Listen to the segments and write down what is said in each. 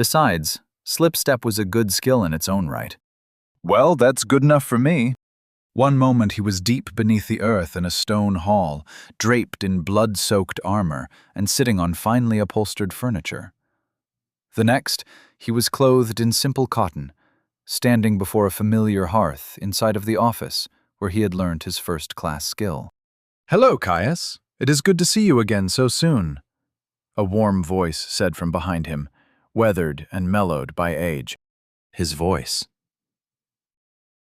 Besides, slip-step was a good skill in its own right. Well, that's good enough for me. One moment he was deep beneath the earth in a stone hall, draped in blood-soaked armor and sitting on finely upholstered furniture. The next, he was clothed in simple cotton, standing before a familiar hearth inside of the office where he had learned his first-class skill. Hello, Caius. It is good to see you again so soon, a warm voice said from behind him, weathered and mellowed by age. His voice.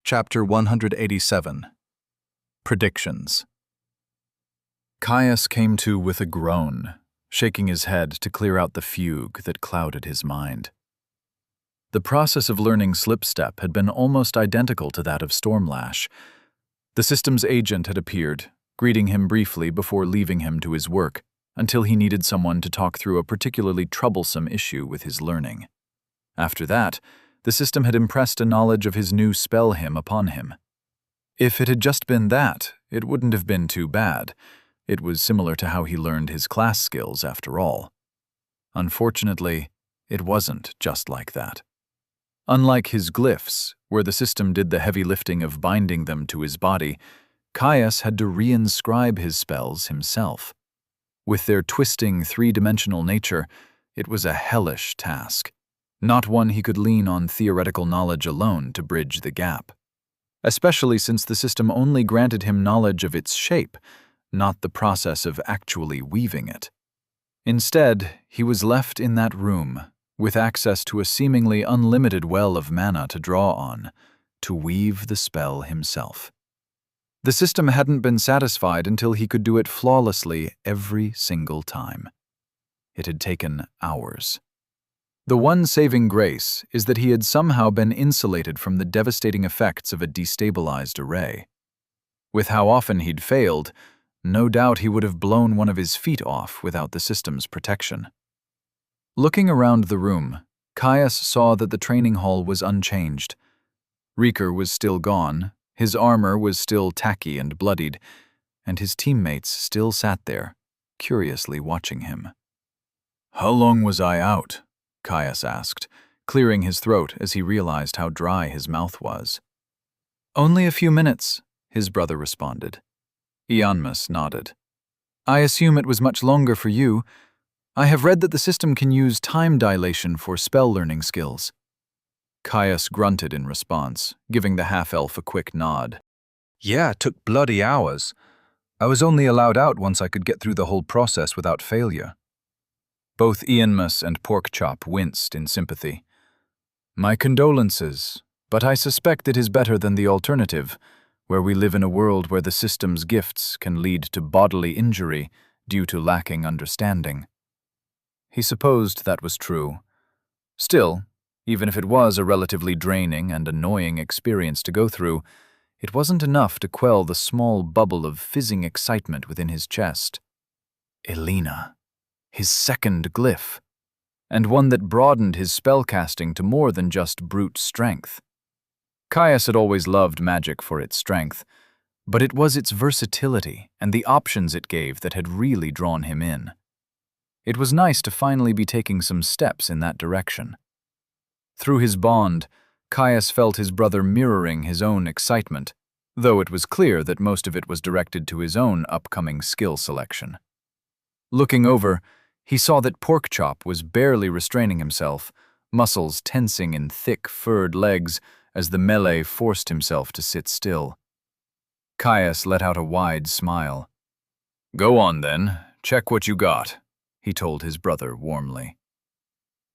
Chapter 187. Predictions. Caius came to with a groan, shaking his head to clear out the fugue that clouded his mind. The process of learning slip-step had been almost identical to that of Stormlash. The system's agent had appeared, greeting him briefly before leaving him to his work, until he needed someone to talk through a particularly troublesome issue with his learning. After that, the system had impressed a knowledge of his new spell hymn upon him. If it had just been that, it wouldn't have been too bad. It was similar to how he learned his class skills, after all. Unfortunately, it wasn't just like that. Unlike his glyphs, where the system did the heavy lifting of binding them to his body, Caius had to reinscribe his spells himself. With their twisting, three-dimensional nature, it was a hellish task, not one he could lean on theoretical knowledge alone to bridge the gap. Especially since the system only granted him knowledge of its shape, not the process of actually weaving it. Instead, he was left in that room, with access to a seemingly unlimited well of mana to draw on, to weave the spell himself. The system hadn't been satisfied until he could do it flawlessly every single time. It had taken hours. The one saving grace is that he had somehow been insulated from the devastating effects of a destabilized array. With how often he'd failed, no doubt he would have blown one of his feet off without the system's protection. Looking around the room, Caius saw that the training hall was unchanged. Reeker was still gone, his armor was still tacky and bloodied, and his teammates still sat there, curiously watching him. "How long was I out?" Caius asked, clearing his throat as he realized how dry his mouth was. "Only a few minutes," his brother responded. Ianmus nodded. "I assume it was much longer for you. I have read that the system can use time dilation for spell learning skills." Caius grunted in response, giving the half-elf a quick nod. "Yeah, it took bloody hours. I was only allowed out once I could get through the whole process without failure." Both Ianmus and Porkchop winced in sympathy. "My condolences, but I suspect it is better than the alternative, where we live in a world where the system's gifts can lead to bodily injury due to lacking understanding." He supposed that was true. Still, even if it was a relatively draining and annoying experience to go through, it wasn't enough to quell the small bubble of fizzing excitement within his chest. Elena. His second glyph, and one that broadened his spellcasting to more than just brute strength. Caius had always loved magic for its strength, but it was its versatility and the options it gave that had really drawn him in. It was nice to finally be taking some steps in that direction. Through his bond, Caius felt his brother mirroring his own excitement, though it was clear that most of it was directed to his own upcoming skill selection. Looking over, he saw that Porkchop was barely restraining himself, muscles tensing in thick, furred legs as the melee forced himself to sit still. Caius let out a wide smile. "Go on then, check what you got," he told his brother warmly.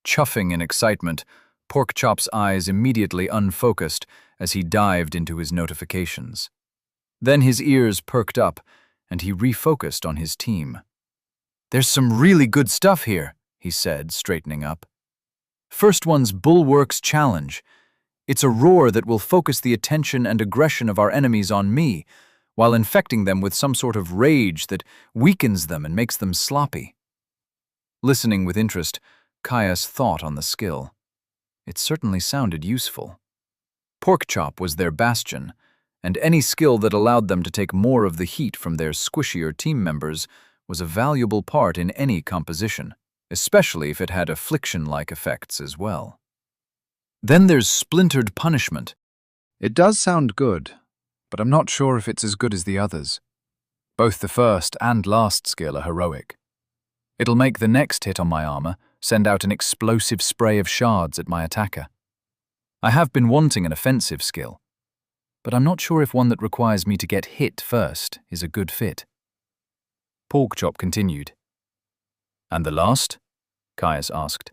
Chuffing in excitement, Porkchop's eyes immediately unfocused as he dived into his notifications. Then his ears perked up, and he refocused on his team. "There's some really good stuff here," he said, straightening up. "First one's Bulwark's Challenge. It's a roar that will focus the attention and aggression of our enemies on me, while infecting them with some sort of rage that weakens them and makes them sloppy." Listening with interest, Caius thought on the skill. It certainly sounded useful. Porkchop was their bastion, and any skill that allowed them to take more of the heat from their squishier team members was a valuable part in any composition. especially if it had affliction-like effects as well. Then there's splintered punishment. It does sound good, but I'm not sure if it's as good as the others. Both the first and last skill are heroic. It'll make the next hit on my armor send out an explosive spray of shards at my attacker. I have been wanting an offensive skill, but I'm not sure if one that requires me to get hit first is a good fit. Porkchop continued. And the last? Caius asked.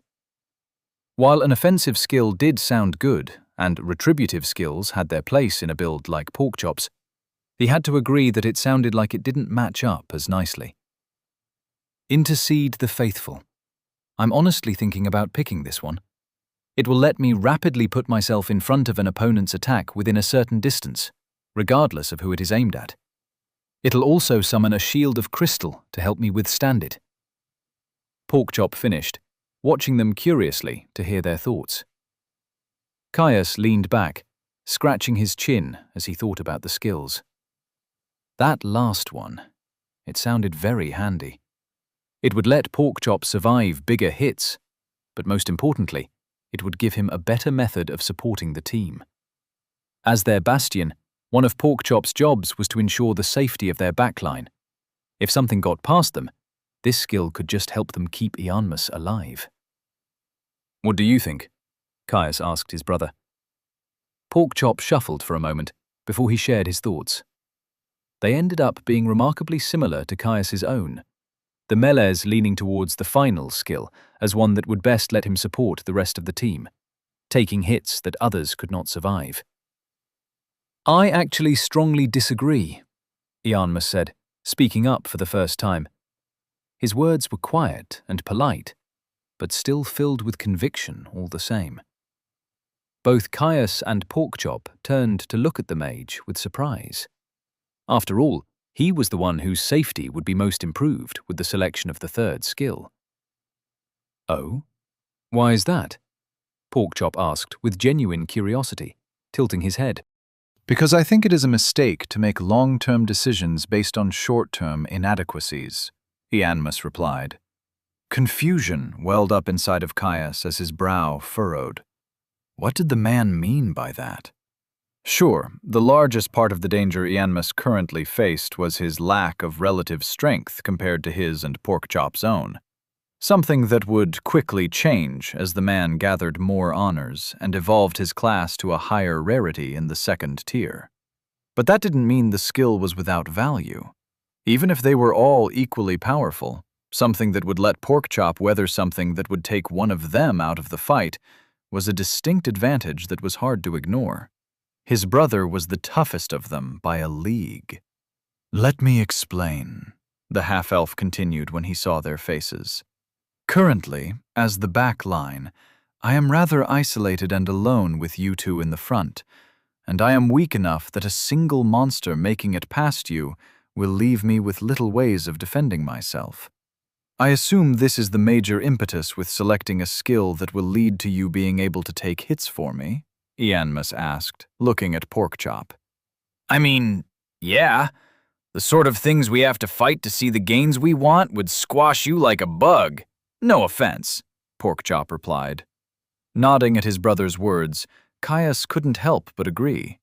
While an offensive skill did sound good, and retributive skills had their place in a build like Porkchop's, he had to agree that it sounded like it didn't match up as nicely. Intercede the Faithful. I'm honestly thinking about picking this one. It will let me rapidly put myself in front of an opponent's attack within a certain distance, regardless of who it is aimed at. It'll also summon a shield of crystal to help me withstand it. Porkchop finished, watching them curiously to hear their thoughts. Caius leaned back, scratching his chin as he thought about the skills. That last one, it sounded very handy. It would let Porkchop survive bigger hits, but most importantly, it would give him a better method of supporting the team. As their bastion, one of Porkchop's jobs was to ensure the safety of their backline. If something got past them, this skill could just help them keep Ianmus alive. What do you think? Caius asked his brother. Porkchop shuffled for a moment before he shared his thoughts. They ended up being remarkably similar to Caius's own, the melee's leaning towards the final skill as one that would best let him support the rest of the team, taking hits that others could not survive. I actually strongly disagree, Ianmus said, speaking up for the first time. His words were quiet and polite, but still filled with conviction all the same. Both Caius and Porkchop turned to look at the mage with surprise. After all, he was the one whose safety would be most improved with the selection of the third skill. Oh? Why is that? Porkchop asked with genuine curiosity, tilting his head. Because I think it is a mistake to make long-term decisions based on short-term inadequacies, Ianmus replied. Confusion welled up inside of Caius as his brow furrowed. What did the man mean by that? Sure, the largest part of the danger Ianmus currently faced was his lack of relative strength compared to his and Porkchop's own. Something that would quickly change as the man gathered more honors and evolved his class to a higher rarity in the second tier. But that didn't mean the skill was without value. Even if they were all equally powerful, something that would let Porkchop weather something that would take one of them out of the fight was a distinct advantage that was hard to ignore. His brother was the toughest of them by a league. Let me explain, the half-elf continued when he saw their faces. Currently, as the back line, I am rather isolated and alone with you two in the front, and I am weak enough that a single monster making it past you will leave me with little ways of defending myself. I assume this is the major impetus with selecting a skill that will lead to you being able to take hits for me, Ianmus asked, looking at Porkchop. I mean, yeah. The sort of things we have to fight to see the gains we want would squash you like a bug. No offense, Porkchop replied. Nodding at his brother's words, Caius couldn't help but agree.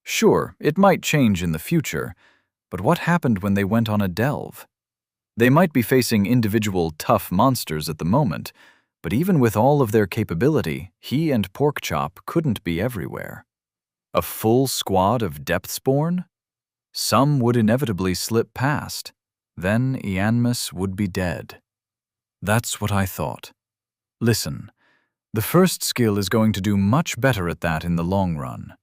Sure, it might change in the future, but what happened when they went on a delve? They might be facing individual tough monsters at the moment, but even with all of their capability, he and Porkchop couldn't be everywhere. A full squad of Depthsborn? Some would inevitably slip past. Then Ianmus would be dead. That's what I thought. Listen, the first skill is going to do much better at that in the long run.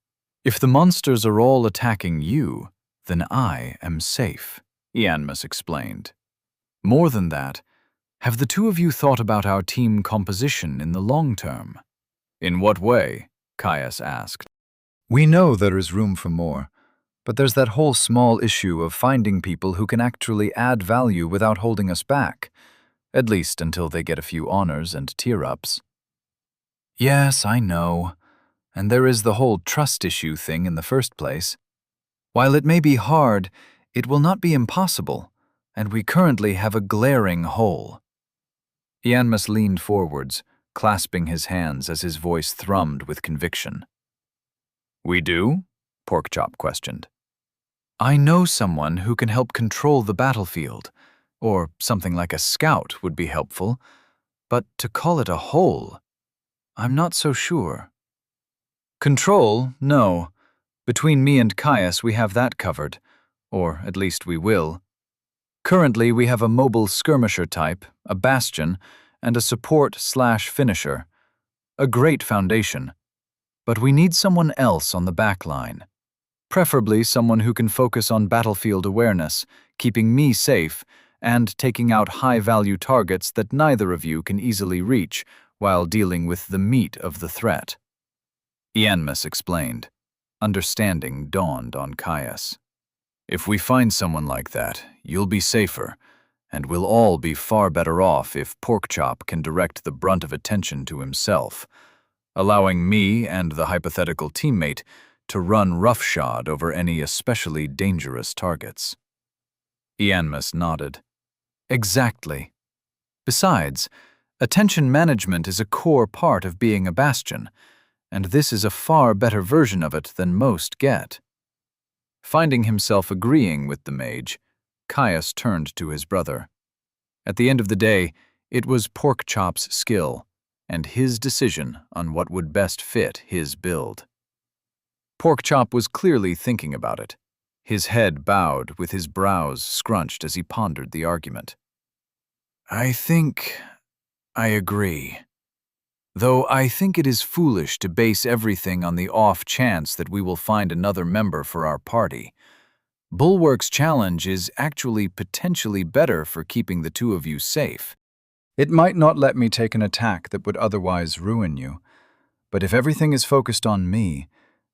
If the monsters are all attacking you, then I am safe, Ianmus explained. More than that, have the two of you thought about our team composition in the long term? In what way? Caius asked. We know there is room for more, but there's that whole small issue of finding people who can actually add value without holding us back, at least until they get a few honors and tier-ups. Yes, I know, and there is the whole trust issue thing in the first place. While it may be hard, it will not be impossible, and we currently have a glaring hole. Ianmus leaned forwards, clasping his hands as his voice thrummed with conviction. "We do?" Porkchop questioned. "I know someone who can help control the battlefield, or something like a scout would be helpful, but to call it a whole, I'm not so sure." "Control, no. Between me and Caius, we have that covered, or at least we will. Currently, we have a mobile skirmisher type, a bastion, and a support/finisher. A great foundation. But we need someone else on the back line. Preferably someone who can focus on battlefield awareness, keeping me safe, and taking out high-value targets that neither of you can easily reach while dealing with the meat of the threat." Ianmus explained. Understanding dawned on Caius. "If we find someone like that, you'll be safer, and we'll all be far better off if Porkchop can direct the brunt of attention to himself, allowing me and the hypothetical teammate to run roughshod over any especially dangerous targets." Ianmus nodded. "Exactly. Besides, attention management is a core part of being a bastion, and this is a far better version of it than most get." Finding himself agreeing with the mage, Caius turned to his brother. At the end of the day, it was Porkchop's skill, and his decision on what would best fit his build. Porkchop was clearly thinking about it, his head bowed with his brows scrunched as he pondered the argument. "I think I agree. Though I think it is foolish to base everything on the off chance that we will find another member for our party. Bulwark's challenge is actually potentially better for keeping the two of you safe. It might not let me take an attack that would otherwise ruin you, but if everything is focused on me,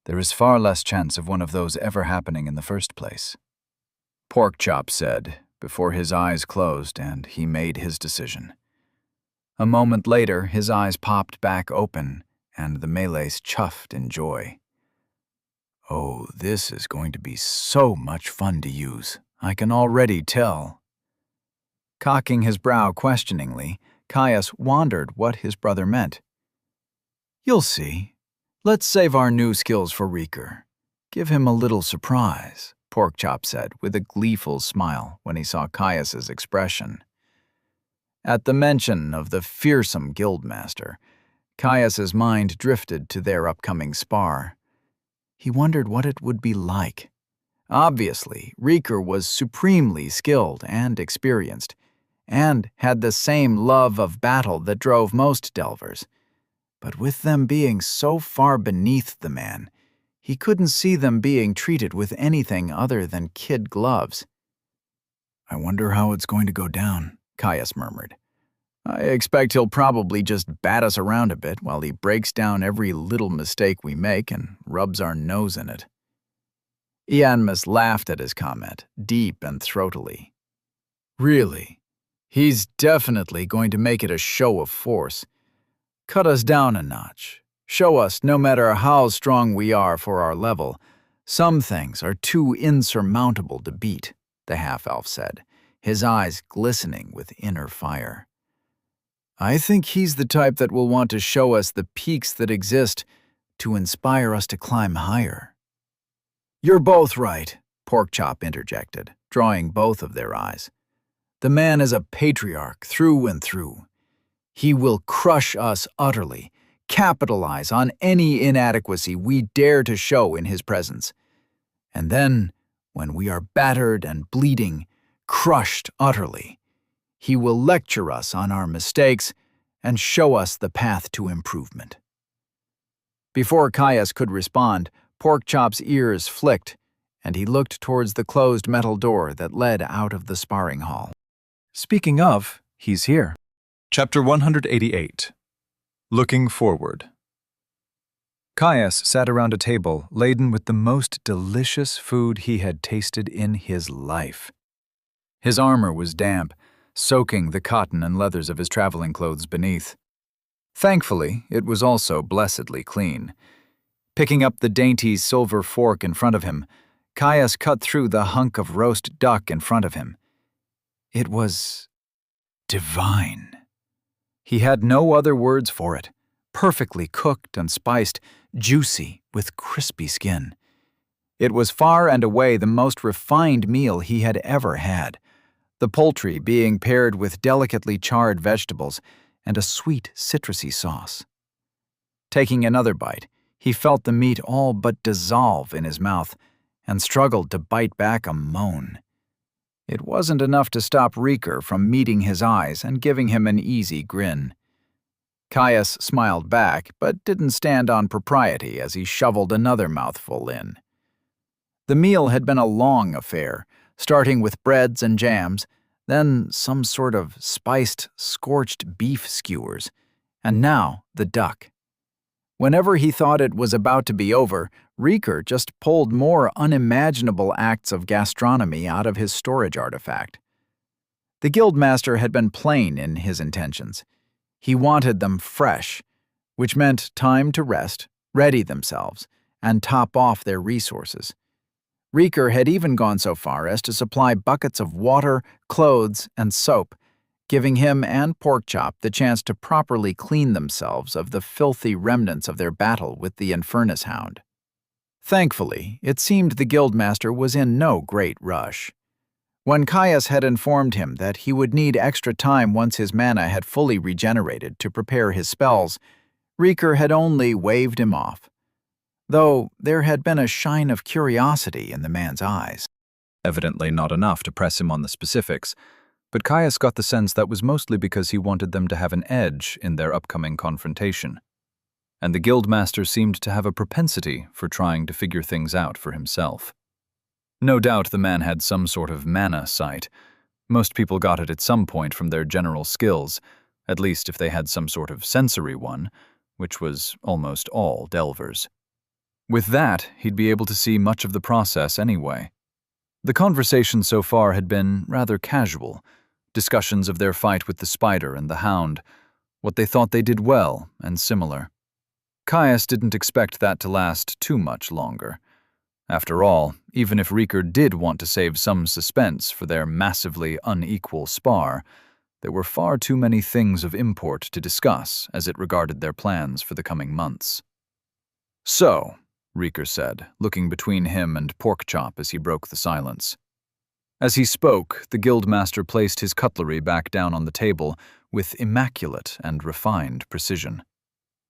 there is far less chance of one of those ever happening in the first place," Porkchop said, before his eyes closed and he made his decision. A moment later, his eyes popped back open, and the melees chuffed in joy. "Oh, this is going to be so much fun to use. I can already tell." Cocking his brow questioningly, Caius wondered what his brother meant. "You'll see. Let's save our new skills for Reeker. Give him a little surprise," Porkchop said with a gleeful smile when he saw Caius's expression. At the mention of the fearsome guildmaster, Caius's mind drifted to their upcoming spar. He wondered what it would be like. Obviously, Reeker was supremely skilled and experienced, and had the same love of battle that drove most delvers. But with them being so far beneath the man, he couldn't see them being treated with anything other than kid gloves. "I wonder how it's going to go down," Caius murmured. "I expect he'll probably just bat us around a bit while he breaks down every little mistake we make and rubs our nose in it." Ianmus laughed at his comment, deep and throatily. "Really? He's definitely going to make it a show of force. Cut us down a notch. Show us, no matter how strong we are for our level, some things are too insurmountable to beat," the half-elf said, his eyes glistening with inner fire. "I think he's the type that will want to show us the peaks that exist to inspire us to climb higher." "You're both right," Porkchop interjected, drawing both of their eyes. "The man is a patriarch through and through. He will crush us utterly, capitalize on any inadequacy we dare to show in his presence. And then, when we are battered and bleeding, crushed utterly, he will lecture us on our mistakes and show us the path to improvement." Before Caius could respond, Porkchop's ears flicked, and he looked towards the closed metal door that led out of the sparring hall. "Speaking of, he's here." Chapter 188. Looking Forward. Caius sat around a table laden with the most delicious food he had tasted in his life. His armor was damp, soaking the cotton and leathers of his traveling clothes beneath. Thankfully, it was also blessedly clean. Picking up the dainty silver fork in front of him, Caius cut through the hunk of roast duck in front of him. It was divine. He had no other words for it. Perfectly cooked and spiced, juicy, with crispy skin. It was far and away the most refined meal he had ever had, the poultry being paired with delicately charred vegetables and a sweet, citrusy sauce. Taking another bite, he felt the meat all but dissolve in his mouth and struggled to bite back a moan. It wasn't enough to stop Riker from meeting his eyes and giving him an easy grin. Caius smiled back, but didn't stand on propriety as he shoveled another mouthful in. The meal had been a long affair, starting with breads and jams, then some sort of spiced, scorched beef skewers, and now the duck. Whenever he thought it was about to be over, Riker just pulled more unimaginable acts of gastronomy out of his storage artifact. The Guildmaster had been plain in his intentions. He wanted them fresh, which meant time to rest, ready themselves, and top off their resources. Riker had even gone so far as to supply buckets of water, clothes, and soap, giving him and Porkchop the chance to properly clean themselves of the filthy remnants of their battle with the Infernus Hound. Thankfully, it seemed the Guildmaster was in no great rush. When Caius had informed him that he would need extra time once his mana had fully regenerated to prepare his spells, Riker had only waved him off, though there had been a shine of curiosity in the man's eyes. Evidently not enough to press him on the specifics, but Caius got the sense that was mostly because he wanted them to have an edge in their upcoming confrontation. And the Guildmaster seemed to have a propensity for trying to figure things out for himself. No doubt the man had some sort of mana sight. Most people got it at some point from their general skills, at least if they had some sort of sensory one, which was almost all Delvers. With that, he'd be able to see much of the process anyway. The conversation so far had been rather casual, discussions of their fight with the spider and the hound, what they thought they did well, and similar. Caius didn't expect that to last too much longer. After all, even if Riker did want to save some suspense for their massively unequal spar, there were far too many things of import to discuss as it regarded their plans for the coming months. "So," Riker said, looking between him and Porkchop as he broke the silence. As he spoke, the Guildmaster placed his cutlery back down on the table with immaculate and refined precision.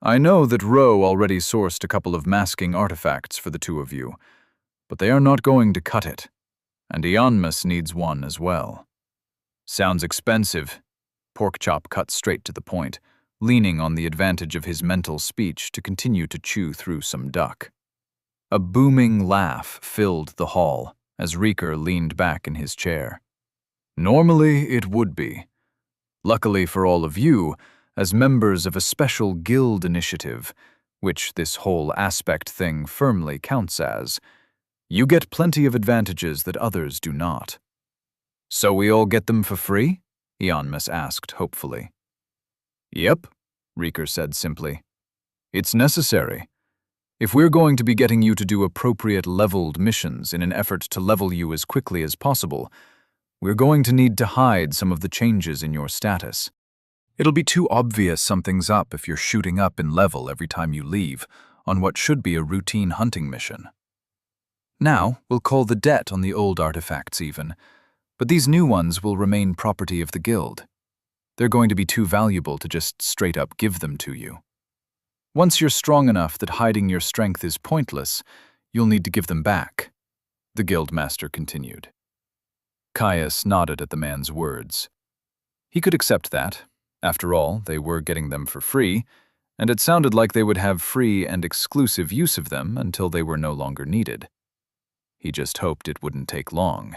"I know that Ro already sourced a couple of masking artifacts for the two of you, but they are not going to cut it, and Ionmus needs one as well." "Sounds expensive." Porkchop cut straight to the point, leaning on the advantage of his mental speech to continue to chew through some duck. A booming laugh filled the hall as Riker leaned back in his chair. "Normally it would be. Luckily for all of you, as members of a special guild initiative, which this whole aspect thing firmly counts as, you get plenty of advantages that others do not." "So we all get them for free?" Ionmus asked hopefully. "Yep," Riker said simply. "It's necessary. If we're going to be getting you to do appropriate leveled missions in an effort to level you as quickly as possible, we're going to need to hide some of the changes in your status. It'll be too obvious something's up if you're shooting up in level every time you leave on what should be a routine hunting mission. Now, we'll call the debt on the old artifacts even, but these new ones will remain property of the guild. They're going to be too valuable to just straight up give them to you. Once you're strong enough that hiding your strength is pointless, you'll need to give them back," the Guildmaster continued. Caius nodded at the man's words. He could accept that. After all, they were getting them for free, and it sounded like they would have free and exclusive use of them until they were no longer needed. He just hoped it wouldn't take long.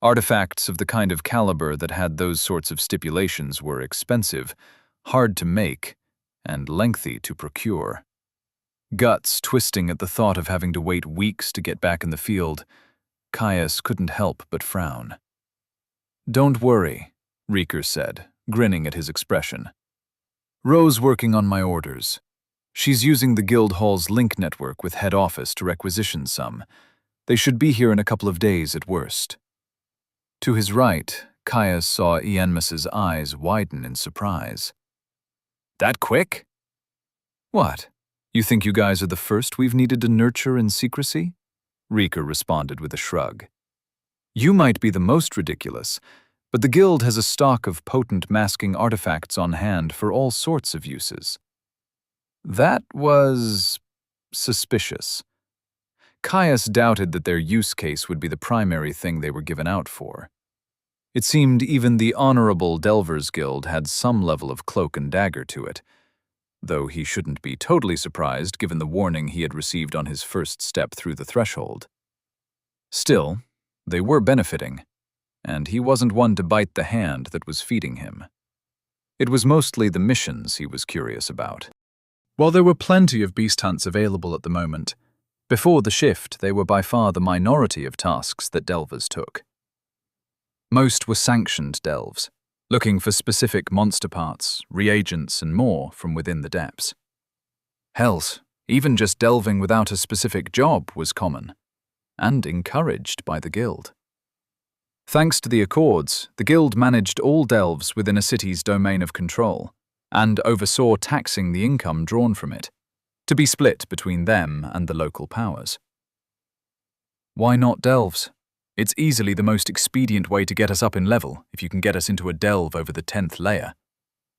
Artifacts of the kind of caliber that had those sorts of stipulations were expensive, hard to make, and lengthy to procure. Guts twisting at the thought of having to wait weeks to get back in the field, Caius couldn't help but frown. "Don't worry," Riker said, grinning at his expression. "Ro's working on my orders. She's using the guild hall's link network with head office to requisition some. They should be here in a couple of days at worst." To his right, Caius saw Ionmus's eyes widen in surprise. That quick? What? You think you guys are the first we've needed to nurture in secrecy? Rika responded with a shrug. You might be the most ridiculous, but the guild has a stock of potent masking artifacts on hand for all sorts of uses. That was suspicious. Caius doubted that their use case would be the primary thing they were given out for. It seemed even the Honorable Delvers Guild had some level of cloak and dagger to it, though he shouldn't be totally surprised given the warning he had received on his first step through the threshold. Still, they were benefiting, and he wasn't one to bite the hand that was feeding him. It was mostly the missions he was curious about. While there were plenty of beast hunts available at the moment, before the shift they were by far the minority of tasks that delvers took. Most were sanctioned delves, looking for specific monster parts, reagents, and more from within the depths. Hells, even just delving without a specific job was common, and encouraged by the guild. Thanks to the Accords, the guild managed all delves within a city's domain of control, and oversaw taxing the income drawn from it, to be split between them and the local powers. Why not delves? It's easily the most expedient way to get us up in level if you can get us into a delve over the 10th layer,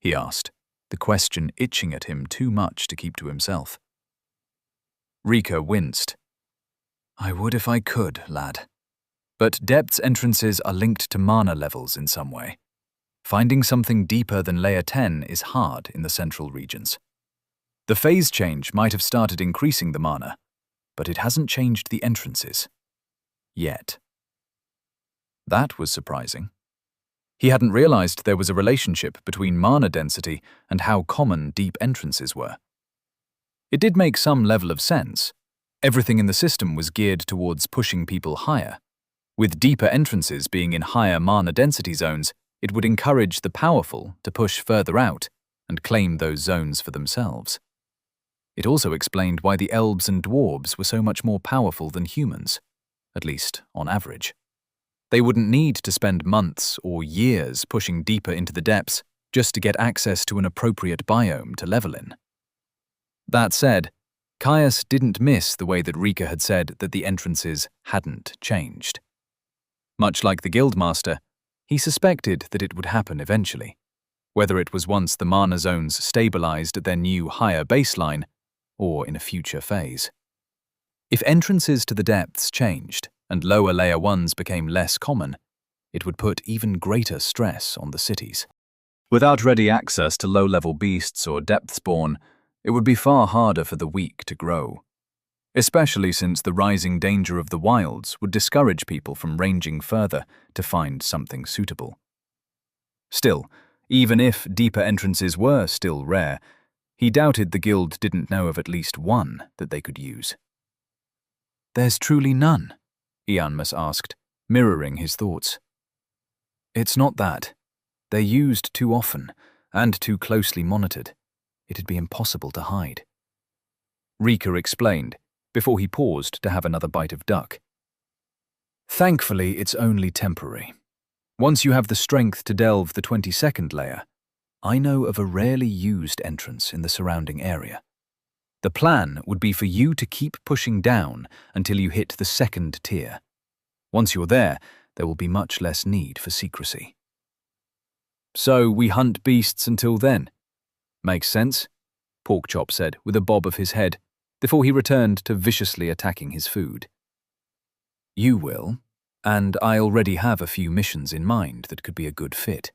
he asked, the question itching at him too much to keep to himself. Rika winced. I would if I could, lad. But depths entrances are linked to mana levels in some way. Finding something deeper than layer 10 is hard in the central regions. The phase change might have started increasing the mana, but it hasn't changed the entrances. Yet. That was surprising. He hadn't realized there was a relationship between mana density and how common deep entrances were. It did make some level of sense. Everything in the system was geared towards pushing people higher. With deeper entrances being in higher mana density zones, it would encourage the powerful to push further out and claim those zones for themselves. It also explained why the elves and dwarves were so much more powerful than humans, at least on average. They wouldn't need to spend months or years pushing deeper into the depths just to get access to an appropriate biome to level in. That said, Caius didn't miss the way that Rika had said that the entrances hadn't changed. Much like the Guildmaster, he suspected that it would happen eventually, whether it was once the mana zones stabilized at their new higher baseline or in a future phase. If entrances to the depths changed and lower layer ones became less common, it would put even greater stress on the cities. Without ready access to low-level beasts or depth-spawn, it would be far harder for the weak to grow, especially since the rising danger of the wilds would discourage people from ranging further to find something suitable. Still, even if deeper entrances were still rare, he doubted the guild didn't know of at least one that they could use. There's truly none? Ianmus asked, mirroring his thoughts. It's not that. They're used too often, and too closely monitored. It'd be impossible to hide. Rika explained, before he paused to have another bite of duck. Thankfully, it's only temporary. Once you have the strength to delve the 22nd layer, I know of a rarely used entrance in the surrounding area. The plan would be for you to keep pushing down until you hit the 2nd tier. Once you're there will be much less need for secrecy. So we hunt beasts until then. Makes sense, Porkchop said with a bob of his head, before he returned to viciously attacking his food. You will, and I already have a few missions in mind that could be a good fit.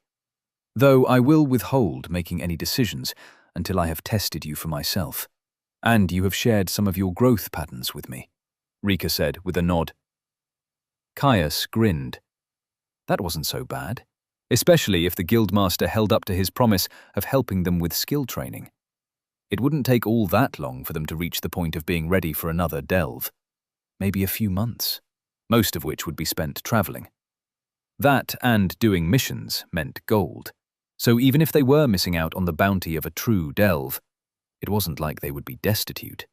Though I will withhold making any decisions until I have tested you for myself. And you have shared some of your growth patterns with me, Rika said with a nod. Caius grinned. That wasn't so bad, especially if the Guildmaster held up to his promise of helping them with skill training. It wouldn't take all that long for them to reach the point of being ready for another delve. Maybe a few months, most of which would be spent traveling. That and doing missions meant gold, so even if they were missing out on the bounty of a true delve, it wasn't like they would be destitute.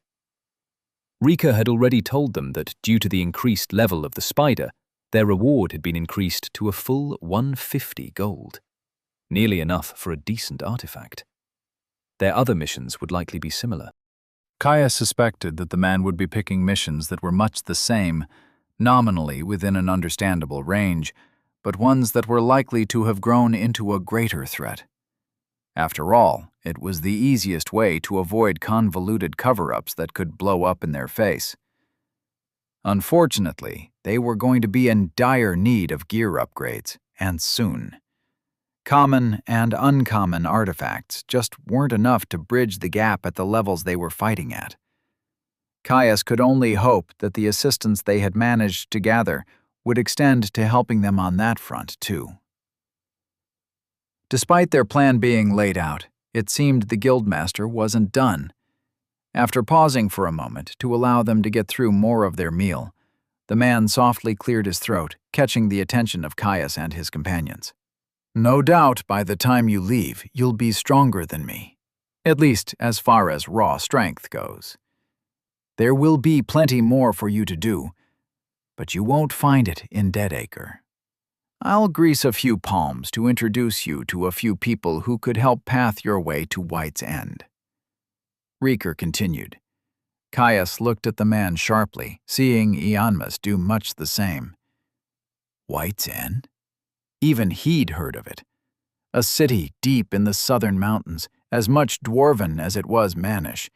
Rika had already told them that due to the increased level of the spider, their reward had been increased to a full 150 gold, nearly enough for a decent artifact. Their other missions would likely be similar. Kaya suspected that the man would be picking missions that were much the same, nominally within an understandable range, but ones that were likely to have grown into a greater threat. After all, it was the easiest way to avoid convoluted cover-ups that could blow up in their face. Unfortunately, they were going to be in dire need of gear upgrades, and soon. Common and uncommon artifacts just weren't enough to bridge the gap at the levels they were fighting at. Caius could only hope that the assistance they had managed to gather would extend to helping them on that front, too. Despite their plan being laid out, it seemed the Guildmaster wasn't done. After pausing for a moment to allow them to get through more of their meal, the man softly cleared his throat, catching the attention of Caius and his companions. "No doubt by the time you leave, you'll be stronger than me, at least as far as raw strength goes. There will be plenty more for you to do, but you won't find it in Deadacre. I'll grease a few palms to introduce you to a few people who could help path your way to White's End." Reeker continued. Caius looked at the man sharply, seeing Ianmus do much the same. White's End? Even he'd heard of it. A city deep in the southern mountains, as much dwarven as it was mannish.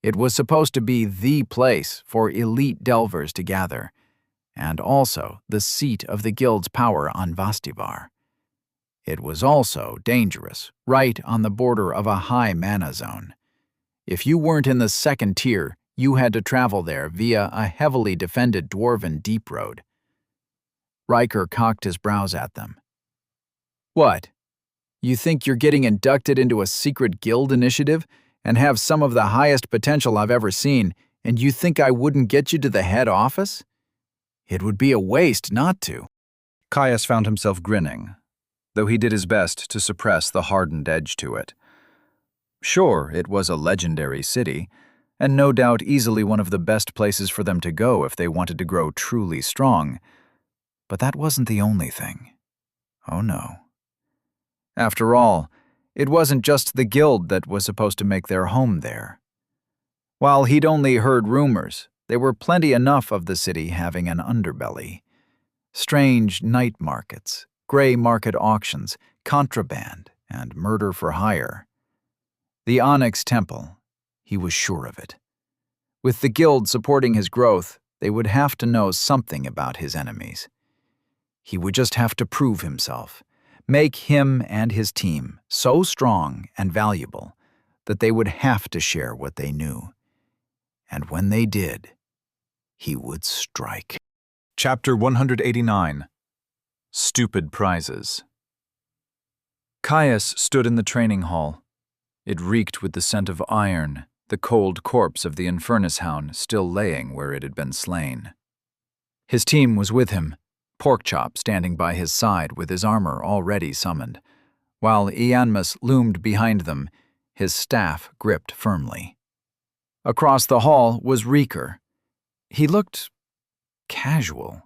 It was supposed to be the place for elite delvers to gather, and also the seat of the guild's power on Vastivar. It was also dangerous, right on the border of a high mana zone. If you weren't in the second tier, you had to travel there via a heavily defended dwarven deep road. Riker cocked his brows at them. "What? You think you're getting inducted into a secret guild initiative and have some of the highest potential I've ever seen, and you think I wouldn't get you to the head office? It would be a waste not to." Caius found himself grinning, though he did his best to suppress the hardened edge to it. Sure, it was a legendary city, and no doubt easily one of the best places for them to go if they wanted to grow truly strong, but that wasn't the only thing. Oh no. After all, it wasn't just the guild that was supposed to make their home there. While he'd only heard rumors, there were plenty enough of the city having an underbelly. Strange night markets, gray market auctions, contraband, and murder for hire. The Onyx Temple, he was sure of it. With the guild supporting his growth, they would have to know something about his enemies. He would just have to prove himself, make him and his team so strong and valuable that they would have to share what they knew. And when they did, he would strike. Chapter 189. Stupid Prizes. Caius stood in the training hall. It reeked with the scent of iron, the cold corpse of the Infernus Hound still laying where it had been slain. His team was with him, Porkchop standing by his side with his armor already summoned, while Ianmus loomed behind them, his staff gripped firmly. Across the hall was Reeker. He looked casual,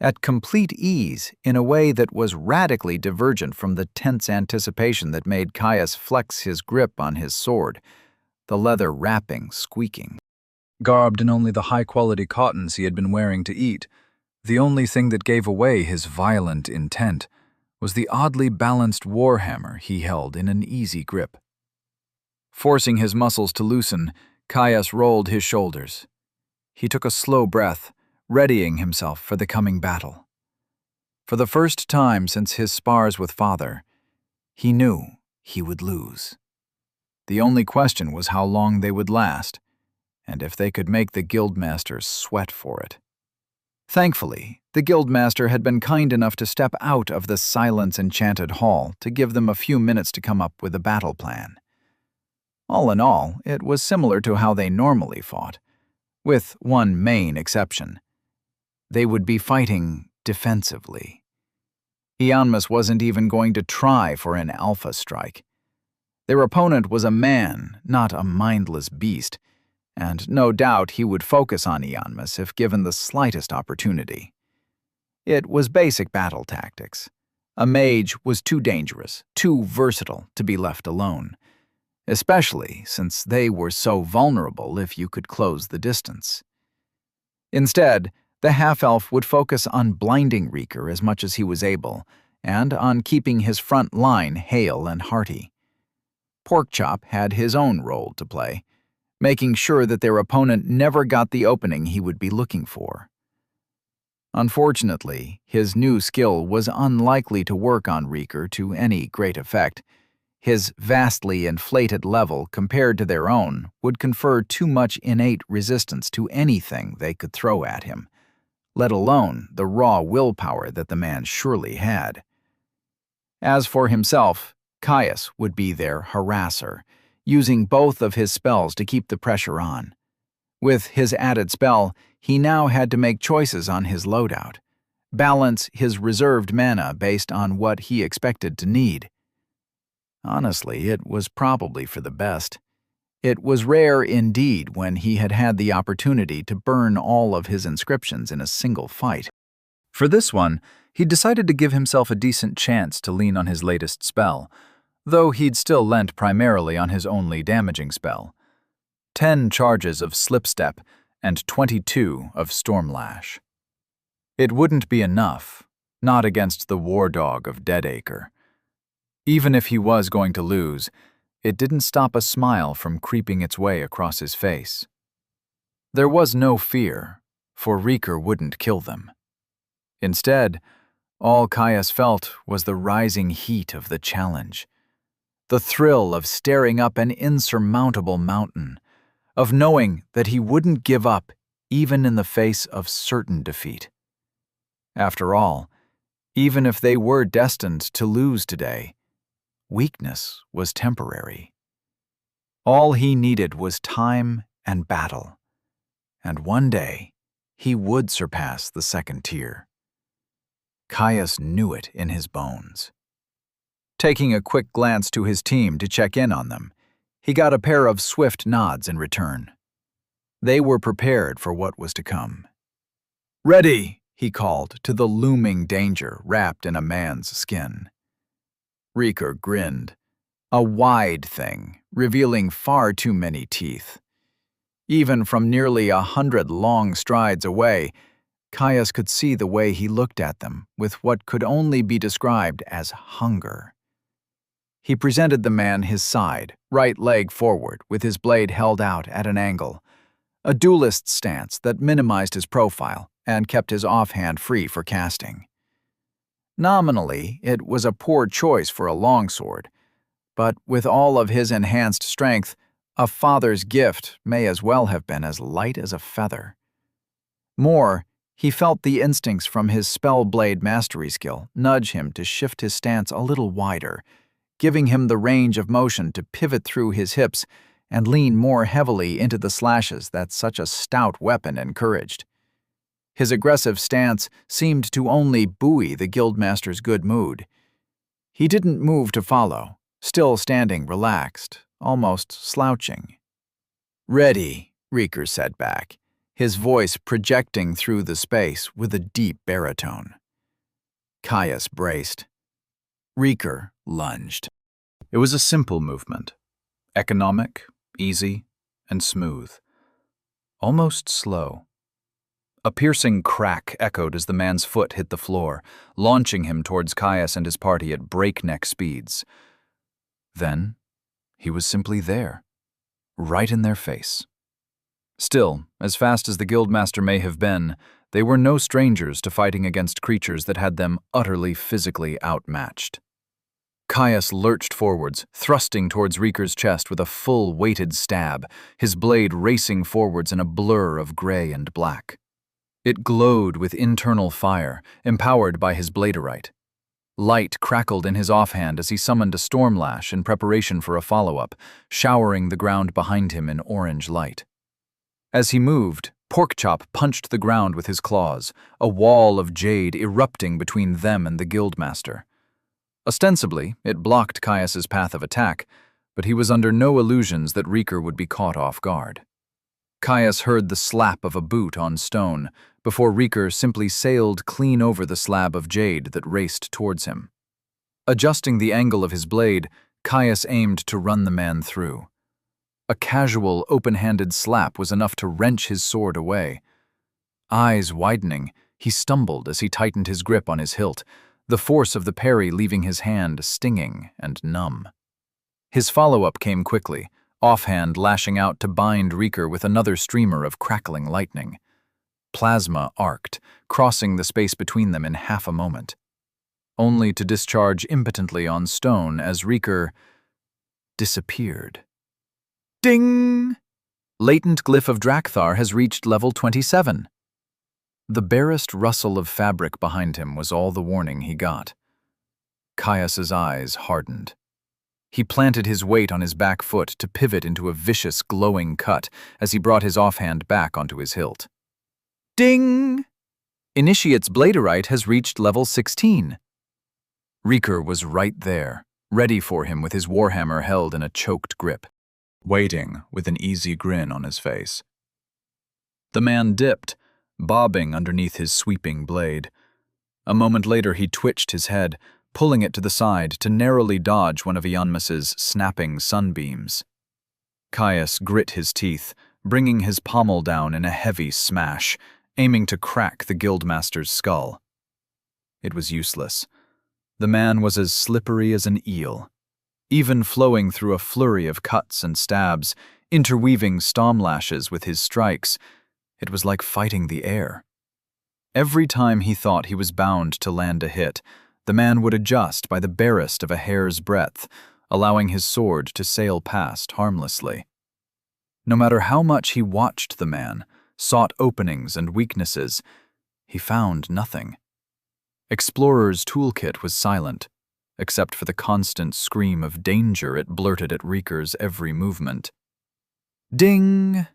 at complete ease in a way that was radically divergent from the tense anticipation that made Caius flex his grip on his sword, the leather wrapping squeaking. Garbed in only the high-quality cottons he had been wearing to eat, the only thing that gave away his violent intent was the oddly balanced warhammer he held in an easy grip. Forcing his muscles to loosen, Caius rolled his shoulders. He took a slow breath, readying himself for the coming battle. For the first time since his spars with Father, he knew he would lose. The only question was how long they would last, and if they could make the Guildmaster sweat for it. Thankfully, the Guildmaster had been kind enough to step out of the silence-enchanted hall to give them a few minutes to come up with a battle plan. All in all, it was similar to how they normally fought, with one main exception. They would be fighting defensively. Ianmus wasn't even going to try for an alpha strike. Their opponent was a man, not a mindless beast, and no doubt he would focus on Ianmus if given the slightest opportunity. It was basic battle tactics. A mage was too dangerous, too versatile to be left alone. especially since they were so vulnerable if you could close the distance. Instead, the half-elf would focus on blinding Rieker as much as he was able, and on keeping his front line hale and hearty. Porkchop had his own role to play, making sure that their opponent never got the opening he would be looking for. Unfortunately, his new skill was unlikely to work on Rieker to any great effect. His vastly inflated level compared to their own would confer too much innate resistance to anything they could throw at him, let alone the raw willpower that the man surely had. As for himself, Caius would be their harasser, using both of his spells to keep the pressure on. With his added spell, he now had to make choices on his loadout, balance his reserved mana based on what he expected to need. Honestly, it was probably for the best. It was rare indeed when he had had the opportunity to burn all of his inscriptions in a single fight. For this one, he decided to give himself a decent chance to lean on his latest spell, though he'd still lent primarily on his only damaging spell. 10 charges of Slipstep and 22 of Stormlash. It wouldn't be enough, not against the war dog of Deadacre. Even if he was going to lose, it didn't stop a smile from creeping its way across his face. There was no fear, for Rieker wouldn't kill them. Instead, all Caius felt was the rising heat of the challenge, the thrill of staring up an insurmountable mountain, of knowing that he wouldn't give up even in the face of certain defeat. After all, even if they were destined to lose today, weakness was temporary. All he needed was time and battle, and one day he would surpass the second tier. Caius knew it in his bones. Taking a quick glance to his team to check in on them, he got a pair of swift nods in return. They were prepared for what was to come. "Ready," he called to the looming danger wrapped in a man's skin. Rieker grinned, a wide thing, revealing far too many teeth. Even from nearly 100 long strides away, Caius could see the way he looked at them with what could only be described as hunger. He presented the man his side, right leg forward, with his blade held out at an angle, a duelist stance that minimized his profile and kept his offhand free for casting. Nominally, it was a poor choice for a longsword, but with all of his enhanced strength, a father's gift may as well have been as light as a feather. More, he felt the instincts from his spell-blade mastery skill nudge him to shift his stance a little wider, giving him the range of motion to pivot through his hips and lean more heavily into the slashes that such a stout weapon encouraged. His aggressive stance seemed to only buoy the guildmaster's good mood. He didn't move to follow, still standing relaxed, almost slouching. "Ready," Rieker said back, his voice projecting through the space with a deep baritone. Caius braced. Rieker lunged. It was a simple movement, economic, easy, and smooth. Almost slow. A piercing crack echoed as the man's foot hit the floor, launching him towards Caius and his party at breakneck speeds. Then, he was simply there, right in their face. Still, as fast as the guildmaster may have been, they were no strangers to fighting against creatures that had them utterly physically outmatched. Caius lurched forwards, thrusting towards Rieker's chest with a full weighted stab, his blade racing forwards in a blur of gray and black. It glowed with internal fire, empowered by his bladerite. Light crackled in his offhand as he summoned a Stormlash in preparation for a follow-up, showering the ground behind him in orange light. As he moved, Porkchop punched the ground with his claws, a wall of jade erupting between them and the guildmaster. Ostensibly, it blocked Caius's path of attack, but he was under no illusions that Rieker would be caught off guard. Caius heard the slap of a boot on stone before Rieker simply sailed clean over the slab of jade that raced towards him. Adjusting the angle of his blade, Caius aimed to run the man through. A casual, open-handed slap was enough to wrench his sword away. Eyes widening, he stumbled as he tightened his grip on his hilt, the force of the parry leaving his hand stinging and numb. His follow-up came quickly, offhand lashing out to bind Rieker with another streamer of crackling lightning. Plasma arced, crossing the space between them in half a moment, only to discharge impotently on stone as Rieker disappeared. Ding! Latent glyph of Drakthar has reached level 27. The barest rustle of fabric behind him was all the warning he got. Caius's eyes hardened. He planted his weight on his back foot to pivot into a vicious, glowing cut as he brought his offhand back onto his hilt. Ding! Initiate's Bladerite has reached level 16. Rieker was right there, ready for him with his warhammer held in a choked grip, waiting with an easy grin on his face. The man dipped, bobbing underneath his sweeping blade. A moment later he twitched his head, pulling it to the side to narrowly dodge one of Ianmus's snapping sunbeams. Caius grit his teeth, bringing his pommel down in a heavy smash, aiming to crack the guildmaster's skull. It was useless. The man was as slippery as an eel, even flowing through a flurry of cuts and stabs, interweaving storm lashes with his strikes. It was like fighting the air. Every time he thought he was bound to land a hit, the man would adjust by the barest of a hair's breadth, allowing his sword to sail past harmlessly. No matter how much he watched the man, sought openings and weaknesses, he found nothing. Explorer's toolkit was silent, except for the constant scream of danger it blurted at Rieker's every movement. Ding!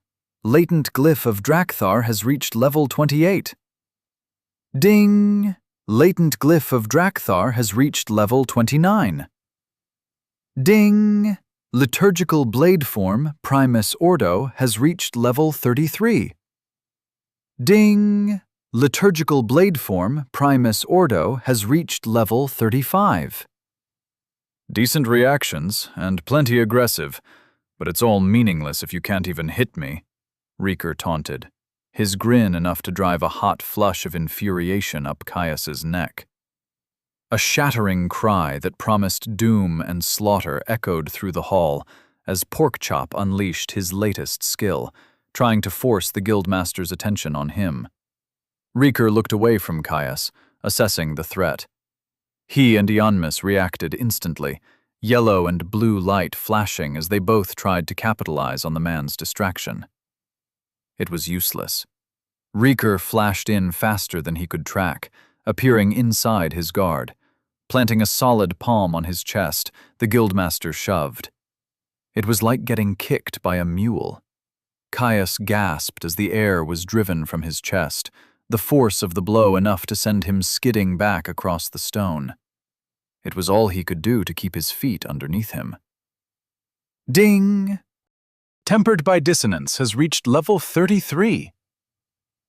Latent glyph of Drakthar has reached level 28. Ding! Latent glyph of Drakthar has reached level 29. Ding! Liturgical blade form Primus Ordo has reached level 33. Ding! Liturgical blade form Primus Ordo has reached level 35. Decent reactions, and plenty aggressive, but it's all meaningless if you can't even hit me, Rieker taunted, his grin enough to drive a hot flush of infuriation up Caius's neck. A shattering cry that promised doom and slaughter echoed through the hall as Porkchop unleashed his latest skill, trying to force the guildmaster's attention on him. Rieker looked away from Caius, assessing the threat. He and Ianmus reacted instantly, yellow and blue light flashing as they both tried to capitalize on the man's distraction. It was useless. Rieker flashed in faster than he could track, appearing inside his guard. Planting a solid palm on his chest, the guildmaster shoved. It was like getting kicked by a mule. Caius gasped as the air was driven from his chest, the force of the blow enough to send him skidding back across the stone. It was all he could do to keep his feet underneath him. Ding! Tempered by Dissonance has reached level 33.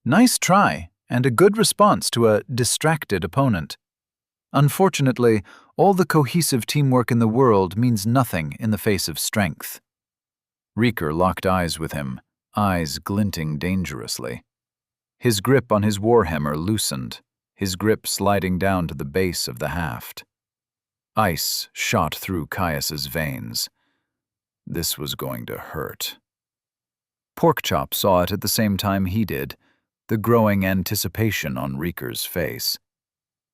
Nice try, and a good response to a distracted opponent. Unfortunately, all the cohesive teamwork in the world means nothing in the face of strength. Rieker locked eyes with him, eyes glinting dangerously. His grip on his warhammer loosened, his grip sliding down to the base of the haft. Ice shot through Caius's veins. This was going to hurt. Porkchop saw it at the same time he did, the growing anticipation on Rieker's face.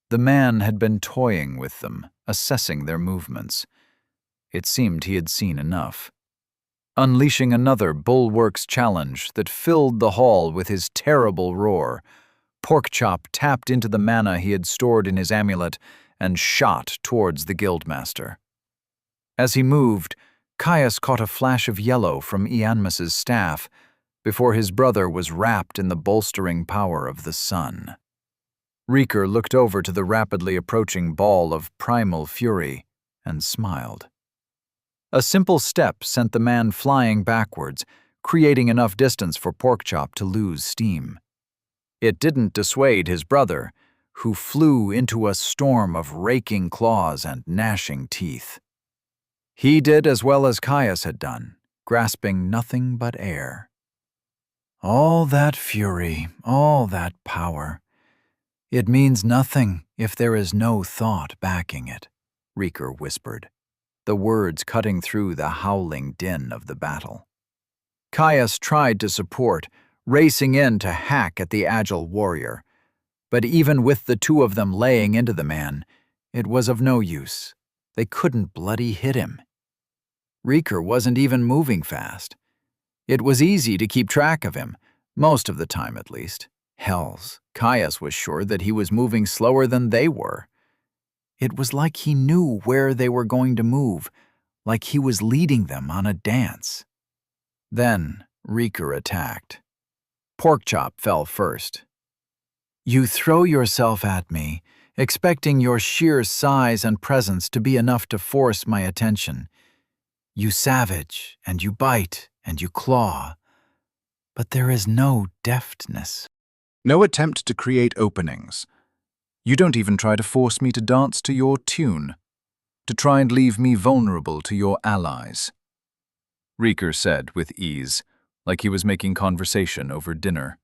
The man had been toying with them, assessing their movements. It seemed he had seen enough. Unleashing another Bulwark's challenge that filled the hall with his terrible roar, Porkchop tapped into the mana he had stored in his amulet and shot towards the guildmaster. As he moved, Caius caught a flash of yellow from Ianmus's staff before his brother was wrapped in the bolstering power of the sun. Rieker looked over to the rapidly approaching ball of primal fury and smiled. A simple step sent the man flying backwards, creating enough distance for Porkchop to lose steam. It didn't dissuade his brother, who flew into a storm of raking claws and gnashing teeth. He did as well as Caius had done, grasping nothing but air. All that fury, all that power. It means nothing if there is no thought backing it, Rieker whispered, the words cutting through the howling din of the battle. Caius tried to support, racing in to hack at the agile warrior. But even with the two of them laying into the man, it was of no use. They couldn't bloody hit him. Rieker wasn't even moving fast. It was easy to keep track of him, most of the time at least. Hells, Caius was sure that he was moving slower than they were. It was like he knew where they were going to move, like he was leading them on a dance. Then Rieker attacked. Porkchop fell first. You throw yourself at me, expecting your sheer size and presence to be enough to force my attention. You savage, and you bite, and you claw. But there is no deftness. No attempt to create openings. You don't even try to force me to dance to your tune, to try and leave me vulnerable to your allies. Rieker said with ease, like he was making conversation over dinner.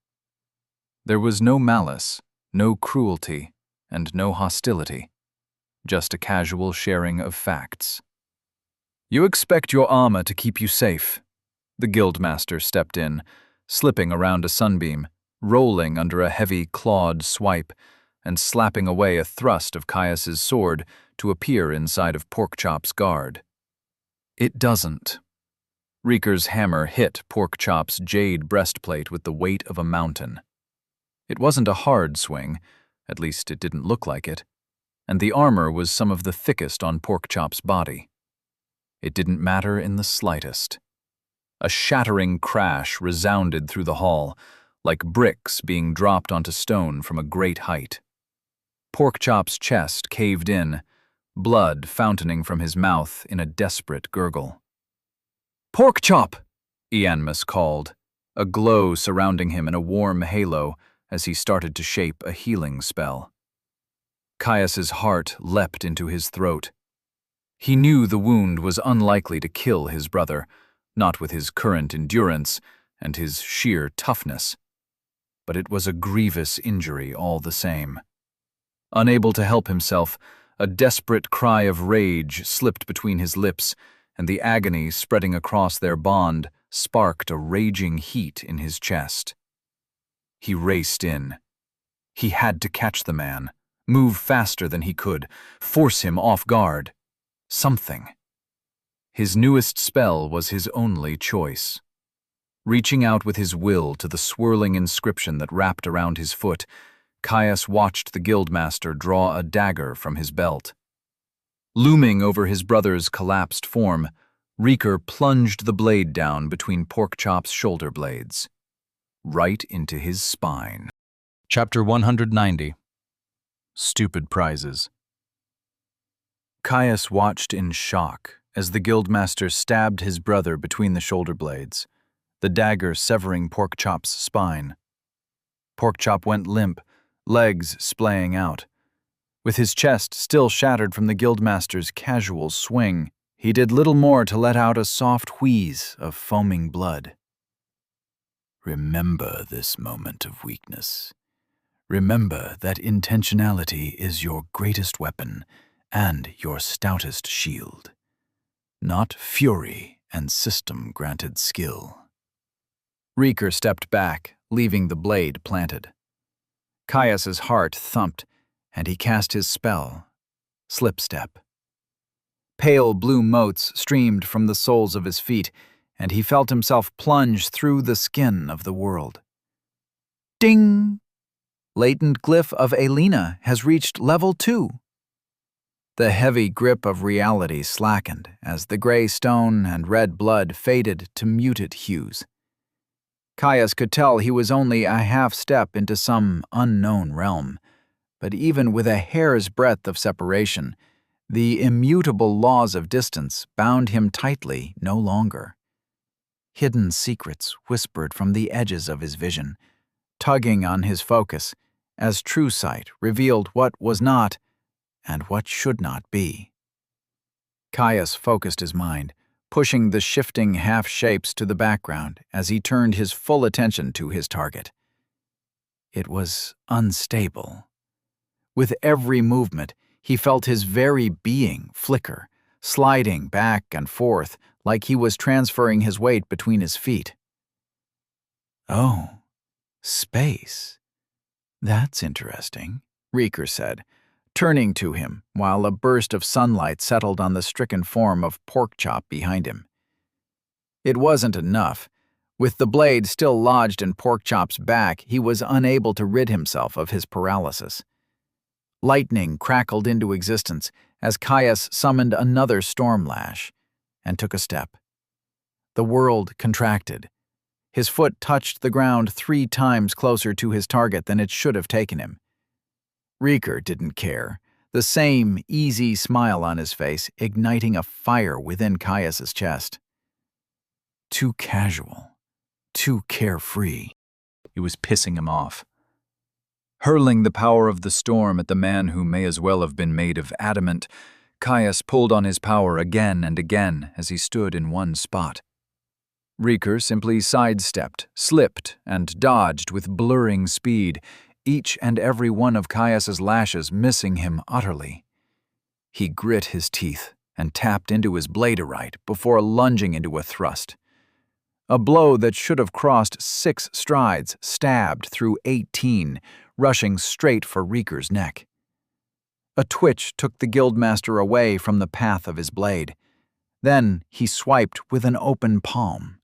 There was no malice, no cruelty, and no hostility, just a casual sharing of facts. You expect your armor to keep you safe. The guildmaster stepped in, slipping around a sunbeam, rolling under a heavy clawed swipe, and slapping away a thrust of Caius's sword to appear inside of Porkchop's guard. It doesn't. Rieker's hammer hit Porkchop's jade breastplate with the weight of a mountain. It wasn't a hard swing, at least it didn't look like it, and the armor was some of the thickest on Porkchop's body. It didn't matter in the slightest. A shattering crash resounded through the hall, like bricks being dropped onto stone from a great height. Porkchop's chest caved in, blood fountaining from his mouth in a desperate gurgle. "Porkchop!" Ianmus called, a glow surrounding him in a warm halo as he started to shape a healing spell. Caius's heart leapt into his throat. He knew the wound was unlikely to kill his brother, not with his current endurance and his sheer toughness. But it was a grievous injury all the same. Unable to help himself, a desperate cry of rage slipped between his lips, and the agony spreading across their bond sparked a raging heat in his chest. He raced in. He had to catch the man, move faster than he could, force him off guard. Something. His newest spell was his only choice. Reaching out with his will to the swirling inscription that wrapped around his foot, Caius watched the guildmaster draw a dagger from his belt. Looming over his brother's collapsed form, Rieker plunged the blade down between Porkchop's shoulder blades, right into his spine. Chapter 190. Stupid prizes. Caius watched in shock as the guildmaster stabbed his brother between the shoulder blades, the dagger severing Porkchop's spine. Porkchop went limp, legs splaying out. With his chest still shattered from the guildmaster's casual swing, he did little more to let out a soft wheeze of foaming blood. Remember this moment of weakness. Remember that intentionality is your greatest weapon and your stoutest shield, not fury and system-granted skill. Rieker stepped back, leaving the blade planted. Caius's heart thumped, and he cast his spell, Slipstep. Pale blue motes streamed from the soles of his feet, and he felt himself plunge through the skin of the world. Ding! Latent glyph of Elena has reached level 2. The heavy grip of reality slackened as the gray stone and red blood faded to muted hues. Caius could tell he was only a half step into some unknown realm, but even with a hair's breadth of separation, the immutable laws of distance bound him tightly no longer. Hidden secrets whispered from the edges of his vision, tugging on his focus, as true sight revealed what was not and what should not be. Caius focused his mind, pushing the shifting half-shapes to the background as he turned his full attention to his target. It was unstable. With every movement, he felt his very being flicker, sliding back and forth like he was transferring his weight between his feet. "Oh, space. That's interesting," Rieker said, turning to him while a burst of sunlight settled on the stricken form of Porkchop behind him. It wasn't enough. With the blade still lodged in Porkchop's back, he was unable to rid himself of his paralysis. Lightning crackled into existence as Caius summoned another storm lash and took a step. The world contracted. His foot touched the ground 3 times closer to his target than it should have taken him. Rieker didn't care, the same easy smile on his face igniting a fire within Caius's chest. Too casual, too carefree. It was pissing him off. Hurling the power of the storm at the man who may as well have been made of adamant, Caius pulled on his power again and again as he stood in one spot. Rieker simply sidestepped, slipped, and dodged with blurring speed, each and every one of Caius's lashes missing him utterly. He grit his teeth and tapped into his bladerite before lunging into a thrust. A blow that should have crossed 6 strides stabbed through 18, rushing straight for Rieker's neck. A twitch took the guildmaster away from the path of his blade. Then he swiped with an open palm.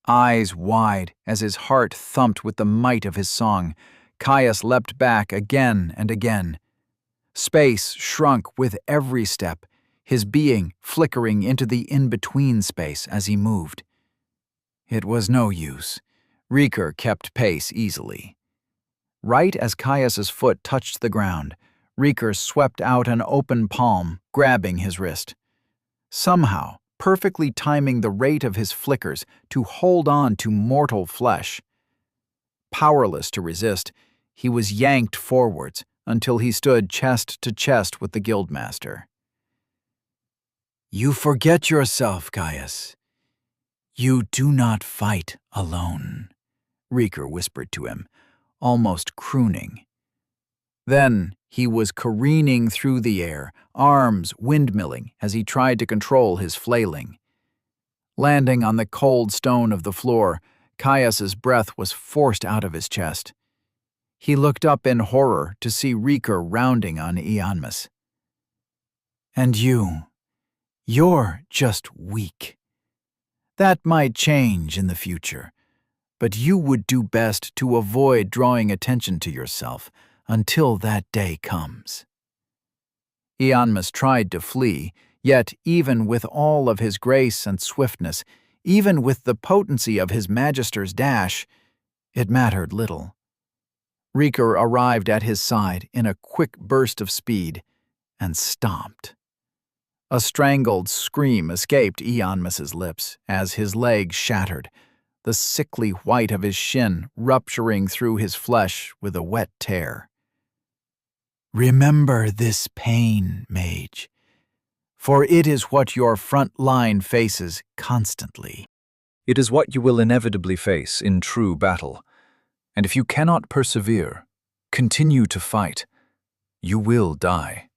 Eyes wide as his heart thumped with the might of his song, Caius leapt back again and again. Space shrunk with every step, his being flickering into the in-between space as he moved. It was no use. Rieker kept pace easily. Right as Caius's foot touched the ground, Rieker swept out an open palm, grabbing his wrist. Somehow, perfectly timing the rate of his flickers to hold on to mortal flesh. Powerless to resist, he was yanked forwards until he stood chest to chest with the guildmaster. "You forget yourself, Caius. You do not fight alone," Rieker whispered to him, almost crooning. Then he was careening through the air, arms windmilling as he tried to control his flailing. Landing on the cold stone of the floor, Caius's breath was forced out of his chest. He looked up in horror to see Rieker rounding on Ianmus. "And you're just weak. That might change in the future, but you would do best to avoid drawing attention to yourself until that day comes." Ianmus tried to flee, yet even with all of his grace and swiftness, even with the potency of his magister's dash, it mattered little. Rieker arrived at his side in a quick burst of speed and stomped. A strangled scream escaped Ianmus's lips as his leg shattered, the sickly white of his shin rupturing through his flesh with a wet tear. "Remember this pain, mage, for it is what your front line faces constantly." It is what you will inevitably face in true battle, and if you cannot persevere, continue to fight, you will die.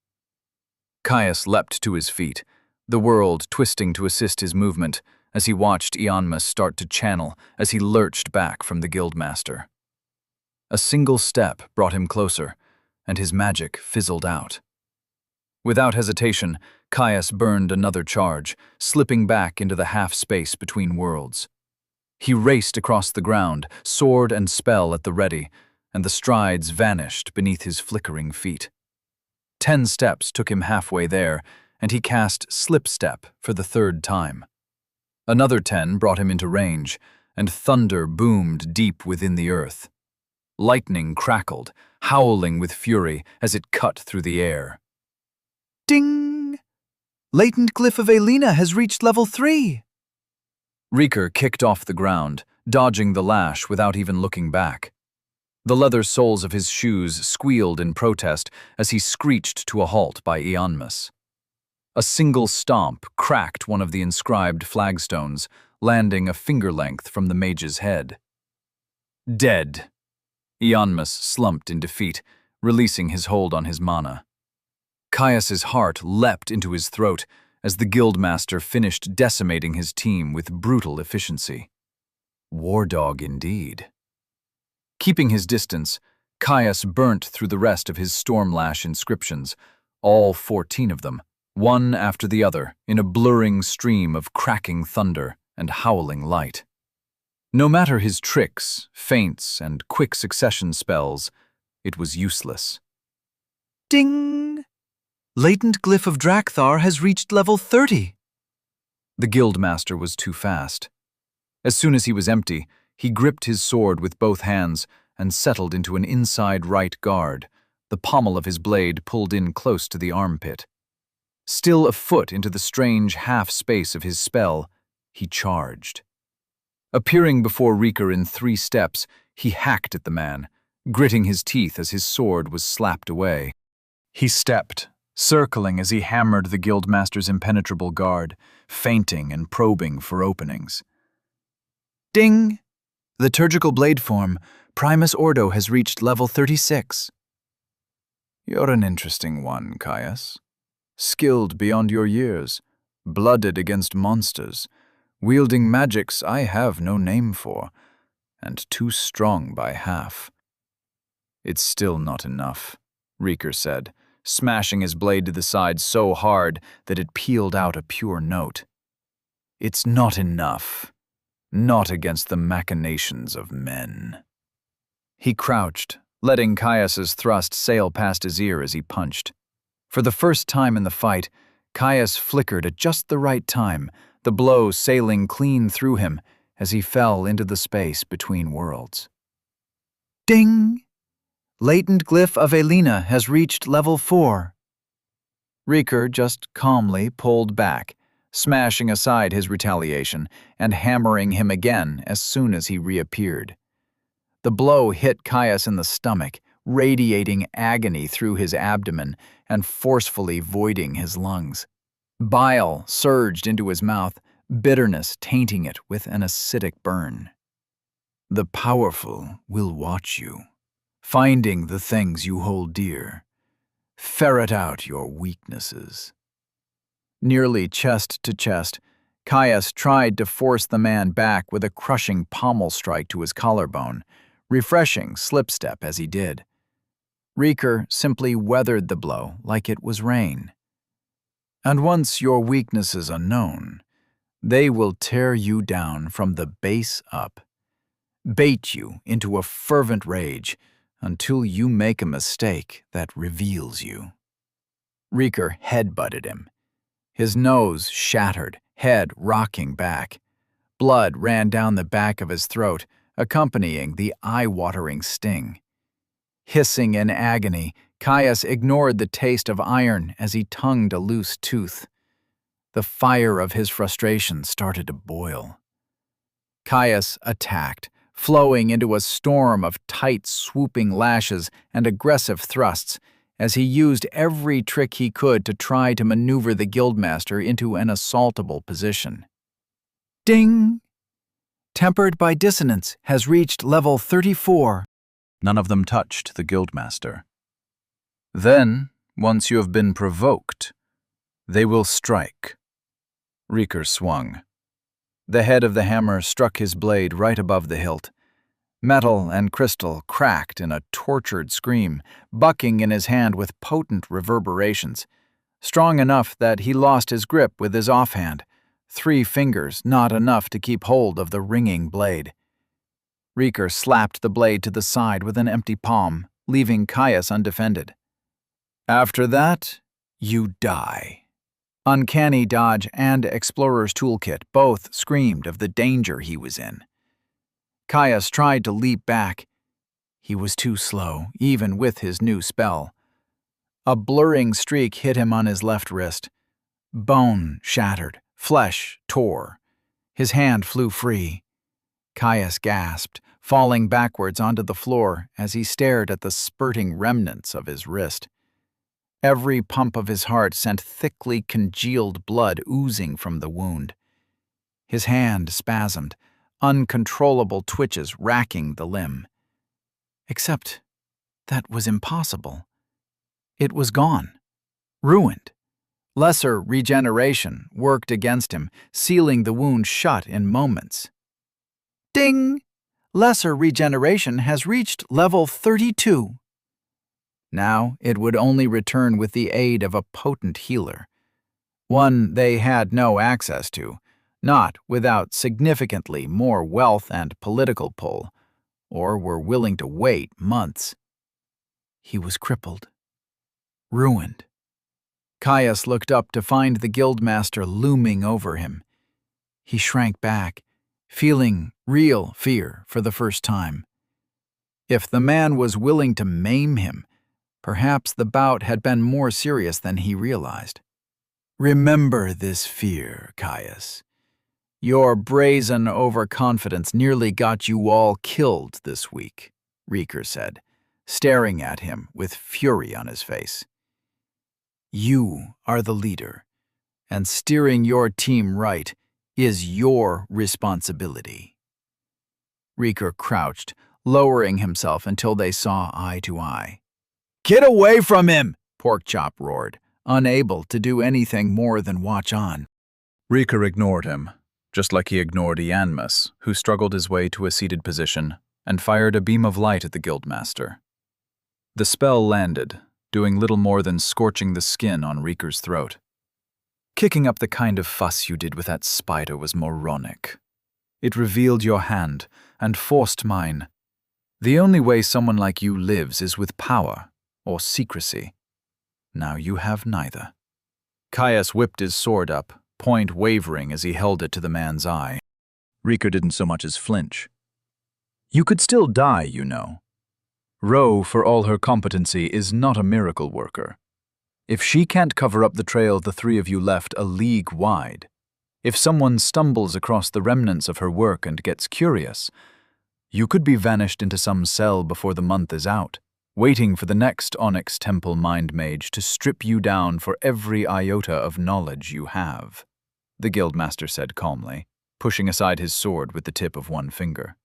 Caius leapt to his feet, the world twisting to assist his movement as he watched Ianmus start to channel as he lurched back from the guildmaster. A single step brought him closer, and his magic fizzled out. Without hesitation, Caius burned another charge, slipping back into the half-space between worlds. He raced across the ground, sword and spell at the ready, and the strides vanished beneath his flickering feet. 10 steps took him halfway there, and he cast Slip Step for the 3rd time. Another 10 brought him into range, and thunder boomed deep within the earth. Lightning crackled, howling with fury as it cut through the air. Ding! Latent Glyph of Elena has reached level 3! Rieker kicked off the ground, dodging the lash without even looking back. The leather soles of his shoes squealed in protest as he screeched to a halt by Ianmus. A single stomp cracked one of the inscribed flagstones, landing a finger length from the mage's head. Dead. Ionmus slumped in defeat, releasing his hold on his mana. Caius's heart leapt into his throat as the guildmaster finished decimating his team with brutal efficiency. War dog indeed. Keeping his distance, Caius burnt through the rest of his Stormlash inscriptions, all 14 of them, one after the other, in a blurring stream of cracking thunder and howling light. No matter his tricks, feints, and quick succession spells, it was useless. Ding! Latent Glyph of Drakthar has reached level 30. The guildmaster was too fast. As soon as he was empty, he gripped his sword with both hands and settled into an inside right guard, the pommel of his blade pulled in close to the armpit. Still a foot into the strange half-space of his spell, he charged. Appearing before Reeker in 3 steps, he hacked at the man, gritting his teeth as his sword was slapped away. He stepped, circling as he hammered the guildmaster's impenetrable guard, feinting and probing for openings. Ding! Liturgical blade form, Primus Ordo has reached level 36. You're an interesting one, Caius. Skilled beyond your years, blooded against monsters, wielding magics I have no name for, and too strong by half. It's still not enough, Reeker said, smashing his blade to the side so hard that it peeled out a pure note. It's not enough. Not against the machinations of men. He crouched, letting Caius's thrust sail past his ear as he punched. For the first time in the fight, Caius flickered at just the right time, the blow sailing clean through him as he fell into the space between worlds. Ding! Latent Glyph of Elena has reached level 4. Reeker just calmly pulled back, smashing aside his retaliation and hammering him again as soon as he reappeared. The blow hit Caius in the stomach, radiating agony through his abdomen and forcefully voiding his lungs. Bile surged into his mouth, bitterness tainting it with an acidic burn. The powerful will watch you, finding the things you hold dear. Ferret out your weaknesses. Nearly chest to chest, Caius tried to force the man back with a crushing pommel strike to his collarbone, refreshing slipstep as he did. Reeker simply weathered the blow like it was rain. And once your weaknesses are known, they will tear you down from the base up, bait you into a fervent rage until you make a mistake that reveals you. Reeker headbutted him. His nose shattered, head rocking back. Blood ran down the back of his throat, accompanying the eye-watering sting. Hissing in agony, Caius ignored the taste of iron as he tongued a loose tooth. The fire of his frustration started to boil. Caius attacked, flowing into a storm of tight, swooping lashes and aggressive thrusts, as he used every trick he could to try to maneuver the guildmaster into an assaultable position. Ding! Tempered by Dissonance has reached level 34. None of them touched the guildmaster. Then, once you have been provoked, they will strike. Reeker swung. The head of the hammer struck his blade right above the hilt. Metal and crystal cracked in a tortured scream, bucking in his hand with potent reverberations, strong enough that he lost his grip with his offhand, 3 fingers not enough to keep hold of the ringing blade. Reeker slapped the blade to the side with an empty palm, leaving Caius undefended. After that, you die. Uncanny Dodge and Explorer's Toolkit both screamed of the danger he was in. Caius tried to leap back. He was too slow, even with his new spell. A blurring streak hit him on his left wrist. Bone shattered, flesh tore. His hand flew free. Caius gasped, falling backwards onto the floor as he stared at the spurting remnants of his wrist. Every pump of his heart sent thickly congealed blood oozing from the wound. His hand spasmed, uncontrollable twitches racking the limb. Except that was impossible. It was gone, ruined. Lesser regeneration worked against him, sealing the wound shut in moments. Ding! Lesser regeneration has reached level 32. Now it would only return with the aid of a potent healer, one they had no access to, not without significantly more wealth and political pull, or were willing to wait months. He was crippled, ruined. Caius looked up to find the guildmaster looming over him. He shrank back, feeling real fear for the first time. If the man was willing to maim him, perhaps the bout had been more serious than he realized. Remember this fear, Caius. Your brazen overconfidence nearly got you all killed this week, Rieker said, staring at him with fury on his face. You are the leader, and steering your team right is your responsibility. Rieker crouched, lowering himself until they saw eye to eye. Get away from him! Porkchop roared, unable to do anything more than watch on. Rieker ignored him, just like he ignored Ianmus, who struggled his way to a seated position and fired a beam of light at the guildmaster. The spell landed, doing little more than scorching the skin on Rieker's throat. Kicking up the kind of fuss you did with that spider was moronic. It revealed your hand and forced mine. The only way someone like you lives is with power or secrecy. Now you have neither. Caius whipped his sword up, point wavering as he held it to the man's eye. Rieker didn't so much as flinch. You could still die, you know. Ro, for all her competency, is not a miracle worker. If she can't cover up the trail the three of you left a league wide, if someone stumbles across the remnants of her work and gets curious, you could be vanished into some cell before the month is out, waiting for the next Onyx Temple Mind Mage to strip you down for every iota of knowledge you have, the guildmaster said calmly, pushing aside his sword with the tip of one finger.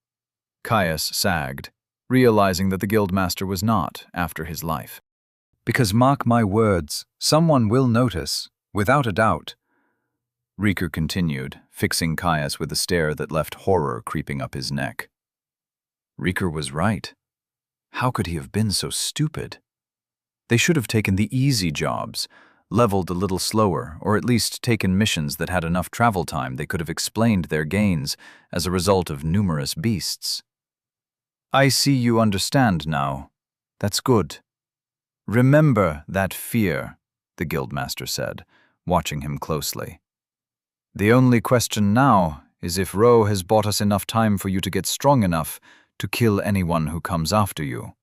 Caius sagged, realizing that the guildmaster was not after his life. Because mark my words, someone will notice, without a doubt. Rieker continued, fixing Caius with a stare that left horror creeping up his neck. Rieker was right. How could he have been so stupid? They should have taken the easy jobs, leveled a little slower, or at least taken missions that had enough travel time they could have explained their gains as a result of numerous beasts. I see you understand now. That's good. Remember that fear, the guildmaster said, watching him closely. The only question now is if Ro has bought us enough time for you to get strong enough to kill anyone who comes after you.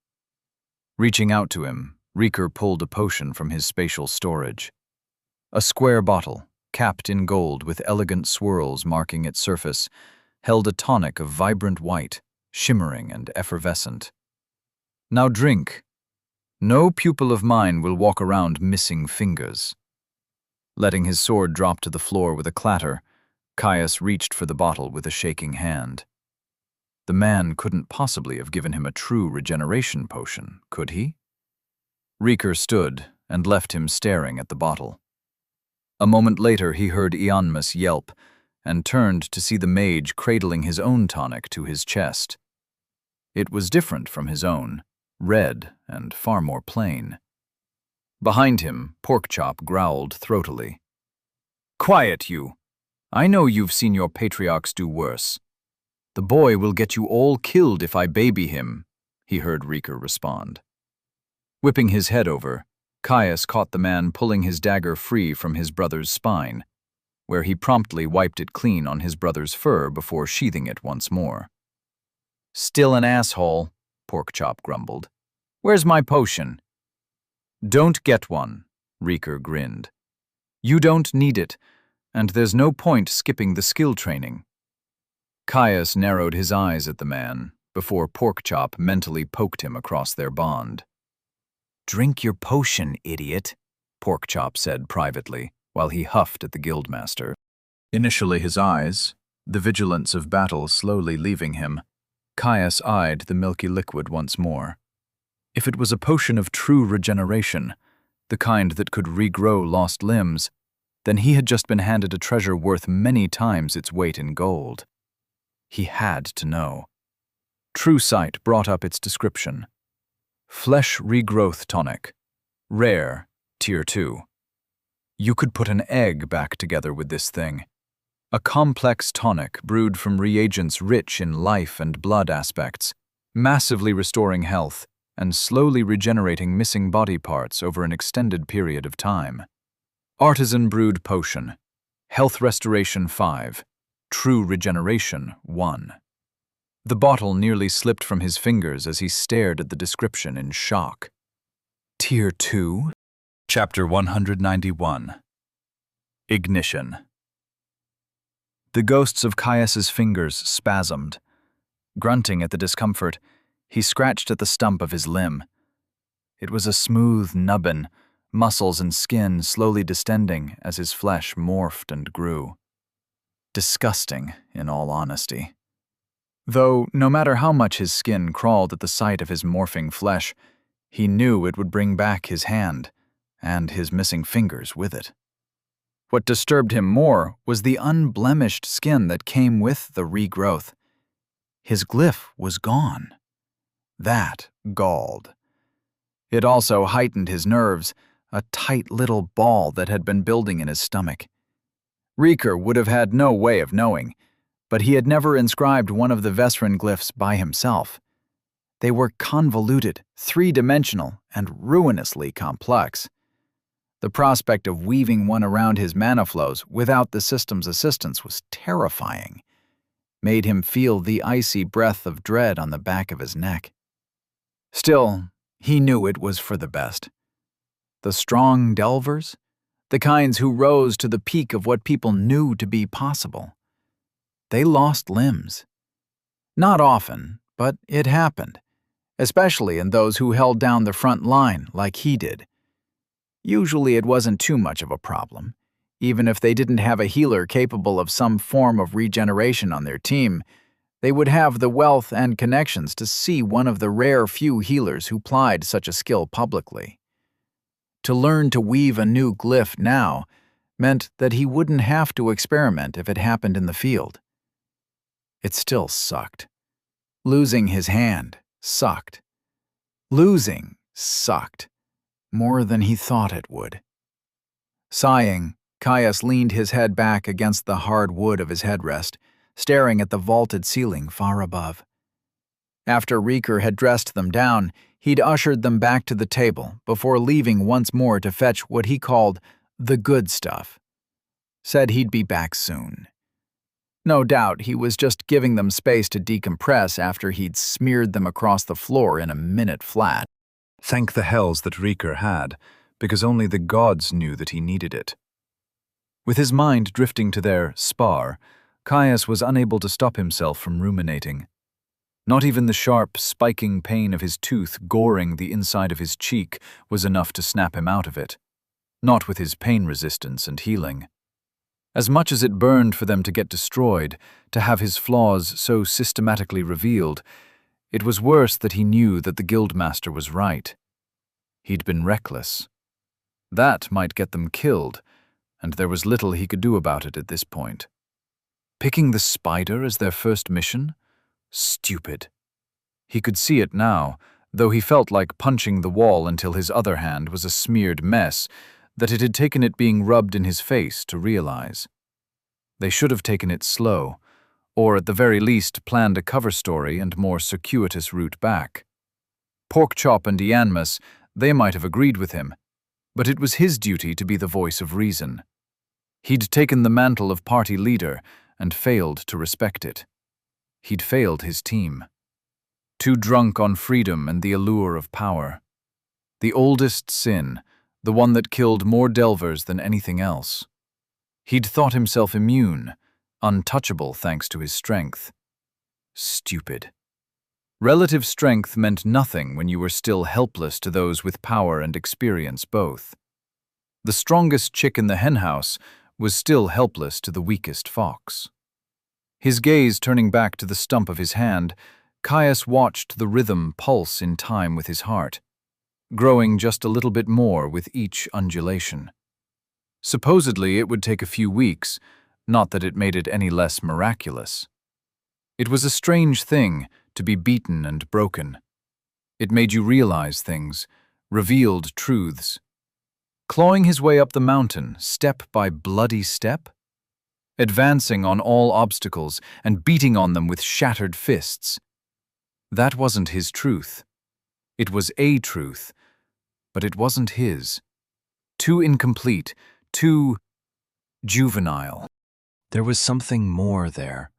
Reaching out to him, Rieker pulled a potion from his spatial storage. A square bottle, capped in gold with elegant swirls marking its surface, held a tonic of vibrant white, shimmering and effervescent. Now drink. No pupil of mine will walk around missing fingers. Letting his sword drop to the floor with a clatter, Caius reached for the bottle with a shaking hand. The man couldn't possibly have given him a true regeneration potion, could he? Rieker stood and left him staring at the bottle. A moment later he heard Ianmus yelp and turned to see the mage cradling his own tonic to his chest. It was different from his own, red and far more plain. Behind him, Porkchop growled throatily. Quiet, you! I know you've seen your patriarchs do worse. The boy will get you all killed if I baby him, he heard Rieker respond. Whipping his head over, Caius caught the man pulling his dagger free from his brother's spine, where he promptly wiped it clean on his brother's fur before sheathing it once more. Still an asshole, Porkchop grumbled. Where's my potion? Don't get one, Rieker grinned. You don't need it, and there's no point skipping the skill training. Caius narrowed his eyes at the man before Porkchop mentally poked him across their bond. Drink your potion, idiot, Porkchop said privately, while he huffed at the guildmaster. Initially his eyes, the vigilance of battle slowly leaving him, Caius eyed the milky liquid once more. If it was a potion of true regeneration, the kind that could regrow lost limbs, then he had just been handed a treasure worth many times its weight in gold. He had to know. True Sight brought up its description. Flesh regrowth tonic. Rare, tier 2. You could put an egg back together with this thing. A complex tonic brewed from reagents rich in life and blood aspects, massively restoring health and slowly regenerating missing body parts over an extended period of time. Artisan brewed potion. Health restoration 5. True regeneration 1. The bottle nearly slipped from his fingers as he stared at the description in shock. Tier 2? Chapter 191. Ignition. The ghosts of Caius's fingers spasmed. Grunting at the discomfort, he scratched at the stump of his limb. It was a smooth nubbin, muscles and skin slowly distending as his flesh morphed and grew. Disgusting, in all honesty. Though, no matter how much his skin crawled at the sight of his morphing flesh, he knew it would bring back his hand, and his missing fingers with it. What disturbed him more was the unblemished skin that came with the regrowth. His glyph was gone. That galled. It also heightened his nerves, a tight little ball that had been building in his stomach. Rieker would have had no way of knowing, but he had never inscribed one of the Vesrin glyphs by himself. They were convoluted, three-dimensional, and ruinously complex. The prospect of weaving one around his mana flows without the system's assistance was terrifying, made him feel the icy breath of dread on the back of his neck. Still, he knew it was for the best. The strong delvers, the kinds who rose to the peak of what people knew to be possible. They lost limbs. Not often, but it happened, especially in those who held down the front line like he did. Usually it wasn't too much of a problem. Even if they didn't have a healer capable of some form of regeneration on their team, they would have the wealth and connections to see one of the rare few healers who plied such a skill publicly. To learn to weave a new glyph now meant that he wouldn't have to experiment if it happened in the field. It still sucked. Losing his hand sucked. Losing sucked. More than he thought it would. Sighing, Caius leaned his head back against the hard wood of his headrest, staring at the vaulted ceiling far above. After Rieker had dressed them down, he'd ushered them back to the table before leaving once more to fetch what he called the good stuff. Said he'd be back soon. No doubt he was just giving them space to decompress after he'd smeared them across the floor in a minute flat. Thank the hells that Rieker had, because only the gods knew that he needed it. With his mind drifting to their spar, Caius was unable to stop himself from ruminating. Not even the sharp, spiking pain of his tooth goring the inside of his cheek was enough to snap him out of it. Not with his pain resistance and healing. As much as it burned for them to get destroyed, to have his flaws so systematically revealed, it was worse that he knew that the guildmaster was right. He'd been reckless. That might get them killed, and there was little he could do about it at this point. Picking the spider as their first mission? Stupid. He could see it now, though he felt like punching the wall until his other hand was a smeared mess that it had taken it being rubbed in his face to realize. They should have taken it slow, or at the very least planned a cover story and more circuitous route back. Porkchop and Ianmus, they might have agreed with him, but it was his duty to be the voice of reason. He'd taken the mantle of party leader and failed to respect it. He'd failed his team. Too drunk on freedom and the allure of power. The oldest sin, the one that killed more delvers than anything else. He'd thought himself immune, untouchable thanks to his strength. Stupid. Relative strength meant nothing when you were still helpless to those with power and experience both. The strongest chick in the henhouse was still helpless to the weakest fox. His gaze turning back to the stump of his hand, Caius watched the rhythm pulse in time with his heart, growing just a little bit more with each undulation. Supposedly it would take a few weeks, not that it made it any less miraculous. It was a strange thing to be beaten and broken. It made you realize things, revealed truths. Clawing his way up the mountain, step by bloody step, advancing on all obstacles and beating on them with shattered fists. That wasn't his truth. It was a truth, but it wasn't his. Too incomplete, too juvenile. There was something more there.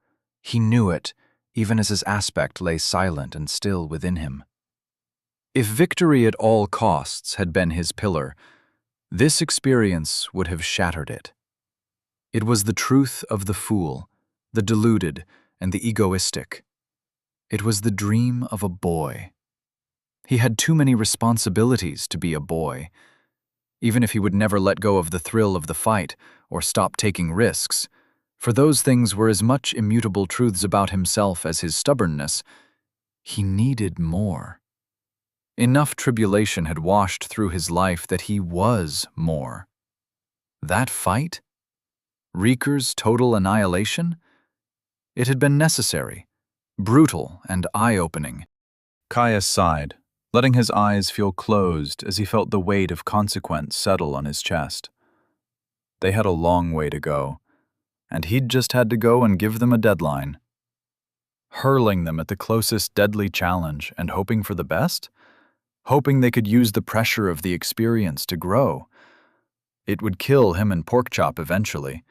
He knew it, even as his aspect lay silent and still within him. If victory at all costs had been his pillar, this experience would have shattered it. It was the truth of the fool, the deluded, and the egoistic. It was the dream of a boy. He had too many responsibilities to be a boy. Even if he would never let go of the thrill of the fight or stop taking risks, for those things were as much immutable truths about himself as his stubbornness, he needed more. Enough tribulation had washed through his life that he was more. That fight? Reeker's total annihilation? It had been necessary, brutal and eye-opening. Caius sighed, letting his eyes feel closed as he felt the weight of consequence settle on his chest. They had a long way to go, and he'd just had to go and give them a deadline. Hurling them at the closest deadly challenge and hoping for the best? Hoping they could use the pressure of the experience to grow. It would kill him and Porkchop eventually,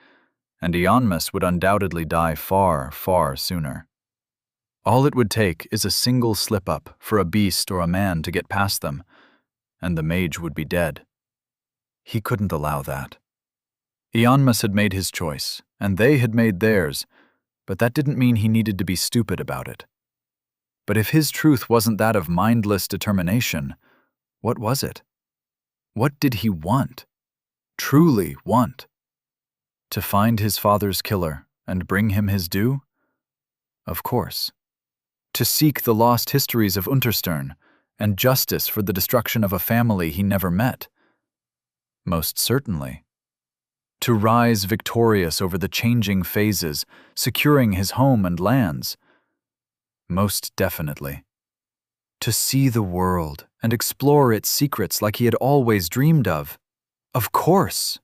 and Ionmus would undoubtedly die far, far sooner. All it would take is a single slip-up for a beast or a man to get past them, and the mage would be dead. He couldn't allow that. Ionmus had made his choice, and they had made theirs, but that didn't mean he needed to be stupid about it. But if his truth wasn't that of mindless determination, what was it? What did he want? Truly want? To find his father's killer and bring him his due? Of course. To seek the lost histories of Unterstern and justice for the destruction of a family he never met? Most certainly. To rise victorious over the changing phases, securing his home and lands? Most definitely. To see the world and explore its secrets like he had always dreamed of? Of course.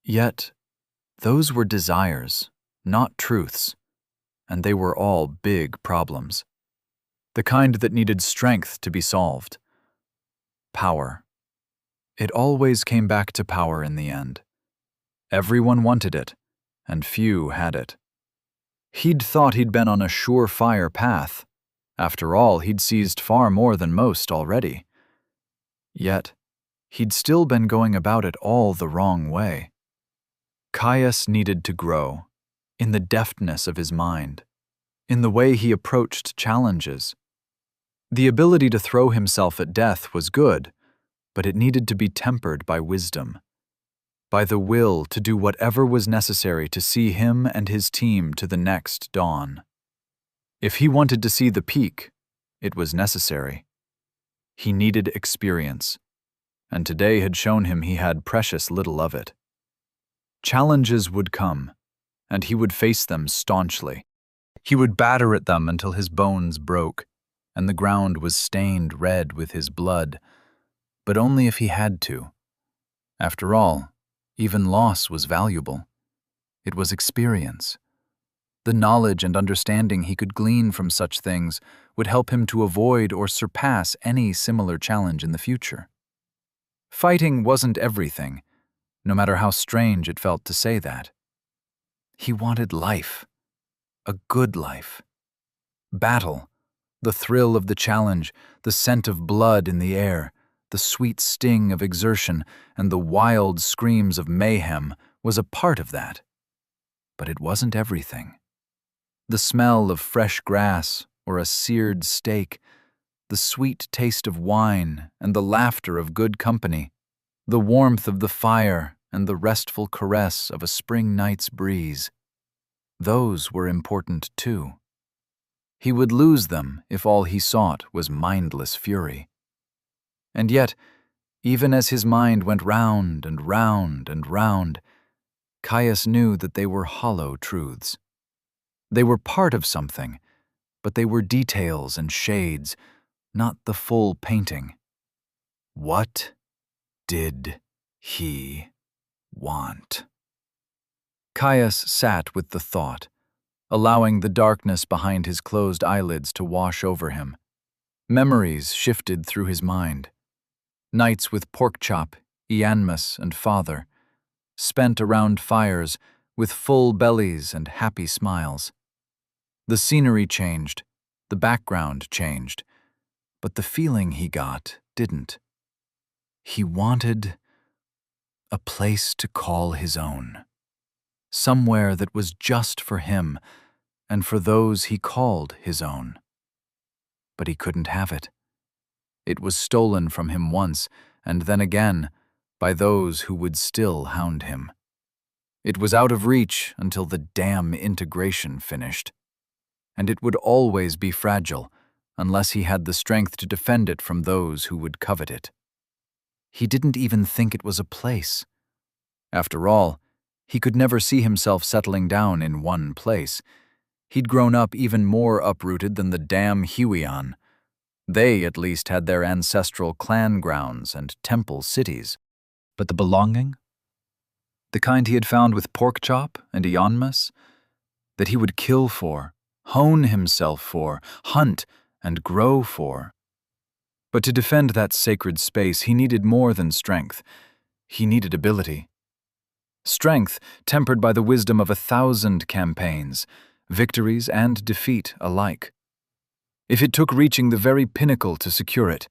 Yet, those were desires, not truths, and they were all big problems. The kind that needed strength to be solved. Power. It always came back to power in the end. Everyone wanted it, and few had it. He'd thought he'd been on a surefire path. After all, he'd seized far more than most already. Yet, he'd still been going about it all the wrong way. Caius needed to grow, in the deftness of his mind, in the way he approached challenges. The ability to throw himself at death was good, but it needed to be tempered by wisdom, by the will to do whatever was necessary to see him and his team to the next dawn. If he wanted to see the peak, it was necessary. He needed experience, and today had shown him he had precious little of it. Challenges would come, and he would face them staunchly. He would batter at them until his bones broke, and the ground was stained red with his blood, but only if he had to. After all, even loss was valuable. It was experience. The knowledge and understanding he could glean from such things would help him to avoid or surpass any similar challenge in the future. Fighting wasn't everything, no matter how strange it felt to say that. He wanted life, a good life. Battle, the thrill of the challenge, the scent of blood in the air, the sweet sting of exertion, and the wild screams of mayhem was a part of that. But it wasn't everything. The smell of fresh grass or a seared steak, the sweet taste of wine and the laughter of good company, the warmth of the fire and the restful caress of a spring night's breeze. Those were important too. He would lose them if all he sought was mindless fury. And yet, even as his mind went round and round and round, Caius knew that they were hollow truths. They were part of something, but they were details and shades, not the full painting. What did he want? Caius sat with the thought, allowing the darkness behind his closed eyelids to wash over him. Memories shifted through his mind. Nights with Porkchop, Ianmus, and father, spent around fires with full bellies and happy smiles. The scenery changed, the background changed, but the feeling he got didn't. He wanted a place to call his own, somewhere that was just for him and for those he called his own. But he couldn't have it. It was stolen from him once, and then again, by those who would still hound him. It was out of reach until the damn integration finished. And it would always be fragile, unless he had the strength to defend it from those who would covet it. He didn't even think it was a place. After all, he could never see himself settling down in one place. He'd grown up even more uprooted than the damn Huion. They at least had their ancestral clan grounds and temple cities. But the belonging? The kind he had found with Porkchop and Ianmus? That he would kill for, hone himself for, hunt and grow for. But to defend that sacred space, he needed more than strength. He needed ability. Strength tempered by the wisdom of 1,000 campaigns, victories and defeat alike. If it took reaching the very pinnacle to secure it,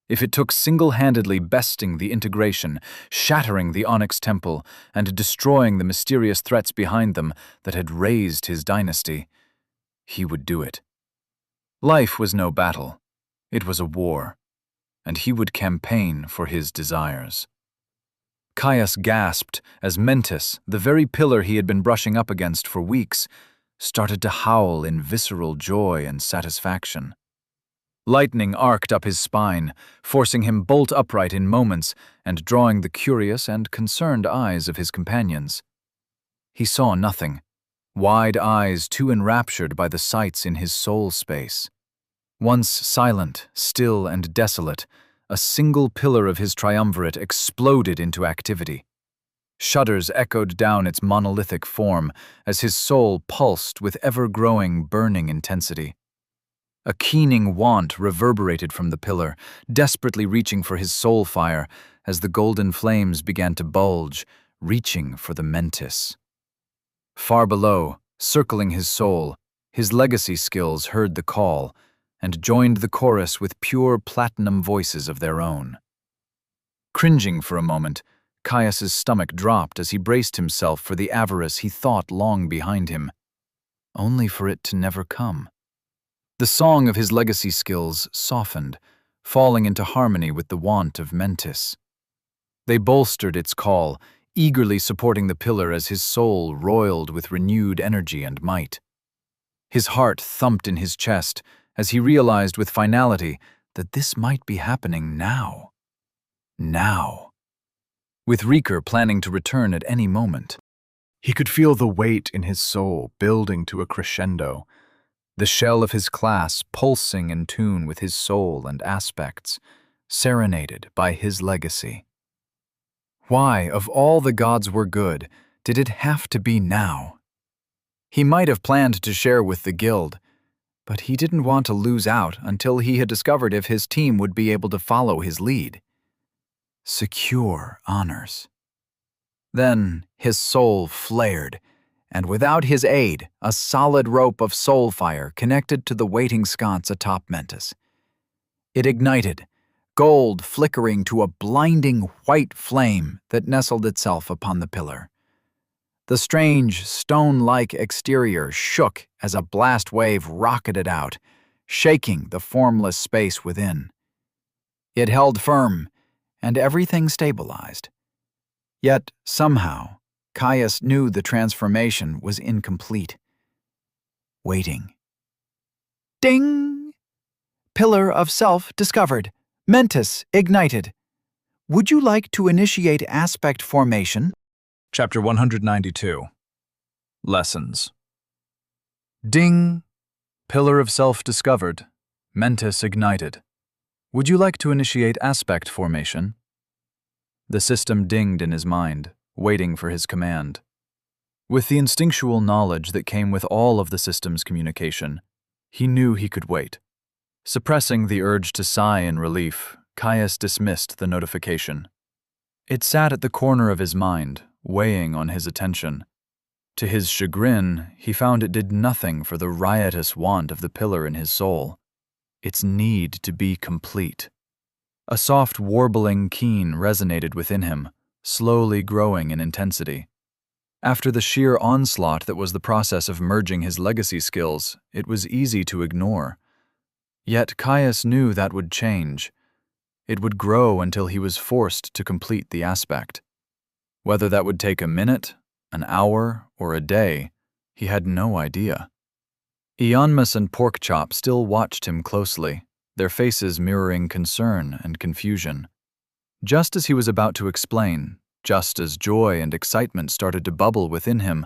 if it took single-handedly besting the integration, shattering the Onyx Temple, and destroying the mysterious threats behind them that had raised his dynasty, he would do it. Life was no battle. It was a war, and he would campaign for his desires. Caius gasped as Mentis, the very pillar he had been brushing up against for weeks, started to howl in visceral joy and satisfaction. Lightning arced up his spine, forcing him bolt upright in moments and drawing the curious and concerned eyes of his companions. He saw nothing, wide eyes too enraptured by the sights in his soul space. Once silent, still, and desolate, a single pillar of his triumvirate exploded into activity. Shudders echoed down its monolithic form as his soul pulsed with ever-growing, burning intensity. A keening want reverberated from the pillar, desperately reaching for his soul fire as the golden flames began to bulge, reaching for the Mentis. Far below, circling his soul, his legacy skills heard the call and joined the chorus with pure platinum voices of their own. Cringing for a moment, Caius's stomach dropped as he braced himself for the avarice he thought long behind him, only for it to never come. The song of his legacy skills softened, falling into harmony with the want of Mentis. They bolstered its call, eagerly supporting the pillar as his soul roiled with renewed energy and might. His heart thumped in his chest as he realized with finality that this might be happening now. Now. With Reeker planning to return at any moment. He could feel the weight in his soul building to a crescendo, the shell of his class pulsing in tune with his soul and aspects, serenaded by his legacy. Why, of all the gods were good, did it have to be now? He might have planned to share with the guild, but he didn't want to lose out until he had discovered if his team would be able to follow his lead. Secure honors. Then his soul flared, and without his aid, a solid rope of soul fire connected to the waiting sconce atop Mentis. It ignited, gold flickering to a blinding white flame that nestled itself upon the pillar. The strange, stone-like exterior shook as a blast wave rocketed out, shaking the formless space within. It held firm, and everything stabilized. Yet, somehow, Caius knew the transformation was incomplete. Waiting. Ding! Pillar of Self discovered. Mentis ignited. Would you like to initiate aspect formation? Chapter 192. Lessons. Ding! Pillar of Self discovered. Mentis ignited. Would you like to initiate aspect formation? The system dinged in his mind, waiting for his command. With the instinctual knowledge that came with all of the system's communication, he knew he could wait. Suppressing the urge to sigh in relief, Caius dismissed the notification. It sat at the corner of his mind, weighing on his attention. To his chagrin, he found it did nothing for the riotous want of the pillar in his soul, its need to be complete. A soft warbling keen resonated within him, slowly growing in intensity. After the sheer onslaught that was the process of merging his legacy skills, it was easy to ignore. Yet Caius knew that would change. It would grow until he was forced to complete the aspect. Whether that would take a minute, an hour, or a day, he had no idea. Ianmus and Porkchop still watched him closely, their faces mirroring concern and confusion. Just as he was about to explain, just as joy and excitement started to bubble within him,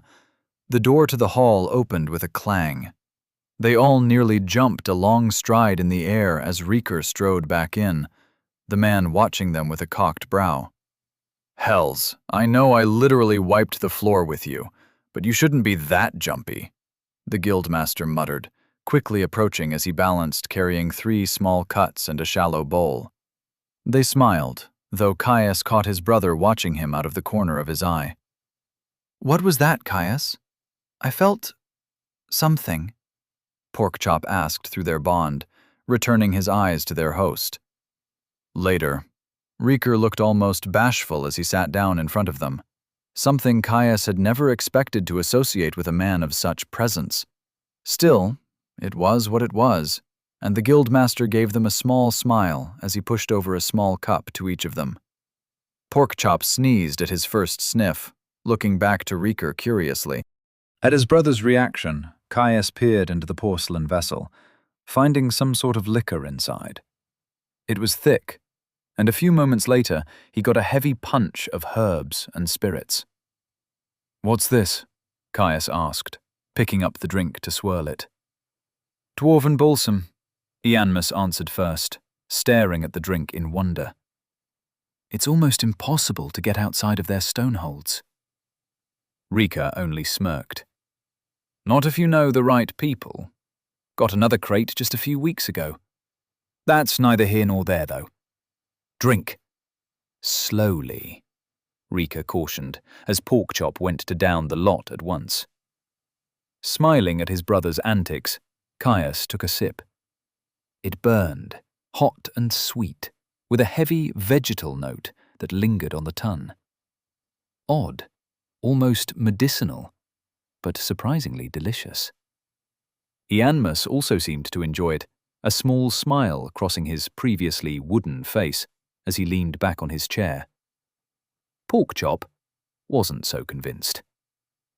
the door to the hall opened with a clang. They all nearly jumped a long stride in the air as Rieker strode back in, the man watching them with a cocked brow. "Hells, I know I literally wiped the floor with you, but you shouldn't be that jumpy," the guildmaster muttered, quickly approaching as he balanced carrying 3 small cuts and a shallow bowl. They smiled, though Caius caught his brother watching him out of the corner of his eye. "What was that, Caius? I felt something," Porkchop asked through their bond, returning his eyes to their host. Later, Rieker looked almost bashful as he sat down in front of them, something Caius had never expected to associate with a man of such presence. Still, it was what it was, and the guildmaster gave them a small smile as he pushed over a small cup to each of them. Porkchop sneezed at his first sniff, looking back to Rieker curiously. At his brother's reaction, Caius peered into the porcelain vessel, finding some sort of liquor inside. It was thick, and a few moments later he got a heavy punch of herbs and spirits. "What's this?" Caius asked, picking up the drink to swirl it. "Dwarven balsam," Ianmus answered first, staring at the drink in wonder. "It's almost impossible to get outside of their stoneholds." Rieker only smirked. "Not if you know the right people. Got another crate just a few weeks ago. That's neither here nor there, though. Drink." "Slowly," Rieker cautioned, as Porkchop went to down the lot at once. Smiling at his brother's antics, Caius took a sip. It burned, hot and sweet, with a heavy vegetal note that lingered on the tongue. Odd, almost medicinal, but surprisingly delicious. Ianmus also seemed to enjoy it, a small smile crossing his previously wooden face as he leaned back on his chair. Porkchop wasn't so convinced.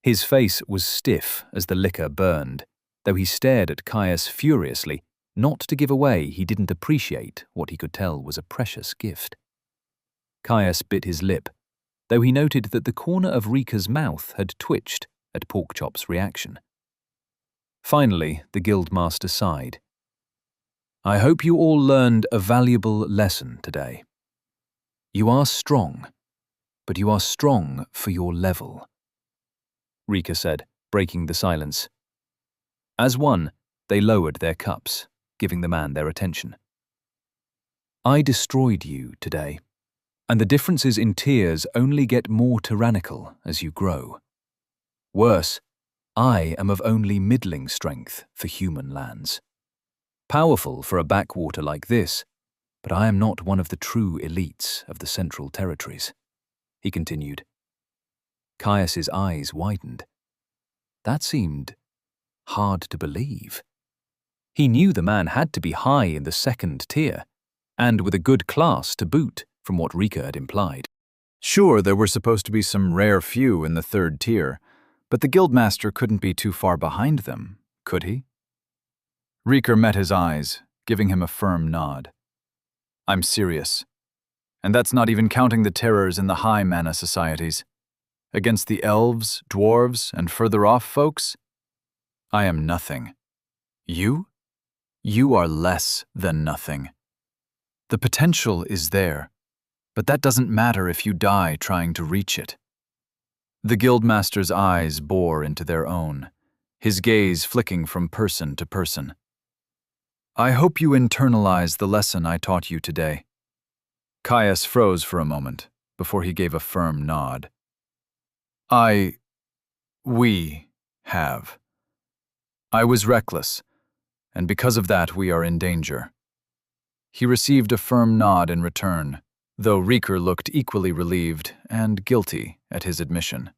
His face was stiff as the liquor burned, though he stared at Caius furiously, not to give away he didn't appreciate what he could tell was a precious gift. Caius bit his lip, though he noted that the corner of Rieker's mouth had twitched at Porkchop's reaction. Finally, the guildmaster sighed. "I hope you all learned a valuable lesson today. You are strong, but you are strong for your level," Rieker said, breaking the silence. As one, they lowered their cups, giving the man their attention. "I destroyed you today, and the differences in tiers only get more tyrannical as you grow. Worse, I am of only middling strength for human lands. Powerful for a backwater like this, but I am not one of the true elites of the Central Territories," he continued. Caius's eyes widened. That seemed hard to believe. He knew the man had to be high in the 2nd tier, and with a good class to boot, from what Rika had implied. Sure, there were supposed to be some rare few in the third tier, but the guildmaster couldn't be too far behind them, could he? Rika met his eyes, giving him a firm nod. I'm serious. And that's not even counting the terrors in the high mana societies. Against the elves, dwarves, and further off folks, I am nothing. You? You are less than nothing. The potential is there, but that doesn't matter if you die trying to reach it. The guildmaster's eyes bore into their own, his gaze flicking from person to person. I hope you internalize the lesson I taught you today. Caius froze for a moment before he gave a firm nod. We have. I was reckless, and because of that we are in danger. He received a firm nod in return, though Rika looked equally relieved and guilty at his admission.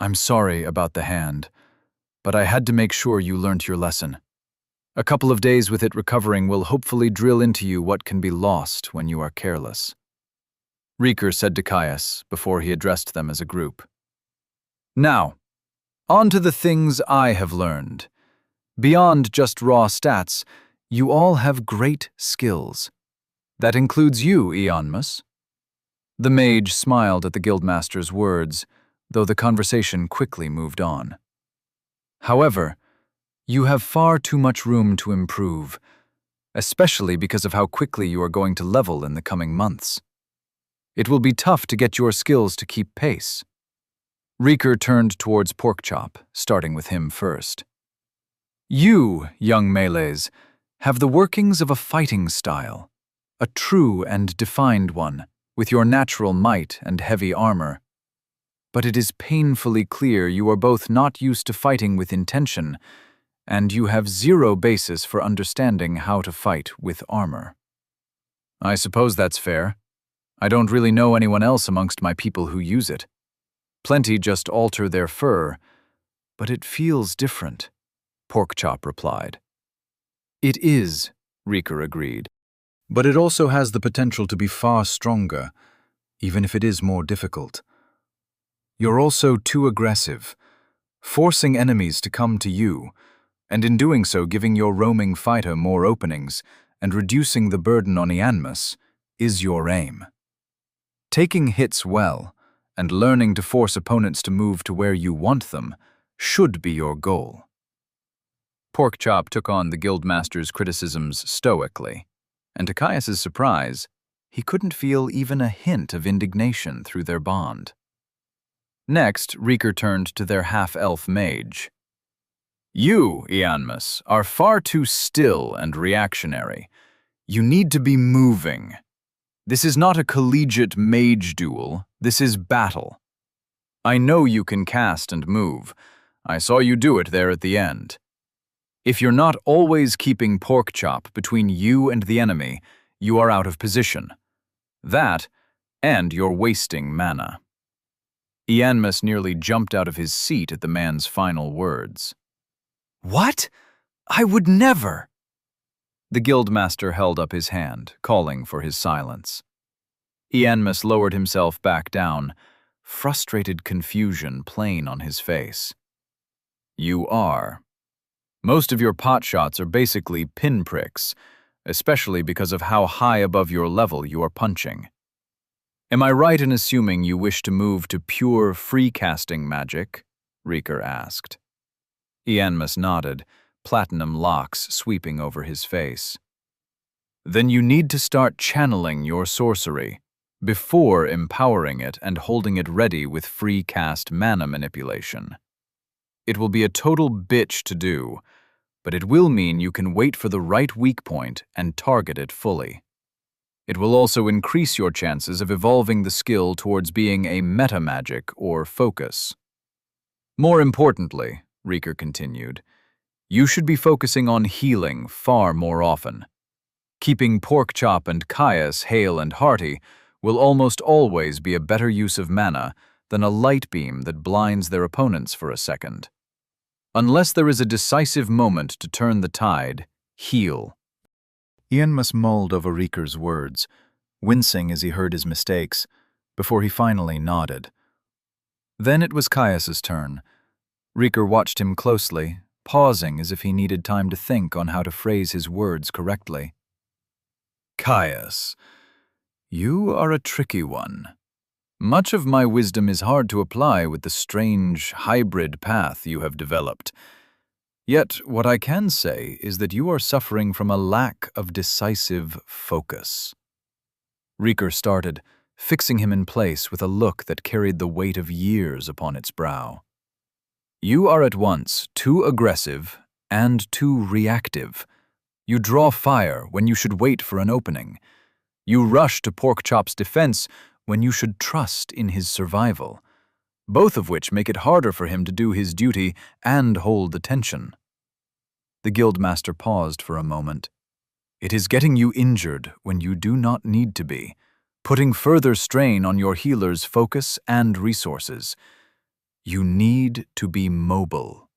I'm sorry about the hand, but I had to make sure you learnt your lesson. A couple of days with it recovering will hopefully drill into you what can be lost when you are careless. Rika said to Caius before he addressed them as a group. Now, on to the things I have learned. Beyond just raw stats, you all have great skills. That includes you, Eonmus. The mage smiled at the guildmaster's words, though the conversation quickly moved on. However, you have far too much room to improve, especially because of how quickly you are going to level in the coming months. It will be tough to get your skills to keep pace. Rika turned towards Porkchop, starting with him first. You, young melees, have the workings of a fighting style, a true and defined one, with your natural might and heavy armor. But it is painfully clear you are both not used to fighting with intention, and you have zero basis for understanding how to fight with armor. I suppose that's fair. I don't really know anyone else amongst my people who use it. Plenty just alter their fur, but it feels different, Porkchop replied. It is, Rika agreed, but it also has the potential to be far stronger, even if it is more difficult. You're also too aggressive, forcing enemies to come to you, and in doing so giving your roaming fighter more openings and reducing the burden on Eonmus is your aim. Taking hits well, and learning to force opponents to move to where you want them should be your goal. Porkchop took on the guildmaster's criticisms stoically, and to Caius's surprise, he couldn't feel even a hint of indignation through their bond. Next, Rika turned to their half-elf mage. You, Eonmus, are far too still and reactionary. You need to be moving. This is not a collegiate mage duel, this is battle. I know you can cast and move. I saw you do it there at the end. If you're not always keeping Porkchop between you and the enemy, you are out of position. That, and you're wasting mana. Eonmus nearly jumped out of his seat at the man's final words. What? I would never! The guildmaster held up his hand, calling for his silence. Eonmus lowered himself back down, frustrated confusion plain on his face. You are. Most of your potshots are basically pinpricks, especially because of how high above your level you are punching. Am I right in assuming you wish to move to pure free-casting magic? Rika asked. Eonmus nodded, platinum locks sweeping over his face. Then you need to start channeling your sorcery, before empowering it and holding it ready with free-cast mana manipulation. It will be a total bitch to do, but it will mean you can wait for the right weak point and target it fully. It will also increase your chances of evolving the skill towards being a meta-magic or focus. More importantly, Rika continued, you should be focusing on healing far more often. Keeping Porkchop and Caius hale and hearty will almost always be a better use of mana than a light beam that blinds their opponents for a second. Unless there is a decisive moment to turn the tide, heal. Eonmus mulled over Rika's words, wincing as he heard his mistakes, before he finally nodded. Then it was Caius's turn. Riker watched him closely, pausing as if he needed time to think on how to phrase his words correctly. Caius, you are a tricky one. Much of my wisdom is hard to apply with the strange, hybrid path you have developed. Yet what I can say is that you are suffering from a lack of decisive focus. Riker started, fixing him in place with a look that carried the weight of years upon its brow. You are at once too aggressive and too reactive. You draw fire when you should wait for an opening. You rush to Porkchop's defense when you should trust in his survival, both of which make it harder for him to do his duty and hold the tension. The Guildmaster paused for a moment. It is getting you injured when you do not need to be, putting further strain on your healer's focus and resources. You need to be mobile.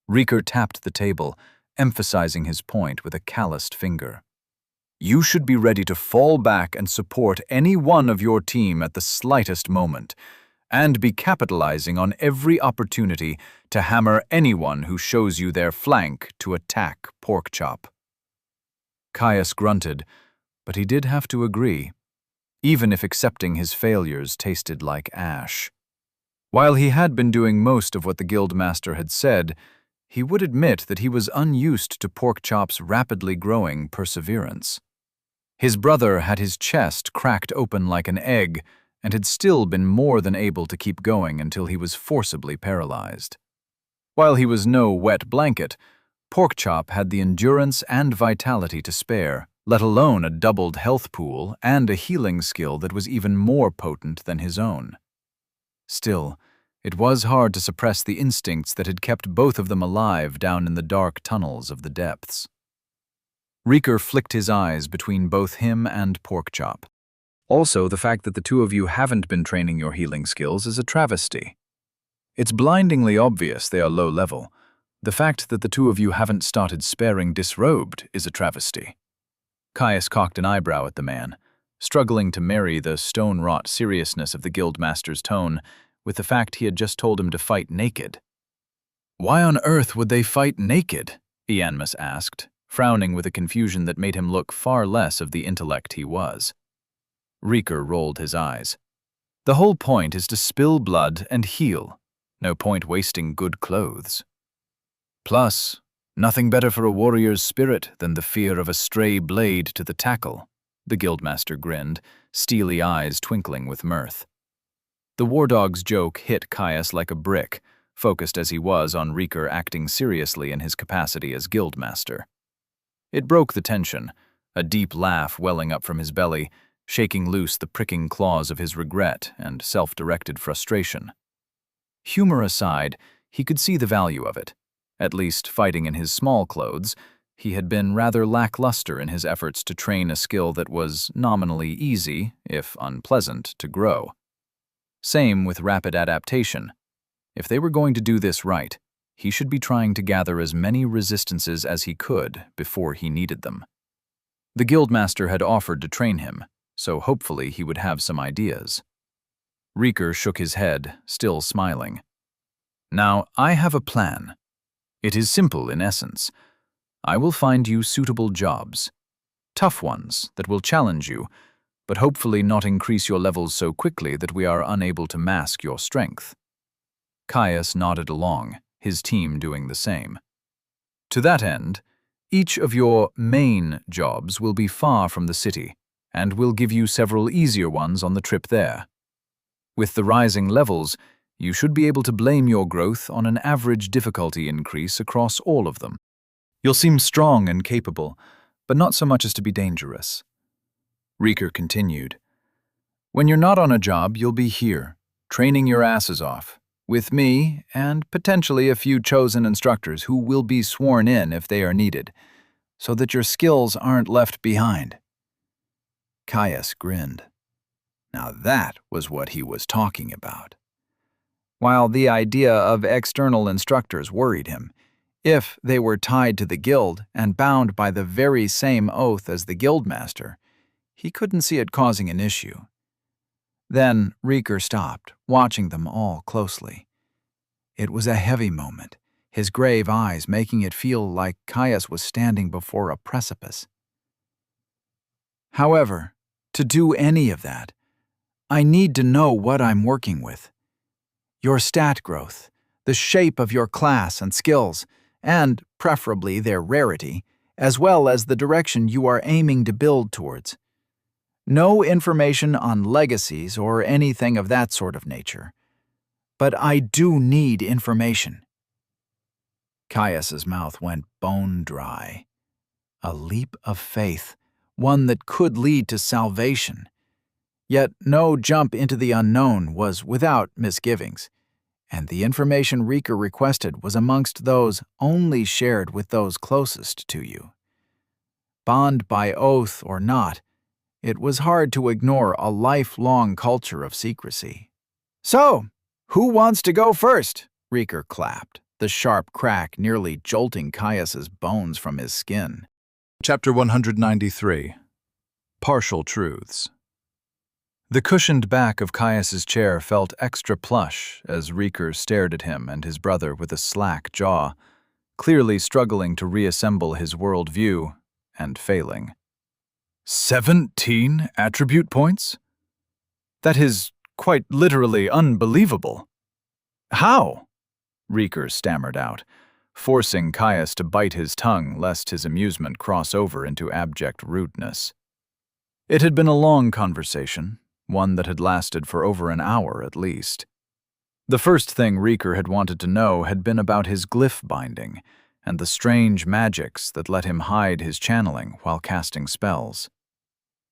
Riker tapped the table, emphasizing his point with a calloused finger. You should be ready to fall back and support any one of your team at the slightest moment, and be capitalizing on every opportunity to hammer anyone who shows you their flank to attack Porkchop. Caius grunted, but he did have to agree, even if accepting his failures tasted like ash. While he had been doing most of what the Guildmaster had said, he would admit that he was unused to Porkchop's rapidly growing perseverance. His brother had his chest cracked open like an egg and had still been more than able to keep going until he was forcibly paralyzed. While he was no wet blanket, Porkchop had the endurance and vitality to spare, let alone a doubled health pool and a healing skill that was even more potent than his own. Still, it was hard to suppress the instincts that had kept both of them alive down in the dark tunnels of the depths. Riker flicked his eyes between both him and Porkchop. Also, the fact that the two of you haven't been training your healing skills is a travesty. It's blindingly obvious they are low level. The fact that the two of you haven't started sparing disrobed is a travesty. Caius cocked an eyebrow at the man, struggling to marry the stone-wrought seriousness of the Guildmaster's tone with the fact he had just told him to fight naked. Why on earth would they fight naked? Ianmus asked, frowning with a confusion that made him look far less of the intellect he was. Riker rolled his eyes. The whole point is to spill blood and heal. No point wasting good clothes. Plus, nothing better for a warrior's spirit than the fear of a stray blade to the tackle, the Guildmaster grinned, steely eyes twinkling with mirth. The war dog's joke hit Caius like a brick, focused as he was on Riker acting seriously in his capacity as Guildmaster. It broke the tension, a deep laugh welling up from his belly, shaking loose the pricking claws of his regret and self-directed frustration. Humor aside, he could see the value of it. At least, fighting in his small clothes, he had been rather lackluster in his efforts to train a skill that was nominally easy, if unpleasant, to grow. Same with rapid adaptation. If they were going to do this right, he should be trying to gather as many resistances as he could before he needed them. The Guildmaster had offered to train him, so hopefully he would have some ideas. Riker shook his head, still smiling. Now, I have a plan. It is simple in essence. I will find you suitable jobs. Tough ones that will challenge you, but hopefully not increase your levels so quickly that we are unable to mask your strength. Caius nodded along, his team doing the same. To that end, each of your main jobs will be far from the city, and we'll give you several easier ones on the trip there. With the rising levels, you should be able to blame your growth on an average difficulty increase across all of them. You'll seem strong and capable, but not so much as to be dangerous. Riker continued. When you're not on a job, you'll be here, training your asses off, with me and potentially a few chosen instructors who will be sworn in if they are needed, so that your skills aren't left behind. Caius grinned. Now that was what he was talking about. While the idea of external instructors worried him, if they were tied to the guild and bound by the very same oath as the guildmaster, he couldn't see it causing an issue. Then Rieker stopped, watching them all closely. It was a heavy moment, his grave eyes making it feel like Caius was standing before a precipice. However, to do any of that, I need to know what I'm working with. Your stat growth, the shape of your class and skills, and preferably their rarity, as well as the direction you are aiming to build towards. No information on legacies or anything of that sort of nature. But I do need information. Caius's mouth went bone dry. A leap of faith, one that could lead to salvation. Yet no jump into the unknown was without misgivings, and the information Rieker requested was amongst those only shared with those closest to you. Bond by oath or not, it was hard to ignore a lifelong culture of secrecy. "So, who wants to go first?" Rieker clapped, the sharp crack nearly jolting Caius's bones from his skin. Chapter 193. Partial Truths. The cushioned back of Caius's chair felt extra plush as Rieker stared at him and his brother with a slack jaw, clearly struggling to reassemble his world view and failing. 17 attribute points? That is quite literally unbelievable. How? Rieker stammered out, forcing Caius to bite his tongue lest his amusement cross over into abject rudeness. It had been a long conversation, one that had lasted for over an hour at least. The first thing Rieker had wanted to know had been about his glyph binding and the strange magics that let him hide his channeling while casting spells.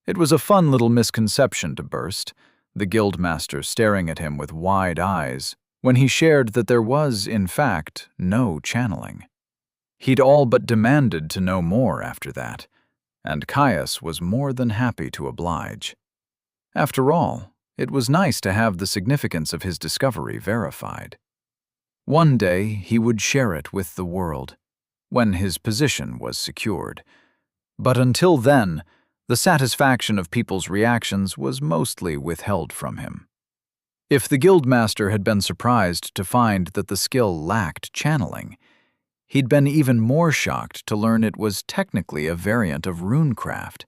It was a fun little misconception to burst, the guildmaster staring at him with wide eyes, when he shared that there was, in fact, no channeling. He'd all but demanded to know more after that, and Caius was more than happy to oblige. After all, it was nice to have the significance of his discovery verified. One day he would share it with the world, when his position was secured. But until then, the satisfaction of people's reactions was mostly withheld from him. If the guildmaster had been surprised to find that the skill lacked channeling, he'd been even more shocked to learn it was technically a variant of runecraft,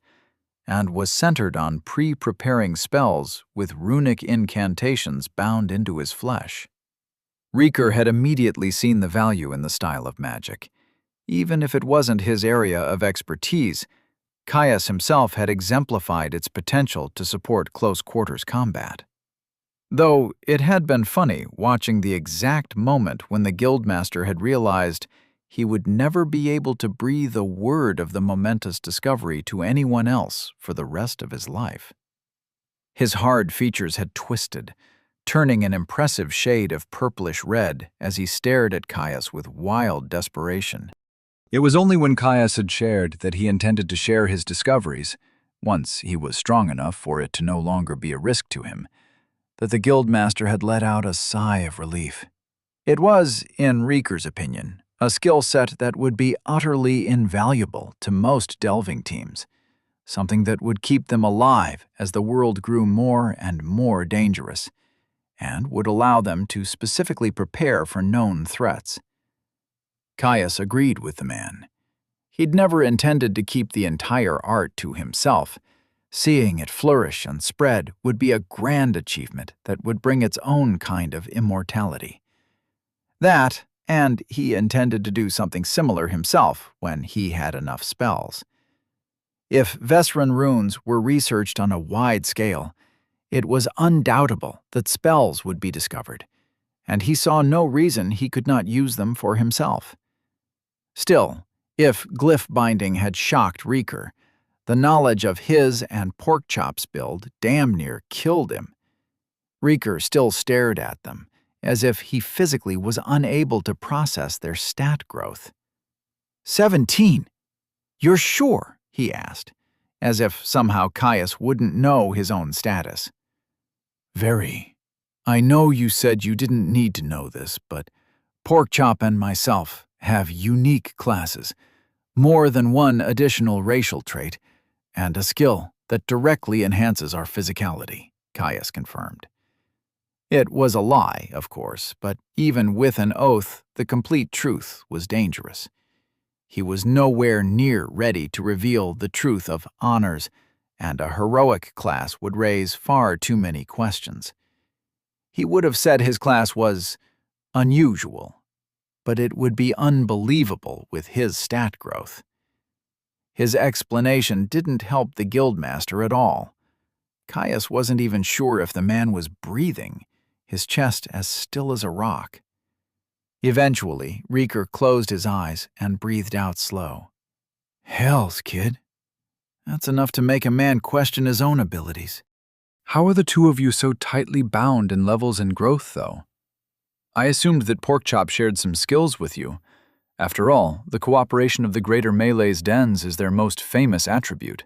and was centered on pre-preparing spells with runic incantations bound into his flesh. Rieker had immediately seen the value in the style of magic. Even if it wasn't his area of expertise, Caius himself had exemplified its potential to support close-quarters combat. Though it had been funny watching the exact moment when the guildmaster had realized he would never be able to breathe a word of the momentous discovery to anyone else for the rest of his life. His hard features had twisted, turning an impressive shade of purplish red as he stared at Caius with wild desperation. It was only when Caius had shared that he intended to share his discoveries, once he was strong enough for it to no longer be a risk to him, that the guildmaster had let out a sigh of relief. It was, in Rieker's opinion, a skill set that would be utterly invaluable to most delving teams, something that would keep them alive as the world grew more and more dangerous, and would allow them to specifically prepare for known threats. Caius agreed with the man. He'd never intended to keep the entire art to himself. Seeing it flourish and spread would be a grand achievement that would bring its own kind of immortality. That, and he intended to do something similar himself when he had enough spells. If Vesran runes were researched on a wide scale, it was undoubtable that spells would be discovered, and he saw no reason he could not use them for himself. Still, if glyph binding had shocked Rieker, the knowledge of his and Porkchop's build damn near killed him. Rieker still stared at them, as if he physically was unable to process their stat growth. 17? You're sure? He asked, as if somehow Caius wouldn't know his own status. Very. I know you said you didn't need to know this, but Porkchop and myself have unique classes, more than one additional racial trait, and a skill that directly enhances our physicality, Caius confirmed. It was a lie, of course, but even with an oath, the complete truth was dangerous. He was nowhere near ready to reveal the truth of honors, and a heroic class would raise far too many questions. He would have said his class was unusual, but it would be unbelievable with his stat growth. His explanation didn't help the guildmaster at all. Caius wasn't even sure if the man was breathing, his chest as still as a rock. Eventually, Rieker closed his eyes and breathed out slow. Hells, kid. That's enough to make a man question his own abilities. How are the two of you so tightly bound in levels and growth, though? I assumed that Porkchop shared some skills with you. After all, the cooperation of the Greater Melee's dens is their most famous attribute.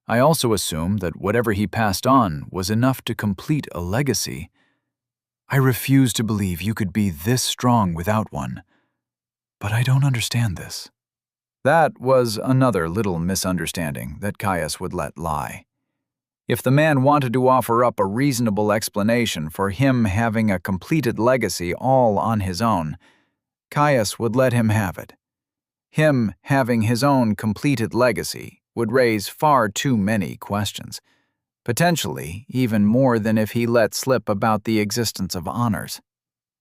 I also assumed that whatever he passed on was enough to complete a legacy. I refuse to believe you could be this strong without one. But I don't understand this. That was another little misunderstanding that Caius would let lie. If the man wanted to offer up a reasonable explanation for him having a completed legacy all on his own, Caius would let him have it. Him having his own completed legacy would raise far too many questions, potentially even more than if he let slip about the existence of honors.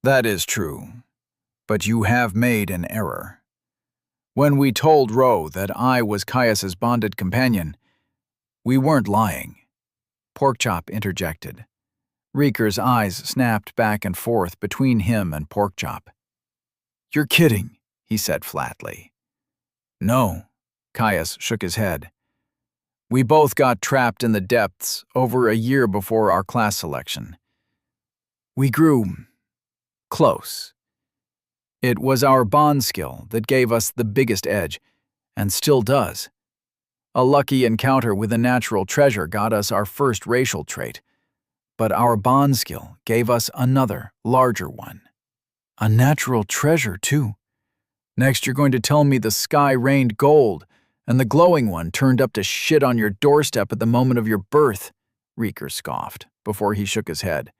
That is true, but you have made an error. When we told Ro that I was Caius's bonded companion, we weren't lying. Porkchop interjected. Rieker's eyes snapped back and forth between him and Porkchop. You're kidding, he said flatly. No, Caius shook his head. We both got trapped in the depths over a year before our class selection. We grew close. It was our bond skill that gave us the biggest edge, and still does. A lucky encounter with a natural treasure got us our first racial trait, but our bond skill gave us another, larger one. A natural treasure, too. Next you're going to tell me the sky rained gold, and the glowing one turned up to shit on your doorstep at the moment of your birth, Rieker scoffed, before he shook his head.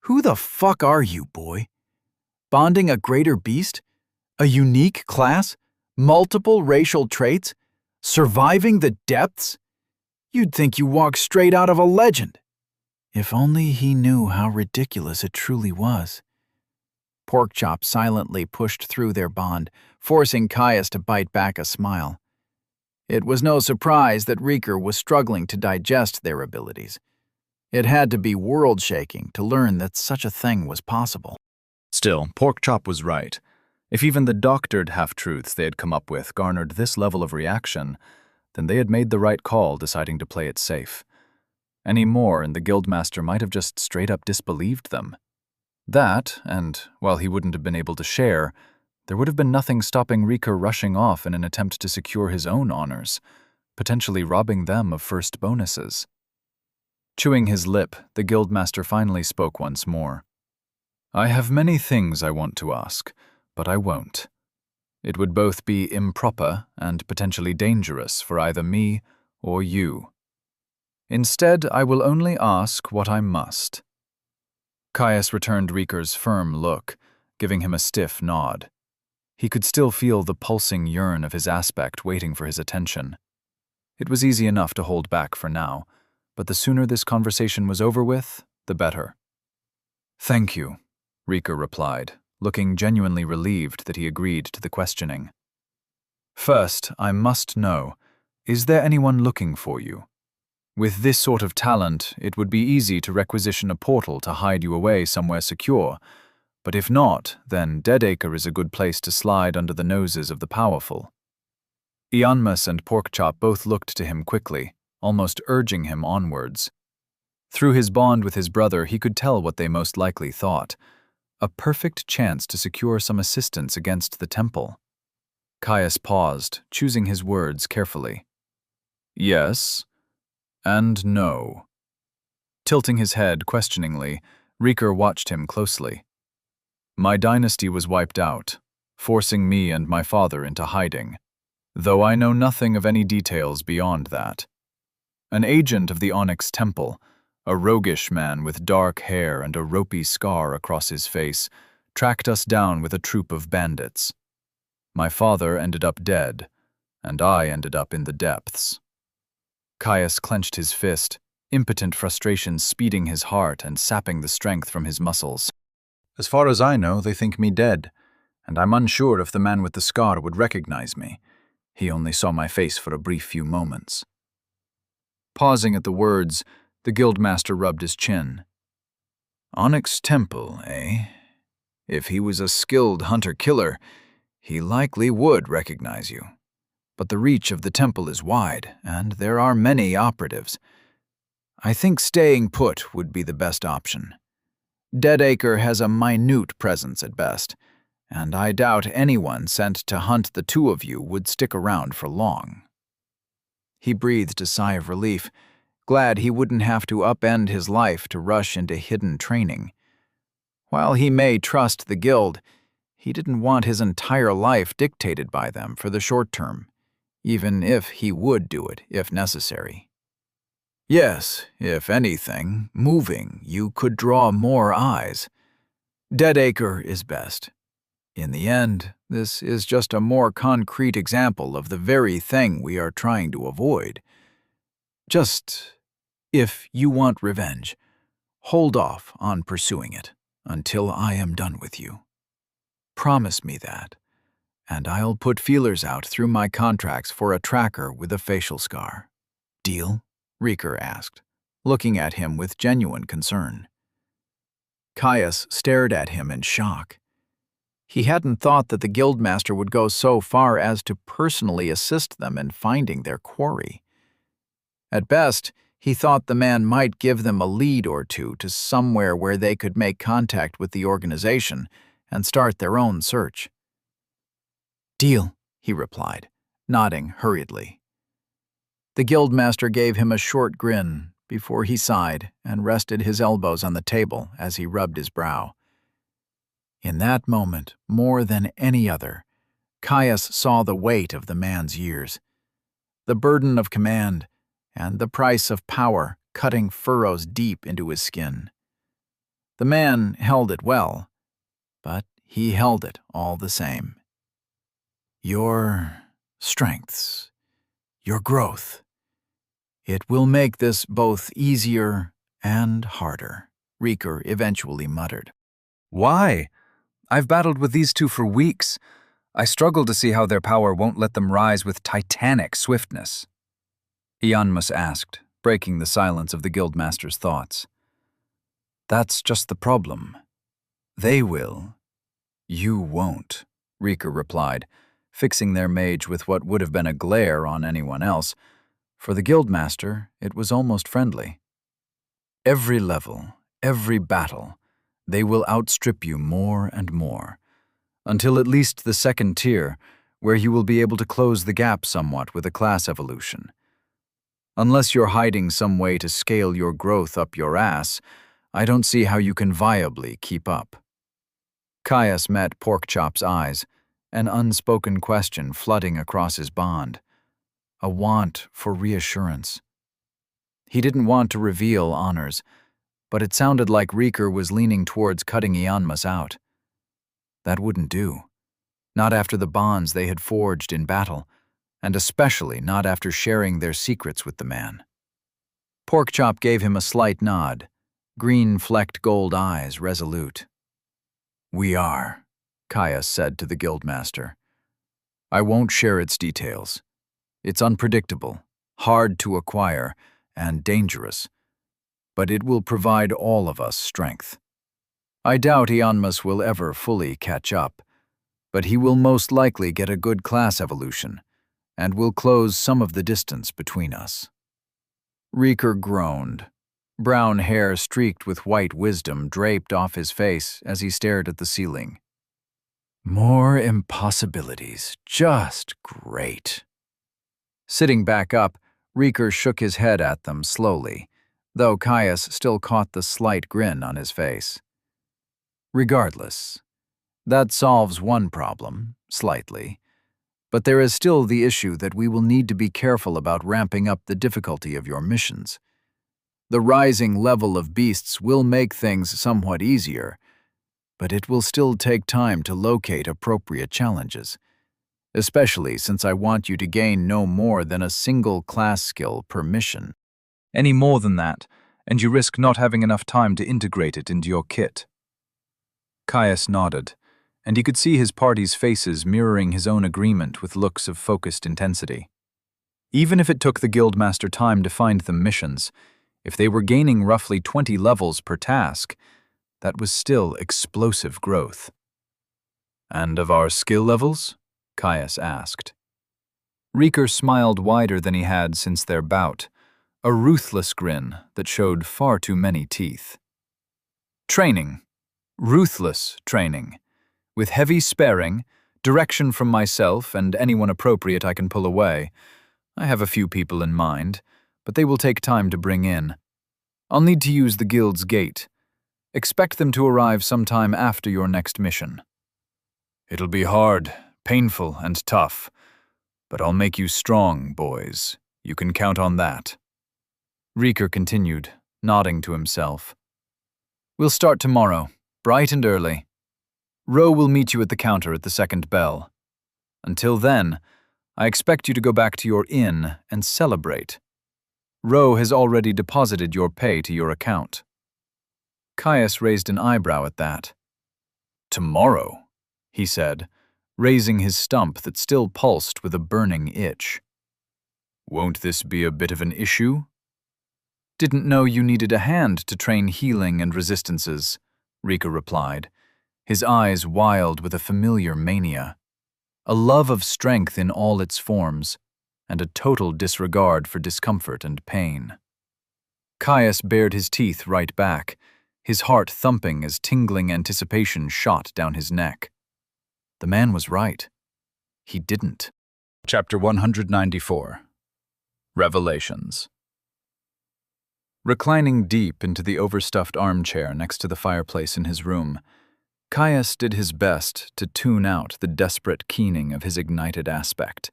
Who the fuck are you, boy? Bonding a greater beast? A unique class? Multiple racial traits? Surviving the depths? You'd think you walked straight out of a legend. If only he knew how ridiculous it truly was. Porkchop silently pushed through their bond, forcing Caius to bite back a smile. It was no surprise that Rieker was struggling to digest their abilities. It had to be world-shaking to learn that such a thing was possible. Still, Porkchop was right. If even the doctored half-truths they had come up with garnered this level of reaction, then they had made the right call deciding to play it safe. Any more and the guildmaster might have just straight-up disbelieved them. That, and while he wouldn't have been able to share, there would have been nothing stopping Rieker rushing off in an attempt to secure his own honors, potentially robbing them of first bonuses. Chewing his lip, the guildmaster finally spoke once more. I have many things I want to ask, but I won't. It would both be improper and potentially dangerous for either me or you. Instead, I will only ask what I must. Caius returned Rieker's firm look, giving him a stiff nod. He could still feel the pulsing yearn of his aspect waiting for his attention. It was easy enough to hold back for now, but the sooner this conversation was over with, the better. Thank you, Rieker replied, looking genuinely relieved that he agreed to the questioning. First, I must know, is there anyone looking for you? With this sort of talent, it would be easy to requisition a portal to hide you away somewhere secure, but if not, then Deadacre is a good place to slide under the noses of the powerful. Ianmus and Porkchop both looked to him quickly, almost urging him onwards. Through his bond with his brother, he could tell what they most likely thought. A perfect chance to secure some assistance against the temple. Caius paused, choosing his words carefully. Yes, and no. Tilting his head questioningly, Rieker watched him closely. My dynasty was wiped out, forcing me and my father into hiding, though I know nothing of any details beyond that. An agent of the Onyx Temple, a roguish man with dark hair and a ropey scar across his face, tracked us down with a troop of bandits. My father ended up dead, and I ended up in the depths. Caius clenched his fist, impotent frustration speeding his heart and sapping the strength from his muscles. As far as I know, they think me dead, and I'm unsure if the man with the scar would recognize me. He only saw my face for a brief few moments. Pausing at the words, the guildmaster rubbed his chin. Onyx Temple, eh? If he was a skilled hunter-killer, he likely would recognize you. But the reach of the temple is wide, and there are many operatives. I think staying put would be the best option. Deadacre has a minute presence at best, and I doubt anyone sent to hunt the two of you would stick around for long. He breathed a sigh of relief, glad he wouldn't have to upend his life to rush into hidden training. While he may trust the guild, he didn't want his entire life dictated by them for the short term, even if he would do it if necessary. Yes, if anything, moving, you could draw more eyes. Deadacre is best. In the end, this is just a more concrete example of the very thing we are trying to avoid. Just, if you want revenge, hold off on pursuing it until I am done with you. Promise me that, and I'll put feelers out through my contracts for a tracker with a facial scar. Deal? Riker asked, looking at him with genuine concern. Caius stared at him in shock. He hadn't thought that the guildmaster would go so far as to personally assist them in finding their quarry. At best, he thought the man might give them a lead or two to somewhere where they could make contact with the organization and start their own search. Deal, he replied, nodding hurriedly. The guildmaster gave him a short grin before he sighed and rested his elbows on the table as he rubbed his brow. In that moment, more than any other, Caius saw the weight of the man's years, the burden of command, and the price of power cutting furrows deep into his skin. The man held it well, but he held it all the same. Your strengths, your growth. It will make this both easier and harder, Riker eventually muttered. Why? I've battled with these two for weeks. I struggle to see how their power won't let them rise with titanic swiftness. Ianmus asked, breaking the silence of the guildmaster's thoughts. That's just the problem. They will. You won't, Riker replied, fixing their mage with what would have been a glare on anyone else. For the guildmaster, it was almost friendly. Every level, every battle, they will outstrip you more and more, until at least the second tier, where you will be able to close the gap somewhat with a class evolution. Unless you're hiding some way to scale your growth up your ass, I don't see how you can viably keep up. Caius met Porkchop's eyes, an unspoken question flooding across his bond, a want for reassurance. He didn't want to reveal honors, but it sounded like Riker was leaning towards cutting Ianmus out. That wouldn't do. Not after the bonds they had forged in battle, and especially not after sharing their secrets with the man. Porkchop gave him a slight nod, green-flecked gold eyes resolute. We are, Caius said to the guildmaster. I won't share its details. It's unpredictable, hard to acquire, and dangerous, but it will provide all of us strength. I doubt Ianmus will ever fully catch up, but he will most likely get a good class evolution, and will close some of the distance between us. Riker groaned. Brown hair streaked with white wisdom draped off his face as he stared at the ceiling. More impossibilities. Just great. Sitting back up, Riker shook his head at them slowly, though Caius still caught the slight grin on his face. Regardless, that solves one problem, slightly, But there is still the issue that we will need to be careful about ramping up the difficulty of your missions. The rising level of beasts will make things somewhat easier, but it will still take time to locate appropriate challenges, especially since I want you to gain no more than a single class skill per mission. Any more than that, and you risk not having enough time to integrate it into your kit. Caius nodded, and he could see his party's faces mirroring his own agreement with looks of focused intensity. Even if it took the Guildmaster time to find them missions, if they were gaining roughly 20 levels per task, that was still explosive growth. And of our skill levels? Caius asked. Rieker smiled wider than he had since their bout, a ruthless grin that showed far too many teeth. Training. Ruthless training. With heavy sparing, direction from myself and anyone appropriate I can pull away. I have a few people in mind, but they will take time to bring in. I'll need to use the Guild's gate. Expect them to arrive sometime after your next mission. It'll be hard, painful, and tough, but I'll make you strong, boys. You can count on that. Rieker continued, nodding to himself. We'll start tomorrow, bright and early. Ro will meet you at the counter at the second bell. Until then, I expect you to go back to your inn and celebrate. Ro has already deposited your pay to your account. Caius raised an eyebrow at that. Tomorrow, he said, raising his stump that still pulsed with a burning itch. Won't this be a bit of an issue? Didn't know you needed a hand to train healing and resistances, Rieker replied, his eyes wild with a familiar mania, a love of strength in all its forms, and a total disregard for discomfort and pain. Caius bared his teeth right back, his heart thumping as tingling anticipation shot down his neck. The man was right. He didn't. Chapter 194. Revelations. Reclining deep into the overstuffed armchair next to the fireplace in his room, Caius did his best to tune out the desperate keening of his ignited aspect.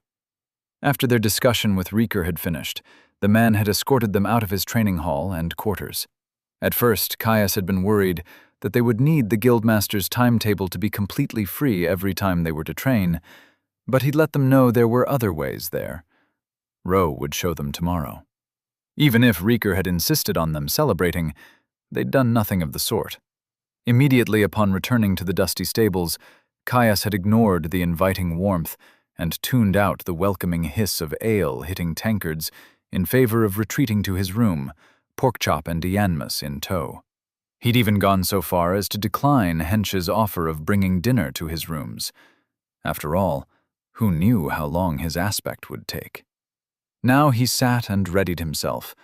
After their discussion with Rieker had finished, the man had escorted them out of his training hall and quarters. At first, Caius had been worried that they would need the Guildmaster's timetable to be completely free every time they were to train, but he'd let them know there were other ways there. Ro would show them tomorrow. Even if Rieker had insisted on them celebrating, they'd done nothing of the sort. Immediately upon returning to the dusty stables, Caius had ignored the inviting warmth and tuned out the welcoming hiss of ale hitting tankards in favor of retreating to his room, Porkchop and Yanmas in tow. He'd even gone so far as to decline Hench's offer of bringing dinner to his rooms. After all, who knew how long his aspect would take? Now he sat and readied himself,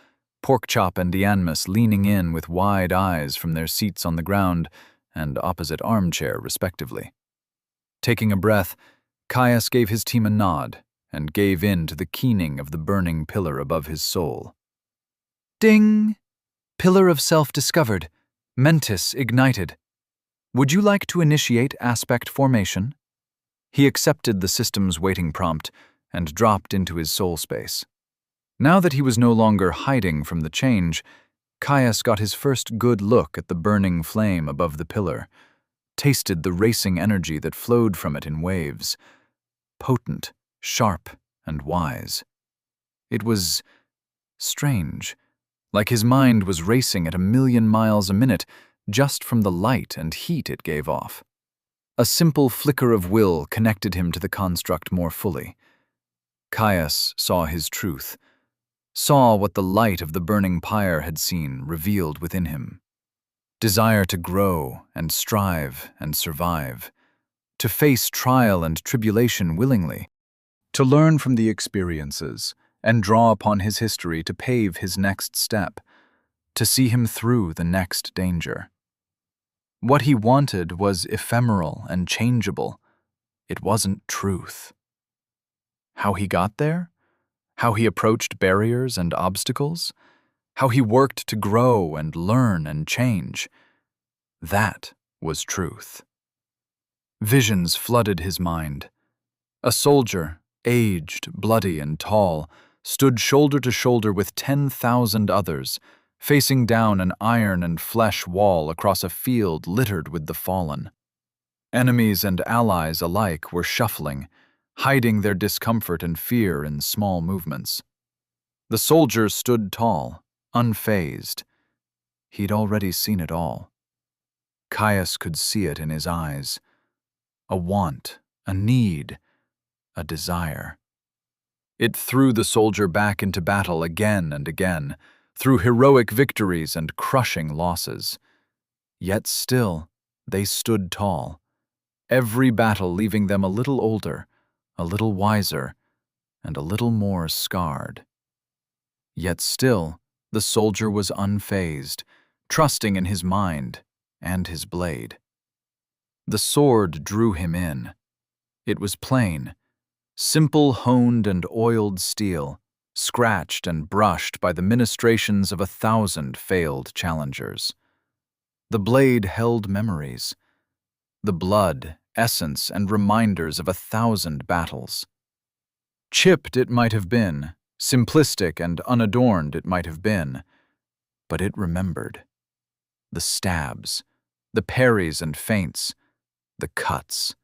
Porkchop and Yanmas leaning in with wide eyes from their seats on the ground and opposite armchair, respectively. Taking a breath, Caius gave his team a nod and gave in to the keening of the burning pillar above his soul. Ding! Pillar of self discovered. Mentis ignited. Would you like to initiate aspect formation? He accepted the system's waiting prompt and dropped into his soul space. Now that he was no longer hiding from the change, Caius got his first good look at the burning flame above the pillar, tasted the racing energy that flowed from it in waves, potent, sharp, and wise. It was strange, like his mind was racing at 1,000,000 miles a minute just from the light and heat it gave off. A simple flicker of will connected him to the construct more fully. Caius saw his truth, saw what the light of the burning pyre had seen revealed within him. Desire to grow and strive and survive, to face trial and tribulation willingly, to learn from the experiences and draw upon his history to pave his next step, to see him through the next danger. What he wanted was ephemeral and changeable. It wasn't truth. How he got there? How he approached barriers and obstacles? How he worked to grow and learn and change? That was truth. Visions flooded his mind. A soldier, aged, bloody, and tall, stood shoulder to shoulder with 10,000 others, facing down an iron and flesh wall across a field littered with the fallen. Enemies and allies alike were shuffling, hiding their discomfort and fear in small movements. The soldier stood tall, unfazed. He'd already seen it all. Caius could see it in his eyes. A want, a need, a desire. It threw the soldier back into battle again and again, through heroic victories and crushing losses. Yet still, they stood tall, every battle leaving them a little older, a little wiser, and a little more scarred. Yet still, the soldier was unfazed, trusting in his mind and his blade. The sword drew him in. It was plain, simple honed and oiled steel, scratched and brushed by the ministrations of 1,000 failed challengers. The blade held memories, the blood, essence, and reminders of 1,000 battles. Chipped it might have been, simplistic and unadorned it might have been, but it remembered. The stabs, the parries and feints, the cuts,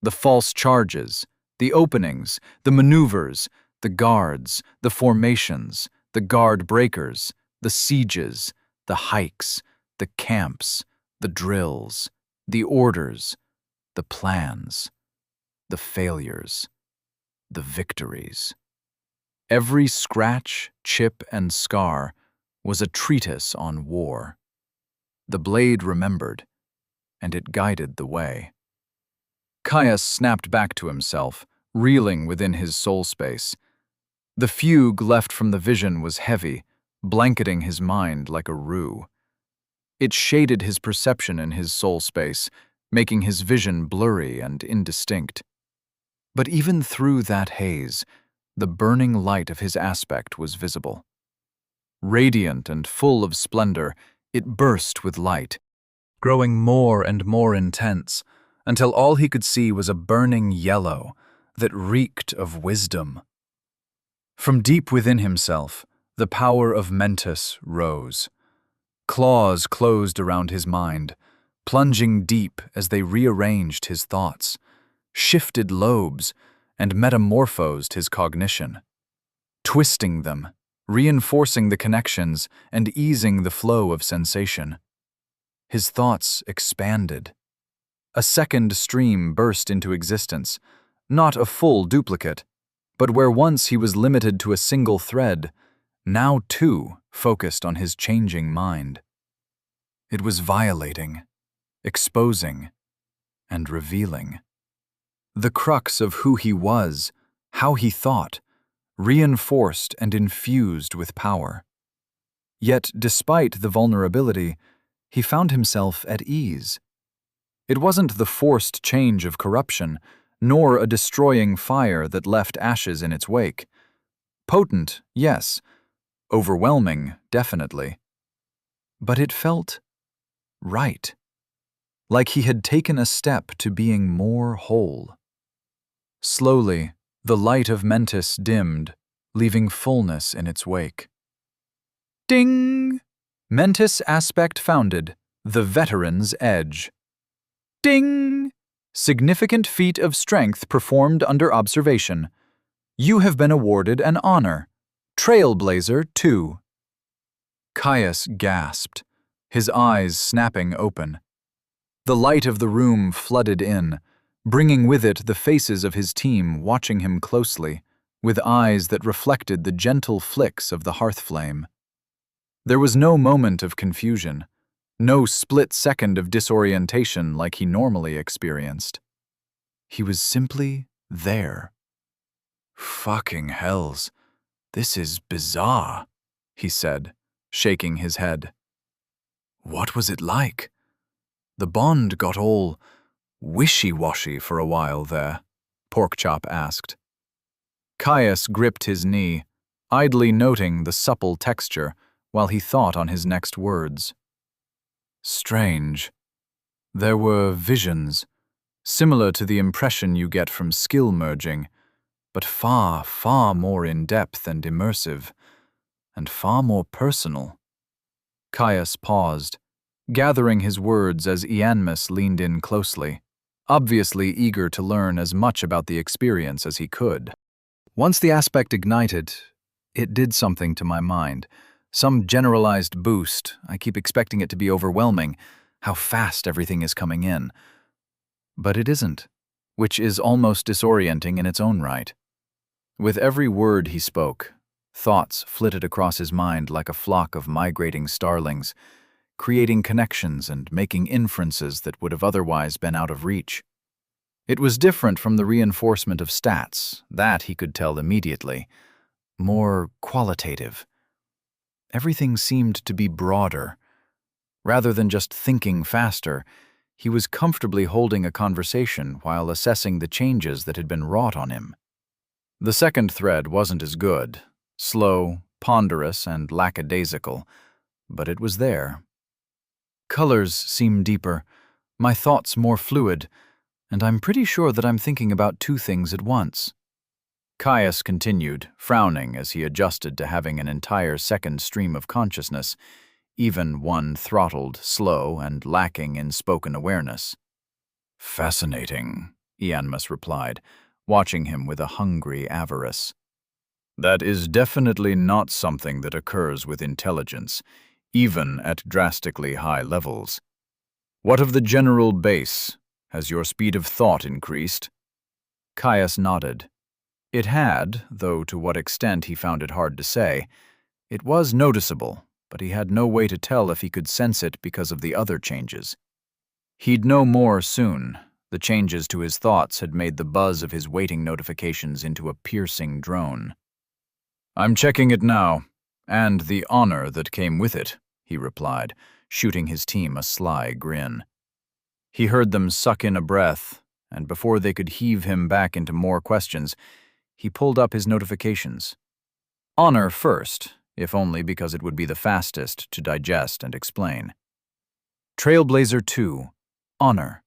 the false charges, the openings, the maneuvers, the guards, the formations, the guard breakers, the sieges, the hikes, the camps, the drills, the orders, the plans, the failures, the victories. Every scratch, chip, and scar was a treatise on war. The blade remembered, and it guided the way. Caius snapped back to himself, reeling within his soul space. The fugue left from the vision was heavy, blanketing his mind like a rue. It shaded his perception in his soul space, making his vision blurry and indistinct. But even through that haze, the burning light of his aspect was visible. Radiant and full of splendor, it burst with light, growing more and more intense, until all he could see was a burning yellow that reeked of wisdom. From deep within himself, the power of Mentis rose. Claws closed around his mind, plunging deep as they rearranged his thoughts, shifted lobes, and metamorphosed his cognition, twisting them, reinforcing the connections and easing the flow of sensation. His thoughts expanded. A second stream burst into existence, not a full duplicate, but where once he was limited to a single thread, now two focused on his changing mind. It was violating, exposing, and revealing. The crux of who he was, how he thought, reinforced and infused with power. Yet, despite the vulnerability, he found himself at ease. It wasn't the forced change of corruption, nor a destroying fire that left ashes in its wake. Potent, yes. Overwhelming, definitely. But it felt right. Like he had taken a step to being more whole. Slowly, the light of Mentis dimmed, leaving fullness in its wake. Ding! Mentis aspect founded, the veteran's edge. Ding! Significant feat of strength performed under observation. You have been awarded an honor. Trailblazer 2. Caius gasped, his eyes snapping open. The light of the room flooded in, bringing with it the faces of his team watching him closely, with eyes that reflected the gentle flicks of the hearth flame. There was no moment of confusion, no split second of disorientation like he normally experienced. He was simply there. Fucking hells, this is bizarre, he said, shaking his head. What was it like? The bond got all wishy-washy for a while there, Porkchop asked. Caius gripped his knee, idly noting the supple texture while he thought on his next words. Strange. There were visions, similar to the impression you get from skill merging, but far, far more in-depth and immersive, and far more personal. Caius paused, gathering his words as Ianmus leaned in closely, obviously eager to learn as much about the experience as he could. Once the aspect ignited, it did something to my mind. Some generalized boost. I keep expecting it to be overwhelming, how fast everything is coming in. But it isn't, which is almost disorienting in its own right. With every word he spoke, thoughts flitted across his mind like a flock of migrating starlings, creating connections and making inferences that would have otherwise been out of reach. It was different from the reinforcement of stats, that he could tell immediately. More qualitative. Everything seemed to be broader. Rather than just thinking faster, he was comfortably holding a conversation while assessing the changes that had been wrought on him. The second thread wasn't as good, slow, ponderous, and lackadaisical, but it was there. Colors seem deeper, my thoughts more fluid, and I'm pretty sure that I'm thinking about two things at once. Caius continued, frowning as he adjusted to having an entire second stream of consciousness, even one throttled, slow, and lacking in spoken awareness. "Fascinating," Ianmus replied, watching him with a hungry avarice. "That is definitely not something that occurs with intelligence, even at drastically high levels. What of the general base? Has your speed of thought increased?" Caius nodded. It had, though to what extent he found it hard to say. It was noticeable, but he had no way to tell if he could sense it because of the other changes. He'd know more soon. The changes to his thoughts had made the buzz of his waiting notifications into a piercing drone. "I'm checking it now, and the honor that came with it," he replied, shooting his team a sly grin. He heard them suck in a breath, and before they could heave him back into more questions, he pulled up his notifications. Honor first, if only because it would be the fastest to digest and explain. Trailblazer 2, Honor.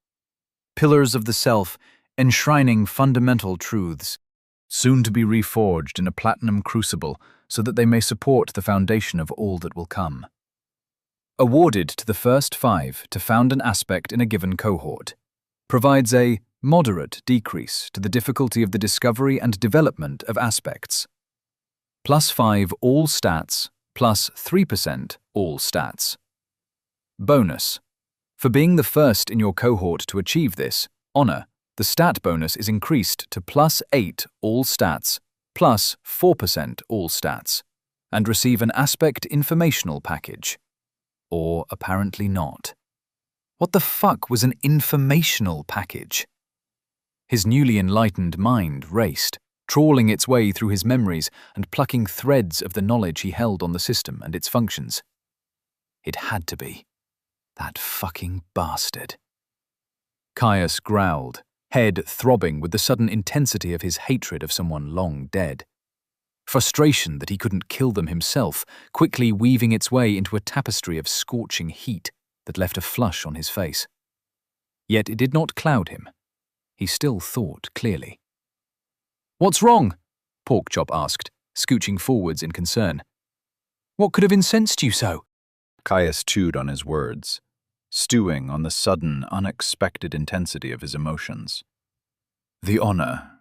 Pillars of the Self, enshrining fundamental truths, soon to be reforged in a platinum crucible so that they may support the foundation of all that will come. Awarded to the first 5 to found an aspect in a given cohort. Provides a moderate decrease to the difficulty of the discovery and development of aspects. +5 all stats, +3% all stats. Bonus. For being the first in your cohort to achieve this, honor, the stat bonus is increased to +8 all stats, +4% all stats, and receive an aspect informational package. Or apparently not. What the fuck was an informational package? His newly enlightened mind raced, trawling its way through his memories and plucking threads of the knowledge he held on the system and its functions. It had to be. That fucking bastard. Caius growled, head throbbing with the sudden intensity of his hatred of someone long dead. Frustration that he couldn't kill them himself, quickly weaving its way into a tapestry of scorching heat that left a flush on his face. Yet it did not cloud him. He still thought clearly. "What's wrong?" Porkchop asked, scooching forwards in concern. "What could have incensed you so?" Caius chewed on his words, stewing on the sudden, unexpected intensity of his emotions. "The honor.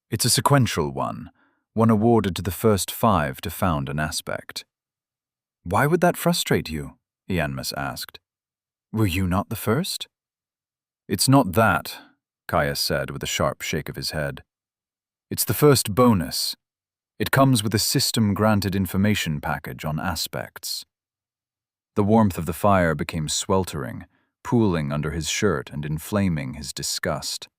It's a sequential one awarded to the first 5 to found an aspect." "Why would that frustrate you?" Ianmus asked. "Were you not the first?" "It's not that," Caius said with a sharp shake of his head. "It's the first bonus. It comes with a system-granted information package on aspects." The warmth of the fire became sweltering, pooling under his shirt and inflaming his disgust.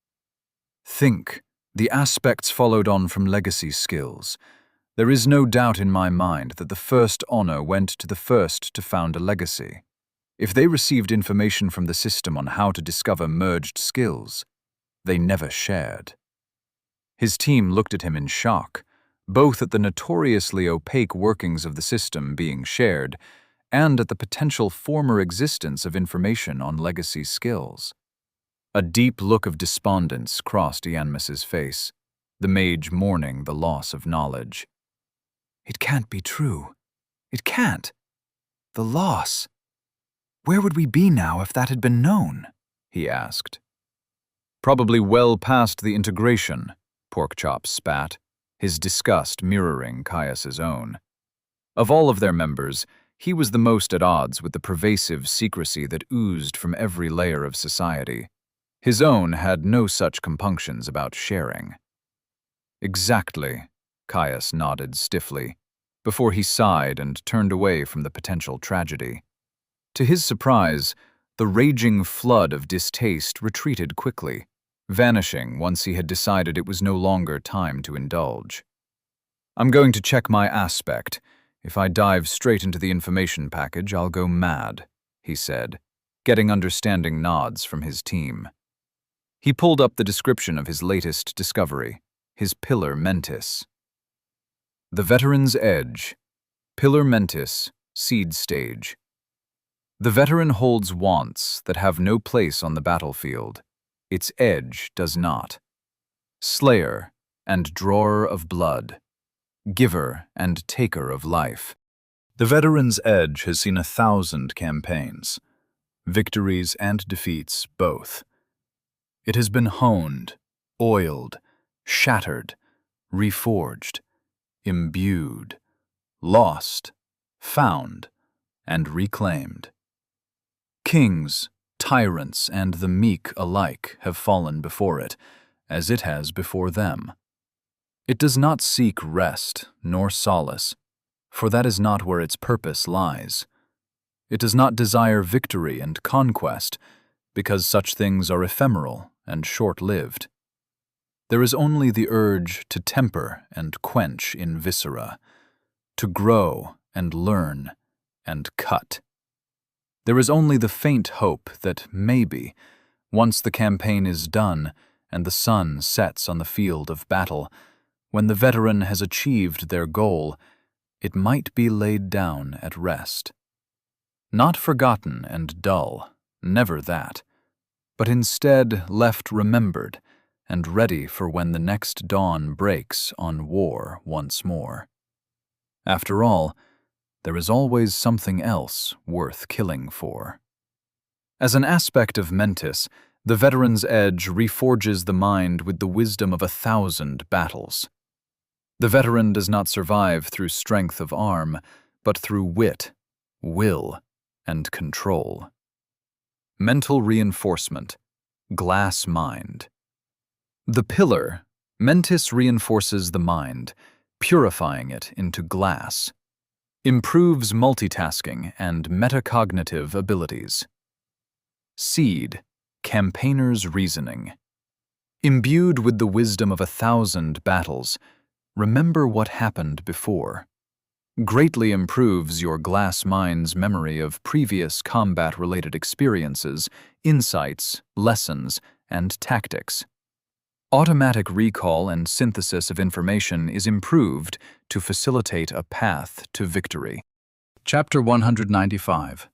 "Think. The aspects followed on from legacy skills. There is no doubt in my mind that the first honor went to the first to found a legacy. If they received information from the system on how to discover merged skills, they never shared." His team looked at him in shock, both at the notoriously opaque workings of the system being shared and at the potential former existence of information on legacy skills. A deep look of despondence crossed Ianmus's face. the mage mourning the loss of knowledge. It can't be true. It can't. The loss. Where would we be now if that had been known? He asked. Probably well past the integration, Porkchop spat, his disgust mirroring Caius's own. Of all of their members, he was the most at odds with the pervasive secrecy that oozed from every layer of society. His own had no such compunctions about sharing. Exactly, Caius nodded stiffly, before he sighed and turned away from the potential tragedy. To his surprise, the raging flood of distaste retreated quickly, vanishing once he had decided it was no longer time to indulge. I'm going to check my aspect. If I dive straight into the information package, I'll go mad, he said, getting understanding nods from his team. He pulled up the description of his latest discovery, his Pillar Mentis. The Veteran's Edge, Pillar Mentis, Seed Stage. The veteran holds wants that have no place on the battlefield. Its edge does not. Slayer and drawer of blood. Giver and taker of life. The Veteran's Edge has seen 1,000 campaigns. Victories and defeats both. It has been honed, oiled, shattered, reforged, imbued, lost, found, and reclaimed. Kings, tyrants, and the meek alike have fallen before it, as it has before them. It does not seek rest nor solace, for that is not where its purpose lies. It does not desire victory and conquest, because such things are ephemeral and short-lived. There is only the urge to temper and quench in viscera, to grow and learn and cut. There is only the faint hope that maybe, once the campaign is done and the sun sets on the field of battle, when the veteran has achieved their goal, it might be laid down at rest. Not forgotten and dull, never that, but instead left remembered and ready for when the next dawn breaks on war once more. After all, there is always something else worth killing for. As an aspect of Mentis, the Veteran's Edge reforges the mind with the wisdom of 1,000 battles. The veteran does not survive through strength of arm, but through wit, will, and control. Mental reinforcement, glass mind. The pillar, Mentis reinforces the mind, purifying it into glass. Improves multitasking and metacognitive abilities. Seed, campaigner's reasoning. Imbued with the wisdom of 1,000 battles, remember what happened before. Greatly improves your glass mind's memory of previous combat-related experiences, insights, lessons, and tactics. Automatic recall and synthesis of information is improved to facilitate a path to victory. Chapter 195.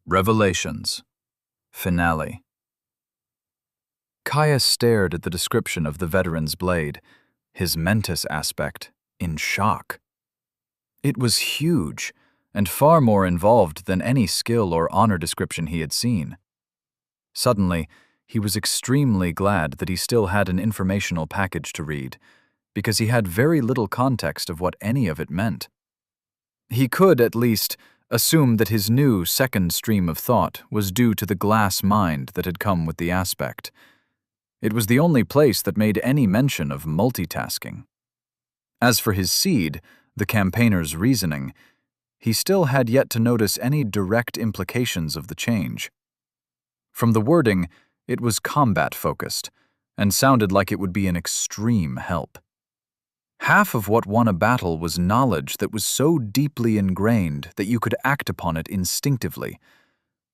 Revelations. Finale. Caius stared at the description of the veteran's blade, his Mentis aspect, in shock. It was huge, and far more involved than any skill or honor description he had seen. Suddenly, he was extremely glad that he still had an informational package to read, because he had very little context of what any of it meant. He could, at least, assume that his new second stream of thought was due to the glass mind that had come with the aspect. It was the only place that made any mention of multitasking. As for his seed, the campaigner's reasoning, he still had yet to notice any direct implications of the change. From the wording, it was combat-focused, and sounded like it would be an extreme help. Half of what won a battle was knowledge that was so deeply ingrained that you could act upon it instinctively.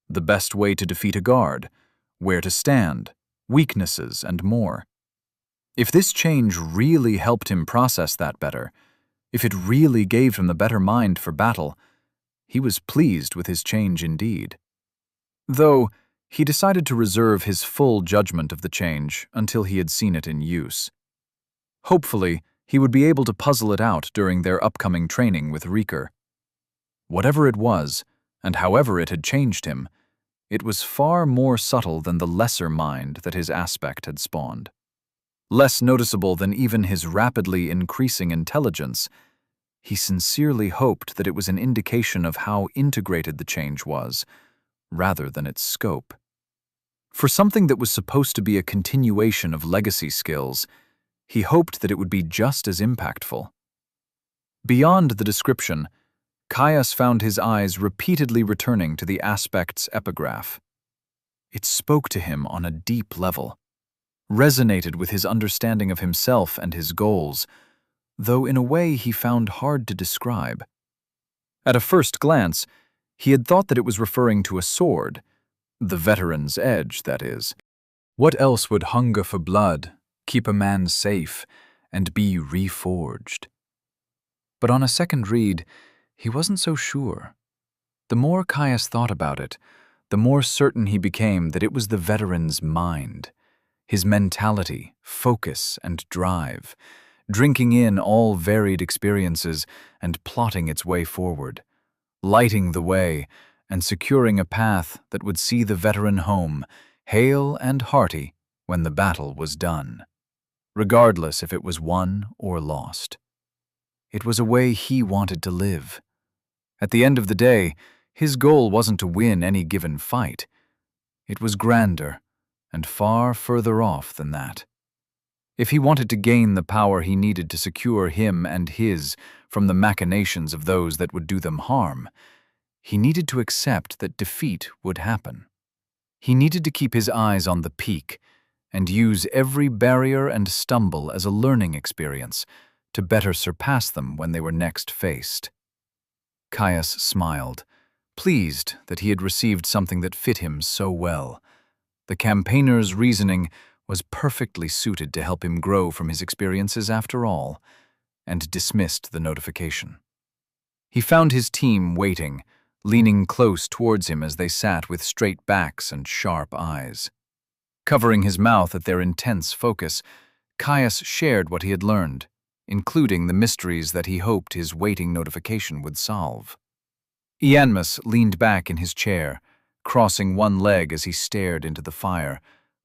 The best way to defeat a guard, where to stand, weaknesses, and more. If this change really helped him process that better, if it really gave him the better mind for battle, he was pleased with his change indeed. Though, he decided to reserve his full judgment of the change until he had seen it in use. Hopefully, he would be able to puzzle it out during their upcoming training with Rieker. Whatever it was, and however it had changed him, it was far more subtle than the lesser mind that his aspect had spawned. Less noticeable than even his rapidly increasing intelligence, he sincerely hoped that it was an indication of how integrated the change was, rather than its scope. For something that was supposed to be a continuation of legacy skills, he hoped that it would be just as impactful. Beyond the description, Caius found his eyes repeatedly returning to the aspect's epigraph. It spoke to him on a deep level, resonated with his understanding of himself and his goals, though in a way he found hard to describe. At a first glance, he had thought that it was referring to a sword, the veteran's edge, that is. What else would hunger for blood, keep a man safe, and be reforged? But on a second read, he wasn't so sure. The more Caius thought about it, the more certain he became that it was the veteran's mind, his mentality, focus, and drive, drinking in all varied experiences and plotting its way forward, lighting the way and securing a path that would see the veteran home, hale and hearty, when the battle was done, regardless if it was won or lost. It was a way he wanted to live. At the end of the day, his goal wasn't to win any given fight. It was grander and far further off than that. If he wanted to gain the power he needed to secure him and his from the machinations of those that would do them harm, he needed to accept that defeat would happen. He needed to keep his eyes on the peak and use every barrier and stumble as a learning experience to better surpass them when they were next faced. Caius smiled, pleased that he had received something that fit him so well. The campaigner's reasoning was perfectly suited to help him grow from his experiences after all, and dismissed the notification. He found his team waiting, leaning close towards him as they sat with straight backs and sharp eyes. Covering his mouth at their intense focus, Caius shared what he had learned, including the mysteries that he hoped his waiting notification would solve. Ianmus leaned back in his chair, crossing one leg as he stared into the fire,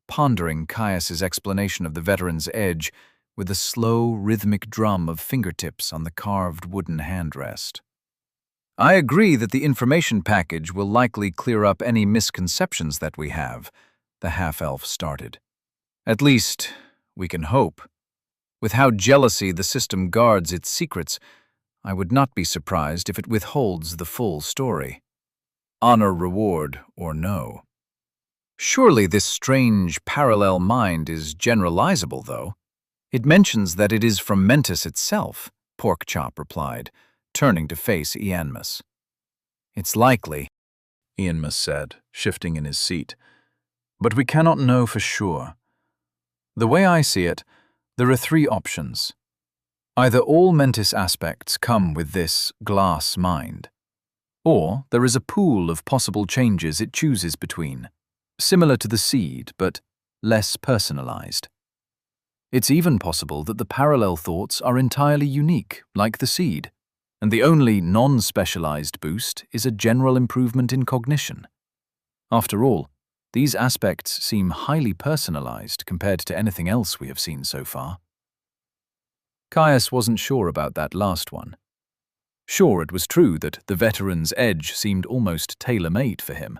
pondering Caius's explanation of the veteran's edge with a slow, rhythmic drum of fingertips on the carved wooden handrest. "I agree that the information package will likely clear up any misconceptions that we have," the half-elf started. "At least, we can hope. With how jealousy the system guards its secrets, I would not be surprised if it withholds the full story. Honor reward or no. Surely this strange parallel mind is generalizable, though. It mentions that it is from Mentis itself," Porkchop replied, turning to face Ianmus. "It's likely," Ianmus said, shifting in his seat. "But we cannot know for sure. The way I see it, there are three options. Either all Mentis aspects come with this glass mind, or there is a pool of possible changes it chooses between, similar to the seed, but less personalized. It's even possible that the parallel thoughts are entirely unique, like the seed, and the only non-specialized boost is a general improvement in cognition. After all, these aspects seem highly personalized compared to anything else we have seen so far." Caius wasn't sure about that last one. Sure, it was true that the veteran's edge seemed almost tailor-made for him,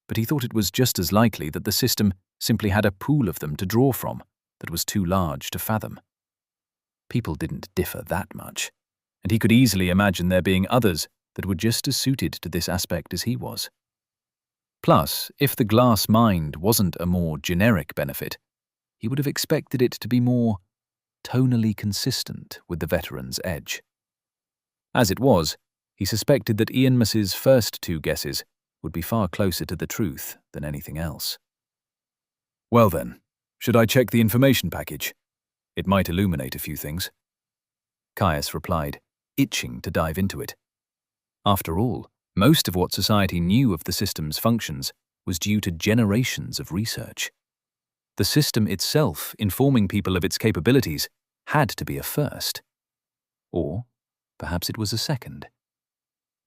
but he thought it was just as likely that the system simply had a pool of them to draw from that was too large to fathom. People didn't differ that much, and he could easily imagine there being others that were just as suited to this aspect as he was. Plus, if the glass mind wasn't a more generic benefit, he would have expected it to be more tonally consistent with the veteran's edge. As it was, he suspected that Ianmus's first two guesses would be far closer to the truth than anything else. "Well then, should I check the information package? It might illuminate a few things." Caius replied, itching to dive into it. After all, most of what society knew of the system's functions was due to generations of research. The system itself informing people of its capabilities had to be a first. Or perhaps it was a second.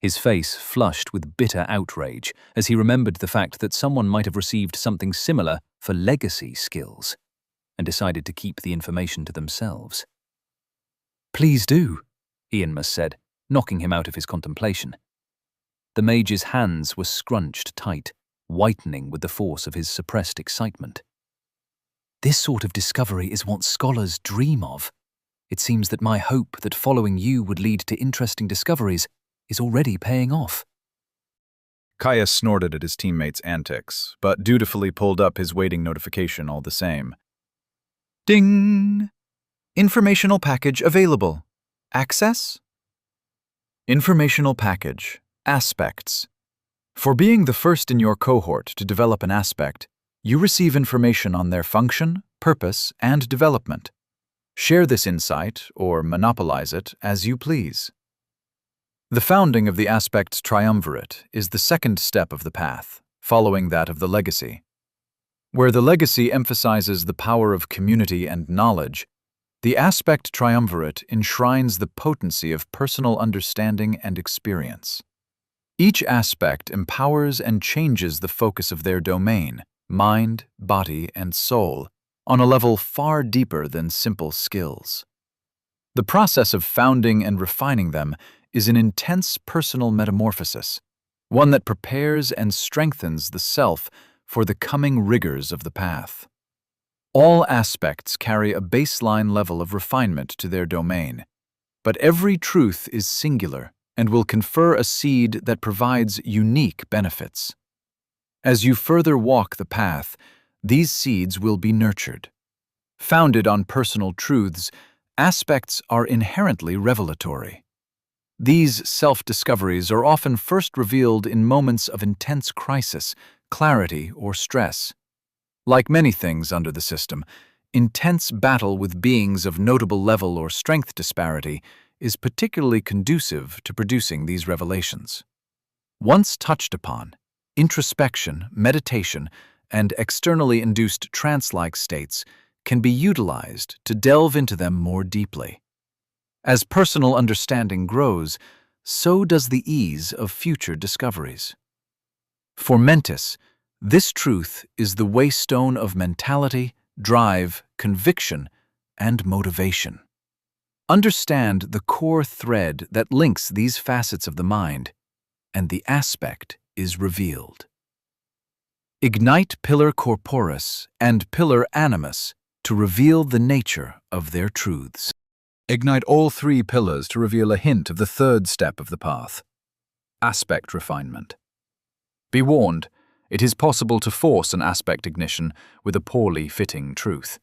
His face flushed with bitter outrage as he remembered the fact that someone might have received something similar for legacy skills and decided to keep the information to themselves. "Please do," Ianmus said, knocking him out of his contemplation. The mage's hands were scrunched tight, whitening with the force of his suppressed excitement. "This sort of discovery is what scholars dream of. It seems that my hope that following you would lead to interesting discoveries is already paying off." Caius snorted at his teammates' antics, but dutifully pulled up his waiting notification all the same. Ding! Informational package available. Access? Informational package. Aspects. For being the first in your cohort to develop an aspect, you receive information on their function, purpose, and development. Share this insight, or monopolize it, as you please. The founding of the Aspects Triumvirate is the second step of the path, following that of the Legacy. Where the Legacy emphasizes the power of community and knowledge, the Aspect Triumvirate enshrines the potency of personal understanding and experience. Each aspect empowers and changes the focus of their domain, mind, body, and soul, on a level far deeper than simple skills. The process of founding and refining them is an intense personal metamorphosis, one that prepares and strengthens the self for the coming rigors of the path. All aspects carry a baseline level of refinement to their domain, but every truth is singular and will confer a seed that provides unique benefits. As you further walk the path, these seeds will be nurtured. Founded on personal truths, aspects are inherently revelatory. These self-discoveries are often first revealed in moments of intense crisis, clarity, or stress. Like many things under the system, intense battle with beings of notable level or strength disparity is particularly conducive to producing these revelations. Once touched upon, introspection, meditation, and externally induced trance-like states can be utilized to delve into them more deeply. As personal understanding grows, so does the ease of future discoveries. For Mentis, this truth is the waystone of mentality, drive, conviction, and motivation. Understand the core thread that links these facets of the mind, and the aspect is revealed. Ignite Pillar Corporis and Pillar Animus to reveal the nature of their truths. Ignite all three pillars to reveal a hint of the third step of the path: aspect refinement. Be warned, it is possible to force an aspect ignition with a poorly fitting truth.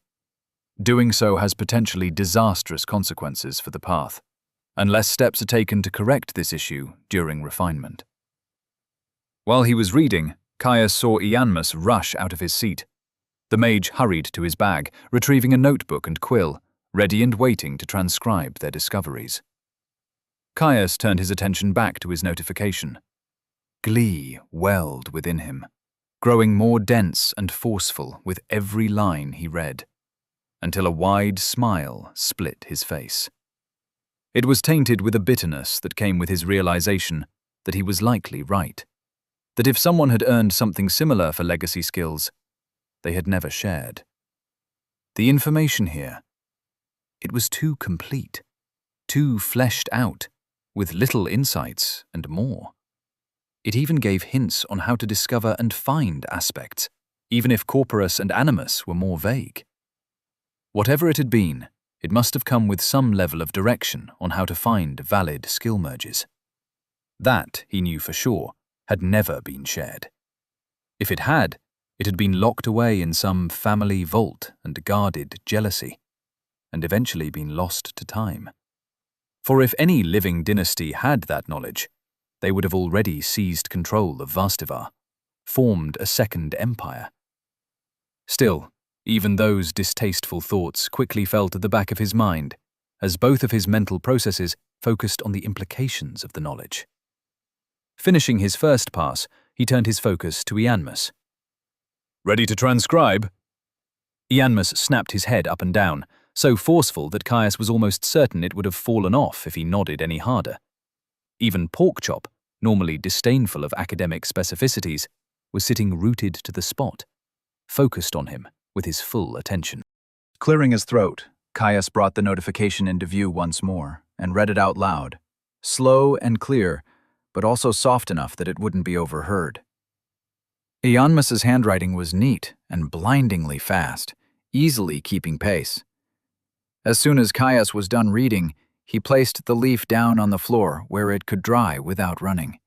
Doing so has potentially disastrous consequences for the path, unless steps are taken to correct this issue during refinement. While he was reading, Caius saw Ianmus rush out of his seat. The mage hurried to his bag, retrieving a notebook and quill, ready and waiting to transcribe their discoveries. Caius turned his attention back to his notification. Glee welled within him, growing more dense and forceful with every line he read, until a wide smile split his face. It was tainted with a bitterness that came with his realization that he was likely right, that if someone had earned something similar for legacy skills, they had never shared. The information here, it was too complete, too fleshed out, with little insights and more. It even gave hints on how to discover and find aspects, even if corporus and animus were more vague. Whatever it had been, it must have come with some level of direction on how to find valid skill merges. That, he knew for sure, had never been shared. If it had been locked away in some family vault and guarded jealousy, and eventually been lost to time. For if any living dynasty had that knowledge, they would have already seized control of Vastivar, formed a second empire. Still, even those distasteful thoughts quickly fell to the back of his mind, as both of his mental processes focused on the implications of the knowledge. Finishing his first pass, he turned his focus to Ianmus. Ready to transcribe? Ianmus snapped his head up and down, so forceful that Caius was almost certain it would have fallen off if he nodded any harder. Even Porkchop, normally disdainful of academic specificities, was sitting rooted to the spot, focused on him with his full attention. Clearing his throat, Caius brought the notification into view once more and read it out loud, slow and clear, but also soft enough that it wouldn't be overheard. Ianmus's handwriting was neat and blindingly fast, easily keeping pace. As soon as Caius was done reading, he placed the leaf down on the floor where it could dry without running.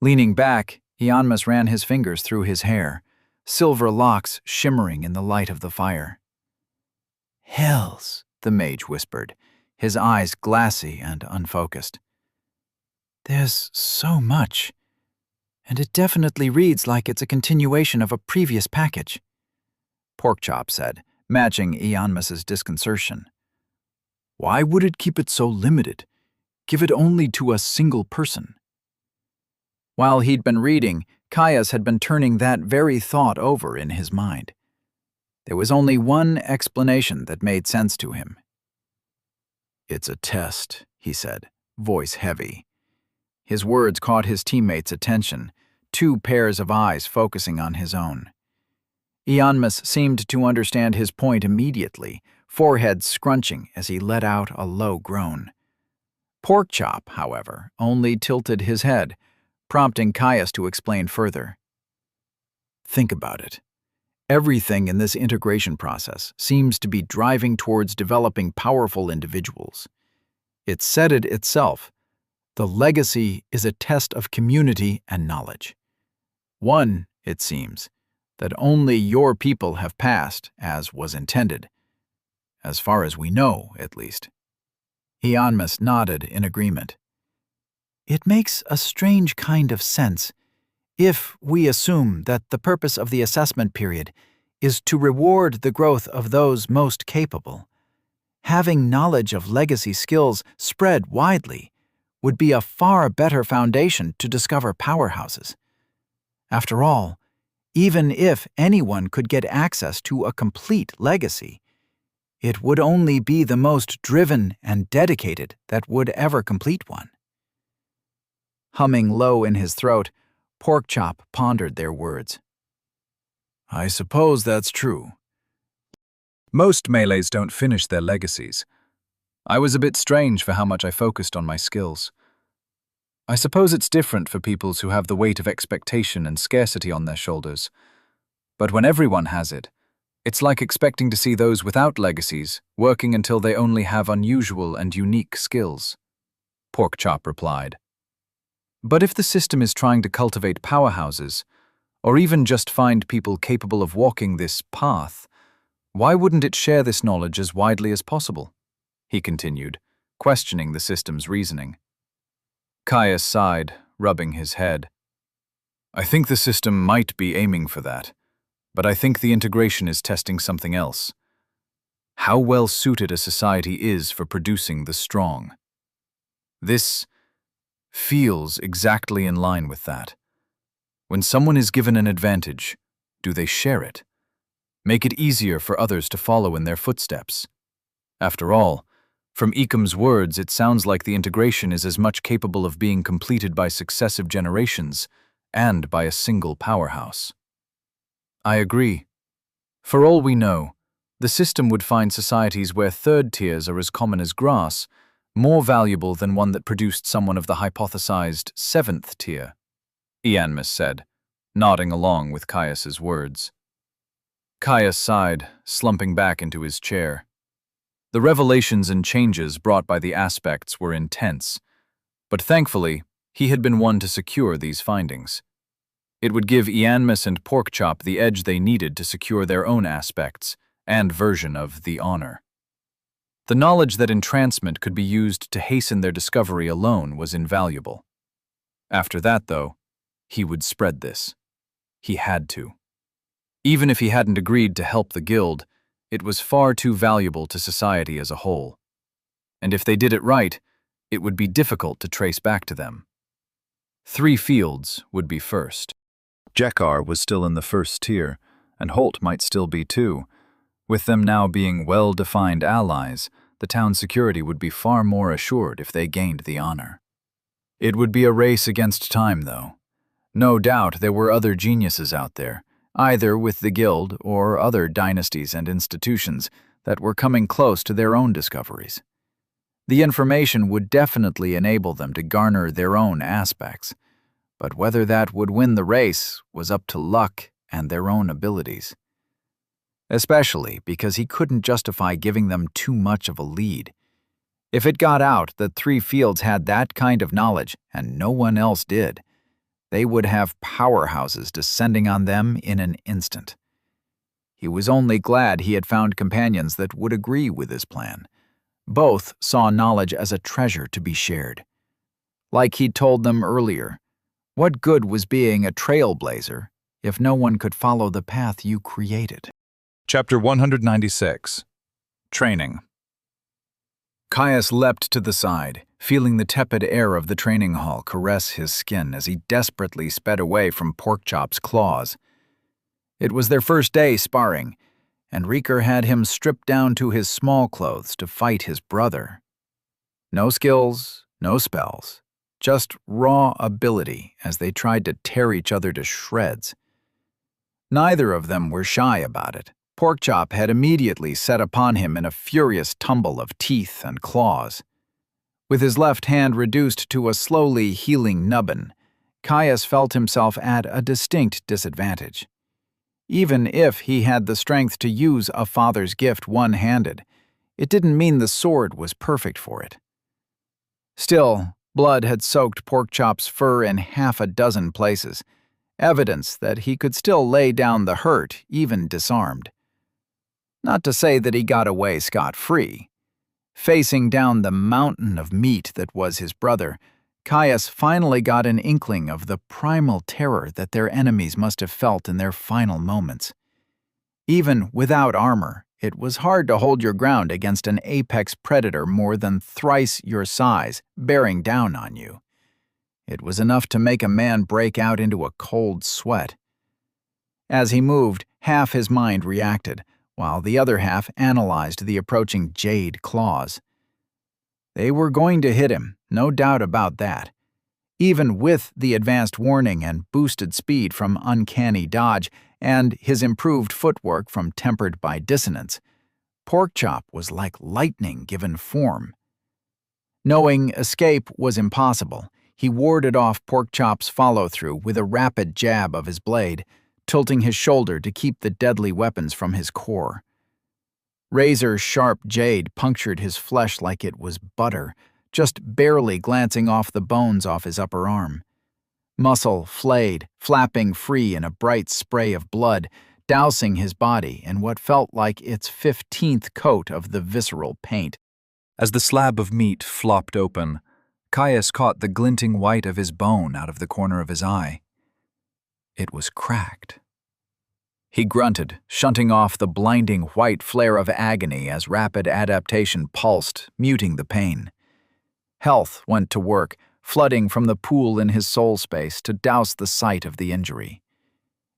Leaning back, Ianmus ran his fingers through his hair, silver locks shimmering in the light of the fire. "Hells," the mage whispered, his eyes glassy and unfocused. "There's so much, and it definitely reads like it's a continuation of a previous package," Porkchop said, matching Ianmus's disconcertion. "Why would it keep it so limited? Give it only to a single person." While he'd been reading, Caius had been turning that very thought over in his mind. There was only one explanation that made sense to him. "It's a test," he said, voice heavy. His words caught his teammates' attention, two pairs of eyes focusing on his own. Ianmus seemed to understand his point immediately, forehead scrunching as he let out a low groan. Porkchop, however, only tilted his head, prompting Caius to explain further. "Think about it. Everything in this integration process seems to be driving towards developing powerful individuals. It said it itself. The legacy is a test of community and knowledge. One, it seems, that only your people have passed as was intended. As far as we know, at least." Ianmus nodded in agreement. "It makes a strange kind of sense if we assume that the purpose of the assessment period is to reward the growth of those most capable. Having knowledge of legacy skills spread widely would be a far better foundation to discover powerhouses. After all, even if anyone could get access to a complete legacy, it would only be the most driven and dedicated that would ever complete one." Humming low in his throat, Porkchop pondered their words. "I suppose that's true. Most melees don't finish their legacies. I was a bit strange for how much I focused on my skills. I suppose it's different for peoples who have the weight of expectation and scarcity on their shoulders. But when everyone has it, it's like expecting to see those without legacies working until they only have unusual and unique skills," Porkchop replied. "But if the system is trying to cultivate powerhouses, or even just find people capable of walking this path, why wouldn't it share this knowledge as widely as possible?" he continued, questioning the system's reasoning. Caius sighed, rubbing his head. "I think the system might be aiming for that, but I think the integration is testing something else. How well suited a society is for producing the strong. This feels exactly in line with that. When someone is given an advantage, do they share it? Make it easier for others to follow in their footsteps? After all, from Ekam's words, it sounds like the integration is as much capable of being completed by successive generations and by a single powerhouse." "I agree. For all we know, the system would find societies where third tiers are as common as grass more valuable than one that produced someone of the hypothesized seventh tier," Ianmus said, nodding along with Caius's words. Caius sighed, slumping back into his chair. The revelations and changes brought by the aspects were intense, but thankfully, he had been one to secure these findings. It would give Ianmus and Porkchop the edge they needed to secure their own aspects and version of the honor. The knowledge that entrancement could be used to hasten their discovery alone was invaluable. After that, though, he would spread this. He had to. Even if he hadn't agreed to help the guild, it was far too valuable to society as a whole. And if they did it right, it would be difficult to trace back to them. 3 fields would be first. Jekar was still in the first tier, and Holt might still be too, With them now being well-defined allies, the town's security would be far more assured if they gained the honor. It would be a race against time, though. No doubt there were other geniuses out there, either with the guild or other dynasties and institutions that were coming close to their own discoveries. The information would definitely enable them to garner their own aspects, but whether that would win the race was up to luck and their own abilities. Especially because he couldn't justify giving them too much of a lead. If it got out that 3 fields had that kind of knowledge and no one else did, they would have powerhouses descending on them in an instant. He was only glad he had found companions that would agree with his plan. Both saw knowledge as a treasure to be shared. Like he'd told them earlier, what good was being a trailblazer if no one could follow the path you created? Chapter 196. Training. Caius leapt to the side, feeling the tepid air of the training hall caress his skin as he desperately sped away from Porkchop's claws. It was their first day sparring, and Reeker had him stripped down to his small clothes to fight his brother. No skills, no spells, just raw ability as they tried to tear each other to shreds. Neither of them were shy about it. Porkchop had immediately set upon him in a furious tumble of teeth and claws. With his left hand reduced to a slowly healing nubbin, Caius felt himself at a distinct disadvantage. Even if he had the strength to use a father's gift one-handed, it didn't mean the sword was perfect for it. Still, blood had soaked Porkchop's fur in 6 places, evidence that he could still lay down the hurt, even disarmed. Not to say that he got away scot-free. Facing down the mountain of meat that was his brother, Caius finally got an inkling of the primal terror that their enemies must have felt in their final moments. Even without armor, it was hard to hold your ground against an apex predator more than thrice your size bearing down on you. It was enough to make a man break out into a cold sweat. As he moved, half his mind reacted, while the other half analyzed the approaching jade claws. They were going to hit him, no doubt about that. Even with the advanced warning and boosted speed from uncanny dodge and his improved footwork from tempered by dissonance, Porkchop was like lightning given form. Knowing escape was impossible, he warded off Porkchop's follow-through with a rapid jab of his blade, tilting his shoulder to keep the deadly weapons from his core. Razor-sharp jade punctured his flesh like it was butter, just barely glancing off the bones off his upper arm. Muscle flayed, flapping free in a bright spray of blood, dousing his body in what felt like its 15th coat of the visceral paint. As the slab of meat flopped open, Caius caught the glinting white of his bone out of the corner of his eye. It was cracked. He grunted, shunting off the blinding white flare of agony as rapid adaptation pulsed, muting the pain. Health went to work, flooding from the pool in his soul space to douse the site of the injury.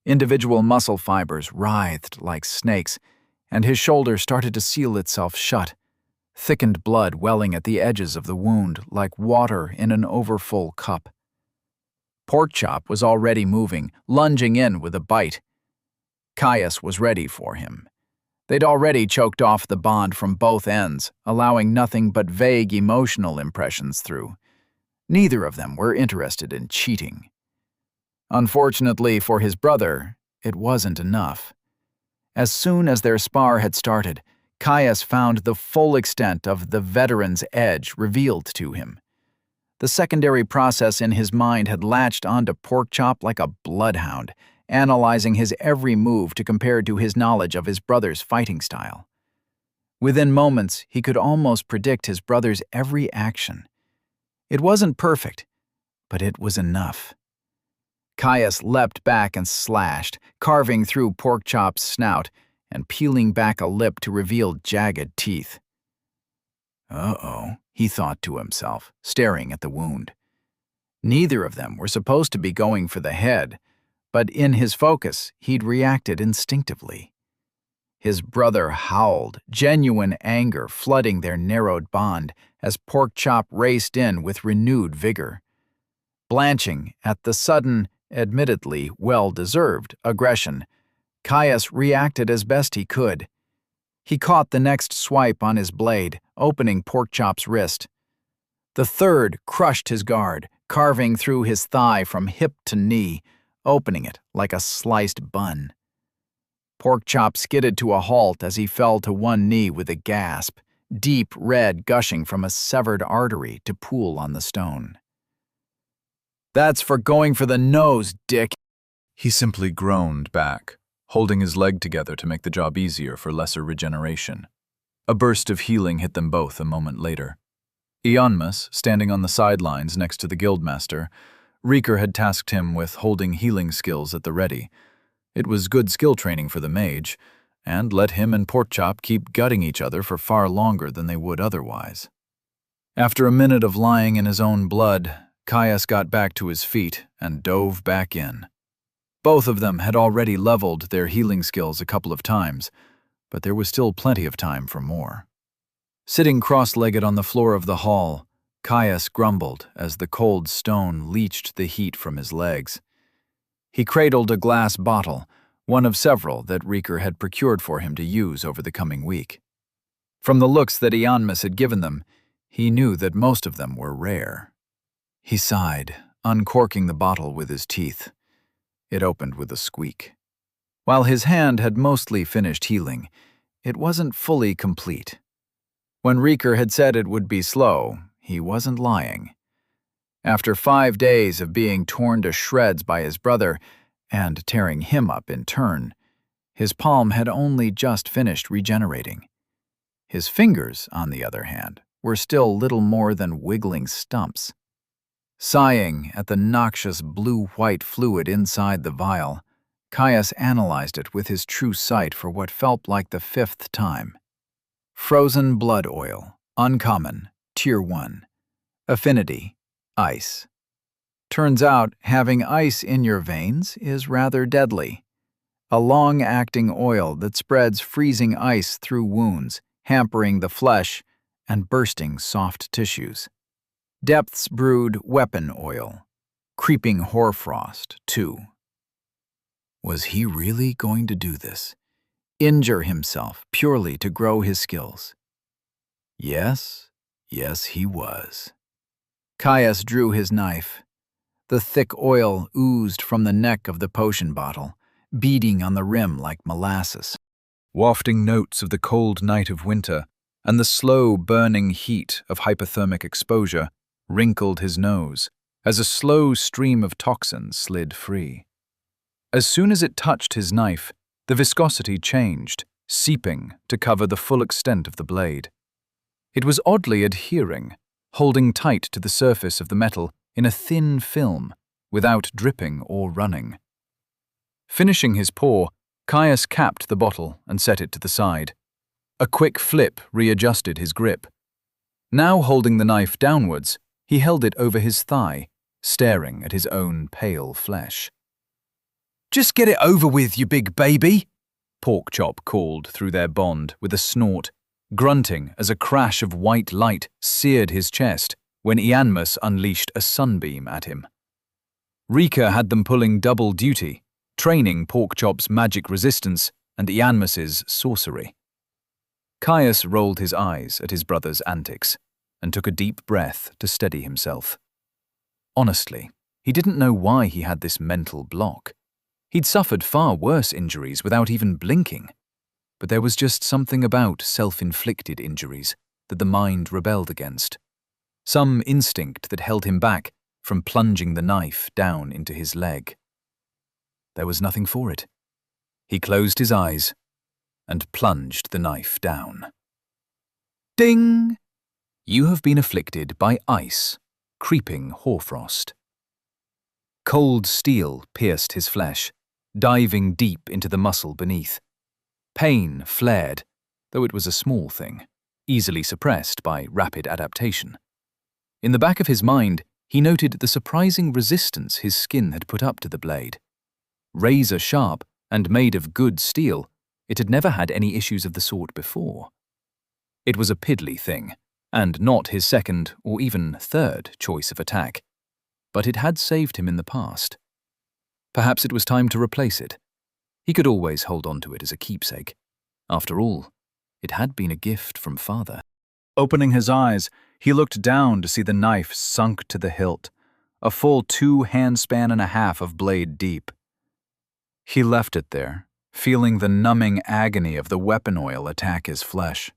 Individual muscle fibers writhed like snakes, and his shoulder started to seal itself shut, thickened blood welling at the edges of the wound like water in an overfull cup. Porkchop was already moving, lunging in with a bite. Caius was ready for him. They'd already choked off the bond from both ends, allowing nothing but vague emotional impressions through. Neither of them were interested in cheating. Unfortunately for his brother, it wasn't enough. As soon as their spar had started, Caius found the full extent of the veteran's edge revealed to him. The secondary process in his mind had latched onto Porkchop like a bloodhound, analyzing his every move to compare to his knowledge of his brother's fighting style. Within moments, he could almost predict his brother's every action. It wasn't perfect, but it was enough. Caius leapt back and slashed, carving through Porkchop's snout and peeling back a lip to reveal jagged teeth. Uh-oh, he thought to himself, staring at the wound. Neither of them were supposed to be going for the head, but in his focus, he'd reacted instinctively. His brother howled, genuine anger flooding their narrowed bond as Porkchop raced in with renewed vigor. Blanching at the sudden, admittedly well-deserved aggression, Caius reacted as best he could. He caught the next swipe on his blade, opening Porkchop's wrist. The third crushed his guard, carving through his thigh from hip to knee, opening it like a sliced bun. Porkchop skidded to a halt as he fell to one knee with a gasp, deep red gushing from a severed artery to pool on the stone. "That's for going for the nose, Dick," He simply groaned back, holding his leg together to make the job easier for lesser regeneration. A burst of healing hit them both a moment later. Ionmus, standing on the sidelines next to the guildmaster, Reeker had tasked him with holding healing skills at the ready. It was good skill training for the mage, and let him and Porkchop keep gutting each other for far longer than they would otherwise. After a minute of lying in his own blood, Caius got back to his feet and dove back in. Both of them had already leveled their healing skills a couple of times, but there was still plenty of time for more. Sitting cross-legged on the floor of the hall, Caius grumbled as the cold stone leached the heat from his legs. He cradled a glass bottle, one of several that Reeker had procured for him to use over the coming week. From the looks that Ionmus had given them, he knew that most of them were rare. He sighed, uncorking the bottle with his teeth. It opened with a squeak. While his hand had mostly finished healing, it wasn't fully complete. When Reeker had said it would be slow, he wasn't lying. After 5 days of being torn to shreds by his brother, and tearing him up in turn, his palm had only just finished regenerating. His fingers, on the other hand, were still little more than wiggling stumps. Sighing at the noxious blue-white fluid inside the vial, Caius analyzed it with his true sight for what felt like the 5th time. Frozen blood oil, uncommon, Tier 1. Affinity, ice. Turns out having ice in your veins is rather deadly. A long-acting oil that spreads freezing ice through wounds, hampering the flesh and bursting soft tissues. Depths brewed weapon oil. Creeping hoarfrost, too. Was he really going to do this? Injure himself purely to grow his skills? Yes, he was. Caius drew his knife. The thick oil oozed from the neck of the potion bottle, beading on the rim like molasses. Wafting notes of the cold night of winter and the slow burning heat of hypothermic exposure wrinkled his nose as a slow stream of toxins slid free. As soon as it touched his knife, the viscosity changed, seeping to cover the full extent of the blade. It was oddly adhering, holding tight to the surface of the metal in a thin film, without dripping or running. Finishing his pour, Caius capped the bottle and set it to the side. A quick flip readjusted his grip. Now holding the knife downwards, he held it over his thigh, staring at his own pale flesh. "Just get it over with, you big baby," Porkchop called through their bond with a snort, grunting as a crash of white light seared his chest when Ionmus unleashed a sunbeam at him. Reeker had them pulling double duty, training Porkchop's magic resistance and Ionmus's sorcery. Caius rolled his eyes at his brother's antics and took a deep breath to steady himself. Honestly, he didn't know why he had this mental block. He'd suffered far worse injuries without even blinking. But there was just something about self-inflicted injuries that the mind rebelled against. Some instinct that held him back from plunging the knife down into his leg. There was nothing for it. He closed his eyes and plunged the knife down. Ding! You have been afflicted by ice, creeping hoarfrost. Cold steel pierced his flesh, diving deep into the muscle beneath. Pain flared, though it was a small thing, easily suppressed by rapid adaptation. In the back of his mind, he noted the surprising resistance his skin had put up to the blade. Razor sharp and made of good steel, It had never had any issues of the sort before. It was a piddly thing, and not his second or even third choice of attack, but it had saved him in the past. Perhaps it was time to replace it. He could always hold on to it as a keepsake. After all, it had been a gift from father. Opening his eyes, he looked down to see the knife sunk to the hilt, a full 2 handspan and a half of blade deep. He left it there, feeling the numbing agony of the weapon oil attack his flesh.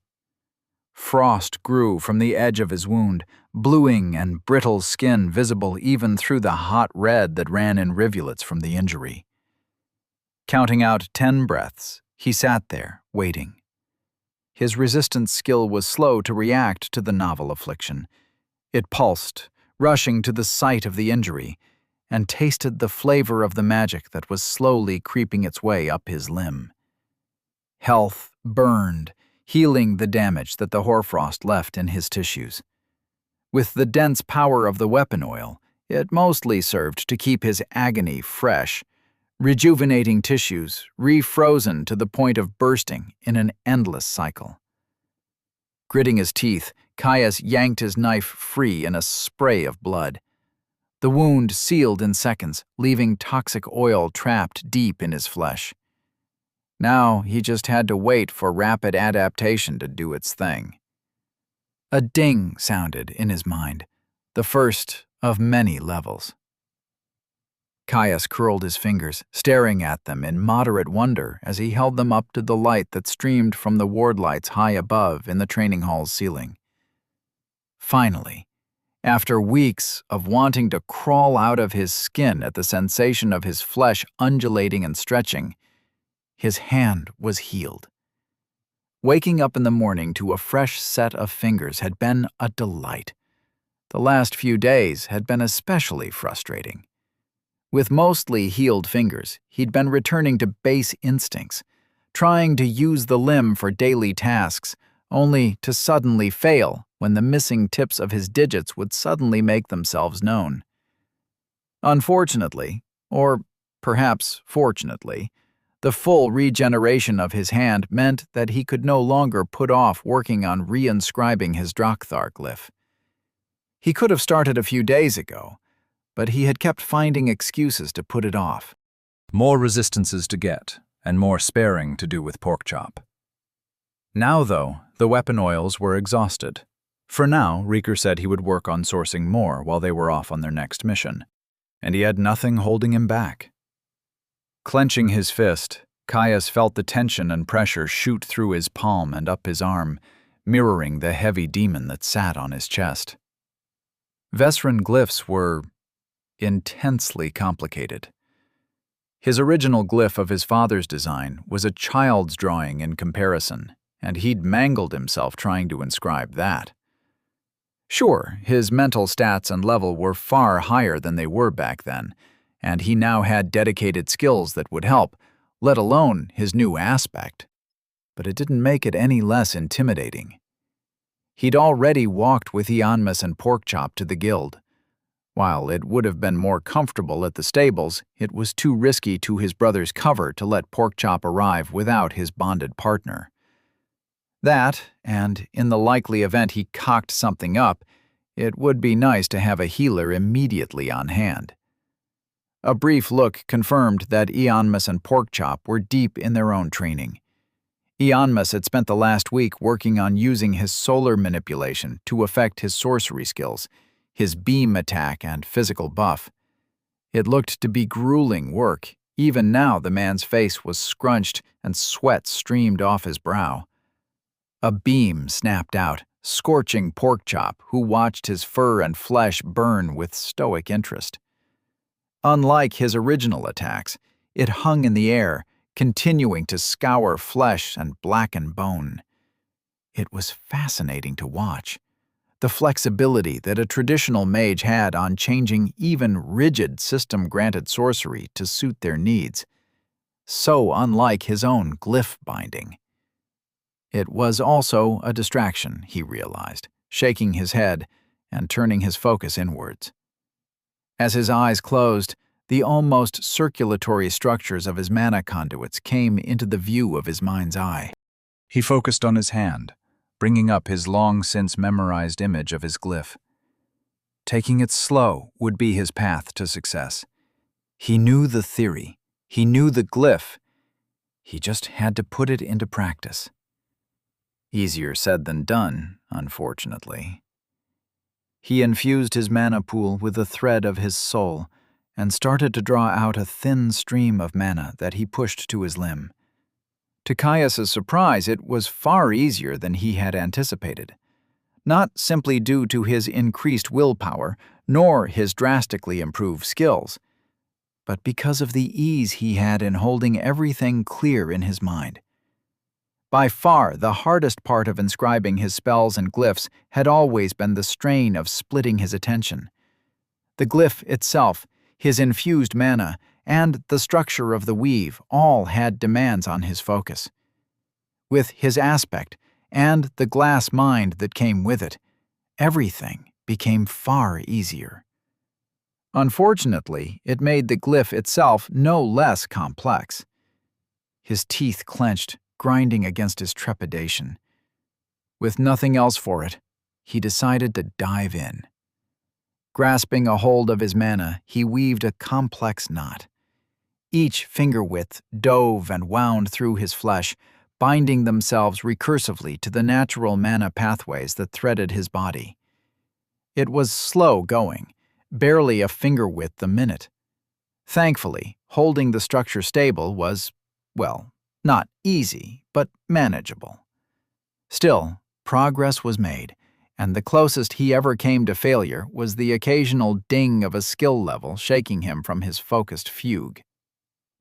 Frost grew from the edge of his wound, bluing and brittle skin visible even through the hot red that ran in rivulets from the injury. Counting out 10 breaths, he sat there, waiting. His resistance skill was slow to react to the novel affliction. It pulsed, rushing to the site of the injury, and tasted the flavor of the magic that was slowly creeping its way up his limb. Health burned, healing the damage that the hoarfrost left in his tissues. With the dense power of the weapon oil, it mostly served to keep his agony fresh, rejuvenating tissues refrozen to the point of bursting in an endless cycle. Gritting his teeth, Caius yanked his knife free in a spray of blood. The wound sealed in seconds, leaving toxic oil trapped deep in his flesh. Now he just had to wait for rapid adaptation to do its thing. A ding sounded in his mind, the first of many levels. Caius curled his fingers, staring at them in moderate wonder as he held them up to the light that streamed from the ward lights high above in the training hall's ceiling. Finally, after weeks of wanting to crawl out of his skin at the sensation of his flesh undulating and stretching, his hand was healed. Waking up in the morning to a fresh set of fingers had been a delight. The last few days had been especially frustrating. With mostly healed fingers, he'd been returning to base instincts, trying to use the limb for daily tasks, only to suddenly fail when the missing tips of his digits would suddenly make themselves known. Unfortunately, or perhaps fortunately, the full regeneration of his hand meant that he could no longer put off working on reinscribing his Drakthar glyph. He could have started a few days ago, but he had kept finding excuses to put it off. More resistances to get, and more sparing to do with Porkchop. Now, though, the weapon oils were exhausted. For now, Rieker said he would work on sourcing more while they were off on their next mission, and he had nothing holding him back. Clenching his fist, Caius felt the tension and pressure shoot through his palm and up his arm, mirroring the heavy demon that sat on his chest. Vesran glyphs were intensely complicated. His original glyph of his father's design was a child's drawing in comparison, and he'd mangled himself trying to inscribe that. Sure, his mental stats and level were far higher than they were back then, and he now had dedicated skills that would help, let alone his new aspect. But it didn't make it any less intimidating. He'd already walked with Ianmus and Porkchop to the guild. While it would have been more comfortable at the stables, it was too risky to his brother's cover to let Porkchop arrive without his bonded partner. That, and in the likely event he cocked something up, it would be nice to have a healer immediately on hand. A brief look confirmed that Ianmus and Porkchop were deep in their own training. Ianmus had spent the last week working on using his solar manipulation to affect his sorcery skills, his beam attack and physical buff. It looked to be grueling work. Even now the man's face was scrunched and sweat streamed off his brow. A beam snapped out, scorching Porkchop, who watched his fur and flesh burn with stoic interest. Unlike his original attacks, it hung in the air, continuing to scour flesh and blacken bone. It was fascinating to watch. The flexibility that a traditional mage had on changing even rigid system-granted sorcery to suit their needs. So unlike his own glyph binding. It was also a distraction, he realized, shaking his head and turning his focus inwards. As his eyes closed, The almost circulatory structures of his mana conduits came into the view of his mind's eye. He focused on his hand, bringing up his long-since memorized image of his glyph. Taking it slow would be his path to success. He knew the theory. He knew the glyph. He just had to put it into practice. Easier said than done, unfortunately. He infused his mana pool with the thread of his soul and started to draw out a thin stream of mana that he pushed to his limb. To Caius's surprise, it was far easier than he had anticipated. Not simply due to his increased willpower, nor his drastically improved skills, but because of the ease he had in holding everything clear in his mind. By far, the hardest part of inscribing his spells and glyphs had always been the strain of splitting his attention. The glyph itself, his infused mana, and the structure of the weave all had demands on his focus. With his aspect, and the glass mind that came with it, everything became far easier. Unfortunately, it made the glyph itself no less complex. His teeth clenched, grinding against his trepidation. With nothing else for it, he decided to dive in. Grasping a hold of his mana, he weaved a complex knot. Each finger width dove and wound through his flesh, binding themselves recursively to the natural mana pathways that threaded his body. It was slow going, barely a finger width a minute. Thankfully, holding the structure stable was, well, not easy, but manageable. Still, progress was made, and the closest he ever came to failure was the occasional ding of a skill level shaking him from his focused fugue.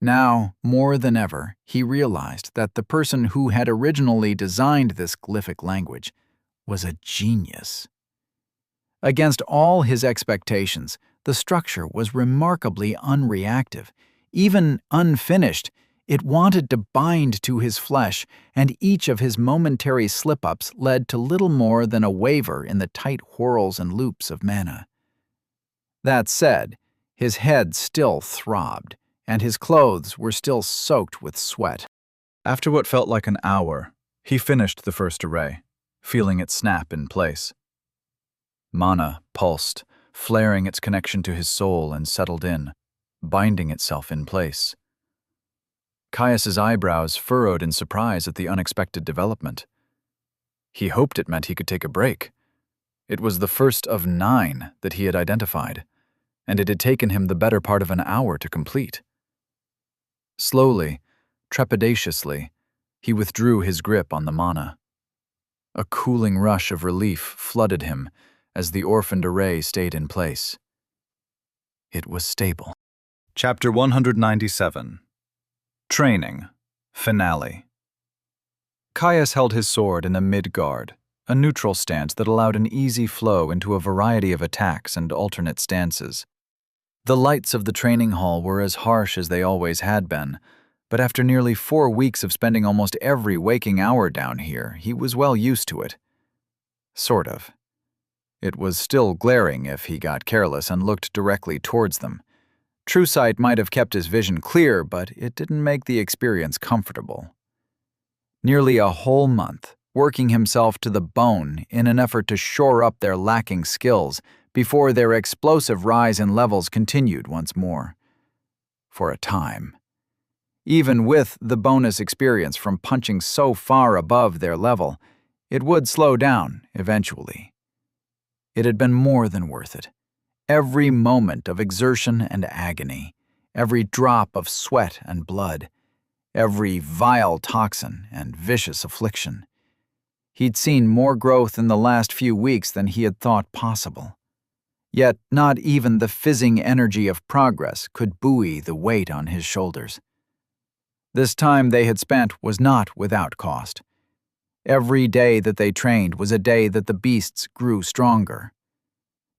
Now, more than ever, he realized that the person who had originally designed this glyphic language was a genius. Against all his expectations, the structure was remarkably unreactive. Even unfinished, it wanted to bind to his flesh, and each of his momentary slip-ups led to little more than a waver in the tight whorls and loops of mana. That said, his head still throbbed, and his clothes were still soaked with sweat. After what felt like an hour, he finished the first array, feeling it snap in place. Mana pulsed, flaring its connection to his soul and settled in, binding itself in place. Caius's eyebrows furrowed in surprise at the unexpected development. He hoped it meant he could take a break. It was the first of 9 that he had identified, and it had taken him the better part of an hour to complete. Slowly, trepidatiously, he withdrew his grip on the mana. A cooling rush of relief flooded him as the orphaned array stayed in place. It was stable. Chapter 197. Training. Finale. Caius held his sword in a mid-guard, a neutral stance that allowed an easy flow into a variety of attacks and alternate stances. The lights of the training hall were as harsh as they always had been, but after nearly 4 weeks of spending almost every waking hour down here, he was well used to it. Sort of. It was still glaring if he got careless and looked directly towards them. True sight might have kept his vision clear, but it didn't make the experience comfortable. Nearly a whole month, working himself to the bone in an effort to shore up their lacking skills before their explosive rise in levels continued once more. For a time. Even with the bonus experience from punching so far above their level, it would slow down eventually. It had been more than worth it. Every moment of exertion and agony, every drop of sweat and blood, every vile toxin and vicious affliction. He'd seen more growth in the last few weeks than he had thought possible. Yet not even the fizzing energy of progress could buoy the weight on his shoulders. This time they had spent was not without cost. Every day that they trained was a day that the beasts grew stronger.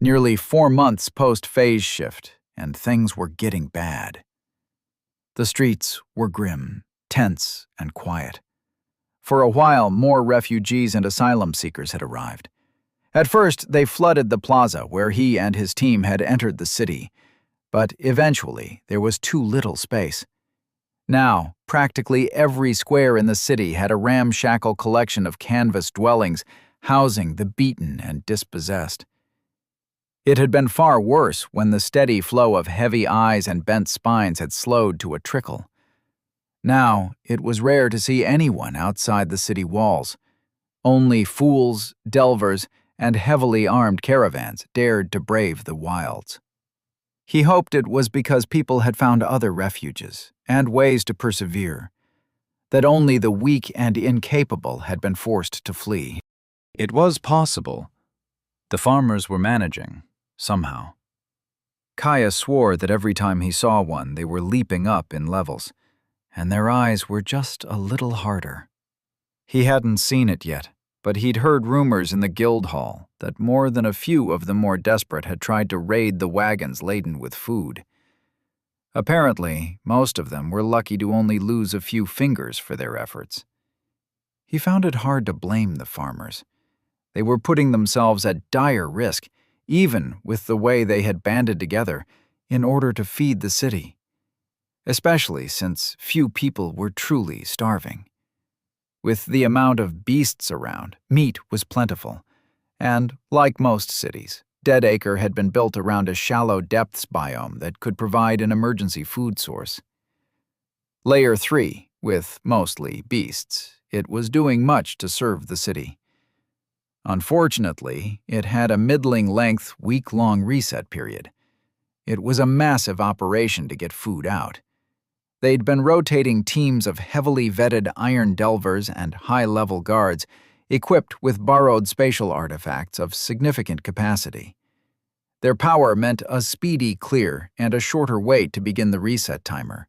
Nearly 4 months post-phase shift, and things were getting bad. The streets were grim, tense, and quiet. For a while, more refugees and asylum seekers had arrived. At first, they flooded the plaza where he and his team had entered the city. But eventually, there was too little space. Now, practically every square in the city had a ramshackle collection of canvas dwellings housing the beaten and dispossessed. It had been far worse when the steady flow of heavy eyes and bent spines had slowed to a trickle. Now, it was rare to see anyone outside the city walls. Only fools, delvers, and heavily armed caravans dared to brave the wilds. He hoped it was because people had found other refuges and ways to persevere, that only the weak and incapable had been forced to flee. It was possible. The farmers were managing, somehow. Kaya swore that every time he saw one, they were leaping up in levels, and their eyes were just a little harder. He hadn't seen it yet, but he'd heard rumors in the guild hall that more than a few of the more desperate had tried to raid the wagons laden with food. Apparently, most of them were lucky to only lose a few fingers for their efforts. He found it hard to blame the farmers. They were putting themselves at dire risk, even with the way they had banded together in order to feed the city, especially since few people were truly starving. With the amount of beasts around, meat was plentiful, and, like most cities, Deadacre had been built around a shallow depths biome that could provide an emergency food source. Layer 3, with mostly beasts, it was doing much to serve the city. Unfortunately, it had a middling-length, week-long reset period. It was a massive operation to get food out. They'd been rotating teams of heavily vetted iron delvers and high-level guards equipped with borrowed spatial artifacts of significant capacity. Their power meant a speedy clear and a shorter wait to begin the reset timer,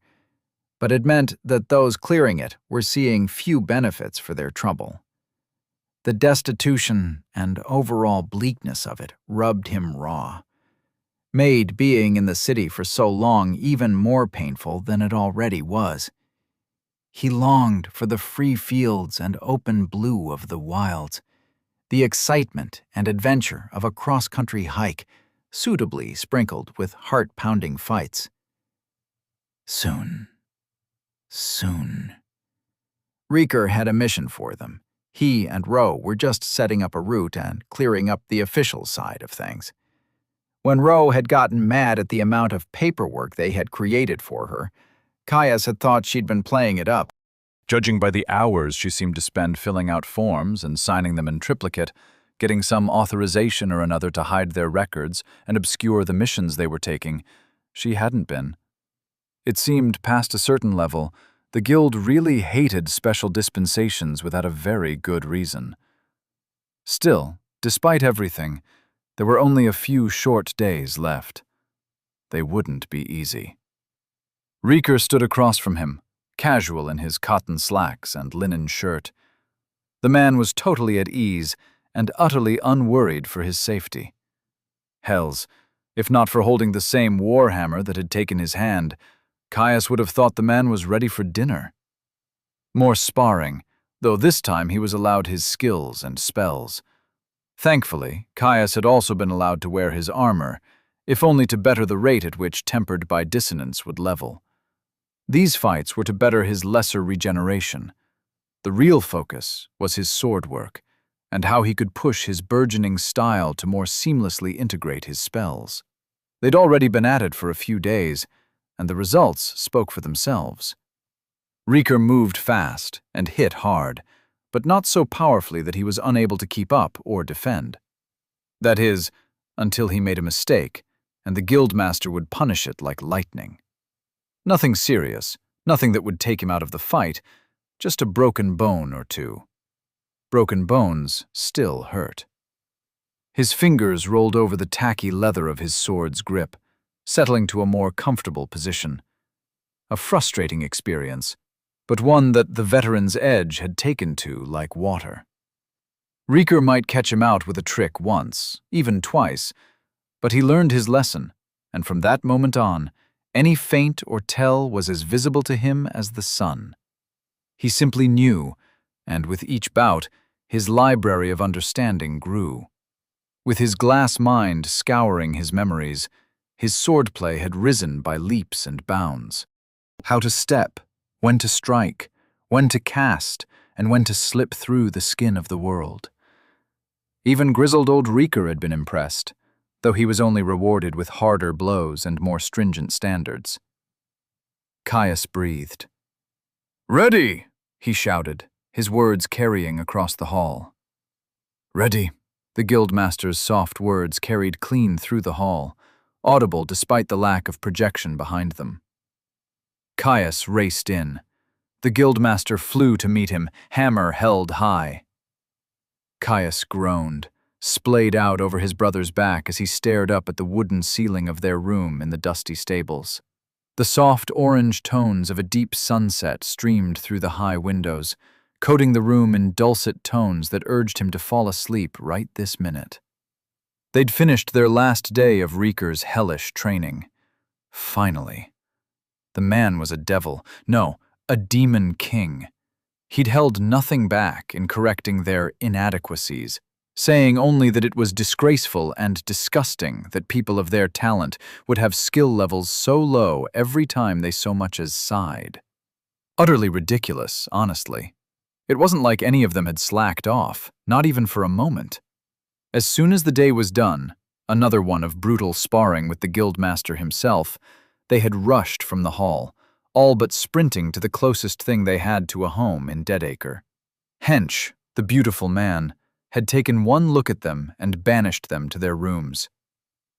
but it meant that those clearing it were seeing few benefits for their trouble. The destitution and overall bleakness of it rubbed him raw, made being in the city for so long even more painful than it already was. He longed for the free fields and open blue of the wilds, the excitement and adventure of a cross-country hike, suitably sprinkled with heart-pounding fights. Soon. Rieker had a mission for them. He and Ro were just setting up a route and clearing up the official side of things. When Ro had gotten mad at the amount of paperwork they had created for her, Caius had thought she'd been playing it up. Judging by the hours she seemed to spend filling out forms and signing them in triplicate, getting some authorization or another to hide their records and obscure the missions they were taking, she hadn't been. It seemed, past a certain level, the guild really hated special dispensations without a very good reason. Still, despite everything, there were only a few short days left. They wouldn't be easy. Rieker stood across from him, casual in his cotton slacks and linen shirt. The man was totally at ease and utterly unworried for his safety. Hells, if not for holding the same warhammer that had taken his hand, Caius would have thought the man was ready for dinner. More sparring, though this time he was allowed his skills and spells. Thankfully, Caius had also been allowed to wear his armor, if only to better the rate at which tempered by dissonance would level. These fights were to better his lesser regeneration. The real focus was his sword work, and how he could push his burgeoning style to more seamlessly integrate his spells. They'd already been at it for a few days, and the results spoke for themselves. Rieker moved fast and hit hard, but not so powerfully that he was unable to keep up or defend. That is, until he made a mistake, and the guildmaster would punish it like lightning. Nothing serious, nothing that would take him out of the fight, just a broken bone or two. Broken bones still hurt. His fingers rolled over the tacky leather of his sword's grip, settling to a more comfortable position. A frustrating experience, but one that the veteran's edge had taken to like water. Rieker might catch him out with a trick once, even twice, but he learned his lesson, and from that moment on, any feint or tell was as visible to him as the sun. He simply knew, and with each bout, his library of understanding grew. With his glass mind scouring his memories, His swordplay had risen by leaps and bounds. How to step, when to strike, when to cast, and when to slip through the skin of the world. Even grizzled old Rieker had been impressed, though he was only rewarded with harder blows and more stringent standards. Caius breathed. "Ready!" he shouted, his words carrying across the hall. "Ready!" The guildmaster's soft words carried clean through the hall, audible despite the lack of projection behind them. Caius raced in. The guildmaster flew to meet him, hammer held high. Caius groaned, splayed out over his brother's back as he stared up at the wooden ceiling of their room in the dusty stables. The soft orange tones of a deep sunset streamed through the high windows, coating the room in dulcet tones that urged him to fall asleep right this minute. They'd finished their last day of Rieker's hellish training. Finally. The man was a devil, no, a demon king. He'd held nothing back in correcting their inadequacies, saying only that it was disgraceful and disgusting that people of their talent would have skill levels so low every time they so much as sighed. Utterly ridiculous, honestly. It wasn't like any of them had slacked off, not even for a moment. As soon as the day was done, another one of brutal sparring with the guildmaster himself, they had rushed from the hall, all but sprinting to the closest thing they had to a home in Deadacre. Hench, the beautiful man, had taken one look at them and banished them to their rooms.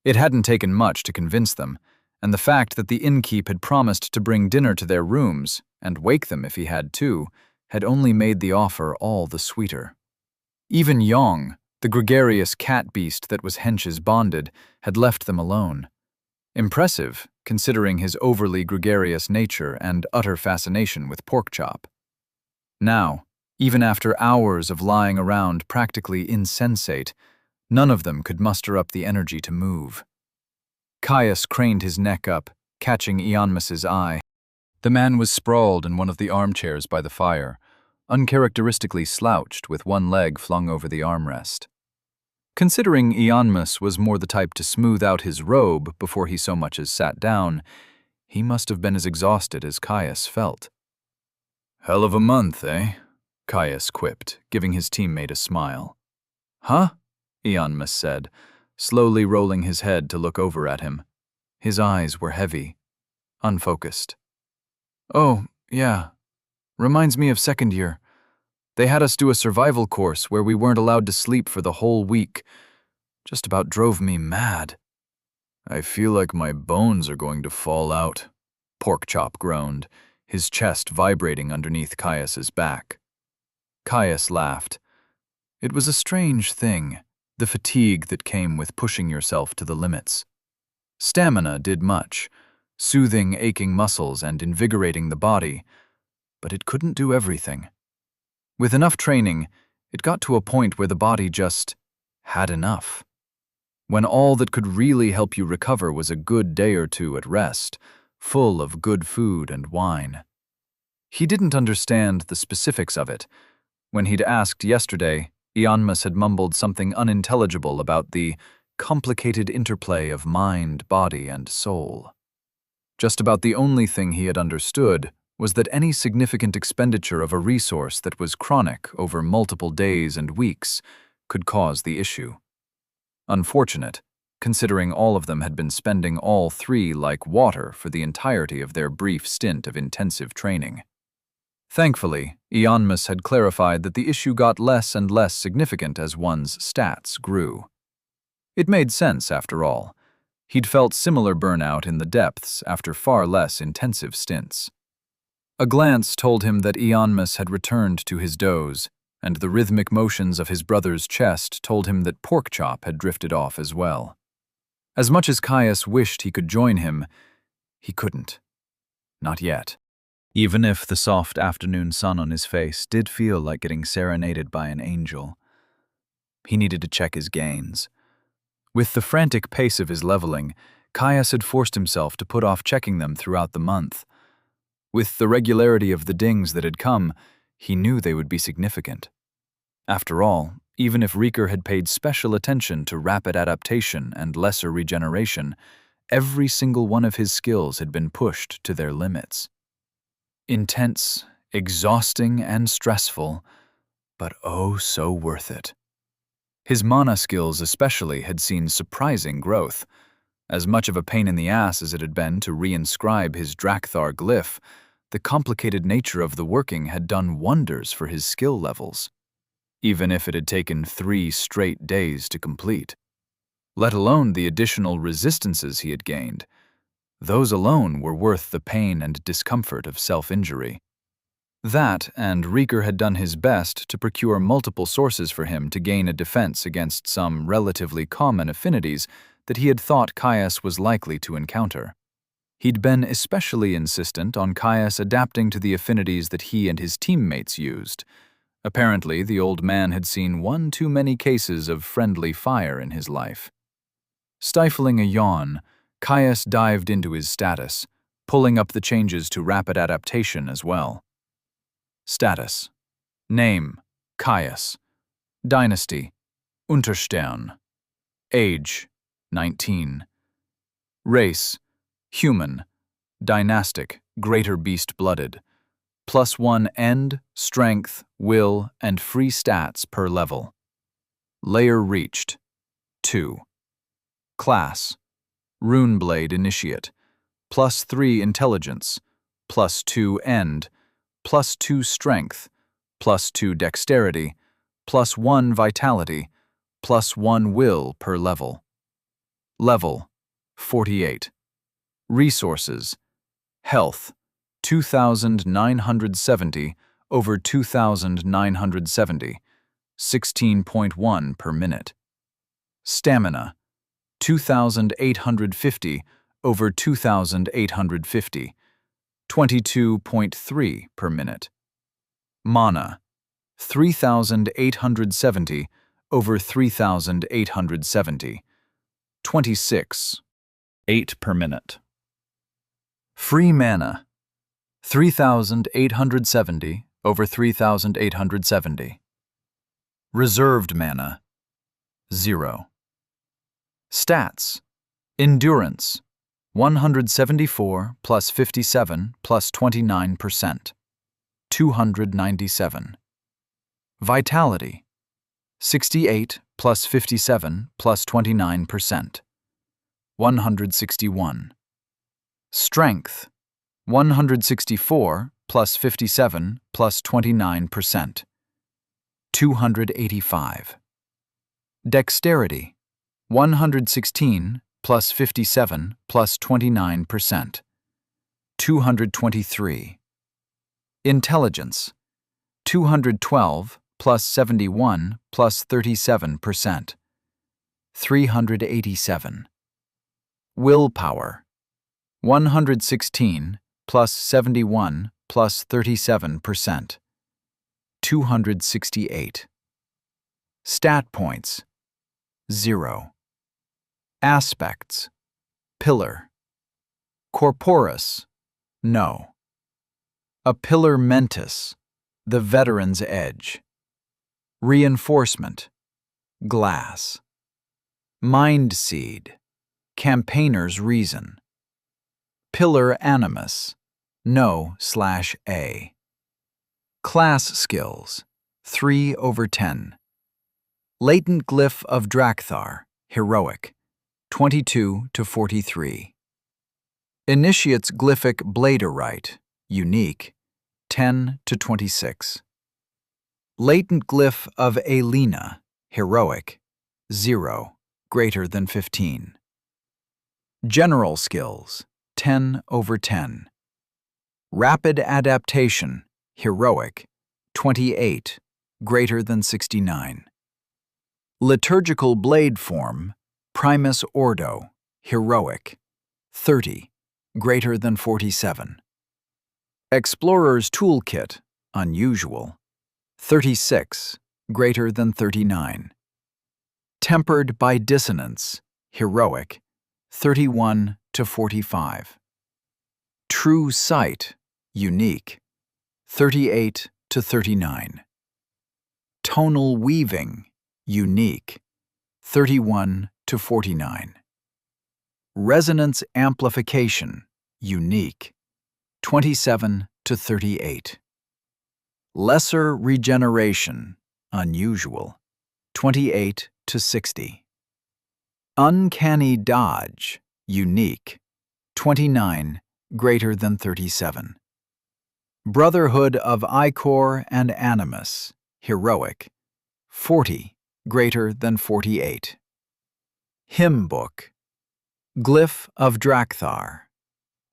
It hadn't taken much to convince them, and the fact that the innkeep had promised to bring dinner to their rooms, and wake them if he had to, had only made the offer all the sweeter. Even Yong, the gregarious cat beast that was Hench's bonded, had left them alone. Impressive, considering his overly gregarious nature and utter fascination with Porkchop. Now, even after hours of lying around practically insensate, none of them could muster up the energy to move. Caius craned his neck up, catching Ionmus's eye. The man was sprawled in one of the armchairs by the fire, uncharacteristically slouched with one leg flung over the armrest. Considering Ionmus was more the type to smooth out his robe before he so much as sat down, he must have been as exhausted as Caius felt. "Hell of a month, eh?" Caius quipped, giving his teammate a smile. "Huh?" Ionmus said, slowly rolling his head to look over at him. His eyes were heavy, unfocused. "Oh, yeah. Reminds me of second year. They had us do a survival course where we weren't allowed to sleep for the whole week. Just about drove me mad." "I feel like my bones are going to fall out," Porkchop groaned, his chest vibrating underneath Caius's back. Caius laughed. It was a strange thing, the fatigue that came with pushing yourself to the limits. Stamina did much, soothing aching muscles and invigorating the body, but it couldn't do everything. With enough training, it got to a point where the body just had enough. When all that could really help you recover was a good day or two at rest, full of good food and wine. He didn't understand the specifics of it. When he'd asked yesterday, Ionmus had mumbled something unintelligible about the complicated interplay of mind, body, and soul. Just about the only thing he had understood was that any significant expenditure of a resource that was chronic over multiple days and weeks could cause the issue. Unfortunate, considering all of them had been spending all three like water for the entirety of their brief stint of intensive training. Thankfully, Ionmus had clarified that the issue got less and less significant as one's stats grew. It made sense, after all. He'd felt similar burnout in the depths after far less intensive stints. A glance told him that Ionmus had returned to his doze, and the rhythmic motions of his brother's chest told him that Porkchop had drifted off as well. As much as Caius wished he could join him, he couldn't. Not yet. Even if the soft afternoon sun on his face did feel like getting serenaded by an angel. He needed to check his gains. With the frantic pace of his leveling, Caius had forced himself to put off checking them throughout the month. With the regularity of the dings that had come, he knew they would be significant. After all, even if Rieker had paid special attention to rapid adaptation and lesser regeneration, every single one of his skills had been pushed to their limits. Intense, exhausting, and stressful, but oh so worth it. His mana skills especially had seen surprising growth. As much of a pain in the ass as it had been to reinscribe his Drakthar glyph, the complicated nature of the working had done wonders for his skill levels, even if it had taken 3 straight days to complete. Let alone the additional resistances he had gained. Those alone were worth the pain and discomfort of self-injury. That, and Rieker had done his best to procure multiple sources for him to gain a defense against some relatively common affinities that he had thought Caius was likely to encounter. He'd been especially insistent on Caius adapting to the affinities that he and his teammates used. Apparently, the old man had seen one too many cases of friendly fire in his life. Stifling a yawn, Caius dived into his status, pulling up the changes to rapid adaptation as well. Status: Name: Caius. Dynasty: Unterstern. Age: 19. Race: Human. Dynastic, greater beast-blooded. +1 end, strength, will, and free stats per level. Layer reached: 2. Class: Runeblade Initiate. +3 intelligence. +2 end. +2 strength. +2 dexterity. +1 vitality. +1 will per level. Level: 48. Resources: Health: 2,970 over 2,970, 16.1 per minute. Stamina: 2,850 over 2,850, 22.3 per minute. Mana: 3,870 over 3,870, 26.8 per minute. Free mana: 3,870 over 3,870. Reserved mana: 0. Stats: Endurance: 174 plus 57 plus 29%, 297. Vitality: 68 plus 57 plus 29%, 161. Strength: 164 plus 57 plus 29%, 285. Dexterity: 116 plus 57 plus 29%, 223. Intelligence: 212 plus 71 plus 37%, 387. Willpower: 116 plus 71 plus 37%, 268. Stat points: 0. Aspects: Pillar. Corporus: No. A pillar mentis, the veteran's edge. Reinforcement: Glass. Mind seed, campaigner's reason. Pillar animus, No/A. Class skills: 3 over 10. Latent glyph of Drakthar, heroic, 22 to 43. Initiate's glyphic bladerite, unique, 10 to 26. Latent glyph of Alina, heroic, 0, greater than 15. General skills: 10 over 10. Rapid adaptation, heroic, 28, greater than 69. Liturgical blade form, Primus Ordo, heroic, 30, greater than 47. Explorer's toolkit, unusual, 36, greater than 39. Tempered by dissonance, heroic, 31 to 45. True sight, unique, 38 to 39. Tonal weaving, unique, 31 to 49. Resonance amplification, unique, 27 to 38. Lesser regeneration, unusual, 28 to 60. Uncanny dodge, unique, 29 greater than 37. Brotherhood of Ichor and Animus, heroic, 40 greater than 48. Hymn book, Glyph of Drakthar,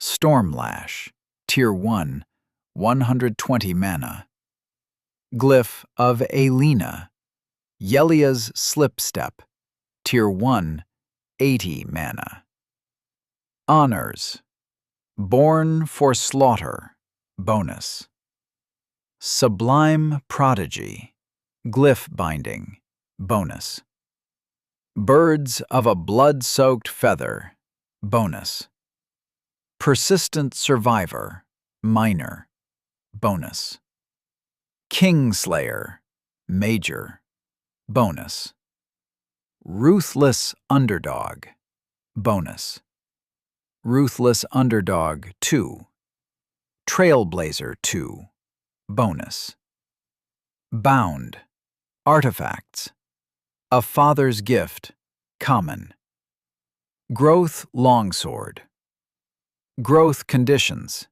Stormlash, Tier 1, 120 mana. Glyph of Aelina, Yelia's Slipstep, Tier 1, 80 mana. Honors, Born for Slaughter, bonus. Sublime Prodigy, Glyph Binding, bonus. Birds of a Blood-Soaked Feather, bonus. Persistent Survivor, minor, bonus. Kingslayer, major, bonus. Ruthless Underdog, bonus. Ruthless Underdog 2. Trailblazer 2, bonus. Bound, artifacts. A Father's Gift, common. Growth Longsword. Growth conditions.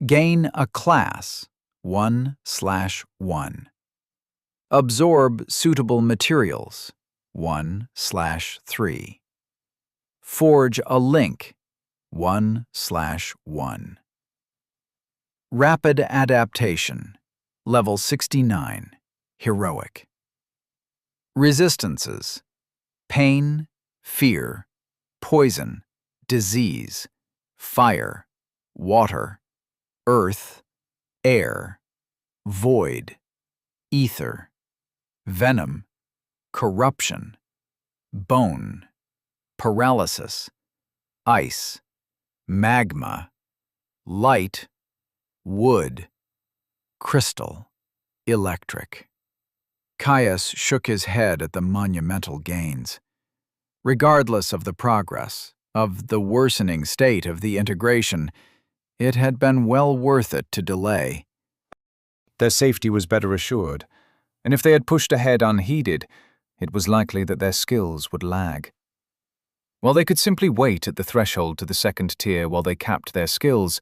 Gain a class, 1/1. Absorb suitable materials, 1/3. Forge a link, 1/1. Rapid adaptation, level 69, heroic. Resistances: pain, fear, poison, disease, fire, water, earth, air, void, ether, venom, corruption, bone, paralysis, ice, magma, light, wood, crystal, electric. Caius shook his head at the monumental gains. Regardless of the progress, of the worsening state of the integration, it had been well worth it to delay. Their safety was better assured, and if they had pushed ahead unheeded, it was likely that their skills would lag. While they could simply wait at the threshold to the second tier while they capped their skills,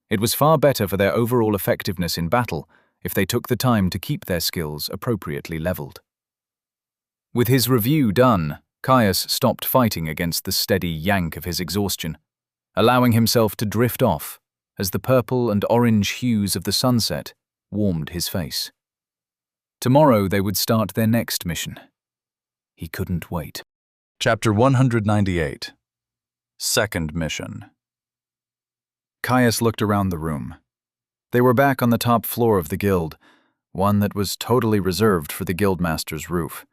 it was far better for their overall effectiveness in battle if they took the time to keep their skills appropriately leveled. With his review done, Caius stopped fighting against the steady yank of his exhaustion, allowing himself to drift off as the purple and orange hues of the sunset warmed his face. Tomorrow they would start their next mission. He couldn't wait. Chapter 198. Second Mission. Caius looked around the room. They were back on the top floor of the guild, one that was totally reserved for the guildmaster's roof.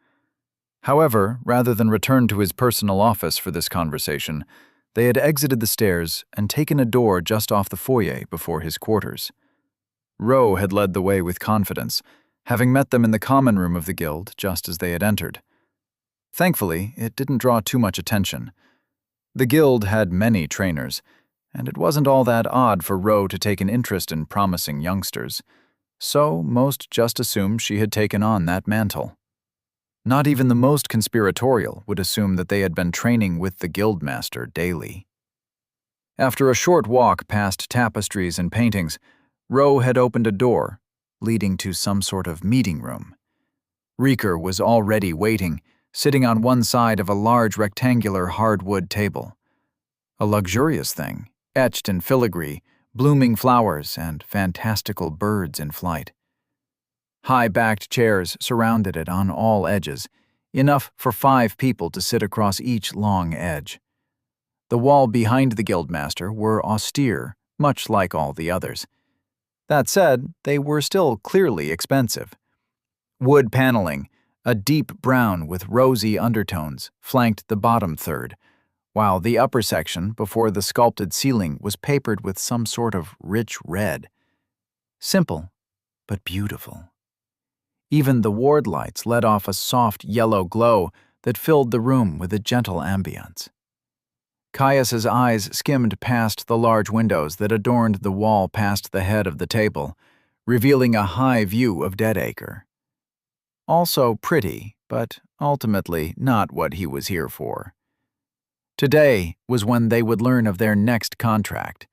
However, rather than return to his personal office for this conversation, they had exited the stairs and taken a door just off the foyer before his quarters. Ro had led the way with confidence, having met them in the common room of the guild just as they had entered. Thankfully, it didn't draw too much attention. The guild had many trainers, and it wasn't all that odd for Ro to take an interest in promising youngsters, so most just assumed she had taken on that mantle. Not even the most conspiratorial would assume that they had been training with the guildmaster daily. After a short walk past tapestries and paintings, Ro had opened a door, leading to some sort of meeting room. Rieker was already waiting, sitting on one side of a large rectangular hardwood table. A luxurious thing, etched in filigree, blooming flowers, and fantastical birds in flight. High-backed chairs surrounded it on all edges, enough for 5 people to sit across each long edge. The wall behind the guildmaster were austere, much like all the others. That said, they were still clearly expensive. Wood paneling, a deep brown with rosy undertones, flanked the bottom third, while the upper section before the sculpted ceiling was papered with some sort of rich red. Simple, but beautiful. Even the ward lights let off a soft yellow glow that filled the room with a gentle ambience. Caius's eyes skimmed past the large windows that adorned the wall past the head of the table, revealing a high view of Deadacre. Also pretty, but ultimately not what he was here for. Today was when they would learn of their next contract,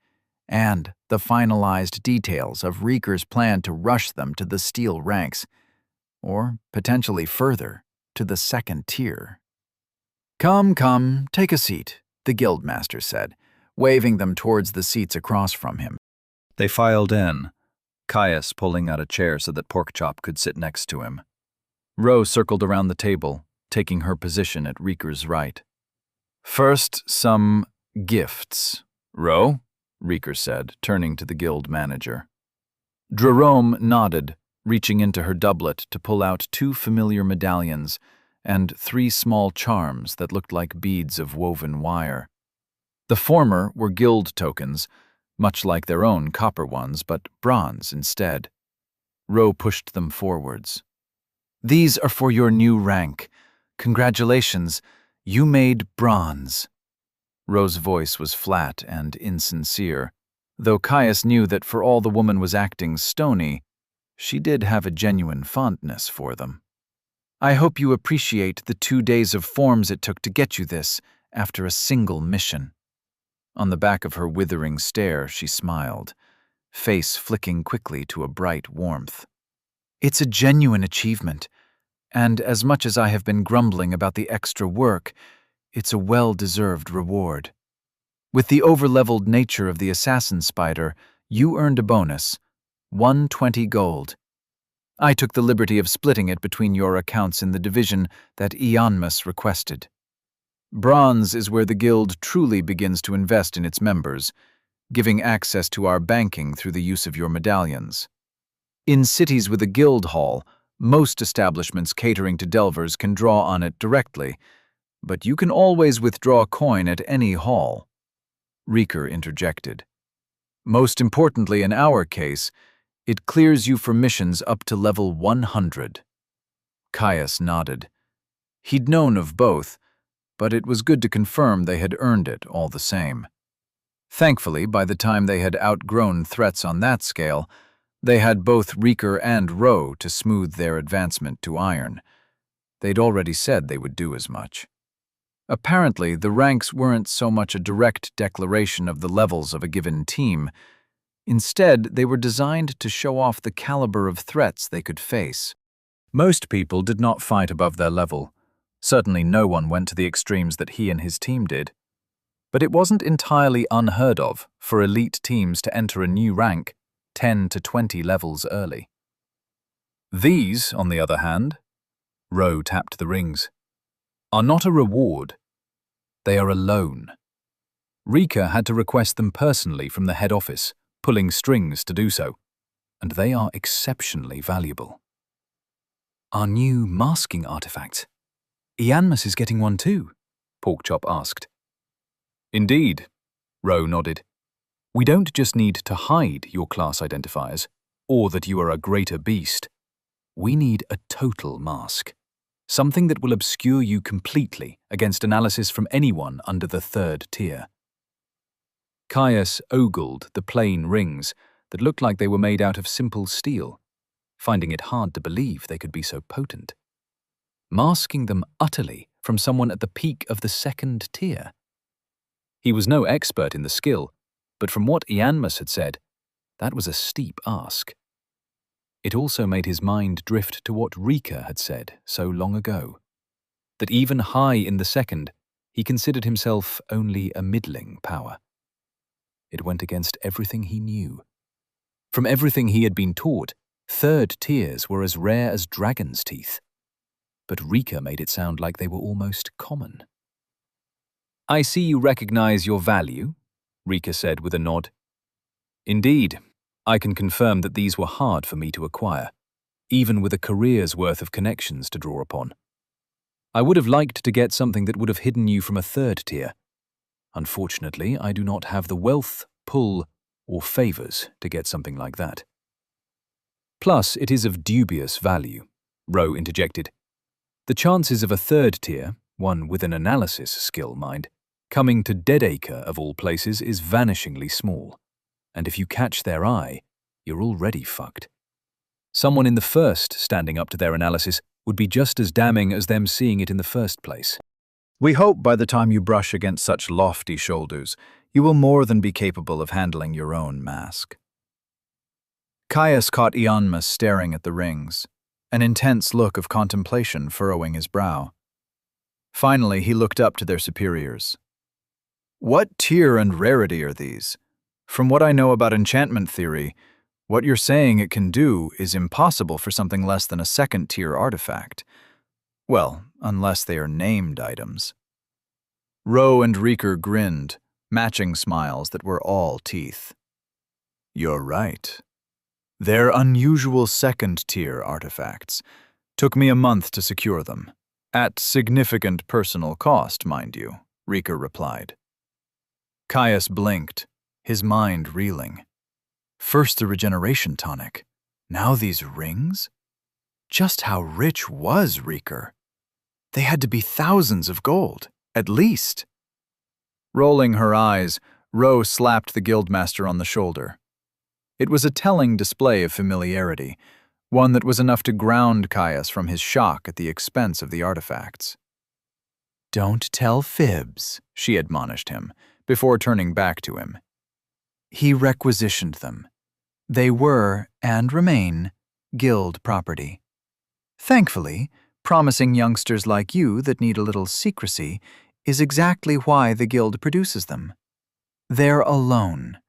and the finalized details of Reeker's plan to rush them to the steel ranks, or potentially further, to the second tier. Come, take a seat, the guildmaster said, waving them towards the seats across from him. They filed in, Caius pulling out a chair so that Porkchop could sit next to him. Ro circled around the table, taking her position at Reeker's right. First, some gifts, Ro, Reeker said, turning to the guild manager. Jerome nodded, reaching into her doublet to pull out 2 familiar medallions and 3 small charms that looked like beads of woven wire. The former were guild tokens, much like their own copper ones, but bronze instead. Ro pushed them forwards. These are for your new rank. Congratulations, you made bronze. Ro's voice was flat and insincere, though Caius knew that for all the woman was acting stony, she did have a genuine fondness for them. I hope you appreciate the 2 days of forms it took to get you this after a single mission. On the back of her withering stare, she smiled, face flicking quickly to a bright warmth. It's a genuine achievement, and as much as I have been grumbling about the extra work, it's a well-deserved reward. With the over-leveled nature of the assassin spider, you earned a bonus, 120 gold. I took the liberty of splitting it between your accounts in the division that Ianmus requested. Bronze is where the guild truly begins to invest in its members, giving access to our banking through the use of your medallions. In cities with a guild hall, most establishments catering to delvers can draw on it directly, but you can always withdraw coin at any hall. Reeker interjected. Most importantly in our case, it clears you for missions up to level 100. Caius nodded. He'd known of both, but it was good to confirm they had earned it all the same. Thankfully, by the time they had outgrown threats on that scale, they had both Reeker and Ro to smooth their advancement to iron. They'd already said they would do as much. Apparently, the ranks weren't so much a direct declaration of the levels of a given team. Instead, they were designed to show off the caliber of threats they could face. Most people did not fight above their level. Certainly no one went to the extremes that he and his team did. But it wasn't entirely unheard of for elite teams to enter a new rank 10 to 20 levels early. These, on the other hand, Ro tapped the rings, are not a reward. They are a loan. Reeker had to request them personally from the head office, pulling strings to do so, and they are exceptionally valuable. Our new masking artifacts. Ianmus is getting one too, Porkchop asked. Indeed, Ro nodded. We don't just need to hide your class identifiers, or that you are a greater beast. We need a total mask. Something that will obscure you completely against analysis from anyone under the 3rd tier. Caius ogled the plain rings that looked like they were made out of simple steel, finding it hard to believe they could be so potent. Masking them utterly from someone at the peak of the 2nd tier. He was no expert in the skill, but from what Ianmus had said, that was a steep ask. It also made his mind drift to what Reeker had said so long ago, that even high in the 2nd, he considered himself only a middling power. It went against everything he knew. From everything he had been taught, 3rd tiers were as rare as dragon's teeth. But Reeker made it sound like they were almost common. I see you recognize your value, Reeker said with a nod. Indeed, I can confirm that these were hard for me to acquire, even with a career's worth of connections to draw upon. I would have liked to get something that would have hidden you from a 3rd tier. Unfortunately, I do not have the wealth, pull, or favors to get something like that. Plus, it is of dubious value, Ro interjected. The chances of a 3rd tier, one with an analysis skill, mind, Coming to Deadacre, of all places, is vanishingly small, and if you catch their eye, you're already fucked. Someone in the first standing up to their analysis would be just as damning as them seeing it in the first place. We hope by the time you brush against such lofty shoulders, you will more than be capable of handling your own mask. Caius caught Ionmus staring at the rings, an intense look of contemplation furrowing his brow. Finally, he looked up to their superiors. What tier and rarity are these? From what I know about enchantment theory, what you're saying it can do is impossible for something less than a second-tier artifact. Well, unless they are named items. Roe and Reeker grinned, matching smiles that were all teeth. You're right. They're unusual second-tier artifacts. Took me a month to secure them. At significant personal cost, mind you, Reeker replied. Caius blinked, his mind reeling. First the regeneration tonic, now these rings? Just how rich was Reeker? They had to be thousands of gold, at least. Rolling her eyes, Roe slapped the guildmaster on the shoulder. It was a telling display of familiarity, one that was enough to ground Caius from his shock at the expense of the artifacts. Don't tell fibs, she admonished him, before turning back to him. He requisitioned them. They were, and remain, guild property. Thankfully, promising youngsters like you that need a little secrecy is exactly why the guild produces them. They're alone,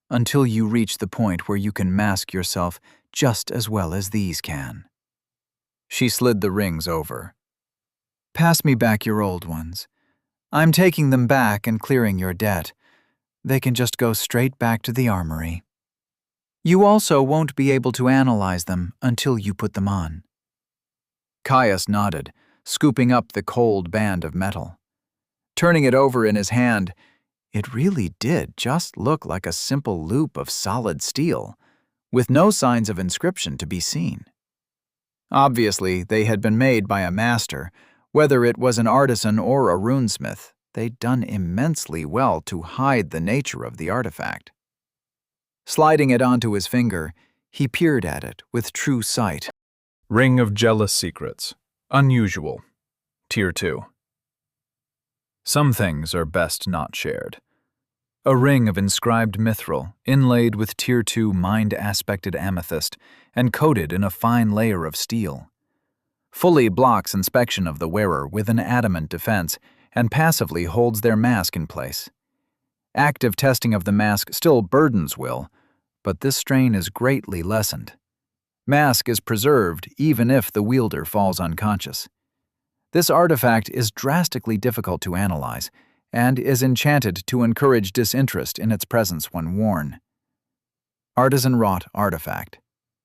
until you reach the point where you can mask yourself just as well as these can. She slid the rings over. Pass me back your old ones. I'm taking them back and clearing your debt. They can just go straight back to the armory. You also won't be able to analyze them until you put them on. Caius nodded, scooping up the cold band of metal. Turning it over in his hand, it really did just look like a simple loop of solid steel, with no signs of inscription to be seen. Obviously, they had been made by a master. Whether it was an artisan or a runesmith, they'd done immensely well to hide the nature of the artifact. Sliding it onto his finger, he peered at it with true sight. Ring of Jealous Secrets. Unusual. Tier 2. Some things are best not shared. A ring of inscribed mithril, inlaid with Tier 2 mind-aspected amethyst, and coated in a fine layer of steel. Fully blocks inspection of the wearer with an adamant defense, and passively holds their mask in place. Active testing of the mask still burdens will, but this strain is greatly lessened. Mask is preserved even if the wielder falls unconscious. This artifact is drastically difficult to analyze, and is enchanted to encourage disinterest in its presence when worn. Artisan-wrought artifact.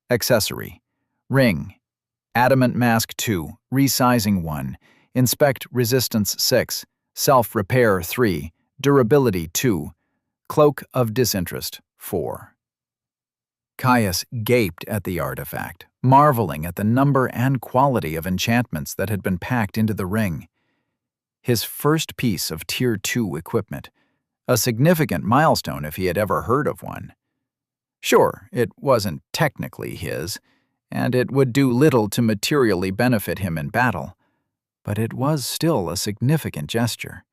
Accessory. Ring. Adamant Mask 2, Resizing 1, Inspect Resistance 6, Self-Repair 3, Durability 2, Cloak of Disinterest 4. Caius gaped at the artifact, marveling at the number and quality of enchantments that had been packed into the ring. His first piece of Tier 2 equipment, a significant milestone if he had ever heard of one. Sure, it wasn't technically his, and it would do little to materially benefit him in battle, but it was still a significant gesture.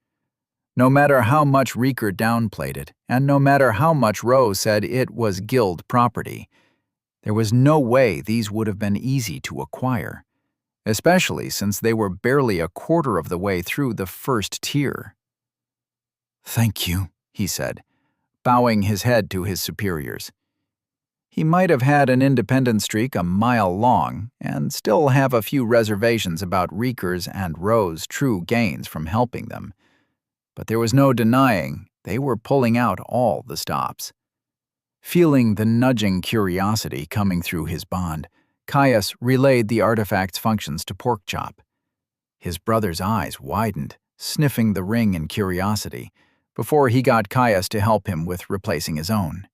No matter how much Reeker downplayed it, and no matter how much Roe said it was guild property, there was no way these would have been easy to acquire, especially since they were barely a quarter of the way through the first tier. "Thank you," he said, bowing his head to his superiors. He might have had an independent streak a mile long and still have a few reservations about Reeker's and Roe's true gains from helping them. But there was no denying they were pulling out all the stops. Feeling the nudging curiosity coming through his bond, Caius relayed the artifact's functions to Porkchop. His brother's eyes widened, sniffing the ring in curiosity, before he got Caius to help him with replacing his own.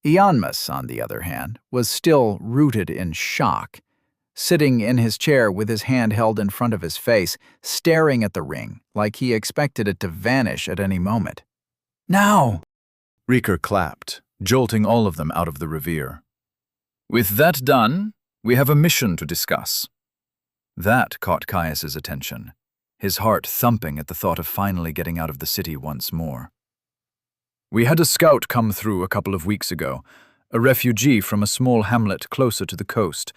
Ionmus, on the other hand, was still rooted in shock, sitting in his chair with his hand held in front of his face, staring at the ring like he expected it to vanish at any moment. "Now!" Rieker clapped, jolting all of them out of the revere. "With that done, we have a mission to discuss." That caught Caius's attention, his heart thumping at the thought of finally getting out of the city once more. "We had a scout come through a couple of weeks ago, a refugee from a small hamlet closer to the coast.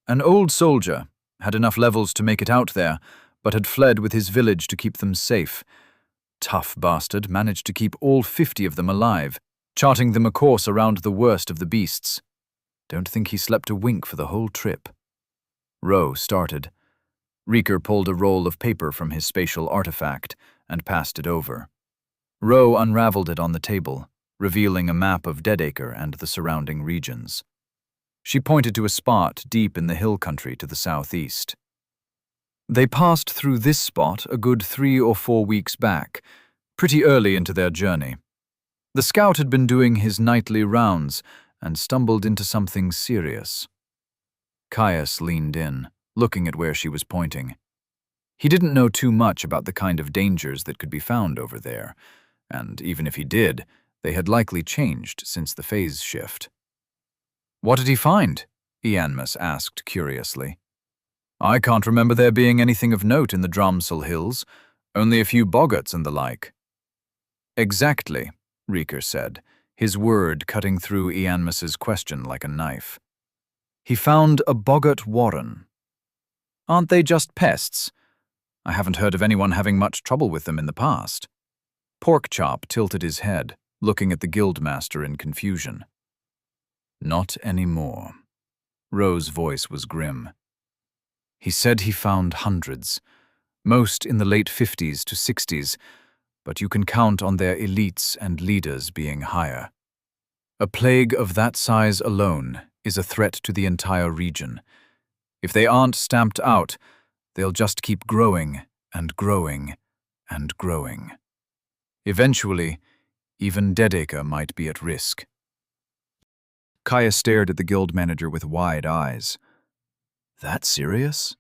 An old soldier, had enough levels to make it out there, but had fled with his village to keep them safe. Tough bastard managed to keep all 50 of them alive, charting them a course around the worst of the beasts. Don't think he slept a wink for the whole trip." Rowe started. Rieker pulled a roll of paper from his spatial artifact and passed it over. Rowe unraveled it on the table, revealing a map of Deadacre and the surrounding regions. She pointed to a spot deep in the hill country to the southeast. They passed through this spot a good 3 or 4 weeks back, pretty early into their journey. The scout had been doing his nightly rounds and stumbled into something serious. Caius leaned in, looking at where she was pointing. He didn't know too much about the kind of dangers that could be found over there, and even if he did, they had likely changed since the phase shift. "What did he find?" Ianmus asked curiously. "I can't remember there being anything of note in the Dromsel Hills, only a few boggarts and the like." "Exactly," Rieker said, his word cutting through Ianmus's question like a knife. "He found a boggart warren. Aren't they just pests? I haven't heard of anyone having much trouble with them in the past." Porkchop tilted his head, looking at the guildmaster in confusion. "Not anymore." Rowe's voice was grim. "He said he found hundreds, most in the late 50s to 60s, but you can count on their elites and leaders being higher. A plague of that size alone is a threat to the entire region. If they aren't stamped out, they'll just keep growing and growing and growing. Eventually, even Deadacre might be at risk." Caius stared at the guild manager with wide eyes. "That serious?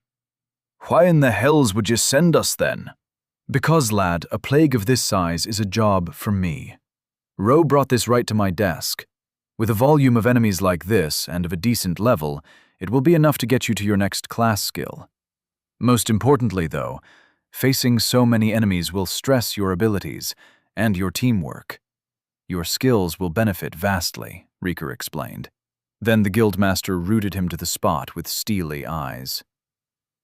Why in the hells would you send us then?" "Because, lad, a plague of this size is a job for me. Rowe brought this right to my desk. With a volume of enemies like this, and of a decent level, it will be enough to get you to your next class skill. Most importantly, though, facing so many enemies will stress your abilities and your teamwork. Your skills will benefit vastly," Rieker explained. Then the guildmaster rooted him to the spot with steely eyes.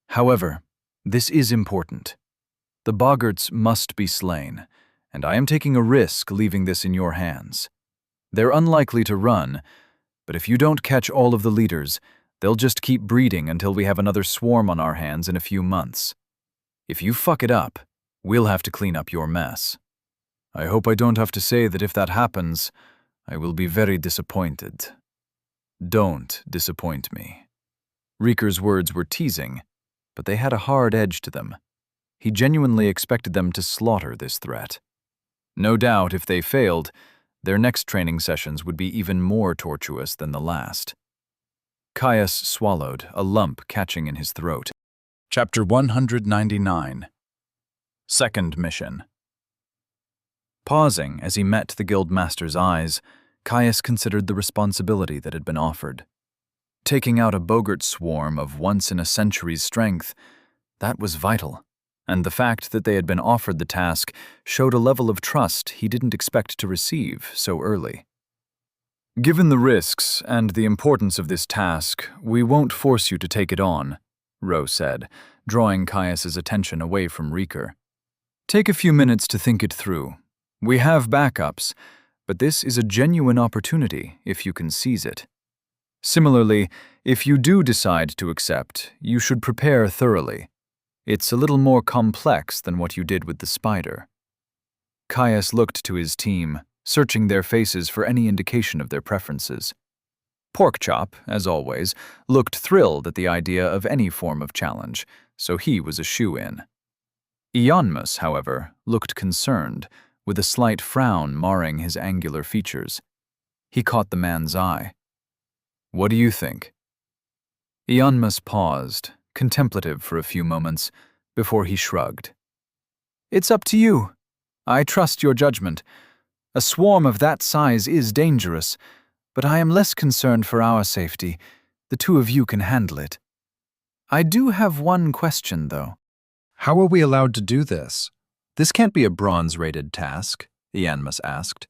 "However, this is important. The boggarts must be slain, and I am taking a risk leaving this in your hands. They're unlikely to run, but if you don't catch all of the leaders, they'll just keep breeding until we have another swarm on our hands in a few months. If you fuck it up, we'll have to clean up your mess. I hope I don't have to say that if that happens, I will be very disappointed. Don't disappoint me." Rieker's words were teasing, but they had a hard edge to them. He genuinely expected them to slaughter this threat. No doubt, if they failed, their next training sessions would be even more tortuous than the last. Caius swallowed, a lump catching in his throat. Chapter 199. Second Mission. Pausing as he met the guildmaster's eyes, Caius considered the responsibility that had been offered. Taking out a boggart swarm of once-in-a-century's strength, that was vital, and the fact that they had been offered the task showed a level of trust he didn't expect to receive so early. "Given the risks and the importance of this task, we won't force you to take it on," Rowe said, drawing Caius's attention away from Rieker. "Take a few minutes to think it through. We have backups, but this is a genuine opportunity if you can seize it. Similarly, if you do decide to accept, you should prepare thoroughly. It's a little more complex than what you did with the spider." Caius looked to his team, searching their faces for any indication of their preferences. Porkchop, as always, looked thrilled at the idea of any form of challenge, so he was a shoo-in. Ianmus, however, looked concerned, with a slight frown marring his angular features. He caught the man's eye. "What do you think?" Ianmus paused, contemplative for a few moments, before he shrugged. It's up to you. I trust your judgment. A swarm of that size is dangerous, but I am less concerned for our safety. The two of you can handle it. I do have one question, though. How are we allowed to do this? This can't be a bronze-rated task, Ianmus asked,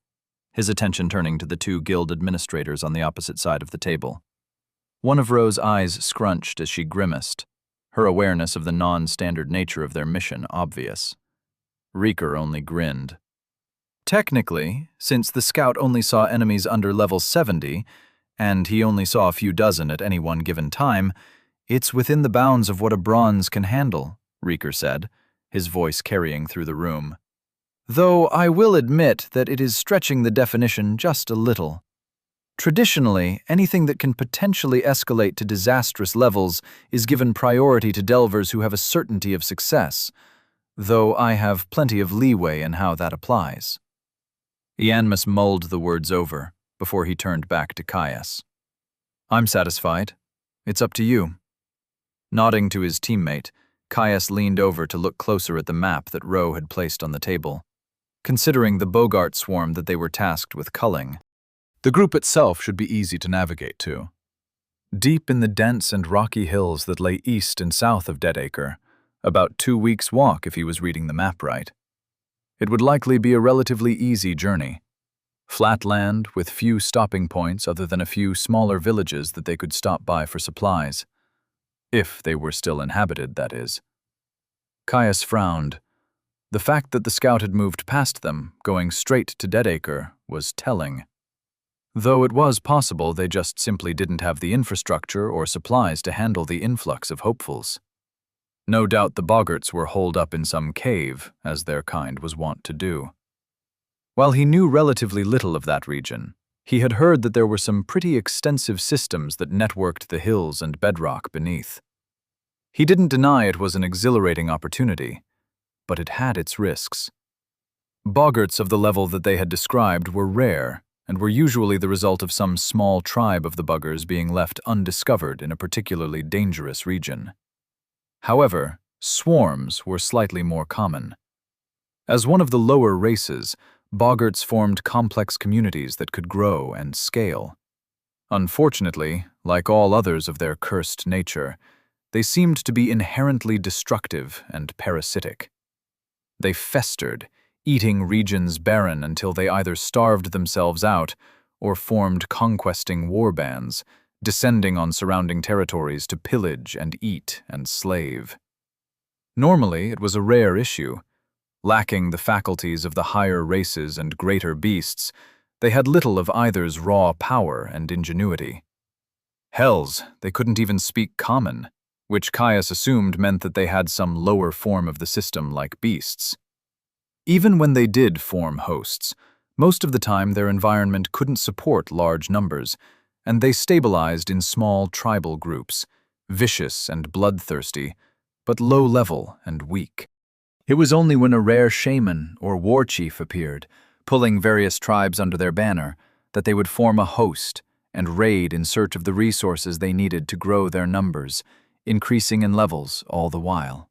his attention turning to the two guild administrators on the opposite side of the table. One of Ro's eyes scrunched as she grimaced, her awareness of the non-standard nature of their mission obvious. Reeker only grinned. Technically, since the scout only saw enemies under level 70, and he only saw a few dozen at any one given time, it's within the bounds of what a bronze can handle, Reeker said, his voice carrying through the room. Though I will admit that it is stretching the definition just a little. Traditionally, anything that can potentially escalate to disastrous levels is given priority to delvers who have a certainty of success, though I have plenty of leeway in how that applies. Ianmus mulled the words over before he turned back to Caius. I'm satisfied. It's up to you. Nodding to his teammate, Caius leaned over to look closer at the map that Ro had placed on the table. Considering the Bogart swarm that they were tasked with culling, the group itself should be easy to navigate to. Deep in the dense and rocky hills that lay east and south of Deadacre, about 2 weeks' walk if he was reading the map right. It would likely be a relatively easy journey. Flat land with few stopping points other than a few smaller villages that they could stop by for supplies. If they were still inhabited, that is. Caius frowned. The fact that the scout had moved past them, going straight to Deadacre, was telling. Though it was possible they just simply didn't have the infrastructure or supplies to handle the influx of hopefuls. No doubt the boggarts were holed up in some cave, as their kind was wont to do. While he knew relatively little of that region, he had heard that there were some pretty extensive systems that networked the hills and bedrock beneath. He didn't deny it was an exhilarating opportunity, but it had its risks. Boggarts of the level that they had described were rare, and were usually the result of some small tribe of the buggers being left undiscovered in a particularly dangerous region. However, swarms were slightly more common. As one of the lower races, boggarts formed complex communities that could grow and scale. Unfortunately, like all others of their cursed nature, they seemed to be inherently destructive and parasitic. They festered, eating regions barren until they either starved themselves out or formed conquesting warbands, descending on surrounding territories to pillage and eat and slave. Normally, it was a rare issue. Lacking the faculties of the higher races and greater beasts, they had little of either's raw power and ingenuity. Hells, they couldn't even speak common, which Caius assumed meant that they had some lower form of the system like beasts. Even when they did form hosts, most of the time their environment couldn't support large numbers, and they stabilized in small tribal groups, vicious and bloodthirsty, but low-level and weak. It was only when a rare shaman or war chief appeared, pulling various tribes under their banner, that they would form a host and raid in search of the resources they needed to grow their numbers, increasing in levels all the while.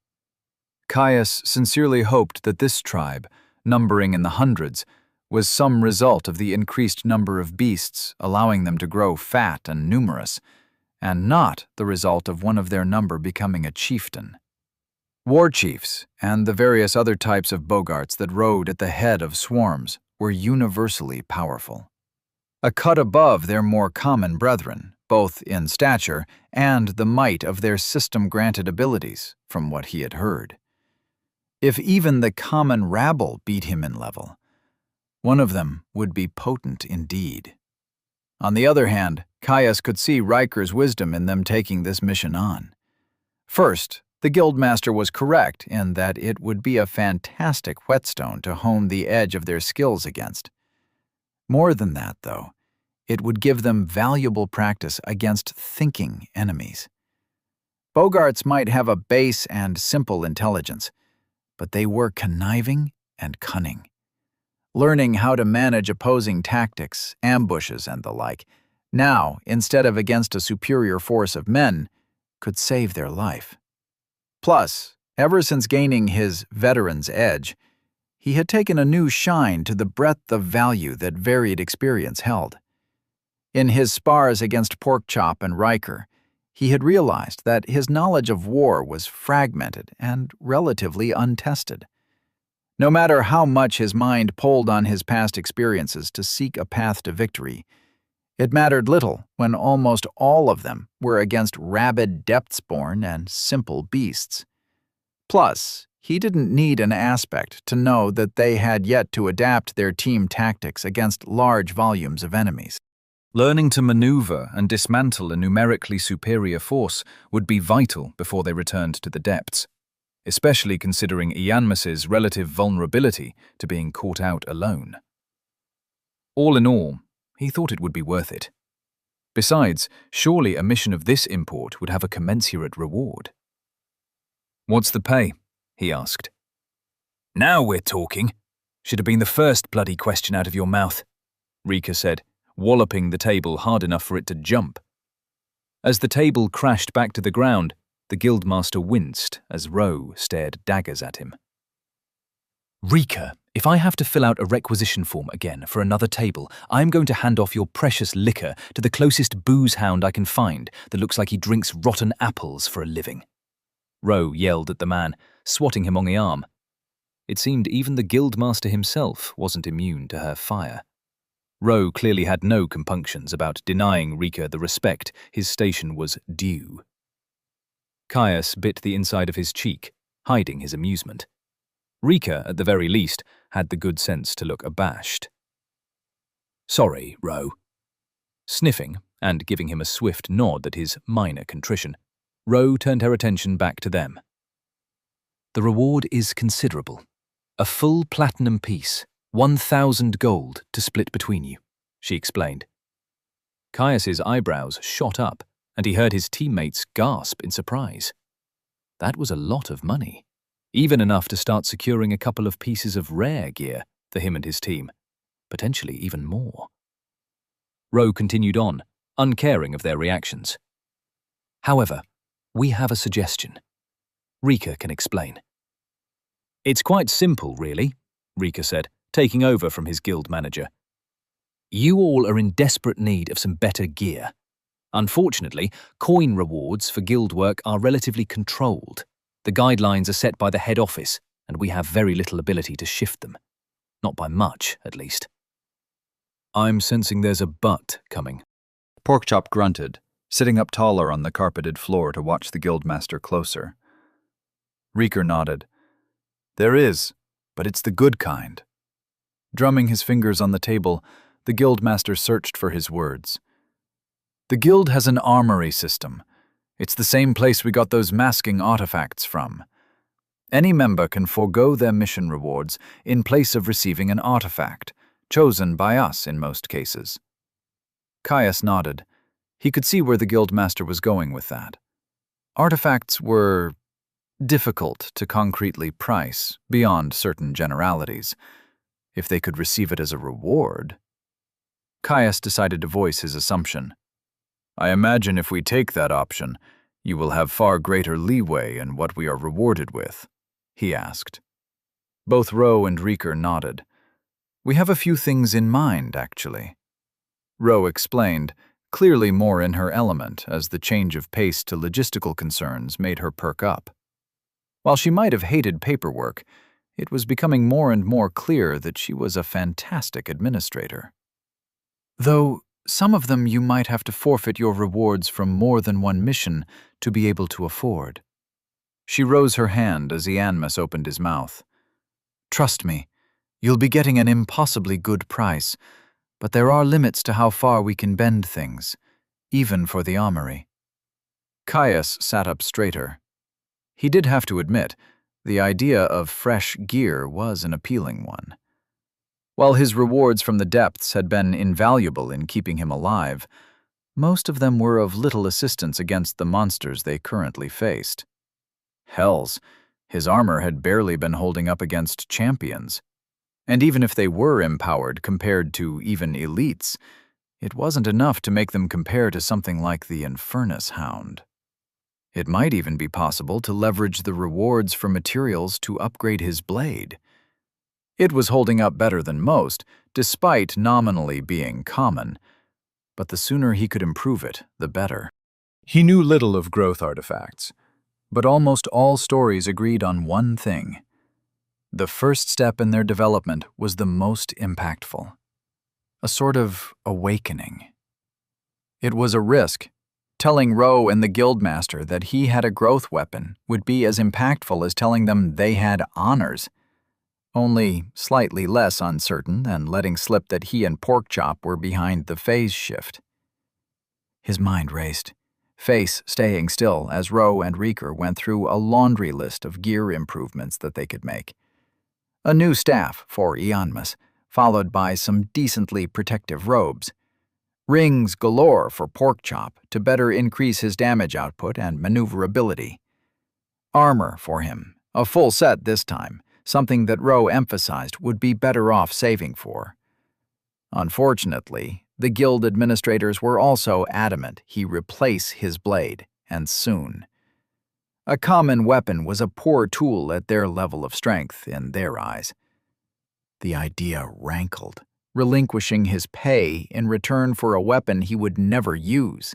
Caius sincerely hoped that this tribe, numbering in the hundreds, was some result of the increased number of beasts allowing them to grow fat and numerous, and not the result of one of their number becoming a chieftain. War chiefs and the various other types of boggarts that rode at the head of swarms were universally powerful. A cut above their more common brethren, both in stature and the might of their system-granted abilities, from what he had heard. If even the common rabble beat him in level, one of them would be potent indeed. On the other hand, Caius could see Riker's wisdom in them taking this mission on. First, the Guildmaster was correct in that it would be a fantastic whetstone to hone the edge of their skills against. More than that, though, it would give them valuable practice against thinking enemies. Boggarts might have a base and simple intelligence, but they were conniving and cunning. Learning how to manage opposing tactics, ambushes, and the like, now, instead of against a superior force of men, could save their life. Plus, ever since gaining his veteran's edge, he had taken a new shine to the breadth of value that varied experience held. In his spars against Porkchop and Riker, he had realized that his knowledge of war was fragmented and relatively untested. No matter how much his mind pulled on his past experiences to seek a path to victory, it mattered little when almost all of them were against rabid depthsborn and simple beasts. Plus, he didn't need an aspect to know that they had yet to adapt their team tactics against large volumes of enemies. Learning to maneuver and dismantle a numerically superior force would be vital before they returned to the depths, especially considering Ianmus's relative vulnerability to being caught out alone. All in all, he thought it would be worth it. Besides, surely a mission of this import would have a commensurate reward. "What's the pay?" he asked. "Now we're talking. Should have been the first bloody question out of your mouth," Rika said, walloping the table hard enough for it to jump. As the table crashed back to the ground, the Guildmaster winced as Ro stared daggers at him. "Rika, if I have to fill out a requisition form again for another table, I'm going to hand off your precious liquor to the closest booze hound I can find that looks like he drinks rotten apples for a living," Ro yelled at the man, swatting him on the arm. It seemed even the Guildmaster himself wasn't immune to her fire. Ro clearly had no compunctions about denying Rika the respect his station was due. Caius bit the inside of his cheek, hiding his amusement. Rika, at the very least, had the good sense to look abashed. "Sorry, Ro." Sniffing, and giving him a swift nod at his minor contrition, Ro turned her attention back to them. "The reward is considerable. A full platinum piece, 1,000 gold to split between you," she explained. Caius's eyebrows shot up, and he heard his teammates gasp in surprise. That was a lot of money, even enough to start securing a couple of pieces of rare gear for him and his team, potentially even more. Ro continued on, uncaring of their reactions. "However, we have a suggestion. Rika can explain." "It's quite simple, really," Rika said, taking over from his guild manager. "You all are in desperate need of some better gear. Unfortunately, coin rewards for guild work are relatively controlled. The guidelines are set by the head office, and we have very little ability to shift them. Not by much, at least." "I'm sensing there's a but coming," Porkchop grunted, sitting up taller on the carpeted floor to watch the Guildmaster closer. Rika nodded. "There is, but it's the good kind." Drumming his fingers on the table, the Guildmaster searched for his words. "The Guild has an armory system. It's the same place we got those masking artifacts from. Any member can forego their mission rewards in place of receiving an artifact, chosen by us in most cases." Caius nodded. He could see where the Guildmaster was going with that. Artifacts were difficult to concretely price beyond certain generalities. If they could receive it as a reward... Caius decided to voice his assumption. "I imagine if we take that option, you will have far greater leeway in what we are rewarded with," he asked. Both Ro and Rika nodded. "We have a few things in mind, actually." Ro explained, clearly more in her element as the change of pace to logistical concerns made her perk up. While she might have hated paperwork, it was becoming more and more clear that she was a fantastic administrator. "Though some of them you might have to forfeit your rewards from more than one mission to be able to afford." She rose her hand as Ianmus opened his mouth. "Trust me, you'll be getting an impossibly good price, but there are limits to how far we can bend things, even for the armory." Caius sat up straighter. He did have to admit, the idea of fresh gear was an appealing one. While his rewards from the depths had been invaluable in keeping him alive, most of them were of little assistance against the monsters they currently faced. Hells, his armor had barely been holding up against champions. And even if they were empowered compared to even elites, it wasn't enough to make them compare to something like the Infernus Hound. It might even be possible to leverage the rewards for materials to upgrade his blade. It was holding up better than most, despite nominally being common, but the sooner he could improve it, the better. He knew little of growth artifacts, but almost all stories agreed on one thing. The first step in their development was the most impactful. A sort of awakening. It was a risk. Telling Ro and the Guildmaster that he had a growth weapon would be as impactful as telling them they had honors, only slightly less uncertain than letting slip that he and Porkchop were behind the phase shift. His mind raced, face staying still as Ro and Reeker went through a laundry list of gear improvements that they could make. A new staff for Ianmus, followed by some decently protective robes. Rings galore for Porkchop to better increase his damage output and maneuverability. Armor for him, a full set this time, something that Ro emphasized would be better off saving for. Unfortunately, the guild administrators were also adamant he replace his blade, and soon. A common weapon was a poor tool at their level of strength in their eyes. The idea rankled, relinquishing his pay in return for a weapon he would never use.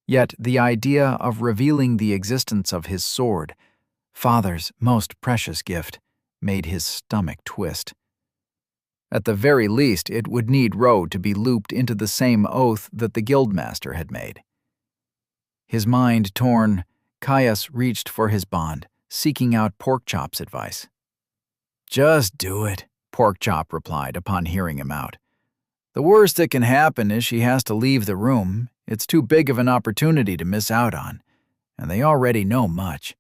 Yet the idea of revealing the existence of his sword, Father's most precious gift, made his stomach twist. At the very least, it would need Ro to be looped into the same oath that the Guildmaster had made. His mind torn, Caius reached for his bond, seeking out Porkchop's advice. "Just do it," Porkchop replied upon hearing him out. "The worst that can happen is she has to leave the room. It's too big of an opportunity to miss out on, and they already know much.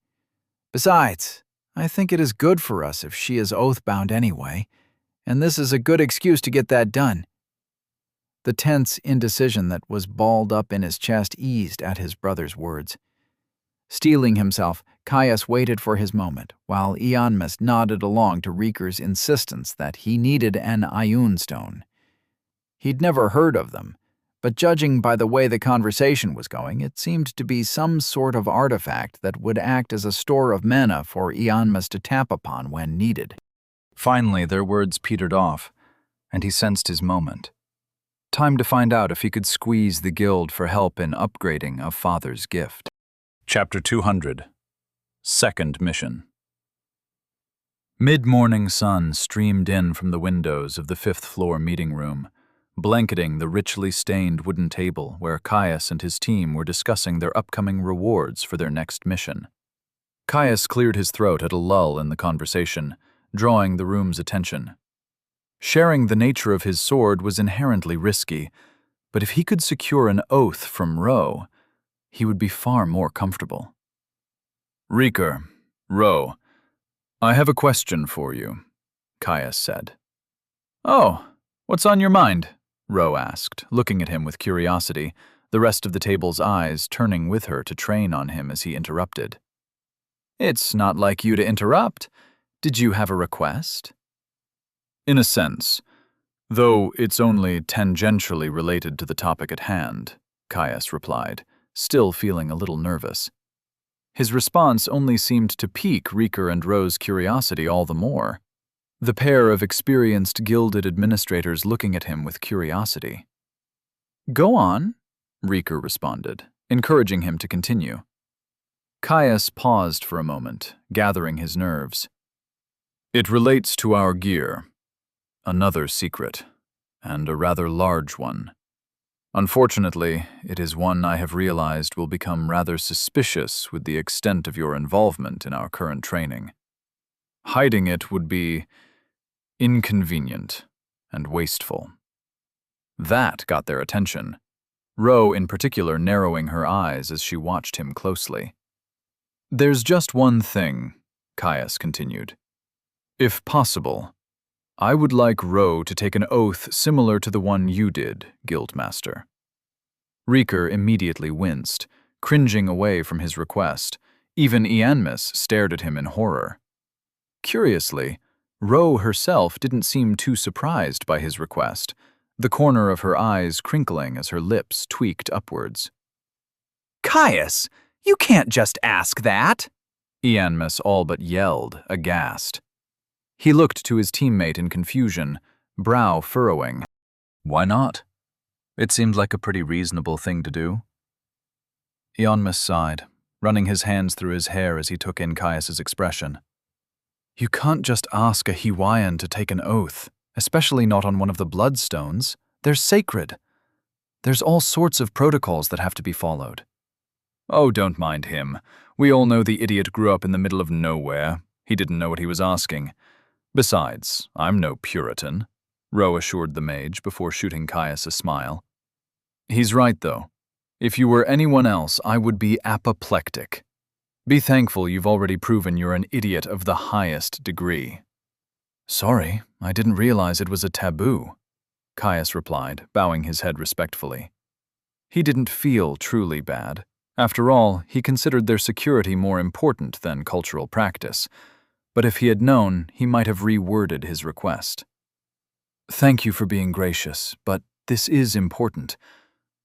Besides, I think it is good for us if she is oath-bound anyway, and this is a good excuse to get that done." The tense indecision that was balled up in his chest eased at his brother's words. Steeling himself, Caius waited for his moment, while Ianmus nodded along to Reeker's insistence that he needed an Ioun stone. He'd never heard of them, but judging by the way the conversation was going, it seemed to be some sort of artifact that would act as a store of mana for Ianmus to tap upon when needed. Finally, their words petered off, and he sensed his moment. Time to find out if he could squeeze the guild for help in upgrading a father's gift. Chapter 200. Second Mission. Mid-morning sun streamed in from the windows of the fifth-floor meeting room, blanketing the richly stained wooden table where Caius and his team were discussing their upcoming rewards for their next mission. Caius cleared his throat at a lull in the conversation, drawing the room's attention. Sharing the nature of his sword was inherently risky, but if he could secure an oath from Ro, he would be far more comfortable. "Reeker, Ro, I have a question for you," Caius said. "Oh, what's on your mind?" Ro asked, looking at him with curiosity, the rest of the table's eyes turning with her to train on him as he interrupted. "It's not like you to interrupt. Did you have a request?" "In a sense, though it's only tangentially related to the topic at hand," Caius replied, still feeling a little nervous. His response only seemed to pique Reeker and Ro's curiosity all the more, the pair of experienced gilded administrators looking at him with curiosity. "Go on," Reeker responded, encouraging him to continue. Caius paused for a moment, gathering his nerves. "It relates to our gear. Another secret, and a rather large one. Unfortunately, it is one I have realized will become rather suspicious with the extent of your involvement in our current training. Hiding it would be inconvenient and wasteful." That got their attention, Ro in particular narrowing her eyes as she watched him closely. "There's just one thing," Caius continued. "If possible, I would like Ro to take an oath similar to the one you did, Guildmaster." Reeker immediately winced, cringing away from his request. Even Ianmus stared at him in horror. Curiously, Ro herself didn't seem too surprised by his request, the corner of her eyes crinkling as her lips tweaked upwards. "Caius, You can't just ask that. Ianmus all but yelled, aghast. He looked to his teammate in confusion, brow furrowing. Why not? It seemed like a pretty reasonable thing to do. Ianmus sighed, running his hands through his hair as he took in Caius's expression. You can't just ask a Hawaiian to take an oath, especially not on one of the bloodstones. They're sacred. There's all sorts of protocols that have to be followed. Oh, don't mind him. We all know the idiot grew up in the middle of nowhere. He didn't know what he was asking. Besides, I'm no Puritan, Ro assured the mage before shooting Caius a smile. He's right, though. If you were anyone else, I would be apoplectic. Be thankful you've already proven you're an idiot of the highest degree. Sorry, I didn't realize it was a taboo, Caius replied, bowing his head respectfully. He didn't feel truly bad. After all, he considered their security more important than cultural practice. But if he had known, he might have reworded his request. Thank you for being gracious, but this is important.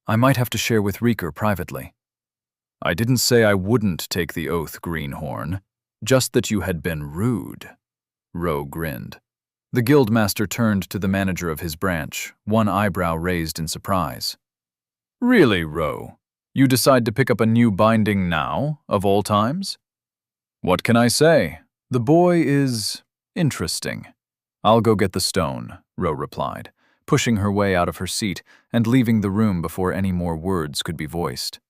I might have to share with Rieker privately. I didn't say I wouldn't take the oath, Greenhorn. Just that you had been rude. Ro grinned. The guildmaster turned to the manager of his branch, one eyebrow raised in surprise. Really, Ro? You decide to pick up a new binding now, of all times? What can I say? The boy is interesting. I'll go get the stone, Ro replied, pushing her way out of her seat and leaving the room before any more words could be voiced.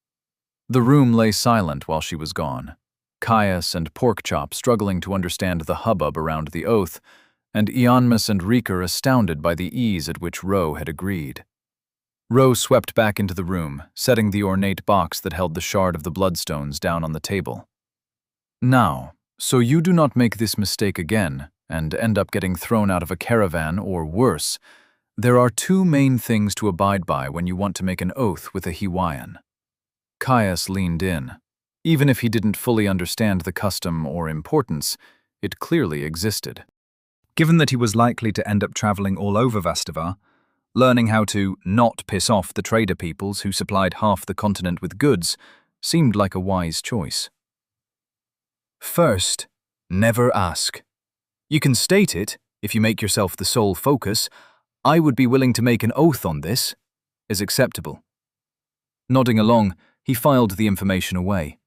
The room lay silent while she was gone, Caius and Porkchop struggling to understand the hubbub around the oath, and Ianmus and Rieker astounded by the ease at which Ro had agreed. Ro swept back into the room, setting the ornate box that held the shard of the bloodstones down on the table. Now, so you do not make this mistake again, and end up getting thrown out of a caravan or worse, there are two main things to abide by when you want to make an oath with a Hawaiian. Caius leaned in. Even if he didn't fully understand the custom or importance, it clearly existed. Given that he was likely to end up traveling all over Vastavar, learning how to not piss off the trader peoples who supplied half the continent with goods seemed like a wise choice. First, never ask. You can state it, if you make yourself the sole focus, I would be willing to make an oath on this, is acceptable. Nodding along, he filed the information away.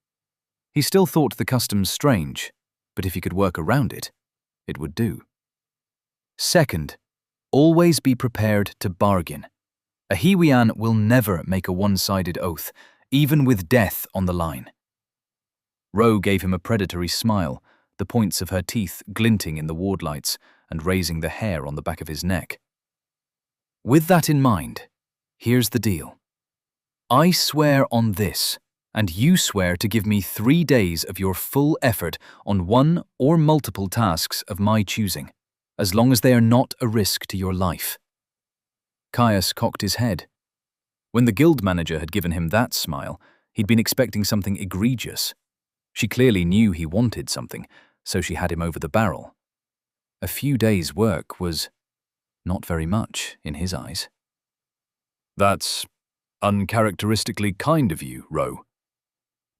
He still thought the customs strange, but if he could work around it, it would do. Second, always be prepared to bargain. A Hiwian will never make a one-sided oath, even with death on the line. Ro gave him a predatory smile, the points of her teeth glinting in the ward lights and raising the hair on the back of his neck. With that in mind, here's the deal. I swear on this, and you swear to give me 3 days of your full effort on one or multiple tasks of my choosing, as long as they are not a risk to your life. Caius cocked his head. When the guild manager had given him that smile, he'd been expecting something egregious. She clearly knew he wanted something, so she had him over the barrel. A few days' work was not very much in his eyes. That's uncharacteristically kind of you, Ro,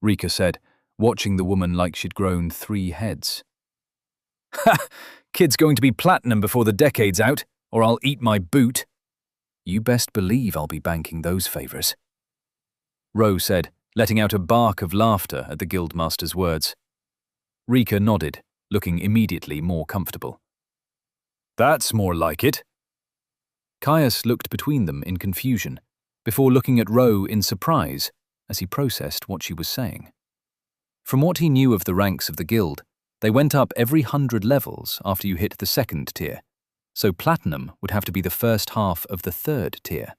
Rieker said, watching the woman like she'd grown 3 heads. Ha! Kid's going to be platinum before the decade's out, or I'll eat my boot. You best believe I'll be banking those favors, Ro said, letting out a bark of laughter at the guildmaster's words. Rieker nodded, looking immediately more comfortable. That's more like it. Caius looked between them in confusion, before looking at Ro in surprise as he processed what she was saying. From what he knew of the ranks of the guild, they went up every 100 levels after you hit the 2nd tier, so platinum would have to be the first half of the 3rd tier.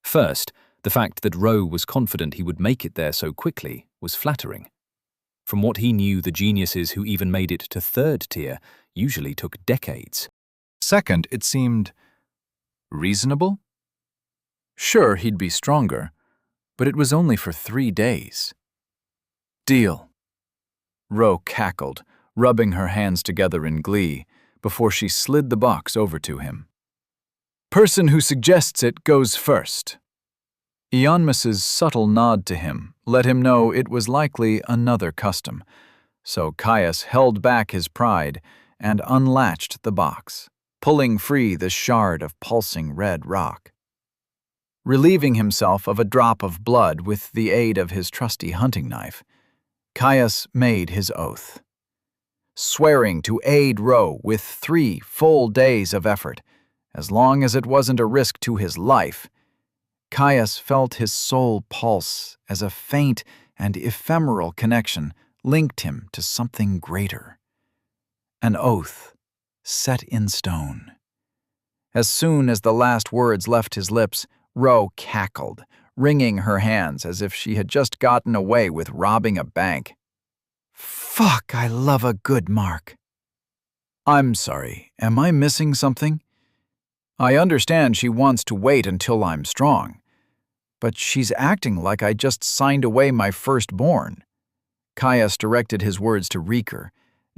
First, the fact that Ro was confident he would make it there so quickly was flattering. From what he knew, the geniuses who even made it to 3rd tier usually took decades. Second, it seemed reasonable. Sure, he'd be stronger, but it was only for 3 days. Deal. Ro cackled, rubbing her hands together in glee, before she slid the box over to him. Person who suggests it goes first. Ionmus's subtle nod to him let him know it was likely another custom, so Caius held back his pride and unlatched the box, pulling free the shard of pulsing red rock. Relieving himself of a drop of blood with the aid of his trusty hunting knife, Caius made his oath. Swearing to aid Ro with 3 full days of effort, as long as it wasn't a risk to his life, Caius felt his soul pulse as a faint and ephemeral connection linked him to something greater. An oath set in stone. As soon as the last words left his lips, Ro cackled, wringing her hands as if she had just gotten away with robbing a bank. Fuck, I love a good mark. I'm sorry, am I missing something? I understand she wants to wait until I'm strong, but she's acting like I just signed away my firstborn. Caius directed his words to Riker,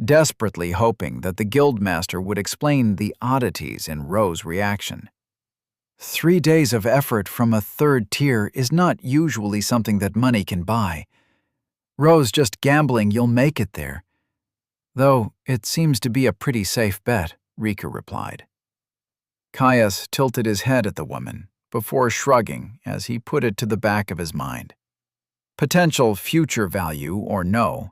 desperately hoping that the guildmaster would explain the oddities in Ro's reaction. 3 days of effort from a 3rd tier is not usually something that money can buy. Ro's just gambling you'll make it there. Though it seems to be a pretty safe bet, Riker replied. Caius tilted his head at the woman, before shrugging as he put it to the back of his mind. Potential future value or no,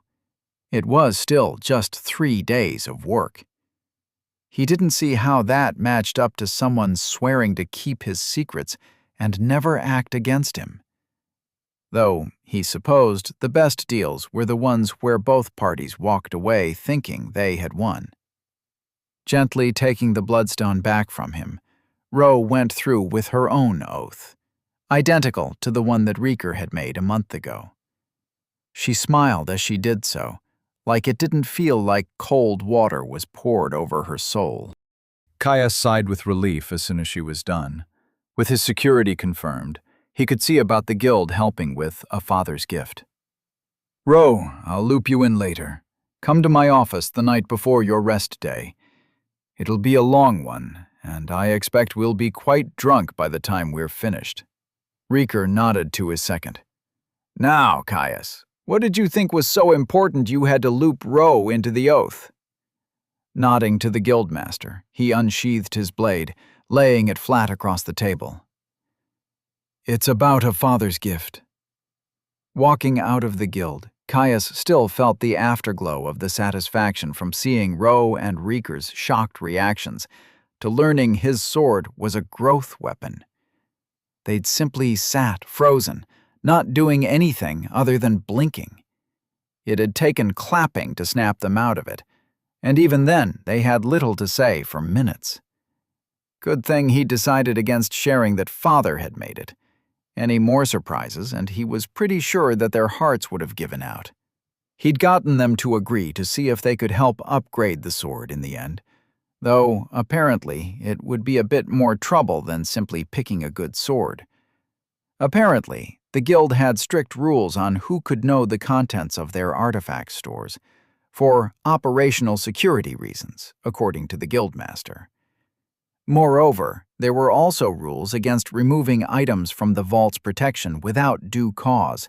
it was still just 3 days of work. He didn't see how that matched up to someone swearing to keep his secrets and never act against him. Though he supposed the best deals were the ones where both parties walked away thinking they had won. Gently taking the bloodstone back from him, Ro went through with her own oath, identical to the one that Riker had made a month ago. She smiled as she did so, like it didn't feel like cold water was poured over her soul. Caius sighed with relief as soon as she was done. With his security confirmed, he could see about the guild helping with a father's gift. Ro, I'll loop you in later. Come to my office the night before your rest day. It'll be a long one, and I expect we'll be quite drunk by the time we're finished. Riker nodded to his second. Now, Caius, what did you think was so important you had to loop Ro into the oath? Nodding to the guildmaster, he unsheathed his blade, laying it flat across the table. It's about a father's gift. Walking out of the guild, Caius still felt the afterglow of the satisfaction from seeing Ro and Riker's shocked reactions to learning his sword was a growth weapon. They'd simply sat frozen, not doing anything other than blinking. It had taken clapping to snap them out of it, and even then they had little to say for minutes. Good thing he decided against sharing that Father had made it. Any more surprises, and he was pretty sure that their hearts would have given out. He'd gotten them to agree to see if they could help upgrade the sword in the end, though apparently it would be a bit more trouble than simply picking a good sword. Apparently, the guild had strict rules on who could know the contents of their artifact stores, for operational security reasons, according to the guildmaster. Moreover, there were also rules against removing items from the vault's protection without due cause,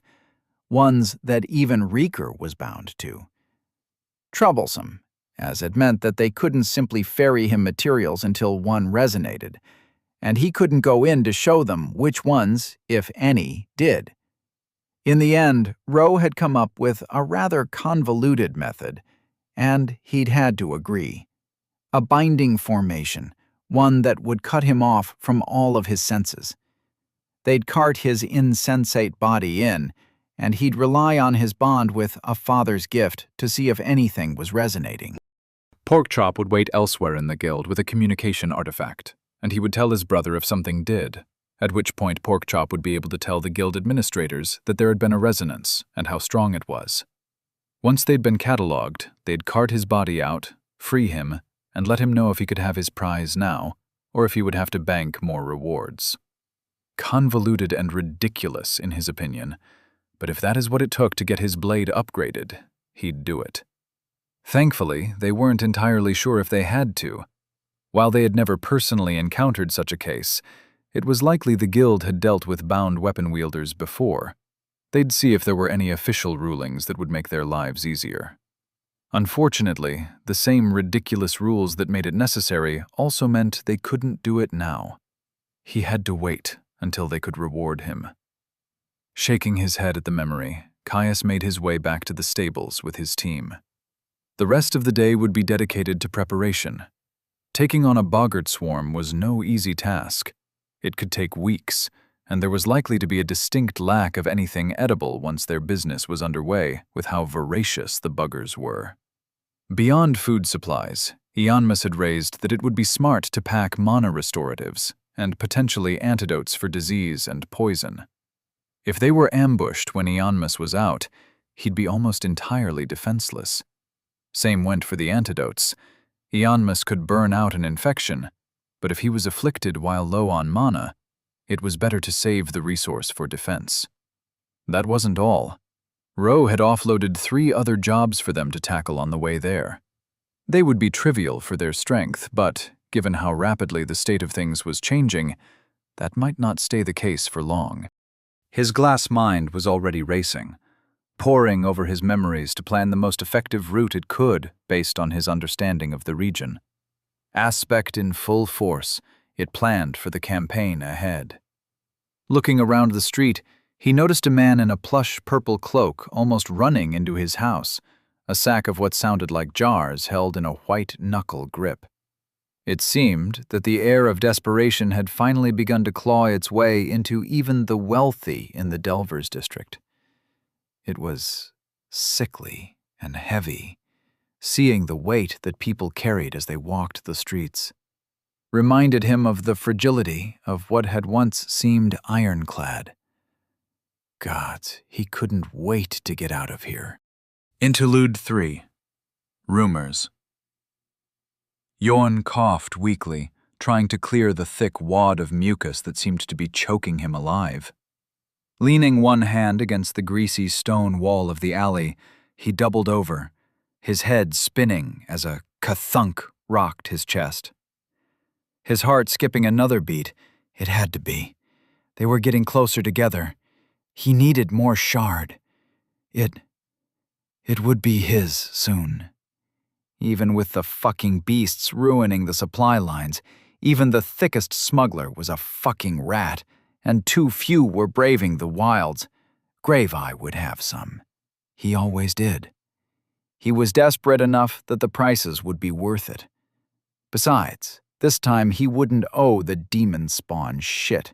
ones that even Riker was bound to. Troublesome, as it meant that they couldn't simply ferry him materials until one resonated, and he couldn't go in to show them which ones, if any, did. In the end, Ro had come up with a rather convoluted method, and he'd had to agree. A binding formation, one that would cut him off from all of his senses. They'd cart his insensate body in, and he'd rely on his bond with a father's gift to see if anything was resonating. Porkchop would wait elsewhere in the guild with a communication artifact, and he would tell his brother if something did, at which point Porkchop would be able to tell the guild administrators that there had been a resonance and how strong it was. Once they'd been catalogued, they'd cart his body out, free him, and let him know if he could have his prize now, or if he would have to bank more rewards. Convoluted and ridiculous, in his opinion, but if that is what it took to get his blade upgraded, he'd do it. Thankfully, they weren't entirely sure if they had to. While they had never personally encountered such a case, It was likely the guild had dealt with bound weapon wielders before. They'd see if there were any official rulings that would make their lives easier. Unfortunately, the same ridiculous rules that made it necessary also meant they couldn't do it now. He had to wait until they could reward him. Shaking his head at the memory, Caius made his way back to the stables with his team. The rest of the day would be dedicated to preparation. Taking on a boggart swarm was no easy task. It could take weeks, and there was likely to be a distinct lack of anything edible once their business was underway with how voracious the buggers were. Beyond food supplies, Ianmus had raised that it would be smart to pack mana restoratives and potentially antidotes for disease and poison. If they were ambushed when Ianmus was out, he'd be almost entirely defenseless. Same went for the antidotes. Ianmus could burn out an infection, but if he was afflicted while low on mana, it was better to save the resource for defense. That wasn't all. Ro had offloaded 3 other jobs for them to tackle on the way there. They would be trivial for their strength, but, given how rapidly the state of things was changing, that might not stay the case for long. His glass mind was already racing, poring over his memories to plan the most effective route it could based on his understanding of the region. Aspect in full force, it planned for the campaign ahead. Looking around the street, he noticed a man in a plush purple cloak almost running into his house, a sack of what sounded like jars held in a white knuckle grip. It seemed that the air of desperation had finally begun to claw its way into even the wealthy in the Delvers district. It was sickly and heavy, seeing the weight that people carried as they walked the streets. Reminded him of the fragility of what had once seemed ironclad. Gods, he couldn't wait to get out of here. Interlude 3. Rumors. Jorn coughed weakly, trying to clear the thick wad of mucus that seemed to be choking him alive. Leaning one hand against the greasy stone wall of the alley, he doubled over, his head spinning as a ka-thunk rocked his chest. His heart skipping another beat. It had to be. They were getting closer together. He needed more shard. It would be his soon. Even with the fucking beasts ruining the supply lines, even the thickest smuggler was a fucking rat, and too few were braving the wilds. Graveeye would have some. He always did. He was desperate enough that the prices would be worth it. Besides, this time he wouldn't owe the demon spawn shit.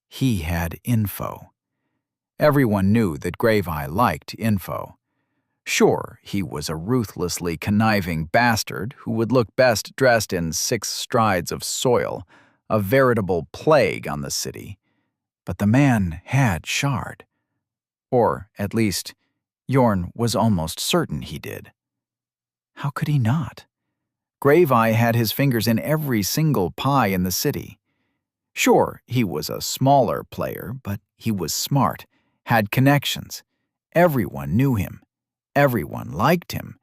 He had info. Everyone knew that Graveeye liked info. Sure, he was a ruthlessly conniving bastard who would look best dressed in 6 strides of soil, a veritable plague on the city. But the man had shard. Or, at least, Jorn was almost certain he did. How could he not? Graveeye had his fingers in every single pie in the city. Sure, he was a smaller player, but he was smart, had connections. Everyone knew him. Everyone liked him,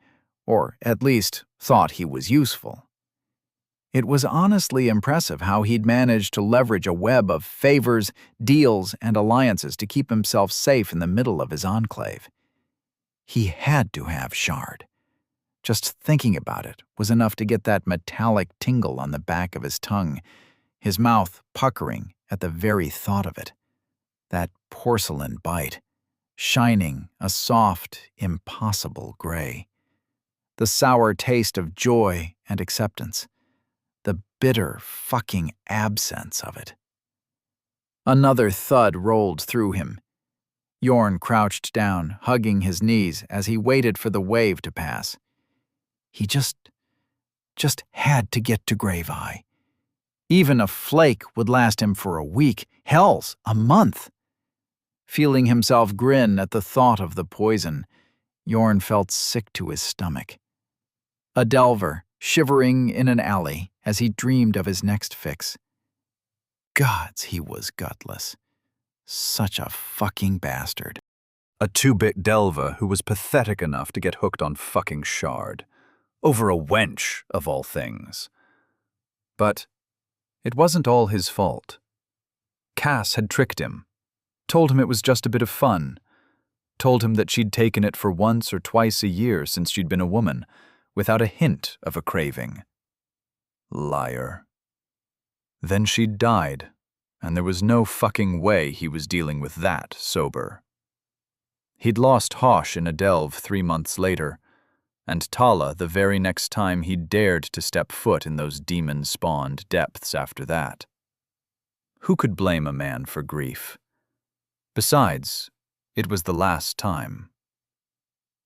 or at least thought he was useful. It was honestly impressive how he'd managed to leverage a web of favors, deals, and alliances to keep himself safe in the middle of his enclave. He had to have shard. Just thinking about it was enough to get that metallic tingle on the back of his tongue, his mouth puckering at the very thought of it. That porcelain bite, shining a soft, impossible gray. The sour taste of joy and acceptance. The bitter fucking absence of it. Another thud rolled through him. Jorn crouched down, hugging his knees as he waited for the wave to pass. He just had to get to Graveeye. Even a flake would last him for a week, hells, a month. Feeling himself grin at the thought of the poison, Jorn felt sick to his stomach. A delver, shivering in an alley as he dreamed of his next fix. Gods, he was gutless. Such a fucking bastard. A 2-bit delver who was pathetic enough to get hooked on fucking shard. Over a wench, of all things. But it wasn't all his fault. Cass had tricked him, told him it was just a bit of fun, told him that she'd taken it for once or twice a year since she'd been a woman, without a hint of a craving. Liar. Then she'd died, and there was no fucking way he was dealing with that sober. He'd lost Hosh in a delve 3 months later, and Tala the very next time he'd dared to step foot in those demon-spawned depths after that. Who could blame a man for grief? Besides, it was the last time.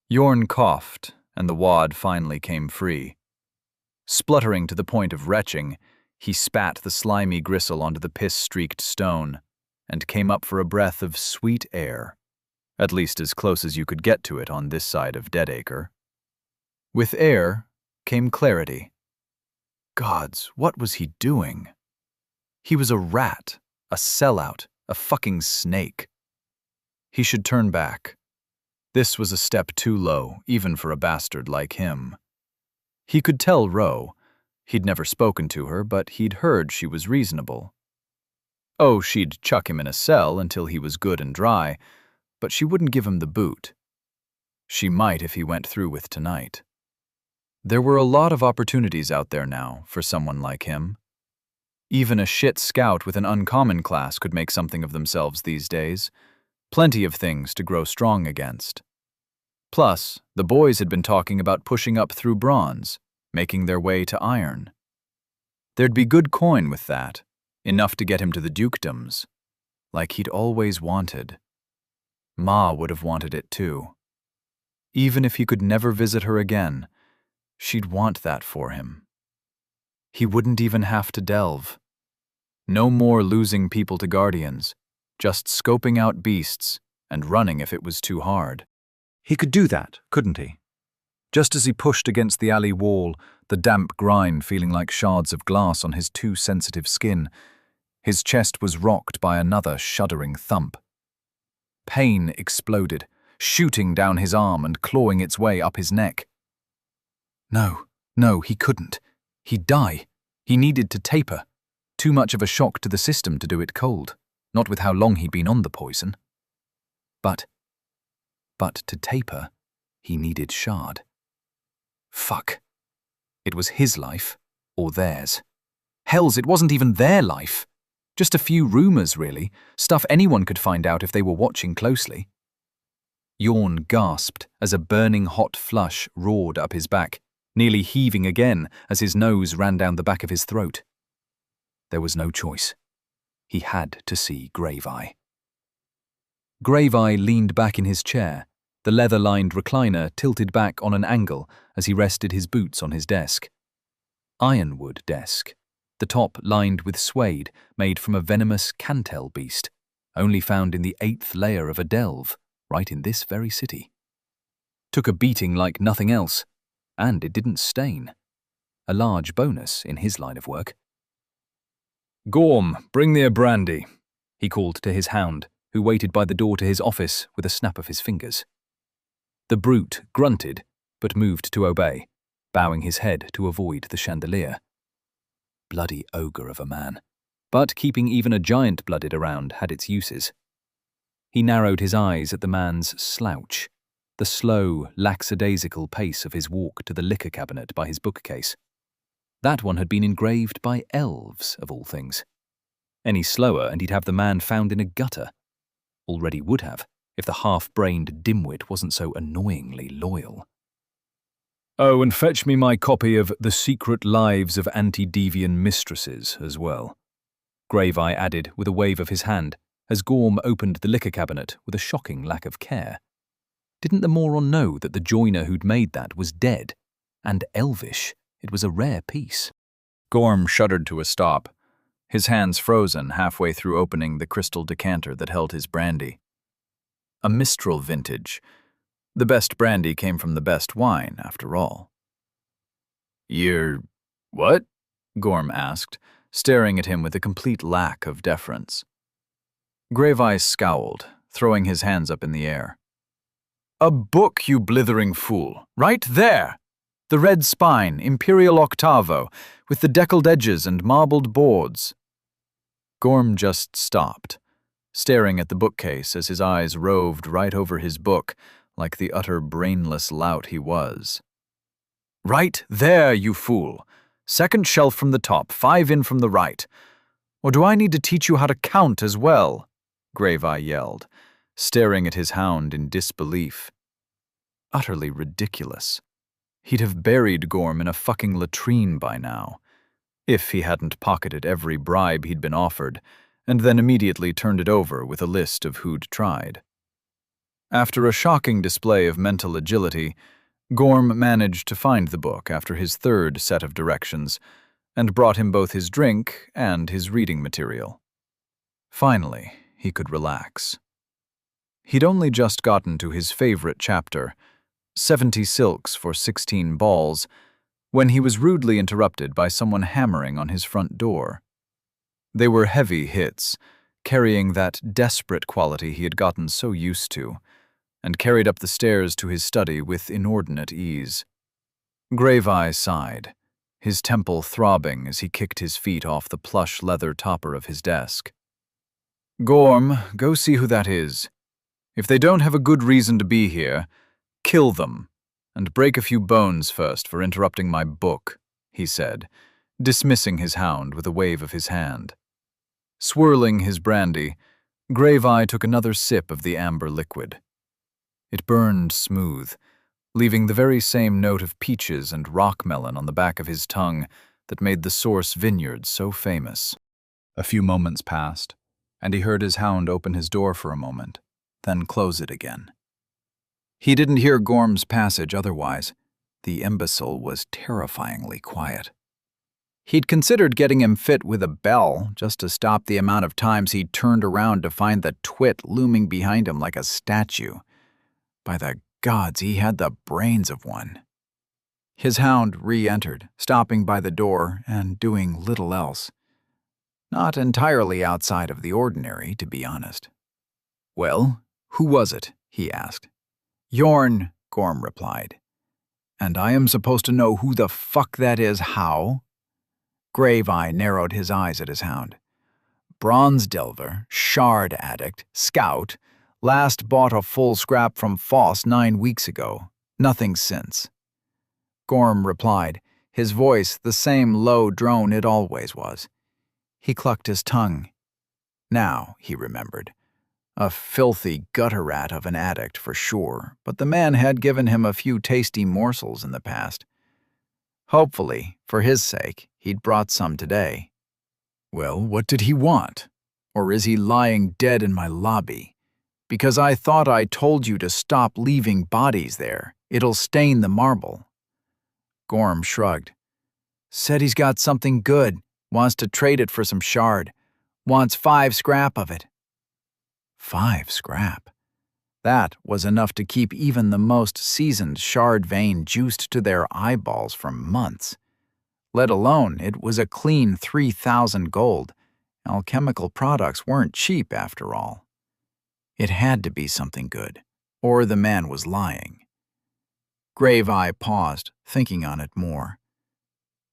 Yorn coughed, and the wad finally came free. Spluttering to the point of retching, he spat the slimy gristle onto the piss-streaked stone and came up for a breath of sweet air, at least as close as you could get to it on this side of Deadacre. With air came clarity. Gods, what was he doing? He was a rat, a sellout, a fucking snake. He should turn back. This was a step too low, even for a bastard like him. He could tell Ro. He'd never spoken to her, but he'd heard she was reasonable. Oh, she'd chuck him in a cell until he was good and dry, but she wouldn't give him the boot. She might if he went through with tonight. There were a lot of opportunities out there now for someone like him. Even a shit scout with an uncommon class could make something of themselves these days. Plenty of things to grow strong against. Plus, the boys had been talking about pushing up through bronze, making their way to iron. There'd be good coin with that, enough to get him to the dukedoms, like he'd always wanted. Ma would have wanted it too. Even if he could never visit her again, she'd want that for him. He wouldn't even have to delve. No more losing people to guardians, just scoping out beasts and running if it was too hard. He could do that, couldn't he? Just as he pushed against the alley wall, the damp grind feeling like shards of glass on his too sensitive skin, his chest was rocked by another shuddering thump. Pain exploded, shooting down his arm and clawing its way up his neck. No, he couldn't. He'd die. He needed to taper. Too much of a shock to the system to do it cold, not with how long he'd been on the poison. But to taper, he needed Shard. Fuck. It was his life, or theirs. Hells, it wasn't even their life. Just a few rumors, really, stuff anyone could find out if they were watching closely. Yorn gasped as a burning hot flush roared up his back, nearly heaving again as his nose ran down the back of his throat. There was no choice. He had to see Grave-Eye. Grave-Eye leaned back in his chair, the leather-lined recliner tilted back on an angle as he rested his boots on his desk. Ironwood desk, the top lined with suede made from a venomous cantel beast, only found in the 8th layer of a delve, right in this very city. Took a beating like nothing else, and it didn't stain. A large bonus in his line of work. "Gorm, bring me a brandy," he called to his hound, who waited by the door to his office with a snap of his fingers. The brute grunted, but moved to obey, bowing his head to avoid the chandelier. Bloody ogre of a man, but keeping even a giant-blooded around had its uses. He narrowed his eyes at the man's slouch, the slow, lackadaisical pace of his walk to the liquor cabinet by his bookcase. That one had been engraved by elves, of all things. Any slower and he'd have the man found in a gutter. Already would have, if the half-brained dimwit wasn't so annoyingly loyal. "Oh, and fetch me my copy of The Secret Lives of Antediluvian Mistresses as well," Grave-Eye added with a wave of his hand, as Gorm opened the liquor cabinet with a shocking lack of care. Didn't the moron know that the joiner who'd made that was dead? And elvish. It was a rare piece. Gorm shuddered to a stop, his hands frozen halfway through opening the crystal decanter that held his brandy. A Mistral vintage. The best brandy came from the best wine, after all. "You're... what?" Gorm asked, staring at him with a complete lack of deference. Grave-Eye scowled, throwing his hands up in the air. "A book, you blithering fool! Right there! The red spine, Imperial Octavo, with the deckled edges and marbled boards." Gorm just stopped, staring at the bookcase as his eyes roved right over his book like the utter brainless lout he was. "Right there, you fool! Second shelf from the top, 5 in from the right. Or do I need to teach you how to count as well?" Grave-Eye yelled, staring at his hound in disbelief. Utterly ridiculous. He'd have buried Gorm in a fucking latrine by now, if he hadn't pocketed every bribe he'd been offered, and then immediately turned it over with a list of who'd tried. After a shocking display of mental agility, Gorm managed to find the book after his third set of directions, and brought him both his drink and his reading material. Finally, he could relax. He'd only just gotten to his favorite chapter, 70 silks for 16 balls, when he was rudely interrupted by someone hammering on his front door. They were heavy hits, carrying that desperate quality he had gotten so used to, and carried up the stairs to his study with inordinate ease. Grave-Eye sighed, his temple throbbing as he kicked his feet off the plush leather topper of his desk. "Gorm, go see who that is. If they don't have a good reason to be here, kill them, and break a few bones first for interrupting my book," he said, dismissing his hound with a wave of his hand. Swirling his brandy, Grave-Eye took another sip of the amber liquid. It burned smooth, leaving the very same note of peaches and rock melon on the back of his tongue that made the Source Vineyard so famous. A few moments passed, and he heard his hound open his door for a moment, then close it again. He didn't hear Gorm's passage otherwise. The imbecile was terrifyingly quiet. He'd considered getting him fit with a bell just to stop the amount of times he'd turned around to find the twit looming behind him like a statue. By the gods, he had the brains of one. His hound re-entered, stopping by the door and doing little else. Not entirely outside of the ordinary, to be honest. "Well, who was it?" he asked. "Yorn," Gorm replied. "And I am supposed to know who the fuck that is how?" Grave-Eye narrowed his eyes at his hound. "Bronze delver, shard addict, scout, last bought a full scrap from Foss 9 weeks ago. Nothing since." Gorm replied, his voice the same low drone it always was. He clucked his tongue. Now, he remembered. A filthy gutter rat of an addict for sure, but the man had given him a few tasty morsels in the past. Hopefully, for his sake, he'd brought some today. "Well, what did he want? Or is he lying dead in my lobby? Because I thought I told you to stop leaving bodies there. It'll stain the marble." Gorm shrugged. "Said he's got something good, wants to trade it for some shard. Wants 5 scrap of it." 5 scrap. That was enough to keep even the most seasoned shard vein juiced to their eyeballs for months. Let alone it was a clean 3,000 gold. Alchemical products weren't cheap after all. It had to be something good, or the man was lying. Grave-Eye paused, thinking on it more.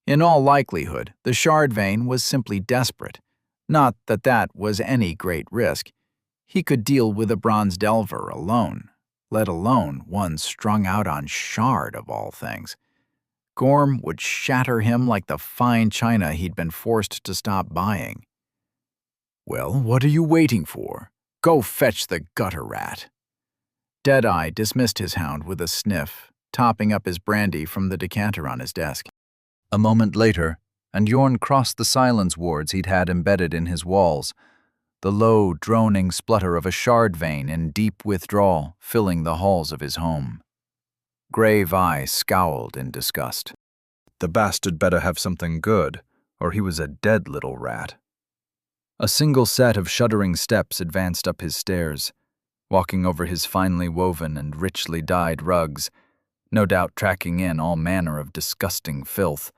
In all likelihood, the shard vein was simply desperate. Not that that was any great risk. He could deal with a bronze delver alone, let alone one strung out on shard of all things. Gorm would shatter him like the fine china he'd been forced to stop buying. "Well, what are you waiting for? Go fetch the gutter rat." Deadeye dismissed his hound with a sniff, topping up his brandy from the decanter on his desk. A moment later, and Yorn crossed the silence wards he'd had embedded in his walls, the low, droning splutter of a shard vein in deep withdrawal filling the halls of his home. Grave-Eye scowled in disgust. The bastard better have something good, or he was a dead little rat. A single set of shuddering steps advanced up his stairs, walking over his finely woven and richly dyed rugs, no doubt tracking in all manner of disgusting filth,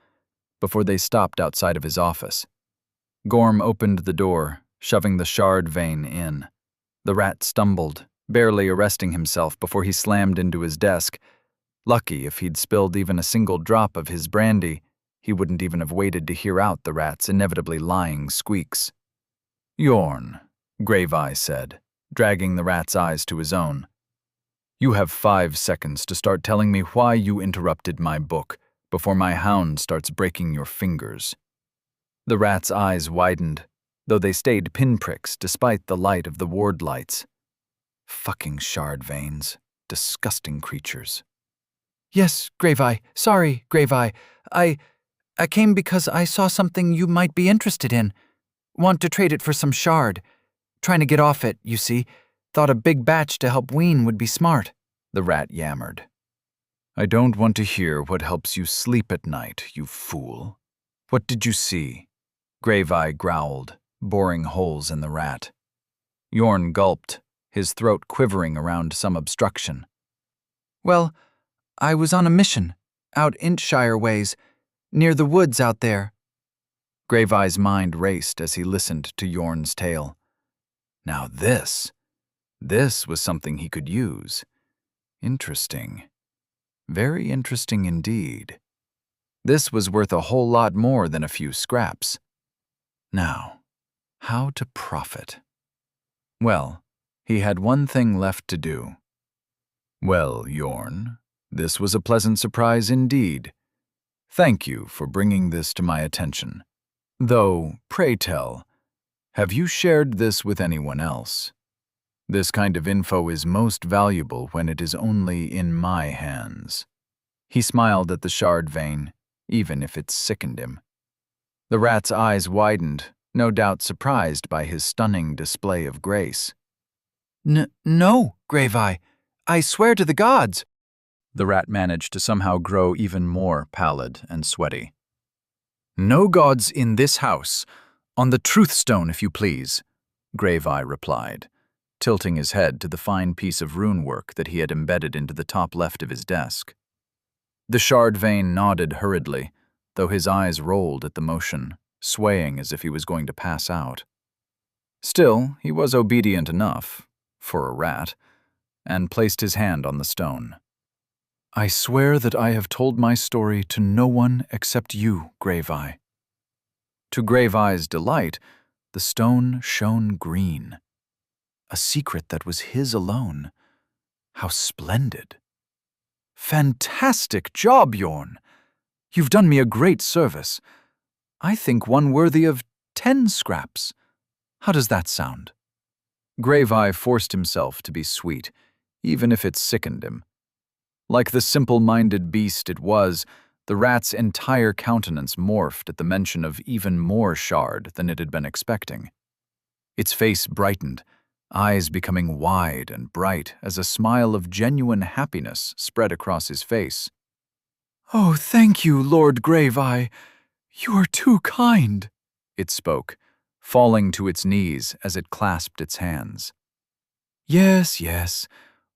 before they stopped outside of his office. Gorm opened the door, shoving the shard vein in. The rat stumbled, barely arresting himself before he slammed into his desk. Lucky if he'd spilled even a single drop of his brandy, he wouldn't even have waited to hear out the rat's inevitably lying squeaks. Yorn, Grave Eye said, dragging the rat's eyes to his own. You have 5 seconds to start telling me why you interrupted my book before my hound starts breaking your fingers. The rat's eyes widened, though they stayed pinpricks despite the light of the ward lights. Fucking shard veins. Disgusting creatures. Yes, Grave Eye. Sorry, Grave Eye. I came because I saw something you might be interested in. Want to trade it for some shard. Trying to get off it, you see. Thought a big batch to help wean would be smart. The rat yammered. I don't want to hear what helps you sleep at night, you fool. What did you see? Grave Eye growled, boring holes in the rat. Yorn gulped, his throat quivering around some obstruction. Well, I was on a mission, out Intshire ways, near the woods out there. Grave Eye's mind raced as he listened to Yorn's tale. Now this was something he could use. Interesting. Very interesting indeed. This was worth a whole lot more than a few scraps. Now, how to profit? Well, he had one thing left to do. Well, Yorn, this was a pleasant surprise indeed. Thank you for bringing this to my attention. Though, pray tell, have you shared this with anyone else? This kind of info is most valuable when it is only in my hands. He smiled at the shard vein, even if it sickened him. The rat's eyes widened, no doubt surprised by his stunning display of grace. No, Grave Eye. I swear to the gods. The rat managed to somehow grow even more pallid and sweaty. No gods in this house. On the truth stone, if you please, Grave Eye replied, tilting his head to the fine piece of rune work that he had embedded into the top left of his desk. The shard vein nodded hurriedly, though his eyes rolled at the motion, swaying as if he was going to pass out. Still, he was obedient enough, for a rat, and placed his hand on the stone. I swear that I have told my story to no one except you, Grave Eye. To Grave Eye's delight, the stone shone green. A secret that was his alone. How splendid. Fantastic job, Yorn. You've done me a great service. I think one worthy of 10 scraps. How does that sound? Grave Eye forced himself to be sweet, even if it sickened him. Like the simple-minded beast it was, the rat's entire countenance morphed at the mention of even more shard than it had been expecting. Its face brightened, eyes becoming wide and bright as a smile of genuine happiness spread across his face. Oh, thank you, Lord Grave Eye. You are too kind, it spoke, falling to its knees as it clasped its hands. Yes, yes,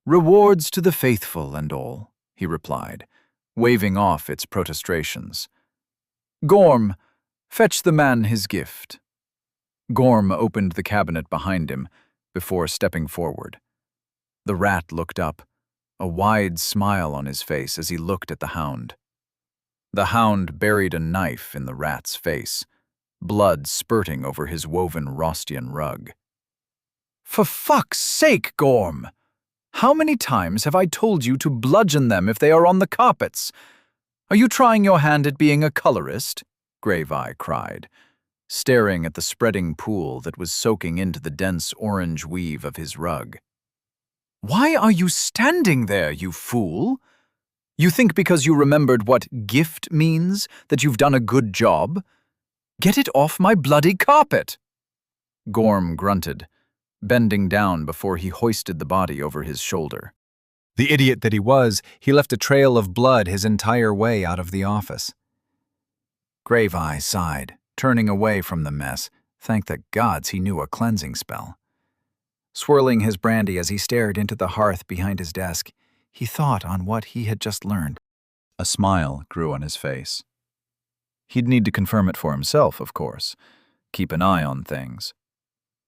rewards to the faithful and all, he replied, waving off its protestations. Gorm, fetch the man his gift. Gorm opened the cabinet behind him before stepping forward. The rat looked up, a wide smile on his face as he looked at the hound. The hound buried a knife in the rat's face, blood spurting over his woven Rostian rug. For fuck's sake, Gorm! How many times have I told you to bludgeon them if they are on the carpets? Are you trying your hand at being a colorist? Grave Eye cried, staring at the spreading pool that was soaking into the dense orange weave of his rug. Why are you standing there, you fool? You think because you remembered what gift means that you've done a good job? Get it off my bloody carpet! Gorm grunted, bending down before he hoisted the body over his shoulder. The idiot that he was, he left a trail of blood his entire way out of the office. Grave Eye sighed, turning away from the mess. Thank the gods he knew a cleansing spell. Swirling his brandy as he stared into the hearth behind his desk, he thought on what he had just learned. A smile grew on his face. He'd need to confirm it for himself, of course, keep an eye on things.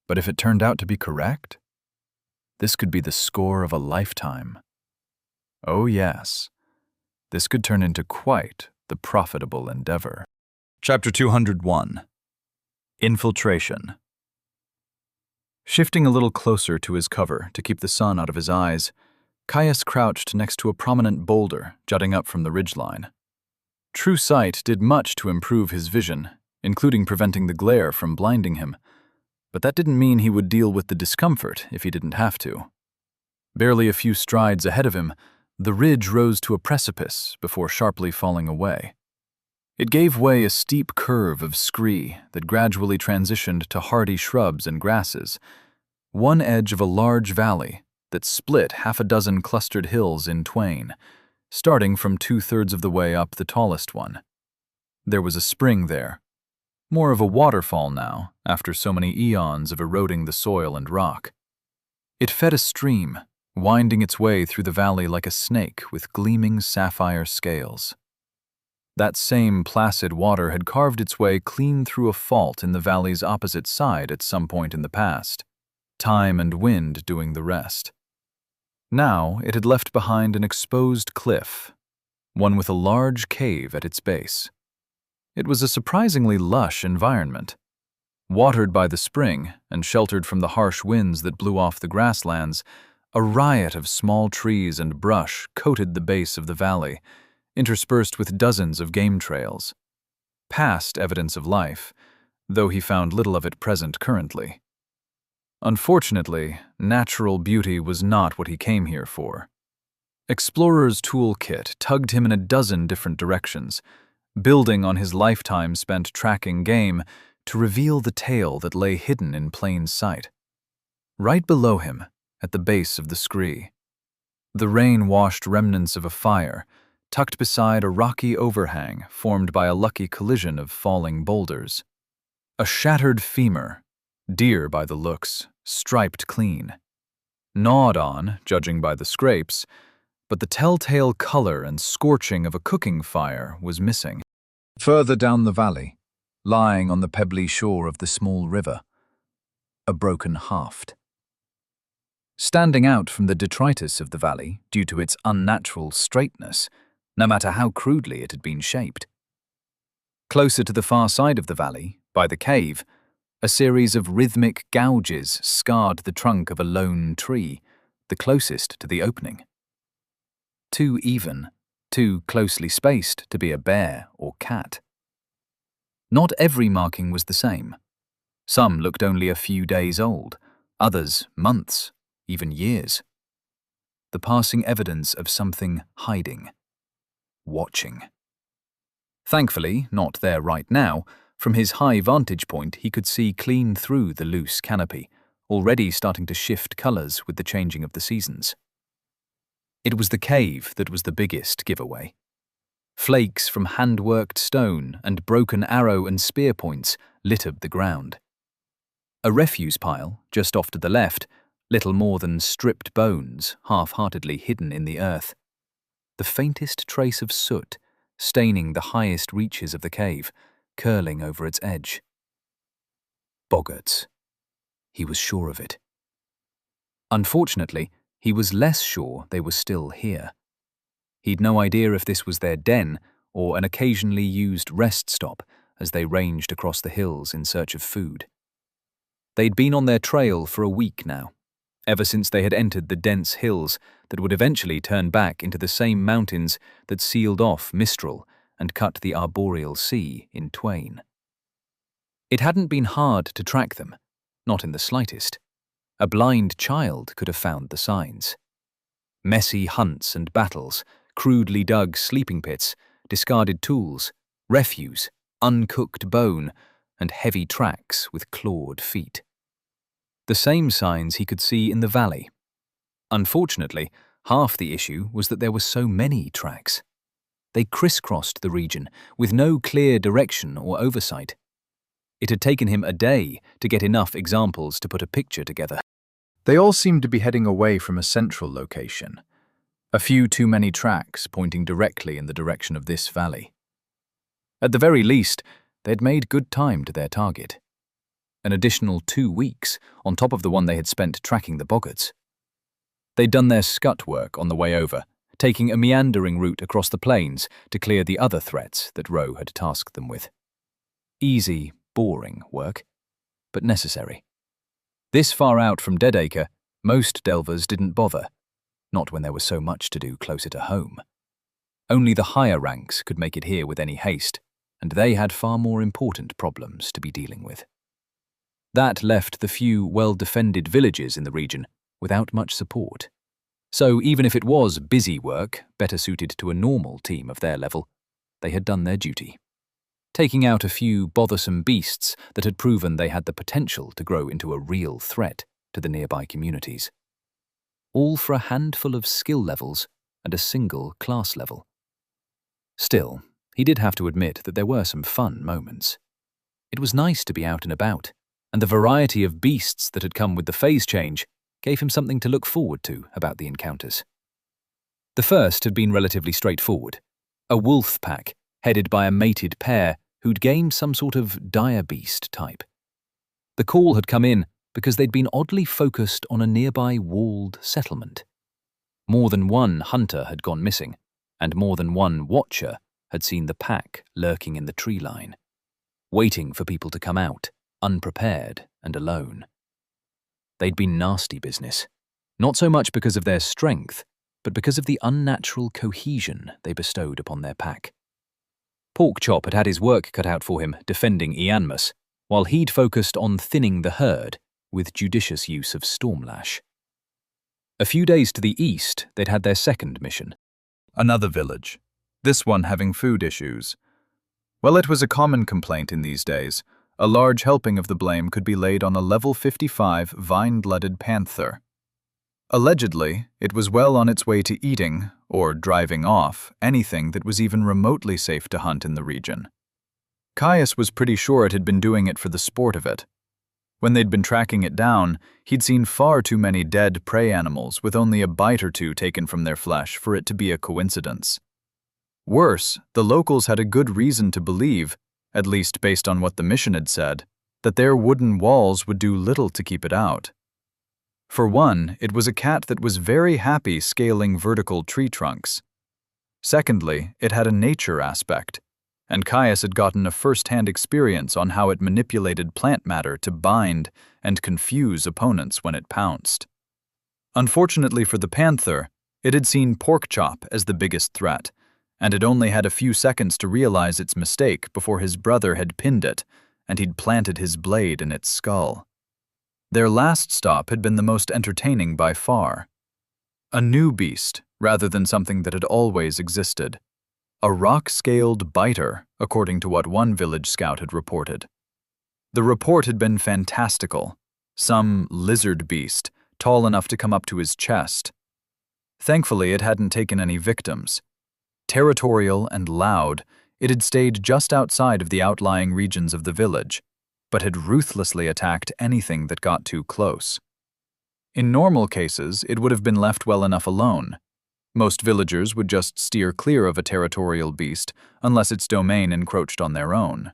But if it turned out to be correct, this could be the score of a lifetime. Oh yes, this could turn into quite the profitable endeavor. Chapter 201. Infiltration. Shifting a little closer to his cover to keep the sun out of his eyes, Caius crouched next to a prominent boulder jutting up from the ridgeline. True sight did much to improve his vision, including preventing the glare from blinding him, but that didn't mean he would deal with the discomfort if he didn't have to. Barely a few strides ahead of him, the ridge rose to a precipice before sharply falling away. It gave way a steep curve of scree that gradually transitioned to hardy shrubs and grasses, one edge of a large valley that split half a dozen clustered hills in twain, starting from 2/3 of the way up the tallest one. There was a spring there, more of a waterfall now after so many eons of eroding the soil and rock. It fed a stream, winding its way through the valley like a snake with gleaming sapphire scales. That same placid water had carved its way clean through a fault in the valley's opposite side at some point in the past, time and wind doing the rest. Now it had left behind an exposed cliff, one with a large cave at its base. It was a surprisingly lush environment. Watered by the spring and sheltered from the harsh winds that blew off the grasslands, a riot of small trees and brush coated the base of the valley, interspersed with dozens of game trails. Past evidence of life, though he found little of it present currently. Unfortunately, natural beauty was not what he came here for. Explorer's toolkit tugged him in a dozen different directions, building on his lifetime spent tracking game to reveal the tale that lay hidden in plain sight. Right below him, at the base of the scree, the rain-washed remnants of a fire, tucked beside a rocky overhang formed by a lucky collision of falling boulders. A shattered femur, deer by the looks, striped clean. Gnawed on, judging by the scrapes, but the telltale color and scorching of a cooking fire was missing. Further down the valley, lying on the pebbly shore of the small river, a broken haft. Standing out from the detritus of the valley due to its unnatural straightness, no matter how crudely it had been shaped. Closer to the far side of the valley, by the cave, a series of rhythmic gouges scarred the trunk of a lone tree, the closest to the opening. Too even, too closely spaced to be a bear or cat. Not every marking was the same. Some looked only a few days old, others months, even years. The passing evidence of something hiding, watching. Thankfully, not there right now, from his high vantage point he could see clean through the loose canopy, already starting to shift colors with the changing of the seasons. It was the cave that was the biggest giveaway. Flakes from hand-worked stone and broken arrow and spear points littered the ground. A refuse pile, just off to the left, little more than stripped bones, half-heartedly hidden in the earth. The faintest trace of soot, staining the highest reaches of the cave, curling over its edge. Boggarts. He was sure of it. Unfortunately, he was less sure they were still here. He'd no idea if this was their den or an occasionally used rest stop as they ranged across the hills in search of food. They'd been on their trail for a week now, ever since they had entered the dense hills that would eventually turn back into the same mountains that sealed off Mistral and cut the arboreal sea in twain. It hadn't been hard to track them, not in the slightest. A blind child could have found the signs. Messy hunts and battles, crudely dug sleeping pits, discarded tools, refuse, uncooked bone, and heavy tracks with clawed feet. The same signs he could see in the valley. Unfortunately, half the issue was that there were so many tracks. They crisscrossed the region with no clear direction or oversight. It had taken him a day to get enough examples to put a picture together. They all seemed to be heading away from a central location. A few too many tracks pointing directly in the direction of this valley. At the very least, they'd made good time to their target. An additional 2 weeks on top of the one they had spent tracking the boggarts. They'd done their scut work on the way over, taking a meandering route across the plains to clear the other threats that Roe had tasked them with. Easy, boring work, but necessary. This far out from Deadacre, most delvers didn't bother, not when there was so much to do closer to home. Only the higher ranks could make it here with any haste, and they had far more important problems to be dealing with. That left the few well-defended villages in the region without much support. So even if it was busy work, better suited to a normal team of their level, they had done their duty, taking out a few bothersome beasts that had proven they had the potential to grow into a real threat to the nearby communities. All for a handful of skill levels and a single class level. Still, he did have to admit that there were some fun moments. It was nice to be out and about, and the variety of beasts that had come with the phase change gave him something to look forward to about the encounters. The first had been relatively straightforward, a wolf pack headed by a mated pair who'd gained some sort of dire beast type. The call had come in because they'd been oddly focused on a nearby walled settlement. More than one hunter had gone missing, and more than one watcher had seen the pack lurking in the tree line, waiting for people to come out, unprepared and alone. They'd been nasty business, not so much because of their strength, but because of the unnatural cohesion they bestowed upon their pack. Porkchop had had his work cut out for him defending Ianmus, while he'd focused on thinning the herd with judicious use of Stormlash. A few days to the east, they'd had their second mission. Another village, this one having food issues. Well, it was a common complaint in these days. A large helping of the blame could be laid on a level 55 vine-blooded panther. Allegedly, it was well on its way to eating, or driving off, anything that was even remotely safe to hunt in the region. Caius was pretty sure it had been doing it for the sport of it. When they'd been tracking it down, he'd seen far too many dead prey animals with only a bite or two taken from their flesh for it to be a coincidence. Worse, the locals had a good reason to believe, at least based on what the mission had said, that their wooden walls would do little to keep it out. For one, it was a cat that was very happy scaling vertical tree trunks. Secondly, it had a nature aspect, and Caius had gotten a first-hand experience on how it manipulated plant matter to bind and confuse opponents when it pounced. Unfortunately for the panther, it had seen Porkchop as the biggest threat, and had only had a few seconds to realize its mistake before his brother had pinned it, and he'd planted his blade in its skull. Their last stop had been the most entertaining by far. A new beast, rather than something that had always existed. A rock-scaled biter, according to what one village scout had reported. The report had been fantastical. Some lizard beast, tall enough to come up to his chest. Thankfully, it hadn't taken any victims. Territorial and loud, it had stayed just outside of the outlying regions of the village, but had ruthlessly attacked anything that got too close. In normal cases, it would have been left well enough alone. Most villagers would just steer clear of a territorial beast unless its domain encroached on their own.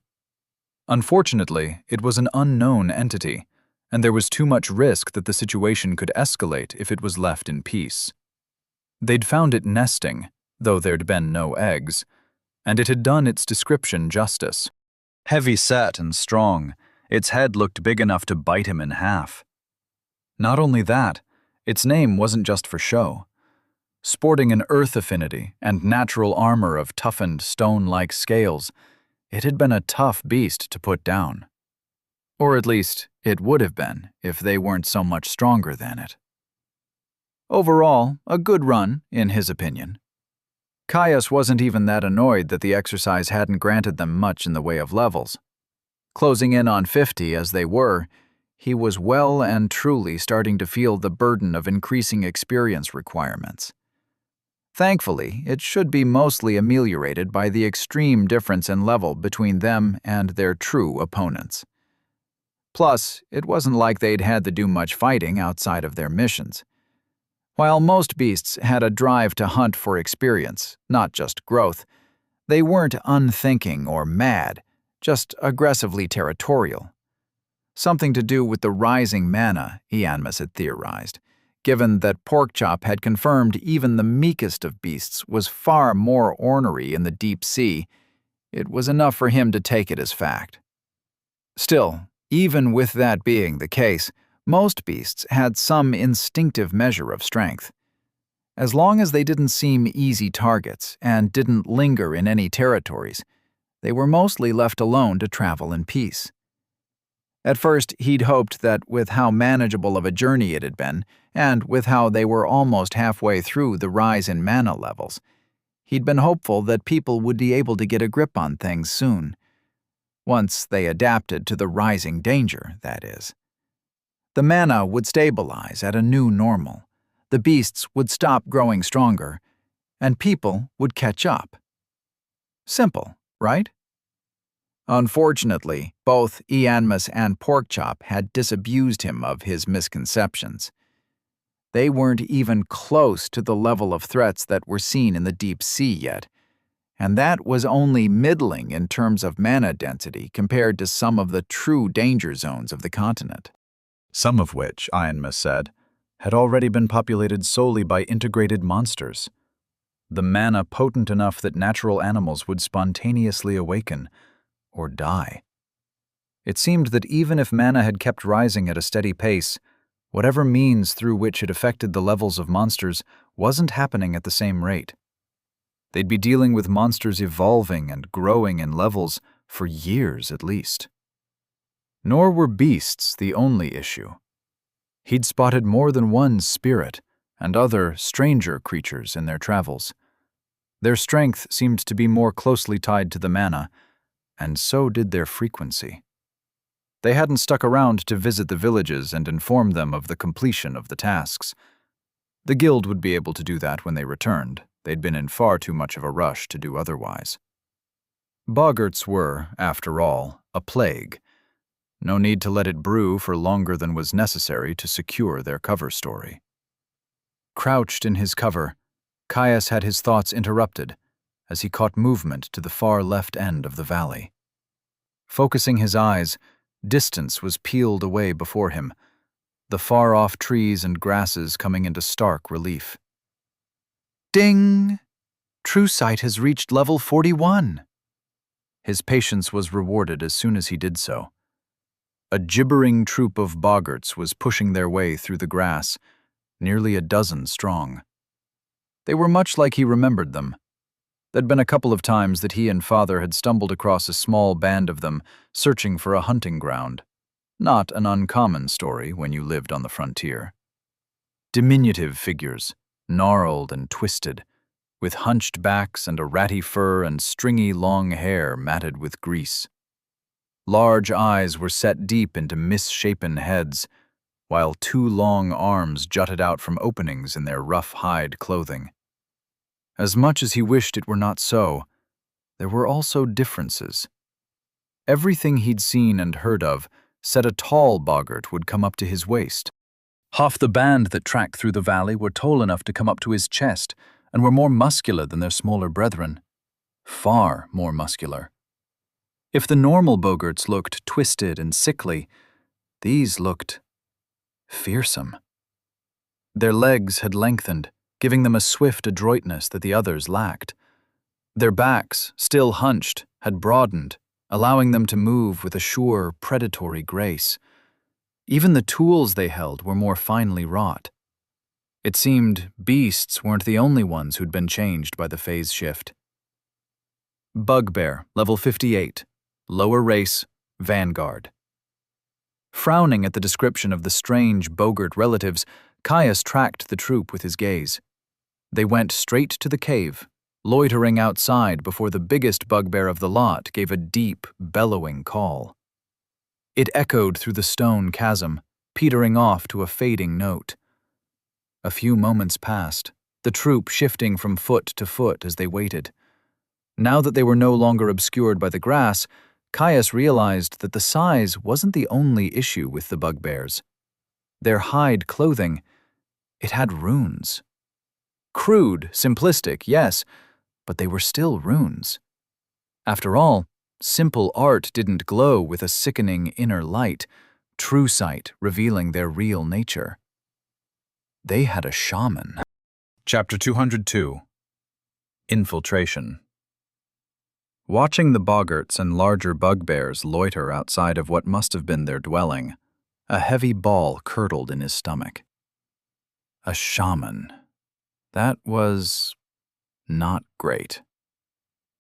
Unfortunately, it was an unknown entity, and there was too much risk that the situation could escalate if it was left in peace. They'd found it nesting, though there'd been no eggs, and it had done its description justice. Heavy-set and strong, its head looked big enough to bite him in half. Not only that, its name wasn't just for show. Sporting an earth affinity and natural armor of toughened stone-like scales, it had been a tough beast to put down. Or at least, it would have been if they weren't so much stronger than it. Overall, a good run, in his opinion. Caius wasn't even that annoyed that the exercise hadn't granted them much in the way of levels. Closing in on 50 as they were, he was well and truly starting to feel the burden of increasing experience requirements. Thankfully, it should be mostly ameliorated by the extreme difference in level between them and their true opponents. Plus, it wasn't like they'd had to do much fighting outside of their missions. While most beasts had a drive to hunt for experience, not just growth, they weren't unthinking or mad, just aggressively territorial. Something to do with the rising mana, Ianmus had theorized, given that Porkchop had confirmed even the meekest of beasts was far more ornery in the deep sea. It was enough for him to take it as fact. Still, even with that being the case, Most beasts had some instinctive measure of strength. As long as they didn't seem easy targets and didn't linger in any territories, they were mostly left alone to travel in peace. At first, he'd hoped that with how manageable of a journey it had been, and with how they were almost halfway through the rise in mana levels, he'd been hopeful that people would be able to get a grip on things soon. Once they adapted to the rising danger, that is. The mana would stabilize at a new normal, the beasts would stop growing stronger, and people would catch up. Simple, right? Unfortunately, both Ianmus and Porkchop had disabused him of his misconceptions. They weren't even close to the level of threats that were seen in the deep sea yet, and that was only middling in terms of mana density compared to some of the true danger zones of the continent. Some of which, Ianmus said, had already been populated solely by integrated monsters. The mana potent enough that natural animals would spontaneously awaken or die. It seemed that even if mana had kept rising at a steady pace, whatever means through which it affected the levels of monsters wasn't happening at the same rate. They'd be dealing with monsters evolving and growing in levels for years at least. Nor were beasts the only issue. He'd spotted more than one spirit and other stranger creatures in their travels. Their strength seemed to be more closely tied to the mana, and so did their frequency. They hadn't stuck around to visit the villages and inform them of the completion of the tasks. The guild would be able to do that when they returned. They'd been in far too much of a rush to do otherwise. Boggarts were, after all, a plague. No need to let it brew for longer than was necessary to secure their cover story. Crouched in his cover, Caius had his thoughts interrupted as he caught movement to the far left end of the valley. Focusing his eyes, distance was peeled away before him, the far-off trees and grasses coming into stark relief. Ding! True Sight has reached level 41. His patience was rewarded as soon as he did so. A gibbering troop of boggarts was pushing their way through the grass, nearly a dozen strong. They were much like he remembered them. There'd been a couple of times that he and Father had stumbled across a small band of them searching for a hunting ground. Not an uncommon story when you lived on the frontier. Diminutive figures, gnarled and twisted, with hunched backs and a ratty fur and stringy long hair matted with grease. Large eyes were set deep into misshapen heads, while two long arms jutted out from openings in their rough hide clothing. As much as he wished it were not so, there were also differences. Everything he'd seen and heard of said a tall boggart would come up to his waist. Half the band that tracked through the valley were tall enough to come up to his chest and were more muscular than their smaller brethren. Far more muscular. If the normal boggarts looked twisted and sickly, these looked fearsome. Their legs had lengthened, giving them a swift adroitness that the others lacked. Their backs, still hunched, had broadened, allowing them to move with a sure, predatory grace. Even the tools they held were more finely wrought. It seemed beasts weren't the only ones who'd been changed by the phase shift. Bugbear, level 58, lower race, Vanguard. Frowning at the description of the strange boggart relatives, Caius tracked the troop with his gaze. They went straight to the cave, loitering outside before the biggest bugbear of the lot gave a deep, bellowing call. It echoed through the stone chasm, petering off to a fading note. A few moments passed, the troop shifting from foot to foot as they waited. Now that they were no longer obscured by the grass, Caius realized that the size wasn't the only issue with the bugbears. Their hide clothing, it had runes. Crude, simplistic, yes, but they were still runes. After all, simple art didn't glow with a sickening inner light, true sight revealing their real nature. They had a shaman. Chapter 202. Infiltration. Watching the boggarts and larger bugbears loiter outside of what must have been their dwelling, A heavy ball curdled in his stomach. A shaman. That was not great.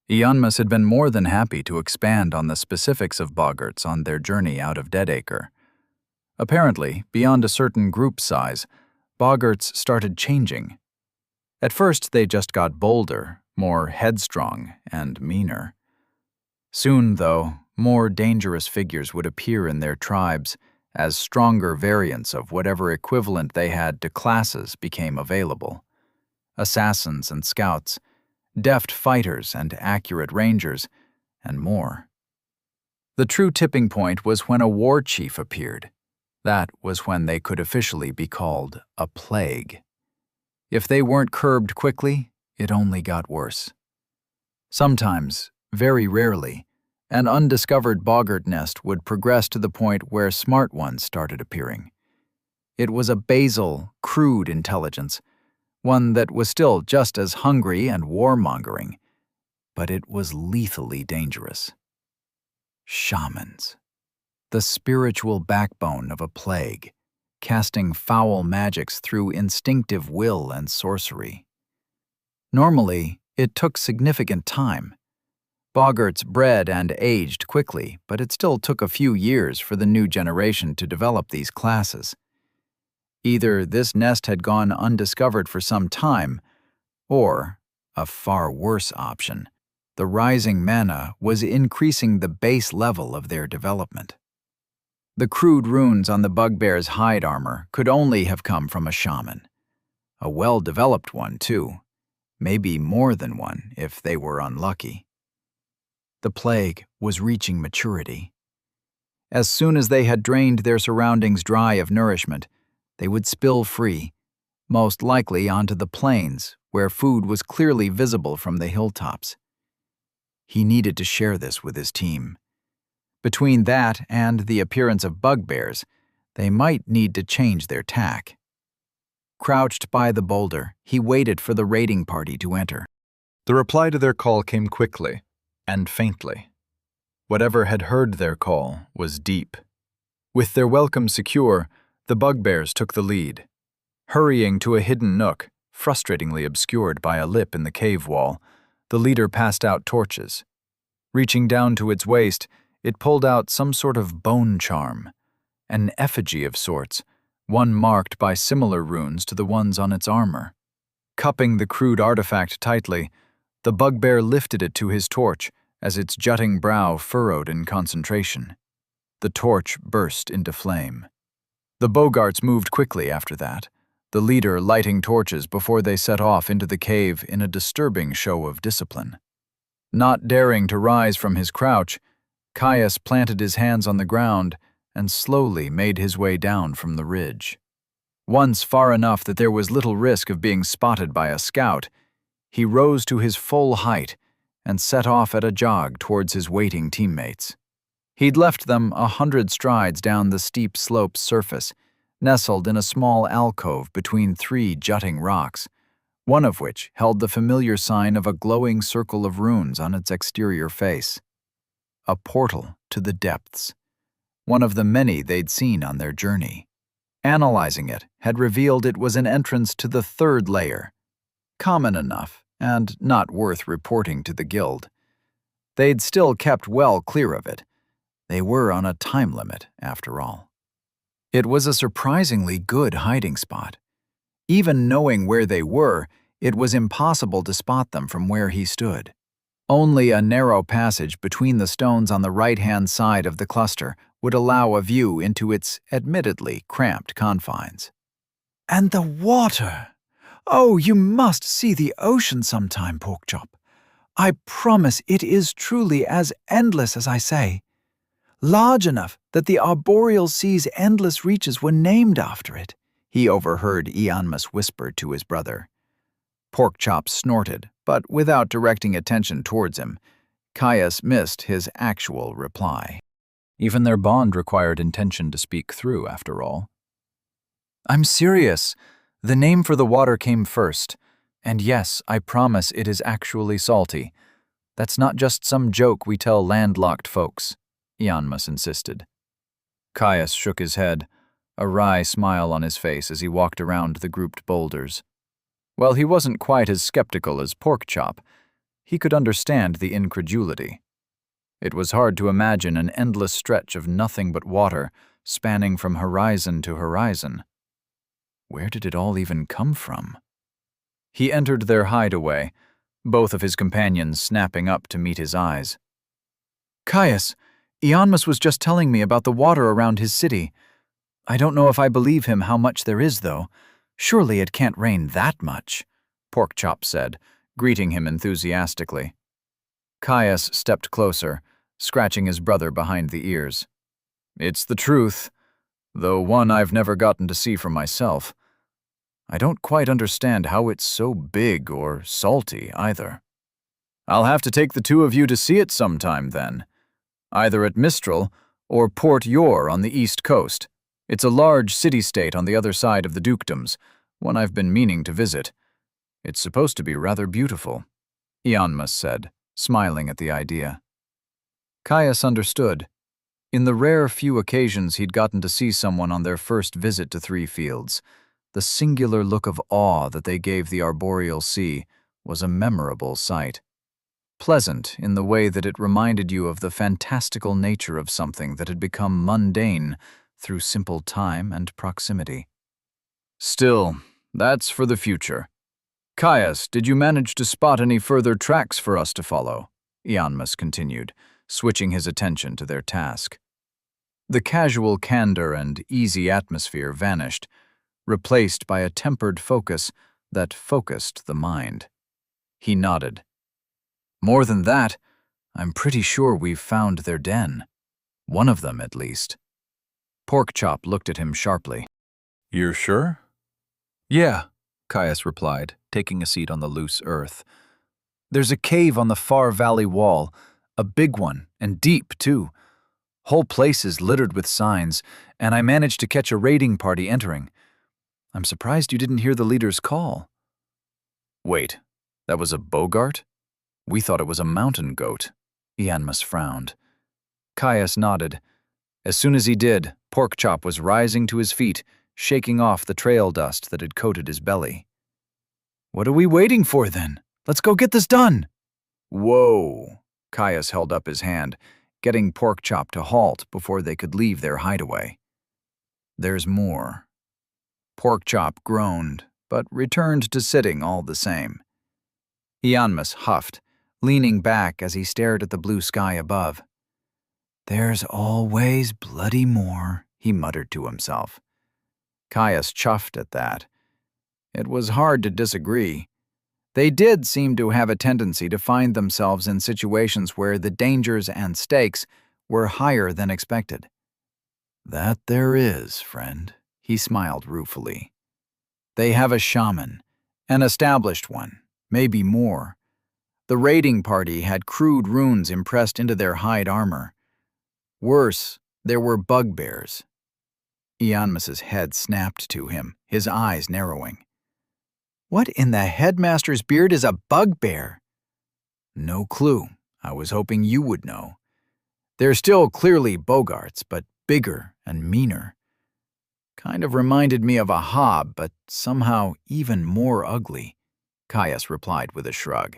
Ianmus had been more than happy to expand on the specifics of boggarts on their journey out of Deadacre. Apparently, beyond a certain group size, boggarts started changing. At first, they just got bolder, more headstrong, and meaner. Soon, though, more dangerous figures would appear in their tribes as stronger variants of whatever equivalent they had to classes became available. Assassins and scouts, deft fighters and accurate rangers, and more. The true tipping point was when a war chief appeared. That was when they could officially be called a plague. If they weren't curbed quickly, it only got worse. Sometimes, very rarely, an undiscovered boggart nest would progress to the point where smart ones started appearing. It was a basal, crude intelligence, one that was still just as hungry and warmongering, but it was lethally dangerous. Shamans. The spiritual backbone of a plague, casting foul magics through instinctive will and sorcery. Normally, it took significant time. Boggarts bred and aged quickly, but it still took a few years for the new generation to develop these classes. Either this nest had gone undiscovered for some time, or, a far worse option, the rising mana was increasing the base level of their development. The crude runes on the bugbear's hide armor could only have come from a shaman. A well-developed one, too. Maybe more than one, if they were unlucky. The plague was reaching maturity. As soon as they had drained their surroundings dry of nourishment, they would spill free, most likely onto the plains, where food was clearly visible from the hilltops. He needed to share this with his team. Between that and the appearance of bugbears, they might need to change their tack. Crouched by the boulder, he waited for the raiding party to enter. The reply to their call came quickly and faintly. Whatever had heard their call was deep. With their welcome secure, the bugbears took the lead. Hurrying to a hidden nook, frustratingly obscured by a lip in the cave wall, the leader passed out torches. Reaching down to its waist, it pulled out some sort of bone charm, an effigy of sorts, one marked by similar runes to the ones on its armor. Cupping the crude artifact tightly, the bugbear lifted it to his torch as its jutting brow furrowed in concentration. The torch burst into flame. The boggarts moved quickly after that, the leader lighting torches before they set off into the cave in a disturbing show of discipline. Not daring to rise from his crouch, Caius planted his hands on the ground and slowly made his way down from the ridge. Once far enough that there was little risk of being spotted by a scout, he rose to his full height and set off at a jog towards his waiting teammates. He'd left them 100 strides down the steep slope's surface, nestled in a small alcove between 3 jutting rocks, one of which held the familiar sign of a glowing circle of runes on its exterior face. A portal to the depths, one of the many they'd seen on their journey. Analyzing it had revealed it was an entrance to the 3rd layer, common enough and not worth reporting to the guild. They'd still kept well clear of it. They were on a time limit, after all. It was a surprisingly good hiding spot. Even knowing where they were, it was impossible to spot them from where he stood. Only a narrow passage between the stones on the right-hand side of the cluster would allow a view into its admittedly cramped confines. And the water! Oh, you must see the ocean sometime, Porkchop. I promise it is truly as endless as I say. Large enough that the arboreal sea's endless reaches were named after it, he overheard Ianmus whisper to his brother. Porkchop snorted, but without directing attention towards him, Caius missed his actual reply. Even their bond required intention to speak through, after all. I'm serious. The name for the water came first. And yes, I promise it is actually salty. That's not just some joke we tell landlocked folks, Ianmus insisted. Caius shook his head, a wry smile on his face as he walked around the grouped boulders. While he wasn't quite as skeptical as Porkchop, he could understand the incredulity. It was hard to imagine an endless stretch of nothing but water spanning from horizon to horizon. Where did it all even come from? He entered their hideaway, both of his companions snapping up to meet his eyes. Caius, Ionmus was just telling me about the water around his city. I don't know if I believe him how much there is, though. Surely it can't rain that much, Porkchop said, greeting him enthusiastically. Caius stepped closer, scratching his brother behind the ears. It's the truth, though one I've never gotten to see for myself. I don't quite understand how it's so big or salty, either. I'll have to take the two of you to see it sometime, then. Either at Mistral or Port Yor on the east coast. It's a large city-state on the other side of the dukedoms, one I've been meaning to visit. It's supposed to be rather beautiful, Ionmus said, smiling at the idea. Caius understood. In the rare few occasions he'd gotten to see someone on their first visit to Three Fields, the singular look of awe that they gave the arboreal sea was a memorable sight. Pleasant in the way that it reminded you of the fantastical nature of something that had become mundane through simple time and proximity. Still, that's for the future. Caius, did you manage to spot any further tracks for us to follow? Ionmus continued, switching his attention to their task. The casual candor and easy atmosphere vanished, replaced by a tempered focus that focused the mind. He nodded. More than that, I'm pretty sure we've found their den. One of them, at least. Porkchop looked at him sharply. You're sure? Yeah, Caius replied, taking a seat on the loose earth. There's a cave on the far valley wall, a big one, and deep, too. Whole place is littered with signs, and I managed to catch a raiding party entering. I'm surprised you didn't hear the leader's call. Wait, that was a Bogart? We thought it was a mountain goat. Ionmus frowned. Caius nodded. As soon as he did, Porkchop was rising to his feet, shaking off the trail dust that had coated his belly. What are we waiting for, then? Let's go get this done! Whoa! Caius held up his hand, getting Porkchop to halt before they could leave their hideaway. There's more. Porkchop groaned, but returned to sitting all the same. Ionmus huffed, leaning back as he stared at the blue sky above. There's always bloody more, he muttered to himself. Caius chuffed at that. It was hard to disagree. They did seem to have a tendency to find themselves in situations where the dangers and stakes were higher than expected. That there is, friend, he smiled ruefully. They have a shaman, an established one, maybe more. The raiding party had crude runes impressed into their hide armor. Worse, there were bugbears. Ionmus's head snapped to him, his eyes narrowing. What in the headmaster's beard is a bugbear? No clue. I was hoping you would know. They're still clearly Bogarts, but bigger and meaner. Kind of reminded me of a hob, but somehow even more ugly, Caius replied with a shrug.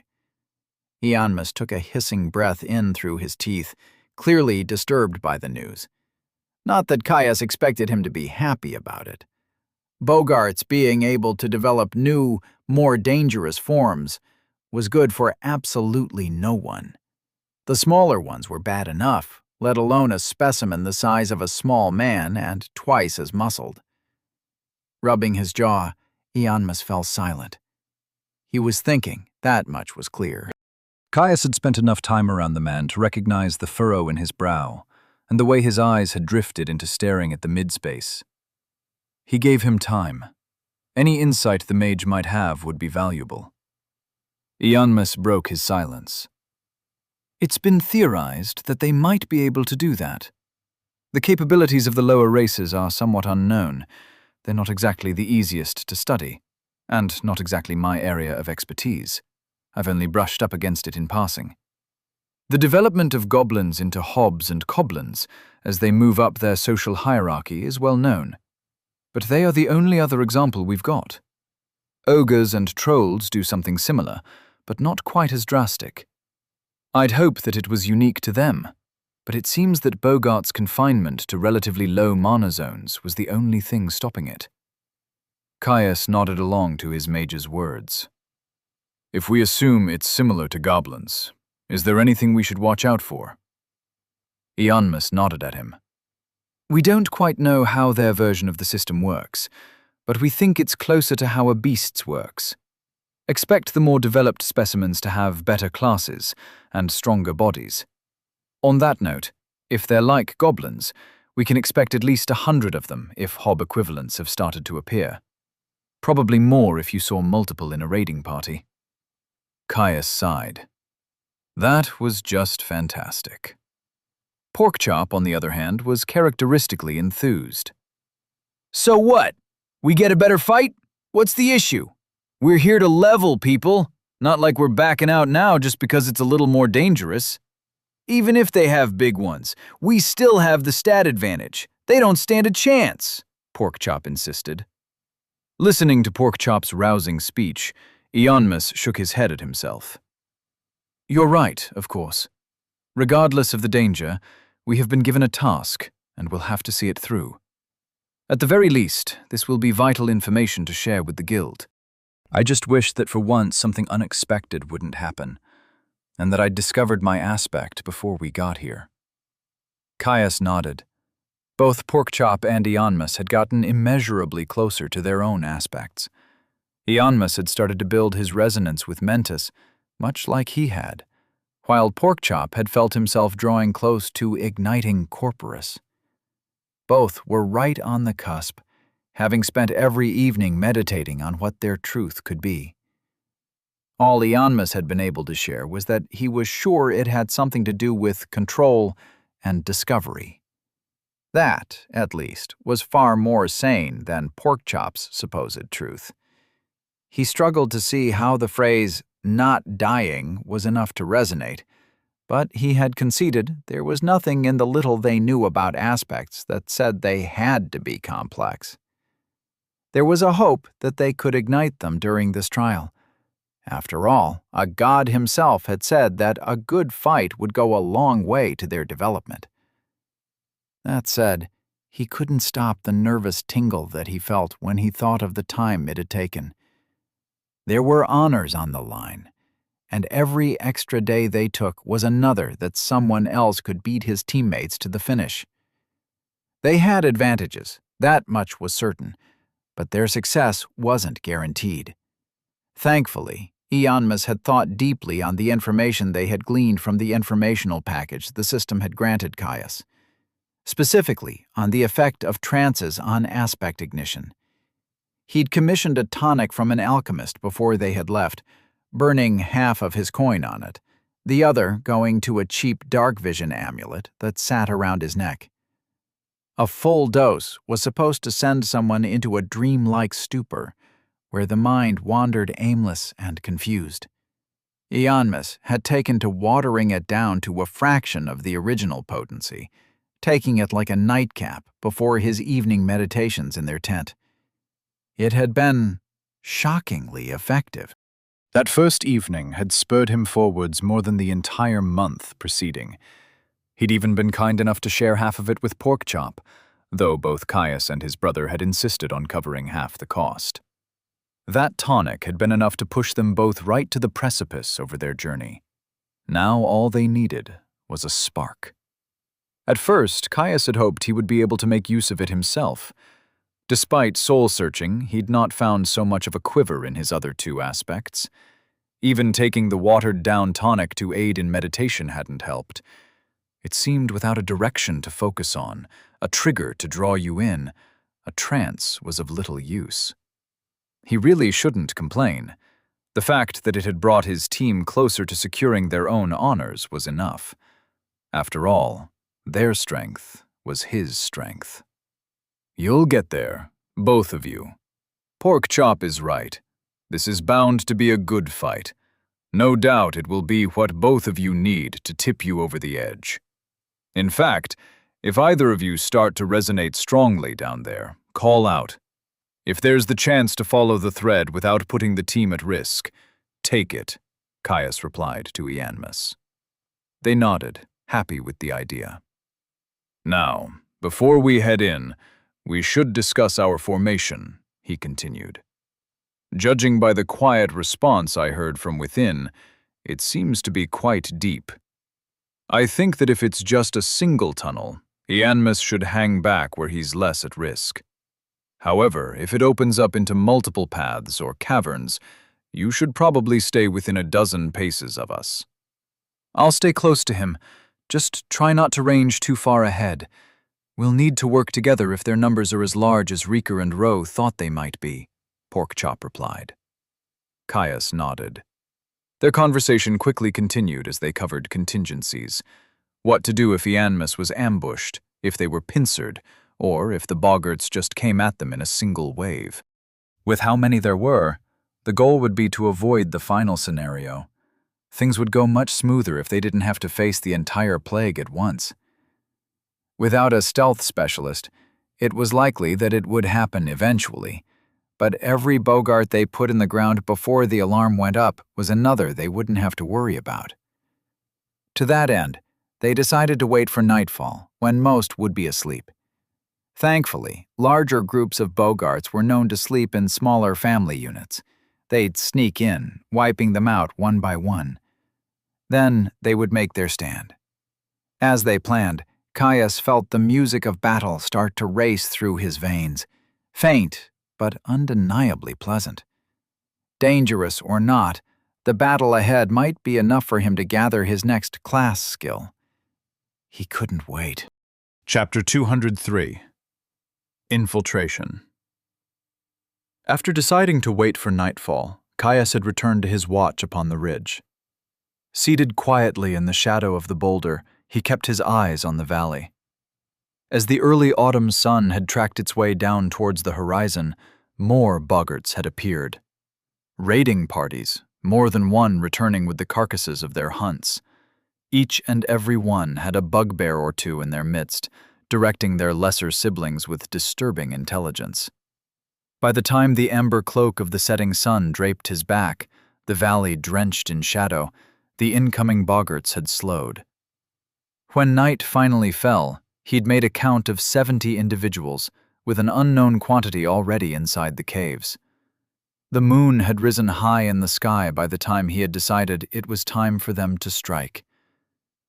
Ionmus took a hissing breath in through his teeth, clearly disturbed by the news. Not that Caius expected him to be happy about it. Bogarts being able to develop new, more dangerous forms was good for absolutely no one. The smaller ones were bad enough, let alone a specimen the size of a small man and twice as muscled. Rubbing his jaw, Ionmus fell silent. He was thinking, that much was clear. Caius had spent enough time around the man to recognize the furrow in his brow and the way his eyes had drifted into staring at the mid-space. He gave him time. Any insight the mage might have would be valuable. Ionmus broke his silence. It's been theorized that they might be able to do that. The capabilities of the lower races are somewhat unknown. They're not exactly the easiest to study, and not exactly my area of expertise. I've only brushed up against it in passing. The development of goblins into hobs and coblins as they move up their social hierarchy is well known. but they are the only other example we've got. Ogres and trolls do something similar, but not quite as drastic. I'd hope that it was unique to them, but it seems that Bogart's confinement to relatively low mana zones was the only thing stopping it. Caius nodded along to his mage's words. If we assume it's similar to goblins, is there anything we should watch out for? Ianmus nodded at him. We don't quite know how their version of the system works, but we think it's closer to how a beast's works. Expect the more developed specimens to have better classes and stronger bodies. On that note, if they're like goblins, we can expect at least 100 of them if hob equivalents have started to appear. Probably more if you saw multiple in a raiding party. Caius sighed. That was just fantastic. Porkchop, on the other hand, was characteristically enthused. So what? We get a better fight? What's the issue? We're here to level, people. Not like we're backing out now just because it's a little more dangerous. Even if they have big ones, we still have the stat advantage. They don't stand a chance, Porkchop insisted. Listening to Porkchop's rousing speech, Ianmus shook his head at himself. You're right, of course. Regardless of the danger, we have been given a task, and we'll have to see it through. At the very least, this will be vital information to share with the guild. I just wish that for once something unexpected wouldn't happen, and that I'd discovered my aspect before we got here. Caius nodded. Both Porkchop and Ianmus had gotten immeasurably closer to their own aspects. Ianmus had started to build his resonance with Mentis, much like he had, while Porkchop had felt himself drawing close to igniting Corporus. Both were right on the cusp, having spent every evening meditating on what their truth could be. All Ianmus had been able to share was that he was sure it had something to do with control and discovery. That, at least, was far more sane than Porkchop's supposed truth. He struggled to see how the phrase, "not dying," was enough to resonate, but he had conceded there was nothing in the little they knew about aspects that said they had to be complex. There was a hope that they could ignite them during this trial. After all, a god himself had said that a good fight would go a long way to their development. That said, he couldn't stop the nervous tingle that he felt when he thought of the time it had taken. There were honors on the line, and every extra day they took was another that someone else could beat his teammates to the finish. They had advantages, that much was certain, but their success wasn't guaranteed. Thankfully, Ianmus had thought deeply on the information they had gleaned from the informational package the system had granted Caius, specifically on the effect of trances on aspect ignition. He'd commissioned a tonic from an alchemist before they had left, burning half of his coin on it, the other going to a cheap dark vision amulet that sat around his neck. A full dose was supposed to send someone into a dreamlike stupor, where the mind wandered aimless and confused. Ianmus had taken to watering it down to a fraction of the original potency, taking it like a nightcap before his evening meditations in their tent. It had been shockingly effective. That first evening had spurred him forwards more than the entire month preceding. He'd even been kind enough to share half of it with Porkchop, though both Caius and his brother had insisted on covering half the cost. That tonic had been enough to push them both right to the precipice over their journey. Now all they needed was a spark. At first, Caius had hoped he would be able to make use of it himself. Despite soul-searching, he'd not found so much of a quiver in his other two aspects. Even taking the watered-down tonic to aid in meditation hadn't helped. It seemed without a direction to focus on, a trigger to draw you in, a trance was of little use. He really shouldn't complain. The fact that it had brought his team closer to securing their own honors was enough. After all, their strength was his strength. You'll get there, both of you. Porkchop is right. This is bound to be a good fight. No doubt it will be what both of you need to tip you over the edge. In fact, if either of you start to resonate strongly down there, call out, If there's the chance to follow the thread without putting the team at risk, take it, Caius replied to Ianmus. They nodded, happy with the idea. Now, before we head in, we should discuss our formation, he continued. Judging by the quiet response I heard from within, it seems to be quite deep. I think that if it's just a single tunnel, Ianmus should hang back where he's less at risk. However, if it opens up into multiple paths or caverns, you should probably stay within a dozen paces of us. I'll stay close to him. Just try not to range too far ahead. We'll need to work together if their numbers are as large as Reeker and Roe thought they might be, Porkchop replied. Caius nodded. Their conversation quickly continued as they covered contingencies. What to do if Ianmus was ambushed, if they were pincered, or if the boggarts just came at them in a single wave. With how many there were, the goal would be to avoid the final scenario. Things would go much smoother if they didn't have to face the entire plague at once. Without a stealth specialist, it was likely that it would happen eventually, but every boggart they put in the ground before the alarm went up was another they wouldn't have to worry about. To that end, they decided to wait for nightfall, when most would be asleep. Thankfully, larger groups of boggarts were known to sleep in smaller family units. They'd sneak in, wiping them out one by one. Then they would make their stand. As they planned, Caius felt the music of battle start to race through his veins, faint but undeniably pleasant. Dangerous or not, the battle ahead might be enough for him to gather his next class skill. He couldn't wait. Chapter 203. Infiltration. After deciding to wait for nightfall, Caius had returned to his watch upon the ridge. Seated quietly in the shadow of the boulder, he kept his eyes on the valley. As the early autumn sun had tracked its way down towards the horizon, more boggarts had appeared. Raiding parties, more than one returning with the carcasses of their hunts. Each and every one had a bugbear or two in their midst, directing their lesser siblings with disturbing intelligence. By the time the amber cloak of the setting sun draped his back, the valley drenched in shadow, the incoming boggarts had slowed. When night finally fell, he'd made a count of 70 individuals, with an unknown quantity already inside the caves. The moon had risen high in the sky by the time he had decided it was time for them to strike.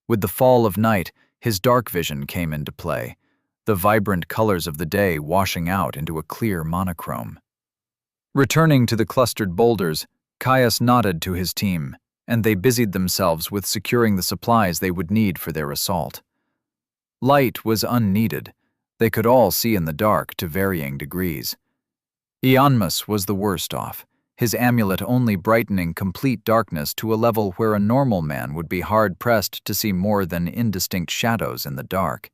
With the fall of night, his dark vision came into play, the vibrant colors of the day washing out into a clear monochrome. Returning to the clustered boulders, Caius nodded to his team, and they busied themselves with securing the supplies they would need for their assault. Light was unneeded. They could all see in the dark to varying degrees. Ianmus was the worst off, his amulet only brightening complete darkness to a level where a normal man would be hard-pressed to see more than indistinct shadows in the dark.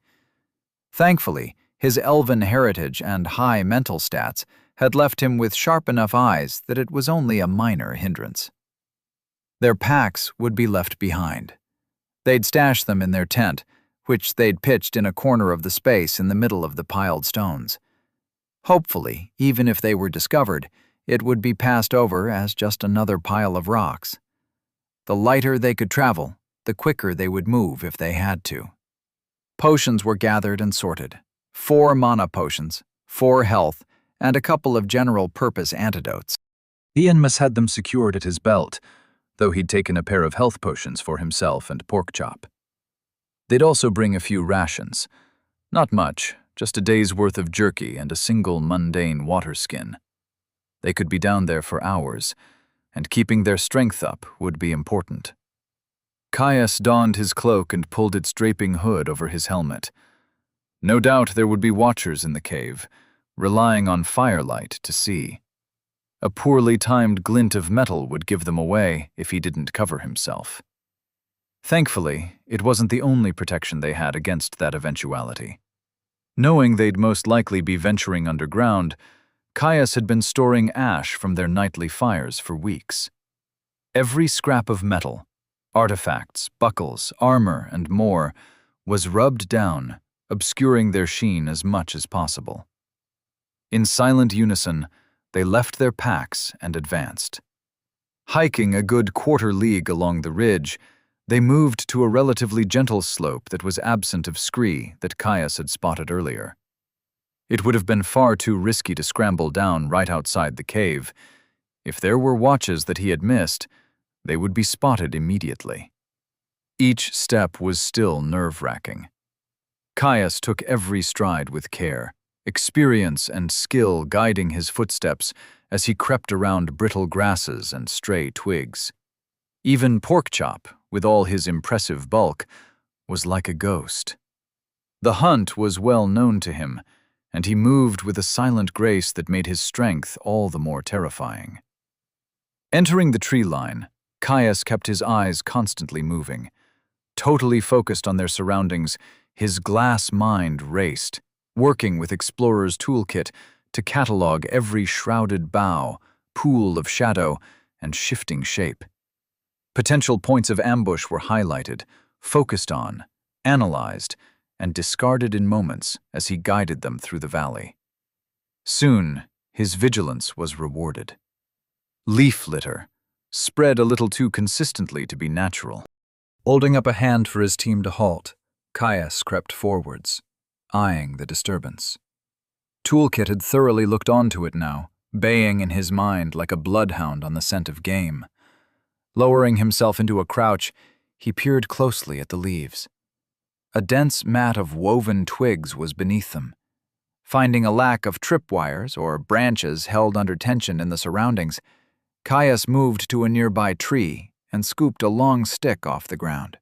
Thankfully, his elven heritage and high mental stats had left him with sharp enough eyes that it was only a minor hindrance. Their packs would be left behind. They'd stash them in their tent, which they'd pitched in a corner of the space in the middle of the piled stones. Hopefully, even if they were discovered, it would be passed over as just another pile of rocks. The lighter they could travel, the quicker they would move if they had to. Potions were gathered and sorted. 4 mana potions, 4 health, and a couple of general-purpose antidotes. Ianmus had them secured at his belt, though he'd taken a pair of health potions for himself and Porkchop. They'd also bring a few rations. Not much, just a day's worth of jerky and a single mundane water skin. They could be down there for hours, and keeping their strength up would be important. Caius donned his cloak and pulled its draping hood over his helmet. No doubt there would be watchers in the cave, relying on firelight to see. A poorly timed glint of metal would give them away if he didn't cover himself. Thankfully, it wasn't the only protection they had against that eventuality. Knowing they'd most likely be venturing underground, Caius had been storing ash from their nightly fires for weeks. Every scrap of metal, artifacts, buckles, armor, and more, was rubbed down, obscuring their sheen as much as possible. In silent unison, They left their packs and advanced. Hiking a good quarter league along the ridge, they moved to a relatively gentle slope that was absent of scree that Caius had spotted earlier. It would have been far too risky to scramble down right outside the cave. If there were watches that he had missed, they would be spotted immediately. Each step was still nerve-wracking. Caius took every stride with care, experience and skill guiding his footsteps as he crept around brittle grasses and stray twigs. Even Porkchop, with all his impressive bulk, was like a ghost. The hunt was well known to him, and he moved with a silent grace that made his strength all the more terrifying. Entering the tree line, Caius kept his eyes constantly moving. Totally focused on their surroundings, his glass mind raced, working with Explorer's toolkit to catalog every shrouded bough, pool of shadow, and shifting shape. Potential points of ambush were highlighted, focused on, analyzed, and discarded in moments as he guided them through the valley. Soon, his vigilance was rewarded. Leaf litter, spread a little too consistently to be natural. Holding up a hand for his team to halt, Caius crept forwards, eyeing the disturbance. Toolkit had thoroughly looked onto it now, baying in his mind like a bloodhound on the scent of game. Lowering himself into a crouch, he peered closely at the leaves. A dense mat of woven twigs was beneath them. Finding a lack of tripwires or branches held under tension in the surroundings, Caius moved to a nearby tree and scooped a long stick off the ground.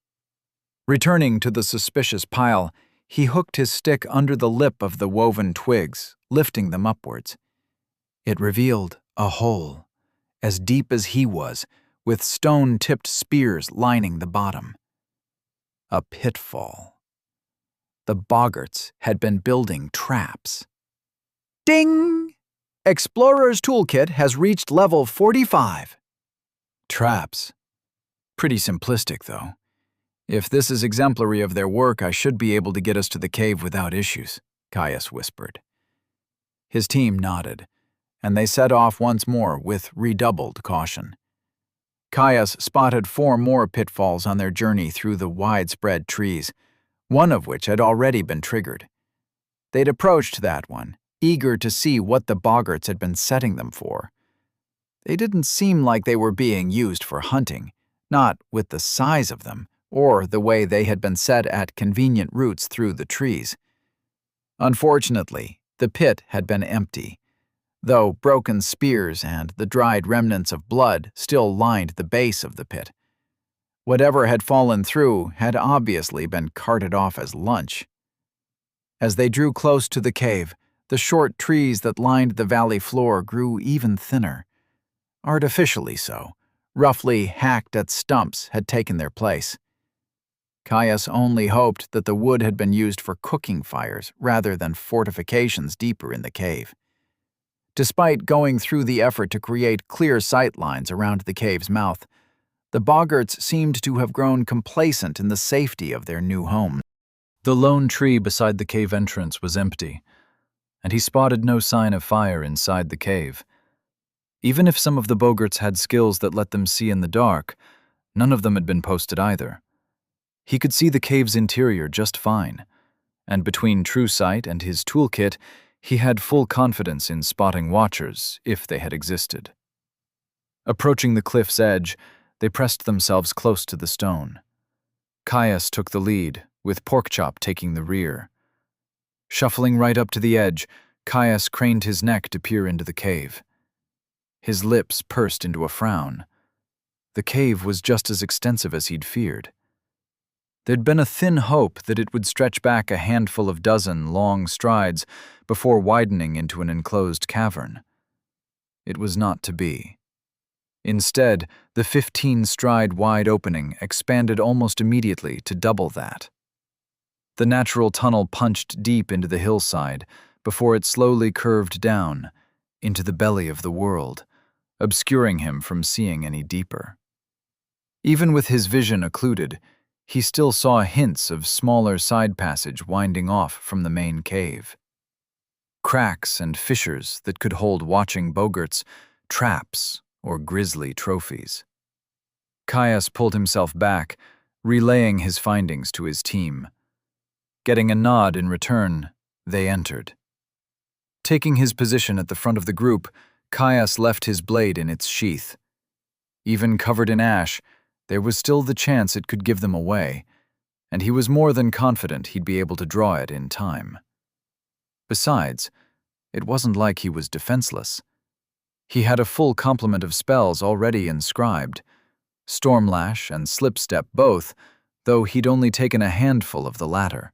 Returning to the suspicious pile, he hooked his stick under the lip of the woven twigs, lifting them upwards. It revealed a hole, as deep as he was, with stone-tipped spears lining the bottom. A pitfall. The boggarts had been building traps. Ding! Explorer's toolkit has reached level 45. Traps. Pretty simplistic, though. If this is exemplary of their work, I should be able to get us to the cave without issues, Caius whispered. His team nodded, and they set off once more with redoubled caution. Caius spotted 4 more pitfalls on their journey through the widespread trees, one of which had already been triggered. They'd approached that one, eager to see what the boggarts had been setting them for. They didn't seem like they were being used for hunting, not with the size of them, or the way they had been set at convenient routes through the trees. Unfortunately, the pit had been empty, though broken spears and the dried remnants of blood still lined the base of the pit. Whatever had fallen through had obviously been carted off as lunch. As they drew close to the cave, the short trees that lined the valley floor grew even thinner. Artificially so. Roughly hacked at stumps had taken their place. Caius only hoped that the wood had been used for cooking fires rather than fortifications deeper in the cave. Despite going through the effort to create clear sight lines around the cave's mouth, the boggarts seemed to have grown complacent in the safety of their new home. The lone tree beside the cave entrance was empty, and he spotted no sign of fire inside the cave. Even if some of the boggarts had skills that let them see in the dark, none of them had been posted either. He could see the cave's interior just fine, and between true sight and his toolkit, he had full confidence in spotting watchers, if they had existed. Approaching the cliff's edge, they pressed themselves close to the stone. Caius took the lead, with Porkchop taking the rear. Shuffling right up to the edge, Caius craned his neck to peer into the cave. His lips pursed into a frown. The cave was just as extensive as he'd feared. There'd been a thin hope that it would stretch back a handful of dozen long strides before widening into an enclosed cavern. It was not to be. Instead, the 15-stride wide opening expanded almost immediately to double that. The natural tunnel punched deep into the hillside before it slowly curved down into the belly of the world, obscuring him from seeing any deeper. Even with his vision occluded, he still saw hints of smaller side passage winding off from the main cave. cracks and fissures that could hold watching boggarts, traps, or grisly trophies. Caius pulled himself back, relaying his findings to his team. Getting a nod in return, they entered. Taking his position at the front of the group, Caius left his blade in its sheath. Even covered in ash, there was still the chance it could give them away, and he was more than confident he'd be able to draw it in time. Besides, it wasn't like he was defenseless. He had a full complement of spells already inscribed, Stormlash and Slipstep both, though he'd only taken a handful of the latter.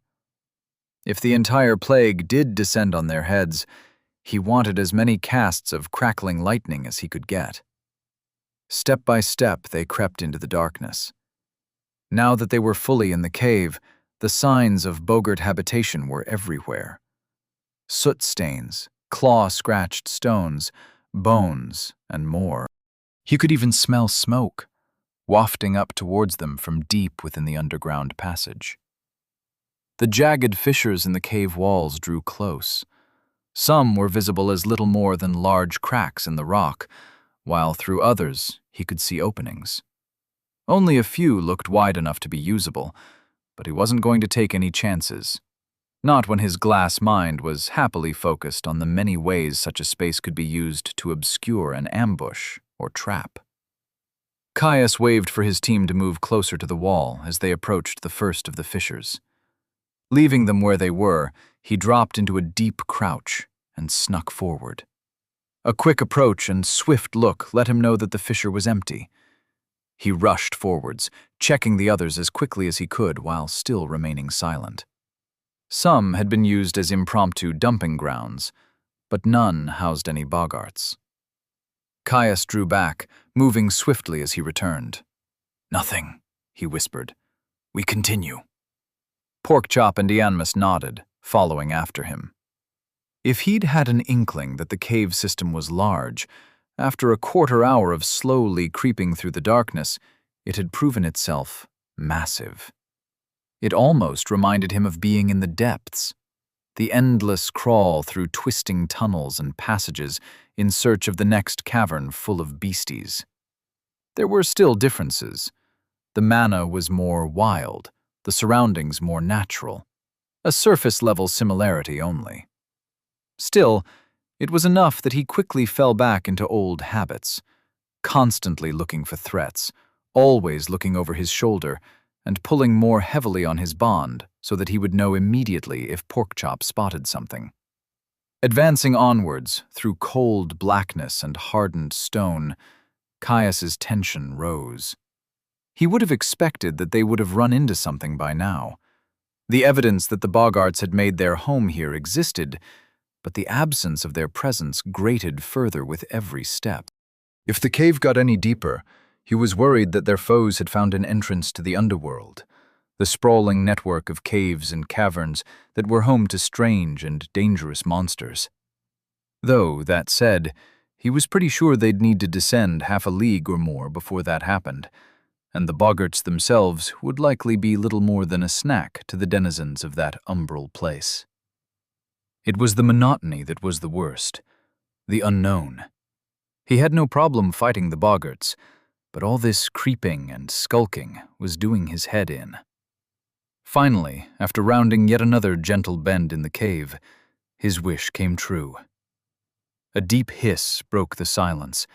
If the entire plague did descend on their heads, he wanted as many casts of crackling lightning as he could get. Step by step, they crept into the darkness. Now that they were fully in the cave, the signs of boggart habitation were everywhere. Soot stains, claw-scratched stones, bones, and more. He could even smell smoke, wafting up towards them from deep within the underground passage. The jagged fissures in the cave walls drew close. Some were visible as little more than large cracks in the rock, while through others he could see openings. Only a few looked wide enough to be usable, but he wasn't going to take any chances. Not when his glass mind was happily focused on the many ways such a space could be used to obscure an ambush or trap. Caius waved for his team to move closer to the wall as they approached the first of the fissures. Leaving them where they were, he dropped into a deep crouch and snuck forward. A quick approach and swift look let him know that the fissure was empty. He rushed forwards, checking the others as quickly as he could while still remaining silent. Some had been used as impromptu dumping grounds, but none housed any boggarts. Caius drew back, moving swiftly as he returned. "Nothing," he whispered. "We continue." Porkchop and Ianmus nodded, following after him. If he'd had an inkling that the cave system was large, after a quarter hour of slowly creeping through the darkness, it had proven itself massive. It almost reminded him of being in the depths, the endless crawl through twisting tunnels and passages in search of the next cavern full of beasties. There were still differences. The mana was more wild, the surroundings more natural, a surface-level similarity only. Still, it was enough that he quickly fell back into old habits, constantly looking for threats, always looking over his shoulder, and pulling more heavily on his bond so that he would know immediately if Porkchop spotted something. Advancing onwards through cold blackness and hardened stone, Caius's tension rose. He would have expected that they would have run into something by now. The evidence that the boggarts had made their home here existed, but the absence of their presence grated further with every step. If the cave got any deeper, he was worried that their foes had found an entrance to the underworld, the sprawling network of caves and caverns that were home to strange and dangerous monsters. Though, that said, he was pretty sure they'd need to descend half a league or more before that happened, and the boggarts themselves would likely be little more than a snack to the denizens of that umbral place. It was the monotony that was the worst, the unknown. He had no problem fighting the boggarts, but all this creeping and skulking was doing his head in. Finally, after rounding yet another gentle bend in the cave, his wish came true. A deep hiss broke the silence,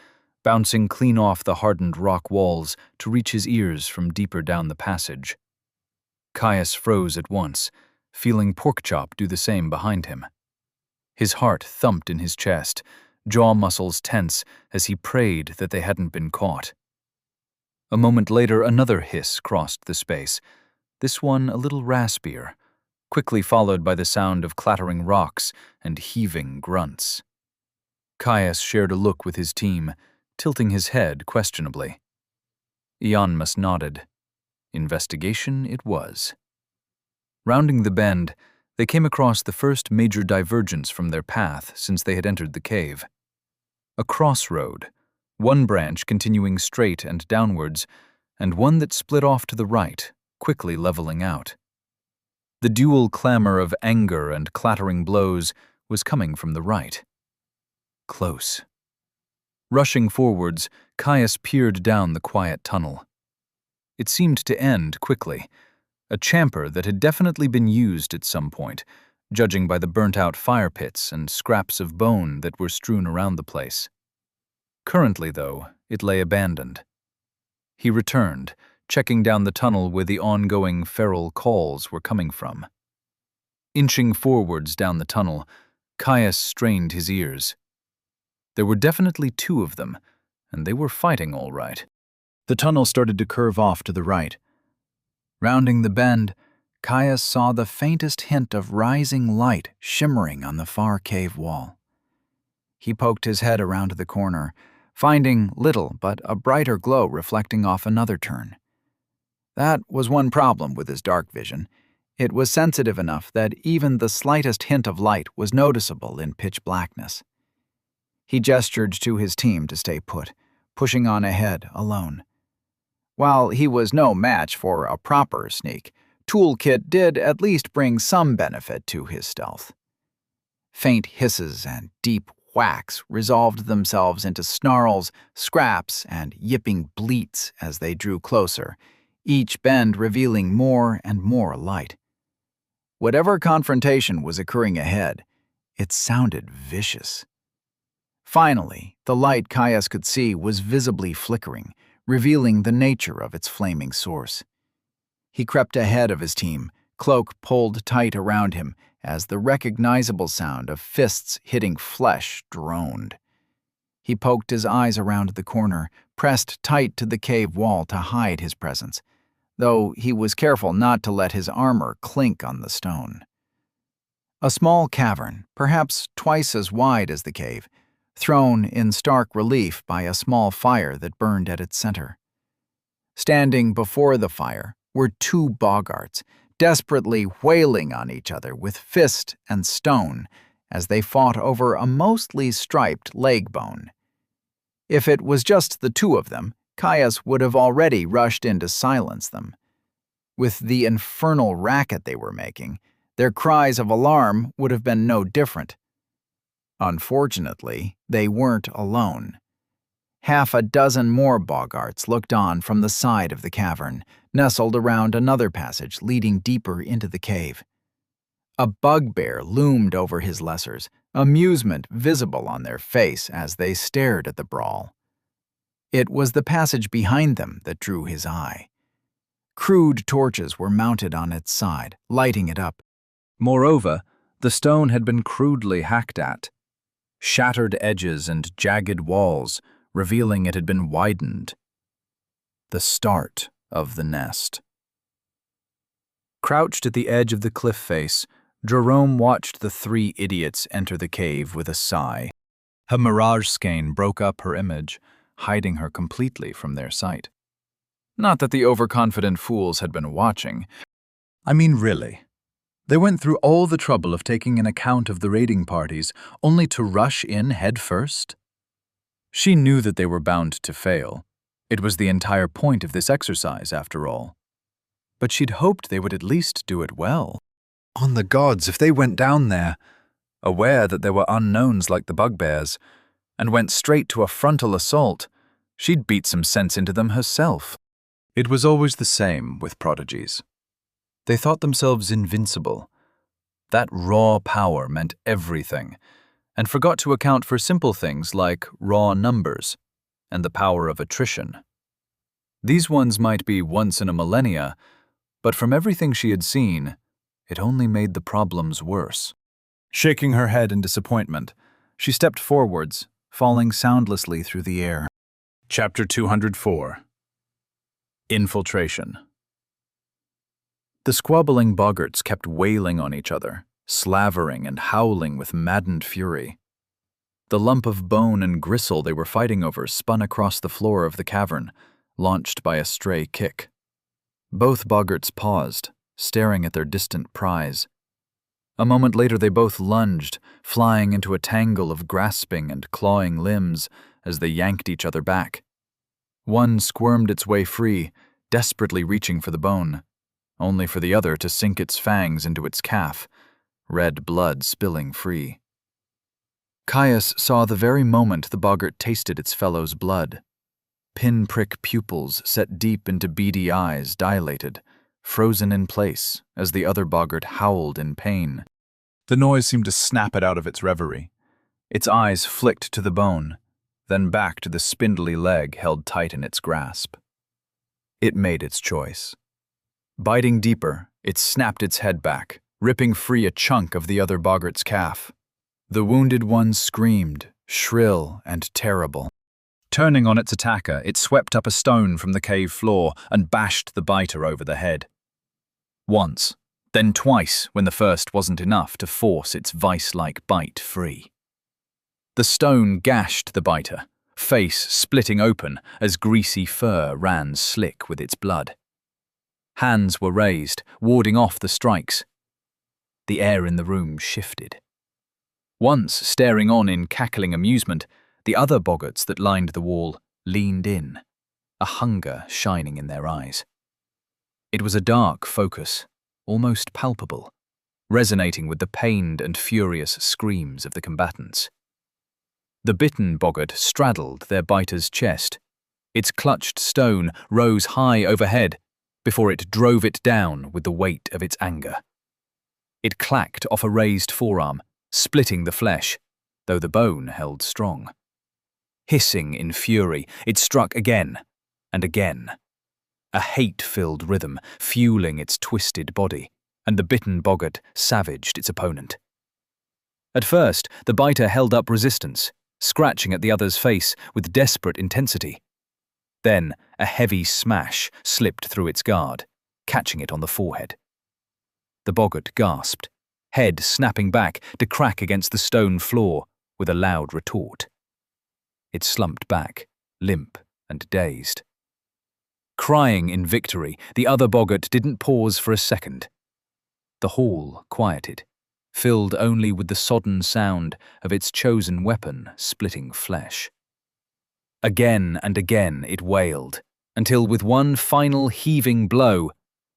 bouncing clean off the hardened rock walls to reach his ears from deeper down the passage. Caius froze at once, feeling Porkchop do the same behind him. His heart thumped in his chest, jaw muscles tense as he prayed that they hadn't been caught. A moment later, another hiss crossed the space, this one a little raspier, quickly followed by the sound of clattering rocks and heaving grunts. Caius shared a look with his team, tilting his head questionably. Ianmus nodded. Investigation it was. Rounding the bend, they came across the first major divergence from their path since they had entered the cave. A crossroad, one branch continuing straight and downwards, and one that split off to the right, quickly leveling out. The dual clamor of anger and clattering blows was coming from the right. Close. Rushing forwards, Caius peered down the quiet tunnel. It seemed to end quickly, a chamber that had definitely been used at some point, judging by the burnt-out fire pits and scraps of bone that were strewn around the place. Currently, though, it lay abandoned. He returned, checking down the tunnel where the ongoing feral calls were coming from. Inching forwards down the tunnel, Caius strained his ears. There were definitely two of them, and they were fighting all right. The tunnel started to curve off to the right. Rounding the bend, Caius saw the faintest hint of rising light shimmering on the far cave wall. He poked his head around the corner, finding little but a brighter glow reflecting off another turn. That was one problem with his dark vision. It was sensitive enough that even the slightest hint of light was noticeable in pitch blackness. He gestured to his team to stay put, pushing on ahead alone. While he was no match for a proper sneak, Toolkit did at least bring some benefit to his stealth. Faint hisses and deep whacks resolved themselves into snarls, scraps, and yipping bleats as they drew closer, each bend revealing more and more light. Whatever confrontation was occurring ahead, it sounded vicious. Finally, the light Caius could see was visibly flickering, revealing the nature of its flaming source. He crept ahead of his team, cloak pulled tight around him as the recognizable sound of fists hitting flesh droned. He poked his eyes around the corner, pressed tight to the cave wall to hide his presence, though he was careful not to let his armor clink on the stone. A small cavern, perhaps twice as wide as the cave, thrown in stark relief by a small fire that burned at its center. Standing before the fire were two boggarts, desperately wailing on each other with fist and stone as they fought over a mostly striped leg bone. If it was just the two of them, Caius would have already rushed in to silence them. With the infernal racket they were making, their cries of alarm would have been no different. Unfortunately, they weren't alone. Half a dozen more boggarts looked on from the side of the cavern, nestled around another passage leading deeper into the cave. A bugbear loomed over his lessers, amusement visible on their face as they stared at the brawl. It was the passage behind them that drew his eye. Crude torches were mounted on its side, lighting it up. Moreover, the stone had been crudely hacked at. Shattered edges and jagged walls, revealing it had been widened. The start of the nest. Crouched at the edge of the cliff face, Jerome watched the three idiots enter the cave with a sigh. Her mirage skein broke up her image, hiding her completely from their sight. Not that the overconfident fools had been watching. I mean, really. They went through all the trouble of taking an account of the raiding parties, only to rush in head first? She knew that they were bound to fail. It was the entire point of this exercise, after all. But she'd hoped they would at least do it well. On the gods, if they went down there, aware that there were unknowns like the bugbears, and went straight to a frontal assault, she'd beat some sense into them herself. It was always the same with prodigies. They thought themselves invincible. That raw power meant everything, and forgot to account for simple things like raw numbers and the power of attrition. These ones might be once in a millennia, but from everything she had seen, it only made the problems worse. Shaking her head in disappointment, she stepped forwards, falling soundlessly through the air. Chapter 204. Infiltration. The squabbling boggarts kept wailing on each other, slavering and howling with maddened fury. The lump of bone and gristle they were fighting over spun across the floor of the cavern, launched by a stray kick. Both boggarts paused, staring at their distant prize. A moment later they both lunged, flying into a tangle of grasping and clawing limbs as they yanked each other back. One squirmed its way free, desperately reaching for the bone, only for the other to sink its fangs into its calf, red blood spilling free. Caius saw the very moment the boggart tasted its fellow's blood. Pinprick pupils set deep into beady eyes dilated, frozen in place as the other boggart howled in pain. The noise seemed to snap it out of its reverie. Its eyes flicked to the bone, then back to the spindly leg held tight in its grasp. It made its choice. Biting deeper, it snapped its head back, ripping free a chunk of the other boggart's calf. The wounded one screamed, shrill and terrible. Turning on its attacker, it swept up a stone from the cave floor and bashed the biter over the head. Once, then twice when the first wasn't enough to force its vice-like bite free. The stone gashed the biter, face splitting open as greasy fur ran slick with its blood. Hands were raised, warding off the strikes. The air in the room shifted. Once, staring on in cackling amusement, the other boggarts that lined the wall leaned in, a hunger shining in their eyes. It was a dark focus, almost palpable, resonating with the pained and furious screams of the combatants. The bitten boggart straddled their biter's chest. Its clutched stone rose high overhead before it drove it down with the weight of its anger. It clacked off a raised forearm, splitting the flesh, though the bone held strong. Hissing in fury, it struck again and again, a hate-filled rhythm fueling its twisted body, and the bitten boggart savaged its opponent. At first, the biter held up resistance, scratching at the other's face with desperate intensity. Then, a heavy smash slipped through its guard, catching it on the forehead. The boggart gasped, head snapping back to crack against the stone floor with a loud retort. It slumped back, limp and dazed. Crying in victory, the other boggart didn't pause for a second. The hall quieted, filled only with the sodden sound of its chosen weapon splitting flesh. Again and again it wailed, until with one final heaving blow,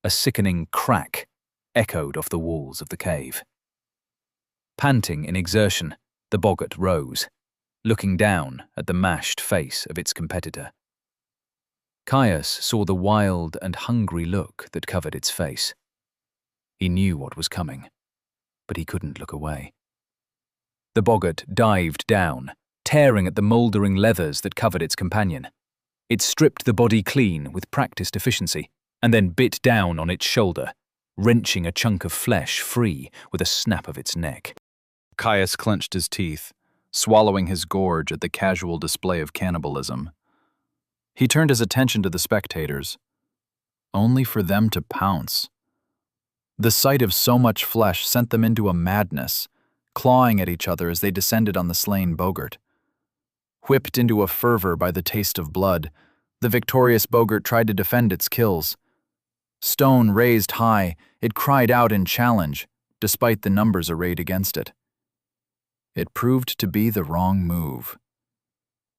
a sickening crack echoed off the walls of the cave. Panting in exertion, the boggart rose, looking down at the mashed face of its competitor. Caius saw the wild and hungry look that covered its face. He knew what was coming, but he couldn't look away. The boggart dived down, tearing at the mouldering leathers that covered its companion. It stripped the body clean with practiced efficiency, and then bit down on its shoulder, wrenching a chunk of flesh free with a snap of its neck. Caius clenched his teeth, swallowing his gorge at the casual display of cannibalism. He turned his attention to the spectators, only for them to pounce. The sight of so much flesh sent them into a madness, clawing at each other as they descended on the slain boggart. Whipped into a fervor by the taste of blood, the victorious boggart tried to defend its kills. Stone raised high, it cried out in challenge, despite the numbers arrayed against it. It proved to be the wrong move.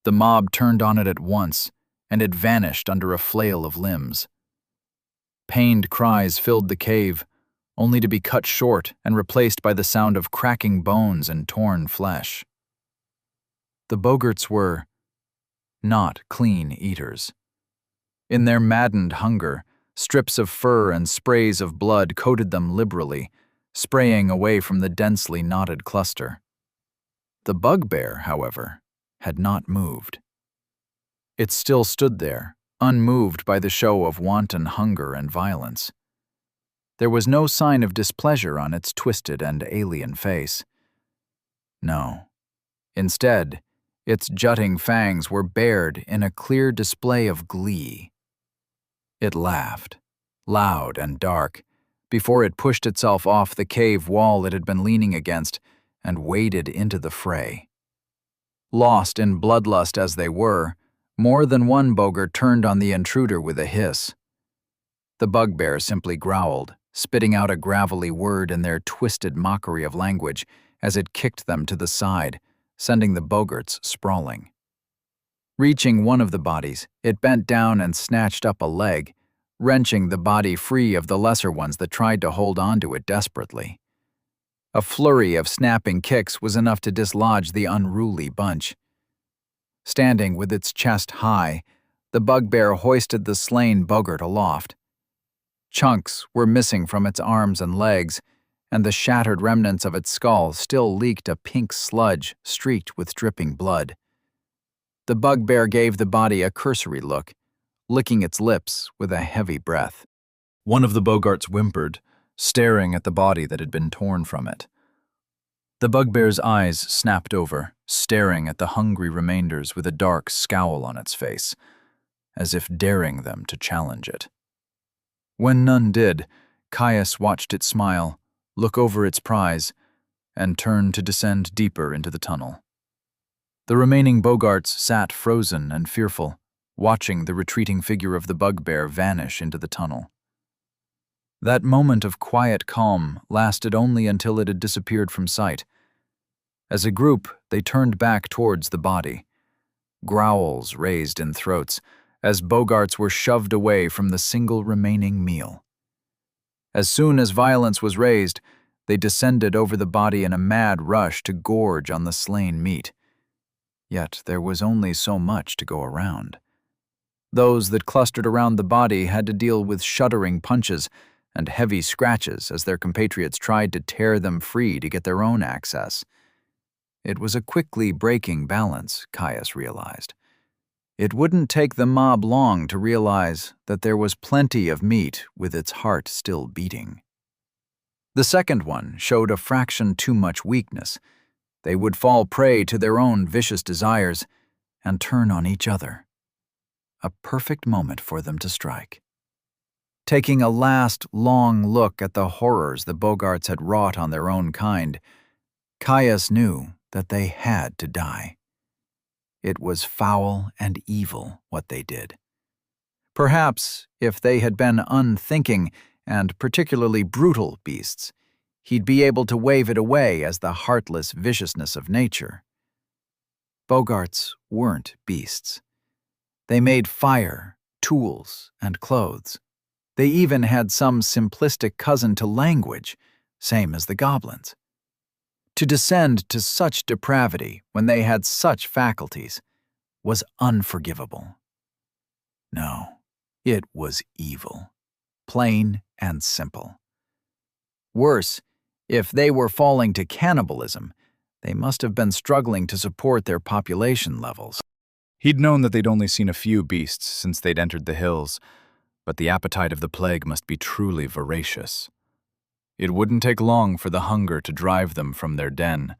The mob turned on it at once, and it vanished under a flail of limbs. Pained cries filled the cave, only to be cut short and replaced by the sound of cracking bones and torn flesh. The boggarts were not clean eaters. In their maddened hunger, strips of fur and sprays of blood coated them liberally, spraying away from the densely knotted cluster. The bugbear, however, had not moved. It still stood there, unmoved by the show of wanton hunger and violence. There was no sign of displeasure on its twisted and alien face. No. Instead, its jutting fangs were bared in a clear display of glee. It laughed, loud and dark, before it pushed itself off the cave wall it had been leaning against and waded into the fray. Lost in bloodlust as they were, more than one boggart turned on the intruder with a hiss. The bugbear simply growled, spitting out a gravelly word in their twisted mockery of language as it kicked them to the side, sending the boggarts sprawling. Reaching one of the bodies, it bent down and snatched up a leg, wrenching the body free of the lesser ones that tried to hold on to it desperately. A flurry of snapping kicks was enough to dislodge the unruly bunch. Standing with its chest high, the bugbear hoisted the slain boggart aloft. Chunks were missing from its arms and legs, and the shattered remnants of its skull still leaked a pink sludge streaked with dripping blood. The bugbear gave the body a cursory look, licking its lips with a heavy breath. One of the boggarts whimpered, staring at the body that had been torn from it. The bugbear's eyes snapped over, staring at the hungry remainders with a dark scowl on its face, as if daring them to challenge it. When none did, Caius watched it smile, look over its prize, and turn to descend deeper into the tunnel. The remaining boggarts sat frozen and fearful, watching the retreating figure of the bugbear vanish into the tunnel. That moment of quiet calm lasted only until it had disappeared from sight. As a group, they turned back towards the body. Growls raised in throats as boggarts were shoved away from the single remaining meal. As soon as violence was raised, they descended over the body in a mad rush to gorge on the slain meat. Yet there was only so much to go around. Those that clustered around the body had to deal with shuddering punches and heavy scratches as their compatriots tried to tear them free to get their own access. It was a quickly breaking balance, Caius realized. It wouldn't take the mob long to realize that there was plenty of meat with its heart still beating. The second one showed a fraction too much weakness. They would fall prey to their own vicious desires and turn on each other. A perfect moment for them to strike. Taking a last long look at the horrors the boggarts had wrought on their own kind, Caius knew that they had to die. It was foul and evil what they did. Perhaps if they had been unthinking and particularly brutal beasts, he'd be able to wave it away as the heartless viciousness of nature. Boggarts weren't beasts. They made fire, tools, and clothes. They even had some simplistic cousin to language, same as the goblins. To descend to such depravity when they had such faculties was unforgivable. No, it was evil, plain and simple. Worse, if they were falling to cannibalism, they must have been struggling to support their population levels. He'd known that they'd only seen a few beasts since they'd entered the hills, but the appetite of the plague must be truly voracious. It wouldn't take long for the hunger to drive them from their den,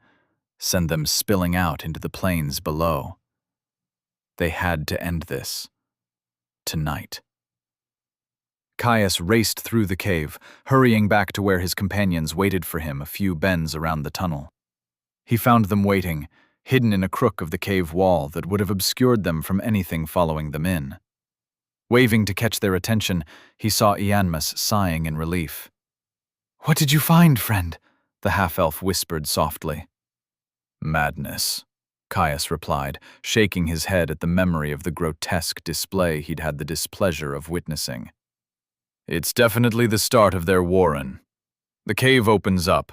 send them spilling out into the plains below. They had to end this. Tonight. Caius raced through the cave, hurrying back to where his companions waited for him a few bends around the tunnel. He found them waiting, hidden in a crook of the cave wall that would have obscured them from anything following them in. Waving to catch their attention, he saw Ianmus sighing in relief. "What did you find, friend?" the half-elf whispered softly. "Madness," Caius replied, shaking his head at the memory of the grotesque display he'd had the displeasure of witnessing. "It's definitely the start of their warren. The cave opens up.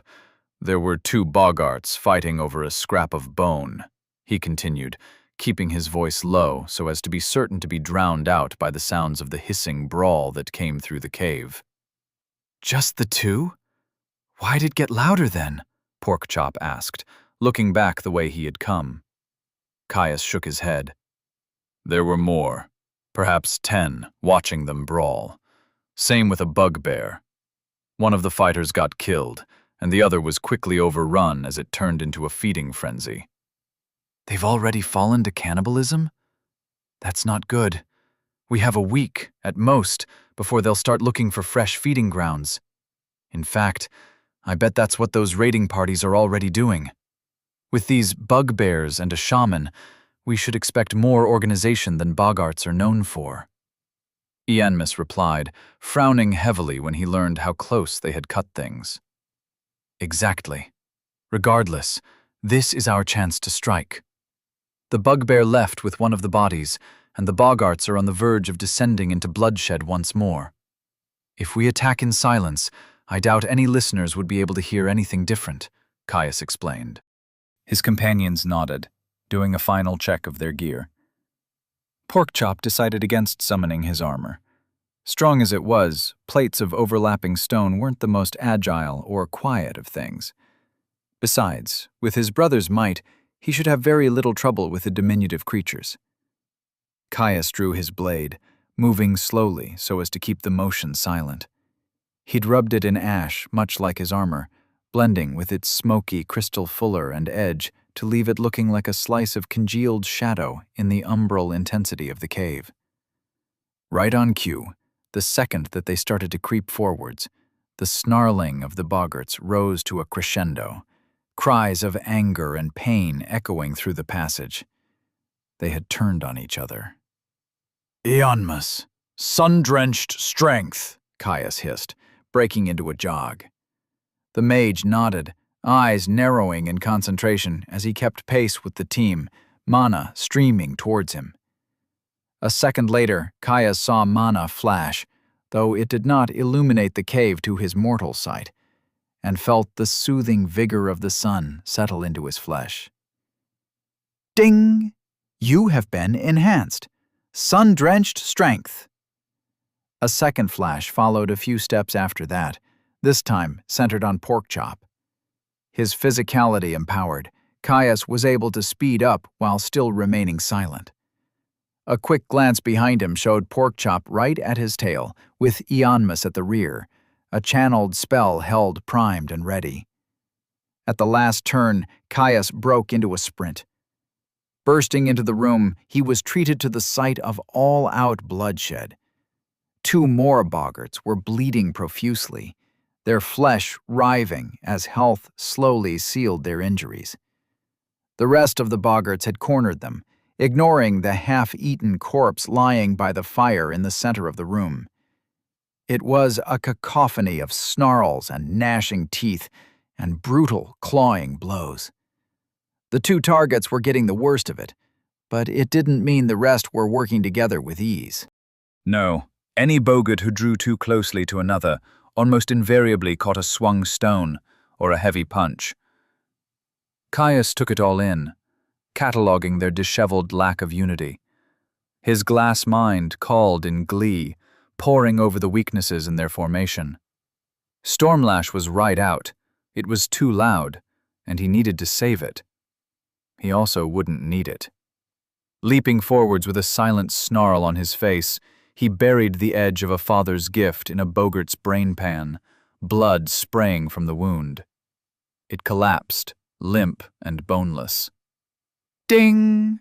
There were 2 boggarts fighting over a scrap of bone," he continued, keeping his voice low so as to be certain to be drowned out by the sounds of the hissing brawl that came through the cave. "Just the 2? Why'd it get louder then?" Porkchop asked, looking back the way he had come. Caius shook his head. "There were more, perhaps 10, watching them brawl. Same with a bugbear. One of the fighters got killed, and the other was quickly overrun as it turned into a feeding frenzy." "They've already fallen to cannibalism? That's not good. We have a week, at most, before they'll start looking for fresh feeding grounds. In fact, I bet that's what those raiding parties are already doing. With these bugbears and a shaman, we should expect more organization than boggarts are known for." Ianmus replied, frowning heavily when he learned how close they had cut things. "Exactly. Regardless, this is our chance to strike. The bugbear left with one of the bodies, and the boggarts are on the verge of descending into bloodshed once more. If we attack in silence, I doubt any listeners would be able to hear anything different, Caius explained. His companions nodded, doing a final check of their gear. Porkchop decided against summoning his armor. Strong as it was, plates of overlapping stone weren't the most agile or quiet of things. Besides, with his brother's might, he should have very little trouble with the diminutive creatures. Caius drew his blade, moving slowly so as to keep the motion silent. He'd rubbed it in ash, much like his armor, blending with its smoky crystal fuller and edge to leave it looking like a slice of congealed shadow in the umbral intensity of the cave. Right on cue, the second that they started to creep forwards, the snarling of the boggarts rose to a crescendo, cries of anger and pain echoing through the passage. They had turned on each other. "Eonmus, sun-drenched strength," Caius hissed, breaking into a jog. The mage nodded, eyes narrowing in concentration as he kept pace with the team, mana streaming towards him. A second later, Caius saw mana flash, though it did not illuminate the cave to his mortal sight, and felt the soothing vigor of the sun settle into his flesh. Ding! You have been enhanced. Sun-drenched strength. A second flash followed a few steps after that, this time centered on Porkchop. His physicality empowered, Caius was able to speed up while still remaining silent. A quick glance behind him showed Porkchop right at his tail, with Eonmus at the rear, a channeled spell held primed and ready. At the last turn, Caius broke into a sprint. Bursting into the room, he was treated to the sight of all-out bloodshed. 2 more boggarts were bleeding profusely, their flesh writhing as health slowly sealed their injuries. The rest of the boggarts had cornered them, ignoring the half-eaten corpse lying by the fire in the center of the room. It was a cacophony of snarls and gnashing teeth and brutal, clawing blows. The 2 targets were getting the worst of it, but it didn't mean the rest were working together with ease. No, any boggart who drew too closely to another almost invariably caught a swung stone or a heavy punch. Caius took it all in, cataloging their disheveled lack of unity. His glass mind called in glee, poring over the weaknesses in their formation. Stormlash was right out. It was too loud, and he needed to save it. He also wouldn't need it. Leaping forwards with a silent snarl on his face, he buried the edge of a father's gift in a boggart's brain pan, blood spraying from the wound. It collapsed, limp and boneless. Ding!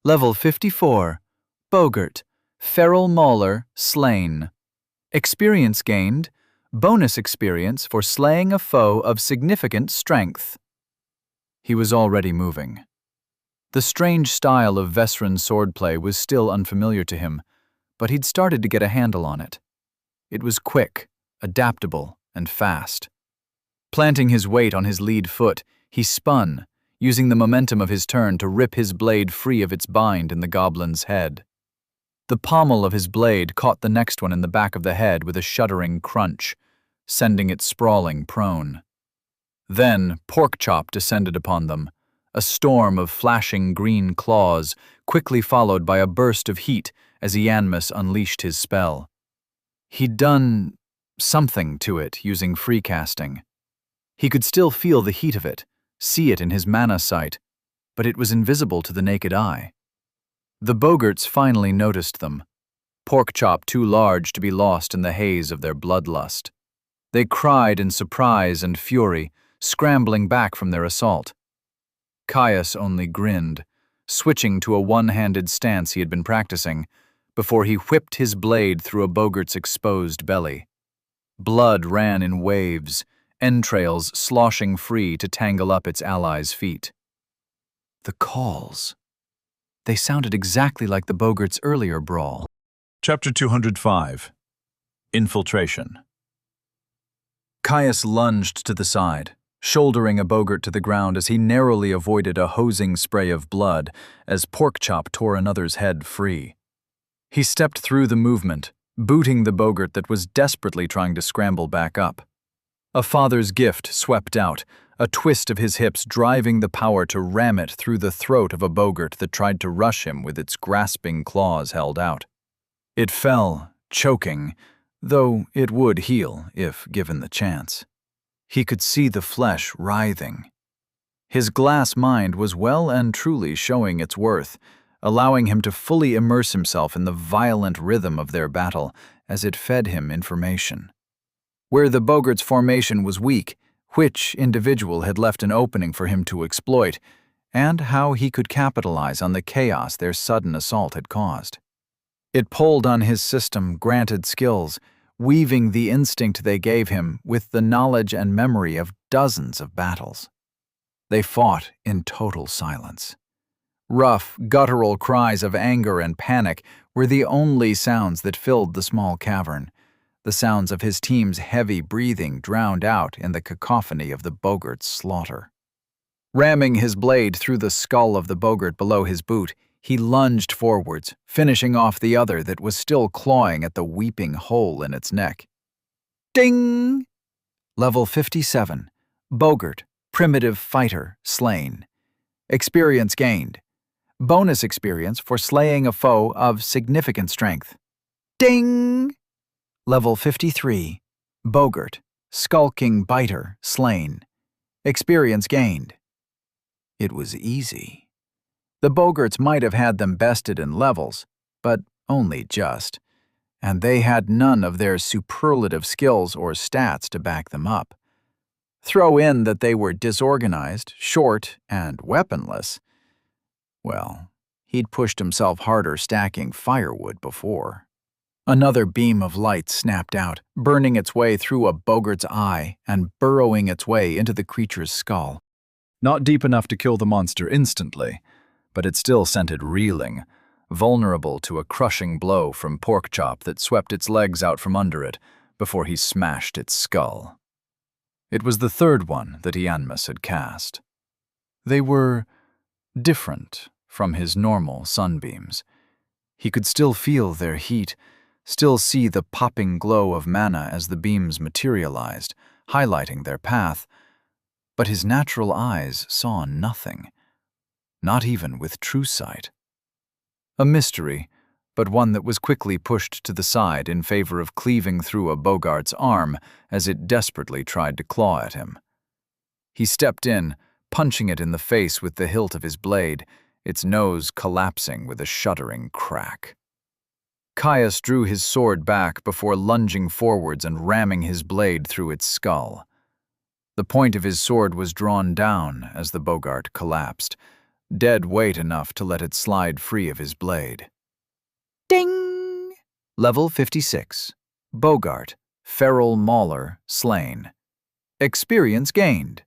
Level 54. Boggart. Feral Mauler, slain. Experience gained. Bonus experience for slaying a foe of significant strength. He was already moving. The strange style of Vesran swordplay was still unfamiliar to him, but he'd started to get a handle on it. It was quick, adaptable, and fast. Planting his weight on his lead foot, he spun, using the momentum of his turn to rip his blade free of its bind in the goblin's head. The pommel of his blade caught the next one in the back of the head with a shuddering crunch, sending it sprawling prone. Then Porkchop descended upon them, a storm of flashing green claws, quickly followed by a burst of heat as Eonmus unleashed his spell. He'd done something to it using free casting. He could still feel the heat of it, see it in his mana sight, but it was invisible to the naked eye. The boggarts finally noticed them, Porkchop too large to be lost in the haze of their bloodlust. They cried in surprise and fury, scrambling back from their assault. Caius only grinned, switching to a one-handed stance he had been practicing, before he whipped his blade through a boggart's exposed belly. Blood ran in waves, entrails sloshing free to tangle up its allies' feet. The calls. They sounded exactly like the boggart's earlier brawl. Chapter 205. Infiltration. Caius lunged to the side, shouldering a boggart to the ground as he narrowly avoided a hosing spray of blood as Porkchop tore another's head free. He stepped through the movement, booting the boggart that was desperately trying to scramble back up. A father's gift swept out, a twist of his hips driving the power to ram it through the throat of a boggart that tried to rush him with its grasping claws held out. It fell, choking, though it would heal if given the chance. He could see the flesh writhing. His glass mind was well and truly showing its worth, allowing him to fully immerse himself in the violent rhythm of their battle as it fed him information. Where the boggart's formation was weak, which individual had left an opening for him to exploit, and how he could capitalize on the chaos their sudden assault had caused. It pulled on his system-granted skills, weaving the instinct they gave him with the knowledge and memory of dozens of battles. They fought in total silence. Rough, guttural cries of anger and panic were the only sounds that filled the small cavern. The sounds of his team's heavy breathing drowned out in the cacophony of the boggart's slaughter. Ramming his blade through the skull of the boggart below his boot, he lunged forwards, finishing off the other that was still clawing at the weeping hole in its neck. Ding! Level 57. Boggart, primitive fighter, slain. Experience gained. Bonus experience for slaying a foe of significant strength. Ding! Level 53. Boggart, skulking biter, slain. Experience gained. It was easy. The boggarts might have had them bested in levels, but only just, and they had none of their superlative skills or stats to back them up. Throw in that they were disorganized, short, and weaponless. Well, he'd pushed himself harder stacking firewood before. Another beam of light snapped out, burning its way through a boggart's eye and burrowing its way into the creature's skull. Not deep enough to kill the monster instantly, but it still sent it reeling, vulnerable to a crushing blow from Porkchop that swept its legs out from under it before he smashed its skull. It was the third one that Ianmus had cast. They were different from his normal sunbeams. He could still feel their heat, still see the popping glow of mana as the beams materialized, highlighting their path, but his natural eyes saw nothing, not even with true sight. A mystery, but one that was quickly pushed to the side in favor of cleaving through a boggart's arm as it desperately tried to claw at him. He stepped in, punching it in the face with the hilt of his blade, its nose collapsing with a shuddering crack. Caius drew his sword back before lunging forwards and ramming his blade through its skull. The point of his sword was drawn down as the boggart collapsed, dead weight enough to let it slide free of his blade. Ding! Level 56. Boggart, feral mauler, slain. Experience gained.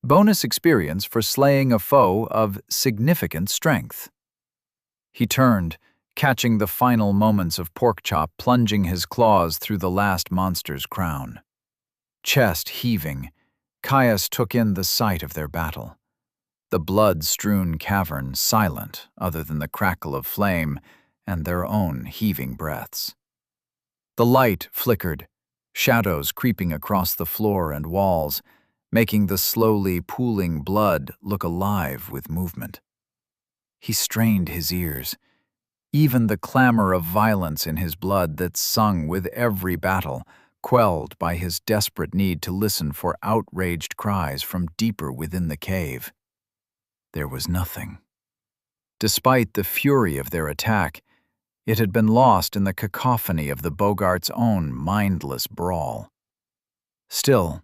Bonus experience for slaying a foe of significant strength. He turned, catching the final moments of Porkchop plunging his claws through the last monster's crown. Chest heaving, Caius took in the sight of their battle. The blood-strewn cavern silent other than the crackle of flame and their own heaving breaths. The light flickered, shadows creeping across the floor and walls, making the slowly pooling blood look alive with movement. He strained his ears. Even the clamor of violence in his blood that sung with every battle, quelled by his desperate need to listen for outraged cries from deeper within the cave. There was nothing. Despite the fury of their attack, it had been lost in the cacophony of the boggart's own mindless brawl. Still,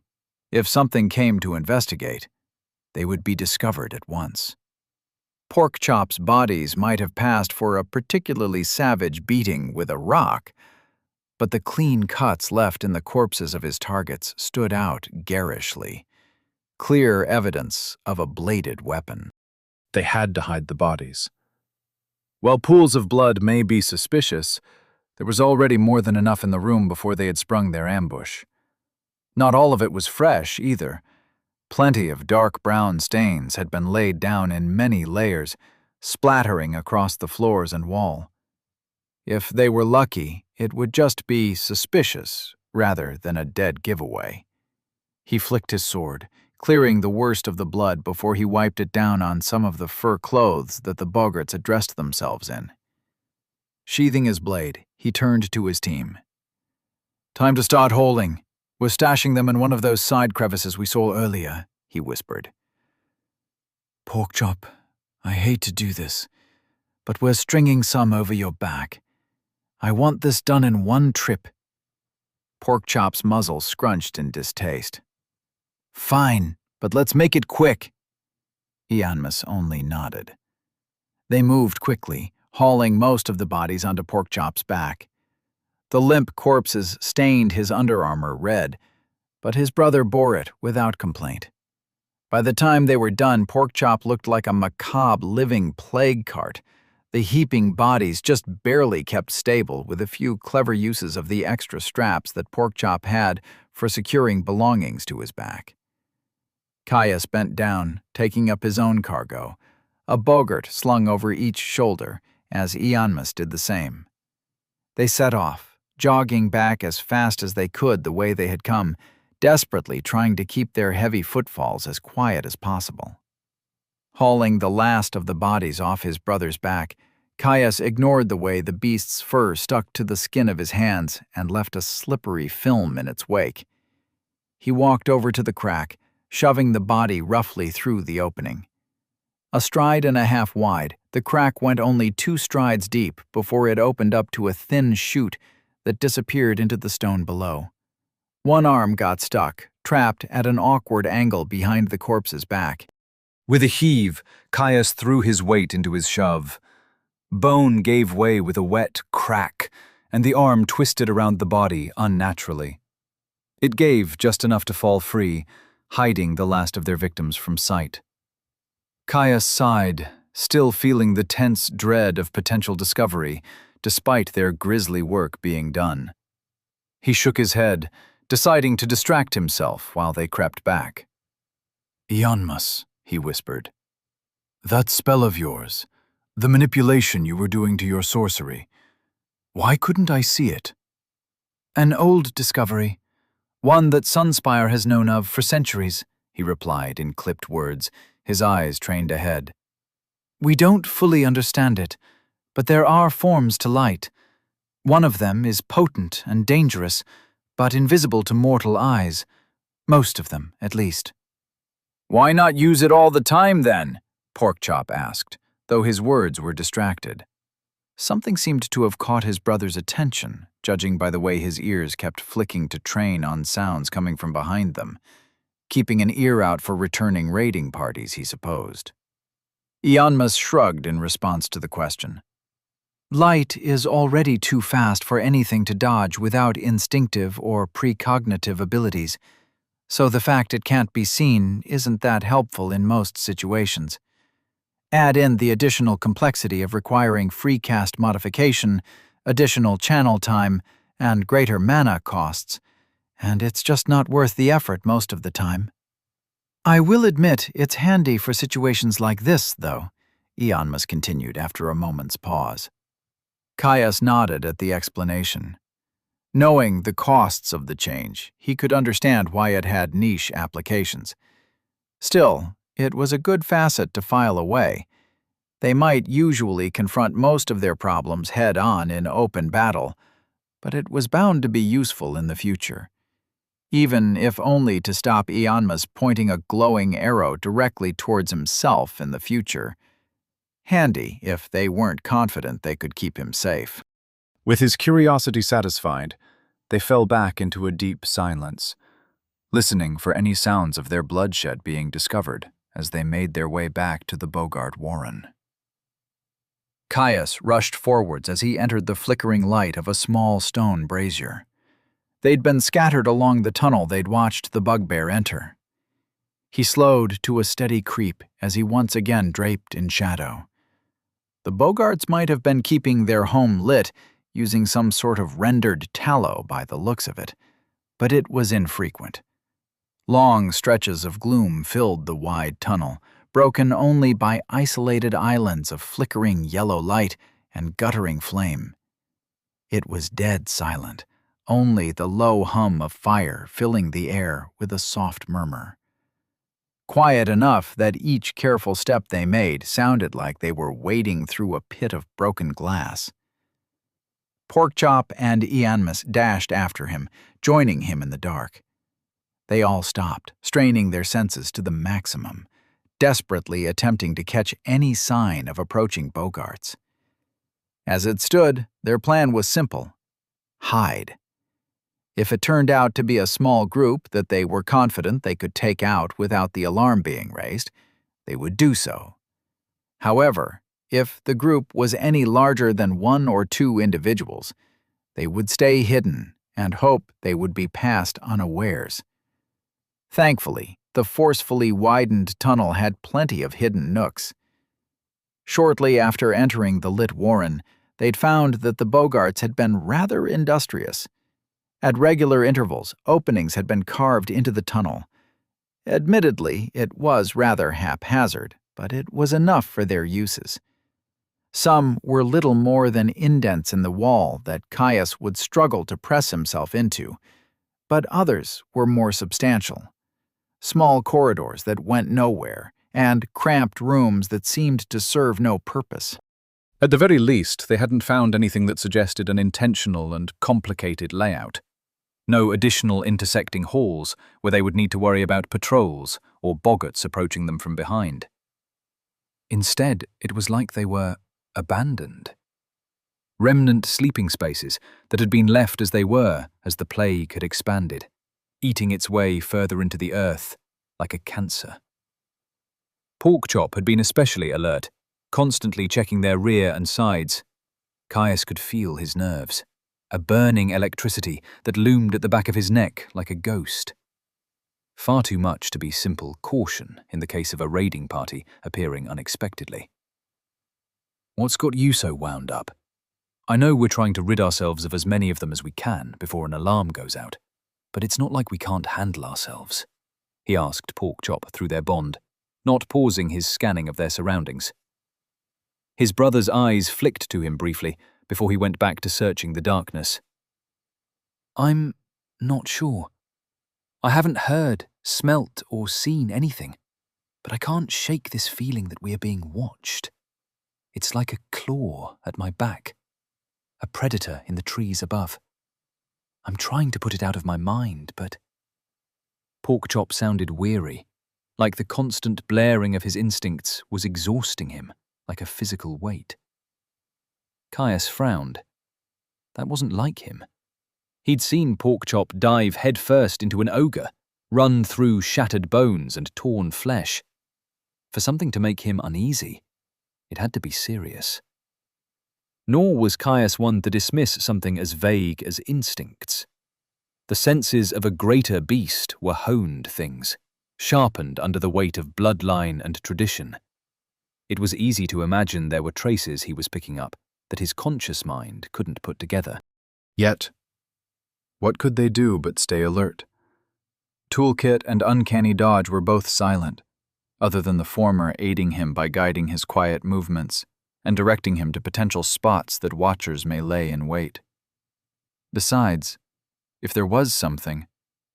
if something came to investigate, they would be discovered at once. Porkchop's bodies might have passed for a particularly savage beating with a rock, but the clean cuts left in the corpses of his targets stood out garishly, clear evidence of a bladed weapon. They had to hide the bodies. While pools of blood may be suspicious, there was already more than enough in the room before they had sprung their ambush. Not all of it was fresh, either. Plenty of dark brown stains had been laid down in many layers, splattering across the floors and wall. If they were lucky, it would just be suspicious rather than a dead giveaway. He flicked his sword, clearing the worst of the blood before he wiped it down on some of the fur clothes that the boggarts had dressed themselves in. Sheathing his blade, he turned to his team. "Time to start hauling. We're stashing them in one of those side crevices we saw earlier," he whispered. "Porkchop, I hate to do this, but we're stringing some over your back. I want this done in one trip." Porkchop's muzzle scrunched in distaste. "Fine, but let's make it quick." Ianmus only nodded. They moved quickly, hauling most of the bodies onto Porkchop's back. The limp corpses stained his underarmor red, but his brother bore it without complaint. By the time they were done, Porkchop looked like a macabre living plague cart. The heaping bodies just barely kept stable, with a few clever uses of the extra straps that Porkchop had for securing belongings to his back. Caius bent down, taking up his own cargo, a boggart slung over each shoulder, as Ianmus did the same. They set off, jogging back as fast as they could the way they had come, desperately trying to keep their heavy footfalls as quiet as possible. Hauling the last of the bodies off his brother's back, Caius ignored the way the beast's fur stuck to the skin of his hands and left a slippery film in its wake. He walked over to the crack, shoving the body roughly through the opening. A stride and a half wide, the crack went only 2 strides deep before it opened up to a thin chute that disappeared into the stone below. One arm got stuck, trapped at an awkward angle behind the corpse's back. With a heave, Caius threw his weight into his shove. Bone gave way with a wet crack, and the arm twisted around the body unnaturally. It gave just enough to fall free, hiding the last of their victims from sight. Caius sighed, still feeling the tense dread of potential discovery, despite their grisly work being done. He shook his head, deciding to distract himself while they crept back. "Ianmus," he whispered. "That spell of yours, the manipulation you were doing to your sorcery, why couldn't I see it?" "An old discovery, one that Sunspire has known of for centuries," he replied in clipped words, his eyes trained ahead. "We don't fully understand it, but there are forms to light. One of them is potent and dangerous, but invisible to mortal eyes. Most of them, at least." "Why not use it all the time, then?" Porkchop asked, though his words were distracted. Something seemed to have caught his brother's attention, judging by the way his ears kept flicking to train on sounds coming from behind them. Keeping an ear out for returning raiding parties, he supposed. Ianmus shrugged in response to the question. "Light is already too fast for anything to dodge without instinctive or precognitive abilities, so the fact it can't be seen isn't that helpful in most situations. Add in the additional complexity of requiring free cast modification, additional channel time, and greater mana costs, and it's just not worth the effort most of the time. I will admit it's handy for situations like this, though," Ianmus continued after a moment's pause. Caius nodded at the explanation. Knowing the costs of the change, he could understand why it had niche applications. Still, it was a good facet to file away. They might usually confront most of their problems head-on in open battle, but it was bound to be useful in the future. Even if only to stop Ianmus pointing a glowing arrow directly towards himself in the future. Handy if they weren't confident they could keep him safe. With his curiosity satisfied, they fell back into a deep silence, listening for any sounds of their bloodshed being discovered as they made their way back to the Bogart Warren. Caius rushed forwards as he entered the flickering light of a small stone brazier. They'd been scattered along the tunnel they'd watched the bugbear enter. He slowed to a steady creep as he once again draped in shadow. The Bogarts might have been keeping their home lit using some sort of rendered tallow by the looks of it, but it was infrequent. Long stretches of gloom filled the wide tunnel, broken only by isolated islands of flickering yellow light and guttering flame. It was dead silent, only the low hum of fire filling the air with a soft murmur. Quiet enough that each careful step they made sounded like they were wading through a pit of broken glass. Porkchop and Ianmus dashed after him, joining him in the dark. They all stopped, straining their senses to the maximum, desperately attempting to catch any sign of approaching Bogarts. As it stood, their plan was simple: hide. If it turned out to be a small group that they were confident they could take out without the alarm being raised, they would do so. However, if the group was any larger than 1 or 2 individuals, they would stay hidden and hope they would be passed unawares. Thankfully, the forcefully widened tunnel had plenty of hidden nooks. Shortly after entering the lit warren, they'd found that the Bogarts had been rather industrious. At regular intervals, openings had been carved into the tunnel. Admittedly, it was rather haphazard, but it was enough for their uses. Some were little more than indents in the wall that Caius would struggle to press himself into, but others were more substantial. Small corridors that went nowhere, and cramped rooms that seemed to serve no purpose. At the very least, they hadn't found anything that suggested an intentional and complicated layout. No additional intersecting halls where they would need to worry about patrols or boggarts approaching them from behind. Instead, it was like they were abandoned. Remnant sleeping spaces that had been left as they were as the plague had expanded, eating its way further into the earth like a cancer. Porkchop had been especially alert, constantly checking their rear and sides. Caius could feel his nerves, a burning electricity that loomed at the back of his neck like a ghost. Far too much to be simple caution in the case of a raiding party appearing unexpectedly. What's got you so wound up? I know we're trying to rid ourselves of as many of them as we can before an alarm goes out, but it's not like we can't handle ourselves, he asked Porkchop through their bond, not pausing his scanning of their surroundings. His brother's eyes flicked to him briefly before he went back to searching the darkness. I'm not sure. I haven't heard, smelt, or seen anything, but I can't shake this feeling that we are being watched. It's like a claw at my back, a predator in the trees above. I'm trying to put it out of my mind, but... Porkchop sounded weary, like the constant blaring of his instincts was exhausting him like a physical weight. Caius frowned. That wasn't like him. He'd seen Porkchop dive headfirst into an ogre, run through shattered bones and torn flesh. For something to make him uneasy, it had to be serious. Nor was Caius one to dismiss something as vague as instincts. The senses of a greater beast were honed things, sharpened under the weight of bloodline and tradition. It was easy to imagine there were traces he was picking up that his conscious mind couldn't put together. Yet, what could they do but stay alert? Toolkit and uncanny dodge were both silent, other than the former aiding him by guiding his quiet movements and directing him to potential spots that watchers may lay in wait. Besides, if there was something,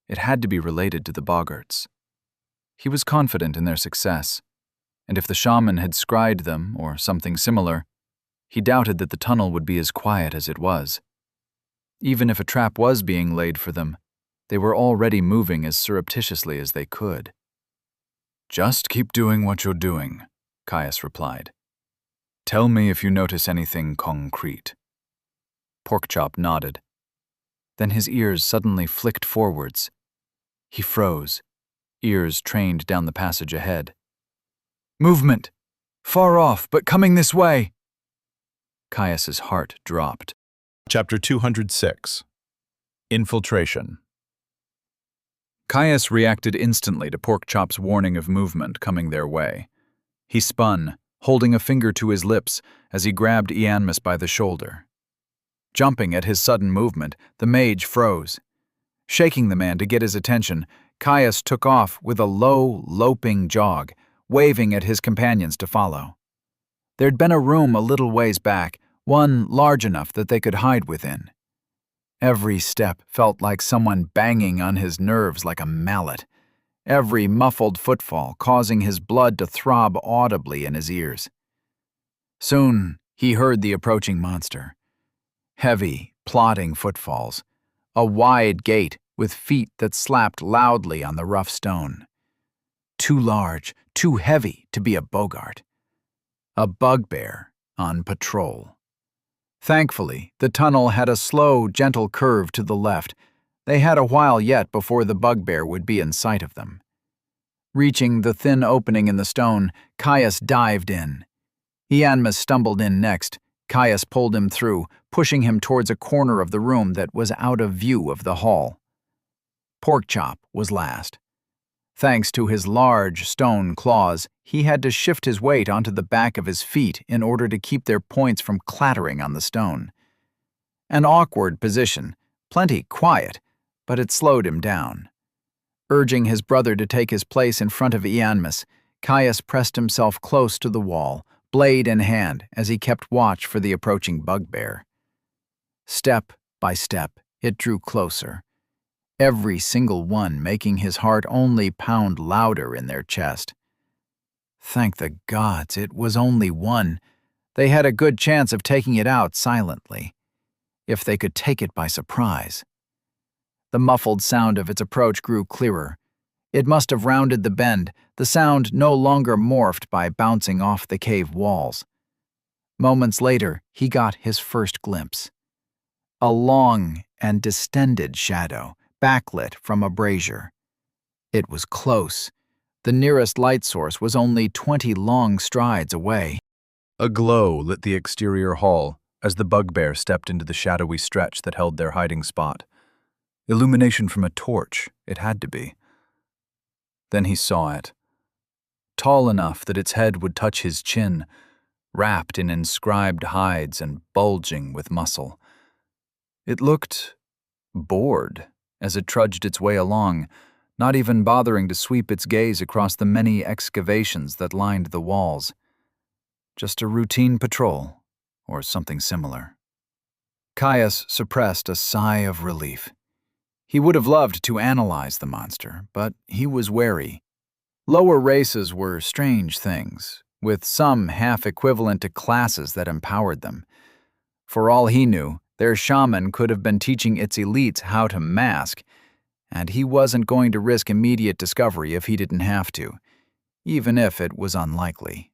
it had to be related to the Boggarts. He was confident in their success, and if the shaman had scryed them or something similar, he doubted that the tunnel would be as quiet as it was. Even if a trap was being laid for them, they were already moving as surreptitiously as they could. "Just keep doing what you're doing," Caius replied. "Tell me if you notice anything concrete." Porkchop nodded. Then his ears suddenly flicked forwards. He froze, ears trained down the passage ahead. "Movement! Far off, but coming this way!" Caius's heart dropped. Chapter 206. Infiltration. Caius reacted instantly to Porkchop's warning of movement coming their way. He spun, holding a finger to his lips as he grabbed Ianmus by the shoulder. Jumping at his sudden movement, the mage froze. Shaking the man to get his attention, Caius took off with a low, loping jog, waving at his companions to follow. There'd been a room a little ways back, one large enough that they could hide within. Every step felt like someone banging on his nerves like a mallet, every muffled footfall causing his blood to throb audibly in his ears. Soon, he heard the approaching monster. Heavy, plodding footfalls, a wide gait with feet that slapped loudly on the rough stone. Too large, too heavy to be a Bogart. A bugbear on patrol. Thankfully, the tunnel had a slow, gentle curve to the left. They had a while yet before the bugbear would be in sight of them. Reaching the thin opening in the stone, Caius dived in. Ianmus stumbled in next. Caius pulled him through, pushing him towards a corner of the room that was out of view of the hall. Porkchop was last. Thanks to his large stone claws, he had to shift his weight onto the back of his feet in order to keep their points from clattering on the stone. An awkward position, plenty quiet, but it slowed him down. Urging his brother to take his place in front of Ianmus, Caius pressed himself close to the wall, blade in hand, as he kept watch for the approaching bugbear. Step by step, it drew closer, every single one making his heart only pound louder in their chest. Thank the gods, it was only one. They had a good chance of taking it out silently, if they could take it by surprise. The muffled sound of its approach grew clearer. It must have rounded the bend, the sound no longer morphed by bouncing off the cave walls. Moments later, he got his first glimpse. A long and distended shadow, backlit from a brazier. It was close. The nearest light source was only 20 long strides away. A glow lit the exterior hall as the bugbear stepped into the shadowy stretch that held their hiding spot. Illumination from a torch, it had to be. Then he saw it. Tall enough that its head would touch his chin, wrapped in inscribed hides and bulging with muscle. It looked bored as it trudged its way along, not even bothering to sweep its gaze across the many excavations that lined the walls. Just a routine patrol, or something similar. Caius suppressed a sigh of relief. He would have loved to analyze the monster, but he was wary. Lower races were strange things, with some half equivalent to classes that empowered them. For all he knew, their shaman could have been teaching its elites how to mask, and he wasn't going to risk immediate discovery if he didn't have to, even if it was unlikely.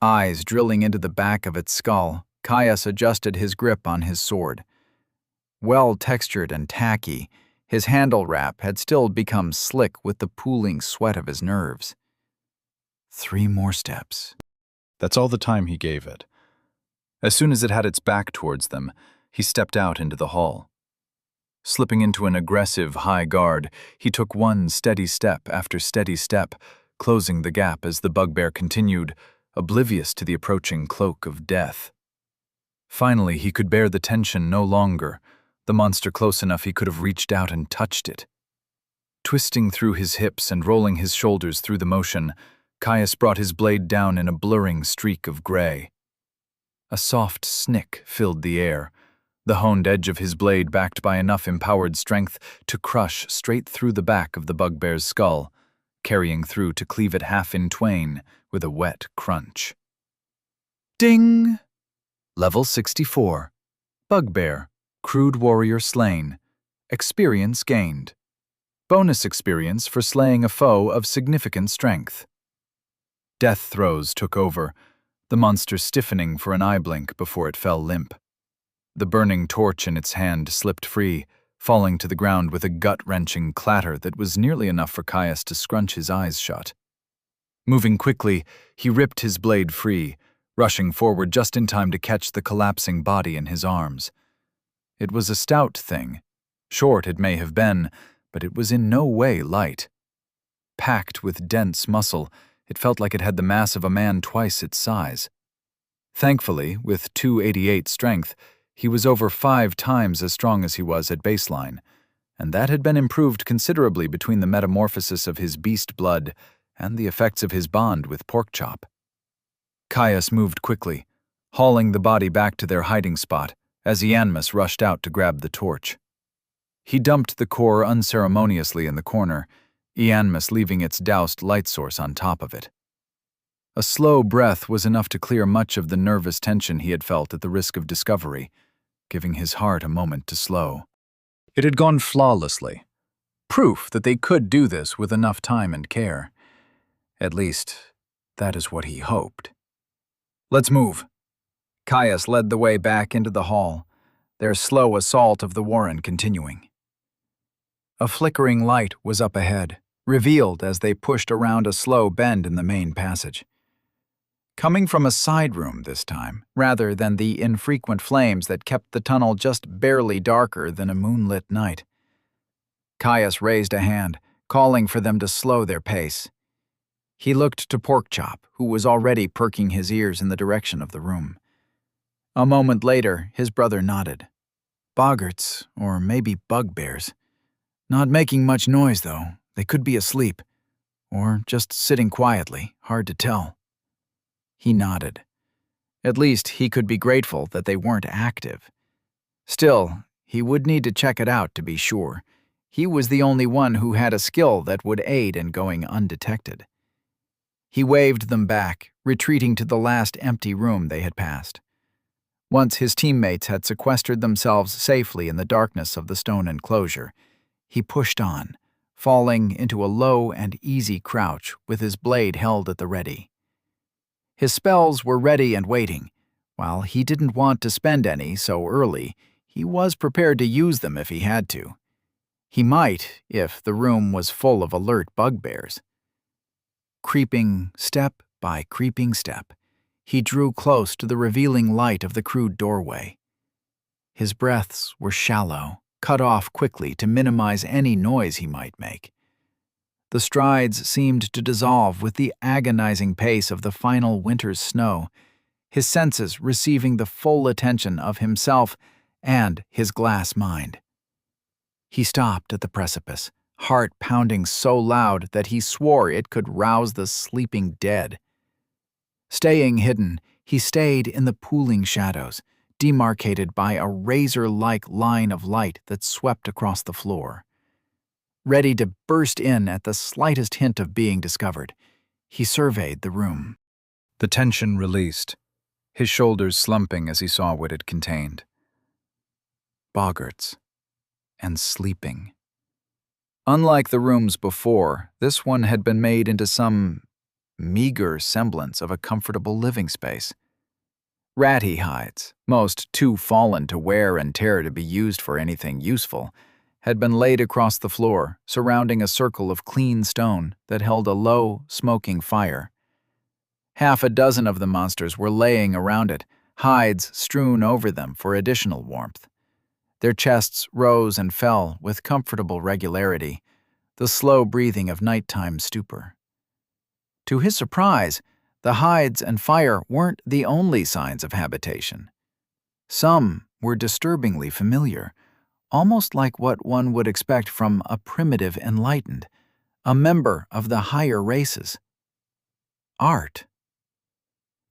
Eyes drilling into the back of its skull, Caius adjusted his grip on his sword. Well-textured and tacky, his handle wrap had still become slick with the pooling sweat of his nerves. 3 more steps. That's all the time he gave it. As soon as it had its back towards them, he stepped out into the hall. Slipping into an aggressive high guard, he took one steady step after steady step, closing the gap as the bugbear continued, oblivious to the approaching cloak of death. Finally, he could bear the tension no longer, the monster close enough he could have reached out and touched it. Twisting through his hips and rolling his shoulders through the motion, Caius brought his blade down in a blurring streak of gray. A soft snick filled the air, the honed edge of his blade backed by enough empowered strength to crush straight through the back of the bugbear's skull, carrying through to cleave it half in twain with a wet crunch. Ding! Level 64. Bugbear. Crude warrior slain. Experience gained. Bonus experience for slaying a foe of significant strength. Death throes took over, the monster stiffening for an eye blink before it fell limp. The burning torch in its hand slipped free, falling to the ground with a gut-wrenching clatter that was nearly enough for Caius to scrunch his eyes shut. Moving quickly, he ripped his blade free, rushing forward just in time to catch the collapsing body in his arms. It was a stout thing. Short it may have been, but it was in no way light. Packed with dense muscle, it felt like it had the mass of a man twice its size. Thankfully, with 288 strength, he was over 5 times as strong as he was at baseline, and that had been improved considerably between the metamorphosis of his beast blood and the effects of his bond with Porkchop. Caius moved quickly, hauling the body back to their hiding spot, as Ianmus rushed out to grab the torch. He dumped the core unceremoniously in the corner, Ianmus leaving its doused light source on top of it. A slow breath was enough to clear much of the nervous tension he had felt at the risk of discovery, giving his heart a moment to slow. It had gone flawlessly. Proof that they could do this with enough time and care. At least, that is what he hoped. "Let's move." Caius led the way back into the hall, their slow assault of the warren continuing. A flickering light was up ahead, revealed as they pushed around a slow bend in the main passage. Coming from a side room this time, rather than the infrequent flames that kept the tunnel just barely darker than a moonlit night. Caius raised a hand, calling for them to slow their pace. He looked to Porkchop, who was already perking his ears in the direction of the room. A moment later, his brother nodded. Boggarts, or maybe bugbears. Not making much noise, though. They could be asleep. Or just sitting quietly, hard to tell. He nodded. At least he could be grateful that they weren't active. Still, he would need to check it out to be sure. He was the only one who had a skill that would aid in going undetected. He waved them back, retreating to the last empty room they had passed. Once his teammates had sequestered themselves safely in the darkness of the stone enclosure, he pushed on, falling into a low and easy crouch with his blade held at the ready. His spells were ready and waiting. While he didn't want to spend any so early, he was prepared to use them if he had to. He might, if the room was full of alert bugbears. Creeping step by creeping step, he drew close to the revealing light of the crude doorway. His breaths were shallow, cut off quickly to minimize any noise he might make. The strides seemed to dissolve with the agonizing pace of the final winter's snow, his senses receiving the full attention of himself and his glass mind. He stopped at the precipice, heart pounding so loud that he swore it could rouse the sleeping dead. Staying hidden, he stayed in the pooling shadows, demarcated by a razor-like line of light that swept across the floor. Ready to burst in at the slightest hint of being discovered, he surveyed the room. The tension released, his shoulders slumping as he saw what it contained. Boggarts. And sleeping. Unlike the rooms before, this one had been made into some meager semblance of a comfortable living space. Ratty hides, most too fallen to wear and tear to be used for anything useful, had been laid across the floor, surrounding a circle of clean stone that held a low, smoking fire. Half a dozen of the monsters were laying around it, hides strewn over them for additional warmth. Their chests rose and fell with comfortable regularity, the slow breathing of nighttime stupor. To his surprise, the hides and fire weren't the only signs of habitation. Some were disturbingly familiar, almost like what one would expect from a primitive enlightened, a member of the higher races. Art.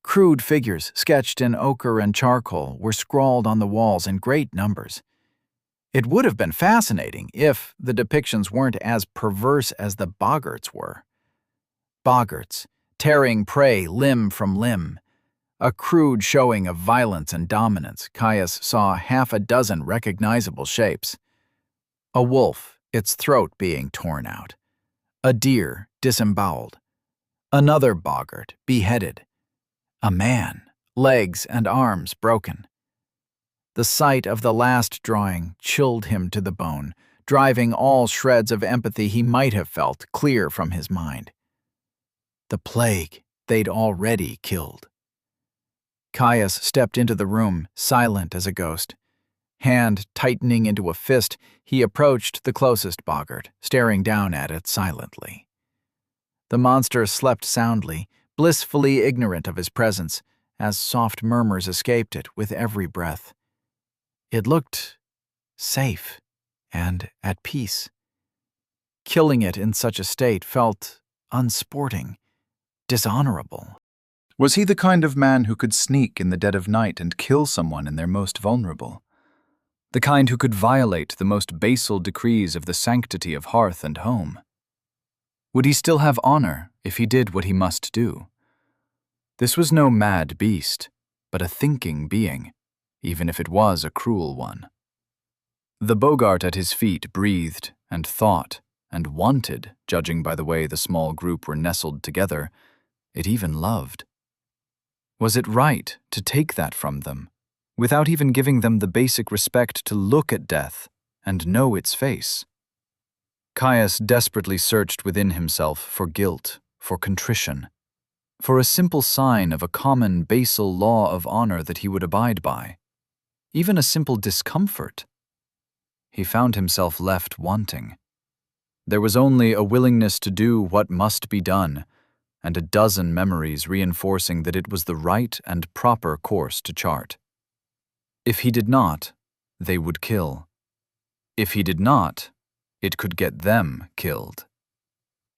Crude figures sketched in ochre and charcoal were scrawled on the walls in great numbers. It would have been fascinating if the depictions weren't as perverse as the boggarts were. Boggarts, tearing prey limb from limb. A crude showing of violence and dominance, Caius saw half a dozen recognizable shapes. A wolf, its throat being torn out. A deer, disemboweled. Another boggart, beheaded. A man, legs and arms broken. The sight of the last drawing chilled him to the bone, driving all shreds of empathy he might have felt clear from his mind. The plague they'd already killed. Caius stepped into the room, silent as a ghost. Hand tightening into a fist, he approached the closest boggart, staring down at it silently. The monster slept soundly, blissfully ignorant of his presence, as soft murmurs escaped it with every breath. It looked safe and at peace. Killing it in such a state felt unsporting, dishonorable. Was he the kind of man who could sneak in the dead of night and kill someone in their most vulnerable? the kind who could violate the most basal decrees of the sanctity of hearth and home. Would he still have honor if he did what he must do? This was no mad beast, but a thinking being, even if it was a cruel one. The Bogart at his feet breathed and thought and wanted, judging by the way the small group were nestled together. It even loved. Was it right to take that from them, without even giving them the basic respect to look at death and know its face? Caius desperately searched within himself for guilt, for contrition, for a simple sign of a common basal law of honor that he would abide by, even a simple discomfort. He found himself left wanting. There was only a willingness to do what must be done, and a dozen memories reinforcing that it was the right and proper course to chart. If he did not, they would kill. If he did not, it could get them killed.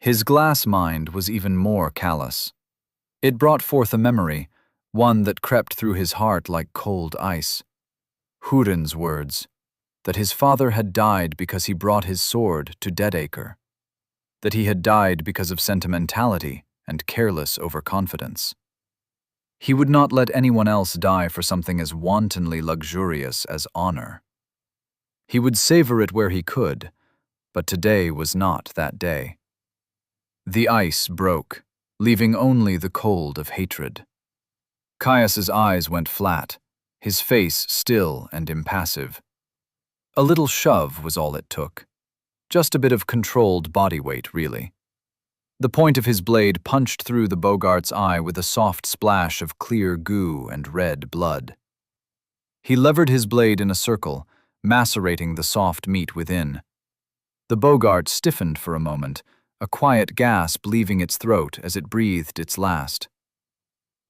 His glass mind was even more callous. It brought forth a memory, one that crept through his heart like cold ice. Hurin's words, that his father had died because he brought his sword to Deadacre, that he had died because of sentimentality and careless overconfidence. He would not let anyone else die for something as wantonly luxurious as honor. He would savor it where he could, but today was not that day. The ice broke, leaving only the cold of hatred. Caius's eyes went flat, his face still and impassive. A little shove was all it took. Just a bit of controlled body weight, really. The point of his blade punched through the Bogart's eye with a soft splash of clear goo and red blood. He levered his blade in a circle, macerating the soft meat within. The Bogart stiffened for a moment, a quiet gasp leaving its throat as it breathed its last.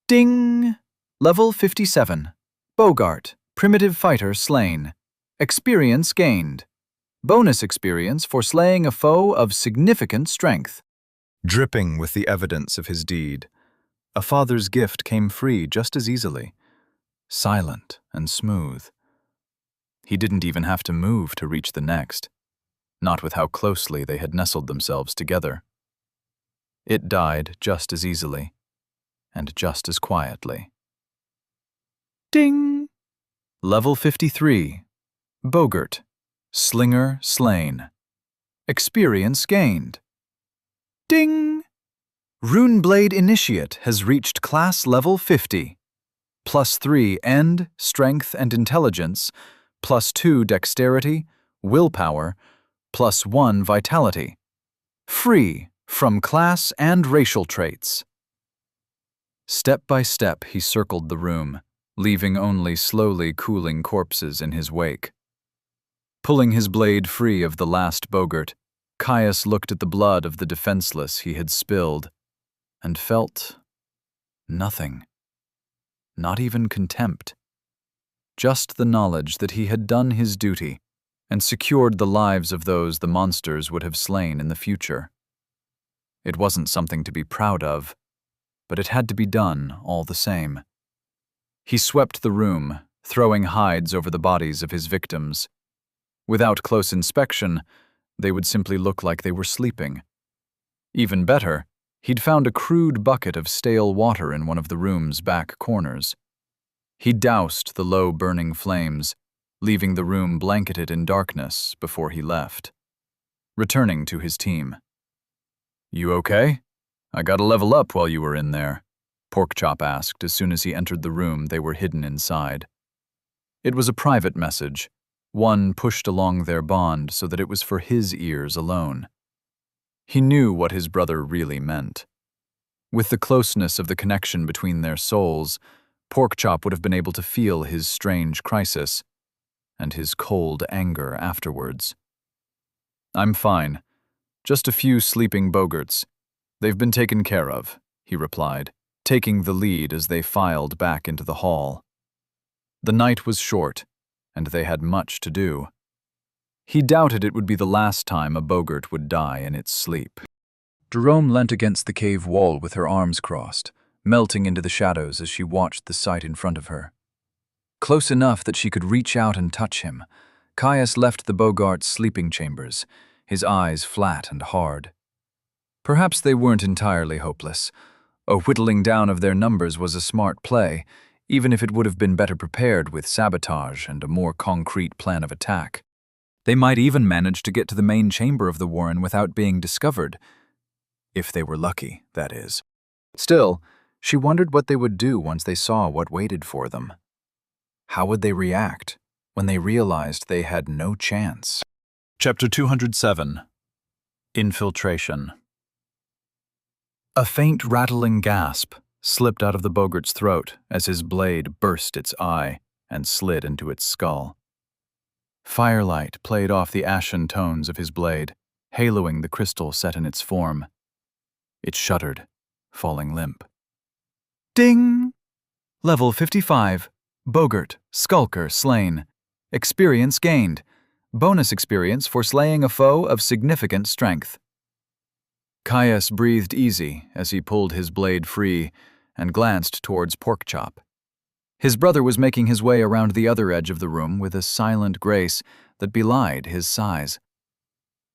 Ding! Level 57. Bogart, primitive fighter slain. Experience gained. Bonus experience for slaying a foe of significant strength. Dripping with the evidence of his deed, a father's gift came free just as easily, silent and smooth. He didn't even have to move to reach the next, not with how closely they had nestled themselves together. It died just as easily, and just as quietly. Ding! Level 53. Bogart, Slinger slain. Experience gained. Ding! Runeblade Initiate has reached class level 50. +3 End, Strength and Intelligence, +2 Dexterity, Willpower, +1 Vitality. Free from class and racial traits. Step by step he circled the room, leaving only slowly cooling corpses in his wake. Pulling his blade free of the last Bogart, Caius looked at the blood of the defenseless he had spilled, and felt nothing. Not even contempt. Just the knowledge that he had done his duty and secured the lives of those the monsters would have slain in the future. It wasn't something to be proud of, but it had to be done all the same. He swept the room, throwing hides over the bodies of his victims. Without close inspection, they would simply look like they were sleeping. Even better, he'd found a crude bucket of stale water in one of the room's back corners. He doused the low burning flames, leaving the room blanketed in darkness before he left. Returning to his team. "You okay? I got to level up while you were in there," Porkchop asked as soon as he entered the room they were hidden inside. It was a private message, one pushed along their bond so that it was for his ears alone. He knew what his brother really meant. With the closeness of the connection between their souls, Porkchop would have been able to feel his strange crisis, and his cold anger afterwards. "I'm fine. Just a few sleeping Bogarts. They've been taken care of," he replied, taking the lead as they filed back into the hall. The night was short, and they had much to do. He doubted it would be the last time a Bogart would die in its sleep. Jerome leant against the cave wall with her arms crossed, melting into the shadows as she watched the sight in front of her. Close enough that she could reach out and touch him, Caius left the Bogart's sleeping chambers, his eyes flat and hard. Perhaps they weren't entirely hopeless. A whittling down of their numbers was a smart play, even if it would have been better prepared with sabotage and a more concrete plan of attack. They might even manage to get to the main chamber of the warren without being discovered. If they were lucky, that is. Still, she wondered what they would do once they saw what waited for them. How would they react when they realized they had no chance? Chapter 207. Infiltration. A faint rattling gasp slipped out of the Bogart's throat as his blade burst its eye and slid into its skull. Firelight played off the ashen tones of his blade, haloing the crystal set in its form. It shuddered, falling limp. Ding! Level 55. Bogart, Skulker, slain. Experience gained. Bonus experience for slaying a foe of significant strength. Caius breathed easy as he pulled his blade free and glanced towards Porkchop. His brother was making his way around the other edge of the room with a silent grace that belied his size.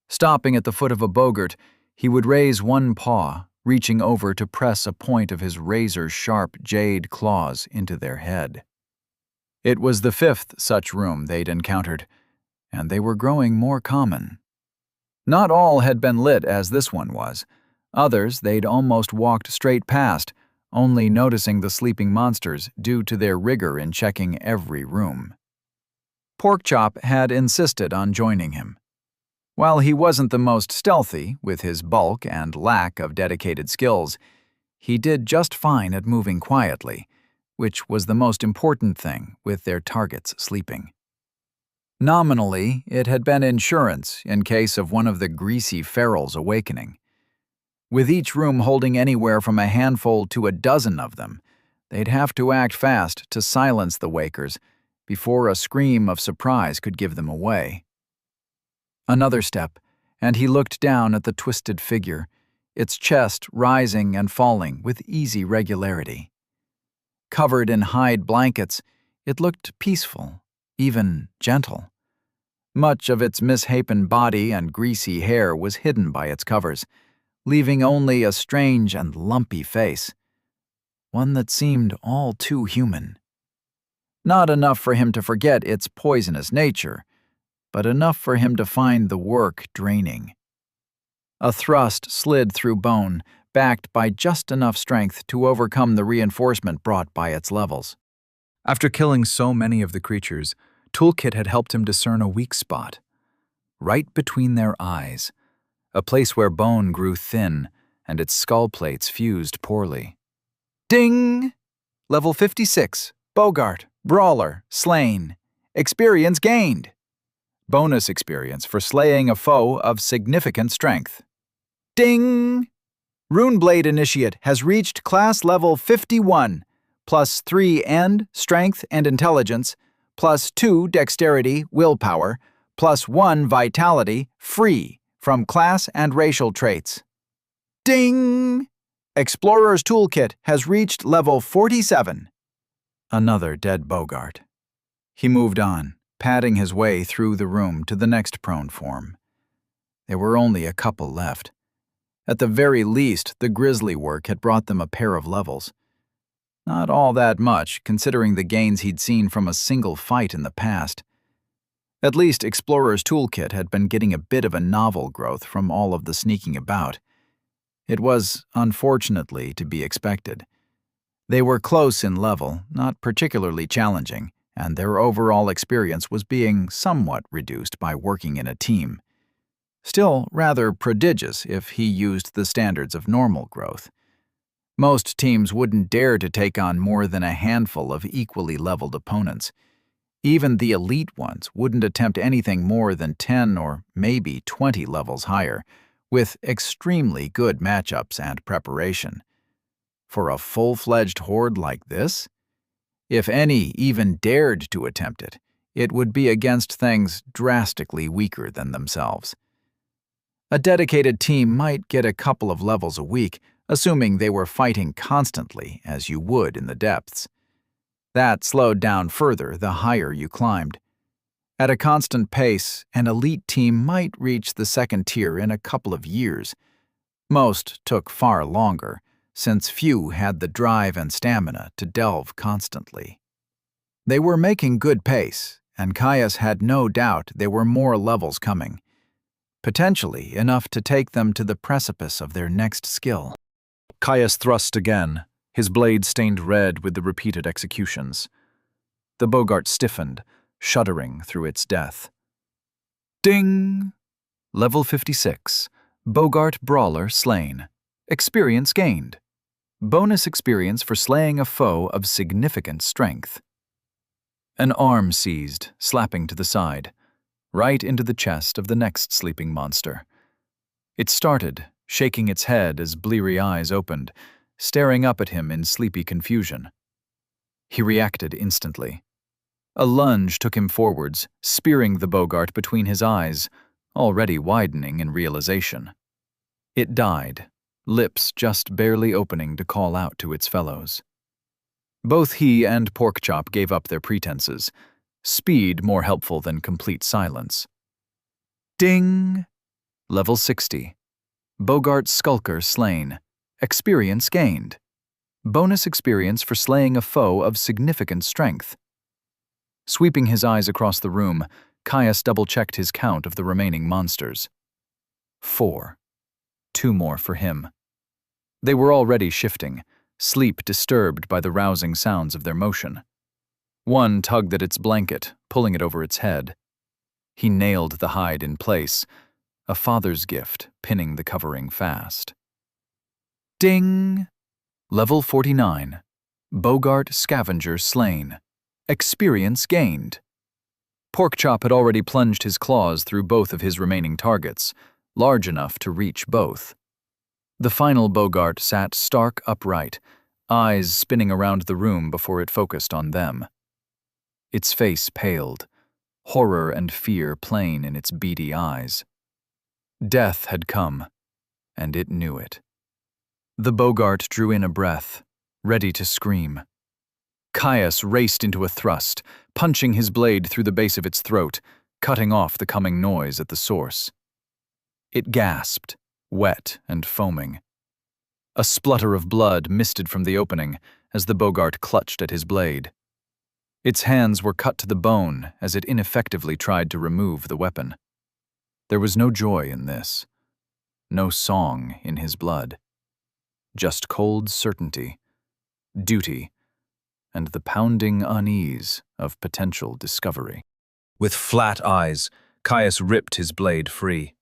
Stopping at the foot of a Bogart, he would raise one paw, reaching over to press a point of his razor-sharp jade claws into their head. It was the fifth such room they'd encountered, and they were growing more common. Not all had been lit as this one was. Others they'd almost walked straight past, only noticing the sleeping monsters due to their rigor in checking every room. Porkchop had insisted on joining him. While he wasn't the most stealthy, with his bulk and lack of dedicated skills, he did just fine at moving quietly, which was the most important thing with their targets sleeping. Nominally, it had been insurance in case of one of the greasy ferals awakening. With each room holding anywhere from a handful to a dozen of them, they'd have to act fast to silence the wakers before a scream of surprise could give them away. Another step, and he looked down at the twisted figure, its chest rising and falling with easy regularity. Covered in hide blankets, it looked peaceful, even gentle. Much of its misshapen body and greasy hair was hidden by its covers, leaving only a strange and lumpy face, one that seemed all too human. Not enough for him to forget its poisonous nature, but enough for him to find the work draining. A thrust slid through bone, backed by just enough strength to overcome the reinforcement brought by its levels. After killing so many of the creatures, Toolkit had helped him discern a weak spot, right between their eyes, a place where bone grew thin and its skull plates fused poorly. Ding! Level 56. Bogart, Brawler, slain. Experience gained. Bonus experience for slaying a foe of significant strength. Ding! Runeblade Initiate has reached class level 51, plus 3 and strength and intelligence, plus 2 dexterity, willpower, plus 1 vitality, free from class and racial traits. Ding! Explorer's Toolkit has reached level 47. Another dead Bogart. He moved on, padding his way through the room to the next prone form. There were only a couple left. At the very least, the grisly work had brought them a pair of levels. Not all that much, considering the gains he'd seen from a single fight in the past. At least Explorer's Toolkit had been getting a bit of a novel growth from all of the sneaking about. It was, unfortunately, to be expected. They were close in level, not particularly challenging, and their overall experience was being somewhat reduced by working in a team. Still rather prodigious if he used the standards of normal growth. Most teams wouldn't dare to take on more than a handful of equally leveled opponents. Even the elite ones wouldn't attempt anything more than 10 or maybe 20 levels higher, with extremely good matchups and preparation. For a full-fledged horde like this? If any even dared to attempt it, it would be against things drastically weaker than themselves. A dedicated team might get a couple of levels a week, assuming they were fighting constantly, as you would in the depths. That slowed down further the higher you climbed. At a constant pace, an elite team might reach the second tier in a couple of years. Most took far longer, since few had the drive and stamina to delve constantly. They were making good pace, and Caius had no doubt there were more levels coming, potentially enough to take them to the precipice of their next skill. Caius thrust again, his blade stained red with the repeated executions. The Bogart stiffened, shuddering through its death. Ding! Level 56. Bogart Brawler slain. Experience gained. Bonus experience for slaying a foe of significant strength. An arm seized, slapping to the side, right into the chest of the next sleeping monster. It started, shaking its head as bleary eyes opened, staring up at him in sleepy confusion. He reacted instantly. A lunge took him forwards, spearing the Bogart between his eyes, already widening in realization. It died, lips just barely opening to call out to its fellows. Both he and Porkchop gave up their pretenses, speed more helpful than complete silence. Ding! Level 60. Bogart Skulker slain. Experience gained. Bonus experience for slaying a foe of significant strength. Sweeping his eyes across the room, Caius double-checked his count of the remaining monsters. 4. 2 more for him. They were already shifting, sleep disturbed by the rousing sounds of their motion. One tugged at its blanket, pulling it over its head. He nailed the hide in place, a father's gift pinning the covering fast. Ding! Level 49. Bogart Scavenger slain. Experience gained. Porkchop had already plunged his claws through both of his remaining targets, large enough to reach both. The final Bogart sat stark upright, eyes spinning around the room before it focused on them. Its face paled, horror and fear plain in its beady eyes. Death had come, and it knew it. The Bogart drew in a breath, ready to scream. Caius raced into a thrust, punching his blade through the base of its throat, cutting off the coming noise at the source. It gasped, wet and foaming. A splutter of blood misted from the opening as the Bogart clutched at his blade. Its hands were cut to the bone as it ineffectively tried to remove the weapon. There was no joy in this, no song in his blood. Just cold certainty, duty, and the pounding unease of potential discovery. With flat eyes, Caius ripped his blade free.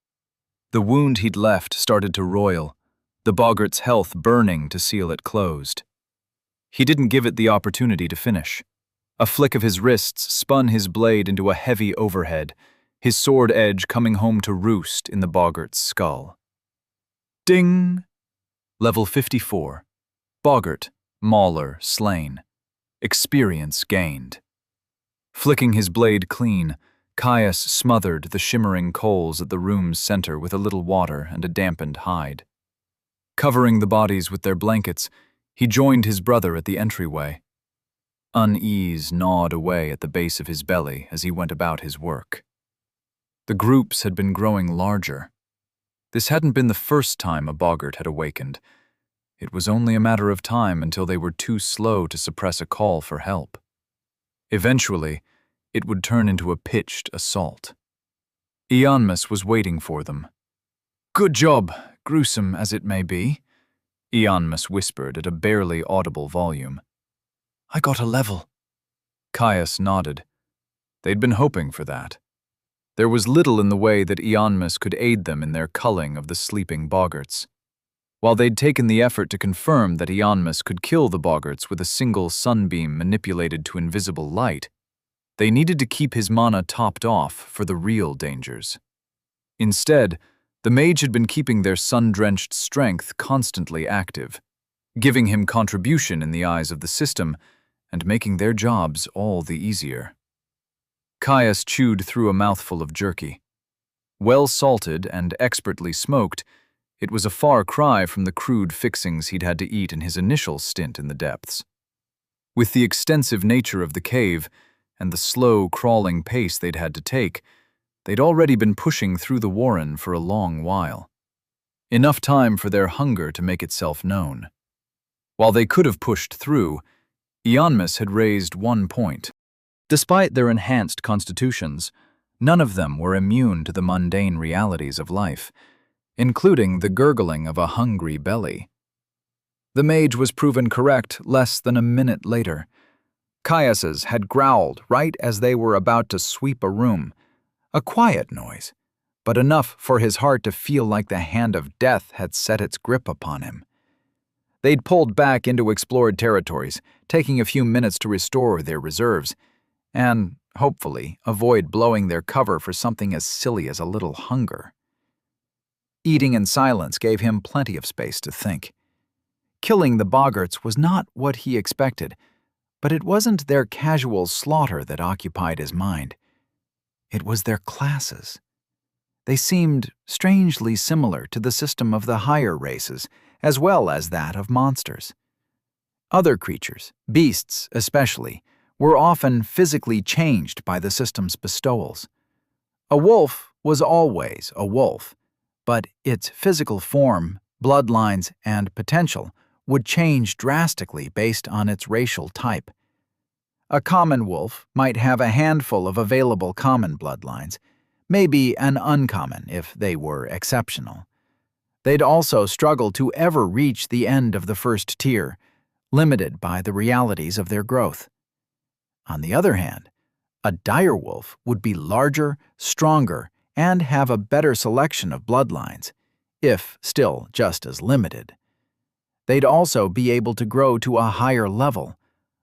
The wound he'd left started to roil, the Bogart's health burning to seal it closed. He didn't give it the opportunity to finish. A flick of his wrists spun his blade into a heavy overhead, his sword edge coming home to roost in the Bogart's skull. Ding! Level 54. Bogart, Mauler, slain. Experience gained. Flicking his blade clean, Caius smothered the shimmering coals at the room's center with a little water and a dampened hide. Covering the bodies with their blankets, he joined his brother at the entryway. Unease gnawed away at the base of his belly as he went about his work. The groups had been growing larger. This hadn't been the first time a Bogart had awakened. It was only a matter of time until they were too slow to suppress a call for help. Eventually, it would turn into a pitched assault. Ionmus was waiting for them. "Good job, gruesome as it may be," Ionmus whispered at a barely audible volume. "I got a level." Caius nodded. They'd been hoping for that. There was little in the way that Ionmus could aid them in their culling of the sleeping Bogarts. While they'd taken the effort to confirm that Ionmus could kill the Bogarts with a single sunbeam manipulated to invisible light, they needed to keep his mana topped off for the real dangers. Instead, the mage had been keeping their sun-drenched strength constantly active, giving him contribution in the eyes of the system and making their jobs all the easier. Caius chewed through a mouthful of jerky. Well salted and expertly smoked, it was a far cry from the crude fixings he'd had to eat in his initial stint in the depths. With the extensive nature of the cave, and the slow, crawling pace they'd had to take, they'd already been pushing through the warren for a long while. Enough time for their hunger to make itself known. While they could have pushed through, Ionmus had raised one point. Despite their enhanced constitutions, none of them were immune to the mundane realities of life, including the gurgling of a hungry belly. The mage was proven correct less than a minute later. Caius's had growled right as they were about to sweep a room, a quiet noise, but enough for his heart to feel like the hand of death had set its grip upon him. They'd pulled back into explored territories, taking a few minutes to restore their reserves, and, hopefully, avoid blowing their cover for something as silly as a little hunger. Eating in silence gave him plenty of space to think. Killing the boggarts was not what he expected, but it wasn't their casual slaughter that occupied his mind. It was their classes. They seemed strangely similar to the system of the higher races, as well as that of monsters. Other creatures, beasts especially, were often physically changed by the system's bestowals. A wolf was always a wolf, but its physical form, bloodlines, and potential would change drastically based on its racial type. A common wolf might have a handful of available common bloodlines, maybe an uncommon if they were exceptional. They'd also struggle to ever reach the end of the first tier, limited by the realities of their growth. On the other hand, a direwolf would be larger, stronger, and have a better selection of bloodlines, if still just as limited. They'd also be able to grow to a higher level.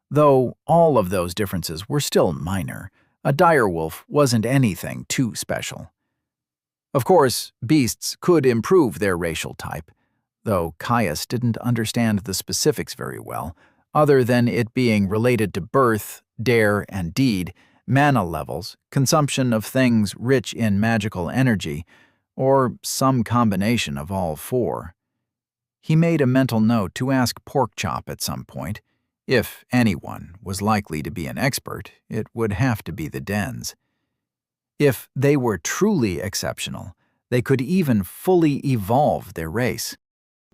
Though all of those differences were still minor, a direwolf wasn't anything too special. Of course, beasts could improve their racial type, though Caius didn't understand the specifics very well, other than it being related to birth, dare, and deed, mana levels, consumption of things rich in magical energy, or some combination of all four. He made a mental note to ask Porkchop at some point. If anyone was likely to be an expert, it would have to be the Dens. If they were truly exceptional, they could even fully evolve their race.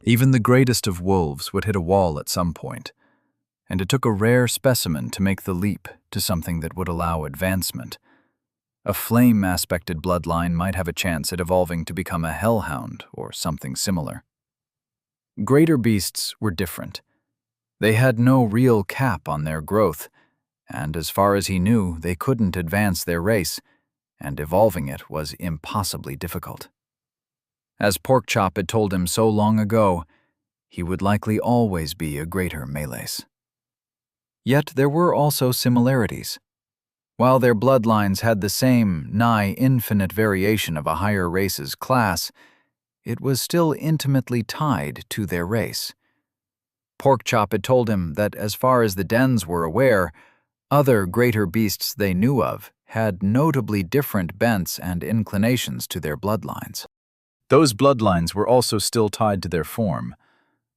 Even the greatest of wolves would hit a wall at some point, and it took a rare specimen to make the leap to something that would allow advancement. A flame-aspected bloodline might have a chance at evolving to become a hellhound or something similar. Greater beasts were different. They had no real cap on their growth, and as far as he knew, they couldn't advance their race, and evolving it was impossibly difficult. As Porkchop had told him so long ago, he would likely always be a greater Melees. Yet there were also similarities. While their bloodlines had the same nigh infinite variation of a higher race's class, it was still intimately tied to their race. Porkchop had told him that as far as the Dens were aware, other greater beasts they knew of had notably different bents and inclinations to their bloodlines. Those bloodlines were also still tied to their form.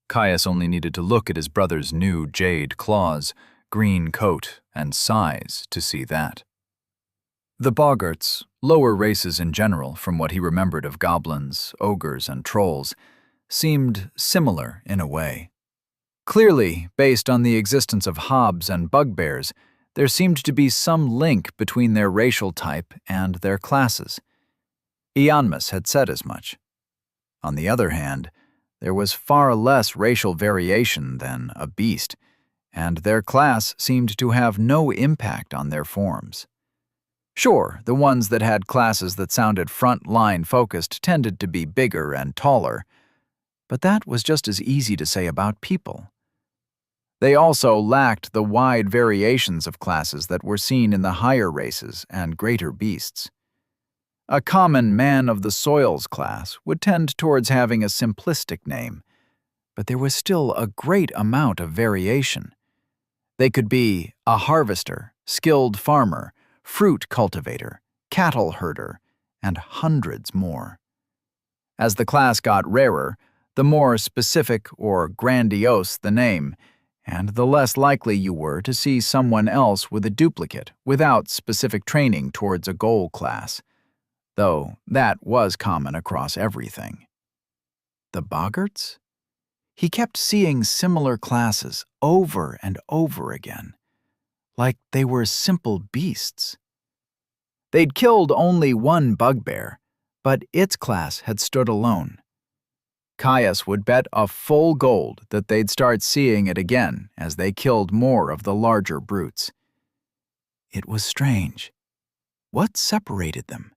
Caius only needed to look at his brother's new jade claws, green coat, and size to see that. The boggarts, lower races in general from what he remembered of goblins, ogres, and trolls, seemed similar in a way. Clearly, based on the existence of hobs and bugbears, there seemed to be some link between their racial type and their classes. Ionmus had said as much. On the other hand, there was far less racial variation than a beast, and their class seemed to have no impact on their forms. Sure, the ones that had classes that sounded front-line focused tended to be bigger and taller, but that was just as easy to say about people. They also lacked the wide variations of classes that were seen in the higher races and greater beasts. A common man of the soils class would tend towards having a simplistic name, but there was still a great amount of variation. They could be a harvester, skilled farmer, fruit cultivator, cattle herder, and hundreds more. As the class got rarer, the more specific or grandiose the name, and the less likely you were to see someone else with a duplicate without specific training towards a goal class, though that was common across everything. The boggarts? He kept seeing similar classes over and over again, like they were simple beasts. They'd killed only one bugbear, but its class had stood alone. Caius would bet a full gold that they'd start seeing it again as they killed more of the larger brutes. It was strange. What separated them?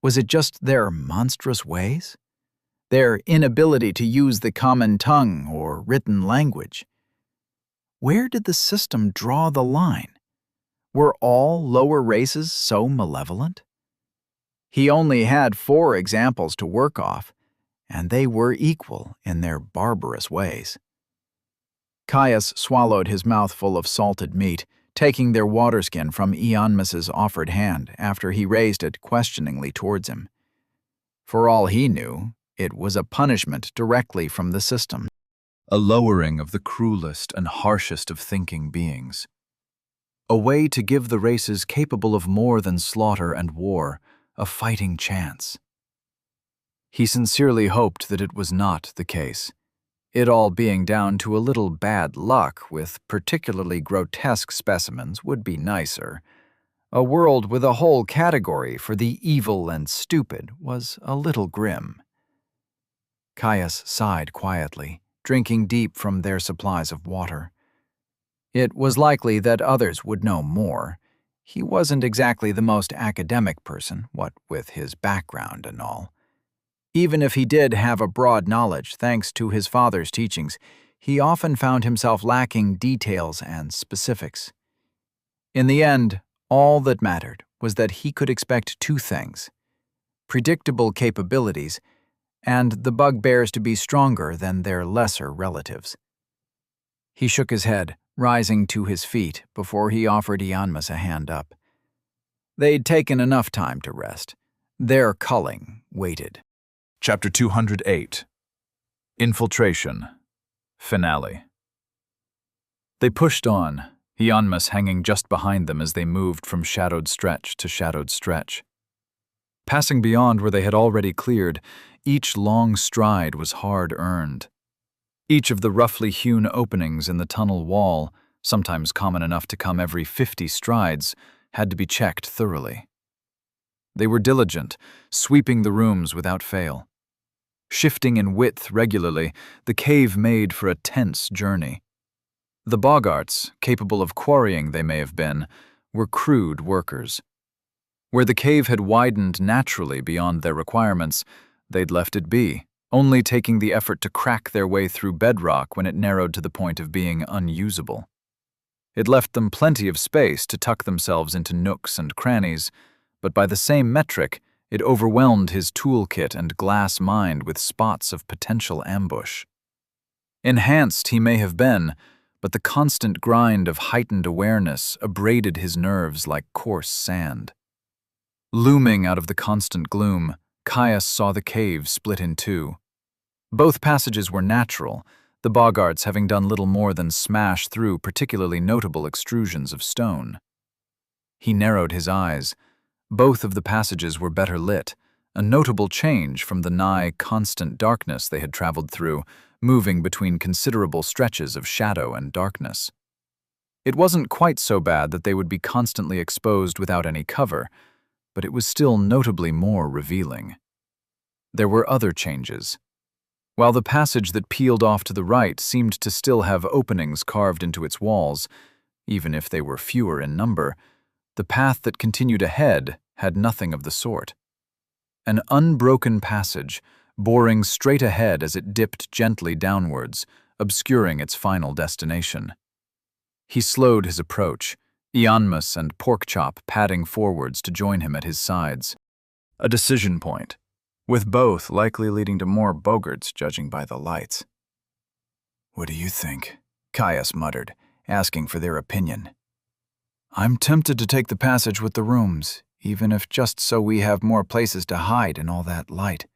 Was it just their monstrous ways? Their inability to use the common tongue or written language? Where did the system draw the line? Were all lower races so malevolent? He only had 4 examples to work off, and they were equal in their barbarous ways. Caius swallowed his mouthful of salted meat, taking their waterskin from Ionmus's offered hand after he raised it questioningly towards him. For all he knew, it was a punishment directly from the system. A lowering of the cruelest and harshest of thinking beings. A way to give the races capable of more than slaughter and war a fighting chance. He sincerely hoped that it was not the case, it all being down to a little bad luck with particularly grotesque specimens would be nicer. A world with a whole category for the evil and stupid was a little grim. Caius sighed quietly, drinking deep from their supplies of water. It was likely that others would know more. He wasn't exactly the most academic person, what with his background and all. Even if he did have a broad knowledge thanks to his father's teachings, he often found himself lacking details and specifics. In the end, all that mattered was that he could expect 2 things: predictable capabilities and the bugbears to be stronger than their lesser relatives. He shook his head, rising to his feet before he offered Ionmus a hand up. They'd taken enough time to rest. Their culling waited. Chapter 208. Infiltration. Finale. They pushed on, Ionmus hanging just behind them as they moved from shadowed stretch to shadowed stretch. Passing beyond where they had already cleared, each long stride was hard-earned. Each of the roughly hewn openings in the tunnel wall, sometimes common enough to come every 50 strides, had to be checked thoroughly. They were diligent, sweeping the rooms without fail. Shifting in width regularly, the cave made for a tense journey. The boggarts, capable of quarrying they may have been, were crude workers. Where the cave had widened naturally beyond their requirements, they'd left it be, only taking the effort to crack their way through bedrock when it narrowed to the point of being unusable. It left them plenty of space to tuck themselves into nooks and crannies, but by the same metric, it overwhelmed his toolkit and glass mind with spots of potential ambush. Enhanced he may have been, but the constant grind of heightened awareness abraded his nerves like coarse sand. Looming out of the constant gloom, Caius saw the cave split in 2. Both passages were natural, the boggarts having done little more than smash through particularly notable extrusions of stone. He narrowed his eyes. Both of the passages were better lit, a notable change from the nigh constant darkness they had traveled through, moving between considerable stretches of shadow and darkness. It wasn't quite so bad that they would be constantly exposed without any cover, but it was still notably more revealing. There were other changes. While the passage that peeled off to the right seemed to still have openings carved into its walls, even if they were fewer in number, the path that continued ahead had nothing of the sort. An unbroken passage, boring straight ahead as it dipped gently downwards, obscuring its final destination. He slowed his approach, Ionmus and Porkchop padding forwards to join him at his sides. A decision point, with both likely leading to more boggarts judging by the lights. "What do you think?" Caius muttered, asking for their opinion. "I'm tempted to take the passage with the rooms, even if just so we have more places to hide in all that light."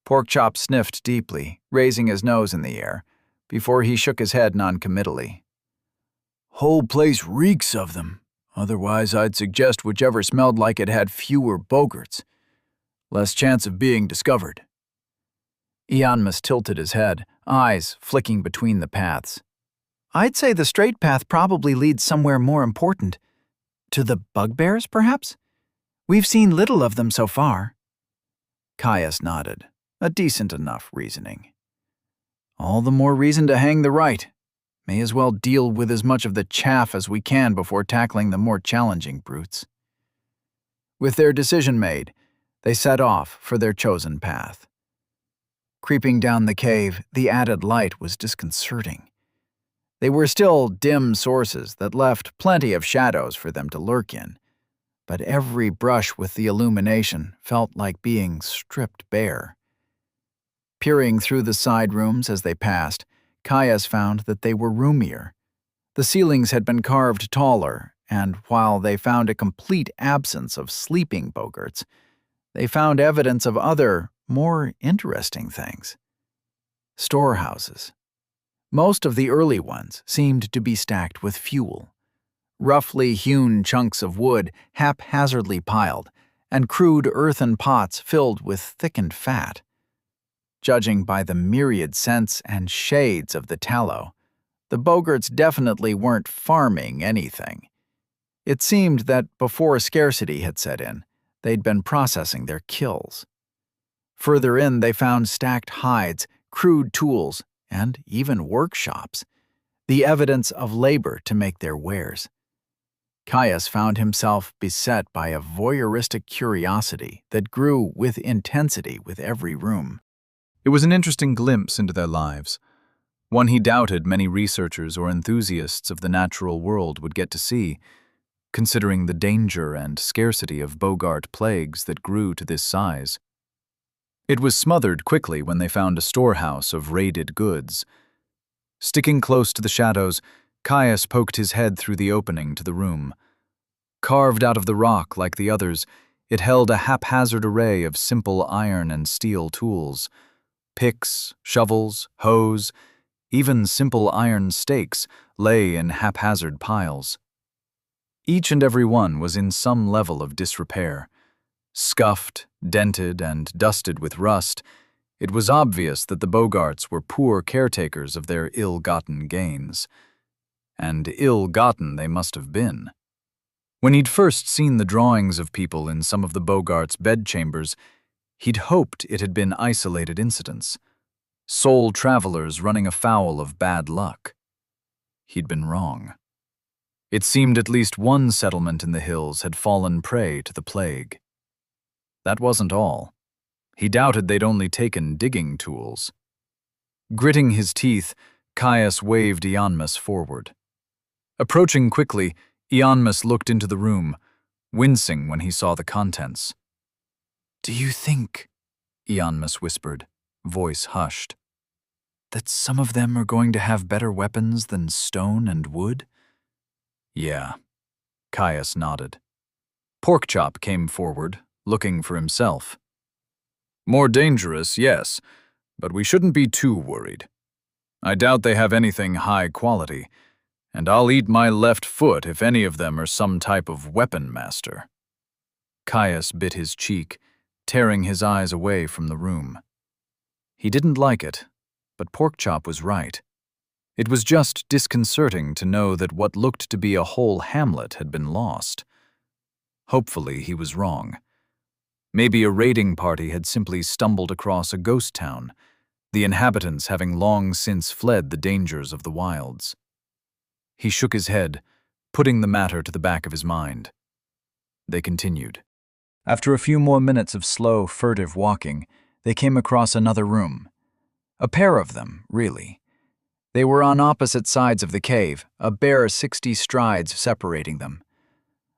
Porkchop sniffed deeply, raising his nose in the air, before he shook his head noncommittally. Whole place reeks of them. Otherwise, I'd suggest whichever smelled like it had fewer bogarts. Less chance of being discovered. Ianmus tilted his head, eyes flicking between the paths. I'd say the straight path probably leads somewhere more important. To the bugbears, perhaps? We've seen little of them so far. Caius nodded. A decent enough reasoning. All the more reason to hang the right. May as well deal with as much of the chaff as we can before tackling the more challenging brutes. With their decision made, they set off for their chosen path. Creeping down the cave, the added light was disconcerting. They were still dim sources that left plenty of shadows for them to lurk in, but every brush with the illumination felt like being stripped bare. Peering through the side rooms as they passed, Caius found that they were roomier. The ceilings had been carved taller, and while they found a complete absence of sleeping bogarts, they found evidence of other, more interesting things. Storehouses. Most of the early ones seemed to be stacked with fuel. Roughly hewn chunks of wood haphazardly piled, and crude earthen pots filled with thickened fat. Judging by the myriad scents and shades of the tallow, the bogarts definitely weren't farming anything. It seemed that before scarcity had set in, they'd been processing their kills. Further in, they found stacked hides, crude tools, and even workshops, the evidence of labor to make their wares. Caius found himself beset by a voyeuristic curiosity that grew with intensity with every room. It was an interesting glimpse into their lives, one he doubted many researchers or enthusiasts of the natural world would get to see, considering the danger and scarcity of bogart plagues that grew to this size. It was smothered quickly when they found a storehouse of raided goods. Sticking close to the shadows, Caius poked his head through the opening to the room. Carved out of the rock like the others, it held a haphazard array of simple iron and steel tools. Picks, shovels, hoes, even simple iron stakes lay in haphazard piles. Each and every one was in some level of disrepair. Scuffed, dented, and dusted with rust, it was obvious that the bogarts were poor caretakers of their ill-gotten gains. And ill-gotten they must have been. When he'd first seen the drawings of people in some of the bogarts' bedchambers, he'd hoped it had been isolated incidents, sole travelers running afoul of bad luck. He'd been wrong. It seemed at least one settlement in the hills had fallen prey to the plague. That wasn't all. He doubted they'd only taken digging tools. Gritting his teeth, Caius waved Ianmus forward. Approaching quickly, Ianmus looked into the room, wincing when he saw the contents. "Do you think," Ianmus whispered, voice hushed, "that some of them are going to have better weapons than stone and wood?" "Yeah," Caius nodded. Porkchop came forward, looking for himself. "More dangerous, yes, but we shouldn't be too worried. I doubt they have anything high quality, and I'll eat my left foot if any of them are some type of weapon master." Caius bit his cheek, tearing his eyes away from the room. He didn't like it, but Porkchop was right. It was just disconcerting to know that what looked to be a whole hamlet had been lost. Hopefully he was wrong. Maybe a raiding party had simply stumbled across a ghost town, the inhabitants having long since fled the dangers of the wilds. He shook his head, putting the matter to the back of his mind. They continued. After a few more minutes of slow, furtive walking, they came across another room. A pair of them, really. They were on opposite sides of the cave, a bare 60 strides separating them.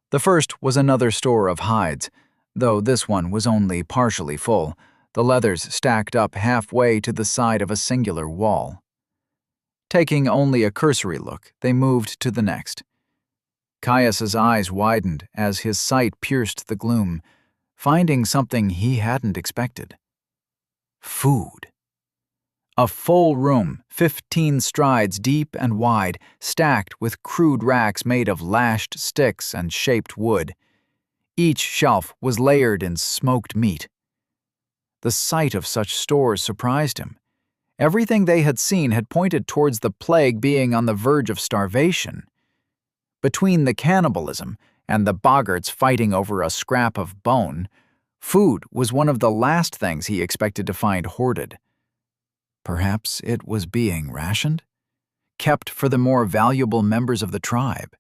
The first was another store of hides, though this one was only partially full, the leathers stacked up halfway to the side of a singular wall. Taking only a cursory look, they moved to the next. Caius's eyes widened as his sight pierced the gloom, finding something he hadn't expected. Food. A full room, 15 strides deep and wide, stacked with crude racks made of lashed sticks and shaped wood. Each shelf was layered in smoked meat. The sight of such stores surprised him. Everything they had seen had pointed towards the plague being on the verge of starvation. Between the cannibalism and the boggarts fighting over a scrap of bone, food was one of the last things he expected to find hoarded. Perhaps it was being rationed? Kept for the more valuable members of the tribe?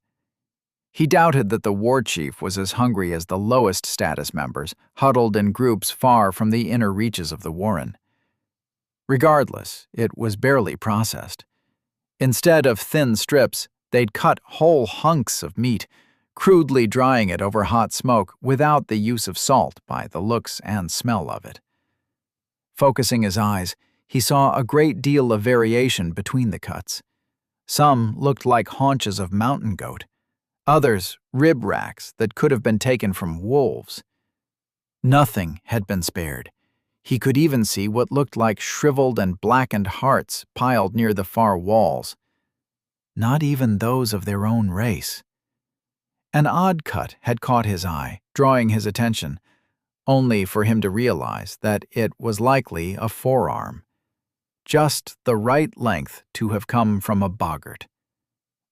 He doubted that the war chief was as hungry as the lowest status members, huddled in groups far from the inner reaches of the warren. Regardless, it was barely processed. Instead of thin strips, they'd cut whole hunks of meat, crudely drying it over hot smoke without the use of salt by the looks and smell of it. Focusing his eyes, he saw a great deal of variation between the cuts. Some looked like haunches of mountain goat, others rib racks that could have been taken from wolves. Nothing had been spared. He could even see what looked like shriveled and blackened hearts piled near the far walls. Not even those of their own race. An odd cut had caught his eye, drawing his attention, only for him to realize that it was likely a forearm. Just the right length to have come from a boggart.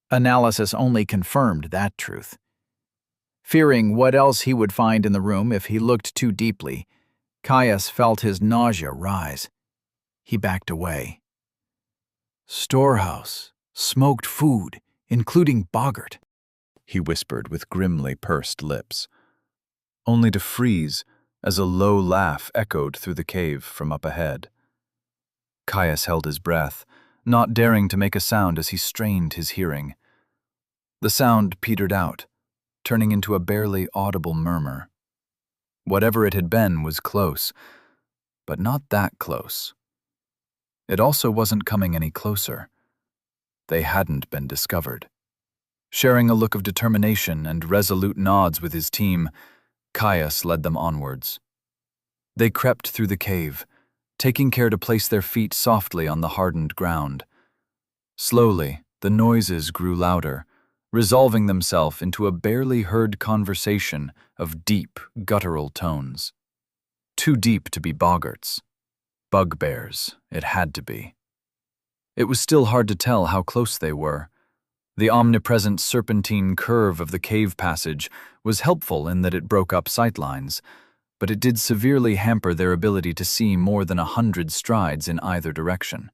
Analysis only confirmed that truth. Fearing what else he would find in the room if he looked too deeply, Caius felt his nausea rise. He backed away. "Storehouse, smoked food, including boggart," he whispered with grimly pursed lips, only to freeze as a low laugh echoed through the cave from up ahead. Caius held his breath, not daring to make a sound as he strained his hearing. The sound petered out, turning into a barely audible murmur. Whatever it had been was close, but not that close. It also wasn't coming any closer. They hadn't been discovered. Sharing a look of determination and resolute nods with his team, Caius led them onwards. They crept through the cave, taking care to place their feet softly on the hardened ground. Slowly, the noises grew louder, resolving themselves into a barely heard conversation of deep, guttural tones. Too deep to be boggarts. Bugbears, it had to be. It was still hard to tell how close they were. The omnipresent serpentine curve of the cave passage was helpful in that it broke up sightlines, but it did severely hamper their ability to see more than 100 strides in either direction.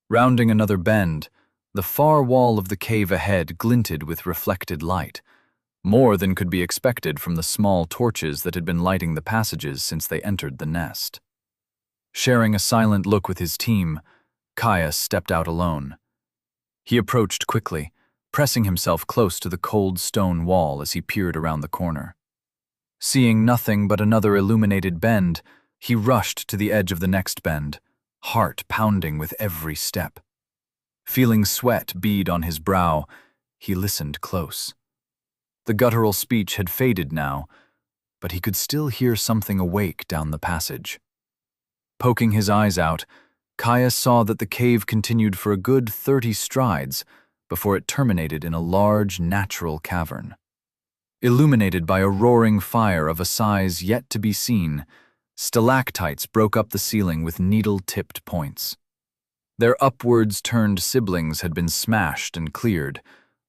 Rounding another bend, the far wall of the cave ahead glinted with reflected light, more than could be expected from the small torches that had been lighting the passages since they entered the nest. Sharing a silent look with his team, Caius stepped out alone. He approached quickly, pressing himself close to the cold stone wall as he peered around the corner. Seeing nothing but another illuminated bend, he rushed to the edge of the next bend, heart pounding with every step. Feeling sweat bead on his brow, he listened close. The guttural speech had faded now, but he could still hear something awake down the passage. Poking his eyes out, Caius saw that the cave continued for a good 30 strides before it terminated in a large, natural cavern. Illuminated by a roaring fire of a size yet to be seen, stalactites broke up the ceiling with needle-tipped points. Their upwards turned siblings had been smashed and cleared,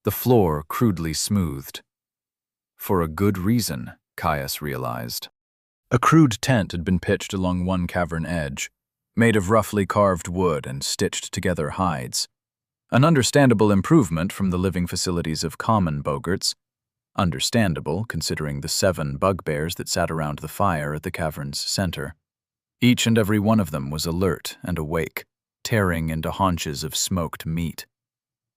the floor crudely smoothed. For a good reason, Caius realized. A crude tent had been pitched along one cavern edge, made of roughly carved wood and stitched together hides. An understandable improvement from the living facilities of common boggarts. Understandable, considering the 7 bugbears that sat around the fire at the cavern's center. Each and every one of them was alert and awake, tearing into haunches of smoked meat.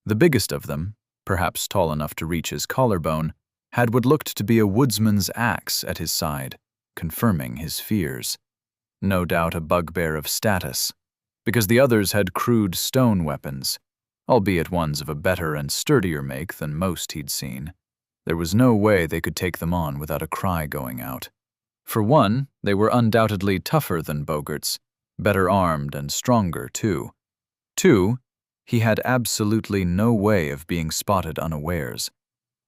The biggest of them, perhaps tall enough to reach his collarbone, had what looked to be a woodsman's axe at his side, confirming his fears. No doubt a bugbear of status, because the others had crude stone weapons, albeit ones of a better and sturdier make than most he'd seen. There was no way they could take them on without a cry going out. For one, they were undoubtedly tougher than boggarts, better armed and stronger, too. 2, he had absolutely no way of being spotted unawares.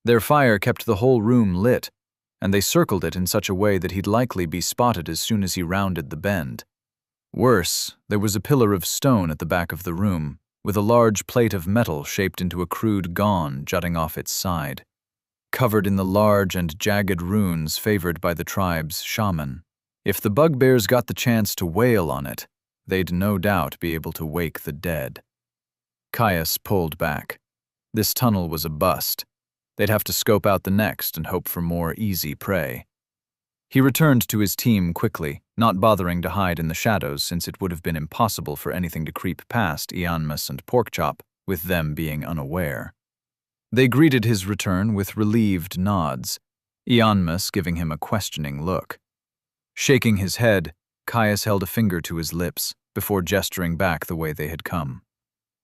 Their fire kept the whole room lit, and they circled it in such a way that he'd likely be spotted as soon as he rounded the bend. Worse, there was a pillar of stone at the back of the room, with a large plate of metal shaped into a crude gon jutting off its side, covered in the large and jagged runes favored by the tribe's shaman. If the bugbears got the chance to wail on it, they'd no doubt be able to wake the dead. Caius pulled back. This tunnel was a bust. They'd have to scope out the next and hope for more easy prey. He returned to his team quickly, not bothering to hide in the shadows since it would have been impossible for anything to creep past Ianmus and Porkchop, with them being unaware. They greeted his return with relieved nods, Ianmus giving him a questioning look. Shaking his head, Caius held a finger to his lips before gesturing back the way they had come.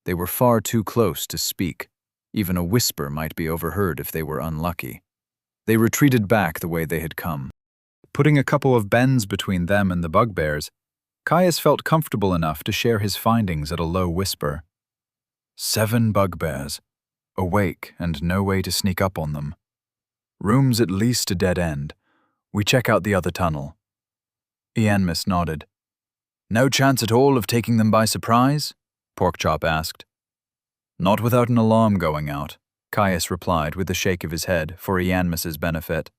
They were far too close to speak. Even a whisper might be overheard if they were unlucky. They retreated back the way they had come. Putting a couple of bends between them and the bugbears, Caius felt comfortable enough to share his findings at a low whisper. 7 bugbears, awake and no way to sneak up on them. Room's at least a dead end. We check out the other tunnel. Ianmus nodded. No chance at all of taking them by surprise? Porkchop asked. Not without an alarm going out, Caius replied with a shake of his head for Ianmus's benefit.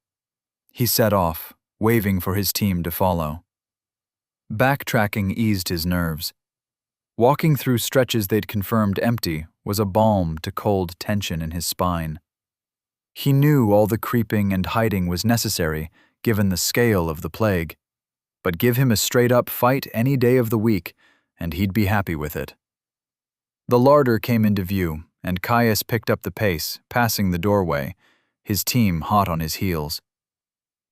He set off, waving for his team to follow. Backtracking eased his nerves. Walking through stretches they'd confirmed empty was a balm to cold tension in his spine. He knew all the creeping and hiding was necessary, given the scale of the plague. But give him a straight-up fight any day of the week, and he'd be happy with it. The larder came into view, and Caius picked up the pace, passing the doorway, his team hot on his heels.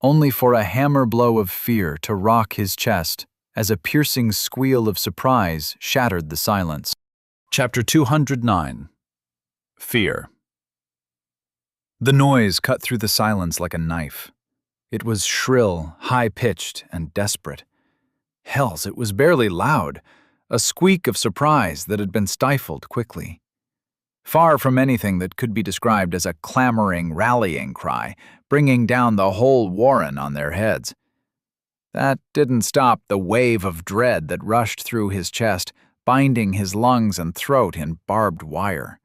Only for a hammer blow of fear to rock his chest as a piercing squeal of surprise shattered the silence. Chapter 209. Fear. The noise cut through the silence like a knife. It was shrill, high-pitched, and desperate. Hells, it was barely loud, a squeak of surprise that had been stifled quickly. Far from anything that could be described as a clamoring, rallying cry, bringing down the whole warren on their heads. That didn't stop the wave of dread that rushed through his chest, binding his lungs and throat in barbed wire.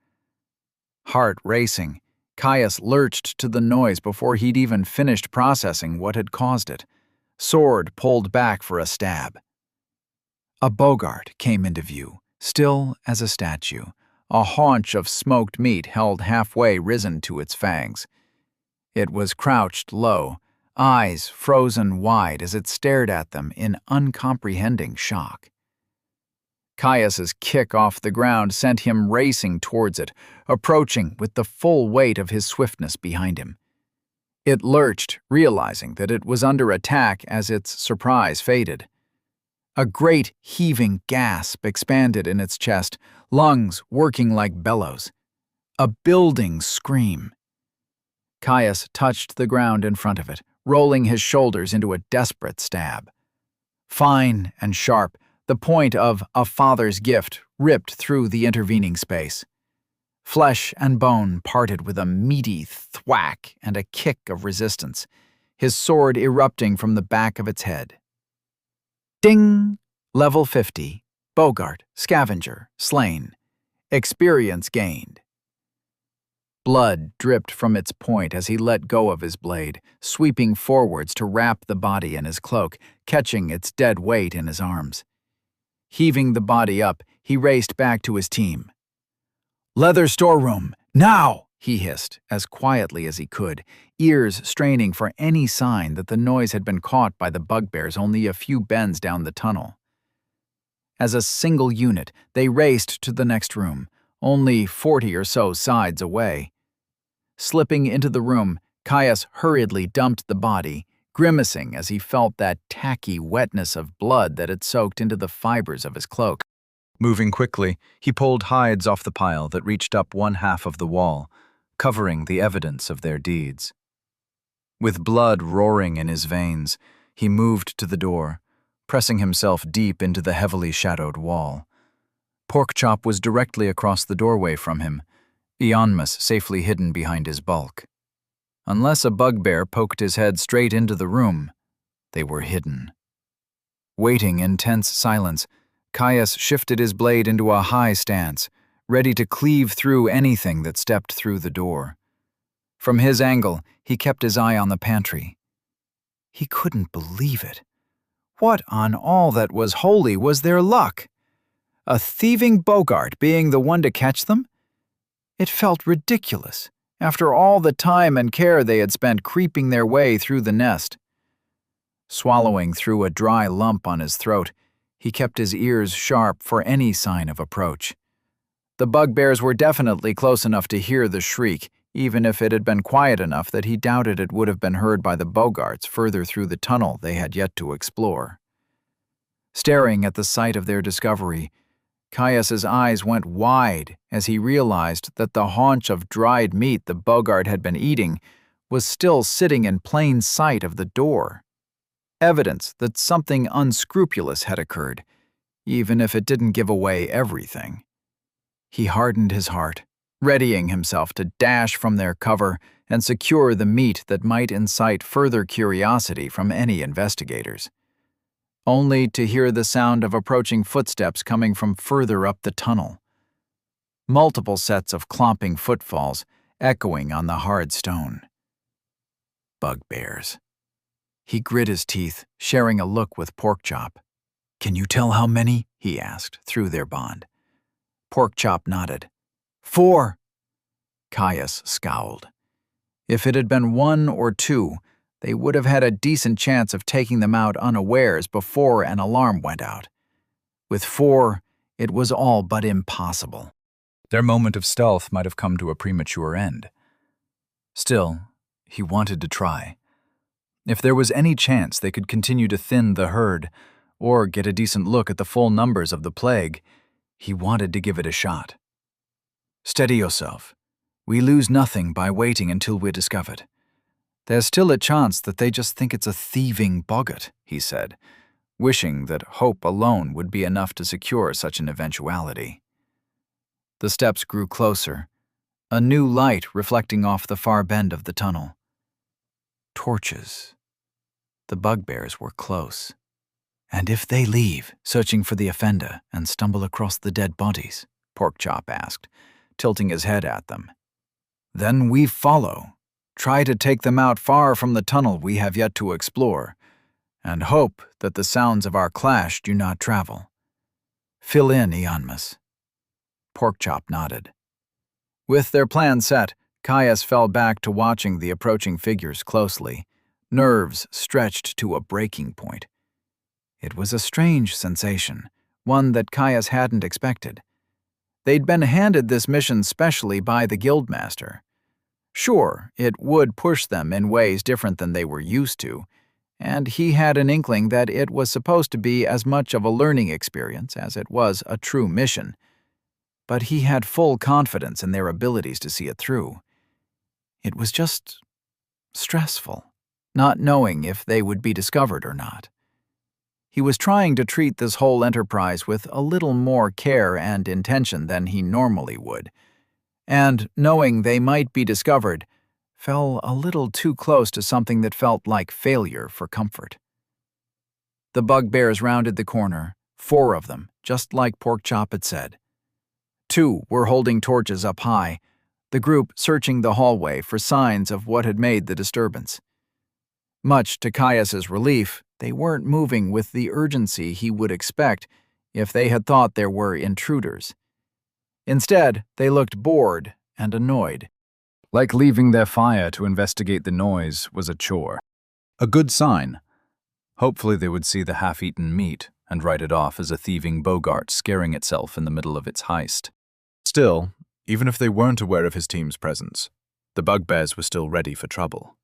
Heart racing, Caius lurched to the noise before he'd even finished processing what had caused it. Sword pulled back for a stab. A Bogart came into view, still as a statue, a haunch of smoked meat held halfway risen to its fangs. It was crouched low, eyes frozen wide as it stared at them in uncomprehending shock. Caius's kick off the ground sent him racing towards it, approaching with the full weight of his swiftness behind him. It lurched, realizing that it was under attack as its surprise faded. A great heaving gasp expanded in its chest, lungs working like bellows. A building scream. Caius touched the ground in front of it, rolling his shoulders into a desperate stab. Fine and sharp, the point of a father's gift ripped through the intervening space. Flesh and bone parted with a meaty thwack and a kick of resistance, his sword erupting from the back of its head. Ding! Level 50. Bogart, Scavenger, slain. Experience gained. Blood dripped from its point as he let go of his blade, sweeping forwards to wrap the body in his cloak, catching its dead weight in his arms. Heaving the body up, he raced back to his team. "Leather storeroom, now!" he hissed, as quietly as he could, ears straining for any sign that the noise had been caught by the bugbears only a few bends down the tunnel. As a single unit, they raced to the next room, only 40 or so sides away. Slipping into the room, Caius hurriedly dumped the body, grimacing as he felt that tacky wetness of blood that had soaked into the fibers of his cloak. Moving quickly, he pulled hides off the pile that reached up one half of the wall, covering the evidence of their deeds. With blood roaring in his veins, he moved to the door, pressing himself deep into the heavily shadowed wall. Porkchop was directly across the doorway from him, Ionmus safely hidden behind his bulk. Unless a bugbear poked his head straight into the room, they were hidden. Waiting in tense silence, Caius shifted his blade into a high stance, ready to cleave through anything that stepped through the door. From his angle, he kept his eye on the pantry. He couldn't believe it. What on all that was holy was their luck? A thieving Bogart being the one to catch them? It felt ridiculous, after all the time and care they had spent creeping their way through the nest. Swallowing through a dry lump on his throat, he kept his ears sharp for any sign of approach. The bugbears were definitely close enough to hear the shriek, even if it had been quiet enough that he doubted it would have been heard by the Bogarts further through the tunnel they had yet to explore. Staring at the site of their discovery, Caius's eyes went wide as he realized that the haunch of dried meat the Bogart had been eating was still sitting in plain sight of the door. Evidence that something unscrupulous had occurred, even if it didn't give away everything. He hardened his heart, readying himself to dash from their cover and secure the meat that might incite further curiosity from any investigators. Only to hear the sound of approaching footsteps coming from further up the tunnel. Multiple sets of clomping footfalls echoing on the hard stone. Bugbears. He grit his teeth, sharing a look with Porkchop. "Can you tell how many?" he asked, through their bond. Porkchop nodded. 4. Caius scowled. If it had been 1 or 2, they would have had a decent chance of taking them out unawares before an alarm went out. With 4, it was all but impossible. Their moment of stealth might have come to a premature end. Still, he wanted to try. If there was any chance they could continue to thin the herd, or get a decent look at the full numbers of the plague, he wanted to give it a shot. "Steady yourself. We lose nothing by waiting until we're discovered. There's still a chance that they just think it's a thieving boggart," he said, wishing that hope alone would be enough to secure such an eventuality. The steps grew closer, a new light reflecting off the far bend of the tunnel. Torches. The bugbears were close. "And if they leave, searching for the offender, and stumble across the dead bodies?" Porkchop asked, tilting his head at them. "Then we follow, try to take them out far from the tunnel we have yet to explore, and hope that the sounds of our clash do not travel. Fill in, Ionmus." Porkchop nodded. With their plan set, Caius fell back to watching the approaching figures closely, nerves stretched to a breaking point. It was a strange sensation, one that Caius hadn't expected. They'd been handed this mission specially by the guildmaster. Sure, it would push them in ways different than they were used to, and he had an inkling that it was supposed to be as much of a learning experience as it was a true mission. But he had full confidence in their abilities to see it through. It was just stressful, not knowing if they would be discovered or not. He was trying to treat this whole enterprise with a little more care and intention than he normally would, and knowing they might be discovered fell a little too close to something that felt like failure for comfort. The bugbears rounded the corner, 4 of them, just like Porkchop had said. 2 were holding torches up high, the group searching the hallway for signs of what had made the disturbance. Much to Caius's relief, they weren't moving with the urgency he would expect if they had thought there were intruders. Instead, they looked bored and annoyed. Like leaving their fire to investigate the noise was a chore. A good sign. Hopefully they would see the half-eaten meat and write it off as a thieving Bogart scaring itself in the middle of its heist. Still, even if they weren't aware of his team's presence, the bugbears were still ready for trouble.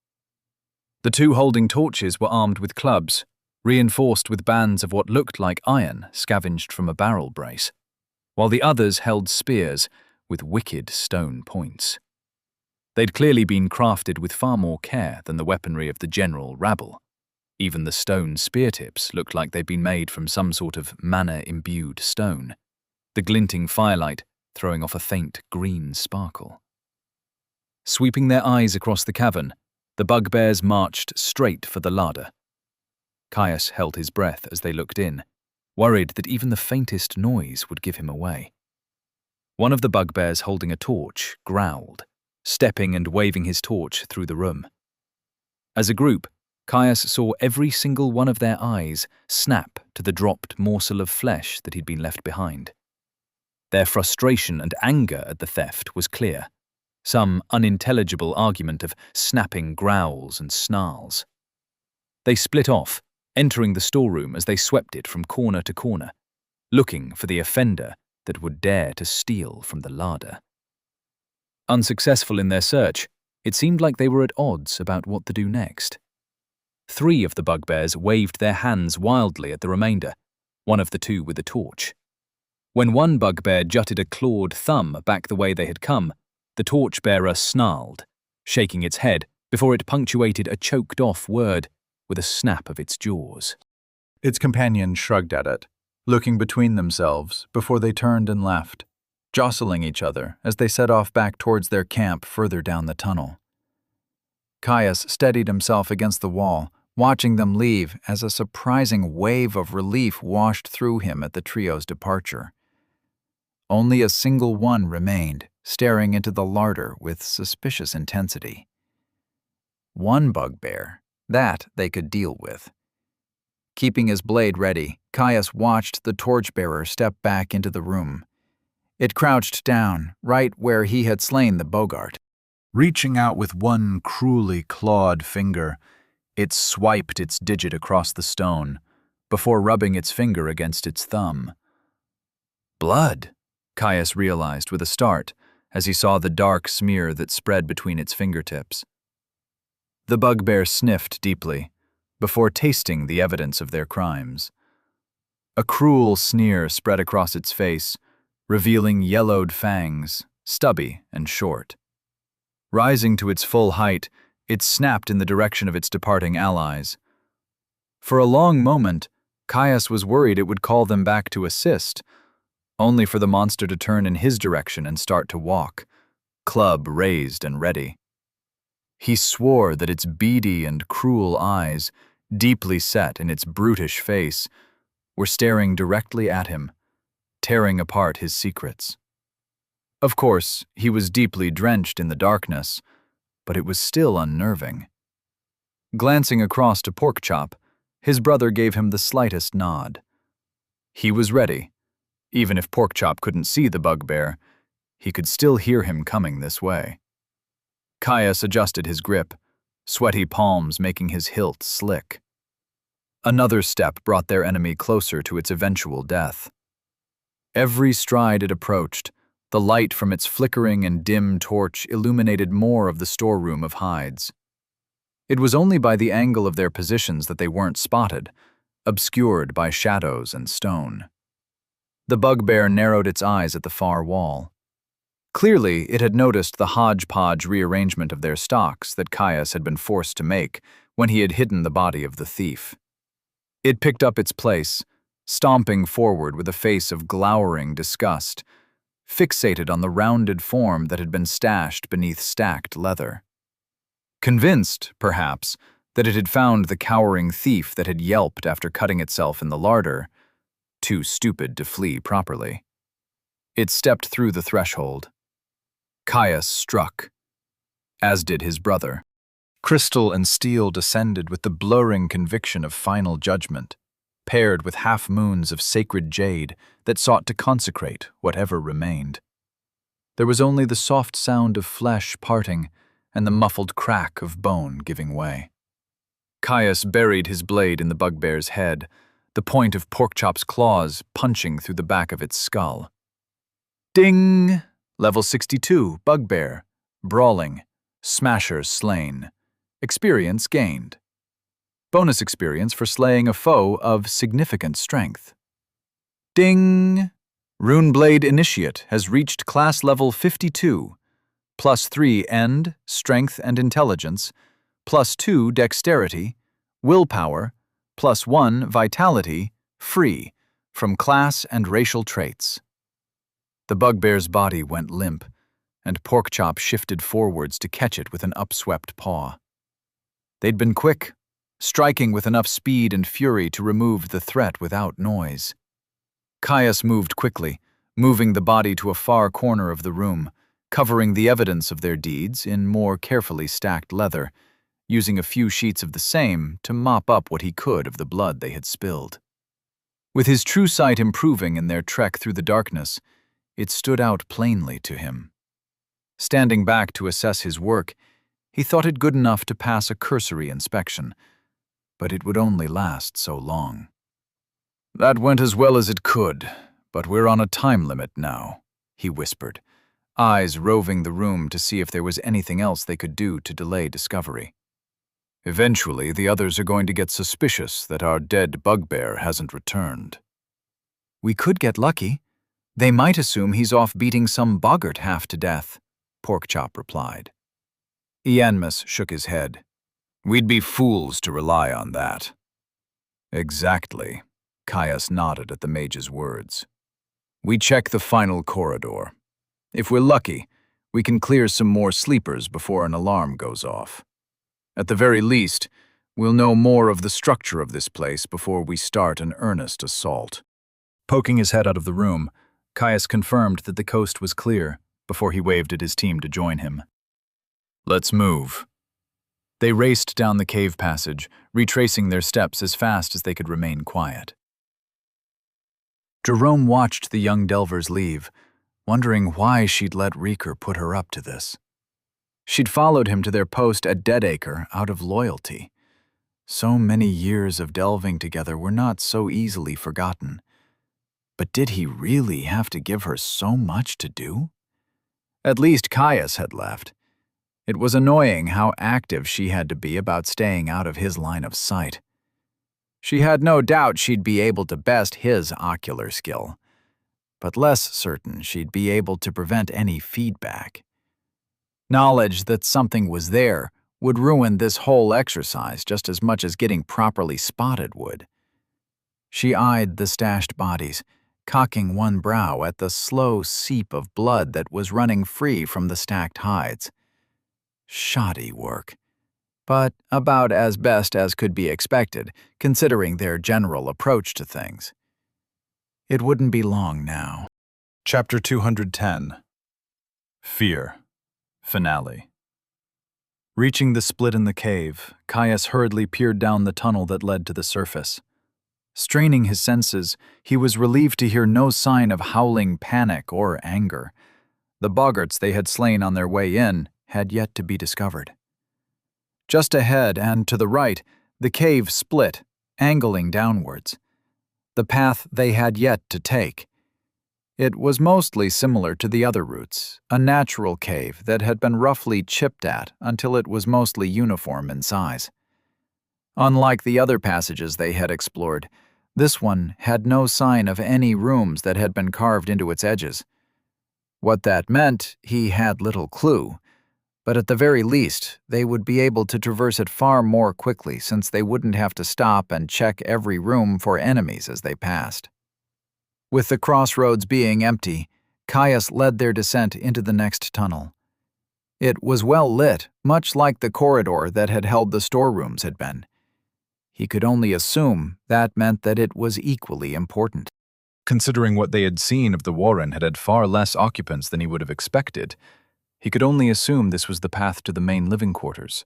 The 2 holding torches were armed with clubs, reinforced with bands of what looked like iron scavenged from a barrel brace, while the others held spears with wicked stone points. They'd clearly been crafted with far more care than the weaponry of the general rabble. Even the stone spear tips looked like they'd been made from some sort of mana-imbued stone, the glinting firelight throwing off a faint green sparkle. Sweeping their eyes across the cavern, the bugbears marched straight for the larder. Caius held his breath as they looked in, worried that even the faintest noise would give him away. One of the bugbears holding a torch growled, stepping and waving his torch through the room. As a group, Caius saw every single one of their eyes snap to the dropped morsel of flesh that he'd been left behind. Their frustration and anger at the theft was clear, some unintelligible argument of snapping growls and snarls. They split off, entering the storeroom as they swept it from corner to corner, looking for the offender that would dare to steal from the larder. Unsuccessful in their search, it seemed like they were at odds about what to do next. 3 of the bugbears waved their hands wildly at the remainder, one of the 2 with a torch. When one bugbear jutted a clawed thumb back the way they had come, the torchbearer snarled, shaking its head before it punctuated a choked-off word with a snap of its jaws. Its companions shrugged at it, looking between themselves before they turned and left, jostling each other as they set off back towards their camp further down the tunnel. Caius steadied himself against the wall, watching them leave as a surprising wave of relief washed through him at the trio's departure. Only a single one remained, staring into the larder with suspicious intensity. One bugbear, that they could deal with. Keeping his blade ready, Caius watched the torchbearer step back into the room. It crouched down, right where he had slain the Bogart. Reaching out with one cruelly clawed finger, it swiped its digit across the stone, before rubbing its finger against its thumb. Blood, Caius realized with a start as he saw the dark smear that spread between its fingertips. The bugbear sniffed deeply, before tasting the evidence of their crimes. A cruel sneer spread across its face, revealing yellowed fangs, stubby and short. Rising to its full height, it snapped in the direction of its departing allies. For a long moment, Caius was worried it would call them back to assist, only for the monster to turn in his direction and start to walk, club raised and ready. He swore that its beady and cruel eyes, deeply set in its brutish face, were staring directly at him, tearing apart his secrets. Of course, he was deeply drenched in the darkness, but it was still unnerving. Glancing across to Porkchop, his brother gave him the slightest nod. He was ready. Even if Porkchop couldn't see the bugbear, he could still hear him coming this way. Caius adjusted his grip, sweaty palms making his hilt slick. Another step brought their enemy closer to its eventual death. Every stride it approached, the light from its flickering and dim torch illuminated more of the storeroom of hides. It was only by the angle of their positions that they weren't spotted, obscured by shadows and stone. The bugbear narrowed its eyes at the far wall. Clearly, it had noticed the hodgepodge rearrangement of their stocks that Caius had been forced to make when he had hidden the body of the thief. It picked up its place, stomping forward with a face of glowering disgust, fixated on the rounded form that had been stashed beneath stacked leather. Convinced, perhaps, that it had found the cowering thief that had yelped after cutting itself in the larder, too stupid to flee properly. It stepped through the threshold. Caius struck, as did his brother. Crystal and steel descended with the blurring conviction of final judgment, paired with half-moons of sacred jade that sought to consecrate whatever remained. There was only the soft sound of flesh parting and the muffled crack of bone giving way. Caius buried his blade in the bugbear's head, the point of Porkchop's claws punching through the back of its skull. Ding! Level 62, Bugbear. Brawling. Smashers slain. Experience gained. Bonus experience for slaying a foe of significant strength. Ding! Runeblade Initiate has reached class level 52. +3 End, Strength and Intelligence, +2 Dexterity, willpower, +1 vitality, free, from class and racial traits. The bugbear's body went limp, and Porkchop shifted forwards to catch it with an upswept paw. They'd been quick, striking with enough speed and fury to remove the threat without noise. Caius moved quickly, moving the body to a far corner of the room, covering the evidence of their deeds in more carefully stacked leather, using a few sheets of the same to mop up what he could of the blood they had spilled. With his true sight improving in their trek through the darkness, it stood out plainly to him. Standing back to assess his work, he thought it good enough to pass a cursory inspection, but it would only last so long. "That went as well as it could, but we're on a time limit now," he whispered, eyes roving the room to see if there was anything else they could do to delay discovery. "Eventually, the others are going to get suspicious that our dead bugbear hasn't returned." "We could get lucky. They might assume he's off beating some boggart half to death," Porkchop replied. Ianmus shook his head. "We'd be fools to rely on that." "Exactly," Caius nodded at the mage's words. "We check the final corridor. If we're lucky, we can clear some more sleepers before an alarm goes off. At the very least, we'll know more of the structure of this place before we start an earnest assault." Poking his head out of the room, Caius confirmed that the coast was clear before he waved at his team to join him. "Let's move." They raced down the cave passage, retracing their steps as fast as they could remain quiet. Jerome watched the young delvers leave, wondering why she'd let Reeker put her up to this. She'd followed him to their post at Deadacre out of loyalty. So many years of delving together were not so easily forgotten. But did he really have to give her so much to do? At least Caius had left. It was annoying how active she had to be about staying out of his line of sight. She had no doubt she'd be able to best his ocular skill, but less certain she'd be able to prevent any feedback. Knowledge that something was there would ruin this whole exercise just as much as getting properly spotted would. She eyed the stashed bodies, cocking one brow at the slow seep of blood that was running free from the stacked hides. Shoddy work, but about as best as could be expected, considering their general approach to things. It wouldn't be long now. Chapter 210. Fear. Finale. Reaching the split in the cave, Caius hurriedly peered down the tunnel that led to the surface. Straining his senses, he was relieved to hear no sign of howling panic or anger. The boggarts they had slain on their way in had yet to be discovered. Just ahead and to the right, the cave split, angling downwards. The path they had yet to take. It was mostly similar to the other routes, a natural cave that had been roughly chipped at until it was mostly uniform in size. Unlike the other passages they had explored, this one had no sign of any rooms that had been carved into its edges. What that meant, he had little clue, but at the very least, they would be able to traverse it far more quickly since they wouldn't have to stop and check every room for enemies as they passed. With the crossroads being empty, Caius led their descent into the next tunnel. It was well lit, much like the corridor that had held the storerooms had been. He could only assume that meant that it was equally important. Considering what they had seen of the Warren had far less occupants than he would have expected, he could only assume this was the path to the main living quarters.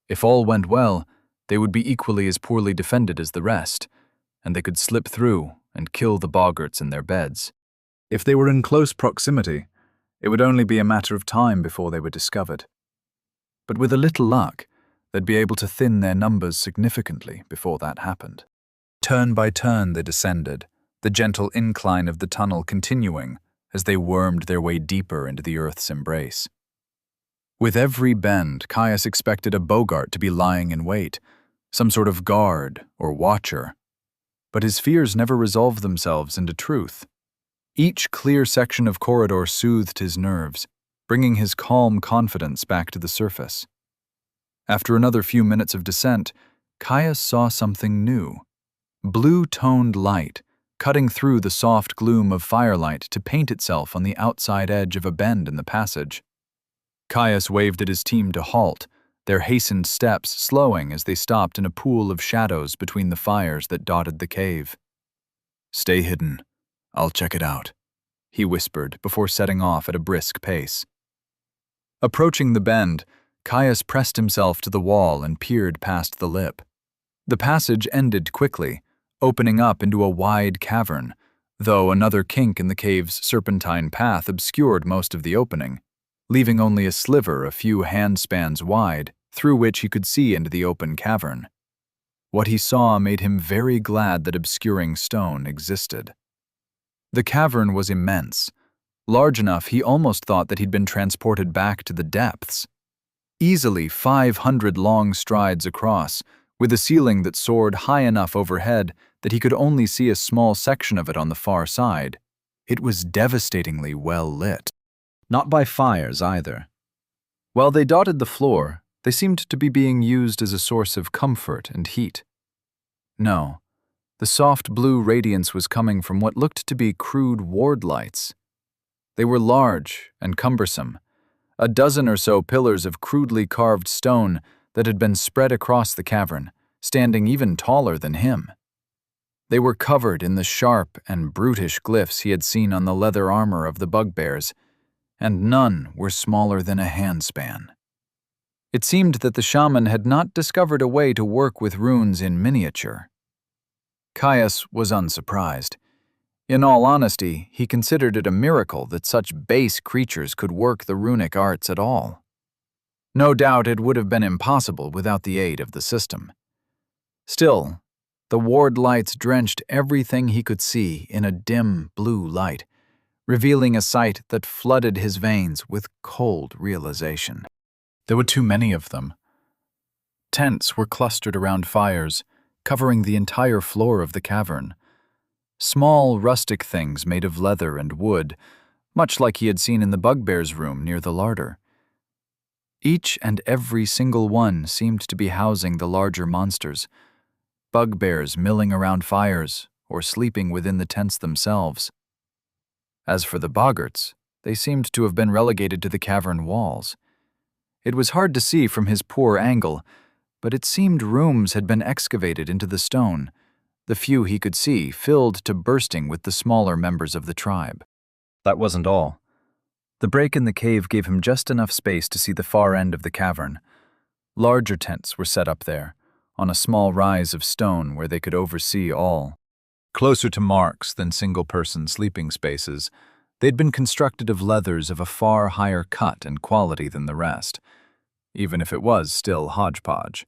If all went well, they would be equally as poorly defended as the rest, and they could slip through and kill the boggarts in their beds. If they were in close proximity, it would only be a matter of time before they were discovered. But with a little luck, they'd be able to thin their numbers significantly before that happened. Turn by turn they descended, the gentle incline of the tunnel continuing as they wormed their way deeper into the earth's embrace. With every bend, Caius expected a boggart to be lying in wait, some sort of guard or watcher. But his fears never resolved themselves into truth. Each clear section of corridor soothed his nerves, bringing his calm confidence back to the surface. After another few minutes of descent, Caius saw something new. Blue-toned light, cutting through the soft gloom of firelight to paint itself on the outside edge of a bend in the passage. Caius waved at his team to halt, their hastened steps slowing as they stopped in a pool of shadows between the fires that dotted the cave. "Stay hidden. I'll check it out," he whispered before setting off at a brisk pace. Approaching the bend, Caius pressed himself to the wall and peered past the lip. The passage ended quickly, opening up into a wide cavern, though another kink in the cave's serpentine path obscured most of the opening, leaving only a sliver a few handspans wide through which he could see into the open cavern. What he saw made him very glad that obscuring stone existed. The cavern was immense, large enough he almost thought that he'd been transported back to the depths. Easily 500 long strides across, with a ceiling that soared high enough overhead that he could only see a small section of it on the far side. It was devastatingly well lit. Not by fires either. While they dotted the floor, they seemed to be being used as a source of comfort and heat. No, the soft blue radiance was coming from what looked to be crude ward lights. They were large and cumbersome, a dozen or so pillars of crudely carved stone that had been spread across the cavern, standing even taller than him. They were covered in the sharp and brutish glyphs he had seen on the leather armor of the bugbears, and none were smaller than a handspan. It seemed that the shaman had not discovered a way to work with runes in miniature. Caius was unsurprised. In all honesty, he considered it a miracle that such base creatures could work the runic arts at all. No doubt it would have been impossible without the aid of the system. Still, the ward lights drenched everything he could see in a dim blue light, revealing a sight that flooded his veins with cold realization. There were too many of them. Tents were clustered around fires, covering the entire floor of the cavern. Small, rustic things made of leather and wood, much like he had seen in the bugbear's room near the larder. Each and every single one seemed to be housing the larger monsters, bugbears milling around fires or sleeping within the tents themselves. As for the boggarts, they seemed to have been relegated to the cavern walls. It was hard to see from his poor angle, but it seemed rooms had been excavated into the stone, the few he could see filled to bursting with the smaller members of the tribe. That wasn't all. The break in the cave gave him just enough space to see the far end of the cavern. Larger tents were set up there, on a small rise of stone where they could oversee all. Closer to marks than single-person sleeping spaces, they'd been constructed of leathers of a far higher cut and quality than the rest, even if it was still hodgepodge.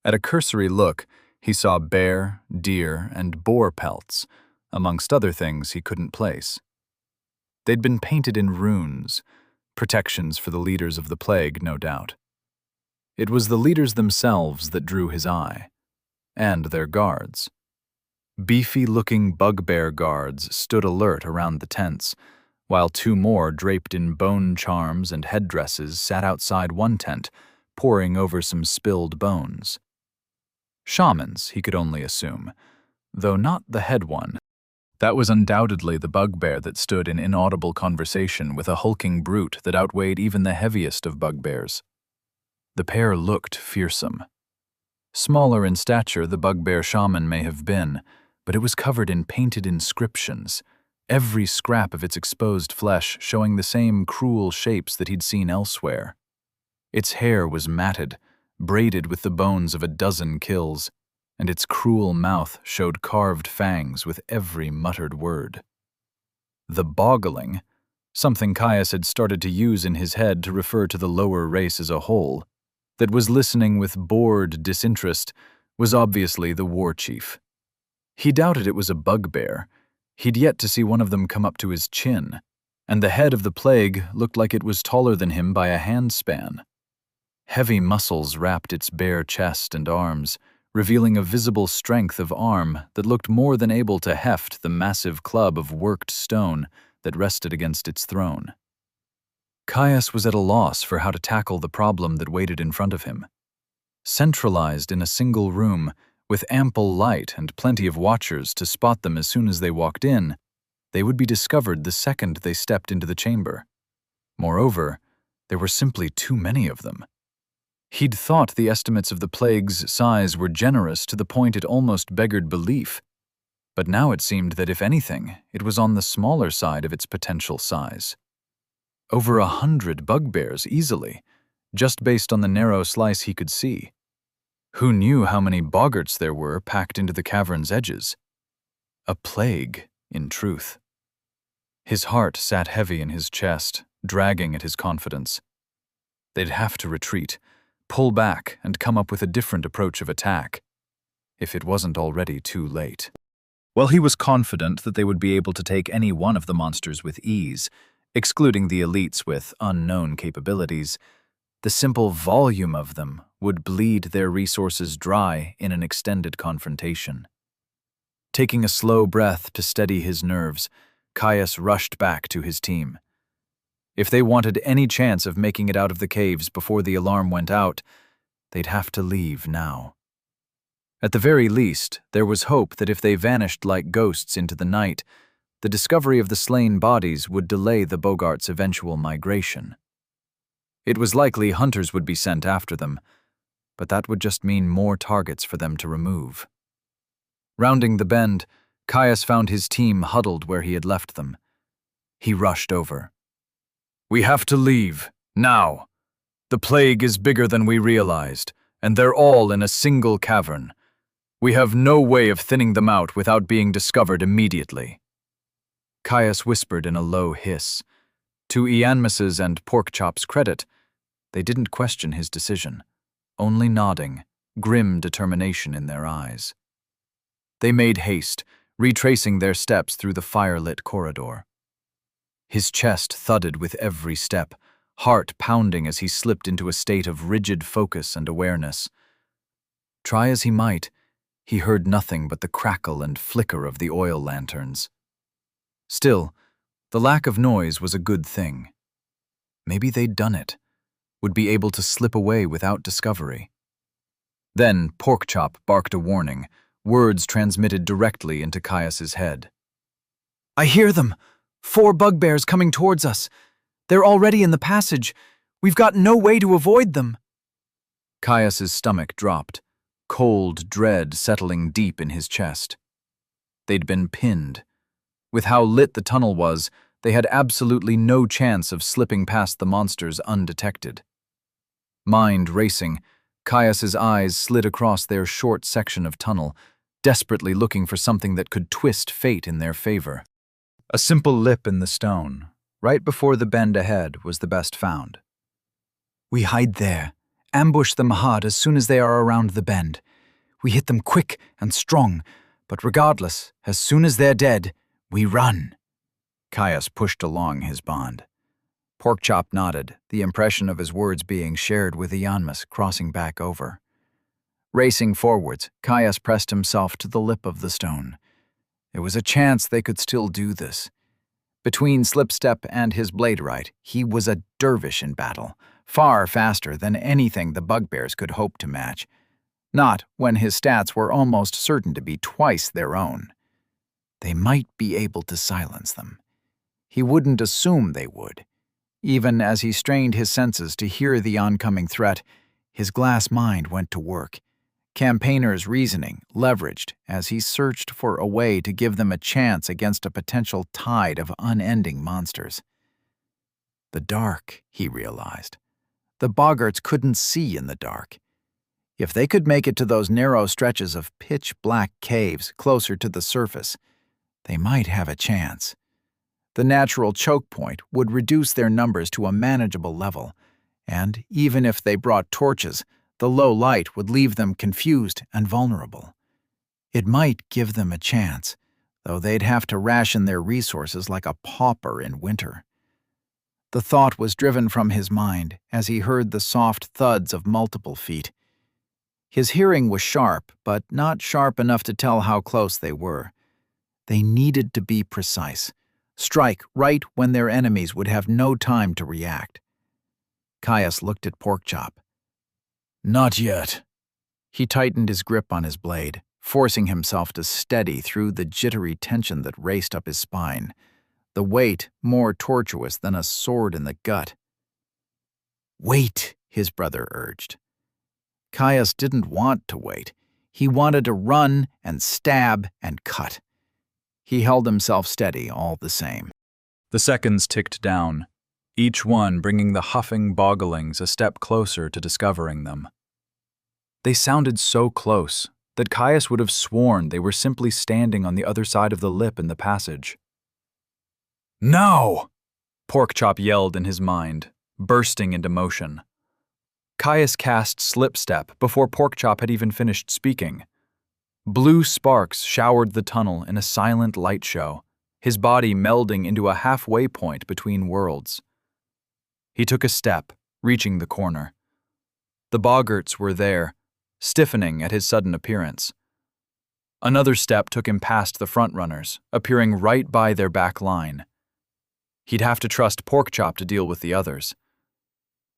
At a cursory look, he saw bear, deer, and boar pelts, amongst other things he couldn't place. They'd been painted in runes, protections for the leaders of the plague, no doubt. It was the leaders themselves that drew his eye, and their guards. Beefy-looking bugbear guards stood alert around the tents, while two more draped in bone charms and headdresses sat outside one tent, poring over some spilled bones. Shamans, he could only assume, though not the head one. That was undoubtedly the bugbear that stood in inaudible conversation with a hulking brute that outweighed even the heaviest of bugbears. The pair looked fearsome. Smaller in stature the bugbear shaman may have been, but it was covered in painted inscriptions, every scrap of its exposed flesh showing the same cruel shapes that he'd seen elsewhere. Its hair was matted, braided with the bones of a dozen kills, and its cruel mouth showed carved fangs with every muttered word. The boggling, something Caius had started to use in his head to refer to the lower race as a whole, that was listening with bored disinterest, was obviously the war chief. He doubted it was a bugbear. He'd yet to see one of them come up to his chin, and the head of the plague looked like it was taller than him by a handspan. Heavy muscles wrapped its bare chest and arms, revealing a visible strength of arm that looked more than able to heft the massive club of worked stone that rested against its throne. Caius was at a loss for how to tackle the problem that waited in front of him. Centralized in a single room, with ample light and plenty of watchers to spot them as soon as they walked in, they would be discovered the second they stepped into the chamber. Moreover, there were simply too many of them. He'd thought the estimates of the plague's size were generous to the point it almost beggared belief, but now it seemed that if anything, it was on the smaller side of its potential size. Over 100 bugbears easily, just based on the narrow slice he could see. Who knew how many boggarts there were packed into the cavern's edges? A plague, in truth. His heart sat heavy in his chest, dragging at his confidence. They'd have to retreat, pull back, and come up with a different approach of attack, if it wasn't already too late. Well, he was confident that they would be able to take any one of the monsters with ease, excluding the elites with unknown capabilities. The simple volume of them would bleed their resources dry in an extended confrontation. Taking a slow breath to steady his nerves, Caius rushed back to his team. If they wanted any chance of making it out of the caves before the alarm went out, they'd have to leave now. At the very least, there was hope that if they vanished like ghosts into the night, the discovery of the slain bodies would delay the Bogarts' eventual migration. It was likely hunters would be sent after them, but that would just mean more targets for them to remove. Rounding the bend, Caius found his team huddled where he had left them. He rushed over. "We have to leave, now. The plague is bigger than we realized, and they're all in a single cavern. We have no way of thinning them out without being discovered immediately." Caius whispered in a low hiss. To Ianmus's and Porkchop's credit, they didn't question his decision, only nodding, grim determination in their eyes. They made haste, retracing their steps through the fire-lit corridor. His chest thudded with every step, heart pounding as he slipped into a state of rigid focus and awareness. Try as he might, he heard nothing but the crackle and flicker of the oil lanterns. Still, the lack of noise was a good thing. Maybe they'd done it, would be able to slip away without discovery. Then Porkchop barked a warning, words transmitted directly into Caius's head. "I hear them! 4 bugbears coming towards us! They're already in the passage! We've got no way to avoid them!" Caius's stomach dropped, cold dread settling deep in his chest. They'd been pinned. With how lit the tunnel was, they had absolutely no chance of slipping past the monsters undetected. Mind racing, Caius's eyes slid across their short section of tunnel, desperately looking for something that could twist fate in their favor. A simple lip in the stone, right before the bend ahead, was the best found. "We hide there, ambush them hard as soon as they are around the bend. We hit them quick and strong, but regardless, as soon as they're dead, we run." Caius pushed along his bond. Porkchop nodded, the impression of his words being shared with Ianmus crossing back over. Racing forwards, Caius pressed himself to the lip of the stone. There was a chance they could still do this. Between Slipstep and his Bladerite, he was a dervish in battle, far faster than anything the bugbears could hope to match. Not when his stats were almost certain to be twice their own. They might be able to silence them. He wouldn't assume they would. Even as he strained his senses to hear the oncoming threat, his glass mind went to work. Campaigner's reasoning leveraged as he searched for a way to give them a chance against a potential tide of unending monsters. The dark, he realized. The boggarts couldn't see in the dark. If they could make it to those narrow stretches of pitch-black caves closer to the surface, they might have a chance. The natural choke point would reduce their numbers to a manageable level, and even if they brought torches, the low light would leave them confused and vulnerable. It might give them a chance, though they'd have to ration their resources like a pauper in winter. The thought was driven from his mind as he heard the soft thuds of multiple feet. His hearing was sharp, but not sharp enough to tell how close they were. They needed to be precise, strike right when their enemies would have no time to react. Caius looked at Porkchop. "Not yet," He tightened his grip on his blade, forcing himself to steady through the jittery tension that raced up his spine, the weight more tortuous than a sword in the gut. "Wait," his brother urged. Caius didn't want to wait. He wanted to run and stab and cut. He held himself steady all the same. The seconds ticked down, each one bringing the huffing bogglings a step closer to discovering them. They sounded so close that Caius would have sworn they were simply standing on the other side of the lip in the passage. "No!" Porkchop yelled in his mind, bursting into motion. Caius cast Slipstep before Porkchop had even finished speaking. Blue sparks showered the tunnel in a silent light show, his body melding into a halfway point between worlds. He took a step, reaching the corner. The boggarts were there, stiffening at his sudden appearance. Another step took him past the front-runners, appearing right by their back line. He'd have to trust Porkchop to deal with the others.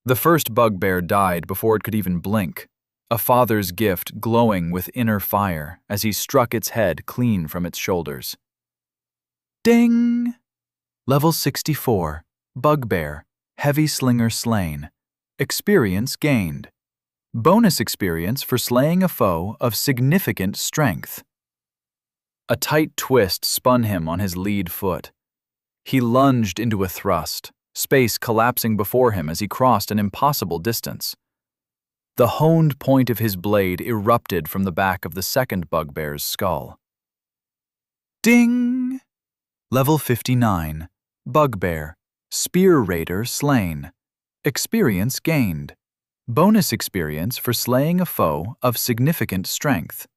The first bugbear died before it could even blink, a father's gift glowing with inner fire as he struck its head clean from its shoulders. Ding! Level 64, Bugbear, Heavy Slinger slain. Experience gained. Bonus experience for slaying a foe of significant strength. A tight twist spun him on his lead foot. He lunged into a thrust, space collapsing before him as he crossed an impossible distance. The honed point of his blade erupted from the back of the second bugbear's skull. Ding! Level 59, Bugbear, Spear Raider slain. Experience gained. Bonus experience for slaying a foe of significant strength.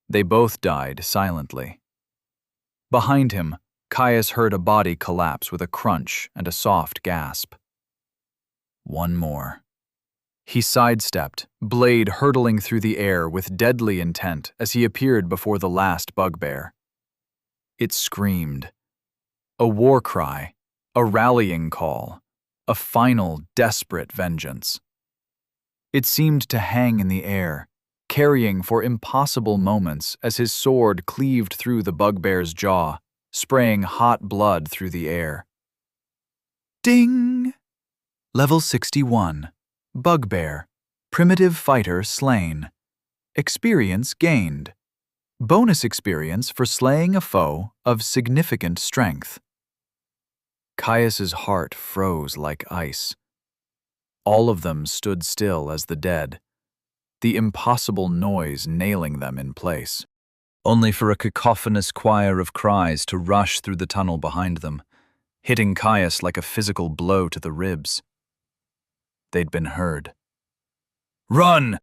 They both died silently. Behind him, Caius heard a body collapse with a crunch and a soft gasp. One more. He sidestepped, blade hurtling through the air with deadly intent as he appeared before the last bugbear. It screamed. A war cry, a rallying call, a final desperate vengeance. It seemed to hang in the air, carrying for impossible moments as his sword cleaved through the bugbear's jaw, spraying hot blood through the air. Ding! Level 61, Bugbear, Primitive Fighter slain. Experience gained. Bonus experience for slaying a foe of significant strength. Caius's heart froze like ice. All of them stood still as the dead, the impossible noise nailing them in place. Only for a cacophonous choir of cries to rush through the tunnel behind them, hitting Caius like a physical blow to the ribs. They'd been heard. Run!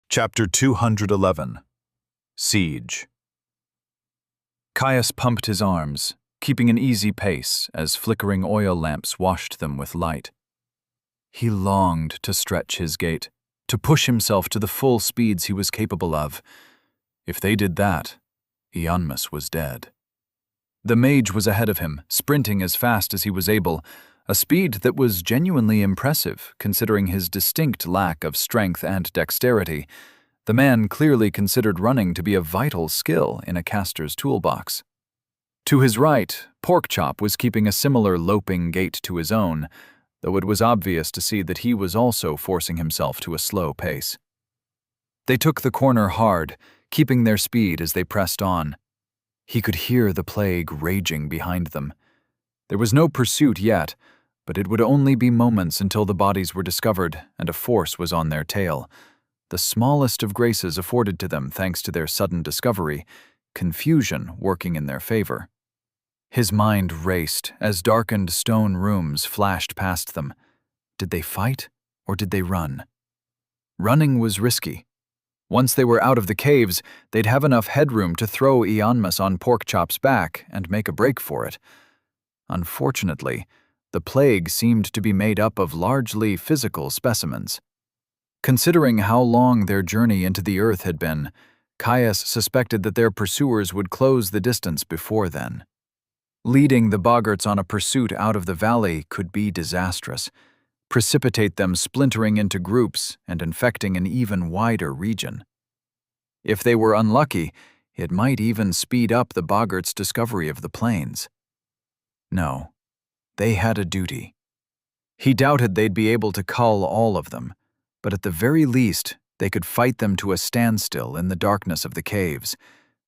Chapter 211. Siege. Caius pumped his arms, keeping an easy pace as flickering oil lamps washed them with light. He longed to stretch his gait, to push himself to the full speeds he was capable of. If they did that, Ionmus was dead. The mage was ahead of him, sprinting as fast as he was able, a speed that was genuinely impressive considering his distinct lack of strength and dexterity. The man clearly considered running to be a vital skill in a caster's toolbox. To his right, Porkchop was keeping a similar loping gait to his own, though it was obvious to see that he was also forcing himself to a slow pace. They took the corner hard, keeping their speed as they pressed on. He could hear the plague raging behind them. There was no pursuit yet, but it would only be moments until the bodies were discovered and a force was on their tail. The smallest of graces afforded to them thanks to their sudden discovery, confusion working in their favor. His mind raced as darkened stone rooms flashed past them. Did they fight or did they run? Running was risky. Once they were out of the caves, they'd have enough headroom to throw Ionmus on Porkchop's back and make a break for it. Unfortunately, the plague seemed to be made up of largely physical specimens. Considering how long their journey into the earth had been, Caius suspected that their pursuers would close the distance before then. Leading the boggarts on a pursuit out of the valley could be disastrous. precipitate them splintering into groups and infecting an even wider region. If they were unlucky, it might even speed up the boggart's discovery of the plains. No, they had a duty. He doubted they'd be able to cull all of them, but at the very least, they could fight them to a standstill in the darkness of the caves,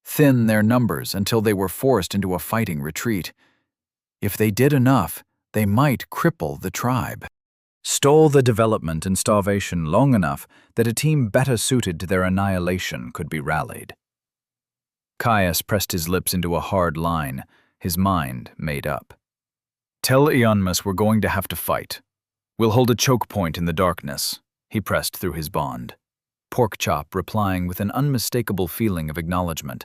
thin their numbers until they were forced into a fighting retreat. If they did enough, they might cripple the tribe. Stall the development and starvation long enough that a team better suited to their annihilation could be rallied. Caius pressed his lips into a hard line, his mind made up. Tell Ionmus we're going to have to fight. We'll hold a choke point in the darkness, he pressed through his bond. Porkchop replying with an unmistakable feeling of acknowledgement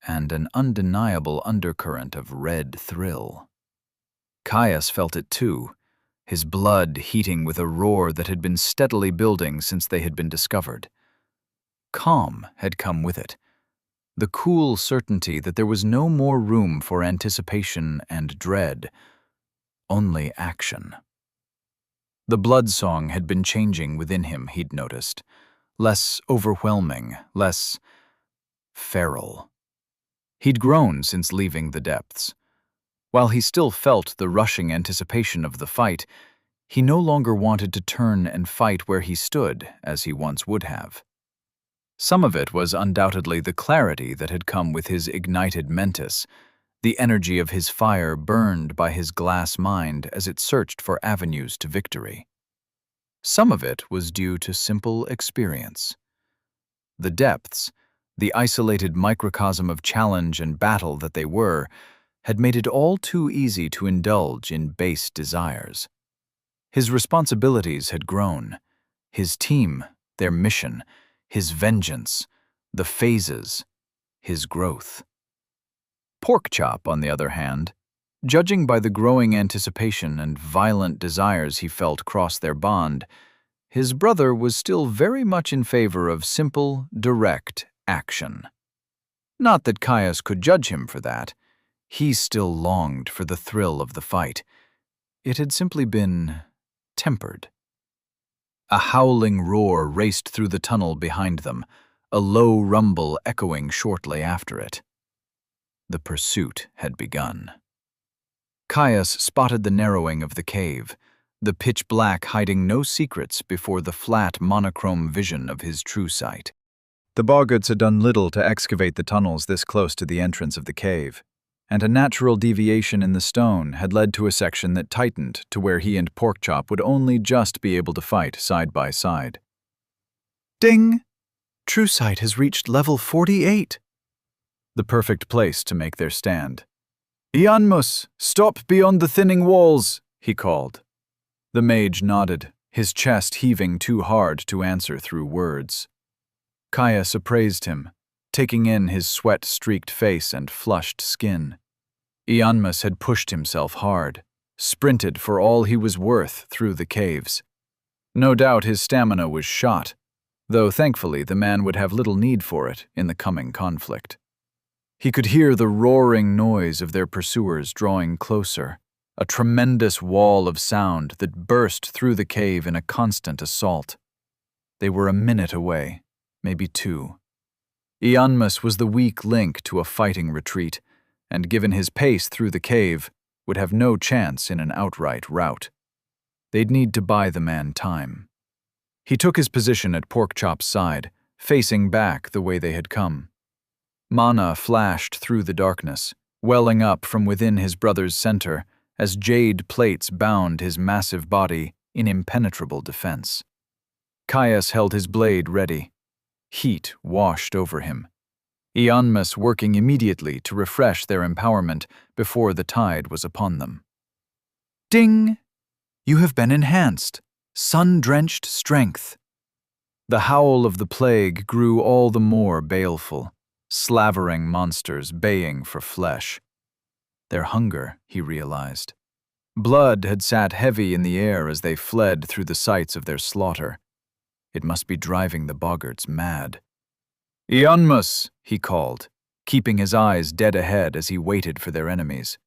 and an undeniable undercurrent of red thrill. Caius felt it too, his blood heating with a roar that had been steadily building since they had been discovered. Calm had come with it, the cool certainty that there was no more room for anticipation and dread, only action. The blood song had been changing within him, he'd noticed, less overwhelming, less feral. He'd grown since leaving the depths. While he still felt the rushing anticipation of the fight, he no longer wanted to turn and fight where he stood as he once would have. Some of it was undoubtedly the clarity that had come with his ignited mentis, the energy of his fire burned by his glass mind as it searched for avenues to victory. Some of it was due to simple experience. The depths, the isolated microcosm of challenge and battle that they were, had made it all too easy to indulge in base desires. His responsibilities had grown. His team, their mission, his vengeance, the phases, his growth. Porkchop, on the other hand, judging by the growing anticipation and violent desires he felt cross their bond, his brother was still very much in favor of simple, direct action. Not that Caius could judge him for that. He still longed for the thrill of the fight. It had simply been tempered. A howling roar raced through the tunnel behind them, a low rumble echoing shortly after it. The pursuit had begun. Caius spotted the narrowing of the cave, the pitch black hiding no secrets before the flat monochrome vision of his true sight. The boggarts had done little to excavate the tunnels this close to the entrance of the cave, and a natural deviation in the stone had led to a section that tightened to where he and Porkchop would only just be able to fight side by side. Ding! True sight has reached level 48. The perfect place to make their stand. Ionmus, stop beyond the thinning walls, he called. The mage nodded, his chest heaving too hard to answer through words. Caius appraised him, taking in his sweat-streaked face and flushed skin. Ionmus had pushed himself hard, sprinted for all he was worth through the caves. No doubt his stamina was shot, though thankfully the man would have little need for it in the coming conflict. He could hear the roaring noise of their pursuers drawing closer, a tremendous wall of sound that burst through the cave in a constant assault. They were a minute away, maybe two. Ionmus was the weak link to a fighting retreat, and given his pace through the cave, would have no chance in an outright rout. They'd need to buy the man time. He took his position at Porkchop's side, facing back the way they had come. Mana flashed through the darkness, welling up from within his brother's center as jade plates bound his massive body in impenetrable defense. Caius held his blade ready. Heat washed over him. Ionmus working immediately to refresh their empowerment before the tide was upon them. Ding! You have been enhanced. Sun-drenched strength. The howl of the plague grew all the more baleful, slavering monsters baying for flesh. Their hunger, he realized. Blood had sat heavy in the air as they fled through the sites of their slaughter. It must be driving the boggarts mad. Ionmus, he called, keeping his eyes dead ahead as he waited for their enemies.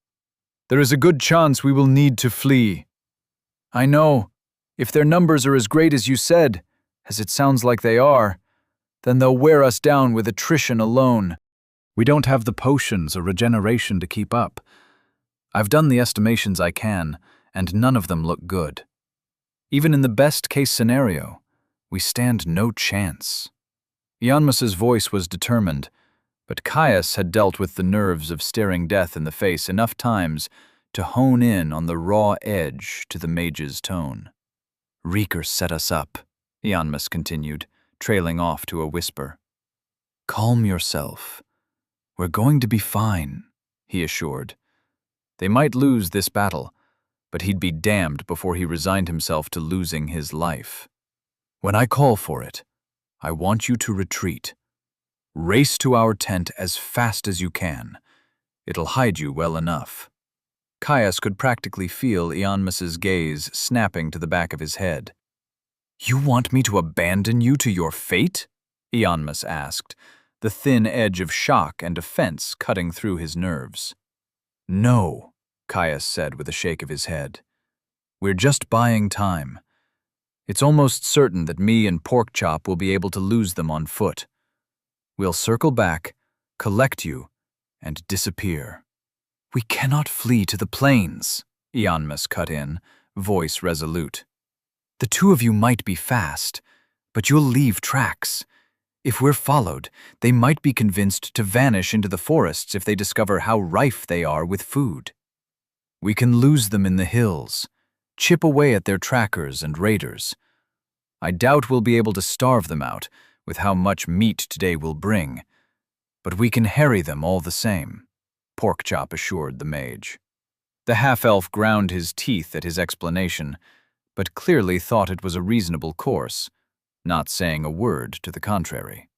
There is a good chance we will need to flee. I know, If their numbers are as great as you said, as it sounds like they are, then they'll wear us down with attrition alone. We don't have the potions or regeneration to keep up. I've done the estimations I can, and none of them look good. Even in the best-case scenario, we stand no chance. Ianmus's voice was determined, but Caius had dealt with the nerves of staring death in the face enough times to hone in on the raw edge to the mage's tone. Reeker set us up, Ianmus continued, trailing off to a whisper. Calm yourself. We're going to be fine, he assured. They might lose this battle, but he'd be damned before he resigned himself to losing his life. When I call for it, I want you to retreat. Race to our tent as fast as you can. It'll hide you well enough. Caius could practically feel Ianmus's gaze snapping to the back of his head. You want me to abandon you to your fate? Ianmus asked, the thin edge of shock and offense cutting through his nerves. No, Caius said with a shake of his head. We're just buying time. It's almost certain that me and Porkchop will be able to lose them on foot. We'll circle back, collect you, and disappear. We cannot flee to the plains, Ianmus cut in, voice resolute. The two of you might be fast, but you'll leave tracks. If we're followed, they might be convinced to vanish into the forests if they discover how rife they are with food. We can lose them in the hills, chip away at their trackers and raiders. I doubt we'll be able to starve them out with how much meat today will bring, but we can harry them all the same, Porkchop assured the mage. The half-elf ground his teeth at his explanation, but clearly thought it was a reasonable course, not saying a word to the contrary.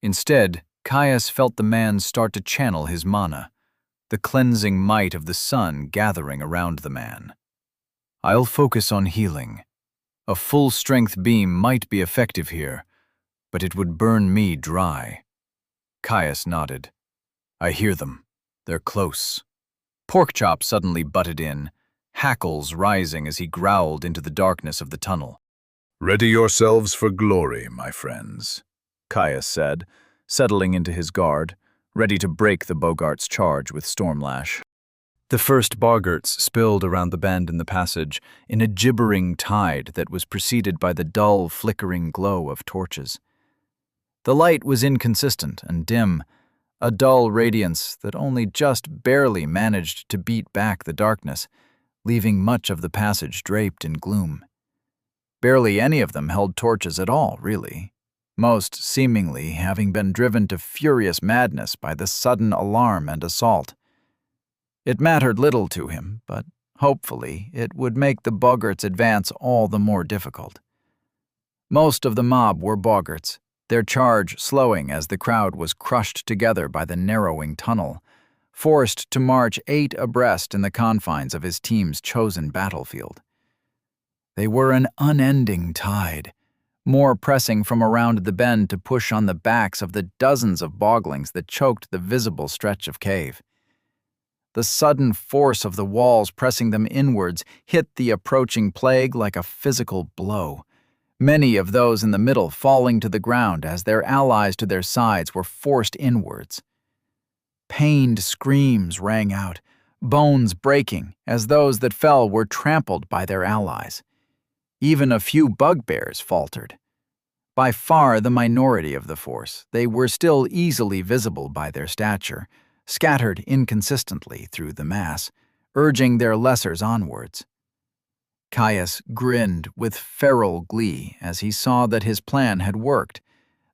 Instead, Caius felt the man start to channel his mana, the cleansing might of the sun gathering around the man. I'll focus on healing. A full-strength beam might be effective here, but it would burn me dry. Caius nodded. I hear them. They're close. Porkchop suddenly butted in, hackles rising as he growled into the darkness of the tunnel. Ready yourselves for glory, my friends, Caius said, settling into his guard, ready to break the Bogart's charge with Stormlash. The first boggarts spilled around the bend in the passage in a gibbering tide that was preceded by the dull, flickering glow of torches. The light was inconsistent and dim, a dull radiance that only just barely managed to beat back the darkness, leaving much of the passage draped in gloom. Barely any of them held torches at all, really, most seemingly having been driven to furious madness by the sudden alarm and assault. It mattered little to him, but hopefully it would make the boggarts' advance all the more difficult. Most of the mob were boggarts, their charge slowing as the crowd was crushed together by the narrowing tunnel, forced to march 8 abreast in the confines of his team's chosen battlefield. They were an unending tide, more pressing from around the bend to push on the backs of the dozens of boglings that choked the visible stretch of cave. The sudden force of the walls pressing them inwards hit the approaching plague like a physical blow, many of those in the middle falling to the ground as their allies to their sides were forced inwards. Pained screams rang out, bones breaking as those that fell were trampled by their allies. Even a few bugbears faltered. By far the minority of the force, they were still easily visible by their stature, scattered inconsistently through the mass, urging their lessers onwards. Caius grinned with feral glee as he saw that his plan had worked,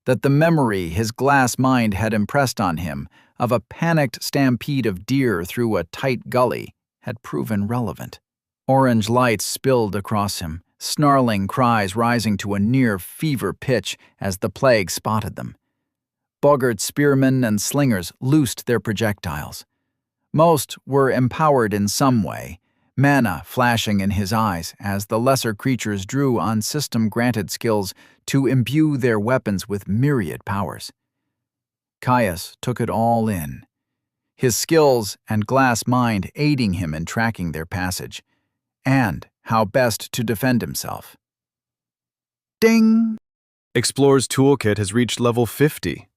that the memory his glass mind had impressed on him of a panicked stampede of deer through a tight gully had proven relevant. Orange lights spilled across him, snarling cries rising to a near fever pitch as the plague spotted them. Boggart spearmen and slingers loosed their projectiles. Most were empowered in some way, mana flashing in his eyes as the lesser creatures drew on system-granted skills to imbue their weapons with myriad powers. Caius took it all in, his skills and glass mind aiding him in tracking their passage, and how best to defend himself. Ding! Explorer's Toolkit has reached level 50.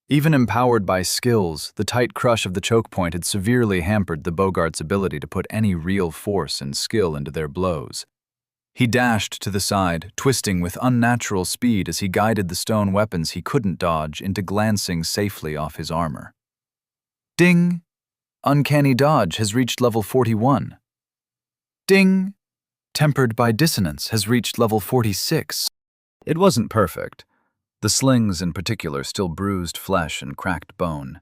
Even empowered by skills, the tight crush of the choke point had severely hampered the Bogart's ability to put any real force and skill into their blows. He dashed to the side, twisting with unnatural speed as he guided the stone weapons he couldn't dodge into glancing safely off his armor. Ding! Uncanny Dodge has reached level 41. Ding! Tempered by Dissonance has reached level 46. It wasn't perfect. The slings in particular still bruised flesh and cracked bone,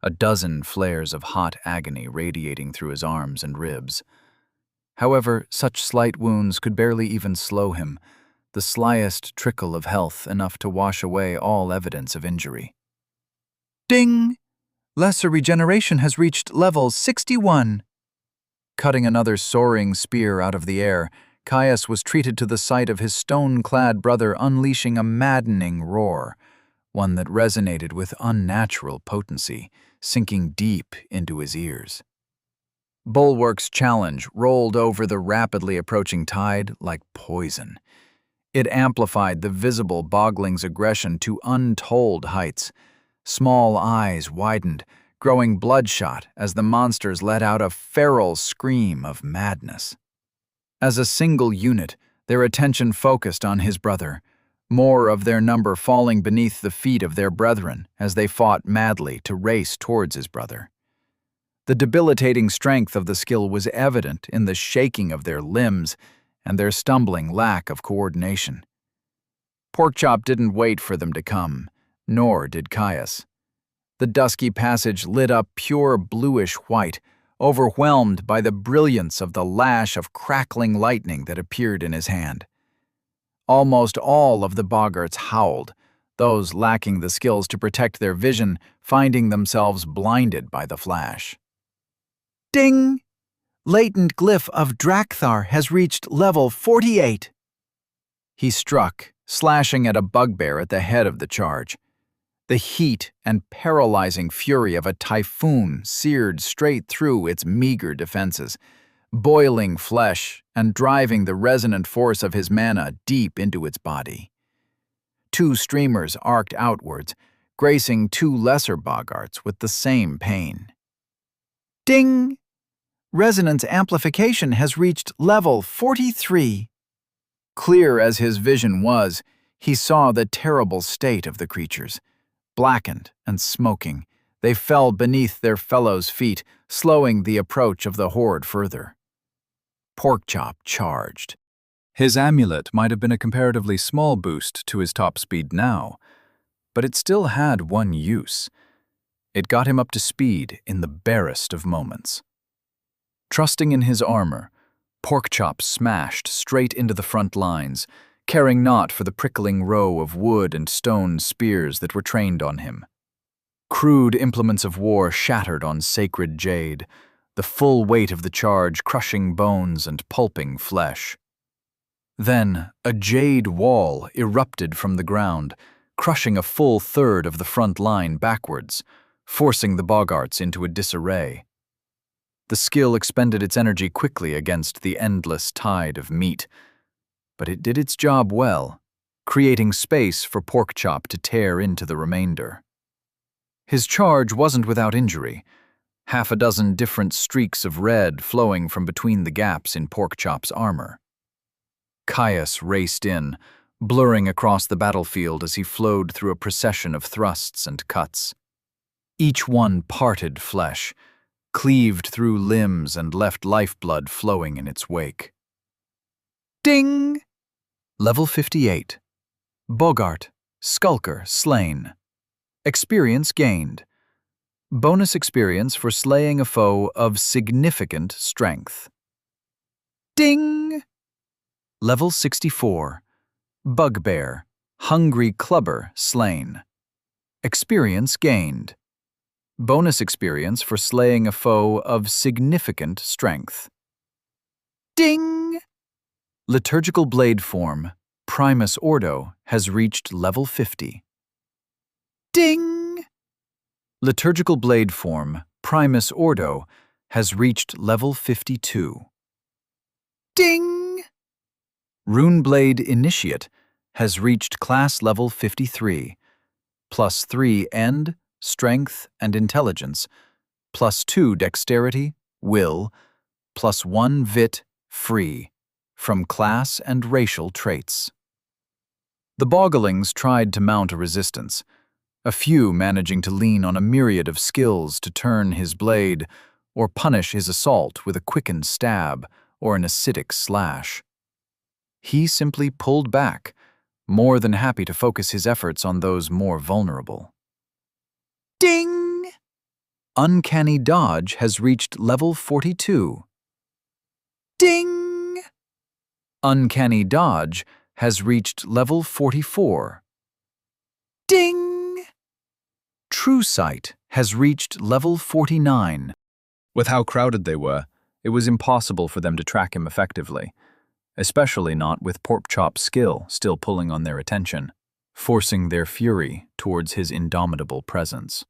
a dozen flares of hot agony radiating through his arms and ribs. However, such slight wounds could barely even slow him, the slyest trickle of health enough to wash away all evidence of injury. Ding! Lesser Regeneration has reached level 61. Cutting another soaring spear out of the air, Caius was treated to the sight of his stone-clad brother unleashing a maddening roar, one that resonated with unnatural potency, sinking deep into his ears. Bulwark's challenge rolled over the rapidly approaching tide like poison. It amplified the visible bogling's aggression to untold heights. Small eyes widened, growing bloodshot as the monsters let out a feral scream of madness. As a single unit, their attention focused on his brother, more of their number falling beneath the feet of their brethren as they fought madly to race towards his brother. The debilitating strength of the skill was evident in the shaking of their limbs and their stumbling lack of coordination. Porkchop didn't wait for them to come, nor did Caius. The dusky passage lit up pure bluish white, overwhelmed by the brilliance of the lash of crackling lightning that appeared in his hand. Almost all of the boggarts howled, those lacking the skills to protect their vision finding themselves blinded by the flash. Ding! Latent Glyph of Drakthar has reached level 48. He struck, slashing at a bugbear at the head of the charge. The heat and paralyzing fury of a typhoon seared straight through its meager defenses, boiling flesh and driving the resonant force of his mana deep into its body. Two streamers arced outwards, gracing two lesser boggarts with the same pain. Ding! Resonance amplification has reached level 43. Clear as his vision was, he saw the terrible state of the creatures. Blackened and smoking, they fell beneath their fellows' feet, slowing the approach of the horde further. Porkchop charged. His amulet might have been a comparatively small boost to his top speed now, but it still had one use. It got him up to speed in the barest of moments. Trusting in his armor, Porkchop smashed straight into the front lines, caring not for the prickling row of wood and stone spears that were trained on him. Crude implements of war shattered on sacred jade, the full weight of the charge crushing bones and pulping flesh. Then, a jade wall erupted from the ground, crushing a full third of the front line backwards, forcing the boggarts into a disarray. The skill expended its energy quickly against the endless tide of meat, but it did its job well, creating space for Porkchop to tear into the remainder. His charge wasn't without injury, half a dozen different streaks of red flowing from between the gaps in Porkchop's armor. Caius raced in, blurring across the battlefield as he flowed through a procession of thrusts and cuts. Each one parted flesh, cleaved through limbs and left lifeblood flowing in its wake. Ding! Level 58. Bogart, Skulker slain. Experience gained. Bonus experience for slaying a foe of significant strength. Ding! Level 64. Bugbear, Hungry Clubber slain. Experience gained. Bonus experience for slaying a foe of significant strength. Ding! Liturgical Blade Form, Primus Ordo, has reached level 50. Ding! Liturgical Blade Form, Primus Ordo, has reached level 52. Ding! Runeblade Initiate has reached class level 53, +3 End, Strength, and Intelligence, +2 Dexterity, Will, +1 Vit, Free, from class and racial traits. The Bogglings tried to mount a resistance, a few managing to lean on a myriad of skills to turn his blade or punish his assault with a quickened stab or an acidic slash. He simply pulled back, more than happy to focus his efforts on those more vulnerable. Ding! Uncanny Dodge has reached level 42. Ding! Uncanny Dodge has reached level 44. Ding! True Sight has reached level 49. With how crowded they were, it was impossible for them to track him effectively, especially not with Porkchop's skill still pulling on their attention, forcing their fury towards his indomitable presence.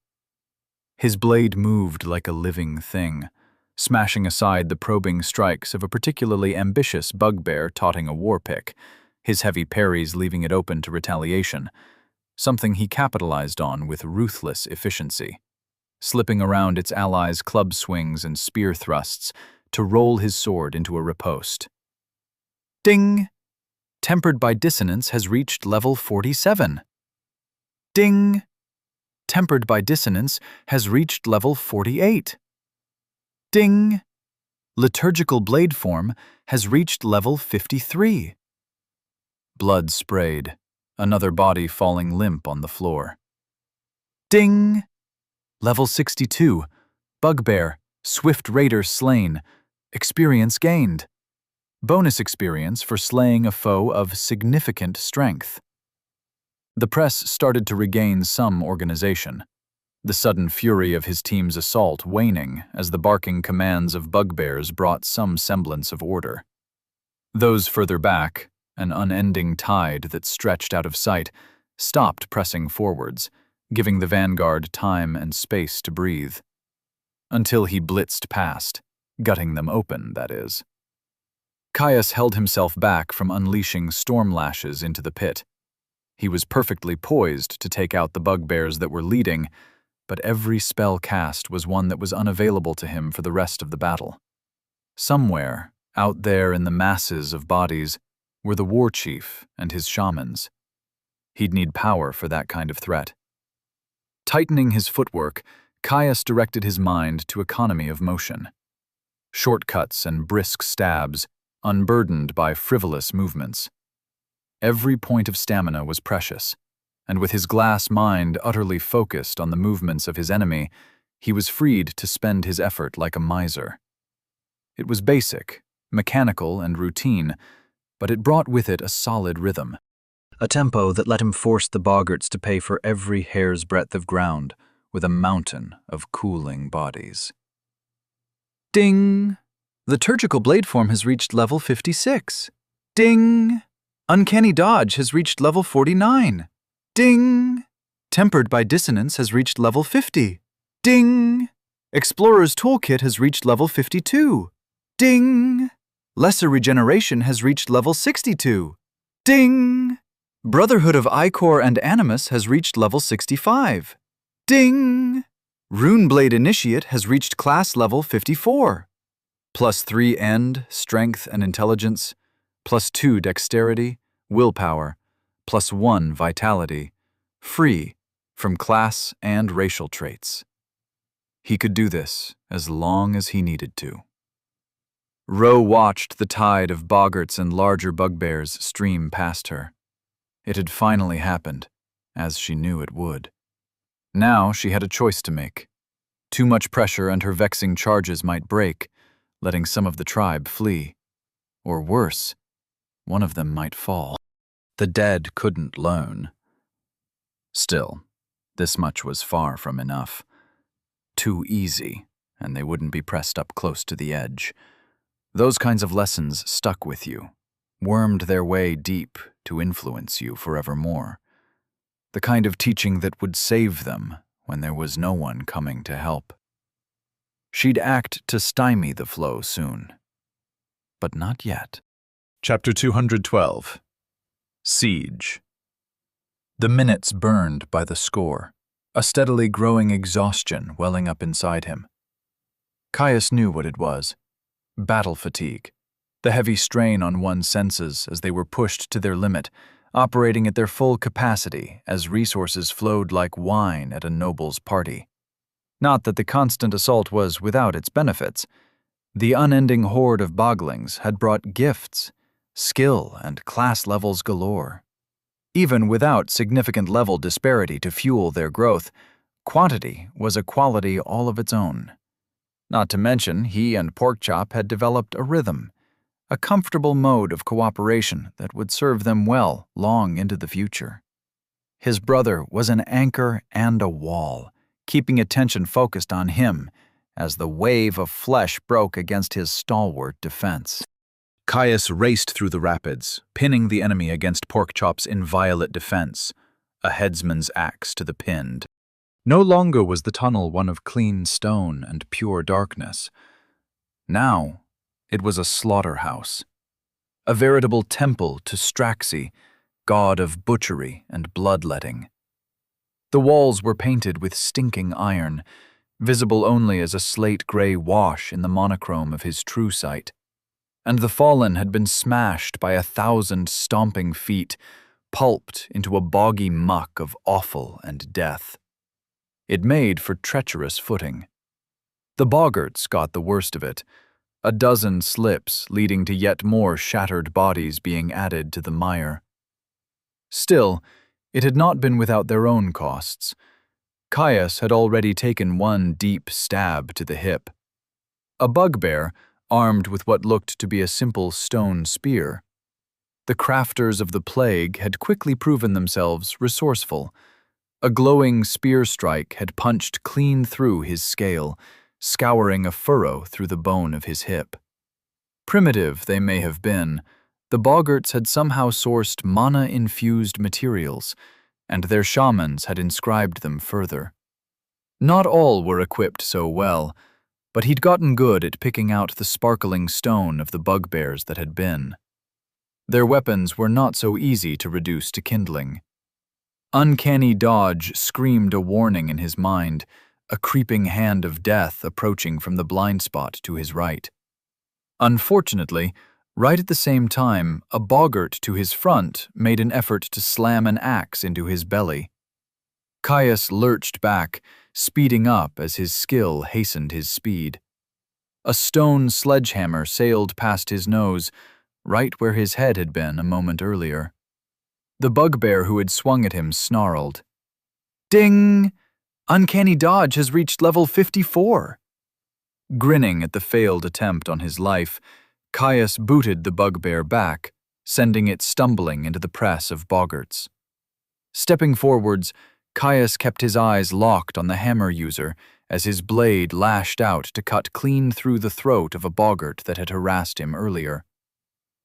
His blade moved like a living thing, smashing aside the probing strikes of a particularly ambitious bugbear totting a war pick, his heavy parries leaving it open to retaliation, something he capitalized on with ruthless efficiency, slipping around its allies' club swings and spear thrusts to roll his sword into a riposte. Ding! Tempered by Dissonance has reached level 47. Ding! Tempered by Dissonance has reached level 48. Ding! Liturgical Blade Form has reached level 53. Blood sprayed, another body falling limp on the floor. Ding! Level 62. Bugbear, Swift Raider slain. Experience gained. Bonus experience for slaying a foe of significant strength. The press started to regain some organization, the sudden fury of his team's assault waning as the barking commands of bugbears brought some semblance of order. Those further back, an unending tide that stretched out of sight, stopped pressing forwards, giving the vanguard time and space to breathe. Until he blitzed past, gutting them open, that is. Caius held himself back from unleashing storm lashes into the pit. He was perfectly poised to take out the bugbears that were leading, but every spell cast was one that was unavailable to him for the rest of the battle. Somewhere, out there in the masses of bodies, were the war chief and his shamans. He'd need power for that kind of threat. Tightening his footwork, Caius directed his mind to economy of motion. Shortcuts and brisk stabs, unburdened by frivolous movements. Every point of stamina was precious, and with his glass mind utterly focused on the movements of his enemy, he was freed to spend his effort like a miser. It was basic, mechanical, and routine, but it brought with it a solid rhythm, a tempo that let him force the boggarts to pay for every hair's breadth of ground with a mountain of cooling bodies. Ding! Liturgical Blade Form has reached level 56. Ding! Uncanny Dodge has reached level 49. Ding! Tempered by Dissonance has reached level 50. Ding! Explorer's Toolkit has reached level 52. Ding! Lesser Regeneration has reached level 62. Ding! Brotherhood of Ichor and Animus has reached level 65. Ding! Runeblade Initiate has reached class level 54. +3 End, Strength and Intelligence, +2 Dexterity, Willpower, +1 Vitality, free from class and racial traits. He could do this as long as he needed to. Ro watched the tide of boggarts and larger bugbears stream past her. It had finally happened, as she knew it would. Now she had a choice to make. Too much pressure and her vexing charges might break, letting some of the tribe flee. Or worse, one of them might fall. The dead couldn't learn. Still, this much was far from enough. Too easy, and they wouldn't be pressed up close to the edge. Those kinds of lessons stuck with you, wormed their way deep to influence you forevermore. The kind of teaching that would save them when there was no one coming to help. She'd act to stymie the flow soon. but not yet. Chapter 212. Siege. The minutes burned by the score, a steadily growing exhaustion welling up inside him. Caius knew what it was. Battle fatigue. The heavy strain on one's senses as they were pushed to their limit, operating at their full capacity as resources flowed like wine at a noble's party. Not that the constant assault was without its benefits. The unending horde of boglings had brought gifts, skill, and class levels galore. Even without significant level disparity to fuel their growth, quantity was a quality all of its own. Not to mention, he and Porkchop had developed a rhythm, a comfortable mode of cooperation that would serve them well long into the future. His brother was an anchor and a wall, keeping attention focused on him as the wave of flesh broke against his stalwart defense. Caius raced through the rapids, pinning the enemy against Porkchop's inviolate defense, a headsman's axe to the pinned. No longer was the tunnel one of clean stone and pure darkness. Now, it was a slaughterhouse, a veritable temple to Straxi, god of butchery and bloodletting. The walls were painted with stinking iron, visible only as a slate-gray wash in the monochrome of his true sight. And the fallen had been smashed by 1,000 stomping feet, pulped into a boggy muck of offal and death. It made for treacherous footing. The boggarts got the worst of it, a dozen slips leading to yet more shattered bodies being added to the mire. Still, it had not been without their own costs. Caius had already taken one deep stab to the hip. A bugbear, armed with what looked to be a simple stone spear. The crafters of the plague had quickly proven themselves resourceful. A glowing spear strike had punched clean through his scale, scouring a furrow through the bone of his hip. Primitive they may have been, the boggarts had somehow sourced mana-infused materials, and their shamans had inscribed them further. Not all were equipped so well, but he'd gotten good at picking out the sparkling stone of the bugbears that had been. Their weapons were not so easy to reduce to kindling. Uncanny dodge screamed a warning in his mind, a creeping hand of death approaching from the blind spot to his right. Unfortunately, right at the same time, a boggart to his front made an effort to slam an axe into his belly. Caius lurched back, speeding up as his skill hastened his speed. A stone sledgehammer sailed past his nose, right where his head had been a moment earlier. The bugbear who had swung at him snarled. "Ding! Uncanny dodge has reached level 54. Grinning at the failed attempt on his life, Caius booted the bugbear back, sending it stumbling into the press of boggarts. Stepping forwards, Caius kept his eyes locked on the hammer user as his blade lashed out to cut clean through the throat of a boggart that had harassed him earlier.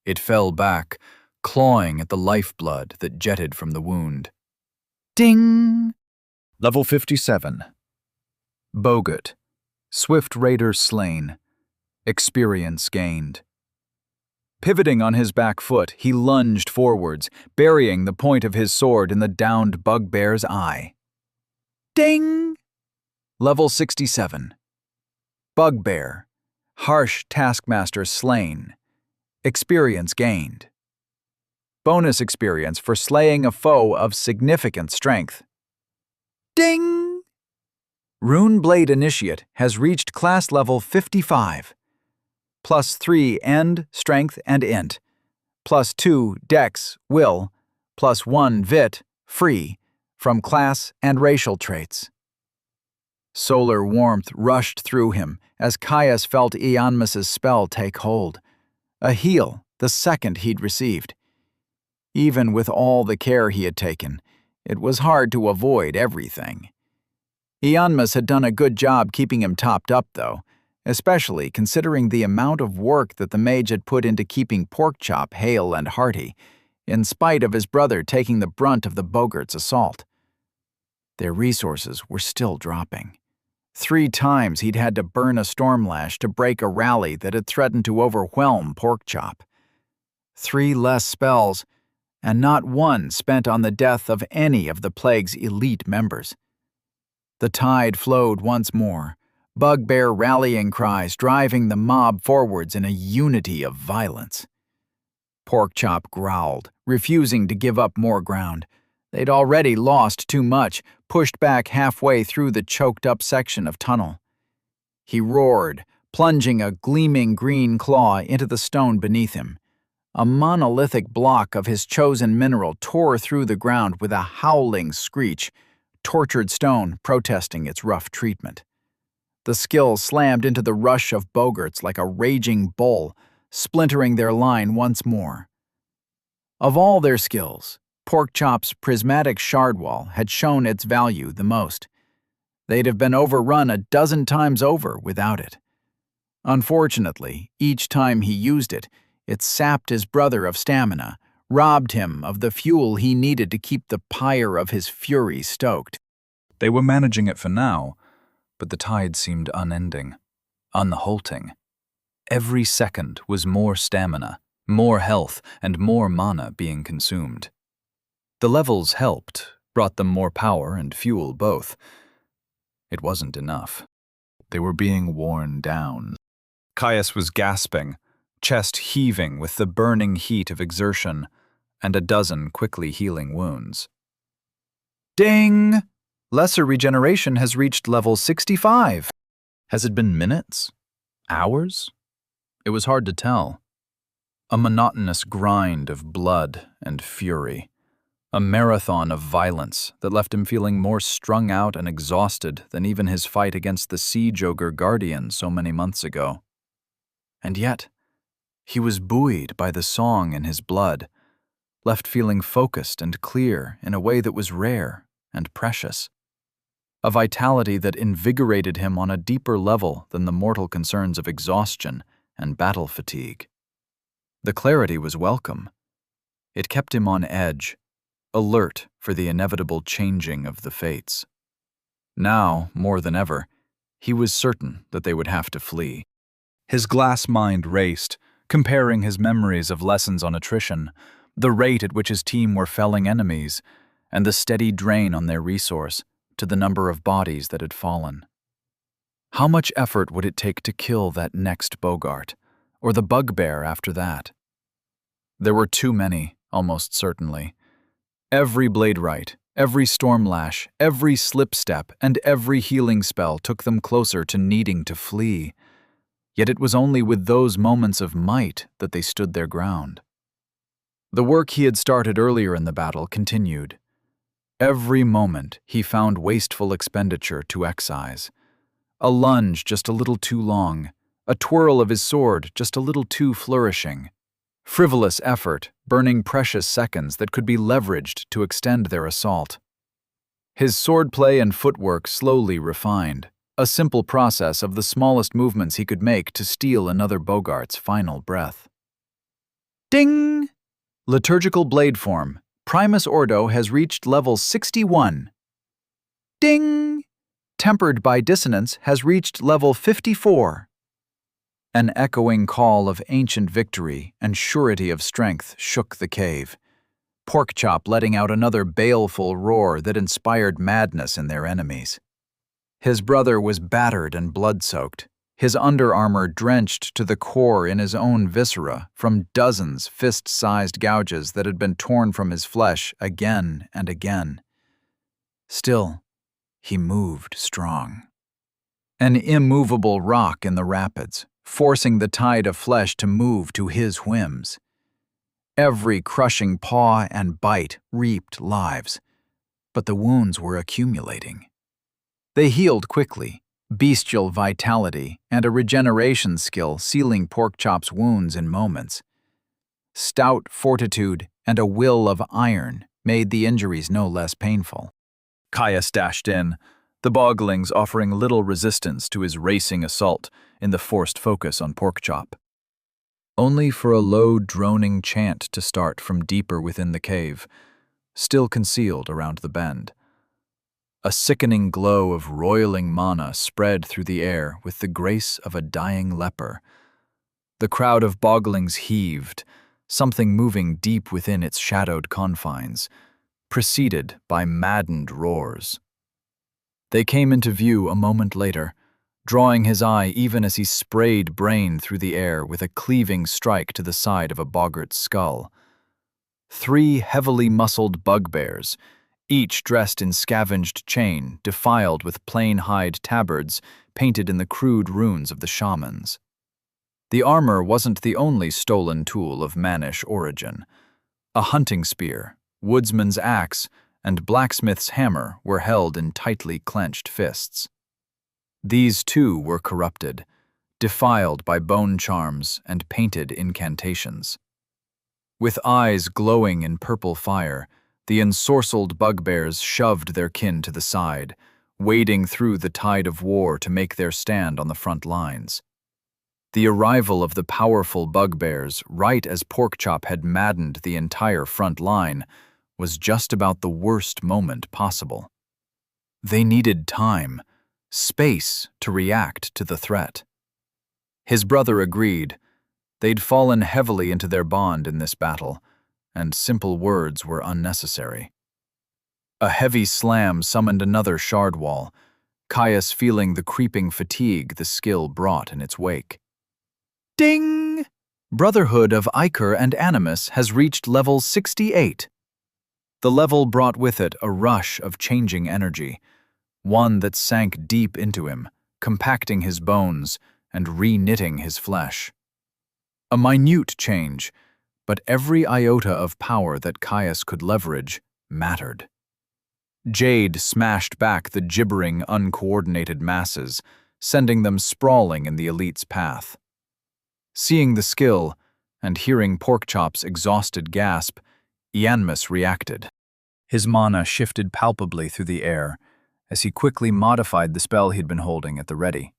It fell back, clawing at the lifeblood that jetted from the wound. Ding! Level 57. Boggart. Swift Raider slain. Experience gained. Pivoting on his back foot, he lunged forwards, burying the point of his sword in the downed bugbear's eye. Ding! Level 67. Bugbear. Harsh Taskmaster slain. Experience gained. Bonus experience for slaying a foe of significant strength. Ding! Runeblade Initiate has reached class level 55. +3 End, Strength, and Int. +2 Dex, Will. +1 Vit, Free, from class and racial traits. Solar warmth rushed through him as Caius felt Ianmus's spell take hold. A heal, the second he'd received. Even with all the care he had taken, it was hard to avoid everything. Ianmus had done a good job keeping him topped up, though, especially considering the amount of work that the mage had put into keeping Porkchop hale and hearty, in spite of his brother taking the brunt of the boggart's assault. Their resources were still dropping. 3 times he'd had to burn a stormlash to break a rally that had threatened to overwhelm Porkchop. 3 less spells, and not one spent on the death of any of the plague's elite members. The tide flowed once more, bugbear rallying cries driving the mob forwards in a unity of violence. Porkchop growled, refusing to give up more ground. They'd already lost too much, pushed back halfway through the choked-up section of tunnel. He roared, plunging a gleaming green claw into the stone beneath him. A monolithic block of his chosen mineral tore through the ground with a howling screech, tortured stone protesting its rough treatment. The skill slammed into the rush of bogarts like a raging bull, splintering their line once more. Of all their skills, Porkchop's prismatic shardwall had shown its value the most. They'd have been overrun a dozen times over without it. Unfortunately, each time he used it, it sapped his brother of stamina, robbed him of the fuel he needed to keep the pyre of his fury stoked. They were managing it for now, but the tide seemed unending, unhalting. Every second was more stamina, more health, and more mana being consumed. The levels helped, brought them more power and fuel both. It wasn't enough. They were being worn down. Caius was gasping, chest heaving with the burning heat of exertion, and a dozen quickly healing wounds. Ding! Lesser regeneration has reached level 65. Has it been minutes? Hours? It was hard to tell. A monotonous grind of blood and fury. A marathon of violence that left him feeling more strung out and exhausted than even his fight against the siege ogre guardian so many months ago. And yet, he was buoyed by the song in his blood, left feeling focused and clear in a way that was rare and precious. A vitality that invigorated him on a deeper level than the mortal concerns of exhaustion and battle fatigue. The clarity was welcome. It kept him on edge, alert for the inevitable changing of the fates. Now, more than ever, he was certain that they would have to flee. His glass mind raced, comparing his memories of lessons on attrition, the rate at which his team were felling enemies, and the steady drain on their resource, to the number of bodies that had fallen. How much effort would it take to kill that next Bogart, or the bugbear after that? There were too many, almost certainly. Every blade right, every stormlash, every slipstep, and every healing spell took them closer to needing to flee. Yet it was only with those moments of might that they stood their ground. The work he had started earlier in the battle continued. Every moment he found wasteful expenditure to excise. A lunge just a little too long, a twirl of his sword just a little too flourishing. Frivolous effort, burning precious seconds that could be leveraged to extend their assault. His swordplay and footwork slowly refined, a simple process of the smallest movements he could make to steal another Bogart's final breath. Ding! Liturgical blade form. Primus Ordo has reached level 61. Ding! Tempered by Dissonance has reached level 54. An echoing call of ancient victory and surety of strength shook the cave, Porkchop letting out another baleful roar that inspired madness in their enemies. His brother was battered and blood-soaked, his underarmor drenched to the core in his own viscera from dozens fist-sized gouges that had been torn from his flesh again and again. Still, he moved strong. An immovable rock in the rapids, forcing the tide of flesh to move to his whims. Every crushing paw and bite reaped lives, but the wounds were accumulating. They healed quickly, bestial vitality and a regeneration skill sealing Porkchop's wounds in moments. Stout fortitude and a will of iron made the injuries no less painful. Caius dashed in, the boglings offering little resistance to his racing assault in the forced focus on Porkchop. Only for a low, droning chant to start from deeper within the cave, still concealed around the bend. A sickening glow of roiling mana spread through the air with the grace of a dying leper. The crowd of boglings heaved, something moving deep within its shadowed confines, preceded by maddened roars. They came into view a moment later, drawing his eye even as he sprayed Brain through the air with a cleaving strike to the side of a boggart's skull. 3 heavily muscled bugbears, each dressed in scavenged chain, defiled with plain hide tabards painted in the crude runes of the shamans. The armor wasn't the only stolen tool of mannish origin. A hunting spear, woodsman's axe, and blacksmith's hammer were held in tightly clenched fists. These too were corrupted, defiled by bone charms and painted incantations. With eyes glowing in purple fire, the ensorcelled bugbears shoved their kin to the side, wading through the tide of war to make their stand on the front lines. The arrival of the powerful bugbears, right as Porkchop had maddened the entire front line, was just about the worst moment possible. They needed time, space to react to the threat. His brother agreed. They'd fallen heavily into their bond in this battle, and simple words were unnecessary. A heavy slam summoned another shard wall, Caius feeling the creeping fatigue the skill brought in its wake. Ding! Brotherhood of Ichor and Animus has reached level 68. The level brought with it a rush of changing energy, one that sank deep into him, compacting his bones and re-knitting his flesh. A minute change, but every iota of power that Caius could leverage mattered. Jade smashed back the gibbering, uncoordinated masses, sending them sprawling in the elite's path. Seeing the skill, and hearing Porkchop's exhausted gasp, Ianmus reacted. His mana shifted palpably through the air, as he quickly modified the spell he'd been holding at the ready.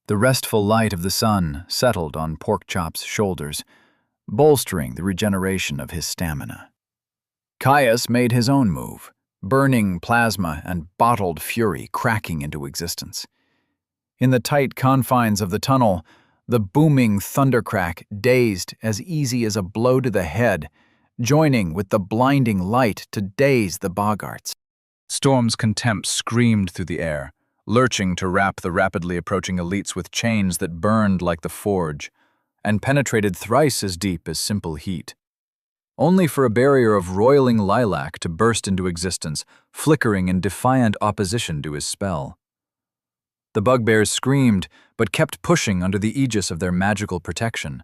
The restful light of the sun settled on Porkchop's shoulders, bolstering the regeneration of his stamina. Caius made his own move, burning plasma and bottled fury cracking into existence. In the tight confines of the tunnel, the booming thundercrack dazed as easy as a blow to the head, joining with the blinding light to daze the boggarts. Storm's contempt screamed through the air, lurching to wrap the rapidly approaching elites with chains that burned like the forge, and penetrated thrice as deep as simple heat. Only for a barrier of roiling lilac to burst into existence, flickering in defiant opposition to his spell. The bugbears screamed, but kept pushing under the aegis of their magical protection.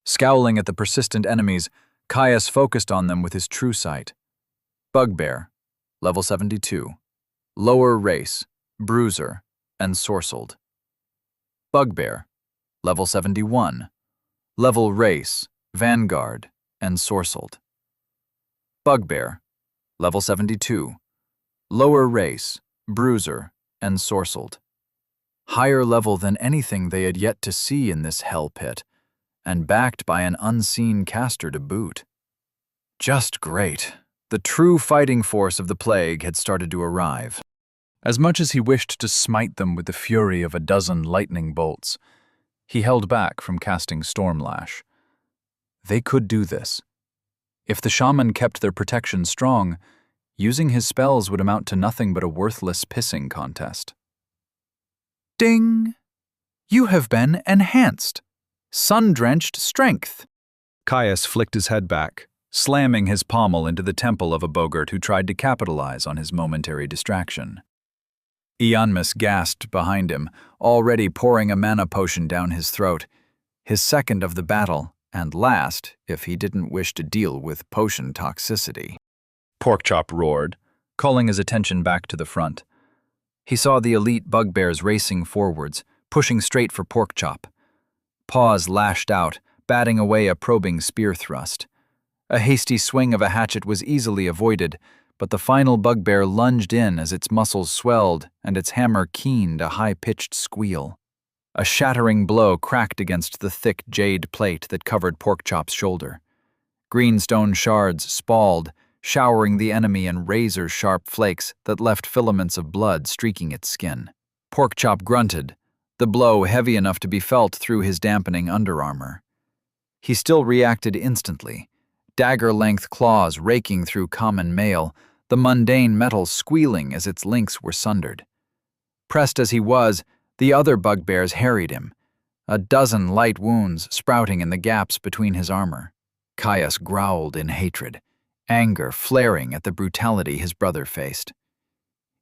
Scowling at the persistent enemies, Caius focused on them with his true sight. Bugbear, level 72. Lower race, bruiser, and sorcelled. Bugbear, level 71. Level race, vanguard, and sorcelled. Bugbear, level 72. Lower race, bruiser, and sorcelled. Higher level than anything they had yet to see in this hell pit, and backed by an unseen caster to boot. Just great. The true fighting force of the plague had started to arrive. As much as he wished to smite them with the fury of a dozen lightning bolts, he held back from casting Stormlash. They could do this. If the shaman kept their protection strong, using his spells would amount to nothing but a worthless pissing contest. Ding! You have been enhanced. Sun-drenched strength. Caius flicked his head back, slamming his pommel into the temple of a boggart who tried to capitalize on his momentary distraction. Ianmus gasped behind him, already pouring a mana potion down his throat, his second of the battle, and last if he didn't wish to deal with potion toxicity. Porkchop roared, calling his attention back to the front. He saw the elite bugbears racing forwards, pushing straight for Porkchop. Paws lashed out, batting away a probing spear thrust. A hasty swing of a hatchet was easily avoided, but the final bugbear lunged in as its muscles swelled and its hammer keened a high-pitched squeal. A shattering blow cracked against the thick jade plate that covered Porkchop's shoulder. Greenstone shards spalled, showering the enemy in razor-sharp flakes that left filaments of blood streaking its skin. Porkchop grunted, the blow heavy enough to be felt through his dampening underarmor. He still reacted instantly, dagger-length claws raking through common mail, the mundane metal squealing as its links were sundered. Pressed as he was, the other bugbears harried him, a dozen light wounds sprouting in the gaps between his armor. Caius growled in hatred, anger flaring at the brutality his brother faced.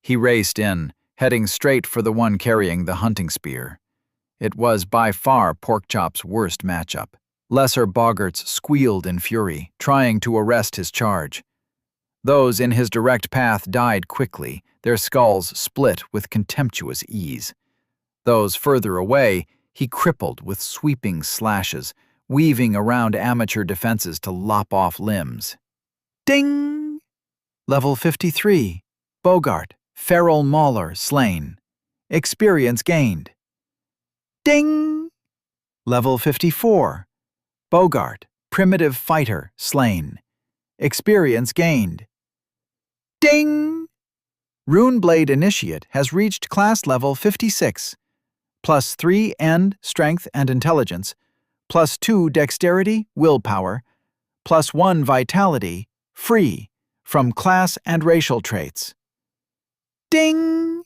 He raced in, heading straight for the one carrying the hunting spear. It was by far Porkchop's worst matchup. Lesser boggarts squealed in fury, trying to arrest his charge. Those in his direct path died quickly, their skulls split with contemptuous ease. Those further away he crippled with sweeping slashes, weaving around amateur defenses to lop off limbs. Ding! Level 53. Bogart, Feral Mauler, slain. Experience gained. Ding! Level 54. Bogart, Primitive Fighter, slain. Experience gained. Ding! Runeblade Initiate has reached class level 56. +3 End, Strength, and Intelligence, +2 Dexterity, Willpower, +1 Vitality, free, from class and racial traits. Ding!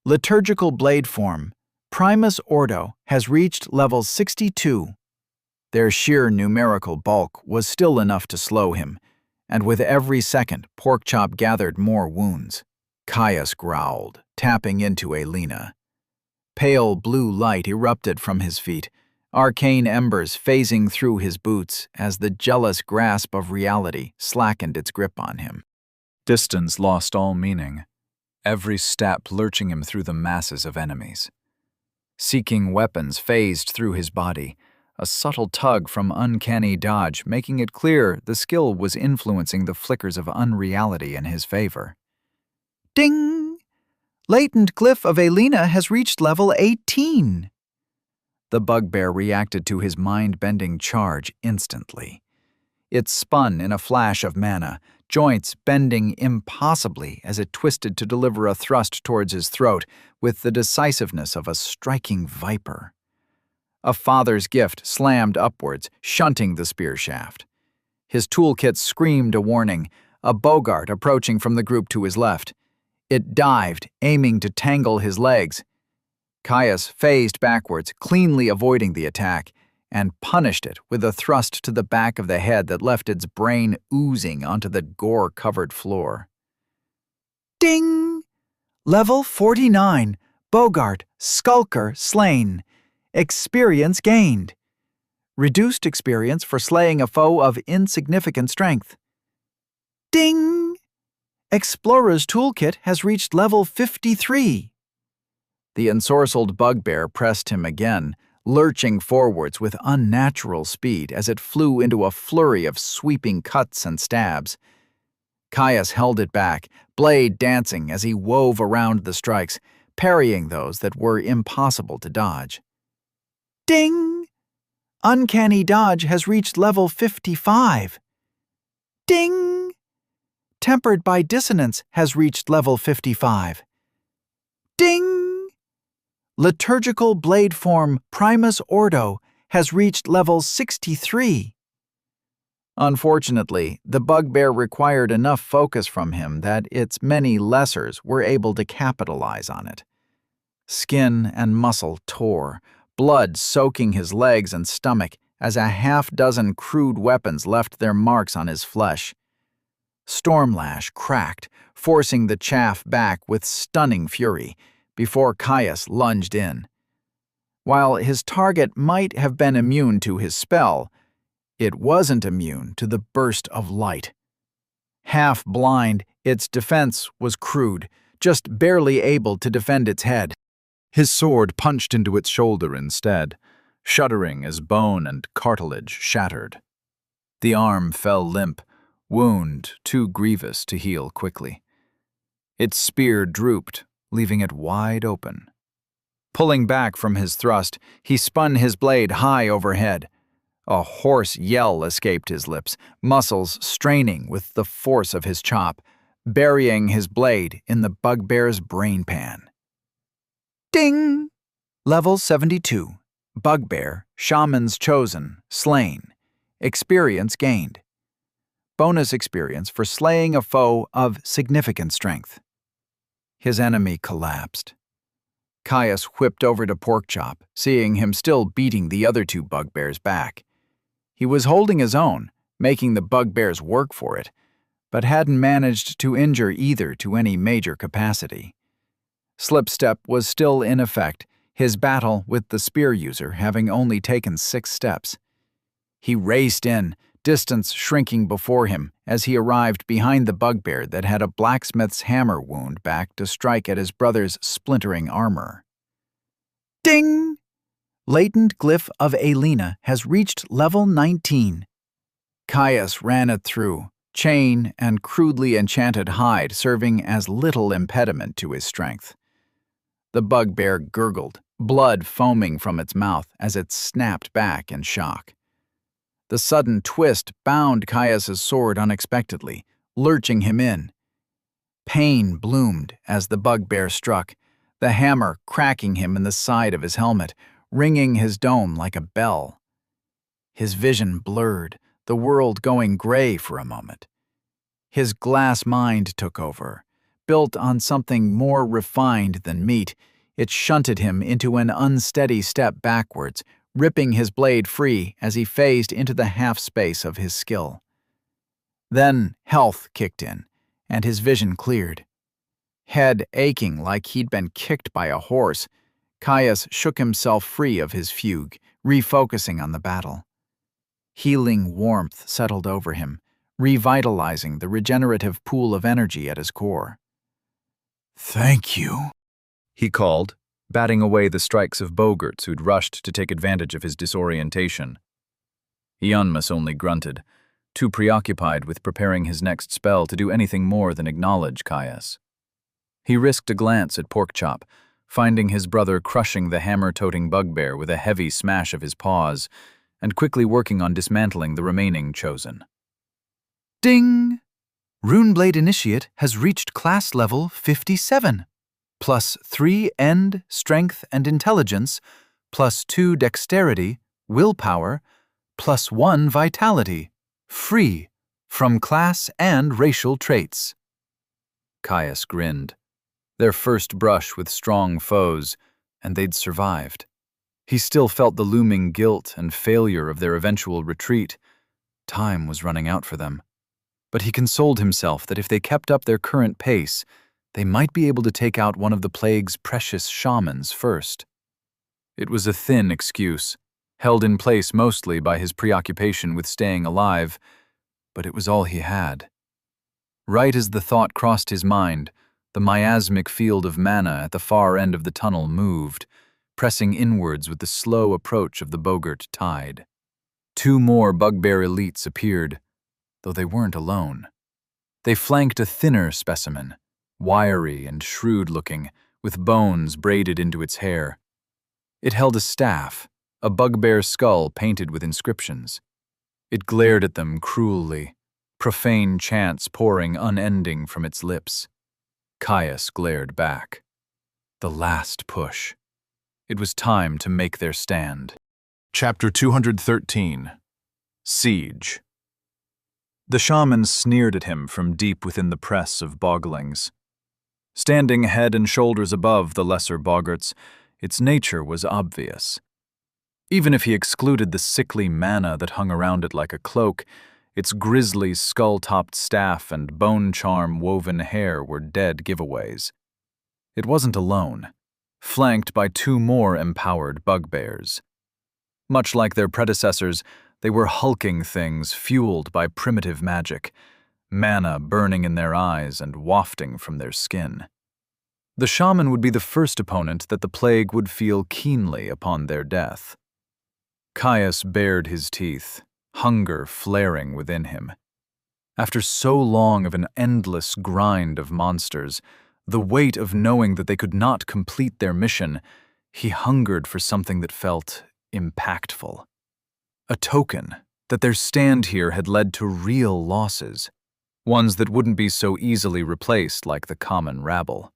Liturgical Blade Form, Primus Ordo, has reached level 62. Their sheer numerical bulk was still enough to slow him, and with every second, Porkchop gathered more wounds. Caius growled, tapping into Elena. Pale blue light erupted from his feet, arcane embers phasing through his boots as the jealous grasp of reality slackened its grip on him. Distance lost all meaning, every step lurching him through the masses of enemies. Seeking weapons phased through his body, a subtle tug from uncanny dodge making it clear the skill was influencing the flickers of unreality in his favor. Ding! Latent Glyph of Elena has reached level 18. The bugbear reacted to his mind-bending charge instantly. It spun in a flash of mana, joints bending impossibly as it twisted to deliver a thrust towards his throat with the decisiveness of a striking viper. A father's gift slammed upwards, shunting the spear shaft. His toolkit screamed a warning, a Bogart approaching from the group to his left. It dived, aiming to tangle his legs. Caius phased backwards, cleanly avoiding the attack, and punished it with a thrust to the back of the head that left its brain oozing onto the gore-covered floor. Ding! Level 49. Bogart, Skulker, slain. Experience gained. Reduced experience for slaying a foe of insignificant strength. Ding! Explorer's Toolkit has reached level 53. The ensorcelled bugbear pressed him again, lurching forwards with unnatural speed as it flew into a flurry of sweeping cuts and stabs. Caius held it back, blade dancing as he wove around the strikes, parrying those that were impossible to dodge. Ding! Uncanny Dodge has reached level 55. Ding! Tempered by Dissonance has reached level 55. Ding! Liturgical Blade Form Primus Ordo has reached level 63. Unfortunately, the bugbear required enough focus from him that its many lessers were able to capitalize on it. Skin and muscle tore, blood soaking his legs and stomach as a half-dozen crude weapons left their marks on his flesh. Stormlash cracked, forcing the chaff back with stunning fury, before Caius lunged in. While his target might have been immune to his spell, it wasn't immune to the burst of light. Half blind, its defense was crude, just barely able to defend its head. His sword punched into its shoulder instead, shuddering as bone and cartilage shattered. The arm fell limp, wound too grievous to heal quickly. Its spear drooped, leaving it wide open. Pulling back from his thrust, he spun his blade high overhead. A hoarse yell escaped his lips, muscles straining with the force of his chop, burying his blade in the bugbear's brain pan. Ding! Level 72. Bugbear, Shaman's Chosen, slain. Experience gained. Bonus experience for slaying a foe of significant strength. His enemy collapsed. Caius whipped over to Porkchop, seeing him still beating the other two bugbears back. He was holding his own, making the bugbears work for it, but hadn't managed to injure either to any major capacity. Slipstep was still in effect, his battle with the spear user having only taken 6 steps. He raced in, distance shrinking before him as he arrived behind the bugbear that had a blacksmith's hammer wound back to strike at his brother's splintering armor. Ding! Latent Glyph of Alina has reached level 19. Caius ran it through, chain and crudely enchanted hide serving as little impediment to his strength. The bugbear gurgled, blood foaming from its mouth as it snapped back in shock. The sudden twist bound Caius's sword unexpectedly, lurching him in. Pain bloomed as the bugbear struck, the hammer cracking him in the side of his helmet, ringing his dome like a bell. His vision blurred, the world going gray for a moment. His glass mind took over. Built on something more refined than meat, it shunted him into an unsteady step backwards, ripping his blade free as he phased into the half-space of his skill. Then health kicked in, and his vision cleared. Head aching like he'd been kicked by a horse, Caius shook himself free of his fugue, refocusing on the battle. Healing warmth settled over him, revitalizing the regenerative pool of energy at his core. "Thank you," he called, batting away the strikes of bogarts who'd rushed to take advantage of his disorientation. Ianmus only grunted, too preoccupied with preparing his next spell to do anything more than acknowledge Caius. He risked a glance at Porkchop, finding his brother crushing the hammer-toting bugbear with a heavy smash of his paws, and quickly working on dismantling the remaining Chosen. Ding! Runeblade Initiate has reached class level 57. Plus 3 End, Strength, and Intelligence, plus 2 Dexterity, Willpower, plus 1 Vitality. Free from class and racial traits. Caius grinned. Their first brush with strong foes, and they'd survived. He still felt the looming guilt and failure of their eventual retreat. Time was running out for them. But he consoled himself that if they kept up their current pace, they might be able to take out one of the plague's precious shamans first. It was a thin excuse, held in place mostly by his preoccupation with staying alive, but it was all he had. Right as the thought crossed his mind, the miasmic field of mana at the far end of the tunnel moved, pressing inwards with the slow approach of the bogart tide. 2 more bugbear elites appeared, though they weren't alone. They flanked a thinner specimen, wiry and shrewd-looking, with bones braided into its hair. It held a staff, a bugbear skull painted with inscriptions. It glared at them cruelly, profane chants pouring unending from its lips. Caius glared back. The last push. It was time to make their stand. Chapter 213. Siege. The shaman sneered at him from deep within the press of boglings. Standing head and shoulders above the lesser boggarts, its nature was obvious. Even if he excluded the sickly mana that hung around it like a cloak, its grisly skull-topped staff and bone charm woven hair were dead giveaways. It wasn't alone, flanked by 2 more empowered bugbears. Much like their predecessors, they were hulking things fueled by primitive magic, mana burning in their eyes and wafting from their skin. The shaman would be the first opponent that the plague would feel keenly upon their death. Caius bared his teeth, hunger flaring within him. After so long of an endless grind of monsters, the weight of knowing that they could not complete their mission, he hungered for something that felt impactful. A token that their stand here had led to real losses, ones that wouldn't be so easily replaced like the common rabble.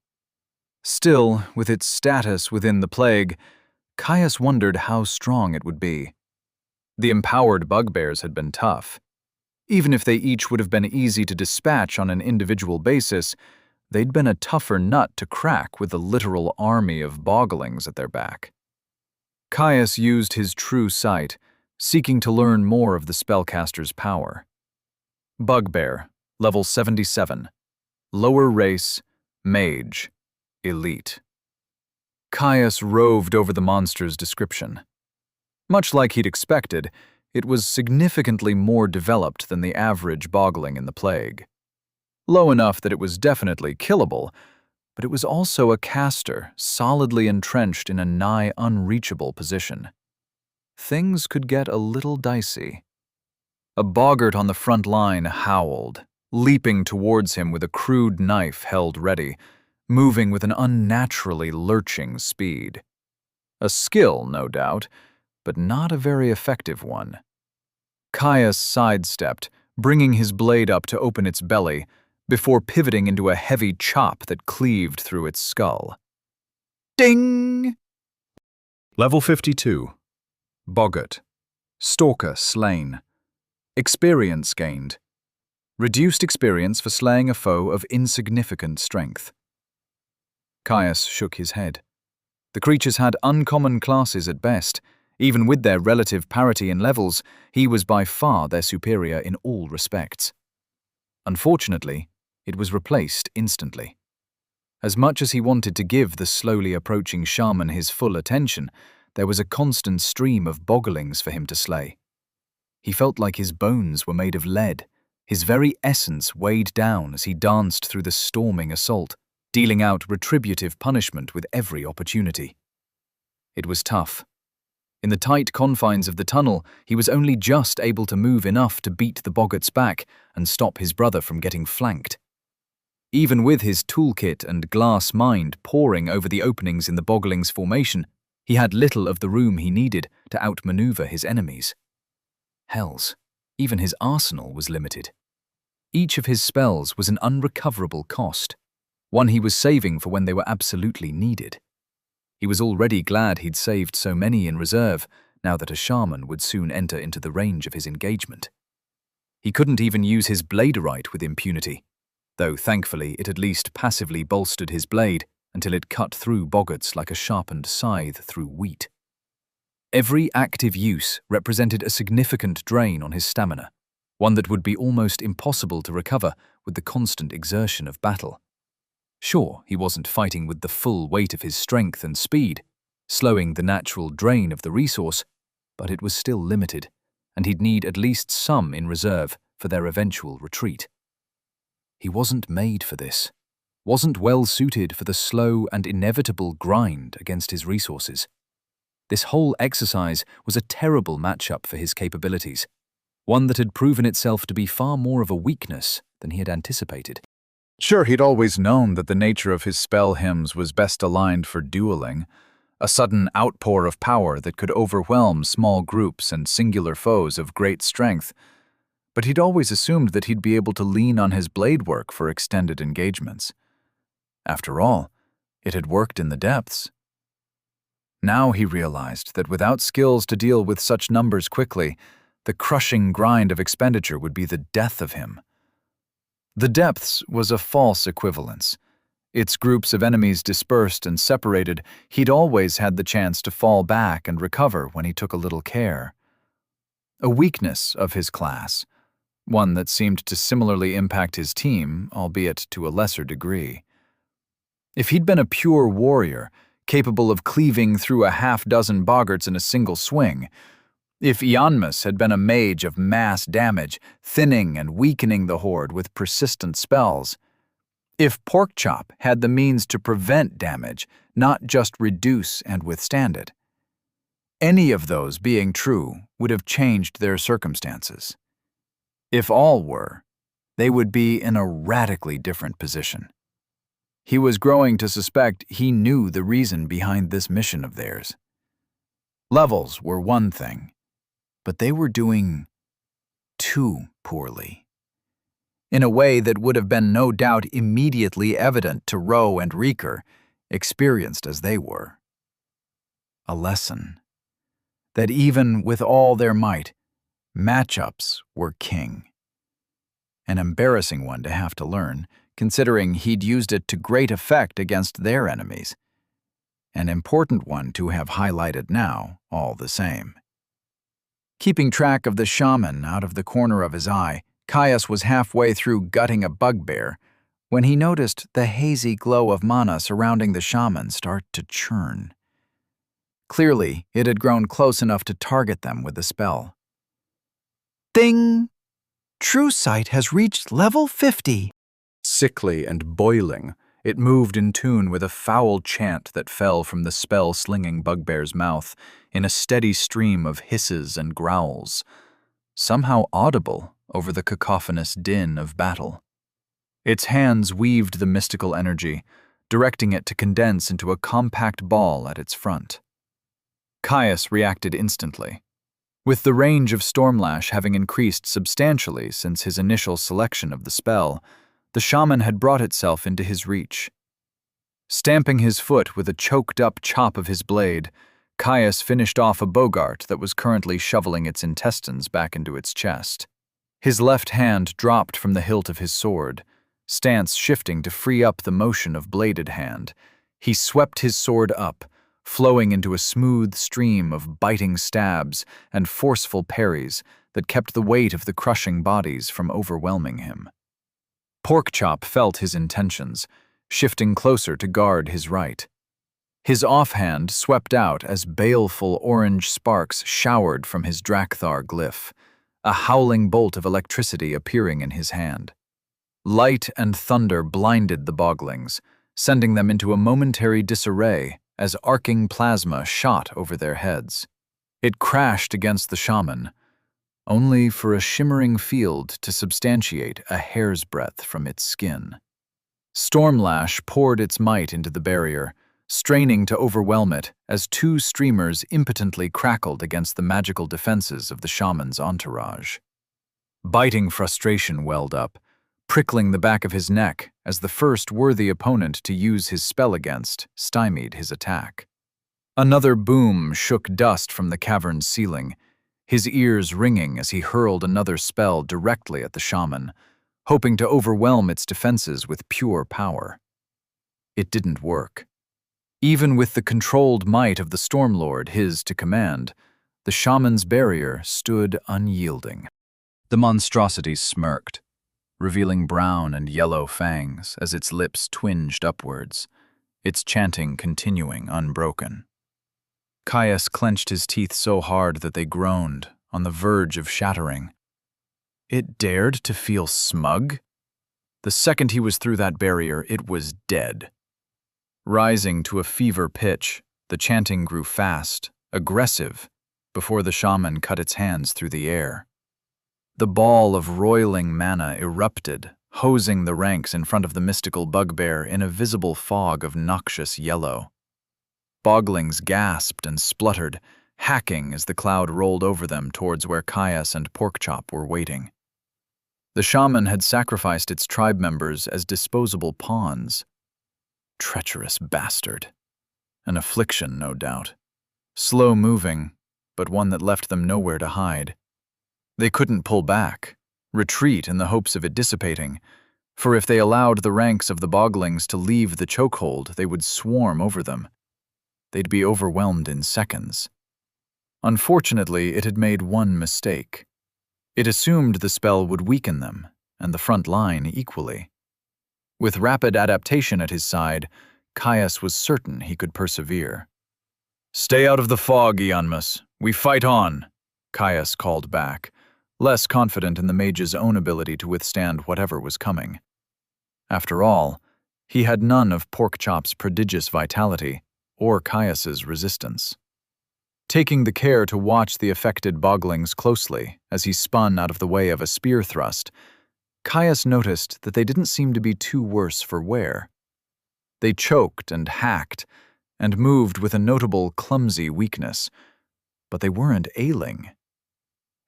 Still, with its status within the plague, Caius wondered how strong it would be. The empowered bugbears had been tough. Even if they each would have been easy to dispatch on an individual basis, they'd been a tougher nut to crack with a literal army of boglings at their back. Caius used his true sight, seeking to learn more of the spellcaster's power. Bugbear, level 77. Lower race, mage, elite. Caius roved over the monster's description. Much like he'd expected, it was significantly more developed than the average bogling in the plague. Low enough that it was definitely killable, but it was also a caster solidly entrenched in a nigh unreachable position. Things could get a little dicey. A boggart on the front line howled, leaping towards him with a crude knife held ready, moving with an unnaturally lurching speed. A skill, no doubt, but not a very effective one. Caius sidestepped, bringing his blade up to open its belly, before pivoting into a heavy chop that cleaved through its skull. Ding! Level 52. Boggart. Stalker slain. Experience gained. Reduced experience for slaying a foe of insignificant strength. Caius shook his head. The creatures had uncommon classes at best. Even with their relative parity in levels, he was by far their superior in all respects. Unfortunately, it was replaced instantly. As much as he wanted to give the slowly approaching shaman his full attention, there was a constant stream of boglings for him to slay. He felt like his bones were made of lead, his very essence weighed down as he danced through the storming assault, dealing out retributive punishment with every opportunity. It was tough. In the tight confines of the tunnel, he was only just able to move enough to beat the boggart's back and stop his brother from getting flanked. Even with his toolkit and glass mind poring over the openings in the bogling's formation, he had little of the room he needed to outmaneuver his enemies. Hells, even his arsenal was limited. Each of his spells was an unrecoverable cost, one he was saving for when they were absolutely needed. He was already glad he'd saved so many in reserve, now that a shaman would soon enter into the range of his engagement. He couldn't even use his bladerite with impunity, though thankfully it at least passively bolstered his blade until it cut through boggarts like a sharpened scythe through wheat. Every active use represented a significant drain on his stamina, one that would be almost impossible to recover with the constant exertion of battle. Sure, he wasn't fighting with the full weight of his strength and speed, slowing the natural drain of the resource, but it was still limited, and he'd need at least some in reserve for their eventual retreat. He wasn't made for this, wasn't well suited for the slow and inevitable grind against his resources. This whole exercise was a terrible matchup for his capabilities, one that had proven itself to be far more of a weakness than he had anticipated. Sure, he'd always known that the nature of his spell hymns was best aligned for dueling, a sudden outpour of power that could overwhelm small groups and singular foes of great strength, but he'd always assumed that he'd be able to lean on his blade work for extended engagements. After all, it had worked in the depths. Now he realized that without skills to deal with such numbers quickly, the crushing grind of expenditure would be the death of him. The depths was a false equivalence. Its groups of enemies dispersed and separated, he'd always had the chance to fall back and recover when he took a little care. A weakness of his class, one that seemed to similarly impact his team, albeit to a lesser degree. If he'd been a pure warrior, capable of cleaving through a half-dozen boggarts in a single swing, if Ianmus had been a mage of mass damage, thinning and weakening the horde with persistent spells, if Porkchop had the means to prevent damage, not just reduce and withstand it, any of those being true would have changed their circumstances. If all were, they would be in a radically different position. He was growing to suspect he knew the reason behind this mission of theirs. Levels were one thing, but they were doing too poorly. In a way that would have been no doubt immediately evident to Roe and Reeker, experienced as they were. A lesson that even with all their might, matchups were king. An embarrassing one to have to learn, considering he'd used it to great effect against their enemies. An important one to have highlighted now, all the same. Keeping track of the shaman out of the corner of his eye, Caius was halfway through gutting a bugbear when he noticed the hazy glow of mana surrounding the shaman start to churn. Clearly, it had grown close enough to target them with the spell. Ding! True Sight has reached level 50. Sickly and boiling, it moved in tune with a foul chant that fell from the spell-slinging bugbear's mouth in a steady stream of hisses and growls, somehow audible over the cacophonous din of battle. Its hands weaved the mystical energy, directing it to condense into a compact ball at its front. Caius reacted instantly. With the range of Stormlash having increased substantially since his initial selection of the spell, the shaman had brought itself into his reach. Stamping his foot with a choked-up chop of his blade, Caius finished off a bogart that was currently shoveling its intestines back into its chest. His left hand dropped from the hilt of his sword, stance shifting to free up the motion of bladed hand. He swept his sword up, flowing into a smooth stream of biting stabs and forceful parries that kept the weight of the crushing bodies from overwhelming him. Porkchop felt his intentions, shifting closer to guard his right. His offhand swept out as baleful orange sparks showered from his Drakthar glyph, a howling bolt of electricity appearing in his hand. Light and thunder blinded the boglings, sending them into a momentary disarray as arcing plasma shot over their heads. It crashed against the shaman, only for a shimmering field to substantiate a hair's breadth from its skin. Stormlash poured its might into the barrier, straining to overwhelm it as two streamers impotently crackled against the magical defenses of the shaman's entourage. Biting frustration welled up, prickling the back of his neck as the first worthy opponent to use his spell against stymied his attack. Another boom shook dust from the cavern's ceiling, his ears ringing as he hurled another spell directly at the shaman, hoping to overwhelm its defenses with pure power. It didn't work. Even with the controlled might of the Stormlord his to command, the shaman's barrier stood unyielding. The monstrosity smirked, revealing brown and yellow fangs as its lips twinged upwards, its chanting continuing unbroken. Caius clenched his teeth so hard that they groaned, on the verge of shattering. It dared to feel smug? The second he was through that barrier, it was dead. Rising to a fever pitch, the chanting grew fast, aggressive, before the shaman cut its hands through the air. The ball of roiling mana erupted, hosing the ranks in front of the mystical bugbear in a visible fog of noxious yellow. Boglings gasped and spluttered, hacking as the cloud rolled over them towards where Caius and Porkchop were waiting. The shaman had sacrificed its tribe members as disposable pawns. Treacherous bastard. An affliction, no doubt. Slow-moving, but one that left them nowhere to hide. They couldn't pull back, retreat in the hopes of it dissipating, for if they allowed the ranks of the boglings to leave the chokehold, they would swarm over them. They'd be overwhelmed in seconds. Unfortunately, it had made one mistake. It assumed the spell would weaken them, and the front line equally. With rapid adaptation at his side, Caius was certain he could persevere. "Stay out of the fog, Ianmus. We fight on," Caius called back, less confident in the mage's own ability to withstand whatever was coming. After all, he had none of Porkchop's prodigious vitality or Caius's resistance. Taking the care to watch the affected boglings closely as he spun out of the way of a spear thrust, Caius noticed that they didn't seem to be too worse for wear. They choked and hacked, and moved with a notable clumsy weakness, but they weren't ailing.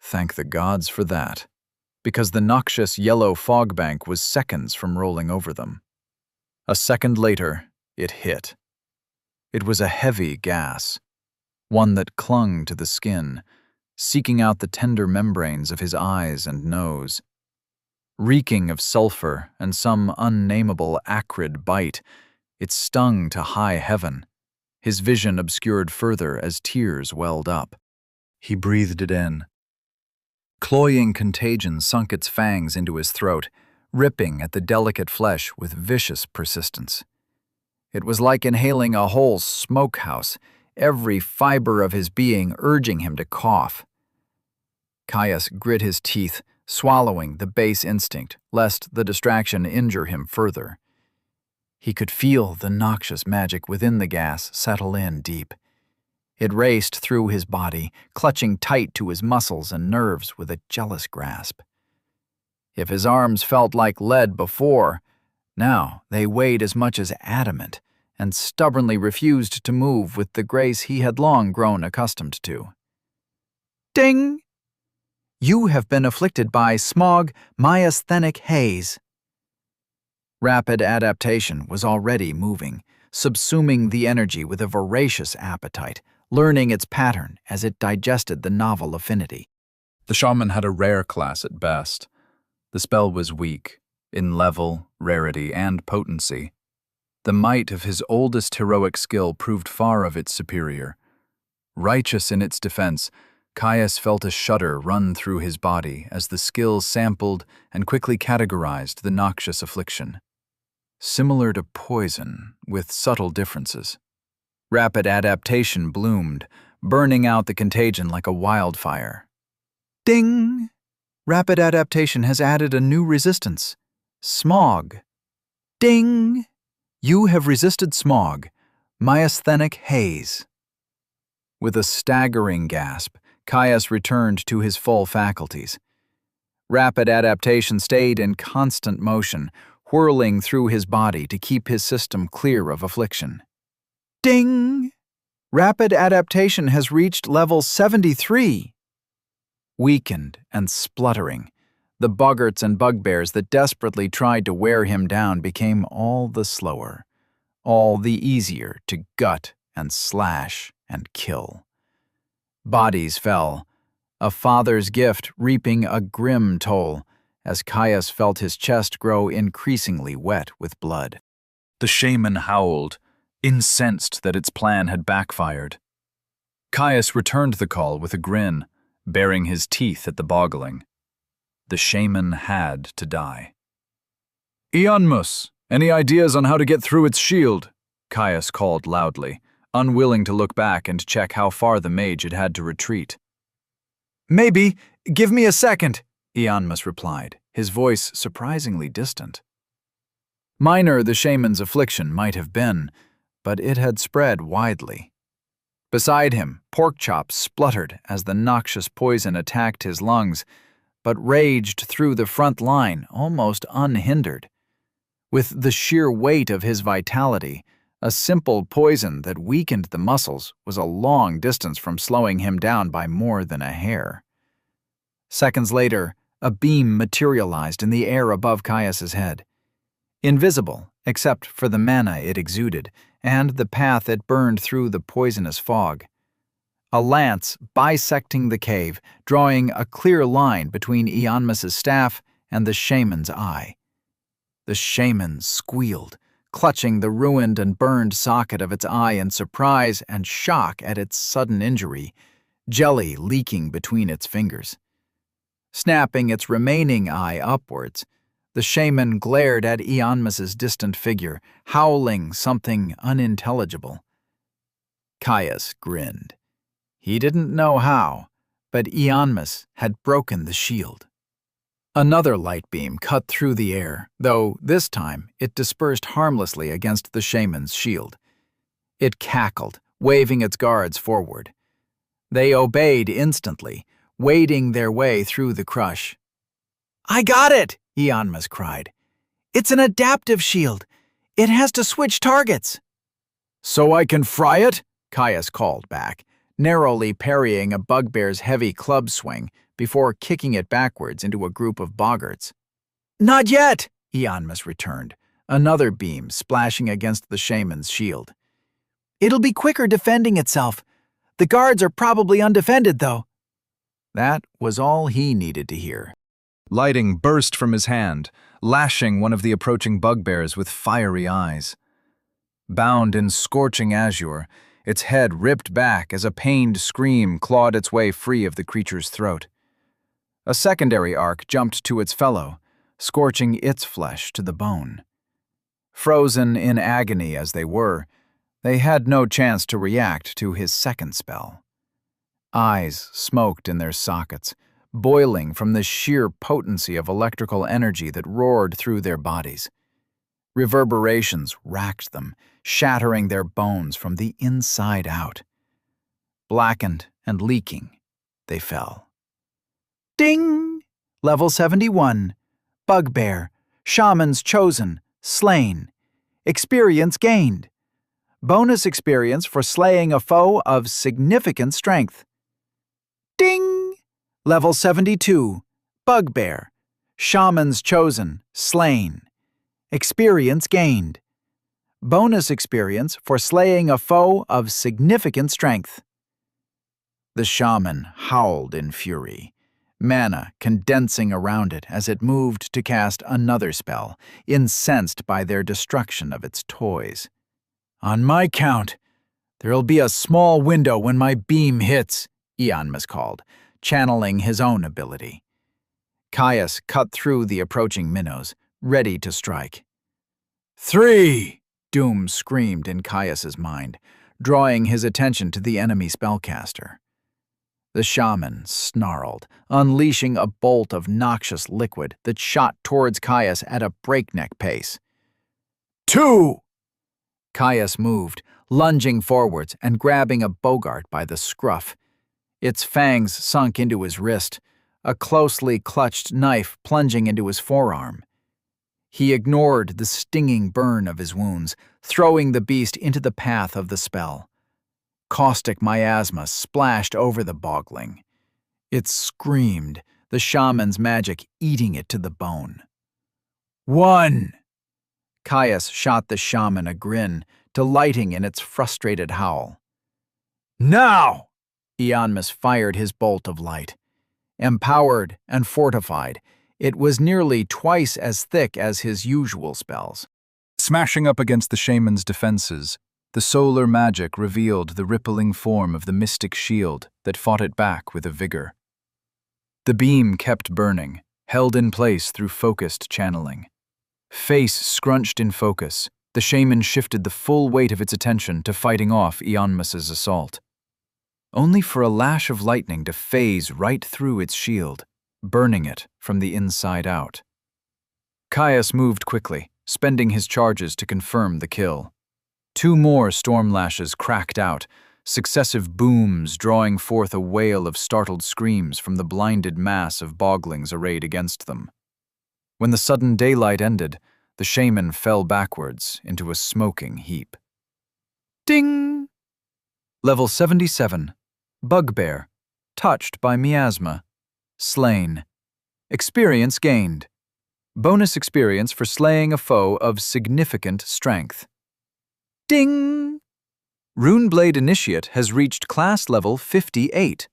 Thank the gods for that, because the noxious yellow fog bank was seconds from rolling over them. A second later, it hit. It was a heavy gas, one that clung to the skin, seeking out the tender membranes of his eyes and nose. Reeking of sulfur and some unnameable acrid bite, it stung to high heaven. His vision obscured further as tears welled up. He breathed it in. Cloying contagion sunk its fangs into his throat, ripping at the delicate flesh with vicious persistence. It was like inhaling a whole smokehouse, every fiber of his being urging him to cough. Caius grit his teeth, swallowing the base instinct, lest the distraction injure him further. He could feel the noxious magic within the gas settle in deep. It raced through his body, clutching tight to his muscles and nerves with a jealous grasp. If his arms felt like lead before, now they weighed as much as adamant and stubbornly refused to move with the grace he had long grown accustomed to. Ding! You have been afflicted by smog myasthenic haze. Rapid adaptation was already moving, subsuming the energy with a voracious appetite, learning its pattern as it digested the novel affinity. The shaman had a rare class at best. The spell was weak, in level, rarity, and potency. The might of his oldest heroic skill proved far of its superior. Righteous in its defense, Caius felt a shudder run through his body as the skill sampled and quickly categorized the noxious affliction. Similar to poison, with subtle differences. Rapid adaptation bloomed, burning out the contagion like a wildfire. Ding! Rapid adaptation has added a new resistance. Smog. Ding! You have resisted smog, myasthenic haze. With a staggering gasp, Caius returned to his full faculties. Rapid adaptation stayed in constant motion, whirling through his body to keep his system clear of affliction. Ding! Rapid adaptation has reached level 73. Weakened and spluttering, the boggarts and bugbears that desperately tried to wear him down became all the slower, all the easier to gut and slash and kill. Bodies fell, a father's gift reaping a grim toll as Caius felt his chest grow increasingly wet with blood. The shaman howled, incensed that its plan had backfired. Caius returned the call with a grin, baring his teeth at the boggling. The shaman had to die. Ionmus, any ideas on how to get through its shield? Caius called loudly, unwilling to look back and check how far the mage had had to retreat. Maybe. Give me a second, Ionmus replied, his voice surprisingly distant. Minor the shaman's affliction might have been, but it had spread widely. Beside him, Porkchop spluttered as the noxious poison attacked his lungs, but raged through the front line almost unhindered. With the sheer weight of his vitality, a simple poison that weakened the muscles was a long distance from slowing him down by more than a hair. Seconds later, a beam materialized in the air above Caius's head. Invisible, except for the mana it exuded, and the path it burned through the poisonous fog. A lance bisecting the cave, drawing a clear line between Ionmus's staff and the shaman's eye. The shaman squealed, clutching the ruined and burned socket of its eye in surprise and shock at its sudden injury, jelly leaking between its fingers. Snapping its remaining eye upwards, the shaman glared at Ionmus's distant figure, howling something unintelligible. Caius grinned. He didn't know how, but Ionmus had broken the shield. Another light beam cut through the air, though this time it dispersed harmlessly against the shaman's shield. It cackled, waving its guards forward. They obeyed instantly, wading their way through the crush. I got it! Ionmus cried. It's an adaptive shield. It has to switch targets. So I can fry it? Caius called back, narrowly parrying a bugbear's heavy club swing before kicking it backwards into a group of boggarts. "Not yet!" Ianmus returned, another beam splashing against the shaman's shield. "It'll be quicker defending itself. The guards are probably undefended, though." That was all he needed to hear. Lighting burst from his hand, lashing one of the approaching bugbears with fiery eyes. Bound in scorching azure, its head ripped back as a pained scream clawed its way free of the creature's throat. A secondary arc jumped to its fellow, scorching its flesh to the bone. Frozen in agony as they were, they had no chance to react to his second spell. Eyes smoked in their sockets, boiling from the sheer potency of electrical energy that roared through their bodies. Reverberations racked them, shattering their bones from the inside out. Blackened and leaking, they fell. Ding! Level 71. Bugbear. Shaman's chosen. Slain. Experience gained. Bonus experience for slaying a foe of significant strength. Ding! Level 72. Bugbear. Shaman's chosen. Slain. Experience gained. Bonus experience for slaying a foe of significant strength. The shaman howled in fury, mana condensing around it as it moved to cast another spell, incensed by their destruction of its toys. "On my count, there'll be a small window when my beam hits," Ianmus called, channeling his own ability. Caius cut through the approaching minnows, ready to strike. "3!" Doom screamed in Caius's mind, drawing his attention to the enemy spellcaster. The shaman snarled, unleashing a bolt of noxious liquid that shot towards Caius at a breakneck pace. 2! Caius moved, lunging forwards and grabbing a bogart by the scruff. Its fangs sunk into his wrist, a closely clutched knife plunging into his forearm. He ignored the stinging burn of his wounds, throwing the beast into the path of the spell. Caustic miasma splashed over the bogling. It screamed, the shaman's magic eating it to the bone. 1! Caius shot the shaman a grin, delighting in its frustrated howl. "Now!" Ianmus fired his bolt of light. Empowered and fortified, it was nearly twice as thick as his usual spells. Smashing up against the shaman's defenses, the solar magic revealed the rippling form of the mystic shield that fought it back with a vigor. The beam kept burning, held in place through focused channeling. Face scrunched in focus, the shaman shifted the full weight of its attention to fighting off Ianmus's assault. Only for a lash of lightning to phase right through its shield, burning it from the inside out. Caius moved quickly, spending his charges to confirm the kill. 2 more storm lashes cracked out, successive booms drawing forth a wail of startled screams from the blinded mass of boglings arrayed against them. When the sudden daylight ended, the shaman fell backwards into a smoking heap. Ding! Level 77. Bugbear. Touched by miasma. Slain. Experience gained. Bonus experience for slaying a foe of significant strength. Ding! Runeblade Initiate has reached class level 58.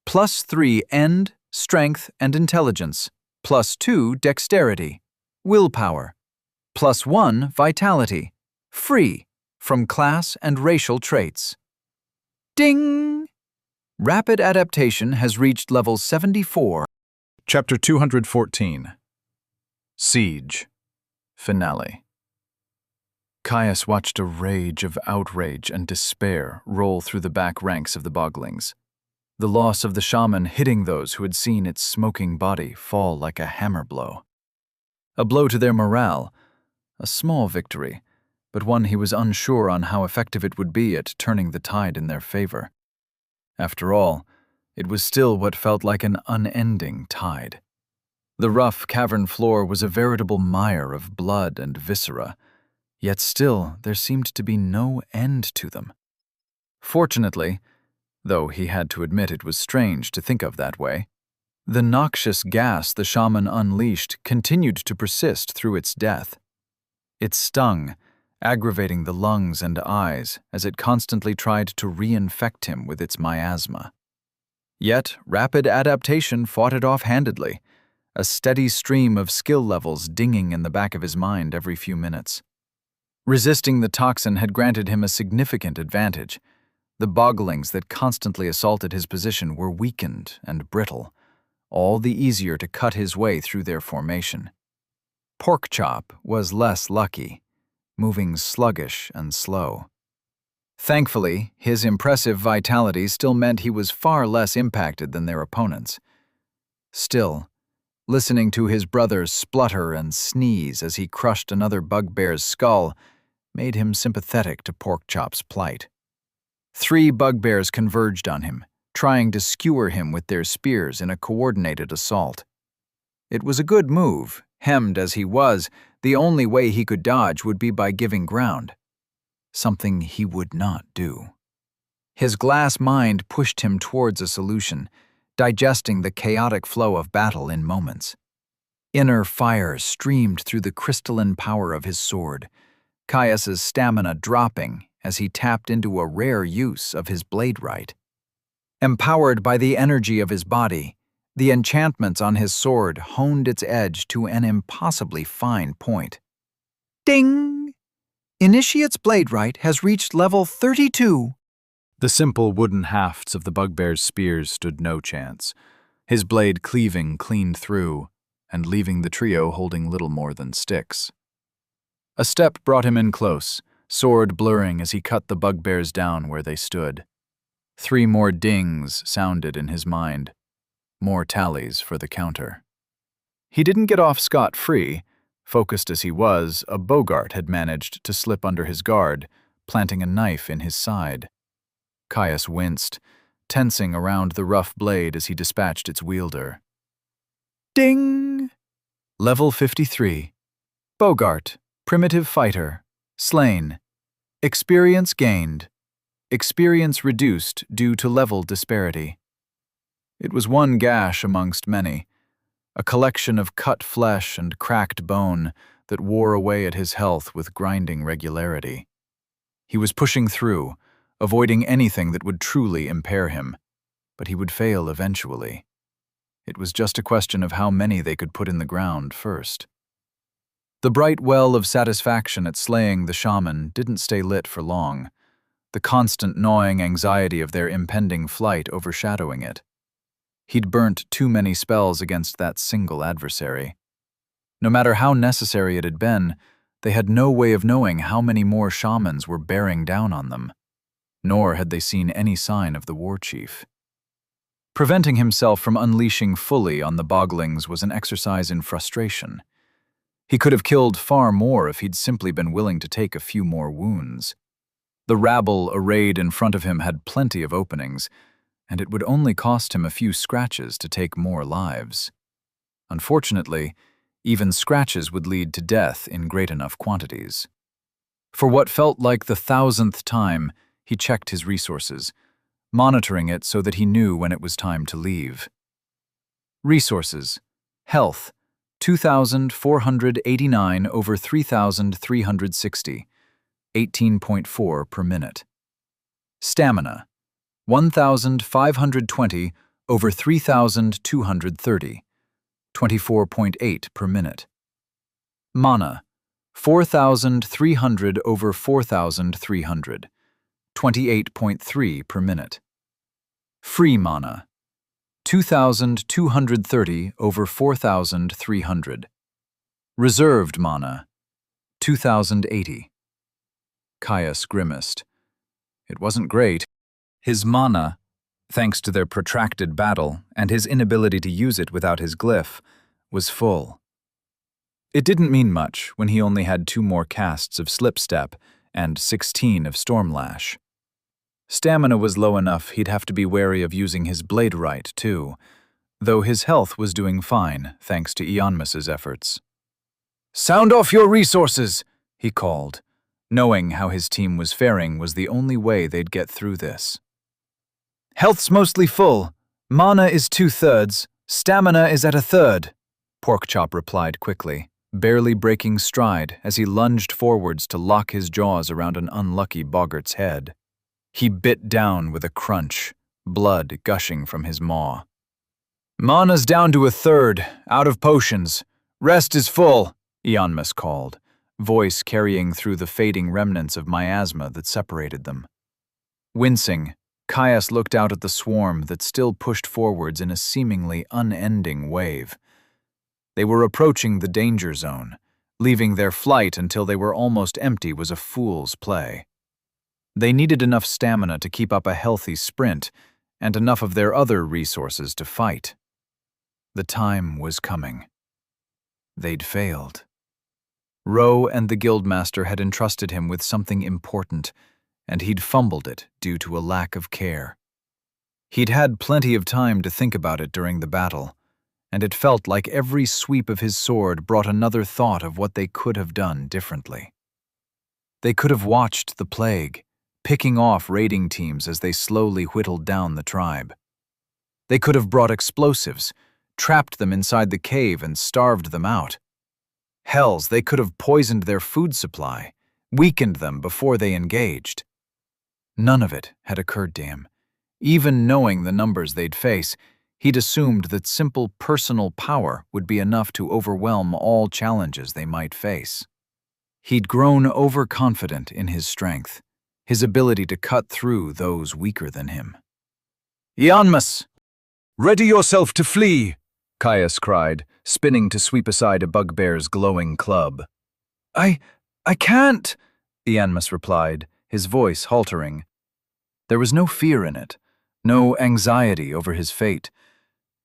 +3 End, Strength, and Intelligence. +2 Dexterity. Willpower. +1 Vitality. Free from class and racial traits. Ding! Rapid Adaptation has reached level 74. Chapter 214. Siege. Finale. Caius watched a rage of outrage and despair roll through the back ranks of the boglings. The loss of the shaman hitting those who had seen its smoking body fall like a hammer blow. A blow to their morale, a small victory, but one he was unsure on how effective it would be at turning the tide in their favor. After all, it was still what felt like an unending tide. The rough cavern floor was a veritable mire of blood and viscera, yet still there seemed to be no end to them. Fortunately, though he had to admit it was strange to think of that way, The noxious gas the shaman unleashed continued to persist through its death. It stung, aggravating the lungs and eyes as it constantly tried to reinfect him with its miasma. Yet, rapid adaptation fought it off-handedly, a steady stream of skill levels dinging in the back of his mind every few minutes. Resisting the toxin had granted him a significant advantage. The bogglings that constantly assaulted his position were weakened and brittle, all the easier to cut his way through their formation. Porkchop was less lucky, moving sluggish and slow. Thankfully, his impressive vitality still meant he was far less impacted than their opponents. Still, listening to his brother splutter and sneeze as he crushed another bugbear's skull made him sympathetic to Porkchop's plight. 3 bugbears converged on him, trying to skewer him with their spears in a coordinated assault. It was a good move. Hemmed as he was, the only way he could dodge would be by giving ground. Something he would not do. His glass mind pushed him towards a solution, digesting the chaotic flow of battle in moments. Inner fire streamed through the crystalline power of his sword, Caius's stamina dropping as he tapped into a rare use of his blade right. Empowered by the energy of his body, the enchantments on his sword honed its edge to an impossibly fine point. Ding! Initiate's blade right has reached level 32. The simple wooden hafts of the bugbear's spears stood no chance, his blade cleaving clean through and leaving the trio holding little more than sticks. A step brought him in close, sword blurring as he cut the bugbears down where they stood. 3 more dings sounded in his mind, more tallies for the counter. He didn't get off scot-free. Focused as he was, a Bogart had managed to slip under his guard, planting a knife in his side. Caius winced, tensing around the rough blade as he dispatched its wielder. Ding! Level 53. Bogart, primitive fighter, slain. Experience gained. Experience reduced due to level disparity. It was one gash amongst many, a collection of cut flesh and cracked bone that wore away at his health with grinding regularity. He was pushing through, avoiding anything that would truly impair him, but he would fail eventually. It was just a question of how many they could put in the ground first. The bright well of satisfaction at slaying the shaman didn't stay lit for long, the constant gnawing anxiety of their impending flight overshadowing it. He'd burnt too many spells against that single adversary. No matter how necessary it had been, they had no way of knowing how many more shamans were bearing down on them, nor had they seen any sign of the war chief. Preventing himself from unleashing fully on the bogglings was an exercise in frustration. He could have killed far more if he'd simply been willing to take a few more wounds. The rabble arrayed in front of him had plenty of openings, and it would only cost him a few scratches to take more lives. Unfortunately, even scratches would lead to death in great enough quantities. For what felt like the 1,000th time, he checked his resources, monitoring it so that he knew when it was time to leave. Resources. Health, 2,489 over 3,360, 18.4 per minute. Stamina, 1,520 over 3,230, 24.8 per minute. Mana, 4,300 over 4,300, 28.3 per minute. Free mana, 2,230 over 4,300. Reserved mana, 2,080. Caius grimaced. It wasn't great. His mana, thanks to their protracted battle and his inability to use it without his glyph, was full. It didn't mean much when he only had 2 more casts of Slipstep and 16 of Stormlash. Stamina was low enough he'd have to be wary of using his blade right, too, though his health was doing fine thanks to Ionmus's efforts. "Sound off your resources!" he called. Knowing how his team was faring was the only way they'd get through this. "Health's mostly full. Mana is 2/3. Stamina is at a third, Porkchop replied quickly, barely breaking stride as he lunged forwards to lock his jaws around an unlucky boggart's head. He bit down with a crunch, blood gushing from his maw. Mana's down to a third, out of potions. Rest is full, Ianmus called, voice carrying through the fading remnants of miasma that separated them. Wincing, Caius looked out at the swarm that still pushed forwards in a seemingly unending wave. They were approaching the danger zone. Leaving their flight until they were almost empty was a fool's play. They needed enough stamina to keep up a healthy sprint, and enough of their other resources to fight. The time was coming. They'd failed. Rowe and the Guildmaster had entrusted him with something important, and he'd fumbled it due to a lack of care. He'd had plenty of time to think about it during the battle, and it felt like every sweep of his sword brought another thought of what they could have done differently. They could have watched the plague, picking off raiding teams as they slowly whittled down the tribe. They could have brought explosives, trapped them inside the cave and starved them out. Hells, they could have poisoned their food supply, weakened them before they engaged. None of it had occurred to him. Even knowing the numbers they'd face, he'd assumed that simple personal power would be enough to overwhelm all challenges they might face. He'd grown overconfident in his strength, his ability to cut through those weaker than him. Ianmus! Ready yourself to flee, Caius cried, spinning to sweep aside a bugbear's glowing club. I can't, Ianmus replied, his voice haltering. There was no fear in it, no anxiety over his fate,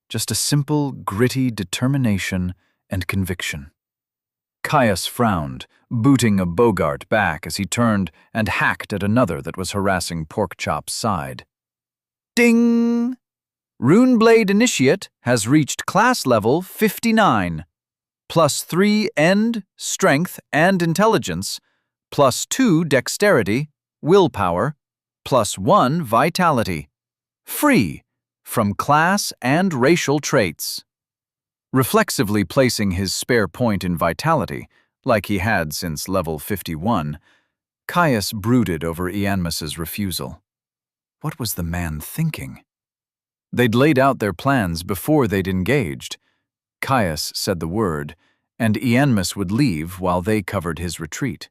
just a simple, gritty determination and conviction. Caius frowned, booting a boggart back as he turned and hacked at another that was harassing Porkchop's side. Ding! Runeblade Initiate has reached class level 59. +3 End, Strength, and Intelligence, +2 Dexterity, Willpower, +1 Vitality. Free from class and racial traits. Reflexively placing his spare point in Vitality, like he had since level 51, Caius brooded over Ianmus's refusal. What was the man thinking? They'd laid out their plans before they'd engaged. Caius said the word, and Ianmus would leave while they covered his retreat.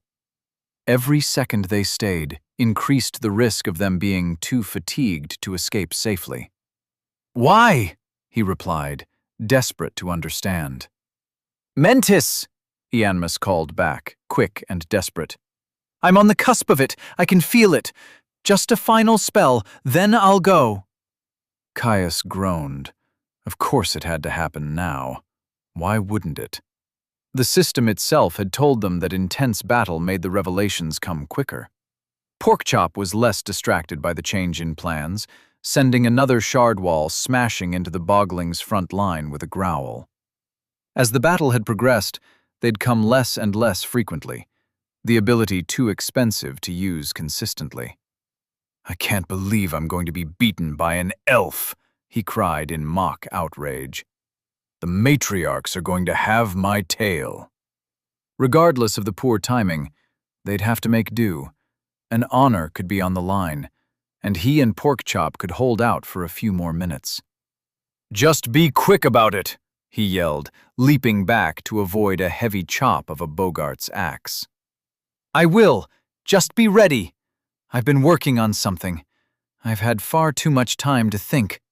Every second they stayed increased the risk of them being too fatigued to escape safely. "Why?" he replied, desperate to understand. "Mentis!" Ianmus called back, quick and desperate. "I'm on the cusp of it. I can feel it. Just a final spell, then I'll go." Caius groaned. Of course it had to happen now. Why wouldn't it? The system itself had told them that intense battle made the revelations come quicker. Porkchop was less distracted by the change in plans, sending another shard wall smashing into the bogling's front line with a growl. As the battle had progressed, they'd come less and less frequently, the ability too expensive to use consistently. "I can't believe I'm going to be beaten by an elf," he cried in mock outrage. "The matriarchs are going to have my tail." Regardless of the poor timing, they'd have to make do. An honor could be on the line, and he and Porkchop could hold out for a few more minutes. "Just be quick about it," he yelled, leaping back to avoid a heavy chop of a boggart's axe. "I will. Just be ready. I've been working on something. I've had far too much time to think,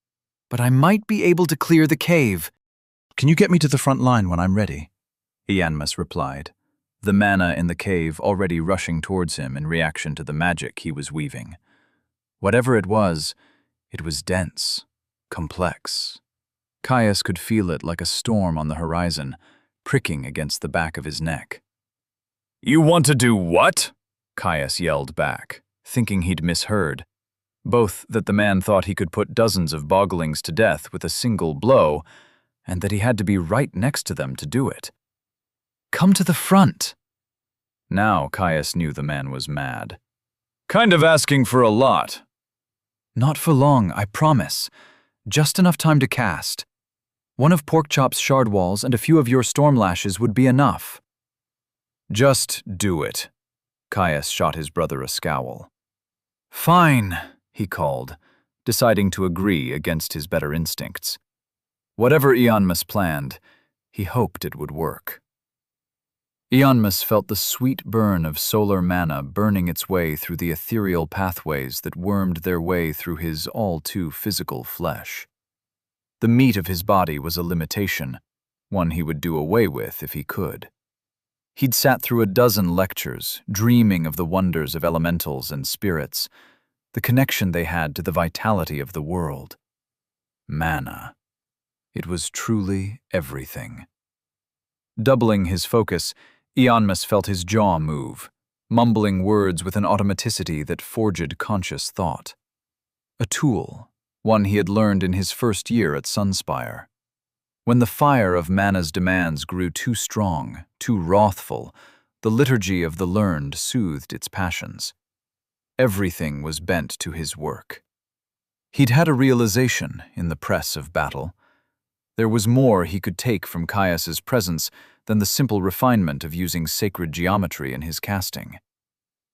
but I might be able to clear the cave." Can you get me to the front line when I'm ready? Ianmus replied, the mana in the cave already rushing towards him in reaction to the magic he was weaving. Whatever it was dense, complex. Caius could feel it like a storm on the horizon, pricking against the back of his neck. "You want to do what?" Caius yelled back, thinking he'd misheard. Both that the man thought he could put dozens of boglings to death with a single blow, and that he had to be right next to them to do it. "Come to the front." Now Caius knew the man was mad. "Kind of asking for a lot." "Not for long, I promise. Just enough time to cast." One of Porkchop's shard walls and a few of your storm lashes would be enough. Just do it. Caius shot his brother a scowl. Fine, he called, deciding to agree against his better instincts. Whatever Eonmus planned, he hoped it would work. Eonmus felt the sweet burn of solar mana burning its way through the ethereal pathways that wormed their way through his all-too-physical flesh. The meat of his body was a limitation, one he would do away with if he could. He'd sat through a dozen lectures, dreaming of the wonders of elementals and spirits, the connection they had to the vitality of the world. Mana. It was truly everything. Doubling his focus, Eonmus felt his jaw move, mumbling words with an automaticity that forged conscious thought. A tool, one he had learned in his first year at Sunspire. When the fire of mana's demands grew too strong, too wrathful, the liturgy of the learned soothed its passions. Everything was bent to his work. He'd had a realization in the press of battle. There was more he could take from Caius's presence than the simple refinement of using sacred geometry in his casting.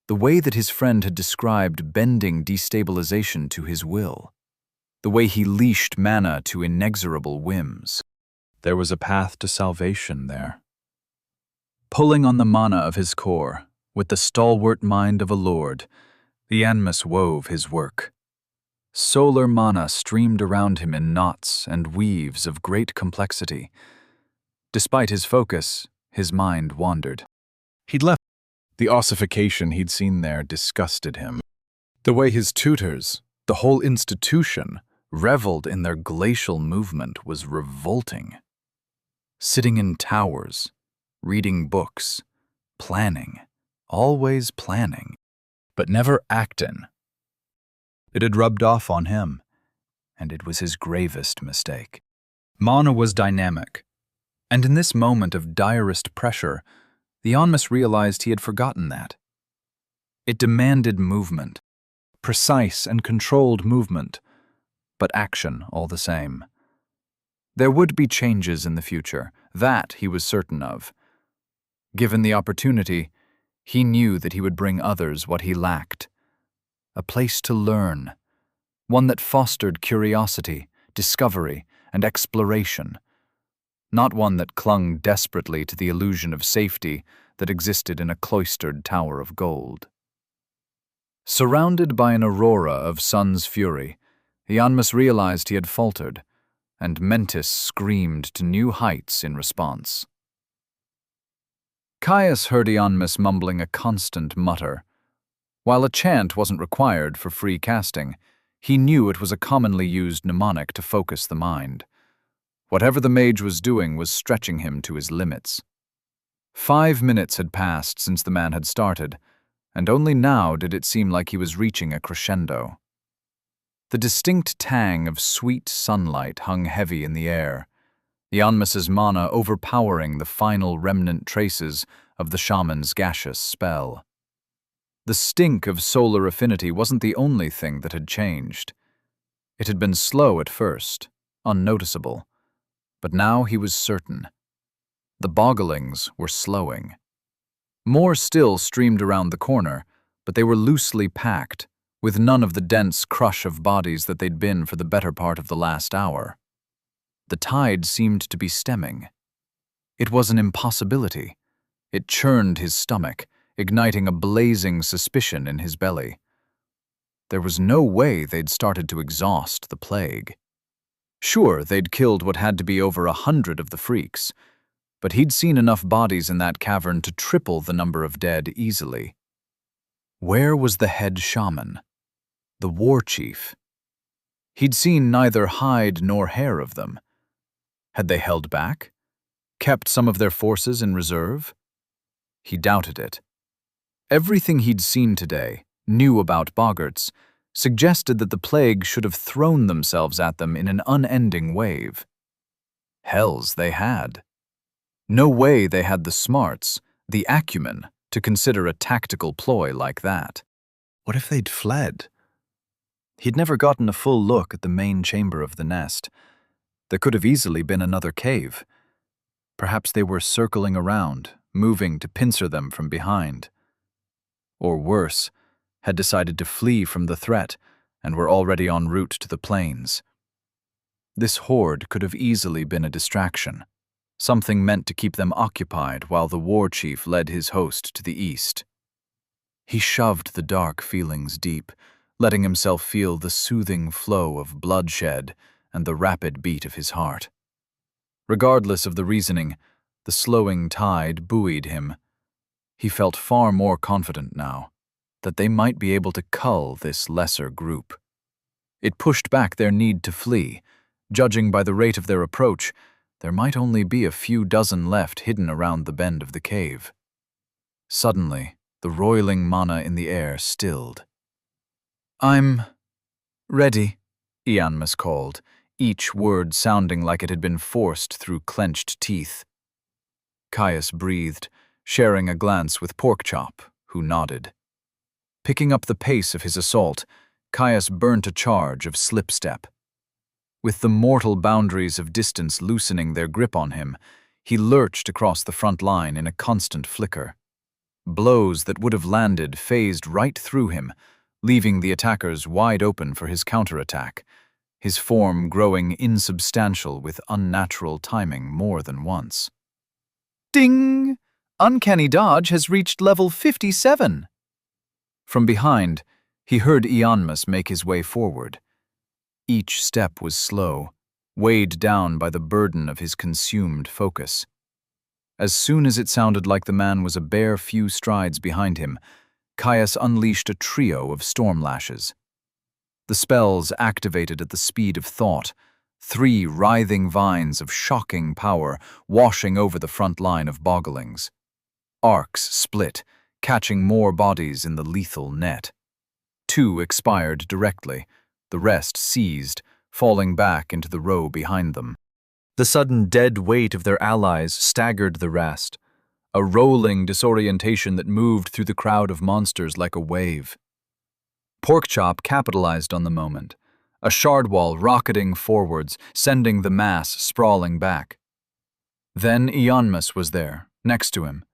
The way that his friend had described bending destabilization to his will. The way he leashed mana to inexorable whims. There was a path to salvation there. Pulling on the mana of his core, with the stalwart mind of a lord, Eonmus wove his work. Solar mana streamed around him in knots and weaves of great complexity. Despite his focus, his mind wandered. He'd left. The ossification he'd seen there disgusted him. The way his tutors, the whole institution, reveled in their glacial movement was revolting. Sitting in towers, reading books, planning, always planning, but never actin'. It had rubbed off on him, and it was his gravest mistake. Mana was dynamic, and in this moment of direst pressure, Eonmus realized he had forgotten that. It demanded movement, precise and controlled movement, but action all the same. There would be changes in the future, that he was certain of. Given the opportunity, he knew that he would bring others what he lacked. A place to learn, one that fostered curiosity, discovery, and exploration. Not one that clung desperately to the illusion of safety that existed in a cloistered tower of gold. Surrounded by an aurora of sun's fury, Eonmus realized he had faltered, and Mentis screamed to new heights in response. Caius heard Eonmus mumbling a constant mutter. While a chant wasn't required for free casting, he knew it was a commonly used mnemonic to focus the mind. Whatever the mage was doing was stretching him to his limits. 5 minutes had passed since the man had started, and only now did it seem like he was reaching a crescendo. The distinct tang of sweet sunlight hung heavy in the air, Eonmus's mana overpowering the final remnant traces of the shaman's gaseous spell. The stink of solar affinity wasn't the only thing that had changed. It had been slow at first, unnoticeable, but now he was certain. The bogglings were slowing. More still streamed around the corner, but they were loosely packed, with none of the dense crush of bodies that they'd been for the better part of the last hour. The tide seemed to be stemming. It was an impossibility. It churned his stomach, igniting a blazing suspicion in his belly. There was no way they'd started to exhaust the plague. Sure, they'd killed what had to be over 100 of the freaks, but he'd seen enough bodies in that cavern to triple the number of dead easily. Where was the head shaman? The war chief? He'd seen neither hide nor hair of them. Had they held back? Kept some of their forces in reserve? He doubted it. Everything he'd seen today, knew about boggarts, suggested that the plague should have thrown themselves at them in an unending wave. Hells they had. No way they had the smarts, the acumen, to consider a tactical ploy like that. What if they'd fled? He'd never gotten a full look at the main chamber of the nest. There could have easily been another cave. Perhaps they were circling around, moving to pincer them from behind. Or worse, had decided to flee from the threat and were already en route to the plains. This horde could have easily been a distraction, something meant to keep them occupied while the war chief led his host to the east. He shoved the dark feelings deep, letting himself feel the soothing flow of bloodshed and the rapid beat of his heart. Regardless of the reasoning, the slowing tide buoyed him. He felt far more confident now that they might be able to cull this lesser group. It pushed back their need to flee. Judging by the rate of their approach, there might only be a few dozen left hidden around the bend of the cave. Suddenly, the roiling mana in the air stilled. "I'm ready," Ianmus called, each word sounding like it had been forced through clenched teeth. Caius breathed, sharing a glance with Porkchop, who nodded. Picking up the pace of his assault, Caius burnt a charge of slipstep. With the mortal boundaries of distance loosening their grip on him, he lurched across the front line in a constant flicker. Blows that would have landed phased right through him, leaving the attackers wide open for his counterattack, his form growing insubstantial with unnatural timing more than once. Ding! Uncanny Dodge has reached level 57. From behind, he heard Ianmus make his way forward. Each step was slow, weighed down by the burden of his consumed focus. As soon as it sounded like the man was a bare few strides behind him, Caius unleashed a trio of storm lashes. The spells activated at the speed of thought, 3 writhing vines of shocking power washing over the front line of bogglings. Arcs split, catching more bodies in the lethal net. 2 expired directly, the rest seized, falling back into the row behind them. The sudden dead weight of their allies staggered the rest, a rolling disorientation that moved through the crowd of monsters like a wave. Porkchop capitalized on the moment, a shard wall rocketing forwards, sending the mass sprawling back. Then Ianmus was there, next to him.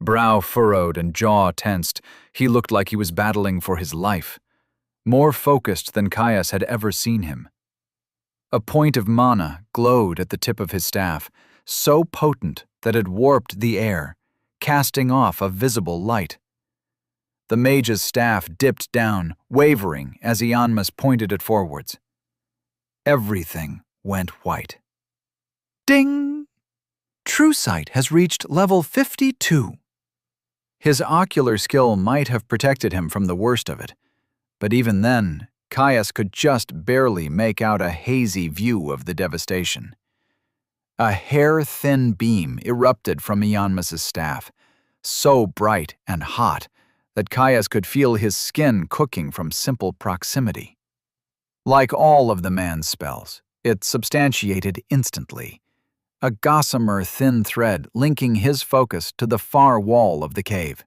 Brow furrowed and jaw tensed, he looked like he was battling for his life. More focused than Caius had ever seen him. A point of mana glowed at the tip of his staff, so potent that it warped the air, casting off a visible light. The mage's staff dipped down, wavering as Ianmus pointed it forwards. Everything went white. Ding! True Sight has reached level 52. His ocular skill might have protected him from the worst of it, but even then, Caius could just barely make out a hazy view of the devastation. A hair-thin beam erupted from Ianmus's staff, so bright and hot that Caius could feel his skin cooking from simple proximity. Like all of the man's spells, it substantiated instantly, a gossamer thin thread linking his focus to the far wall of the cave.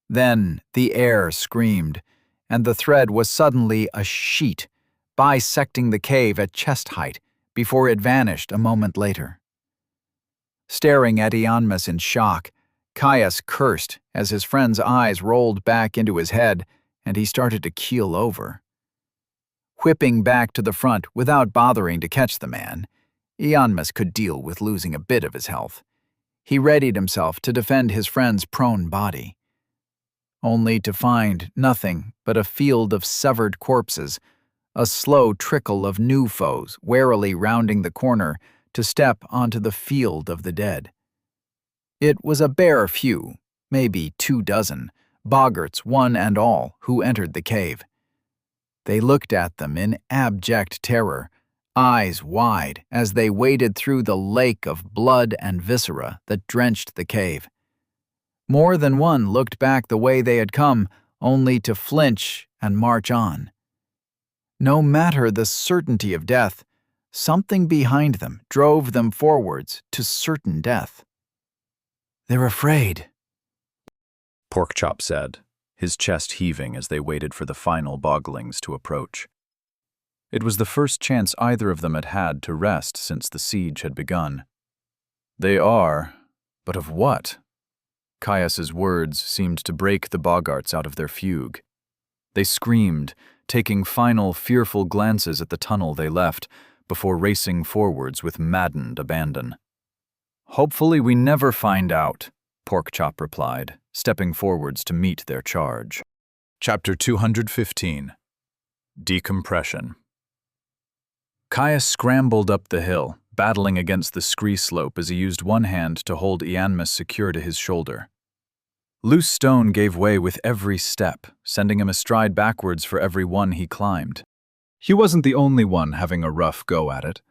Then the air screamed, and the thread was suddenly a sheet, bisecting the cave at chest height before it vanished a moment later. Staring at Ianmus in shock, Caius cursed as his friend's eyes rolled back into his head and he started to keel over. Whipping back to the front without bothering to catch the man, Ianmus could deal with losing a bit of his health. He readied himself to defend his friend's prone body, only to find nothing but a field of severed corpses, a slow trickle of new foes warily rounding the corner to step onto the field of the dead. It was a bare few, maybe 24, boggarts one and all, who entered the cave. They looked at them in abject terror, eyes wide as they waded through the lake of blood and viscera that drenched the cave. More than one looked back the way they had come, only to flinch and march on. No matter the certainty of death, something behind them drove them forwards to certain death. "They're afraid," Porkchop said, his chest heaving as they waited for the final bogglings to approach. It was the first chance either of them had had to rest since the siege had begun. They are, but of what? Caius's words seemed to break the boggarts out of their fugue. They screamed, taking final, fearful glances at the tunnel they left, before racing forwards with maddened abandon. "Hopefully we never find out," Porkchop replied, stepping forwards to meet their charge. Chapter 215. Decompression. Caius scrambled up the hill, battling against the scree slope as he used one hand to hold Ianmus secure to his shoulder. Loose stone gave way with every step, sending him astride backwards for every one he climbed. He wasn't the only one having a rough go at it.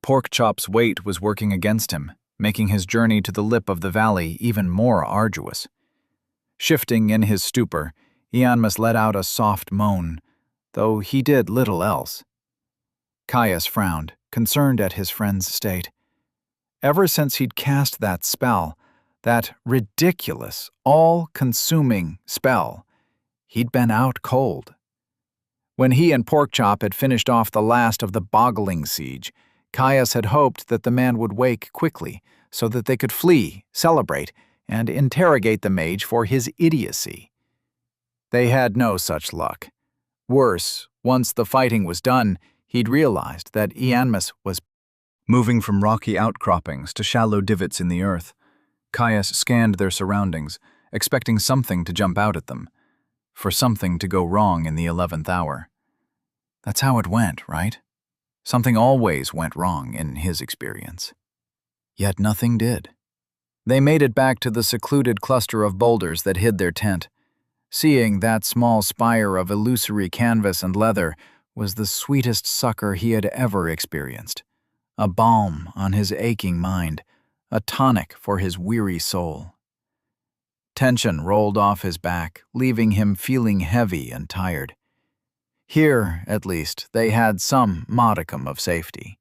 Porkchop's weight was working against him, making his journey to the lip of the valley even more arduous. Shifting in his stupor, Ianmus let out a soft moan, though he did little else. Caius frowned, concerned at his friend's state. Ever since he'd cast that spell, that ridiculous, all-consuming spell, he'd been out cold. When he and Porkchop had finished off the last of the boggling siege, Caius had hoped that the man would wake quickly so that they could flee, celebrate, and interrogate the mage for his idiocy. They had no such luck. Worse, once the fighting was done, he'd realized that Ianmus was moving from rocky outcroppings to shallow divots in the earth. Caius scanned their surroundings, expecting something to jump out at them, for something to go wrong in the 11th hour. That's how it went, right? Something always went wrong in his experience. Yet nothing did. They made it back to the secluded cluster of boulders that hid their tent. Seeing that small spire of illusory canvas and leather was the sweetest succor he had ever experienced. A balm on his aching mind, a tonic for his weary soul. Tension rolled off his back, leaving him feeling heavy and tired. Here, at least, they had some modicum of safety.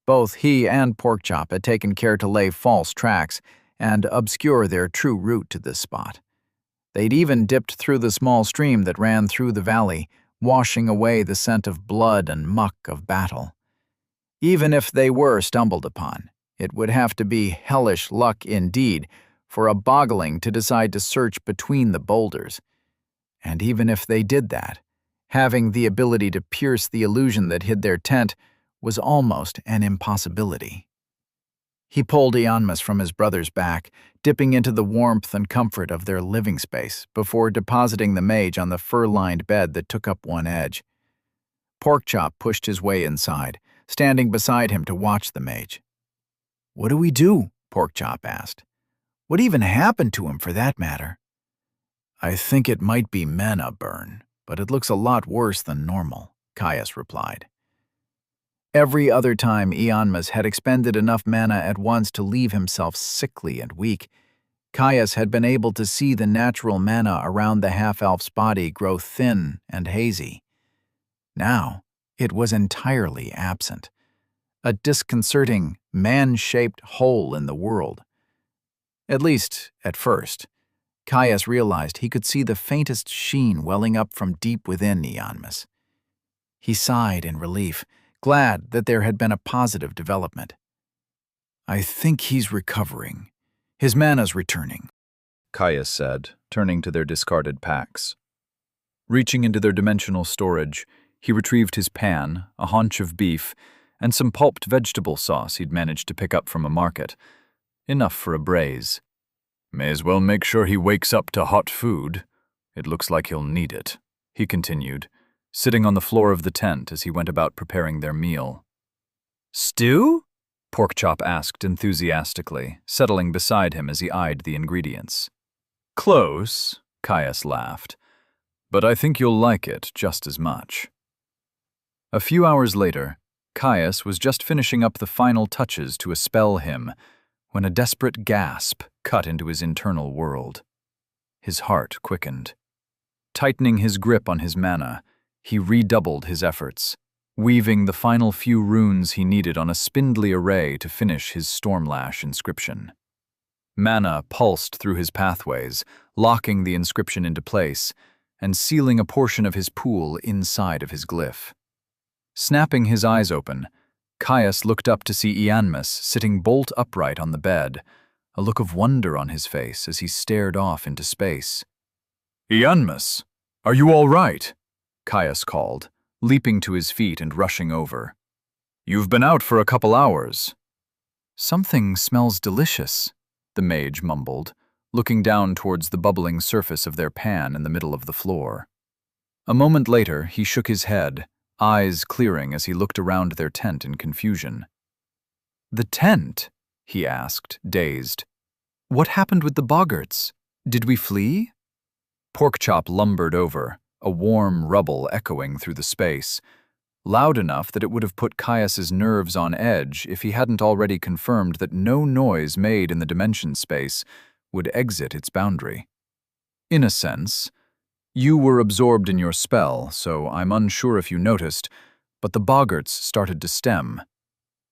Both he and Porkchop had taken care to lay false tracks and obscure their true route to this spot. They'd even dipped through the small stream that ran through the valley, washing away the scent of blood and muck of battle. Even if they were stumbled upon, it would have to be hellish luck indeed for a boggling to decide to search between the boulders. And even if they did that, having the ability to pierce the illusion that hid their tent was almost an impossibility. He pulled Ianmus from his brother's back, dipping into the warmth and comfort of their living space before depositing the mage on the fur-lined bed that took up one edge. Porkchop pushed his way inside, standing beside him to watch the mage. "What do we do?" Porkchop asked. "What even happened to him, for that matter?" "I think it might be mana burn, but it looks a lot worse than normal," Caius replied. Every other time Ianmus had expended enough mana at once to leave himself sickly and weak, Caius had been able to see the natural mana around the half-elf's body grow thin and hazy. Now, it was entirely absent. A disconcerting, man-shaped hole in the world. At least, at first, Caius realized he could see the faintest sheen welling up from deep within Ianmus. He sighed in relief, glad that there had been a positive development. "I think he's recovering. His mana's returning," Caius said, turning to their discarded packs. Reaching into their dimensional storage, he retrieved his pan, a haunch of beef, and some pulped vegetable sauce he'd managed to pick up from a market. Enough for a braise. "May as well make sure he wakes up to hot food. It looks like he'll need it," he continued, sitting on the floor of the tent as he went about preparing their meal. "Stew?" Porkchop asked enthusiastically, settling beside him as he eyed the ingredients. "Close," Caius laughed, "but I think you'll like it just as much." A few hours later, Caius was just finishing up the final touches to a spell hymn when a desperate gasp cut into his internal world. His heart quickened. Tightening his grip on his mana, he redoubled his efforts, weaving the final few runes he needed on a spindly array to finish his Stormlash inscription. Mana pulsed through his pathways, locking the inscription into place and sealing a portion of his pool inside of his glyph. Snapping his eyes open, Caius looked up to see Ianmus sitting bolt upright on the bed, a look of wonder on his face as he stared off into space. "Ianmus, are you all right?" Caius called, leaping to his feet and rushing over. "You've been out for a couple hours." "Something smells delicious," the mage mumbled, looking down towards the bubbling surface of their pan in the middle of the floor. A moment later, he shook his head, eyes clearing as he looked around their tent in confusion. "The tent?" he asked, dazed. "What happened with the boggarts? Did we flee?" Porkchop lumbered over, a warm rubble echoing through the space, loud enough that it would have put Caius's nerves on edge if he hadn't already confirmed that no noise made in the dimension space would exit its boundary. "In a sense, you were absorbed in your spell, so I'm unsure if you noticed, but the boggarts started to stem.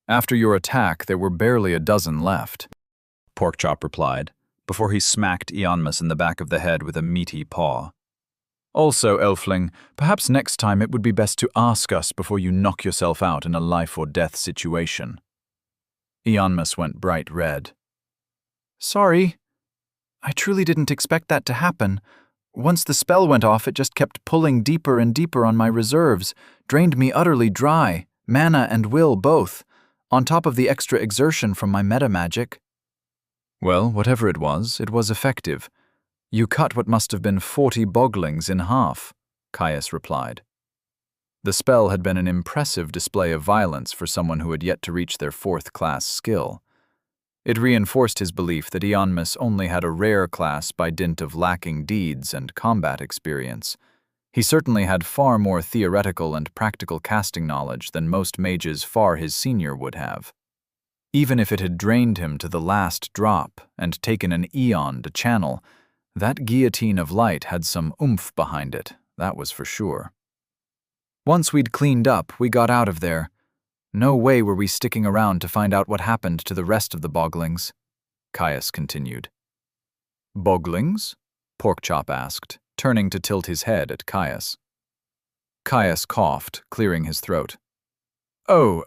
After your attack, there were barely a dozen left," Porkchop replied, before he smacked Ianmus in the back of the head with a meaty paw. "Also, Elfling, perhaps next time it would be best to ask us before you knock yourself out in a life-or-death situation." Ianmus went bright red. "Sorry. I truly didn't expect that to happen. Once the spell went off, it just kept pulling deeper and deeper on my reserves, drained me utterly dry, mana and will both, on top of the extra exertion from my meta-magic." "Well, whatever it was effective. You cut what must have been 40 boglings in half," Caius replied. The spell had been an impressive display of violence for someone who had yet to reach their 4th-class skill. It reinforced his belief that Ianmus only had a rare class by dint of lacking deeds and combat experience. He certainly had far more theoretical and practical casting knowledge than most mages far his senior would have. Even if it had drained him to the last drop and taken an eon to channel, that guillotine of light had some oomph behind it, that was for sure. "Once we'd cleaned up, we got out of there. No way were we sticking around to find out what happened to the rest of the boglings," Caius continued. "Boglings?" Porkchop asked, turning to tilt his head at Caius. Caius coughed, clearing his throat. "Oh,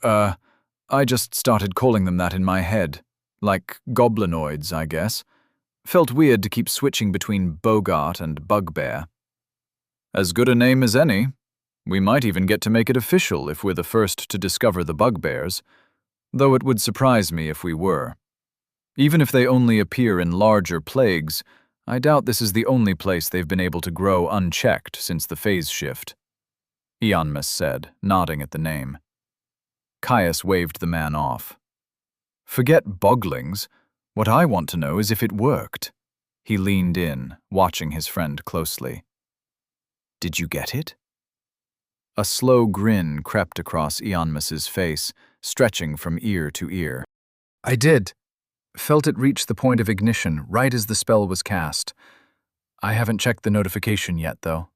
I just started calling them that in my head. Like goblinoids, I guess. Felt weird to keep switching between Bogart and Bugbear." "As good a name as any. We might even get to make it official if we're the first to discover the bugbears, though it would surprise me if we were. Even if they only appear in larger plagues, I doubt this is the only place they've been able to grow unchecked since the phase shift," Ianmus said, nodding at the name. Caius waved the man off. "Forget boglings. What I want to know is if it worked." He leaned in, watching his friend closely. "Did you get it?" A slow grin crept across Ianmus's face, stretching from ear to ear. "I did. Felt it reach the point of ignition right as the spell was cast. I haven't checked the notification yet, though."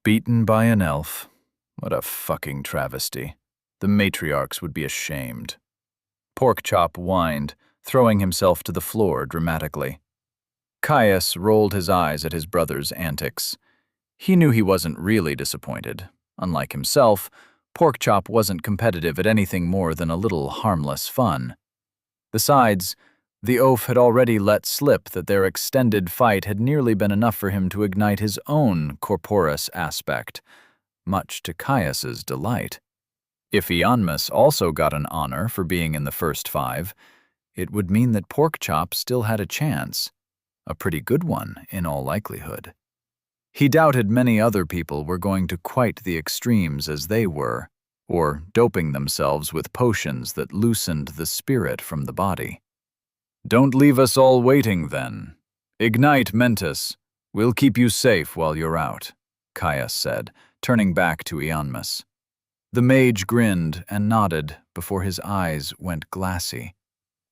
"Beaten by an elf. What a fucking travesty. The matriarchs would be ashamed." Porkchop whined, throwing himself to the floor dramatically. Caius rolled his eyes at his brother's antics. He knew he wasn't really disappointed. Unlike himself, Porkchop wasn't competitive at anything more than a little harmless fun. Besides, the oaf had already let slip that their extended fight had nearly been enough for him to ignite his own corporous aspect, much to Caius's delight. If Ianmus also got an honor for being in the first 5, it would mean that Porkchop still had a chance, a pretty good one in all likelihood. He doubted many other people were going to quite the extremes as they were, or doping themselves with potions that loosened the spirit from the body. "Don't leave us all waiting, then. Ignite, Mentis. We'll keep you safe while you're out," Caius said, turning back to Ianmus. The mage grinned and nodded before his eyes went glassy.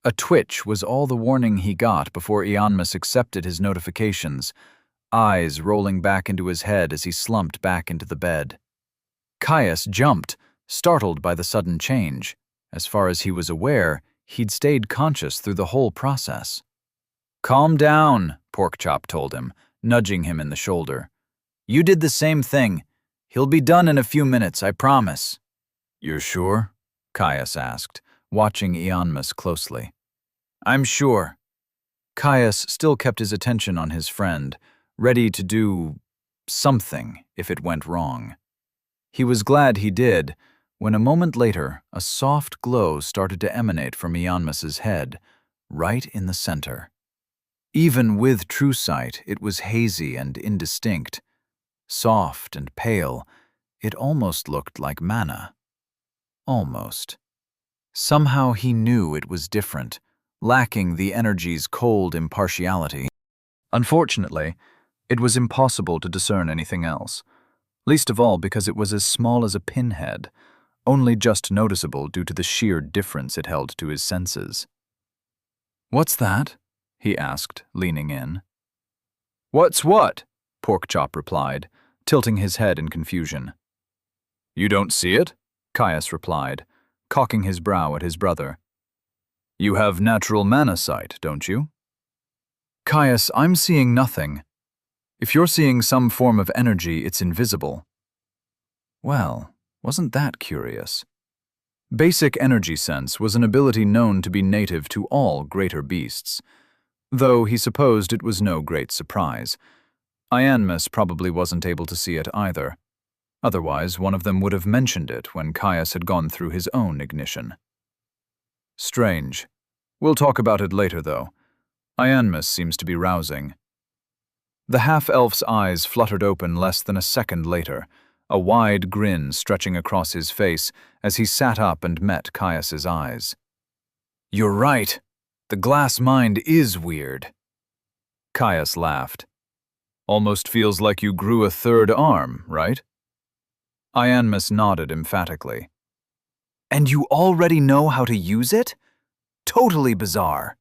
A twitch was all the warning he got before Ianmus accepted his notifications, eyes rolling back into his head as he slumped back into the bed. Caius jumped, startled by the sudden change. As far as he was aware, he'd stayed conscious through the whole process. "Calm down," Porkchop told him, nudging him in the shoulder. "You did the same thing. He'll be done in a few minutes, I promise." You're sure? Caius asked, watching Ianmus closely. I'm sure. Caius still kept his attention on his friend, ready to do something if it went wrong. He was glad he did, when a moment later a soft glow started to emanate from Ianmus's head, right in the center. Even with true sight, it was hazy and indistinct. Soft and pale, it almost looked like mana. Almost. Somehow he knew it was different, lacking the energy's cold impartiality. Unfortunately, it was impossible to discern anything else, least of all because it was as small as a pinhead, only just noticeable due to the sheer difference it held to his senses. "What's that?" he asked, leaning in. "What's what?" Porkchop replied, tilting his head in confusion. "You don't see it?" Caius replied, cocking his brow at his brother. "You have natural mana sight, don't you?" "Caius, I'm seeing nothing. If you're seeing some form of energy, it's invisible." Well, wasn't that curious? Basic energy sense was an ability known to be native to all greater beasts, though he supposed it was no great surprise. Ianmus probably wasn't able to see it either. Otherwise, one of them would have mentioned it when Caius had gone through his own ignition. Strange. We'll talk about it later, though. Ianmus seems to be rousing. The half-elf's eyes fluttered open less than a second later, a wide grin stretching across his face as he sat up and met Caius's eyes. "You're right. The glass mind is weird." Caius laughed. "Almost feels like you grew a third arm, right?" Ianmus nodded emphatically. "And you already know how to use it? Totally bizarre."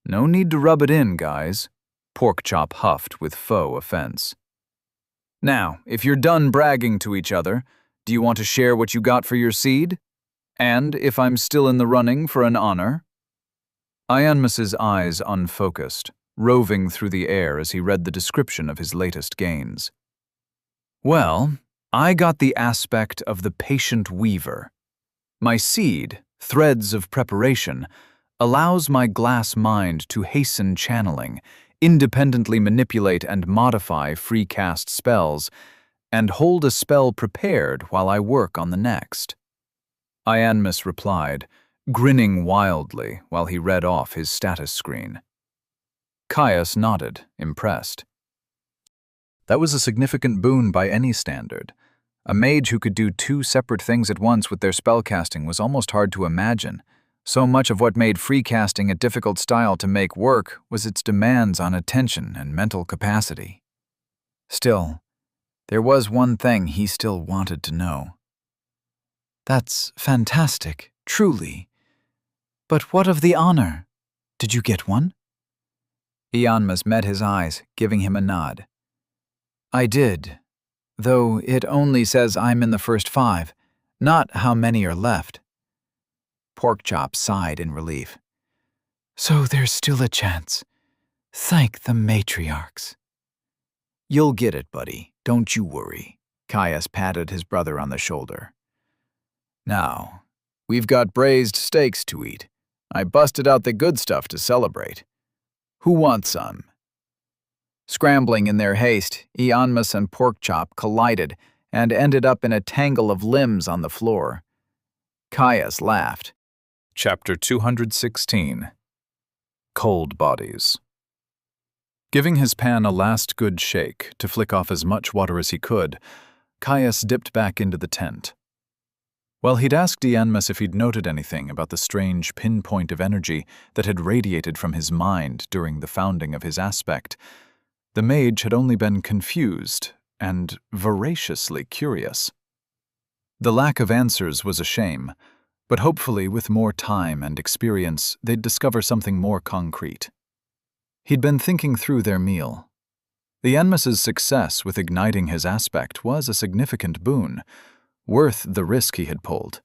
"No need to rub it in, guys," Porkchop huffed with faux offense. "Now, if you're done bragging to each other, do you want to share what you got for your seed? And if I'm still in the running for an honor?" Ianmus's eyes unfocused, roving through the air as he read the description of his latest gains. "Well, I got the aspect of the patient weaver. My seed, threads of preparation, allows my glass mind to hasten channeling, independently manipulate and modify free-cast spells, and hold a spell prepared while I work on the next." Ianmus replied, grinning wildly while he read off his status screen. Caius nodded, impressed. That was a significant boon by any standard. A mage who could do two separate things at once with their spellcasting was almost hard to imagine. So much of what made freecasting a difficult style to make work was its demands on attention and mental capacity. Still, there was one thing he still wanted to know. "That's fantastic, truly. But what of the honor? Did you get one?" Ianmus met his eyes, giving him a nod. "I did, though it only says I'm in the first 5, not how many are left." Porkchop sighed in relief. "So there's still a chance. Thank the matriarchs." "You'll get it, buddy. Don't you worry." Caius patted his brother on the shoulder. "Now, we've got braised steaks to eat. I busted out the good stuff to celebrate. Who wants some?" Scrambling in their haste, Ianmus and Porkchop collided and ended up in a tangle of limbs on the floor. Caius laughed. Chapter 216. Cold Bodies. Giving his pan a last good shake to flick off as much water as he could, Caius dipped back into the tent. Well, he'd asked Ianmus if he'd noted anything about the strange pinpoint of energy that had radiated from his mind during the founding of his aspect. The mage had only been confused and voraciously curious. The lack of answers was a shame, but hopefully with more time and experience they'd discover something more concrete. He'd been thinking through their meal. Ianmus's success with igniting his aspect was a significant boon, worth the risk he had pulled.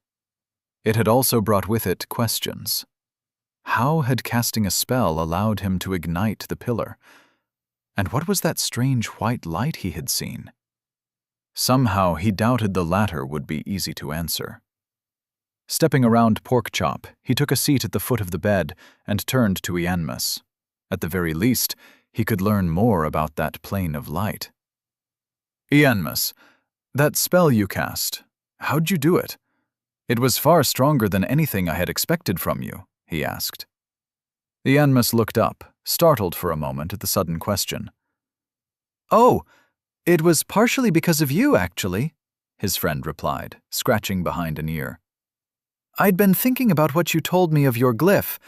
It had also brought with it questions. How had casting a spell allowed him to ignite the pillar? And what was that strange white light he had seen? Somehow he doubted the latter would be easy to answer. Stepping around Porkchop, he took a seat at the foot of the bed and turned to Ianmus. At the very least, he could learn more about that plane of light. Ianmus, that spell you cast, how'd you do it? It was far stronger than anything I had expected from you, he asked. Ianmus looked up, startled for a moment at the sudden question. Oh, it was partially because of you, actually, his friend replied, scratching behind an ear. I'd been thinking about what you told me of your glyph,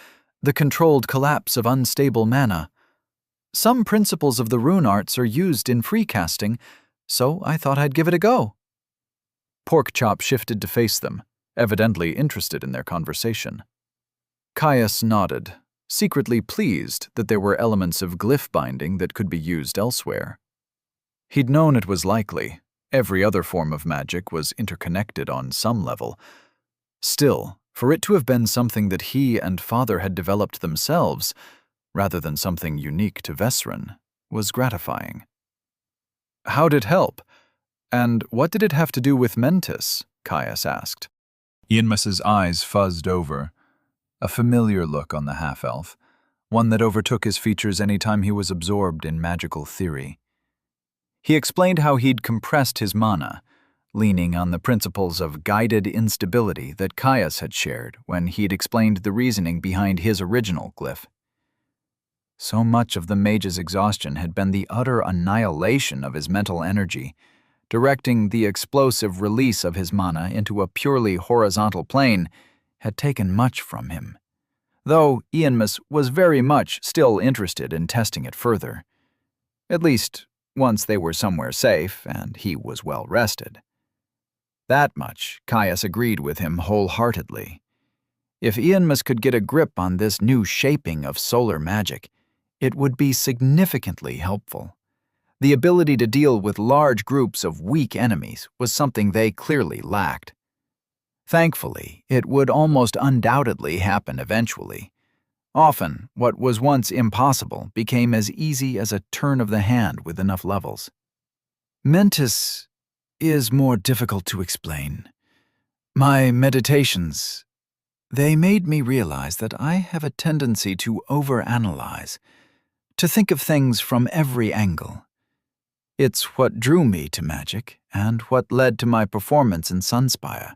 the controlled collapse of unstable mana. Some principles of the rune arts are used in free casting, so I thought I'd give it a go. Porkchop shifted to face them, evidently interested in their conversation. Caius nodded, secretly pleased that there were elements of glyph binding that could be used elsewhere. He'd known it was likely. Every other form of magic was interconnected on some level. Still, for it to have been something that he and Father had developed themselves, rather than something unique to Vesrun, was gratifying. How'd it help? And what did it have to do with Mentis? Caius asked. Ianmus's eyes fuzzed over, a familiar look on the half-elf, one that overtook his features any time he was absorbed in magical theory. He explained how he'd compressed his mana, leaning on the principles of guided instability that Caius had shared when he'd explained the reasoning behind his original glyph. So much of the mage's exhaustion had been the utter annihilation of his mental energy, directing the explosive release of his mana into a purely horizontal plane had taken much from him, though Ianmus was very much still interested in testing it further. At least, once they were somewhere safe and he was well rested. That much Caius agreed with him wholeheartedly. If Ianmus could get a grip on this new shaping of solar magic, it would be significantly helpful. The ability to deal with large groups of weak enemies was something they clearly lacked. Thankfully, it would almost undoubtedly happen eventually. Often, what was once impossible became as easy as a turn of the hand with enough levels. Mentis is more difficult to explain. My meditations, they made me realize that I have a tendency to overanalyze, to think of things from every angle. It's what drew me to magic and what led to my performance in Sunspire.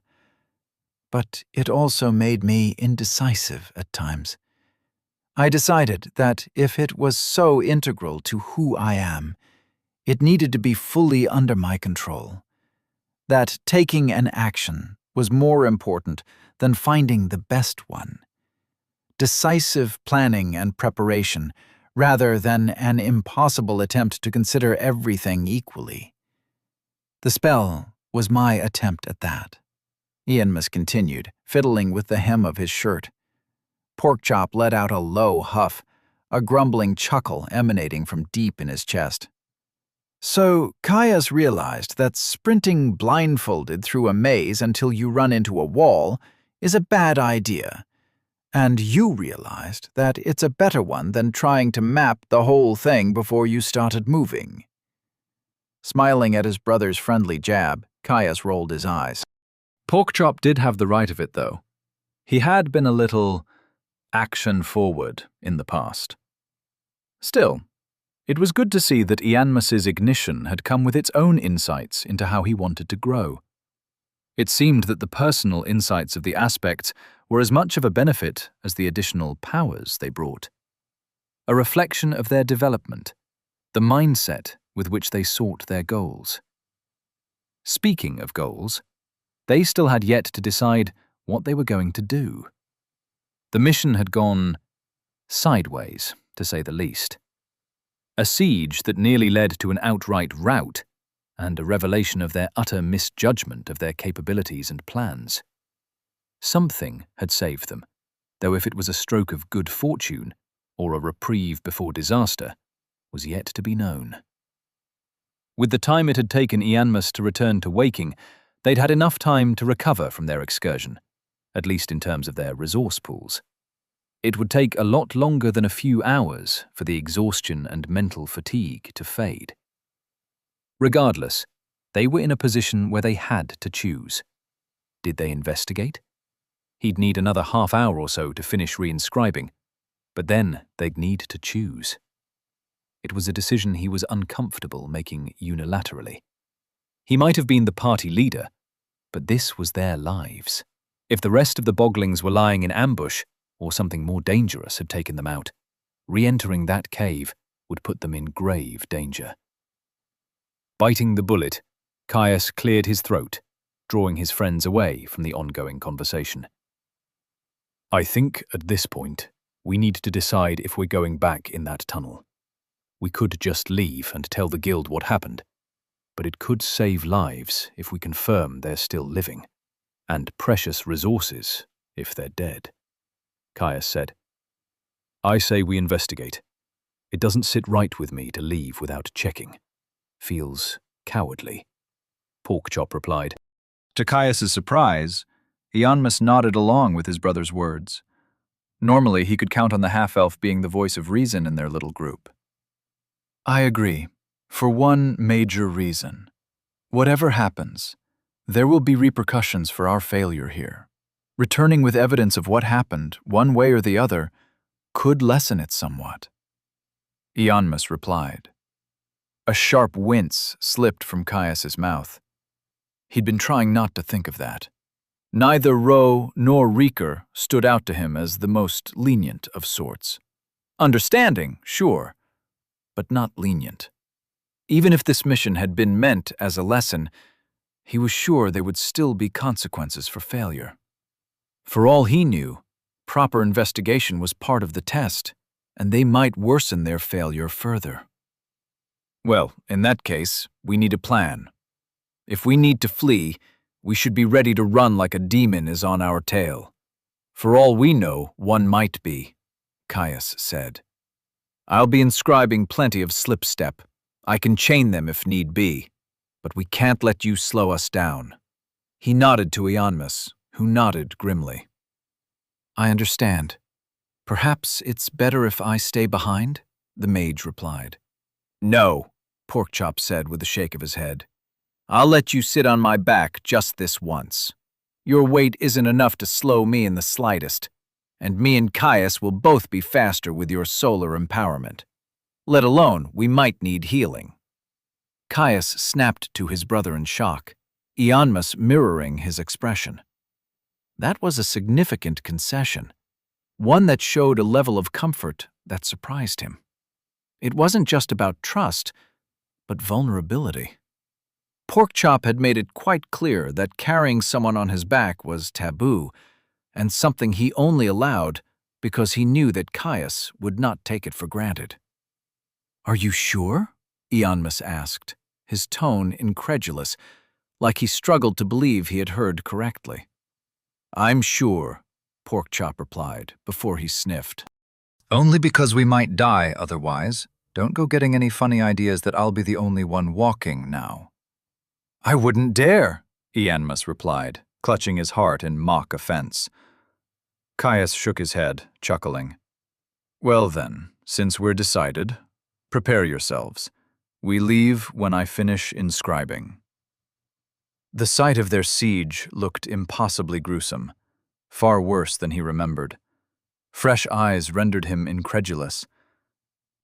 But it also made me indecisive at times. I decided that if it was so integral to who I am, it needed to be fully under my control. That taking an action was more important than finding the best one. Decisive planning and preparation, rather than an impossible attempt to consider everything equally. The spell was my attempt at that. Ianmus continued, fiddling with the hem of his shirt. Porkchop let out a low huff, a grumbling chuckle emanating from deep in his chest. So Caius realized that sprinting blindfolded through a maze until you run into a wall is a bad idea, and you realized that it's a better one than trying to map the whole thing before you started moving. Smiling at his brother's friendly jab, Caius rolled his eyes. Porkchop did have the right of it, though. He had been a little action-forward in the past. Still, it was good to see that Ianmus's ignition had come with its own insights into how he wanted to grow. It seemed that the personal insights of the aspects were as much of a benefit as the additional powers they brought. A reflection of their development, the mindset with which they sought their goals. Speaking of goals, they still had yet to decide what they were going to do. The mission had gone sideways, to say the least. A siege that nearly led to an outright rout, and a revelation of their utter misjudgment of their capabilities and plans. Something had saved them, though if it was a stroke of good fortune, or a reprieve before disaster, was yet to be known. With the time it had taken Ianmus to return to waking, they'd had enough time to recover from their excursion, at least in terms of their resource pools. It would take a lot longer than a few hours for the exhaustion and mental fatigue to fade. Regardless, They were in a position where they had to choose. Did they investigate? He'd need another half-hour or so to finish reinscribing, but then they'd need to choose. It was a decision he was uncomfortable making unilaterally. He might have been the party leader, but this was their lives. If the rest of the Boglings were lying in ambush, or something more dangerous had taken them out, re-entering that cave would put them in grave danger. Biting the bullet, Caius cleared his throat, drawing his friends away from the ongoing conversation. I think at this point, we need to decide if we're going back in that tunnel. We could just leave and tell the guild what happened, but it could save lives if we confirm they're still living, and precious resources if they're dead. Caius said, I say we investigate. It doesn't sit right with me to leave without checking. Feels cowardly. Porkchop replied. To Caius's surprise, Ianmus nodded along with his brother's words. Normally, he could count on the half-elf being the voice of reason in their little group. I agree, for one major reason. Whatever happens, there will be repercussions for our failure here. Returning with evidence of what happened, one way or the other, could lessen it somewhat. Ianmus replied. A sharp wince slipped from Caius's mouth. He'd been trying not to think of that. Neither Ro nor Reeker stood out to him as the most lenient of sorts. Understanding, sure, but not lenient. Even if this mission had been meant as a lesson, he was sure there would still be consequences for failure. For all he knew, proper investigation was part of the test, and they might worsen their failure further. Well, in that case, we need a plan. If we need to flee, we should be ready to run like a demon is on our tail. For all we know, one might be, Caius said. I'll be inscribing plenty of slipstep. I can chain them if need be, but we can't let you slow us down. He nodded to Ianmus, who nodded grimly. I understand. Perhaps it's better if I stay behind, the mage replied. No, Porkchop said with a shake of his head. I'll let you sit on my back just this once. Your weight isn't enough to slow me in the slightest, and me and Caius will both be faster with your solar empowerment. Let alone, we might need healing. Caius snapped to his brother in shock, Ianmus mirroring his expression. That was a significant concession, one that showed a level of comfort that surprised him. It wasn't just about trust, but vulnerability. Porkchop had made it quite clear that carrying someone on his back was taboo, and something he only allowed because he knew that Caius would not take it for granted. Are you sure? Ianmus asked, his tone incredulous, like he struggled to believe he had heard correctly. I'm sure, Porkchop replied, before he sniffed. Only because we might die otherwise. Don't go getting any funny ideas that I'll be the only one walking now. I wouldn't dare, Ianmus replied, clutching his heart in mock offense. Caius shook his head, chuckling. Well then, since we're decided, prepare yourselves. We leave when I finish inscribing. The sight of their siege looked impossibly gruesome, far worse than he remembered. Fresh eyes rendered him incredulous.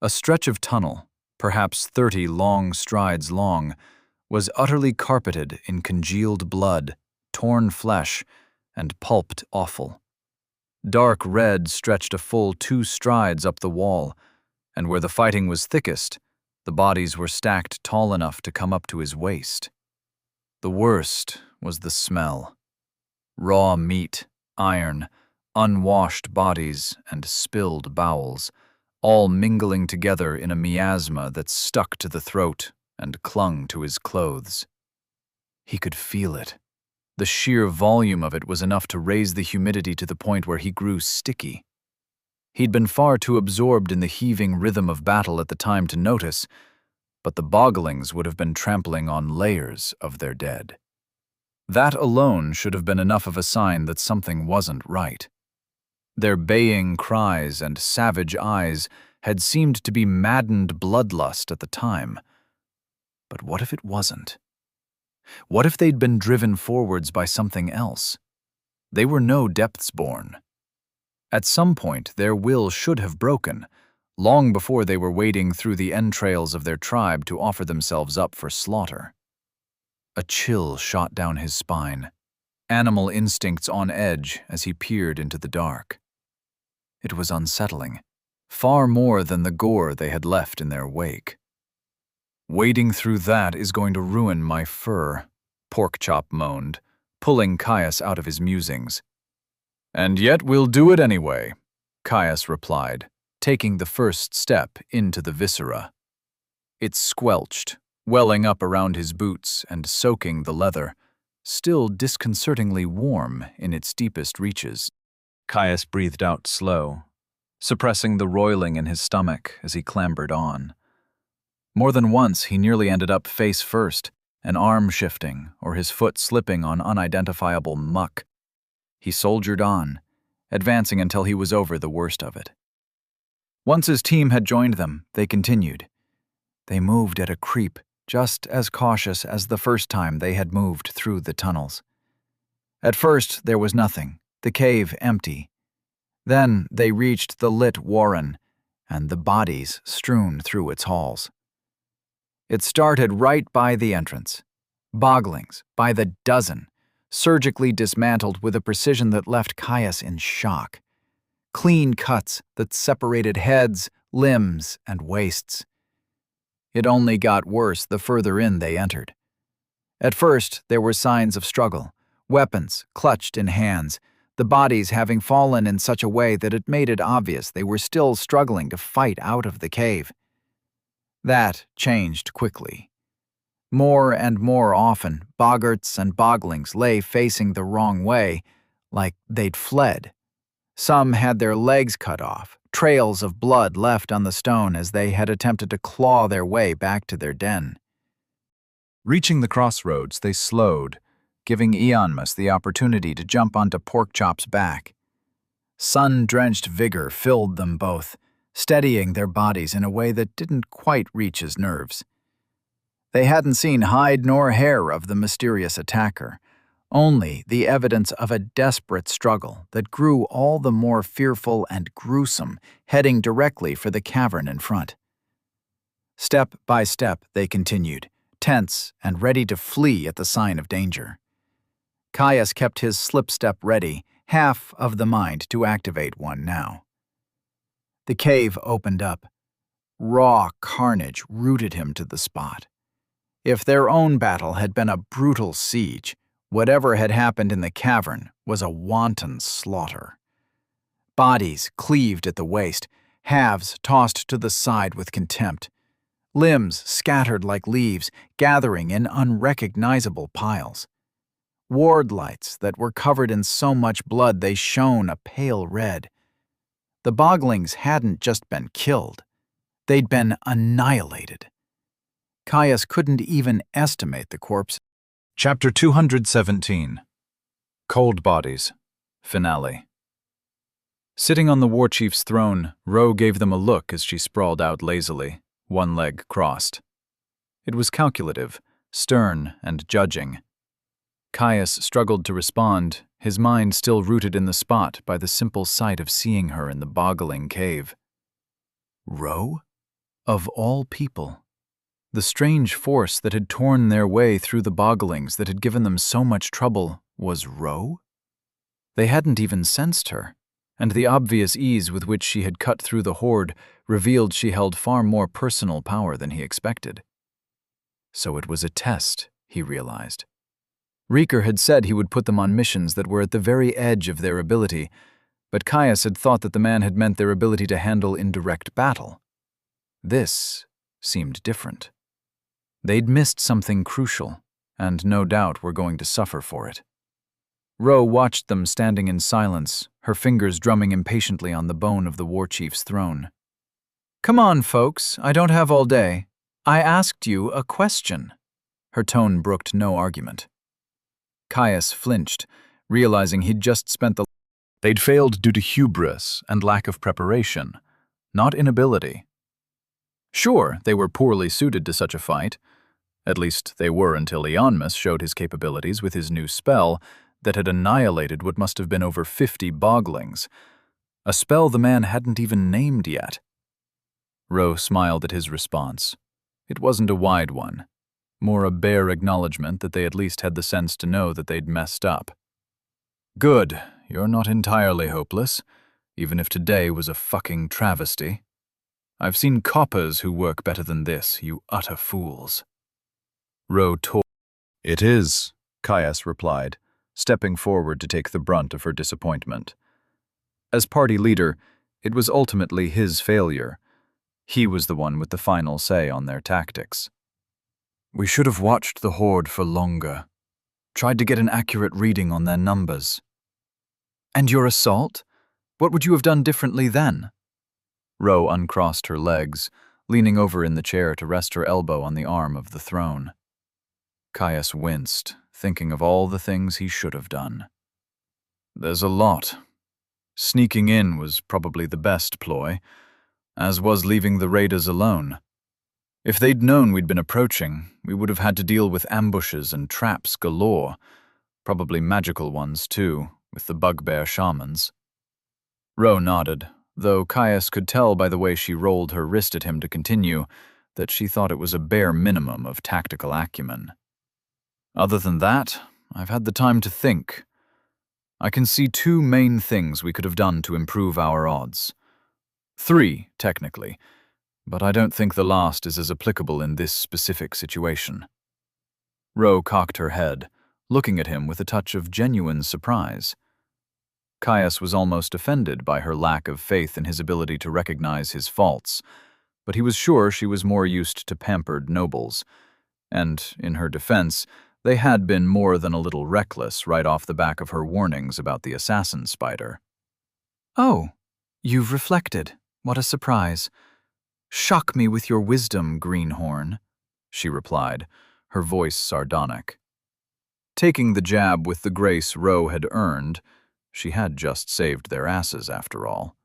A stretch of tunnel, perhaps 30 long strides long, was utterly carpeted in congealed blood, torn flesh, and pulped offal. Dark red stretched a full 2 strides up the wall, and where the fighting was thickest, the bodies were stacked tall enough to come up to his waist. The worst was the smell. Raw meat, iron, unwashed bodies, and spilled bowels, all mingling together in a miasma that stuck to the throat and clung to his clothes. He could feel it. The sheer volume of it was enough to raise the humidity to the point where he grew sticky. He'd been far too absorbed in the heaving rhythm of battle at the time to notice, but the Boglings would have been trampling on layers of their dead. That alone should have been enough of a sign that something wasn't right. Their baying cries and savage eyes had seemed to be maddened bloodlust at the time. But what if it wasn't? What if they'd been driven forwards by something else? They were no depths-born. At some point, their will should have broken, long before they were wading through the entrails of their tribe to offer themselves up for slaughter. A chill shot down his spine, animal instincts on edge as he peered into the dark. It was unsettling, far more than the gore they had left in their wake. "Wading through that is going to ruin my fur," Porkchop moaned, pulling Caius out of his musings. "And yet we'll do it anyway," Caius replied, taking the first step into the viscera. It squelched, welling up around his boots and soaking the leather, still disconcertingly warm in its deepest reaches. Caius breathed out slow, suppressing the roiling in his stomach as he clambered on. More than once he nearly ended up face first, an arm shifting or his foot slipping on unidentifiable muck. He soldiered on, advancing until he was over the worst of it. Once his team had joined them, they continued. They moved at a creep, just as cautious as the first time they had moved through the tunnels. At first there was nothing, the cave empty. Then they reached the lit warren, and the bodies strewn through its halls. It started right by the entrance. Boglings, by the dozen, surgically dismantled with a precision that left Caius in shock. Clean cuts that separated heads, limbs, and waists. It only got worse the further in they entered. At first, there were signs of struggle, weapons clutched in hands, the bodies having fallen in such a way that it made it obvious they were still struggling to fight out of the cave. That changed quickly. More and more often, boggarts and boglings lay facing the wrong way, like they'd fled. Some had their legs cut off, trails of blood left on the stone as they had attempted to claw their way back to their den. Reaching the crossroads, they slowed, giving Eonmus the opportunity to jump onto Porkchop's back. Sun-drenched vigor filled them both, steadying their bodies in a way that didn't quite reach his nerves. They hadn't seen hide nor hair of the mysterious attacker, only the evidence of a desperate struggle that grew all the more fearful and gruesome, heading directly for the cavern in front. Step by step they continued, tense and ready to flee at the sign of danger. Caius kept his slip-step ready, half of the mind to activate one now. The cave opened up. Raw carnage rooted him to the spot. If their own battle had been a brutal siege, whatever had happened in the cavern was a wanton slaughter. Bodies cleaved at the waist, halves tossed to the side with contempt. Limbs scattered like leaves, gathering in unrecognizable piles. Ward lights that were covered in so much blood they shone a pale red. The boglings hadn't just been killed. They'd been annihilated. Caius couldn't even estimate the corpses. Chapter 217. Cold Bodies. Finale. Sitting on the warchief's throne, Ro gave them a look as she sprawled out lazily, one leg crossed. It was calculative, stern, and judging. Caius struggled to respond, his mind still rooted in the spot by the simple sight of seeing her in the boggling cave. Ro? Of all people. The strange force that had torn their way through the bogglings that had given them so much trouble was Ro? They hadn't even sensed her, and the obvious ease with which she had cut through the horde revealed she held far more personal power than he expected. So it was a test, he realized. Rieker had said he would put them on missions that were at the very edge of their ability, but Caius had thought that the man had meant their ability to handle indirect battle. This seemed different. They'd missed something crucial, and no doubt were going to suffer for it. Ro watched them standing in silence, her fingers drumming impatiently on the bone of the warchief's throne. "Come on, folks, I don't have all day. I asked you a question." Her tone brooked no argument. Caius flinched, realizing he'd just spent the... They'd failed due to hubris and lack of preparation, not inability. Sure, they were poorly suited to such a fight, At least they were until Eonmus showed his capabilities with his new spell that had annihilated what must have been over 50 boglings. A spell the man hadn't even named yet. Ro smiled at his response. It wasn't a wide one, more a bare acknowledgement that they at least had the sense to know that they'd messed up. Good, you're not entirely hopeless, even if today was a fucking travesty. I've seen coppers who work better than this, you utter fools. Ro tore. It is, Caius replied, stepping forward to take the brunt of her disappointment. As party leader, it was ultimately his failure. He was the one with the final say on their tactics. We should have watched the Horde for longer. Tried to get an accurate reading on their numbers. And your assault? What would you have done differently then? Ro uncrossed her legs, leaning over in the chair to rest her elbow on the arm of the throne. Caius winced, thinking of all the things he should have done. There's a lot. Sneaking in was probably the best ploy, as was leaving the raiders alone. If they'd known we'd been approaching, we would have had to deal with ambushes and traps galore, probably magical ones too, with the bugbear shamans. Ro nodded, though Caius could tell by the way she rolled her wrist at him to continue that she thought it was a bare minimum of tactical acumen. Other than that, I've had the time to think. I can see 2 main things we could have done to improve our odds. 3, technically, but I don't think the last is as applicable in this specific situation. Ro cocked her head, looking at him with a touch of genuine surprise. Caius was almost offended by her lack of faith in his ability to recognize his faults, but he was sure she was more used to pampered nobles, and, in her defense, they had been more than a little reckless right off the back of her warnings about the assassin spider. Oh, you've reflected. What a surprise. Shock me with your wisdom, Greenhorn, she replied, her voice sardonic. Taking the jab with the grace Ro had earned, she had just saved their asses after all,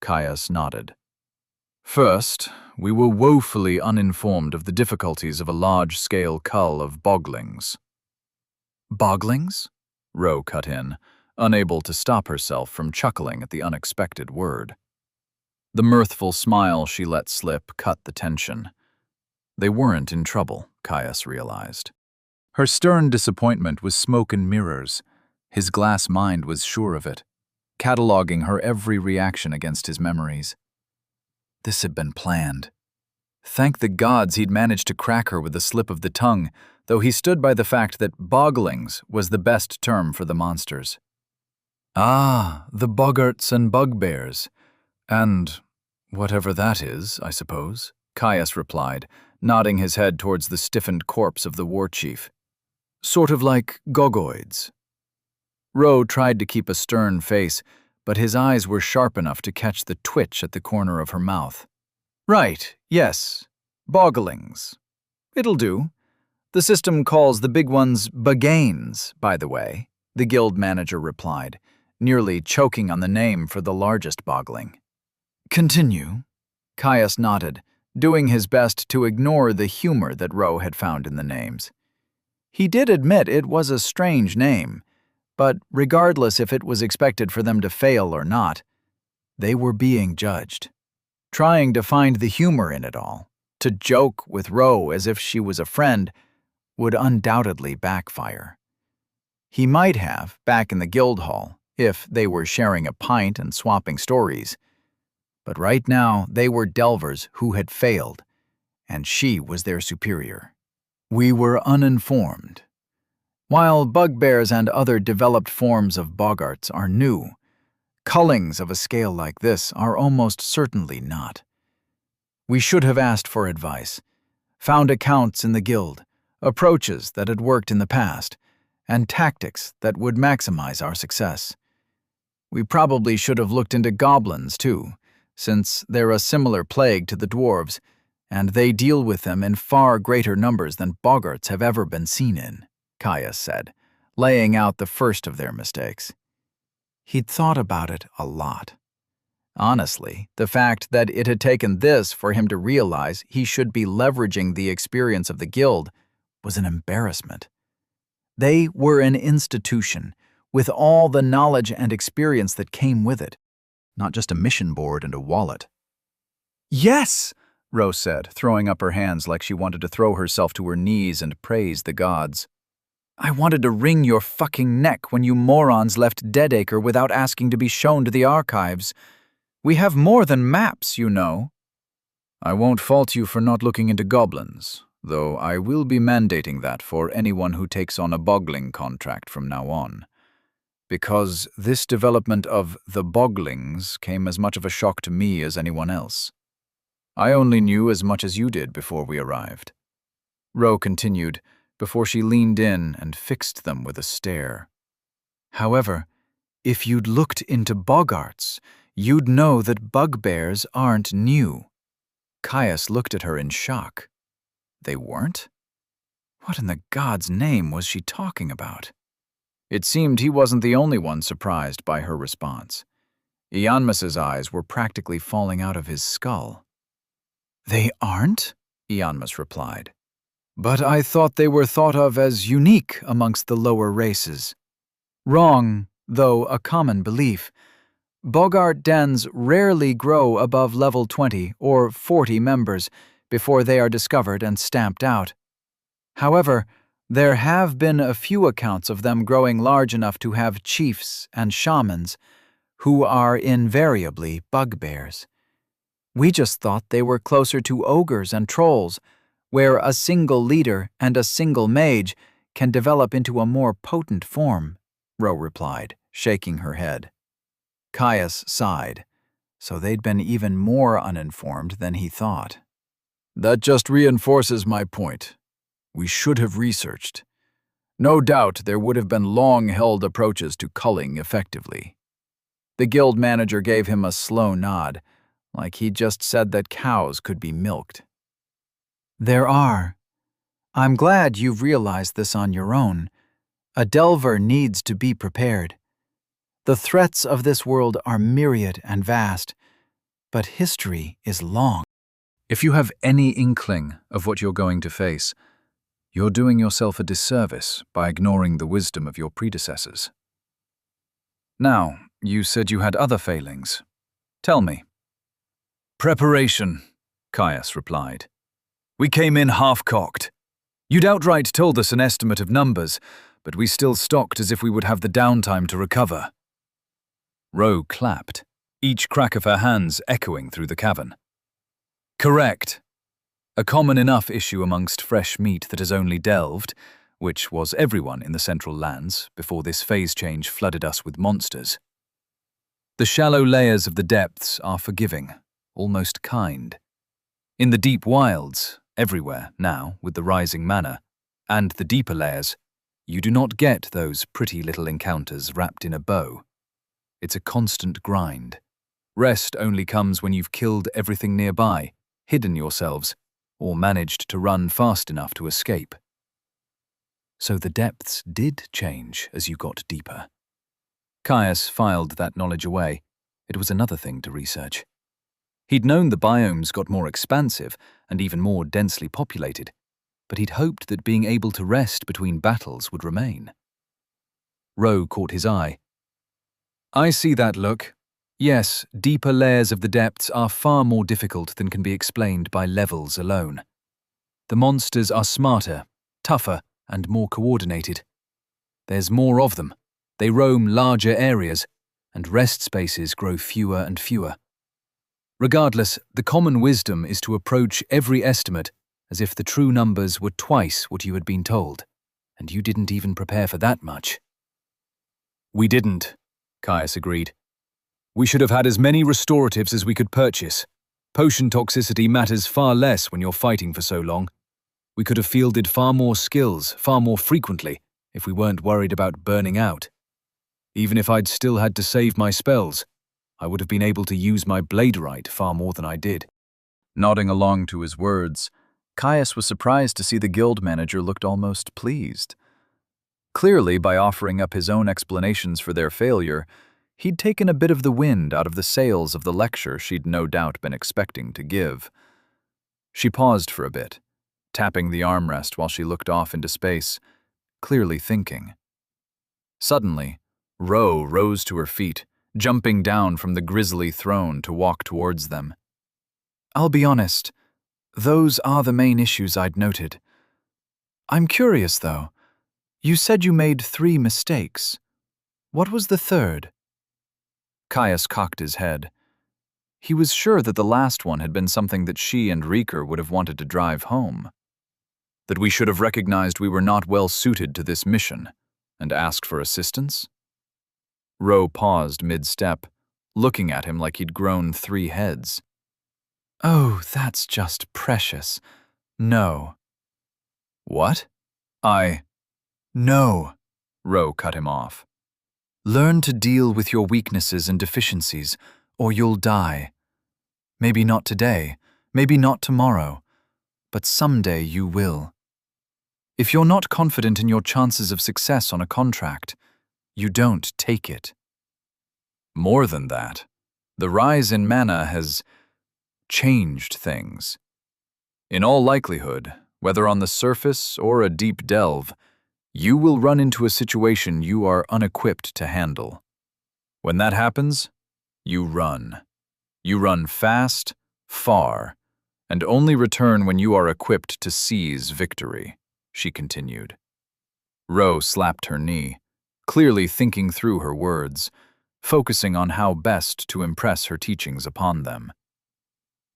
Caius nodded. First, we were woefully uninformed of the difficulties of a large-scale cull of boglings. Boglings? Ro cut in, unable to stop herself from chuckling at the unexpected word. The mirthful smile she let slip cut the tension. They weren't in trouble, Caius realized. Her stern disappointment was smoke and mirrors. His glass mind was sure of it, cataloging her every reaction against his memories. This had been planned. Thank the gods he'd managed to crack her with a slip of the tongue, though he stood by the fact that boglings was the best term for the monsters. Ah, the boggarts and bugbears. And whatever that is, I suppose, Caius replied, nodding his head towards the stiffened corpse of the war chief. Sort of like gogoids. Ro tried to keep a stern face, but his eyes were sharp enough to catch the twitch at the corner of her mouth. Right, yes. Bogglings. It'll do. The system calls the big ones baganes, by the way, the guild manager replied, nearly choking on the name for the largest bogling. Continue. Caius nodded, doing his best to ignore the humor that Ro had found in the names. He did admit it was a strange name, but regardless if it was expected for them to fail or not, they were being judged. Trying to find the humor in it all, to joke with Ro as if she was a friend, would undoubtedly backfire. He might have, back in the guild hall, if they were sharing a pint and swapping stories. But right now, they were delvers who had failed, and she was their superior. We were uninformed. While bugbears and other developed forms of boggarts are new, cullings of a scale like this are almost certainly not. We should have asked for advice, found accounts in the guild, approaches that had worked in the past, and tactics that would maximize our success. We probably should have looked into goblins, too, since they're a similar plague to the dwarves, and they deal with them in far greater numbers than boggarts have ever been seen in, Caius said, laying out the first of their mistakes. He'd thought about it a lot. Honestly, the fact that it had taken this for him to realize he should be leveraging the experience of the guild was an embarrassment. They were an institution, with all the knowledge and experience that came with it, not just a mission board and a wallet. Yes, Rose said, throwing up her hands like she wanted to throw herself to her knees and praise the gods. I wanted to wring your fucking neck when you morons left Deadacre without asking to be shown to the archives. We have more than maps, you know. I won't fault you for not looking into goblins, though I will be mandating that for anyone who takes on a boggling contract from now on. Because this development of the bogglings came as much of a shock to me as anyone else. I only knew as much as you did before we arrived. Ro continued, before she leaned in and fixed them with a stare. However, if you'd looked into boggarts, you'd know that bugbears aren't new. Caius looked at her in shock. They weren't? What in the god's name was she talking about? It seemed he wasn't the only one surprised by her response. Ianmus's eyes were practically falling out of his skull. They aren't? Ianmus replied. But I thought they were thought of as unique amongst the lower races. Wrong, though a common belief. Boggart dens rarely grow above level 20 or 40 members before they are discovered and stamped out. However, there have been a few accounts of them growing large enough to have chiefs and shamans, who are invariably bugbears. We just thought they were closer to ogres and trolls, where a single leader and a single mage can develop into a more potent form, Ro replied, shaking her head. Caius sighed, so they'd been even more uninformed than he thought. That just reinforces my point. We should have researched. No doubt there would have been long-held approaches to culling effectively. The guild manager gave him a slow nod, like he'd just said that cows could be milked. There are. I'm glad you've realized this on your own. A delver needs to be prepared. The threats of this world are myriad and vast, but history is long. If you have any inkling of what you're going to face, you're doing yourself a disservice by ignoring the wisdom of your predecessors. Now, you said you had other failings. Tell me. Preparation, Caius replied. We came in half-cocked. You'd outright told us an estimate of numbers, but we still stocked as if we would have the downtime to recover. Ro clapped, each crack of her hands echoing through the cavern. Correct. A common enough issue amongst fresh meat that has only delved, which was everyone in the Central Lands before this phase change flooded us with monsters. The shallow layers of the depths are forgiving, almost kind. In the deep wilds, everywhere now with the rising mana, and the deeper layers, you do not get those pretty little encounters wrapped in a bow. It's a constant grind. Rest only comes when you've killed everything nearby, hidden yourselves, or managed to run fast enough to escape. So the depths did change as you got deeper. Caius filed that knowledge away. It was another thing to research. He'd known the biomes got more expansive and even more densely populated, but he'd hoped that being able to rest between battles would remain. Ro caught his eye. I see that look. Yes, deeper layers of the depths are far more difficult than can be explained by levels alone. The monsters are smarter, tougher, and more coordinated. There's more of them. They roam larger areas, and rest spaces grow fewer and fewer. Regardless, the common wisdom is to approach every estimate as if the true numbers were twice what you had been told, and you didn't even prepare for that much. We didn't, Caius agreed. We should have had as many restoratives as we could purchase. Potion toxicity matters far less when you're fighting for so long. We could have fielded far more skills, far more frequently, if we weren't worried about burning out. Even if I'd still had to save my spells, I would have been able to use my bladerite far more than I did. Nodding along to his words, Caius was surprised to see the guild manager looked almost pleased. Clearly, by offering up his own explanations for their failure, he'd taken a bit of the wind out of the sails of the lecture she'd no doubt been expecting to give. She paused for a bit, tapping the armrest while she looked off into space, clearly thinking. Suddenly, Ro rose to her feet, jumping down from the grisly throne to walk towards them. "I'll be honest, those are the main issues I'd noted. I'm curious, though. You said you made 3 mistakes. What was the third?" Caius cocked his head. He was sure that the last one had been something that she and Rieker would have wanted to drive home. That we should have recognized we were not well suited to this mission, and asked for assistance? Ro paused mid-step, looking at him like he'd grown 3 heads. "Oh, that's just precious. No." "What? No," Ro cut him off. "Learn to deal with your weaknesses and deficiencies, or you'll die. Maybe not today, maybe not tomorrow, but someday you will. If you're not confident in your chances of success on a contract, you don't take it. More than that, the rise in mana has changed things. In all likelihood, whether on the surface or a deep delve, you will run into a situation you are unequipped to handle. When that happens, you run. You run fast, far, and only return when you are equipped to seize victory," she continued. Ro slapped her knee, clearly thinking through her words, focusing on how best to impress her teachings upon them.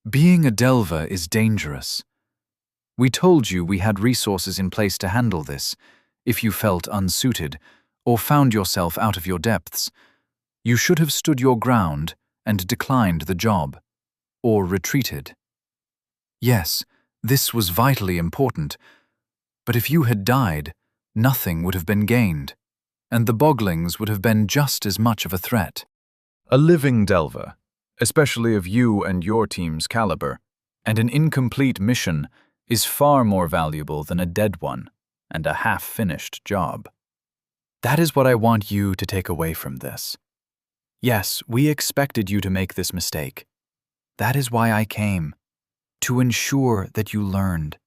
"Being a delver is dangerous. We told you we had resources in place to handle this. If you felt unsuited, or found yourself out of your depths, you should have stood your ground and declined the job, or retreated. Yes, this was vitally important, but if you had died, nothing would have been gained, and the Boglings would have been just as much of a threat. A living delver, especially of you and your team's caliber, and an incomplete mission is far more valuable than a dead one and a half-finished job. That is what I want you to take away from this. Yes, we expected you to make this mistake. That is why I came, to ensure that you learned,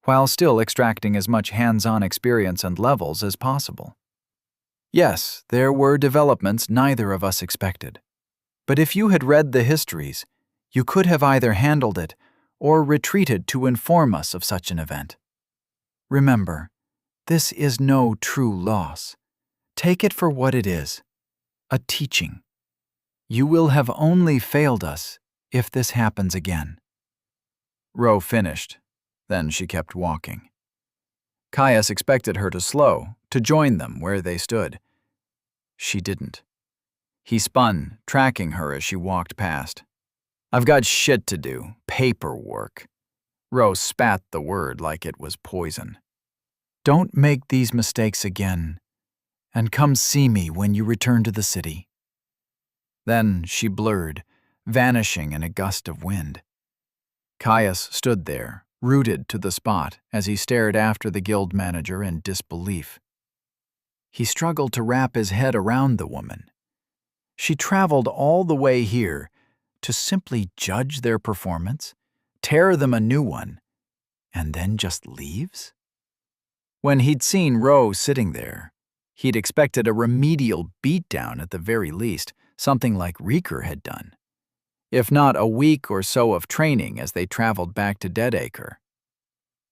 while still extracting as much hands-on experience and levels as possible. Yes, there were developments neither of us expected. But if you had read the histories, you could have either handled it or retreated to inform us of such an event. Remember, this is no true loss. Take it for what it is, a teaching. You will have only failed us if this happens again." Ro finished, then she kept walking. Caius expected her to slow, to join them where they stood. She didn't. He spun, tracking her as she walked past. "I've got shit to do, paperwork." Ro spat the word like it was poison. "Don't make these mistakes again, and come see me when you return to the city." Then she blurred, vanishing in a gust of wind. Caius stood there, rooted to the spot as he stared after the guild manager in disbelief. He struggled to wrap his head around the woman. She traveled all the way here to simply judge their performance, tear them a new one, and then just leaves? When he'd seen Ro sitting there, he'd expected a remedial beatdown at the very least, something like Rieker had done, if not a week or so of training as they traveled back to Deadacre.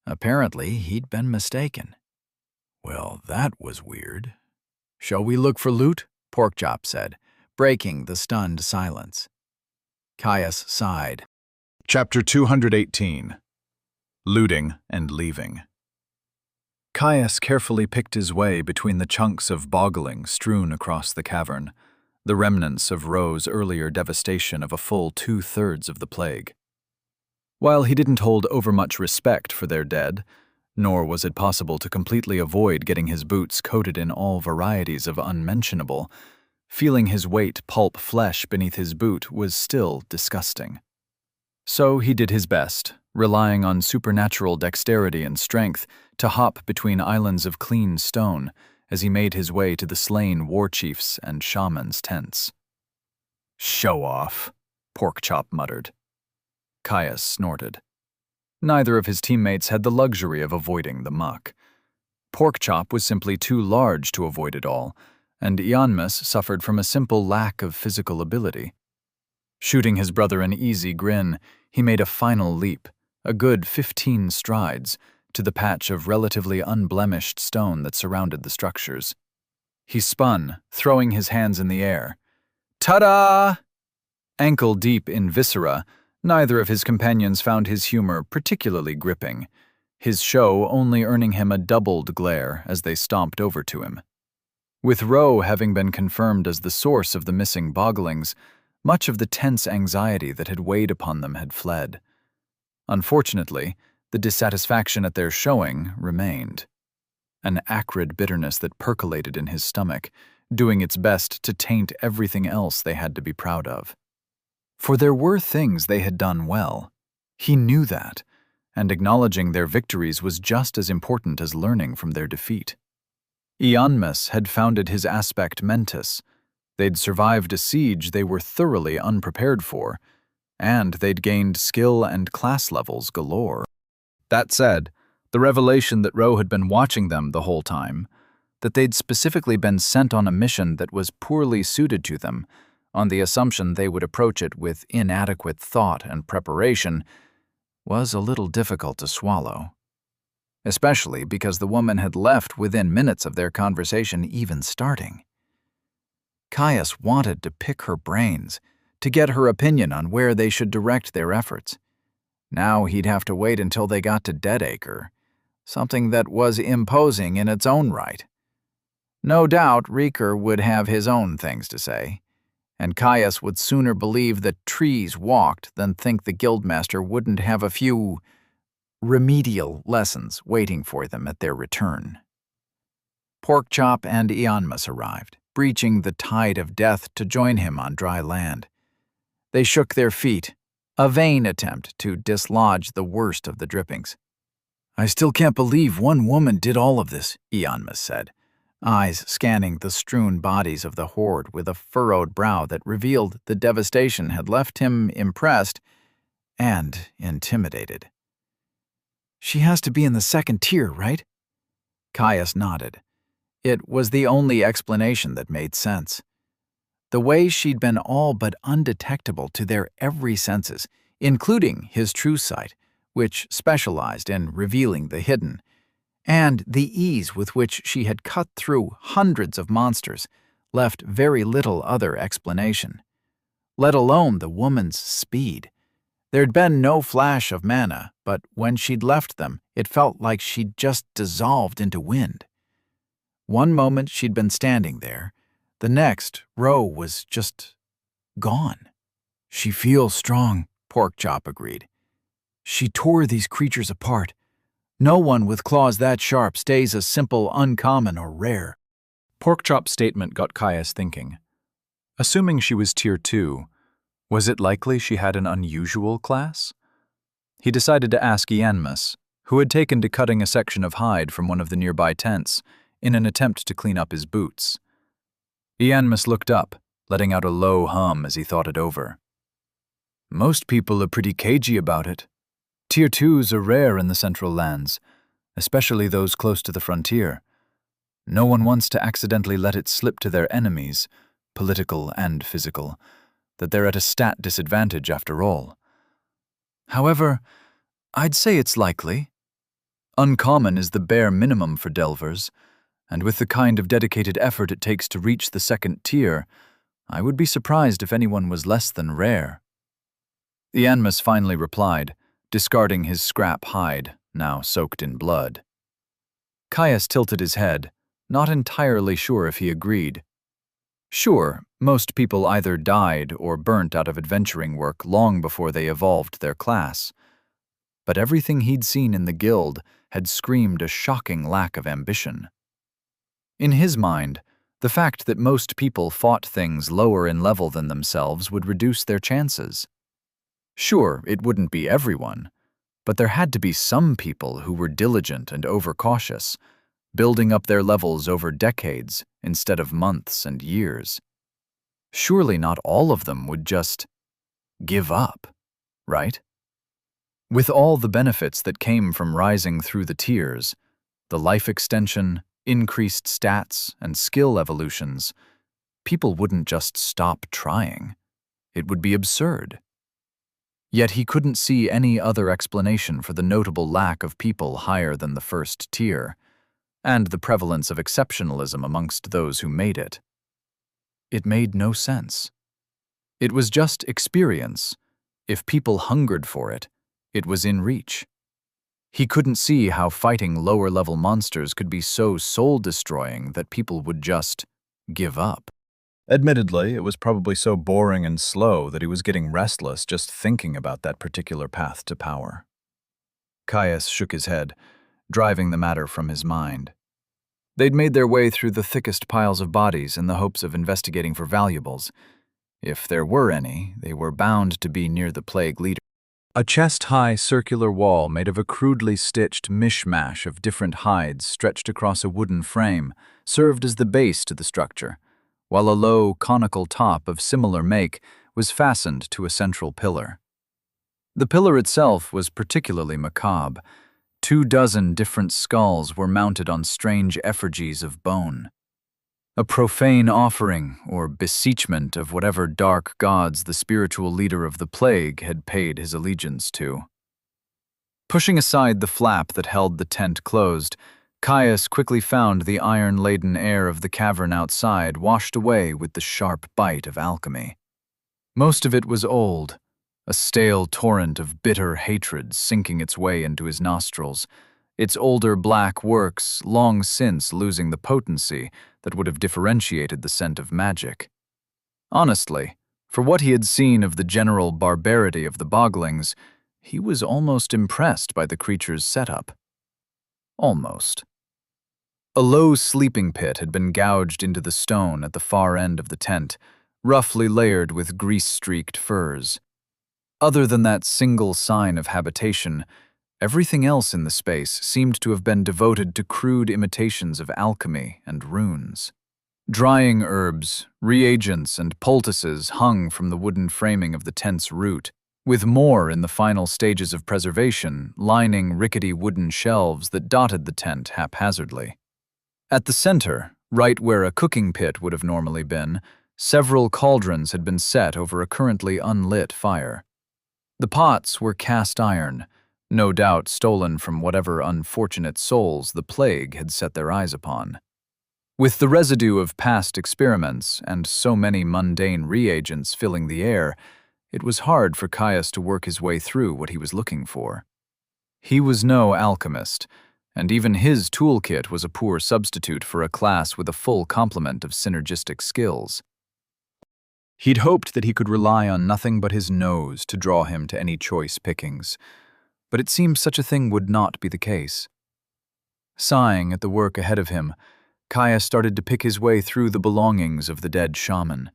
Apparently, he'd been mistaken. "Well, that was weird. Shall we look for loot?" Porkchop said, breaking the stunned silence. Caius sighed. Chapter 218. Looting and Leaving. Caius carefully picked his way between the chunks of boggling strewn across the cavern, the remnants of Ro's earlier devastation of a full 2/3 of the plague. While he didn't hold overmuch respect for their dead, nor was it possible to completely avoid getting his boots coated in all varieties of unmentionable, feeling his weight pulp flesh beneath his boot was still disgusting. So he did his best, relying on supernatural dexterity and strength to hop between islands of clean stone as he made his way to the slain war chiefs and shamans' tents. "Show off," Porkchop muttered. Caius snorted. Neither of his teammates had the luxury of avoiding the muck. Porkchop was simply too large to avoid it all, and Ianmus suffered from a simple lack of physical ability. Shooting his brother an easy grin, he made a final leap, a good 15 strides, to the patch of relatively unblemished stone that surrounded the structures. He spun, throwing his hands in the air. Ta-da! Ankle deep in viscera, neither of his companions found his humor particularly gripping, his show only earning him a doubled glare as they stomped over to him. With Roe having been confirmed as the source of the missing bogglings, much of the tense anxiety that had weighed upon them had fled. Unfortunately, the dissatisfaction at their showing remained. An acrid bitterness that percolated in his stomach, doing its best to taint everything else they had to be proud of. For there were things they had done well. He knew that, and acknowledging their victories was just as important as learning from their defeat. Ianmus had founded his aspect mentis. They'd survived a siege they were thoroughly unprepared for, and they'd gained skill and class levels galore. That said, the revelation that Roe had been watching them the whole time, that they'd specifically been sent on a mission that was poorly suited to them, on the assumption they would approach it with inadequate thought and preparation, was a little difficult to swallow. Especially because the woman had left within minutes of their conversation even starting. Caius wanted to pick her brains, to get her opinion on where they should direct their efforts. Now he'd have to wait until they got to Deadacre, something that was imposing in its own right. No doubt Reeker would have his own things to say, and Caius would sooner believe that trees walked than think the guildmaster wouldn't have a few remedial lessons waiting for them at their return. Porkchop and Ianmus arrived, breaching the tide of death to join him on dry land. They shook their feet, a vain attempt to dislodge the worst of the drippings. "I still can't believe one woman did all of this," Ianmus said, eyes scanning the strewn bodies of the horde with a furrowed brow that revealed the devastation had left him impressed and intimidated. "She has to be in the second tier, right?" Caius nodded. It was the only explanation that made sense. The way she'd been all but undetectable to their every senses, including his true sight, which specialized in revealing the hidden, and the ease with which she had cut through hundreds of monsters, left very little other explanation. Let alone the woman's speed. There'd been no flash of mana, but when she'd left them, it felt like she'd just dissolved into wind. One moment she'd been standing there, the next, Roe was just gone. "She feels strong," Porkchop agreed. "She tore these creatures apart. No one with claws that sharp stays a simple uncommon or rare." Porkchop's statement got Caius thinking. Assuming she was Tier 2, was it likely she had an unusual class? He decided to ask Ianmus, who had taken to cutting a section of hide from one of the nearby tents in an attempt to clean up his boots. Ianmus looked up, letting out a low hum as he thought it over. "Most people are pretty cagey about it. Tier 2s are rare in the Central Lands, especially those close to the frontier. No one wants to accidentally let it slip to their enemies, political and physical, that they're at a stat disadvantage after all. However, I'd say it's likely. Uncommon is the bare minimum for Delvers, and with the kind of dedicated effort it takes to reach the second tier, I would be surprised if anyone was less than rare." Ianmus finally replied, discarding his scrap hide, now soaked in blood. Caius tilted his head, not entirely sure if he agreed. Sure, most people either died or burnt out of adventuring work long before they evolved their class. But everything he'd seen in the guild had screamed a shocking lack of ambition. In his mind, the fact that most people fought things lower in level than themselves would reduce their chances. Sure, it wouldn't be everyone, but there had to be some people who were diligent and overcautious, building up their levels over decades instead of months and years. Surely not all of them would just give up, right? With all the benefits that came from rising through the tiers, the life extension, increased stats, and skill evolutions, people wouldn't just stop trying. It would be absurd. Yet he couldn't see any other explanation for the notable lack of people higher than the first tier, and the prevalence of exceptionalism amongst those who made it. It made no sense. It was just experience. If people hungered for it, it was in reach. He couldn't see how fighting lower-level monsters could be so soul-destroying that people would just give up. Admittedly, it was probably so boring and slow that he was getting restless just thinking about that particular path to power. Caius shook his head, driving the matter from his mind. They'd made their way through the thickest piles of bodies in the hopes of investigating for valuables. If there were any, they were bound to be near the plague leader. A chest-high circular wall made of a crudely stitched mishmash of different hides stretched across a wooden frame served as the base to the structure, while a low, conical top of similar make was fastened to a central pillar. The pillar itself was particularly macabre. 24 different skulls were mounted on strange effigies of bone. A profane offering or beseechment of whatever dark gods the spiritual leader of the plague had paid his allegiance to. Pushing aside the flap that held the tent closed, Caius quickly found the iron-laden air of the cavern outside washed away with the sharp bite of alchemy. Most of it was old, a stale torrent of bitter hatred sinking its way into his nostrils, its older black works long since losing the potency that would have differentiated the scent of magic. Honestly, for what he had seen of the general barbarity of the Boglings, he was almost impressed by the creature's setup. Almost. A low sleeping pit had been gouged into the stone at the far end of the tent, roughly layered with grease-streaked furs. Other than that single sign of habitation, everything else in the space seemed to have been devoted to crude imitations of alchemy and runes. Drying herbs, reagents, and poultices hung from the wooden framing of the tent's root, with more in the final stages of preservation lining rickety wooden shelves that dotted the tent haphazardly. At the center, right where a cooking pit would have normally been, several cauldrons had been set over a currently unlit fire. The pots were cast iron, no doubt stolen from whatever unfortunate souls the plague had set their eyes upon. With the residue of past experiments and so many mundane reagents filling the air, it was hard for Caius to work his way through what he was looking for. He was no alchemist, and even his toolkit was a poor substitute for a class with a full complement of synergistic skills. He'd hoped that he could rely on nothing but his nose to draw him to any choice pickings, but it seemed such a thing would not be the case. Sighing at the work ahead of him, Caius started to pick his way through the belongings of the dead shaman,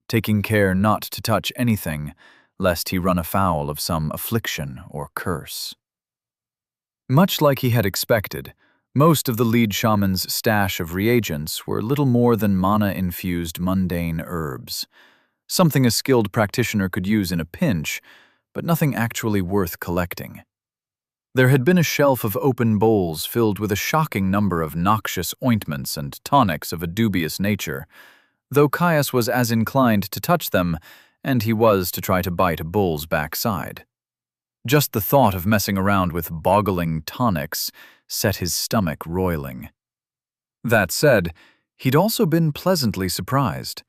taking care not to touch anything, lest he run afoul of some affliction or curse. Much like he had expected, most of the lead shaman's stash of reagents were little more than mana-infused mundane herbs, something a skilled practitioner could use in a pinch, but nothing actually worth collecting. There had been a shelf of open bowls filled with a shocking number of noxious ointments and tonics of a dubious nature, though Caius was as inclined to touch them, and he was to try to bite a bull's backside. Just the thought of messing around with boggling tonics set his stomach roiling. That said, he'd also been pleasantly surprised.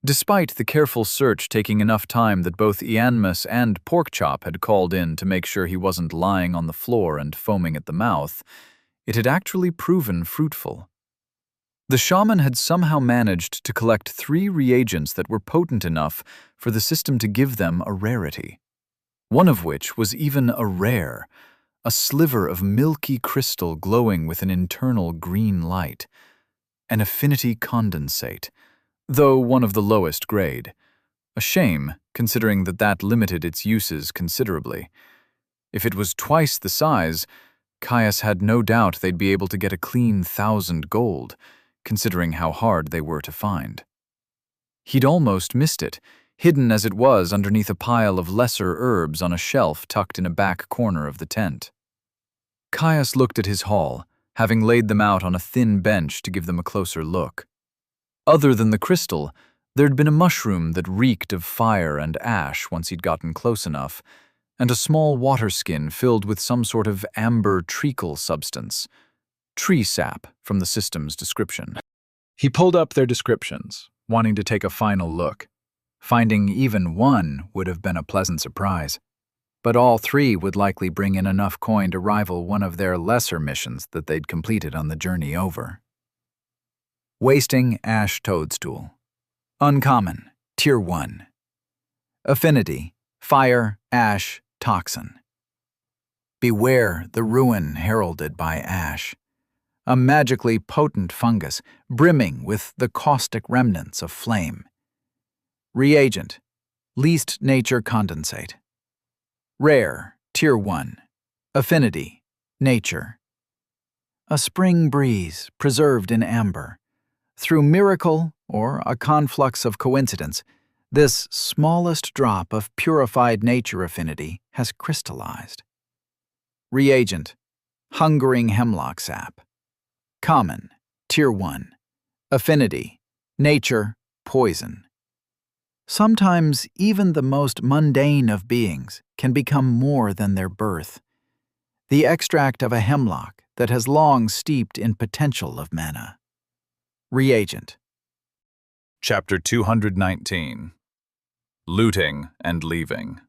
Despite the careful search taking enough time that both Ianmus and Porkchop had called in to make sure he wasn't lying on the floor and foaming at the mouth, it had actually proven fruitful. The shaman had somehow managed to collect 3 reagents that were potent enough for the system to give them a rarity. One of which was even a rare, a sliver of milky crystal glowing with an internal green light, an affinity condensate, though one of the lowest grade. A shame, considering that limited its uses considerably. If it was twice the size, Caius had no doubt they'd be able to get a clean 1,000 gold, considering how hard they were to find. He'd almost missed it. hidden as it was underneath a pile of lesser herbs on a shelf tucked in a back corner of the tent. Caius looked at his haul, having laid them out on a thin bench to give them a closer look. Other than the crystal, there'd been a mushroom that reeked of fire and ash once he'd gotten close enough, and a small water skin filled with some sort of amber treacle substance. Tree sap, from the system's description. He pulled up their descriptions, wanting to take a final look. Finding even one would have been a pleasant surprise. But all three would likely bring in enough coin to rival one of their lesser missions that they'd completed on the journey over. Wasting Ash Toadstool. Uncommon, Tier 1. Affinity, Fire, Ash, Toxin. Beware the ruin heralded by ash. A magically potent fungus, brimming with the caustic remnants of flame. Reagent, Least Nature Condensate. Rare, Tier 1. Affinity, Nature. A spring breeze preserved in amber. Through miracle or a conflux of coincidence, this smallest drop of purified nature affinity has crystallized. Reagent, Hungering Hemlock Sap. Common, Tier 1. Affinity, Nature, Poison. Sometimes even the most mundane of beings can become more than their birth. The extract of a hemlock that has long steeped in potential of mana. Reagent. Chapter 219. Looting and Leaving.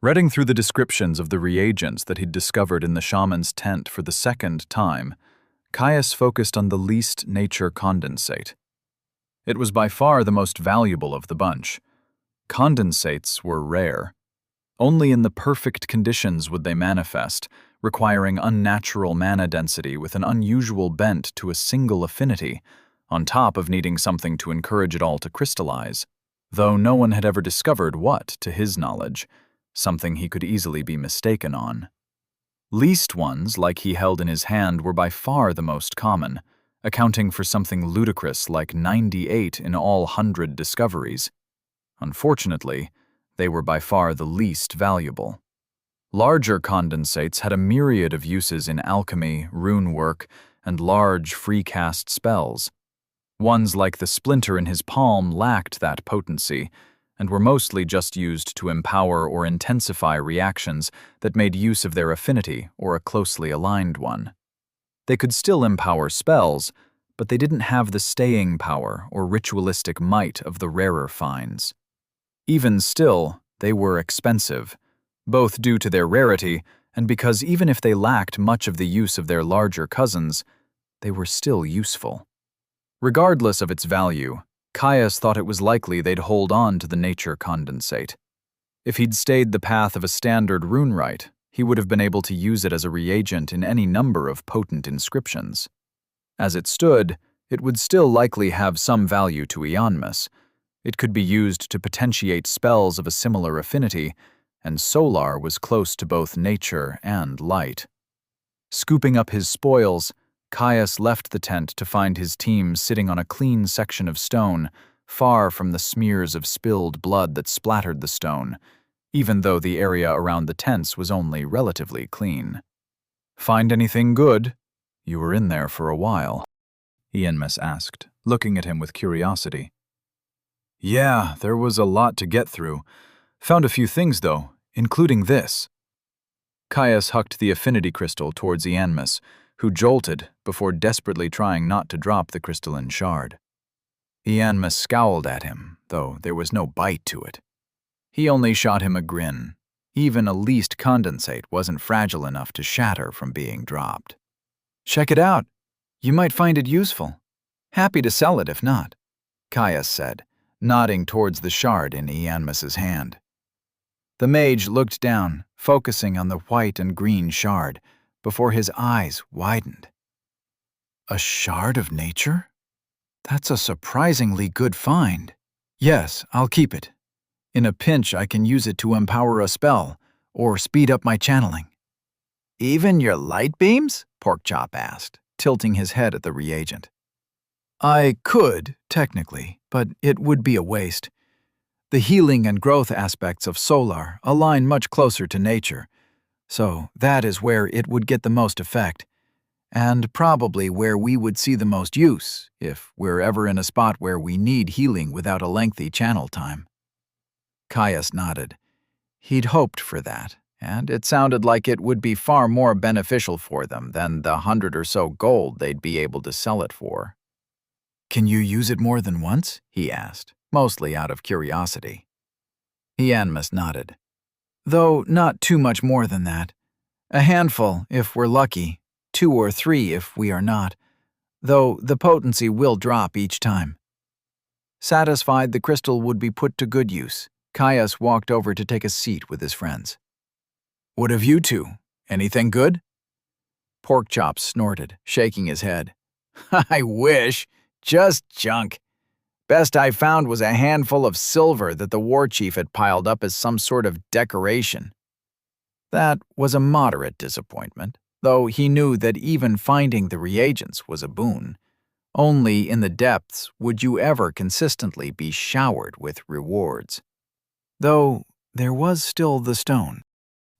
Reading through the descriptions of the reagents that he'd discovered in the shaman's tent for the second time, Caius focused on the least nature condensate. It was by far the most valuable of the bunch. Condensates were rare. Only in the perfect conditions would they manifest, requiring unnatural mana density with an unusual bent to a single affinity, on top of needing something to encourage it all to crystallize, though no one had ever discovered what, to his knowledge, something he could easily be mistaken on. Least ones, like he held in his hand, were by far the most common, accounting for something ludicrous like 98 in all 100 discoveries. Unfortunately, they were by far the least valuable. Larger condensates had a myriad of uses in alchemy, rune work, and large free-cast spells. Ones like the splinter in his palm lacked that potency, and were mostly just used to empower or intensify reactions that made use of their affinity or a closely aligned one. They could still empower spells, but they didn't have the staying power or ritualistic might of the rarer finds. Even still, they were expensive, both due to their rarity and because even if they lacked much of the use of their larger cousins, they were still useful. Regardless of its value, Caius thought it was likely they'd hold on to the nature condensate. If he'd stayed the path of a standard rune rite, he would have been able to use it as a reagent in any number of potent inscriptions. As it stood, it would still likely have some value to Ianmus. It could be used to potentiate spells of a similar affinity, and Solar was close to both nature and light. Scooping up his spoils, Caius left the tent to find his team sitting on a clean section of stone, far from the smears of spilled blood that splattered the stone, even though the area around the tents was only relatively clean. "Find anything good? You were in there for a while," Ianmus asked, looking at him with curiosity. "Yeah, there was a lot to get through. Found a few things, though, including this." Caius hucked the affinity crystal towards Ianmus, who jolted before desperately trying not to drop the crystalline shard. Ianmus scowled at him, though there was no bite to it. He only shot him a grin. Even a least condensate wasn't fragile enough to shatter from being dropped. "Check it out. You might find it useful. Happy to sell it if not," Caius said, nodding towards the shard in Ianmus's hand. The mage looked down, focusing on the white and green shard, before his eyes widened. "A shard of nature? That's a surprisingly good find. Yes, I'll keep it. In a pinch, I can use it to empower a spell, or speed up my channeling." "Even your light beams?" Porkchop asked, tilting his head at the reagent. "I could, technically, but it would be a waste. The healing and growth aspects of solar align much closer to nature, so that is where it would get the most effect, and probably where we would see the most use if we're ever in a spot where we need healing without a lengthy channel time. Caius nodded. He'd hoped for that, and it sounded like it would be far more beneficial for them than the 100 or so gold they'd be able to sell it for. "Can you use it more than once?" he asked, mostly out of curiosity. Ianmus nodded. "Though not too much more than that. A handful, if we're lucky, 2 or 3 if we are not, though the potency will drop each time." Satisfied the crystal would be put to good use, Caius walked over to take a seat with his friends. "What of you two? Anything good?" Porkchop snorted, shaking his head. "I wish. Just junk. Best I found was a handful of silver that the war chief had piled up as some sort of decoration." That was a moderate disappointment, though he knew that even finding the reagents was a boon. Only in the depths would you ever consistently be showered with rewards. Though there was still the stone.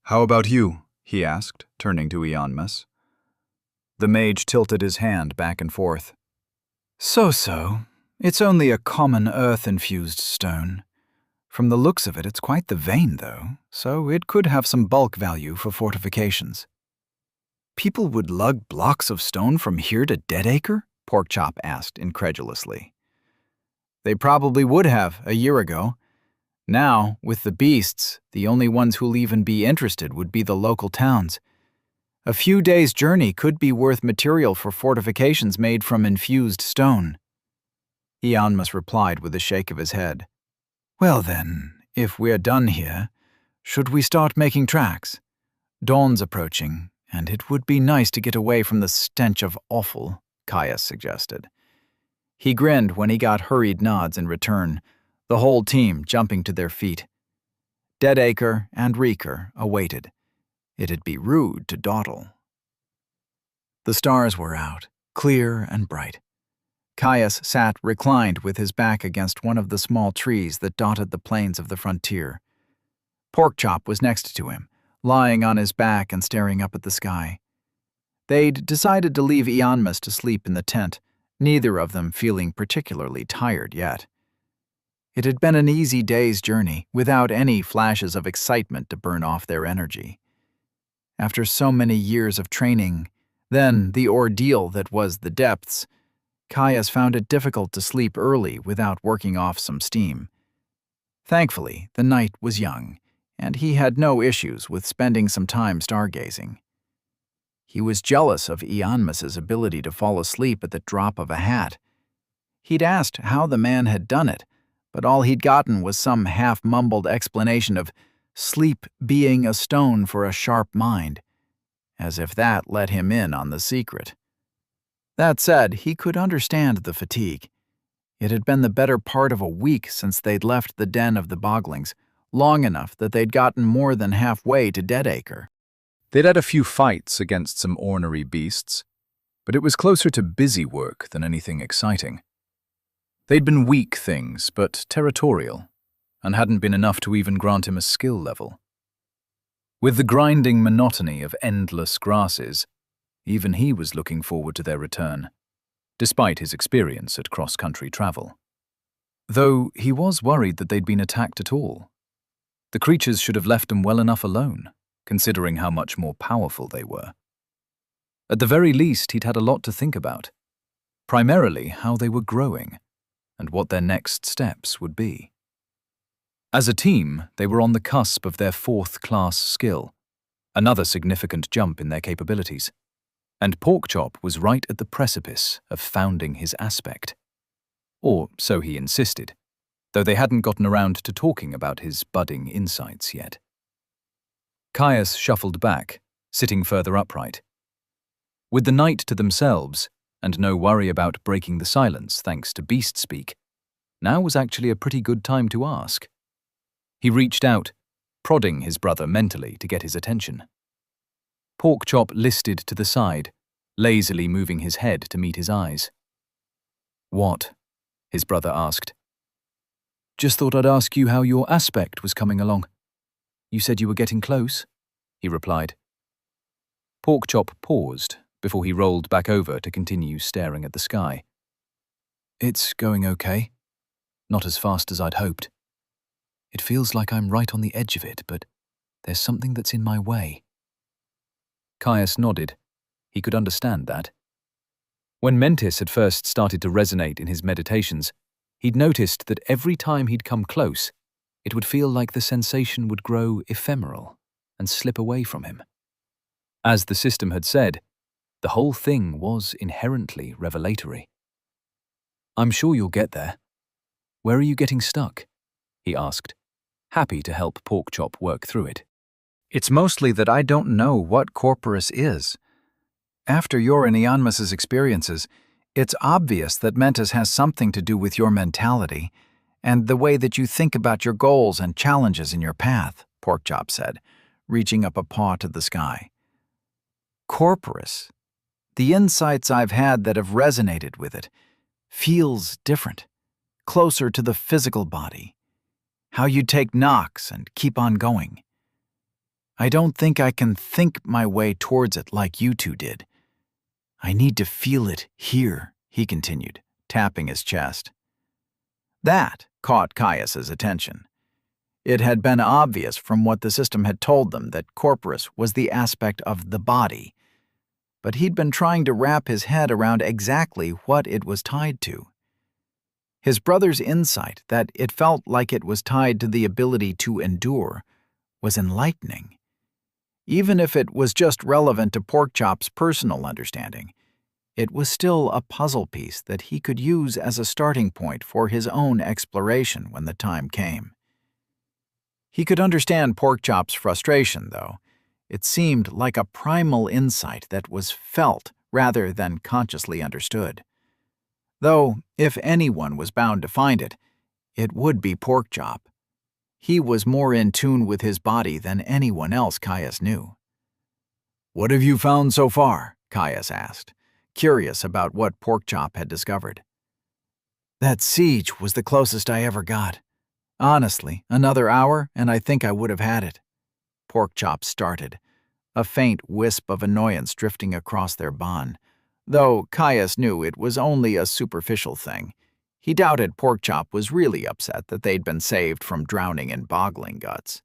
"How about you?" he asked, turning to Ianmus. The mage tilted his hand back and forth. So. It's only a common earth-infused stone. From the looks of it, it's quite the vein, though, so it could have some bulk value for fortifications." "People would lug blocks of stone from here to Deadacre?" Porkchop asked incredulously. "They probably would have a year ago. Now, with the beasts, the only ones who'll even be interested would be the local towns. A few days' journey could be worth material for fortifications made from infused stone." Ianmus replied with a shake of his head. "Well then, if we're done here, should we start making tracks? Dawn's approaching, and it would be nice to get away from the stench of offal," Caius suggested. He grinned when he got hurried nods in return, the whole team jumping to their feet. Deadacre and Reeker awaited. It'd be rude to dawdle. The stars were out, clear and bright. Caius sat reclined with his back against one of the small trees that dotted the plains of the frontier. Porkchop was next to him, lying on his back and staring up at the sky. They'd decided to leave Ianmus to sleep in the tent, neither of them feeling particularly tired yet. It had been an easy day's journey, without any flashes of excitement to burn off their energy. After so many years of training, then the ordeal that was the depths, Caius found it difficult to sleep early without working off some steam. Thankfully, the night was young, and he had no issues with spending some time stargazing. He was jealous of Ianmus's ability to fall asleep at the drop of a hat. He'd asked how the man had done it, but all he'd gotten was some half-mumbled explanation of sleep being a stone for a sharp mind, as if that let him in on the secret. That said, he could understand the fatigue. It had been the better part of a week since they'd left the den of the Boglings, long enough that they'd gotten more than halfway to Deadacre. They'd had a few fights against some ornery beasts, but it was closer to busy work than anything exciting. They'd been weak things, but territorial, and hadn't been enough to even grant him a skill level. With the grinding monotony of endless grasses, even he was looking forward to their return, despite his experience at cross-country travel. Though he was worried that they'd been attacked at all. The creatures should have left them well enough alone, considering how much more powerful they were. At the very least, he'd had a lot to think about, primarily how they were growing, and what their next steps would be. As a team, they were on the cusp of their 4th-class skill, another significant jump in their capabilities. And Porkchop was right at the precipice of founding his aspect. Or so he insisted, though they hadn't gotten around to talking about his budding insights yet. Caius shuffled back, sitting further upright. With the night to themselves, and no worry about breaking the silence thanks to beast speak, now was actually a pretty good time to ask. He reached out, prodding his brother mentally to get his attention. Porkchop listed to the side, lazily moving his head to meet his eyes. "What?" his brother asked. Just thought I'd ask you how your aspect was coming along. You said you were getting close, he replied. Porkchop paused before he rolled back over to continue staring at the sky. It's going okay. Not as fast as I'd hoped. It feels like I'm right on the edge of it, but there's something that's in my way. Caius nodded. He could understand that. When Mentis had first started to resonate in his meditations, he'd noticed that every time he'd come close, it would feel like the sensation would grow ephemeral and slip away from him. As the system had said, the whole thing was inherently revelatory. I'm sure you'll get there. Where are you getting stuck? He asked, happy to help Porkchop work through it. It's mostly that I don't know what Corporus is. After your and Ianmus's experiences, it's obvious that Mentis has something to do with your mentality and the way that you think about your goals and challenges in your path, Porkchop said, reaching up a paw to the sky. Corporus, the insights I've had that have resonated with it, feels different, closer to the physical body, how you take knocks and keep on going. I don't think I can think my way towards it like you two did. I need to feel it here, he continued, tapping his chest. That caught Caius's attention. It had been obvious from what the system had told them that Corporus was the aspect of the body, but he'd been trying to wrap his head around exactly what it was tied to. His brother's insight that it felt like it was tied to the ability to endure was enlightening. Even if it was just relevant to Porkchop's personal understanding, it was still a puzzle piece that he could use as a starting point for his own exploration when the time came. He could understand Porkchop's frustration, though. It seemed like a primal insight that was felt rather than consciously understood. Though, if anyone was bound to find it, it would be Porkchop. He was more in tune with his body than anyone else Caius knew. "What have you found so far?" Caius asked, curious about what Porkchop had discovered. "That siege was the closest I ever got. Honestly, another hour and I think I would have had it." Porkchop started, a faint wisp of annoyance drifting across their bond, though Caius knew it was only a superficial thing. He doubted Porkchop was really upset that they'd been saved from drowning in boggling guts.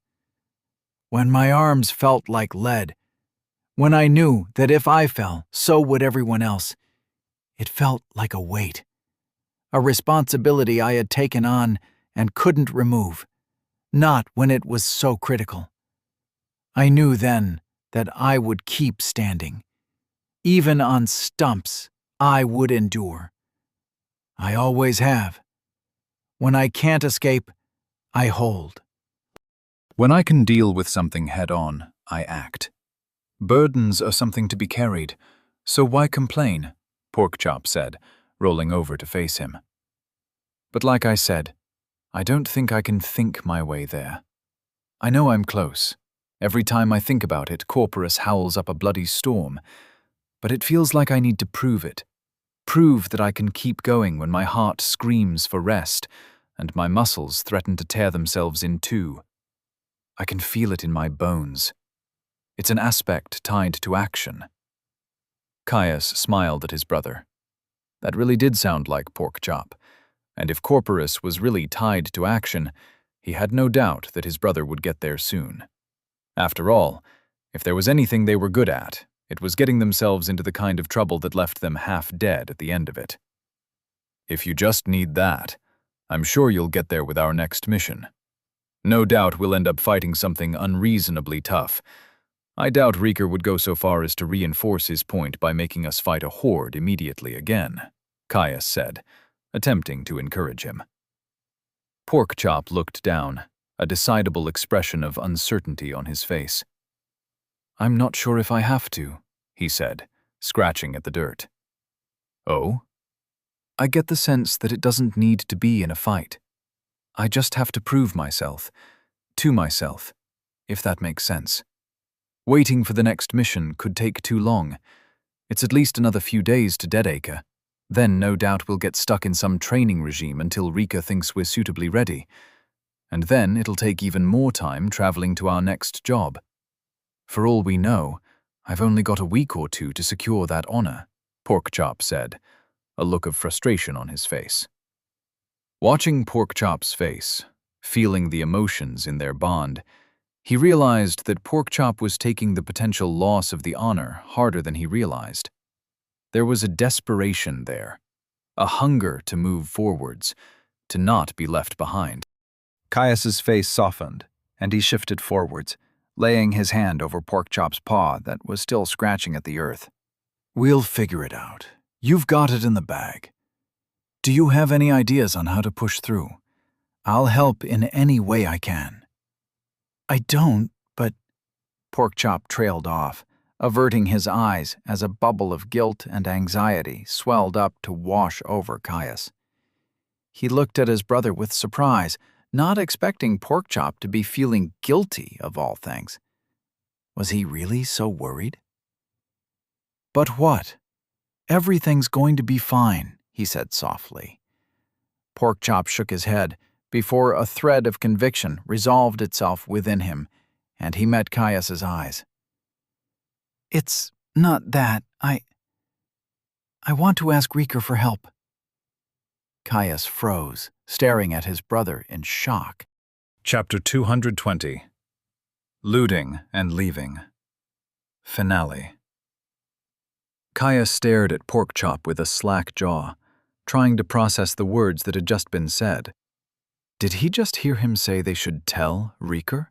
"When my arms felt like lead, when I knew that if I fell, so would everyone else, it felt like a weight, a responsibility I had taken on and couldn't remove, not when it was so critical. I knew then that I would keep standing. Even on stumps, I would endure. I always have. When I can't escape, I hold." When I can deal with something head-on, I act. Burdens are something to be carried, so why complain? Porkchop said, rolling over to face him. But like I said, I don't think I can think my way there. I know I'm close. Every time I think about it, Corporus howls up a bloody storm. But it feels like I need to prove it. Prove that I can keep going when my heart screams for rest and my muscles threaten to tear themselves in two. I can feel it in my bones. It's an aspect tied to action. Caius smiled at his brother. That really did sound like Porkchop, and if Corporus was really tied to action, he had no doubt that his brother would get there soon. After all, if there was anything they were good at, it was getting themselves into the kind of trouble that left them half dead at the end of it. If you just need that, I'm sure you'll get there with our next mission. No doubt we'll end up fighting something unreasonably tough. I doubt Reeker would go so far as to reinforce his point by making us fight a horde immediately again, Caius said, attempting to encourage him. Porkchop looked down, a decidable expression of uncertainty on his face. "I'm not sure if I have to," he said, scratching at the dirt. "Oh?" "I get the sense that it doesn't need to be in a fight. I just have to prove myself, to myself, if that makes sense. Waiting for the next mission could take too long. It's at least another few days to Deadacre. Then no doubt we'll get stuck in some training regime until Rika thinks we're suitably ready. And then it'll take even more time traveling to our next job. For all we know, I've only got a week or two to secure that honor, Porkchop said, a look of frustration on his face. Watching Porkchop's face, feeling the emotions in their bond, he realized that Porkchop was taking the potential loss of the honor harder than he realized. There was a desperation there, a hunger to move forwards, to not be left behind. Caius's face softened, and he shifted forwards, laying his hand over Porkchop's paw that was still scratching at the earth. We'll figure it out. You've got it in the bag. Do you have any ideas on how to push through? I'll help in any way I can. I don't, but Porkchop trailed off, averting his eyes as a bubble of guilt and anxiety swelled up to wash over Caius. He looked at his brother with surprise, not expecting Porkchop to be feeling guilty of all things. Was he really so worried? But what? Everything's going to be fine, he said softly. Porkchop shook his head before a thread of conviction resolved itself within him, and he met Caius's eyes. It's not that. I want to ask Rika for help. Caius froze, staring at his brother in shock. Chapter 220. Looting and Leaving. Finale. Caius stared at Porkchop with a slack jaw, trying to process the words that had just been said. Did he just hear him say they should tell Rika?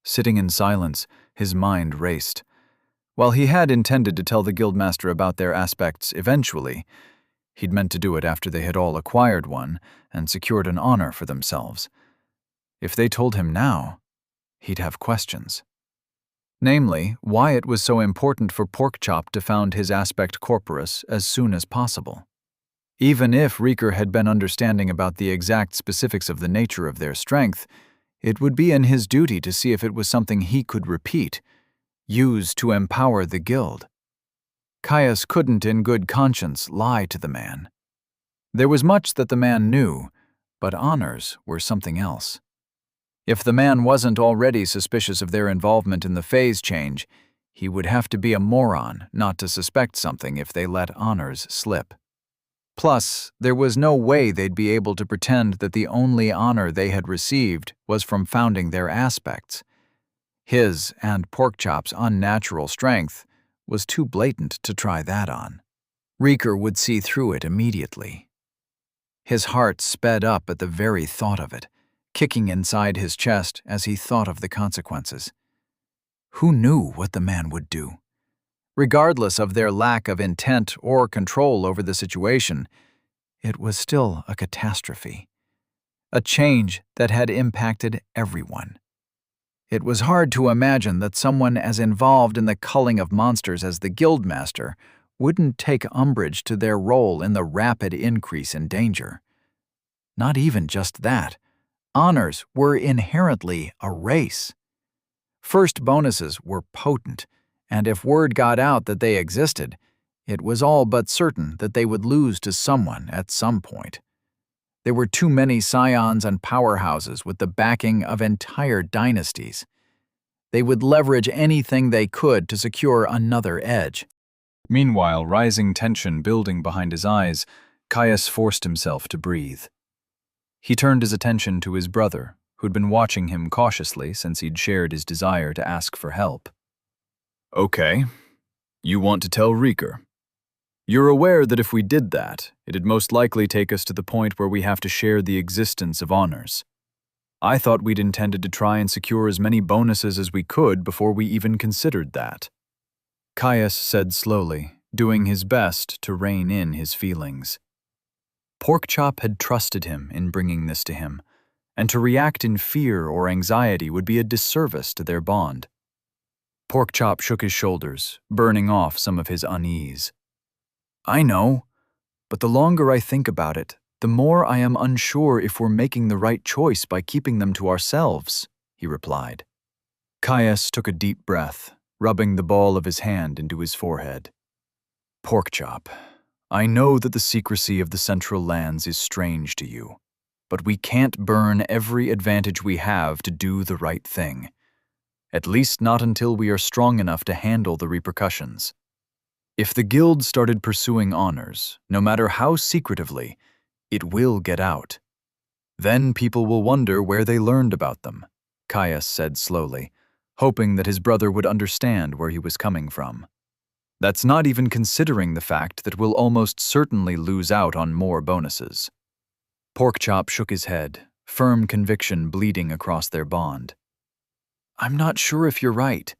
Sitting in silence, his mind raced. While he had intended to tell the guildmaster about their aspects eventually, he'd meant to do it after they had all acquired one and secured an honor for themselves. If they told him now, he'd have questions. Namely, why it was so important for Porkchop to found his aspect corporus as soon as possible. Even if Rika had been understanding about the exact specifics of the nature of their strength, it would be in his duty to see if it was something he could repeat, use to empower the guild. Caius couldn't in good conscience lie to the man. There was much that the man knew, but honors were something else. If the man wasn't already suspicious of their involvement in the phase change, he would have to be a moron not to suspect something if they let honors slip. Plus, there was no way they'd be able to pretend that the only honor they had received was from founding their aspects. His and Porkchop's unnatural strength was too blatant to try that on. Rika would see through it immediately. His heart sped up at the very thought of it, kicking inside his chest as he thought of the consequences. Who knew what the man would do? Regardless of their lack of intent or control over the situation, it was still a catastrophe. A change that had impacted everyone. It was hard to imagine that someone as involved in the culling of monsters as the Guildmaster wouldn't take umbrage to their role in the rapid increase in danger. Not even just that. Honors were inherently a race. First bonuses were potent, and if word got out that they existed, it was all but certain that they would lose to someone at some point. There were too many scions and powerhouses with the backing of entire dynasties. They would leverage anything they could to secure another edge. Meanwhile, rising tension building behind his eyes, Caius forced himself to breathe. He turned his attention to his brother, who'd been watching him cautiously since he'd shared his desire to ask for help. Okay, you want to tell Rika. You're aware that if we did that, it'd most likely take us to the point where we have to share the existence of honors. I thought we'd intended to try and secure as many bonuses as we could before we even considered that. Caius said slowly, doing his best to rein in his feelings. Porkchop had trusted him in bringing this to him, and to react in fear or anxiety would be a disservice to their bond. Porkchop shook his shoulders, burning off some of his unease. I know, but the longer I think about it, the more I am unsure if we're making the right choice by keeping them to ourselves, he replied. Caius took a deep breath, rubbing the ball of his hand into his forehead. Porkchop, I know that the secrecy of the Central Lands is strange to you, but we can't burn every advantage we have to do the right thing. At least not until we are strong enough to handle the repercussions. If the guild started pursuing honors, no matter how secretively, it will get out. Then people will wonder where they learned about them, Caius said slowly, hoping that his brother would understand where he was coming from. That's not even considering the fact that we'll almost certainly lose out on more bonuses. Porkchop shook his head, firm conviction bleeding across their bond. I'm not sure if you're right.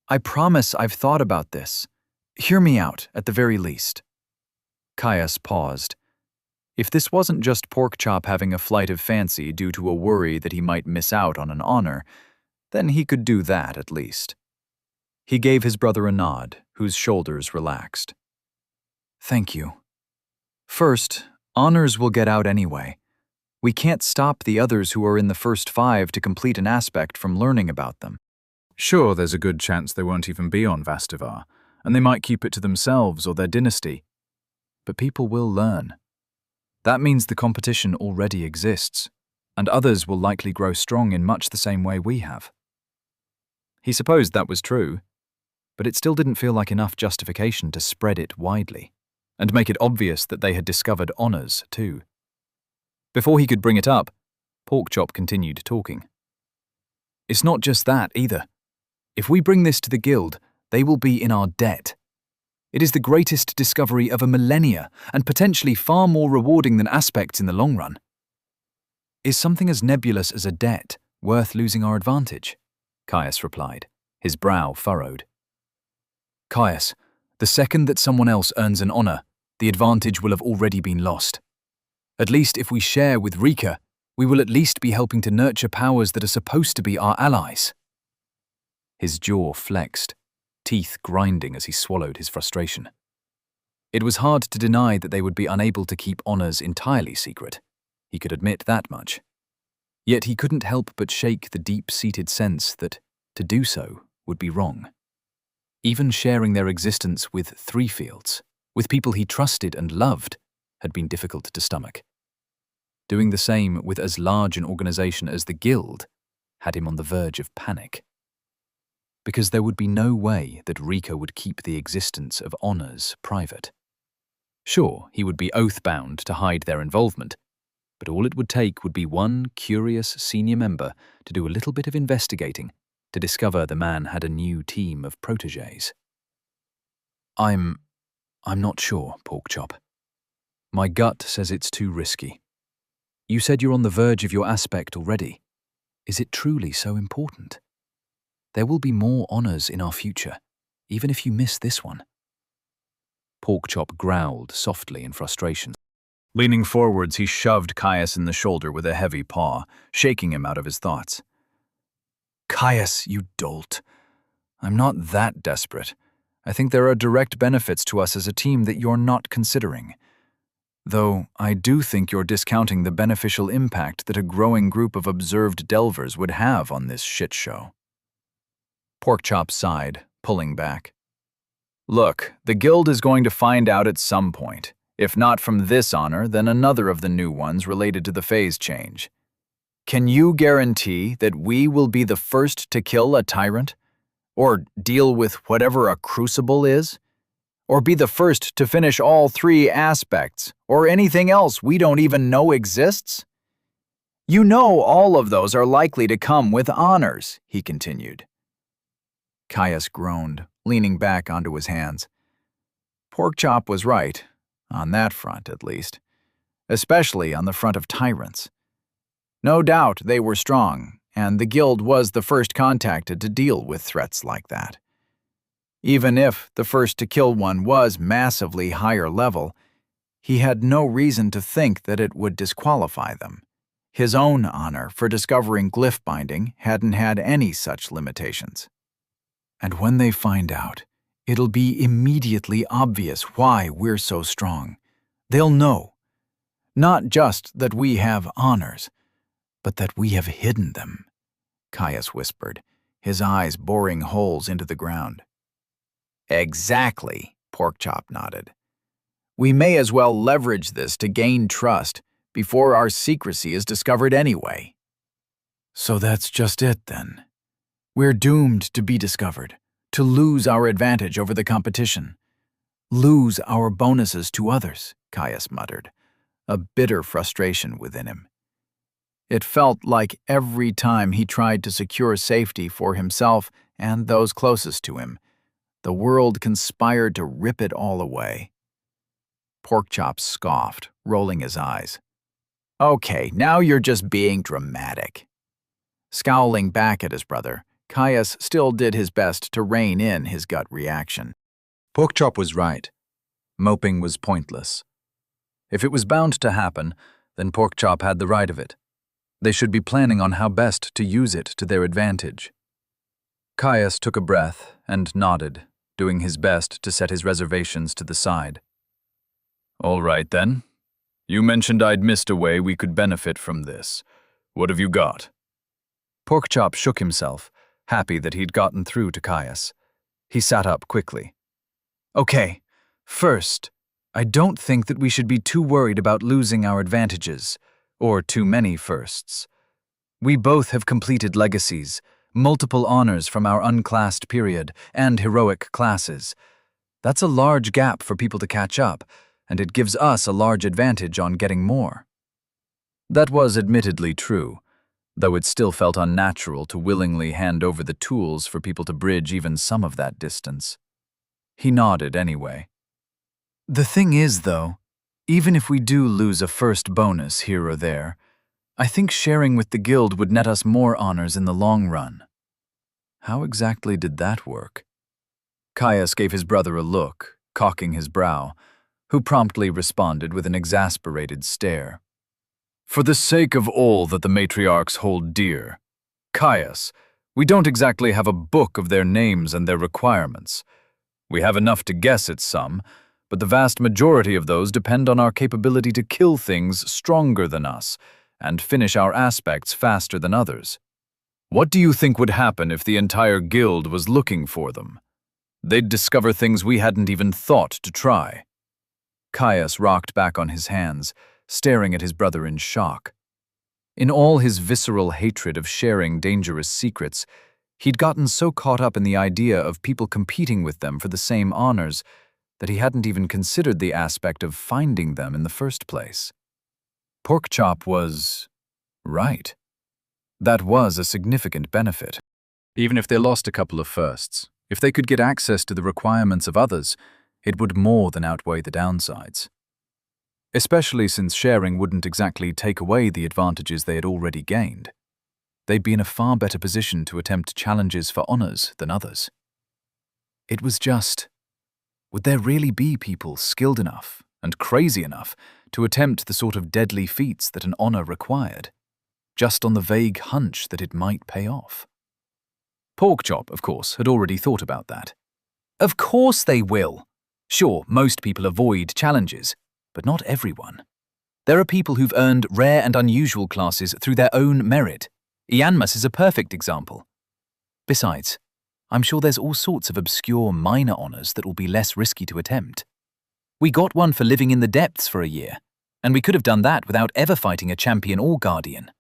I promise I've thought about this. Hear me out, at the very least. Caius paused. If this wasn't just Porkchop having a flight of fancy due to a worry that he might miss out on an honor, then he could do that at least. He gave his brother a nod, whose shoulders relaxed. Thank you. First, honors will get out anyway. We can't stop the others who are in the first 5 to complete an aspect from learning about them. Sure, there's a good chance they won't even be on Vastivar, and they might keep it to themselves or their dynasty. But people will learn. That means the competition already exists, and others will likely grow strong in much the same way we have. He supposed that was true, but it still didn't feel like enough justification to spread it widely, and make it obvious that they had discovered honors too. Before he could bring it up, Porkchop continued talking. It's not just that either. If we bring this to the guild, they will be in our debt. It is the greatest discovery of a millennia, and potentially far more rewarding than aspects in the long run. Is something as nebulous as a debt worth losing our advantage? Caius replied, his brow furrowed. Caius, the second that someone else earns an honor, the advantage will have already been lost. At least if we share with Rika, we will at least be helping to nurture powers that are supposed to be our allies. His jaw flexed, teeth grinding as he swallowed his frustration. It was hard to deny that they would be unable to keep honors entirely secret. He could admit that much. Yet he couldn't help but shake the deep-seated sense that to do so would be wrong. Even sharing their existence with Threefields, with people he trusted and loved, had been difficult to stomach. Doing the same with as large an organization as the Guild had him on the verge of panic. Because there would be no way that Rika would keep the existence of honors private. Sure, he would be oath-bound to hide their involvement, but all it would take would be one curious senior member to do a little bit of investigating to discover the man had a new team of protégés. I'm not sure, Porkchop. My gut says it's too risky. You said you're on the verge of your aspect already. Is it truly so important? There will be more honors in our future, even if you miss this one. Porkchop growled softly in frustration. Leaning forwards, he shoved Caius in the shoulder with a heavy paw, shaking him out of his thoughts. Caius, you dolt. I'm not that desperate. I think there are direct benefits to us as a team that you're not considering. Though I do think you're discounting the beneficial impact that a growing group of observed delvers would have on this shit show. Porkchop sighed, pulling back. Look, the guild is going to find out at some point. If not from this honor, then another of the new ones related to the phase change. Can you guarantee that we will be the first to kill a tyrant? Or deal with whatever a crucible is? Or be the first to finish all 3 aspects, or anything else we don't even know exists? You know all of those are likely to come with honors, he continued. Caius groaned, leaning back onto his hands. Porkchop was right, on that front at least, especially on the front of tyrants. No doubt they were strong, and the guild was the first contacted to deal with threats like that. Even if the first to kill one was massively higher level, he had no reason to think that it would disqualify them. His own honor for discovering glyph binding hadn't had any such limitations. And when they find out, it'll be immediately obvious why we're so strong. They'll know. Not just that we have honors, but that we have hidden them, Caius whispered, his eyes boring holes into the ground. Exactly, Porkchop nodded. We may as well leverage this to gain trust before our secrecy is discovered anyway. So that's just it then. We're doomed to be discovered, to lose our advantage over the competition. Lose our bonuses to others, Caius muttered, a bitter frustration within him. It felt like every time he tried to secure safety for himself and those closest to him, the world conspired to rip it all away. Porkchop scoffed, rolling his eyes. Okay, now you're just being dramatic. Scowling back at his brother, Caius still did his best to rein in his gut reaction. Porkchop was right. Moping was pointless. If it was bound to happen, then Porkchop had the right of it. They should be planning on how best to use it to their advantage. Caius took a breath and nodded, doing his best to set his reservations to the side. All right, then. You mentioned I'd missed a way we could benefit from this. What have you got? Porkchop shook himself, happy that he'd gotten through to Caius. He sat up quickly. Okay, first, I don't think that we should be too worried about losing our advantages, or too many firsts. We both have completed legacies, multiple honors from our unclassed period, and heroic classes. That's a large gap for people to catch up, and it gives us a large advantage on getting more. That was admittedly true, though it still felt unnatural to willingly hand over the tools for people to bridge even some of that distance. He nodded anyway. The thing is, though, even if we do lose a first bonus here or there, I think sharing with the guild would net us more honors in the long run. How exactly did that work? Caius gave his brother a look, cocking his brow, who promptly responded with an exasperated stare. For the sake of all that the matriarchs hold dear, Caius, we don't exactly have a book of their names and their requirements. We have enough to guess at some, but the vast majority of those depend on our capability to kill things stronger than us and finish our aspects faster than others. What do you think would happen if the entire guild was looking for them? They'd discover things we hadn't even thought to try. Caius rocked back on his hands, staring at his brother in shock. In all his visceral hatred of sharing dangerous secrets, he'd gotten so caught up in the idea of people competing with them for the same honors that he hadn't even considered the aspect of finding them in the first place. Porkchop was right. That was a significant benefit. Even if they lost a couple of firsts, if they could get access to the requirements of others, it would more than outweigh the downsides. Especially since sharing wouldn't exactly take away the advantages they had already gained. They'd be in a far better position to attempt challenges for honors than others. It was just, would there really be people skilled enough and crazy enough to attempt the sort of deadly feats that an honor required, just on the vague hunch that it might pay off? Porkchop, of course, had already thought about that. Of course they will. Sure, most people avoid challenges, but not everyone. There are people who've earned rare and unusual classes through their own merit. Ianmus is a perfect example. Besides, I'm sure there's all sorts of obscure minor honors that will be less risky to attempt. We got one for living in the depths for a year, and we could have done that without ever fighting a champion or guardian.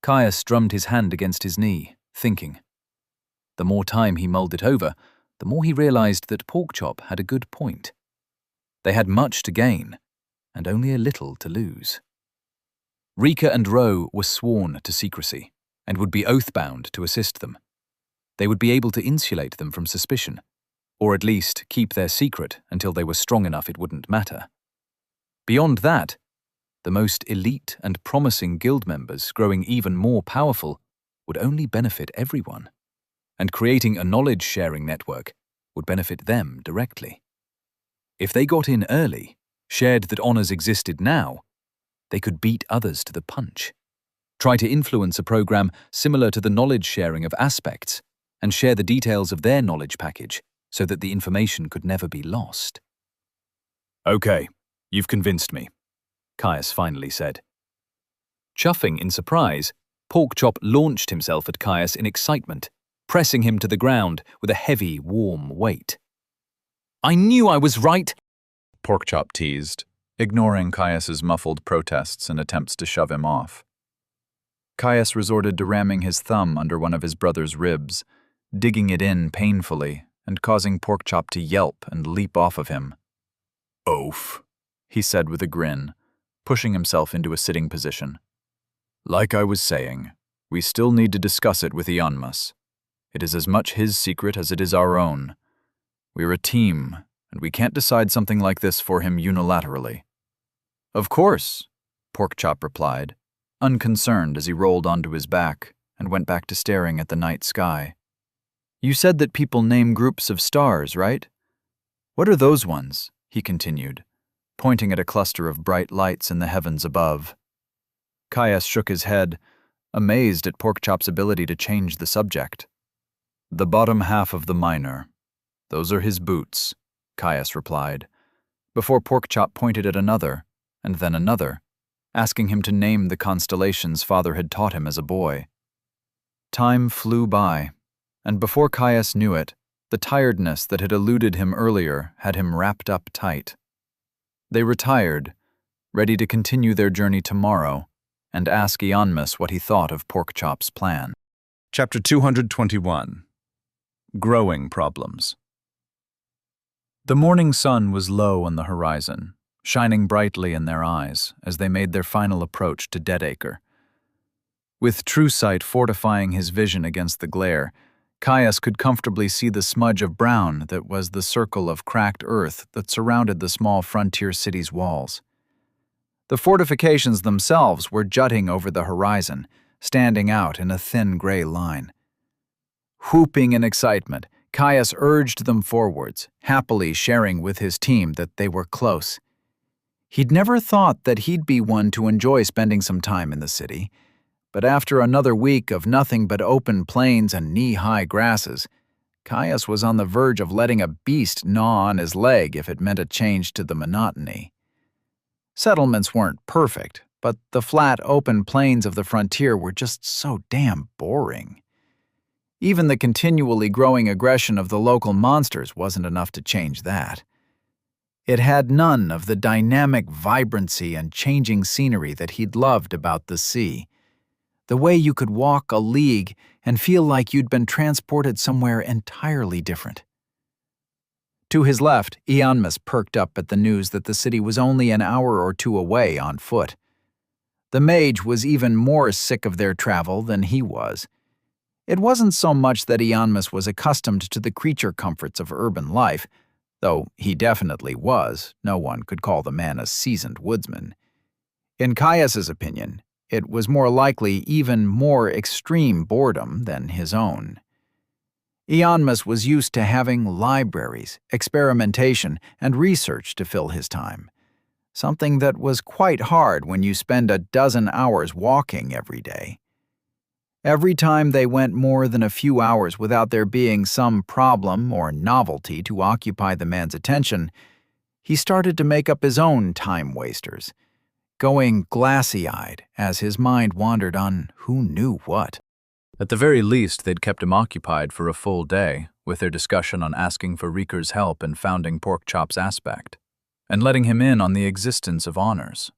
Caius drummed his hand against his knee, thinking. The more time he mulled it over, the more he realized that Porkchop had a good point. They had much to gain, and only a little to lose. Rika and Ro were sworn to secrecy, and would be oath-bound to assist them. They would be able to insulate them from suspicion, or at least keep their secret until they were strong enough it wouldn't matter. Beyond that, the most elite and promising guild members growing even more powerful would only benefit everyone, and creating a knowledge-sharing network would benefit them directly. If they got in early, shared that honors existed now, they could beat others to the punch, try to influence a program similar to the knowledge-sharing of aspects, and share the details of their knowledge package so that the information could never be lost. Okay, you've convinced me, Caius finally said. Chuffing in surprise, Porkchop launched himself at Caius in excitement, pressing him to the ground with a heavy, warm weight. I knew I was right. Porkchop teased, ignoring Caius's muffled protests and attempts to shove him off. Caius resorted to ramming his thumb under one of his brother's ribs, digging it in painfully and causing Porkchop to yelp and leap off of him. "Oaf," he said with a grin, pushing himself into a sitting position. "Like I was saying, we still need to discuss it with Ianmus. It is as much his secret as it is our own. We're a team, and we can't decide something like this for him unilaterally." "Of course," Porkchop replied, unconcerned as he rolled onto his back and went back to staring at the night sky. "You said that people name groups of stars, right? What are those ones?" he continued, pointing at a cluster of bright lights in the heavens above. Caius shook his head, amazed at Porkchop's ability to change the subject. "The bottom half of the minor. Those are his boots," Caius replied, before Porkchop pointed at another, and then another, asking him to name the constellations father had taught him as a boy. Time flew by, and before Caius knew it, the tiredness that had eluded him earlier had him wrapped up tight. They retired, ready to continue their journey tomorrow, and ask Ianmus what he thought of Porkchop's plan. Chapter 221. Growing Problems. The morning sun was low on the horizon, shining brightly in their eyes as they made their final approach to Deadacre. With true sight fortifying his vision against the glare, Caius could comfortably see the smudge of brown that was the circle of cracked earth that surrounded the small frontier city's walls. The fortifications themselves were jutting over the horizon, standing out in a thin gray line. Whooping in excitement, Caius urged them forwards, happily sharing with his team that they were close. He'd never thought that he'd be one to enjoy spending some time in the city, but after another week of nothing but open plains and knee-high grasses, Caius was on the verge of letting a beast gnaw on his leg if it meant a change to the monotony. Settlements weren't perfect, but the flat, open plains of the frontier were just so damn boring. Even the continually growing aggression of the local monsters wasn't enough to change that. It had none of the dynamic vibrancy and changing scenery that he'd loved about the sea. The way you could walk a league and feel like you'd been transported somewhere entirely different. To his left, Ianmus perked up at the news that the city was only an hour or two away on foot. The mage was even more sick of their travel than he was. It wasn't so much that Ianmus was accustomed to the creature comforts of urban life, though he definitely was. No one could call the man a seasoned woodsman. In Caius's opinion, it was more likely even more extreme boredom than his own. Ianmus was used to having libraries, experimentation, and research to fill his time, something that was quite hard when you spend a dozen hours walking every day. Every time they went more than a few hours without there being some problem or novelty to occupy the man's attention, he started to make up his own time wasters, going glassy-eyed as his mind wandered on who knew what. At the very least, they'd kept him occupied for a full day with their discussion on asking for Reeker's help in founding Porkchop's aspect, and letting him in on the existence of honors.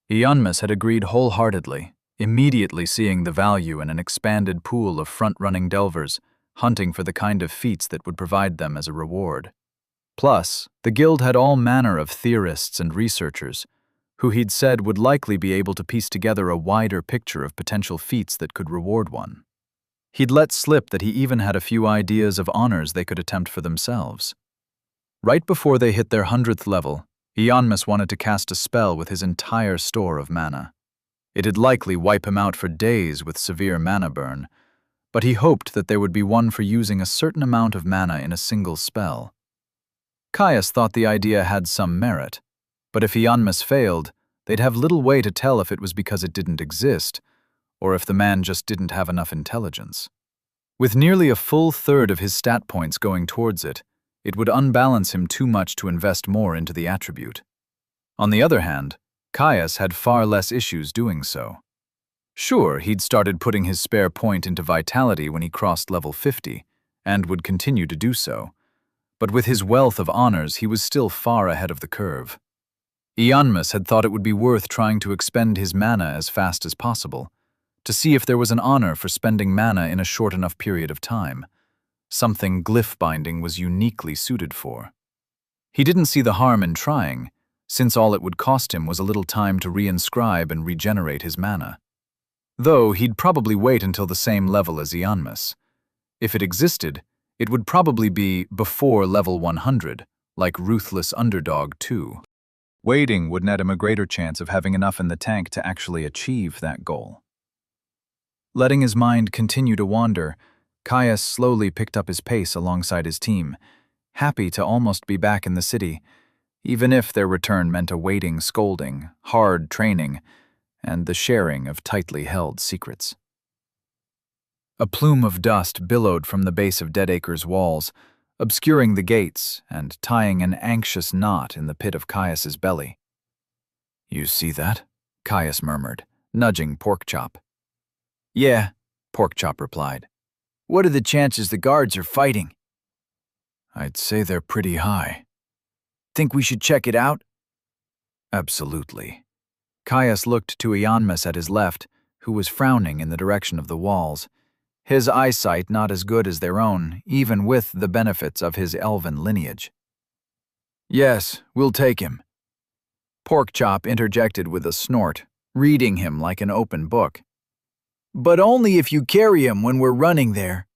Ianmus had agreed wholeheartedly, immediately seeing the value in an expanded pool of front-running delvers, hunting for the kind of feats that would provide them as a reward. Plus, the guild had all manner of theorists and researchers, who he'd said would likely be able to piece together a wider picture of potential feats that could reward one. He'd let slip that he even had a few ideas of honors they could attempt for themselves. Right before they hit their 100th level, Ianmus wanted to cast a spell with his entire store of mana. It'd likely wipe him out for days with severe mana burn, but he hoped that there would be one for using a certain amount of mana in a single spell. Caius thought the idea had some merit, but if Ianmus failed, they'd have little way to tell if it was because it didn't exist, or if the man just didn't have enough intelligence. With nearly a full third of his stat points going towards it, it would unbalance him too much to invest more into the attribute. On the other hand, Caius had far less issues doing so. Sure, he'd started putting his spare point into vitality when he crossed level 50, and would continue to do so, but with his wealth of honors he was still far ahead of the curve. Ianmus had thought it would be worth trying to expend his mana as fast as possible, to see if there was an honor for spending mana in a short enough period of time, something glyph binding was uniquely suited for. He didn't see the harm in trying, since all it would cost him was a little time to reinscribe and regenerate his mana. Though he'd probably wait until the same level as Ianmus. If it existed, it would probably be before level 100, like Ruthless Underdog 2. Waiting would net him a greater chance of having enough in the tank to actually achieve that goal. Letting his mind continue to wander, Caius slowly picked up his pace alongside his team, happy to almost be back in the city, even if their return meant a waiting scolding, hard training, and the sharing of tightly held secrets. A plume of dust billowed from the base of Deadacre's walls, obscuring the gates and tying an anxious knot in the pit of Caius's belly. "You see that?" Caius murmured, nudging Porkchop. "Yeah," Porkchop replied. "What are the chances the guards are fighting?" "I'd say they're pretty high." "Think we should check it out?" "Absolutely." Caius looked to Ianmus at his left, who was frowning in the direction of the walls, his eyesight not as good as their own, even with the benefits of his elven lineage. "Yes, we'll take him." Porkchop interjected with a snort, reading him like an open book. "But only if you carry him when we're running there."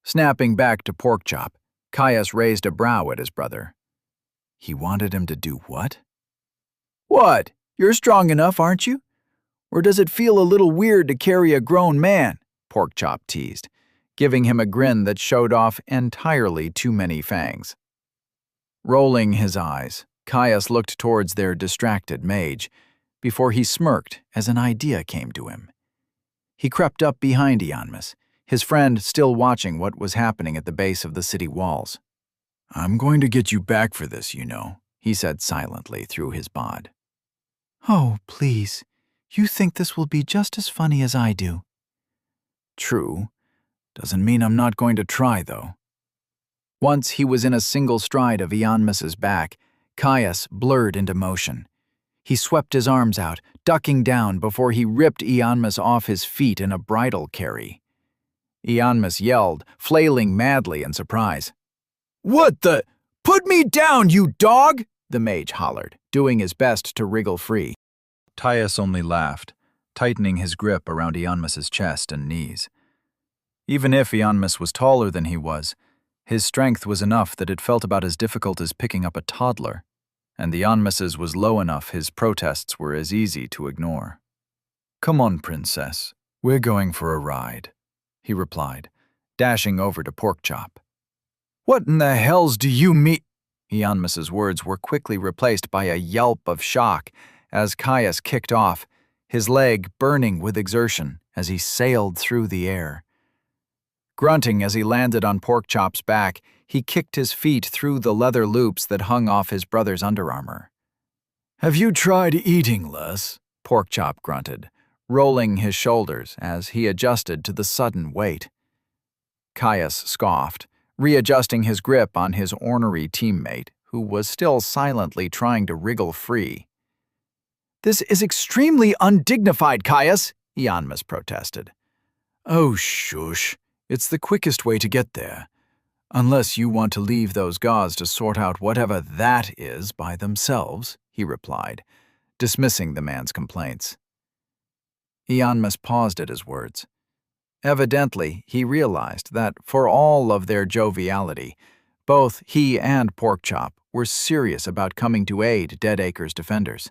Snapping back to Porkchop, Caius raised a brow at his brother. He wanted him to do what? "What? You're strong enough, aren't you? Or does it feel a little weird to carry a grown man?" Porkchop teased, giving him a grin that showed off entirely too many fangs. Rolling his eyes, Caius looked towards their distracted mage, before he smirked as an idea came to him. He crept up behind Ianmus, his friend still watching what was happening at the base of the city walls. "I'm going to get you back for this, you know," he said silently through his bod. Oh, please. You think this will be just as funny as I do. True. Doesn't mean I'm not going to try, though. Once he was in a single stride of Ianmus's back, Caius blurred into motion. He swept his arms out, ducking down before he ripped Ianmus off his feet in a bridle carry. Ianmus yelled, flailing madly in surprise. "What the? Put me down, you dog!" the mage hollered, doing his best to wriggle free. Caius only laughed, tightening his grip around Ianmus's chest and knees. Even if Ianmus was taller than he was, his strength was enough that it felt about as difficult as picking up a toddler, and Ianmus's was low enough his protests were as easy to ignore. "Come on, princess, we're going for a ride," he replied, dashing over to Porkchop. "What in the hells do you mean?" Ianmus's words were quickly replaced by a yelp of shock as Caius kicked off, his leg burning with exertion as he sailed through the air. Grunting as he landed on Porkchop's back, he kicked his feet through the leather loops that hung off his brother's underarmor. "Have you tried eating less?" Porkchop grunted, rolling his shoulders as he adjusted to the sudden weight. Caius scoffed, readjusting his grip on his ornery teammate, who was still silently trying to wriggle free. "This is extremely undignified, Caius," Ianmus protested. "Oh, shush. It's the quickest way to get there. Unless you want to leave those guards to sort out whatever that is by themselves," he replied, dismissing the man's complaints. Ianmus paused at his words. Evidently, he realized that for all of their joviality, both he and Porkchop were serious about coming to aid Deadacre's defenders.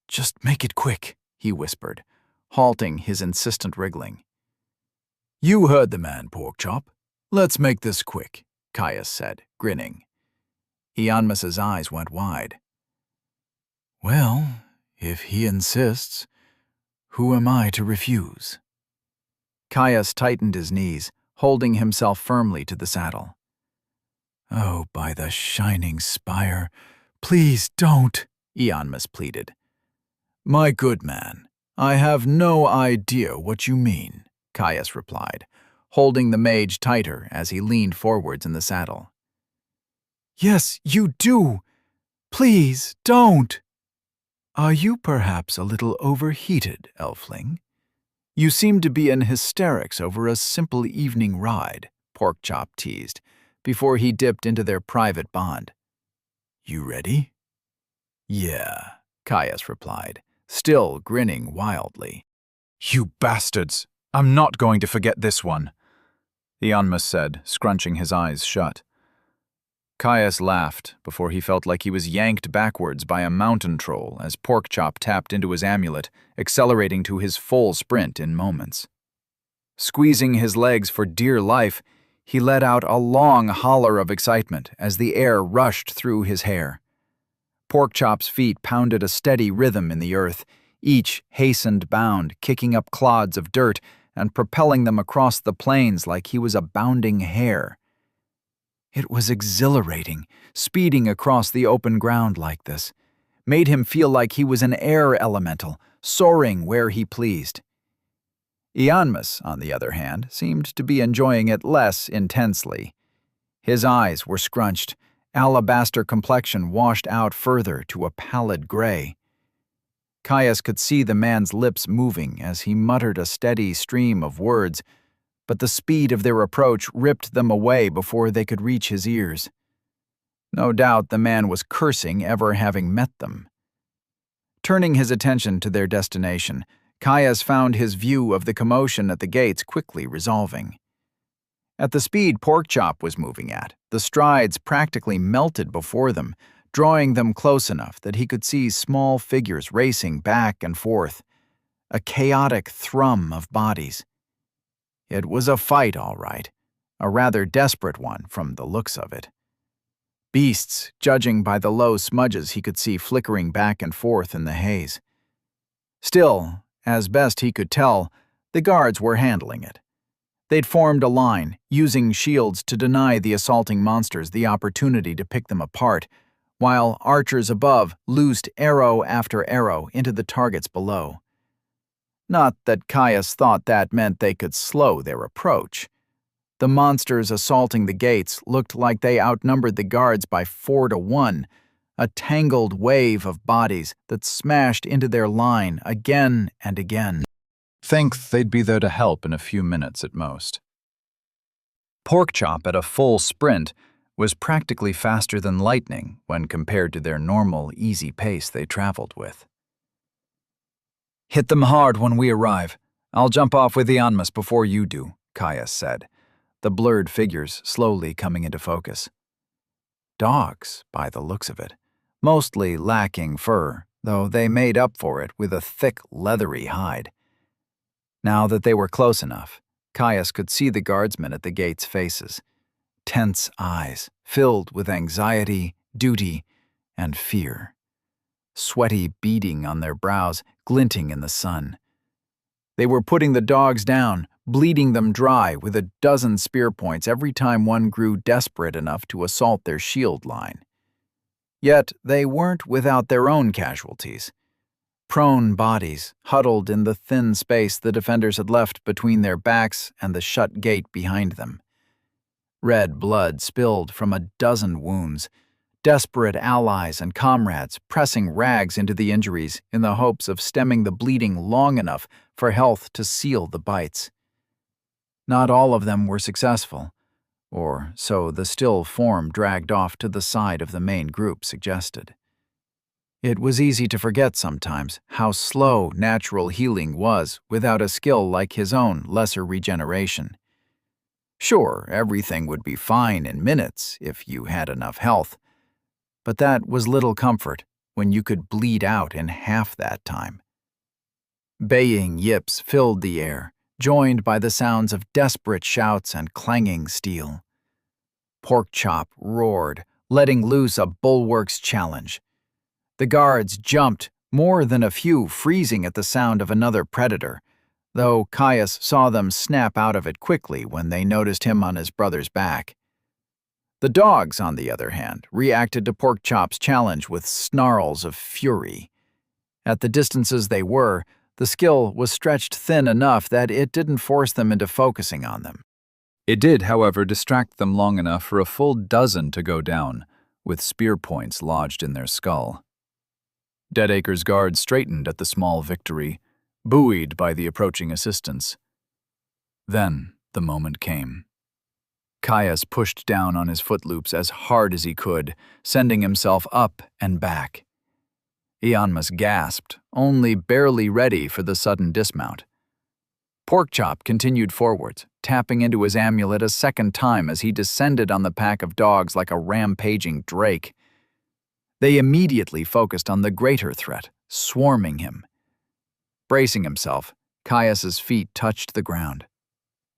"Just make it quick," he whispered, halting his insistent wriggling. "You heard the man, Porkchop. Let's make this quick," Caius said, grinning. Ianmus's eyes went wide. "Well, if he insists, who am I to refuse?" Caius tightened his knees, holding himself firmly to the saddle. "Oh, by the shining spire, please don't," Ianmus pleaded. "My good man, I have no idea what you mean," Caius replied, holding the mage tighter as he leaned forwards in the saddle. Yes, you do. Please, don't. Are you perhaps a little overheated, Elfling? You seem to be in hysterics over a simple evening ride, Porkchop teased, before he dipped into their private bond. You ready? Yeah, Caius replied, still grinning wildly. You bastards! I'm not going to forget this one, Ianmus said, scrunching his eyes shut. Caius laughed before he felt like he was yanked backwards by a mountain troll as Porkchop tapped into his amulet, accelerating to his full sprint in moments. Squeezing his legs for dear life, he let out a long holler of excitement as the air rushed through his hair. Porkchop's feet pounded a steady rhythm in the earth, each hastened bound kicking up clods of dirt and propelling them across the plains like he was a bounding hare. It was exhilarating, speeding across the open ground like this. Made him feel like he was an air elemental, soaring where he pleased. Ianmus, on the other hand, seemed to be enjoying it less intensely. His eyes were scrunched, alabaster complexion washed out further to a pallid gray. Caius could see the man's lips moving as he muttered a steady stream of words, but the speed of their approach ripped them away before they could reach his ears. No doubt the man was cursing ever having met them. Turning his attention to their destination, Caius found his view of the commotion at the gates quickly resolving. At the speed Porkchop was moving at, the strides practically melted before them, drawing them close enough that he could see small figures racing back and forth, a chaotic thrum of bodies. It was a fight, all right, a rather desperate one from the looks of it. Beasts, judging by the low smudges he could see flickering back and forth in the haze. Still, as best he could tell, the guards were handling it. They'd formed a line, using shields to deny the assaulting monsters the opportunity to pick them apart, while archers above loosed arrow after arrow into the targets below. Not that Caius thought that meant they could slow their approach. The monsters assaulting the gates looked like they outnumbered the guards by 4-1, a tangled wave of bodies that smashed into their line again and again. Think they'd be there to help in a few minutes at most. Porkchop at a full sprint was practically faster than lightning when compared to their normal, easy pace they traveled with. Hit them hard when we arrive. I'll jump off with Ianmus before you do, Caius said, the blurred figures slowly coming into focus. Dogs, by the looks of it, mostly lacking fur, though they made up for it with a thick, leathery hide. Now that they were close enough, Caius could see the guardsmen at the gate's faces, tense eyes filled with anxiety, duty, and fear. Sweaty beading on their brows, glinting in the sun. They were putting the dogs down, bleeding them dry with a dozen spear points every time one grew desperate enough to assault their shield line. Yet they weren't without their own casualties. Prone bodies huddled in the thin space the defenders had left between their backs and the shut gate behind them. Red blood spilled from a dozen wounds, desperate allies and comrades pressing rags into the injuries in the hopes of stemming the bleeding long enough for health to seal the bites. Not all of them were successful, or so the still form dragged off to the side of the main group suggested. It was easy to forget sometimes how slow natural healing was without a skill like his own lesser regeneration. Sure, everything would be fine in minutes if you had enough health, but that was little comfort when you could bleed out in half that time. Baying yips filled the air, joined by the sounds of desperate shouts and clanging steel. Porkchop roared, letting loose a bulwarks challenge. The guards jumped, more than a few freezing at the sound of another predator, though Caius saw them snap out of it quickly when they noticed him on his brother's back. The dogs, on the other hand, reacted to Porkchop's challenge with snarls of fury. At the distances they were, the skill was stretched thin enough that it didn't force them into focusing on them. It did, however, distract them long enough for a full dozen to go down, with spear points lodged in their skull. Deadacre's guards straightened at the small victory, buoyed by the approaching assistance. Then the moment came. Caius pushed down on his footloops as hard as he could, sending himself up and back. Ianmus gasped, only barely ready for the sudden dismount. Porkchop continued forwards, tapping into his amulet a second time as he descended on the pack of dogs like a rampaging drake. They immediately focused on the greater threat, swarming him. Bracing himself, Caius's feet touched the ground.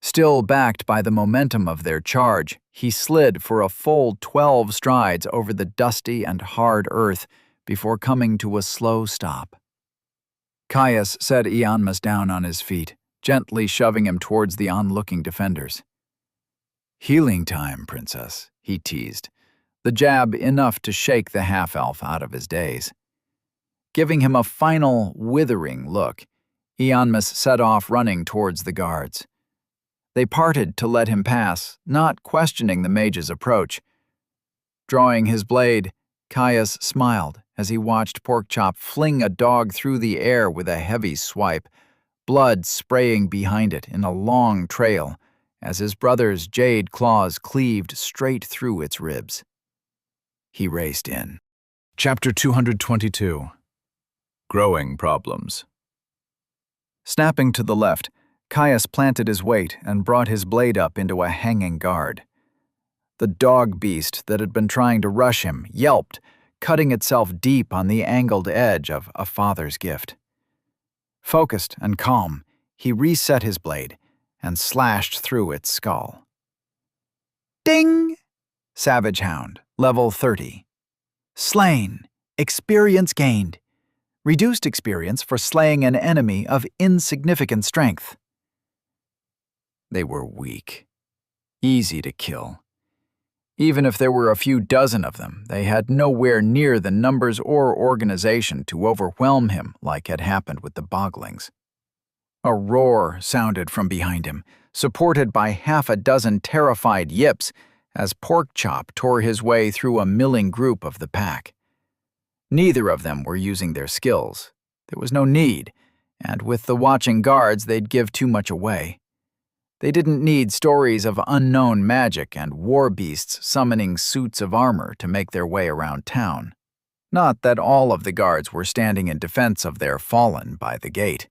Still backed by the momentum of their charge, he slid for a full 12 strides over the dusty and hard earth before coming to a slow stop. Caius set Ianmus down on his feet, gently shoving him towards the onlooking defenders. "Healing time, princess," he teased, the jab enough to shake the half-elf out of his daze. Giving him a final, withering look, Ianmus set off running towards the guards. They parted to let him pass, not questioning the mage's approach. Drawing his blade, Caius smiled as he watched Porkchop fling a dog through the air with a heavy swipe, blood spraying behind it in a long trail as his brother's jade claws cleaved straight through its ribs. He raced in. Chapter 222. Growing Problems. Snapping to the left, Caius planted his weight and brought his blade up into a hanging guard. The dog beast that had been trying to rush him yelped, cutting itself deep on the angled edge of a father's gift. Focused and calm, he reset his blade and slashed through its skull. Ding! Savage Hound, level 30. Slain. Experience gained. Reduced experience for slaying an enemy of insignificant strength. They were weak. Easy to kill. Even if there were a few dozen of them, they had nowhere near the numbers or organization to overwhelm him like had happened with the Boglings. A roar sounded from behind him, supported by half a dozen terrified yips, as Porkchop tore his way through a milling group of the pack. Neither of them were using their skills. There was no need, and with the watching guards, they'd give too much away. They didn't need stories of unknown magic and war beasts summoning suits of armor to make their way around town. Not that all of the guards were standing in defense of their fallen by the gate.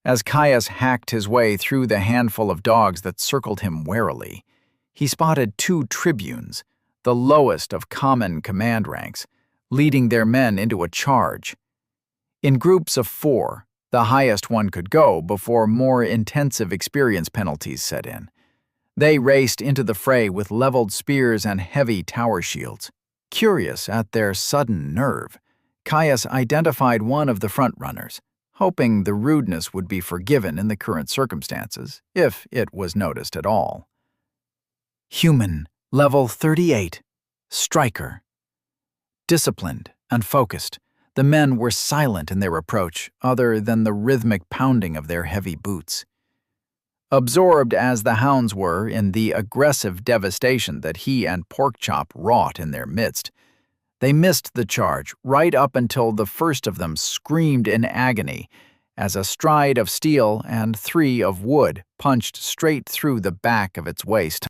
As Caius hacked his way through the handful of dogs that circled him warily, he spotted 2 tribunes, the lowest of common command ranks, leading their men into a charge. In groups of 4, the highest one could go before more intensive experience penalties set in. They raced into the fray with leveled spears and heavy tower shields. Curious at their sudden nerve, Caius identified one of the front-runners, hoping the rudeness would be forgiven in the current circumstances, if it was noticed at all. Human, level 38, Striker. Disciplined and focused, the men were silent in their approach, other than the rhythmic pounding of their heavy boots. Absorbed as the hounds were in the aggressive devastation that he and Porkchop wrought in their midst, they missed the charge right up until the first of them screamed in agony as a stride of steel and 3 of wood punched straight through the back of its waist.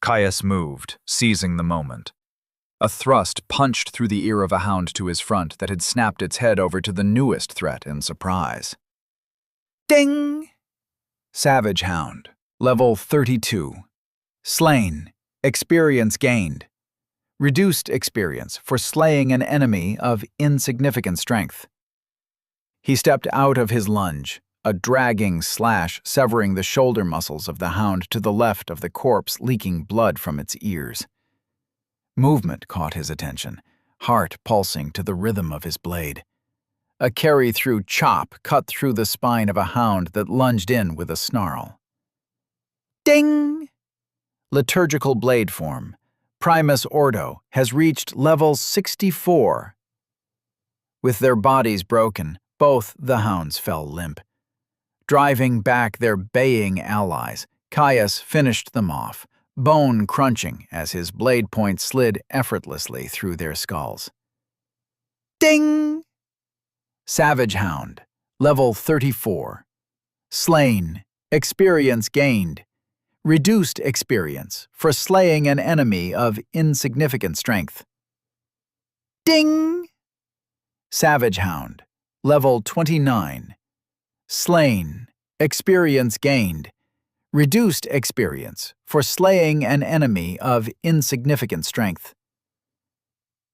Caius moved, seizing the moment. A thrust punched through the ear of a hound to his front that had snapped its head over to the newest threat in surprise. Ding! Savage Hound, level 32. Slain. Experience gained. Reduced experience for slaying an enemy of insignificant strength. He stepped out of his lunge, a dragging slash severing the shoulder muscles of the hound to the left of the corpse, leaking blood from its ears. Movement caught his attention, heart pulsing to the rhythm of his blade. A carry-through chop cut through the spine of a hound that lunged in with a snarl. Ding! Liturgical blade form. Primus Ordo has reached level 64. With their bodies broken, both the hounds fell limp. Driving back their baying allies, Caius finished them off, bone crunching as his blade point slid effortlessly through their skulls. Ding! Savage Hound, level 34. Slain, experience gained. Reduced experience for slaying an enemy of insignificant strength. Ding! Savage Hound, level 29. Slain, experience gained. Reduced experience for slaying an enemy of insignificant strength.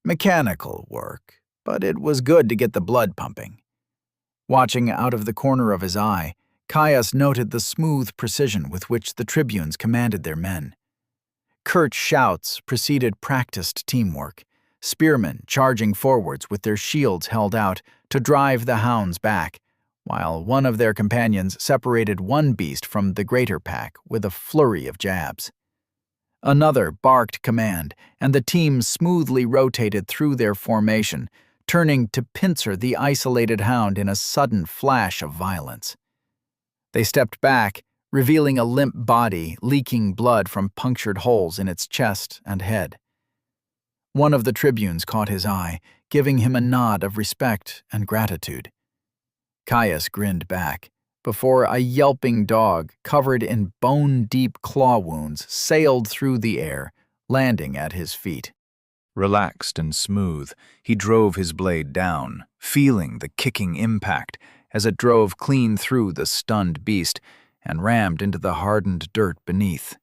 Mechanical work, but it was good to get the blood pumping. Watching out of the corner of his eye, Caius noted the smooth precision with which the tribunes commanded their men. Curt shouts preceded practiced teamwork, spearmen charging forwards with their shields held out to drive the hounds back, while one of their companions separated one beast from the greater pack with a flurry of jabs. Another barked command, and the team smoothly rotated through their formation, turning to pincer the isolated hound in a sudden flash of violence. They stepped back, revealing a limp body leaking blood from punctured holes in its chest and head. One of the tribunes caught his eye, giving him a nod of respect and gratitude. Caius grinned back, before a yelping dog covered in bone-deep claw wounds sailed through the air, landing at his feet. Relaxed and smooth, he drove his blade down, feeling the kicking impact as it drove clean through the stunned beast and rammed into the hardened dirt beneath.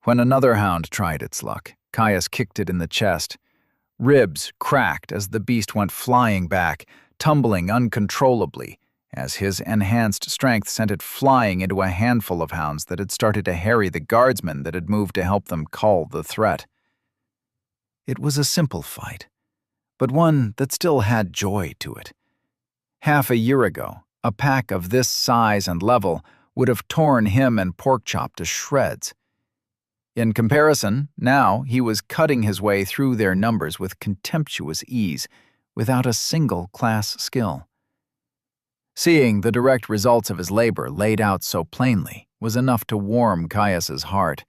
When another hound tried its luck, Caius kicked it in the chest. Ribs cracked as the beast went flying back, tumbling uncontrollably, as his enhanced strength sent it flying into a handful of hounds that had started to harry the guardsmen that had moved to help them cull the threat. It was a simple fight, but one that still had joy to it. Half a year ago, a pack of this size and level would have torn him and Porkchop to shreds. In comparison, now he was cutting his way through their numbers with contemptuous ease, without a single class skill. Seeing the direct results of his labor laid out so plainly was enough to warm Caius's heart,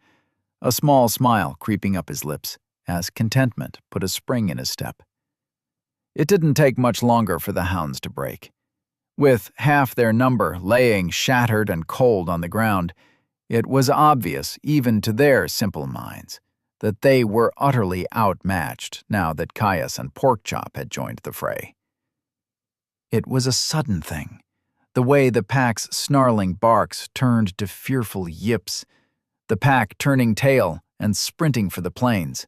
a small smile creeping up his lips as contentment put a spring in his step. It didn't take much longer for the hounds to break. With half their number laying shattered and cold on the ground, it was obvious even to their simple minds that they were utterly outmatched now that Caius and Porkchop had joined the fray. It was a sudden thing, the way the pack's snarling barks turned to fearful yips, the pack turning tail and sprinting for the plains.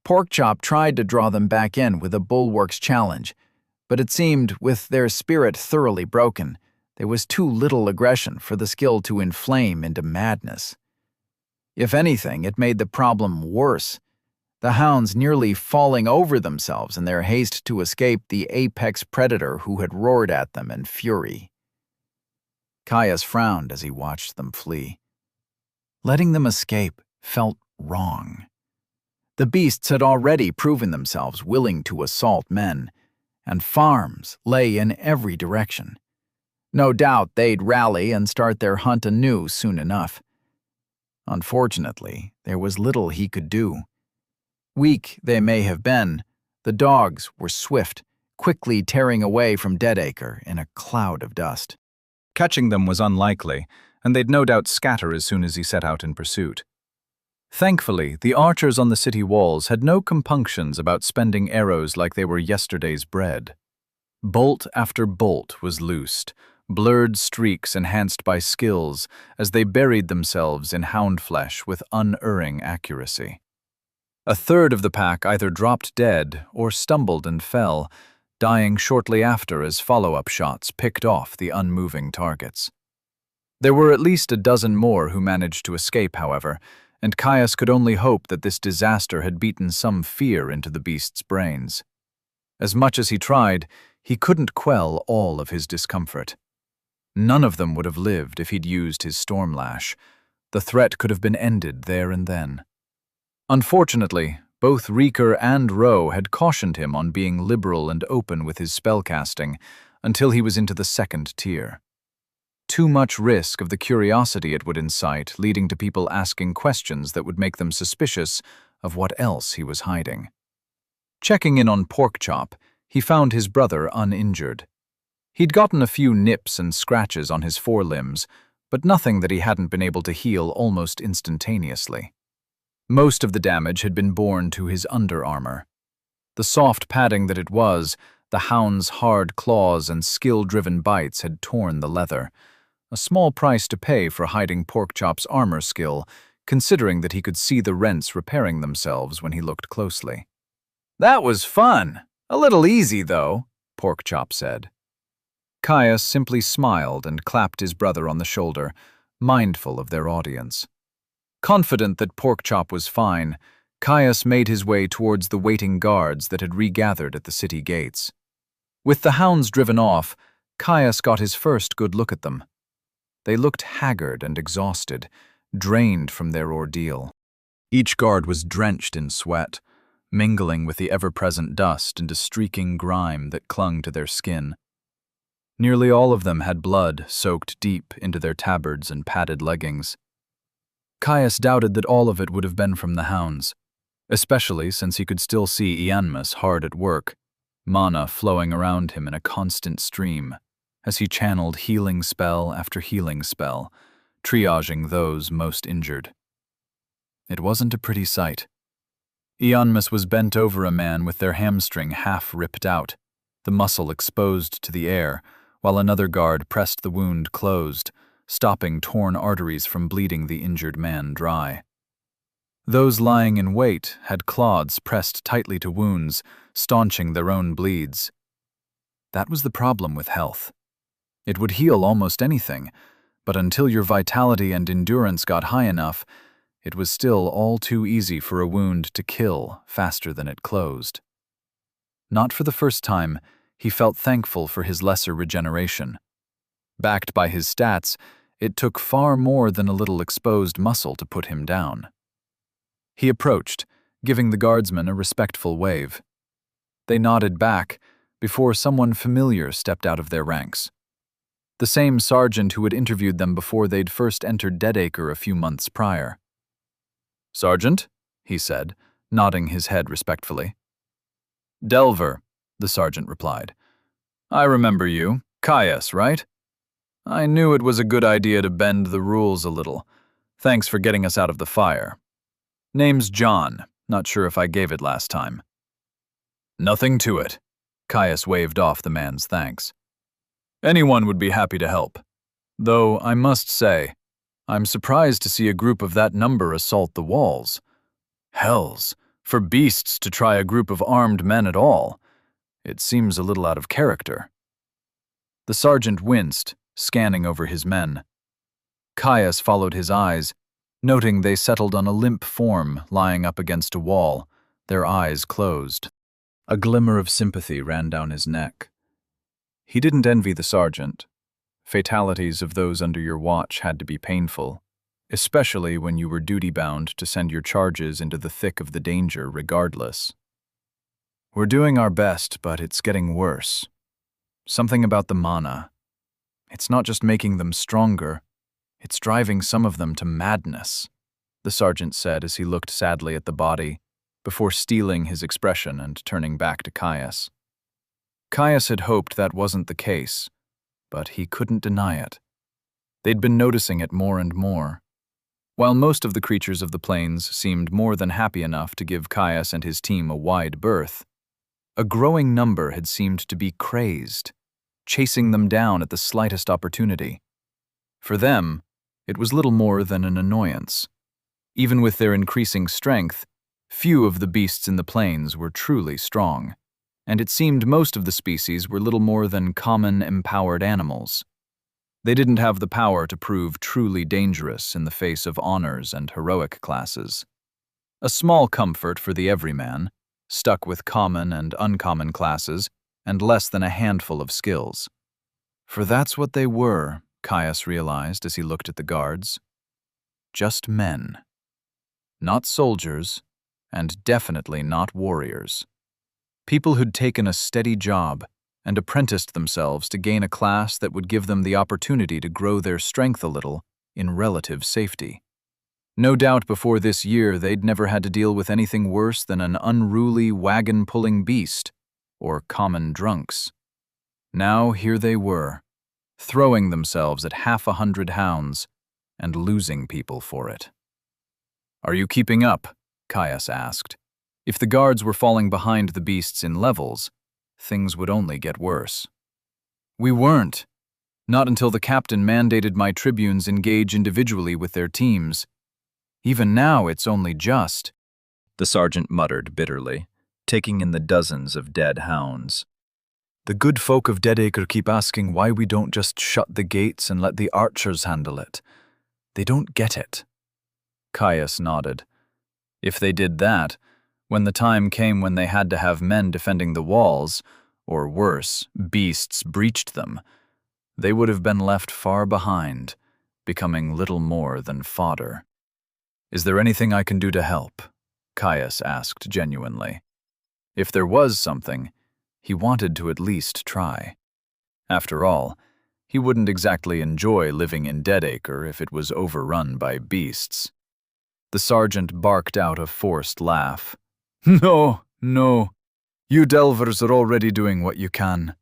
Porkchop tried to draw them back in with a bulwark's challenge, but it seemed, with their spirit thoroughly broken, there was too little aggression for the skill to inflame into madness. If anything, it made the problem worse, the hounds nearly falling over themselves in their haste to escape the apex predator who had roared at them in fury. Caius frowned as he watched them flee. Letting them escape felt wrong. The beasts had already proven themselves willing to assault men, and farms lay in every direction. No doubt they'd rally and start their hunt anew soon enough. Unfortunately, there was little he could do. Weak they may have been, the dogs were swift, quickly tearing away from Deadacre in a cloud of dust. Catching them was unlikely, and they'd no doubt scatter as soon as he set out in pursuit. Thankfully, the archers on the city walls had no compunctions about spending arrows like they were yesterday's bread. Bolt after bolt was loosed, blurred streaks enhanced by skills as they buried themselves in hound flesh with unerring accuracy. A third of the pack either dropped dead or stumbled and fell, dying shortly after as follow-up shots picked off the unmoving targets. There were at least a dozen more who managed to escape, however, and Caius could only hope that this disaster had beaten some fear into the beast's brains. As much as he tried, he couldn't quell all of his discomfort. None of them would have lived if he'd used his Stormlash. The threat could have been ended there and then. Unfortunately, both Reeker and Rowe had cautioned him on being liberal and open with his spellcasting until he was into the second tier. too much risk of the curiosity it would incite, leading to people asking questions that would make them suspicious of what else he was hiding. Checking in on Porkchop, he found his brother uninjured. He'd gotten a few nips and scratches on his forelimbs, but nothing that he hadn't been able to heal almost instantaneously. Most of the damage had been borne to his underarmor. The soft padding that it was, the hound's hard claws and skill-driven bites had torn the leather, a small price to pay for hiding Porkchop's armor skill, considering that he could see the rents repairing themselves when he looked closely. "That was fun. A little easy, though," Porkchop said. Caius simply smiled and clapped his brother on the shoulder, mindful of their audience. Confident that Porkchop was fine, Caius made his way towards the waiting guards that had regathered at the city gates. With the hounds driven off, Caius got his first good look at them. They looked haggard and exhausted, drained from their ordeal. Each guard was drenched in sweat, mingling with the ever-present dust into streaking grime that clung to their skin. Nearly all of them had blood soaked deep into their tabards and padded leggings. Caius doubted that all of it would have been from the hounds, especially since he could still see Ianmus hard at work, mana flowing around him in a constant stream, as he channeled healing spell after healing spell, triaging those most injured. It wasn't a pretty sight. Ianmus was bent over a man with their hamstring half ripped out, the muscle exposed to the air, while another guard pressed the wound closed, stopping torn arteries from bleeding the injured man dry. Those lying in wait had clods pressed tightly to wounds, staunching their own bleeds. That was the problem with health. It would heal almost anything, but until your vitality and endurance got high enough, it was still all too easy for a wound to kill faster than it closed. Not for the first time, he felt thankful for his lesser regeneration. Backed by his stats, it took far more than a little exposed muscle to put him down. He approached, giving the guardsmen a respectful wave. They nodded back before someone familiar stepped out of their ranks. The same sergeant who had interviewed them before they'd first entered Deadacre a few months prior. "Sergeant," he said, nodding his head respectfully. "Delver," the sergeant replied. "I remember you. Caius, right? I knew it was a good idea to bend the rules a little. Thanks for getting us out of the fire. Name's John. Not sure if I gave it last time." "Nothing to it." Caius waved off the man's thanks. "Anyone would be happy to help. Though, I must say, I'm surprised to see a group of that number assault the walls. Hells, for beasts to try a group of armed men at all. It seems a little out of character." The sergeant winced, scanning over his men. Caius followed his eyes, noting they settled on a limp form lying up against a wall, their eyes closed. A glimmer of sympathy ran down his neck. He didn't envy the sergeant. Fatalities of those under your watch had to be painful, especially when you were duty-bound to send your charges into the thick of the danger regardless. "We're doing our best, but it's getting worse. Something about the mana. It's not just making them stronger, it's driving some of them to madness," the sergeant said as he looked sadly at the body, before steeling his expression and turning back to Caius. Caius had hoped that wasn't the case, but he couldn't deny it. They'd been noticing it more and more. While most of the creatures of the plains seemed more than happy enough to give Caius and his team a wide berth, a growing number had seemed to be crazed, chasing them down at the slightest opportunity. For them, it was little more than an annoyance. Even with their increasing strength, few of the beasts in the plains were truly strong, and it seemed most of the species were little more than common, empowered animals. They didn't have the power to prove truly dangerous in the face of honors and heroic classes. A small comfort for the everyman, stuck with common and uncommon classes, and less than a handful of skills. For that's what they were, Caius realized as he looked at the guards. Just men. Not soldiers, and definitely not warriors. People who'd taken a steady job, and apprenticed themselves to gain a class that would give them the opportunity to grow their strength a little in relative safety. No doubt before this year they'd never had to deal with anything worse than an unruly wagon-pulling beast, or common drunks. Now here they were, throwing themselves at 100 hounds and losing people for it. "Are you keeping up?" Caius asked. If the guards were falling behind the beasts in levels, things would only get worse. "We weren't. Not until the captain mandated my tribunes engage individually with their teams. Even now, it's only just," the sergeant muttered bitterly, taking in the dozens of dead hounds. "The good folk of Deadacre keep asking why we don't just shut the gates and let the archers handle it. They don't get it." Caius nodded. If they did that, when the time came when they had to have men defending the walls, or worse, beasts breached them, they would have been left far behind, becoming little more than fodder. "Is there anything I can do to help?" Caius asked genuinely. If there was something, he wanted to at least try. After all, he wouldn't exactly enjoy living in Deadacre if it was overrun by beasts. The sergeant barked out a forced laugh. No. You delvers are already doing what you can.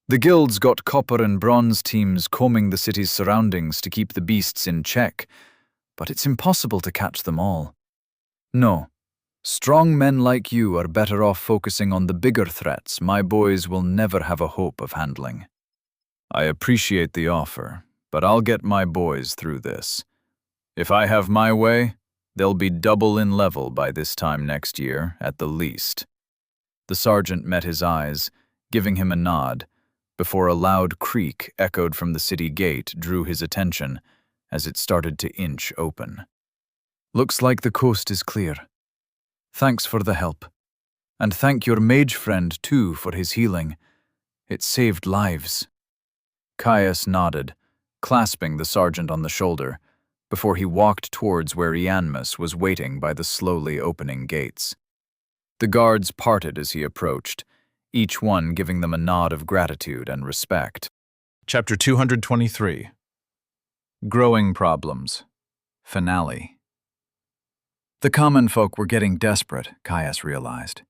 The guild's got copper and bronze teams combing the city's surroundings to keep the beasts in check, but it's impossible to catch them all. No, strong men like you are better off focusing on the bigger threats my boys will never have a hope of handling. I appreciate the offer, but I'll get my boys through this. If I have my way, they'll be double in level by this time next year, at the least." The sergeant met his eyes, giving him a nod, before a loud creak echoed from the city gate drew his attention as it started to inch open. "Looks like the coast is clear. Thanks for the help. And thank your mage friend, too, for his healing. It saved lives." Caius nodded, clasping the sergeant on the shoulder, before he walked towards where Ianmus was waiting by the slowly opening gates. The guards parted as he approached, each one giving them a nod of gratitude and respect. Chapter 223. Growing Problems. Finale. The common folk were getting desperate, Caius realized.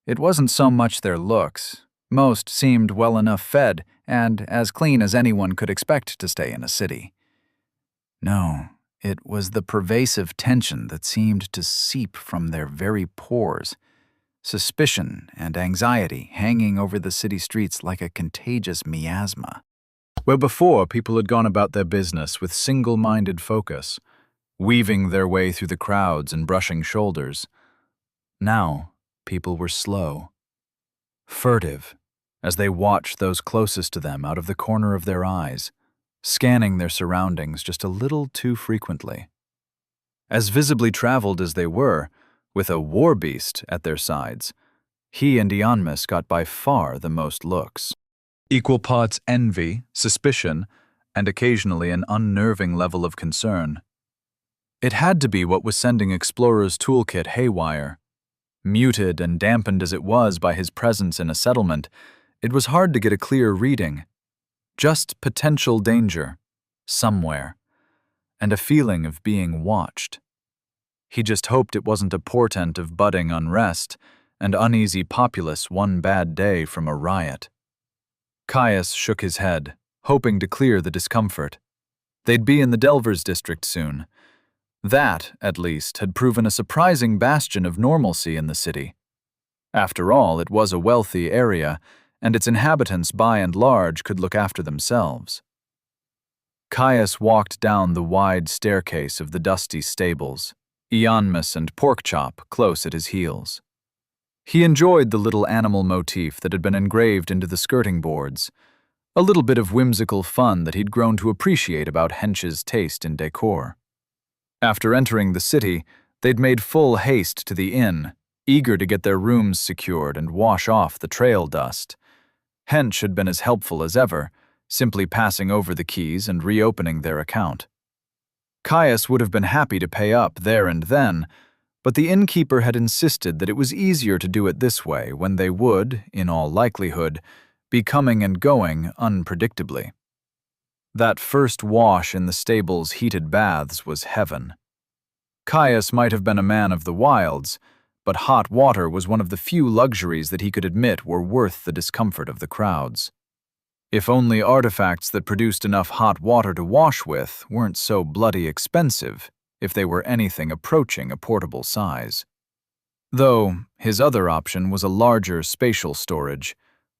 It wasn't so much their looks. Most seemed well enough fed and as clean as anyone could expect to stay in a city. No, it was the pervasive tension that seemed to seep from their very pores, suspicion and anxiety hanging over the city streets like a contagious miasma. Where before people had gone about their business with single-minded focus, weaving their way through the crowds and brushing shoulders, now people were slow, furtive, as they watched those closest to them out of the corner of their eyes, scanning their surroundings just a little too frequently. As visibly traveled as they were, with a war beast at their sides, he and Ianmus got by far the most looks. Equal parts envy, suspicion, and occasionally an unnerving level of concern. It had to be what was sending Explorer's toolkit haywire. Muted and dampened as it was by his presence in a settlement, it was hard to get a clear reading. Just potential danger, somewhere, and a feeling of being watched. He just hoped it wasn't a portent of budding unrest and uneasy populace one bad day from a riot. Caius shook his head, hoping to clear the discomfort. They'd be in the Delvers district soon. That, at least, had proven a surprising bastion of normalcy in the city. After all, it was a wealthy area, and its inhabitants by and large could look after themselves. Caius walked down the wide staircase of the dusty stables, Ianmus and Porkchop close at his heels. He enjoyed the little animal motif that had been engraved into the skirting boards, a little bit of whimsical fun that he'd grown to appreciate about Hench's taste in decor. After entering the city, they'd made full haste to the inn, eager to get their rooms secured and wash off the trail dust. Hench had been as helpful as ever, simply passing over the keys and reopening their account. Caius would have been happy to pay up there and then, but the innkeeper had insisted that it was easier to do it this way when they would, in all likelihood, be coming and going unpredictably. That first wash in the stable's heated baths was heaven. Caius might have been a man of the wilds, but hot water was one of the few luxuries that he could admit were worth the discomfort of the crowds. If only artifacts that produced enough hot water to wash with weren't so bloody expensive, if they were anything approaching a portable size. Though, his other option was a larger spatial storage,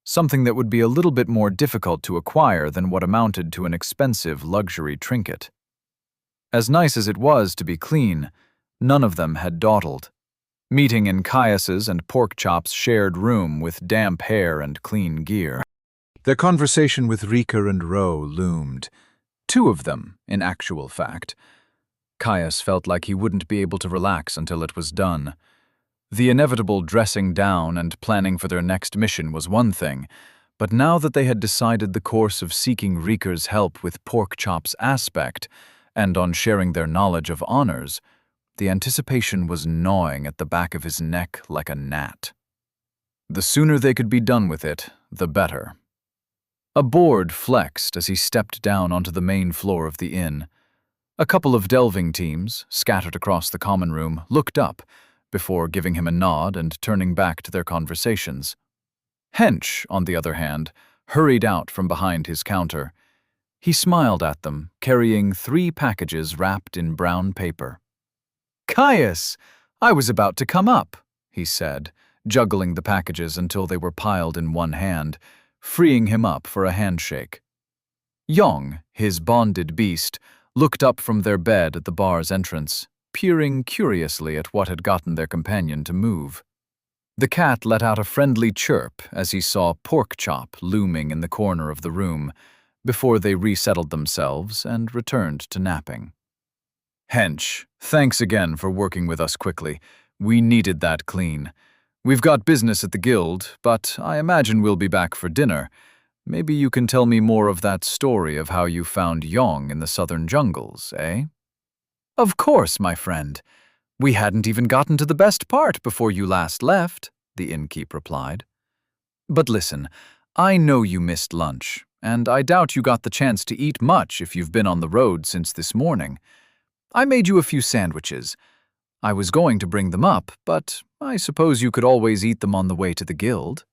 something that would be a little bit more difficult to acquire than what amounted to an expensive luxury trinket. As nice as it was to be clean, none of them had dawdled, meeting in Caius's and Porkchop's shared room with damp hair and clean gear. Their conversation with Rika and Ro loomed. Two of them, in actual fact. Caius felt like he wouldn't be able to relax until it was done. The inevitable dressing down and planning for their next mission was one thing, but now that they had decided the course of seeking Rika's help with Porkchop's aspect, and on sharing their knowledge of honors, the anticipation was gnawing at the back of his neck like a gnat. The sooner they could be done with it, the better. A board flexed as he stepped down onto the main floor of the inn. A couple of delving teams, scattered across the common room, looked up, before giving him a nod and turning back to their conversations. Hench, on the other hand, hurried out from behind his counter. He smiled at them, carrying 3 packages wrapped in brown paper. "Caius, I was about to come up," he said, juggling the packages until they were piled in one hand, freeing him up for a handshake. Yong, his bonded beast, looked up from their bed at the bar's entrance, peering curiously at what had gotten their companion to move. The cat let out a friendly chirp as he saw Porkchop looming in the corner of the room, before they resettled themselves and returned to napping. "Hench, thanks again for working with us quickly. We needed that clean. We've got business at the guild, but I imagine we'll be back for dinner. Maybe you can tell me more of that story of how you found Yong in the southern jungles, eh?" "Of course, my friend. We hadn't even gotten to the best part before you last left," the innkeep replied. "But listen, I know you missed lunch, and I doubt you got the chance to eat much if you've been on the road since this morning. I made you a few sandwiches. I was going to bring them up, but I suppose you could always eat them on the way to the guild."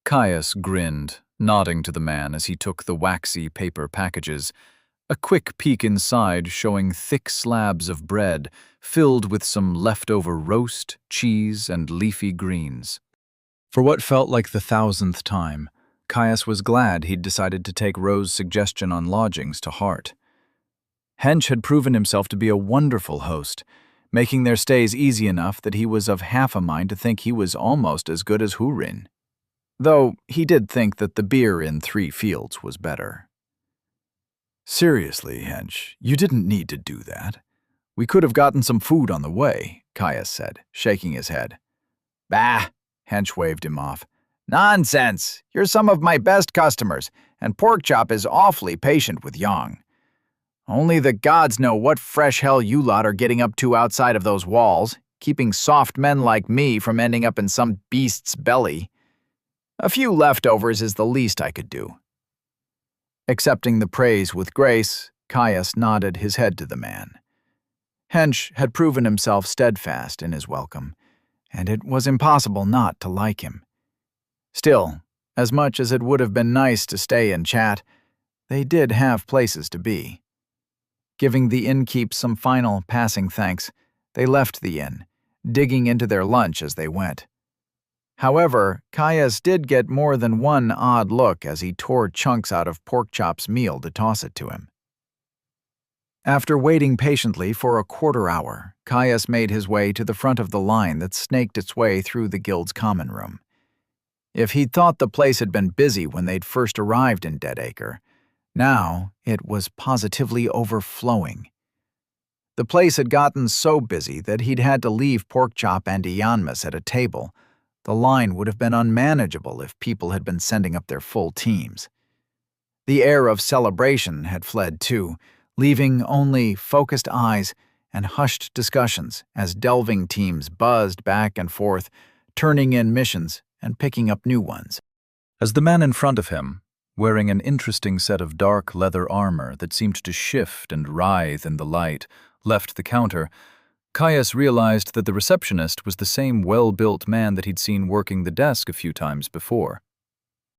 Caius grinned, nodding to the man as he took the waxy paper packages, a quick peek inside showing thick slabs of bread filled with some leftover roast, cheese, and leafy greens. For what felt like the 1000th time, Caius was glad he'd decided to take Ro's suggestion on lodgings to heart. Hench had proven himself to be a wonderful host, making their stays easy enough that he was of half a mind to think he was almost as good as Hurin. Though he did think that the beer in 3 Fields was better. "Seriously, Hench, you didn't need to do that. We could have gotten some food on the way," Caius said, shaking his head. "Bah," Hench waved him off. "Nonsense! You're some of my best customers, and Porkchop is awfully patient with Yong. Only the gods know what fresh hell you lot are getting up to outside of those walls, keeping soft men like me from ending up in some beast's belly. A few leftovers is the least I could do." Accepting the praise with grace, Caius nodded his head to the man. Hench had proven himself steadfast in his welcome, and it was impossible not to like him. Still, as much as it would have been nice to stay and chat, they did have places to be. Giving the innkeep some final passing thanks, they left the inn, digging into their lunch as they went. However, Caius did get more than one odd look as he tore chunks out of Porkchop's meal to toss it to him. After waiting patiently for a quarter hour, Caius made his way to the front of the line that snaked its way through the guild's common room. If he'd thought the place had been busy when they'd first arrived in Deadacre, now it was positively overflowing. The place had gotten so busy that he'd had to leave Porkchop and Ianmus at a table. The line would have been unmanageable if people had been sending up their full teams. The air of celebration had fled too, leaving only focused eyes and hushed discussions as delving teams buzzed back and forth, turning in missions and picking up new ones. As the man in front of him, wearing an interesting set of dark leather armor that seemed to shift and writhe in the light, left the counter, Caius realized that the receptionist was the same well-built man that he'd seen working the desk a few times before.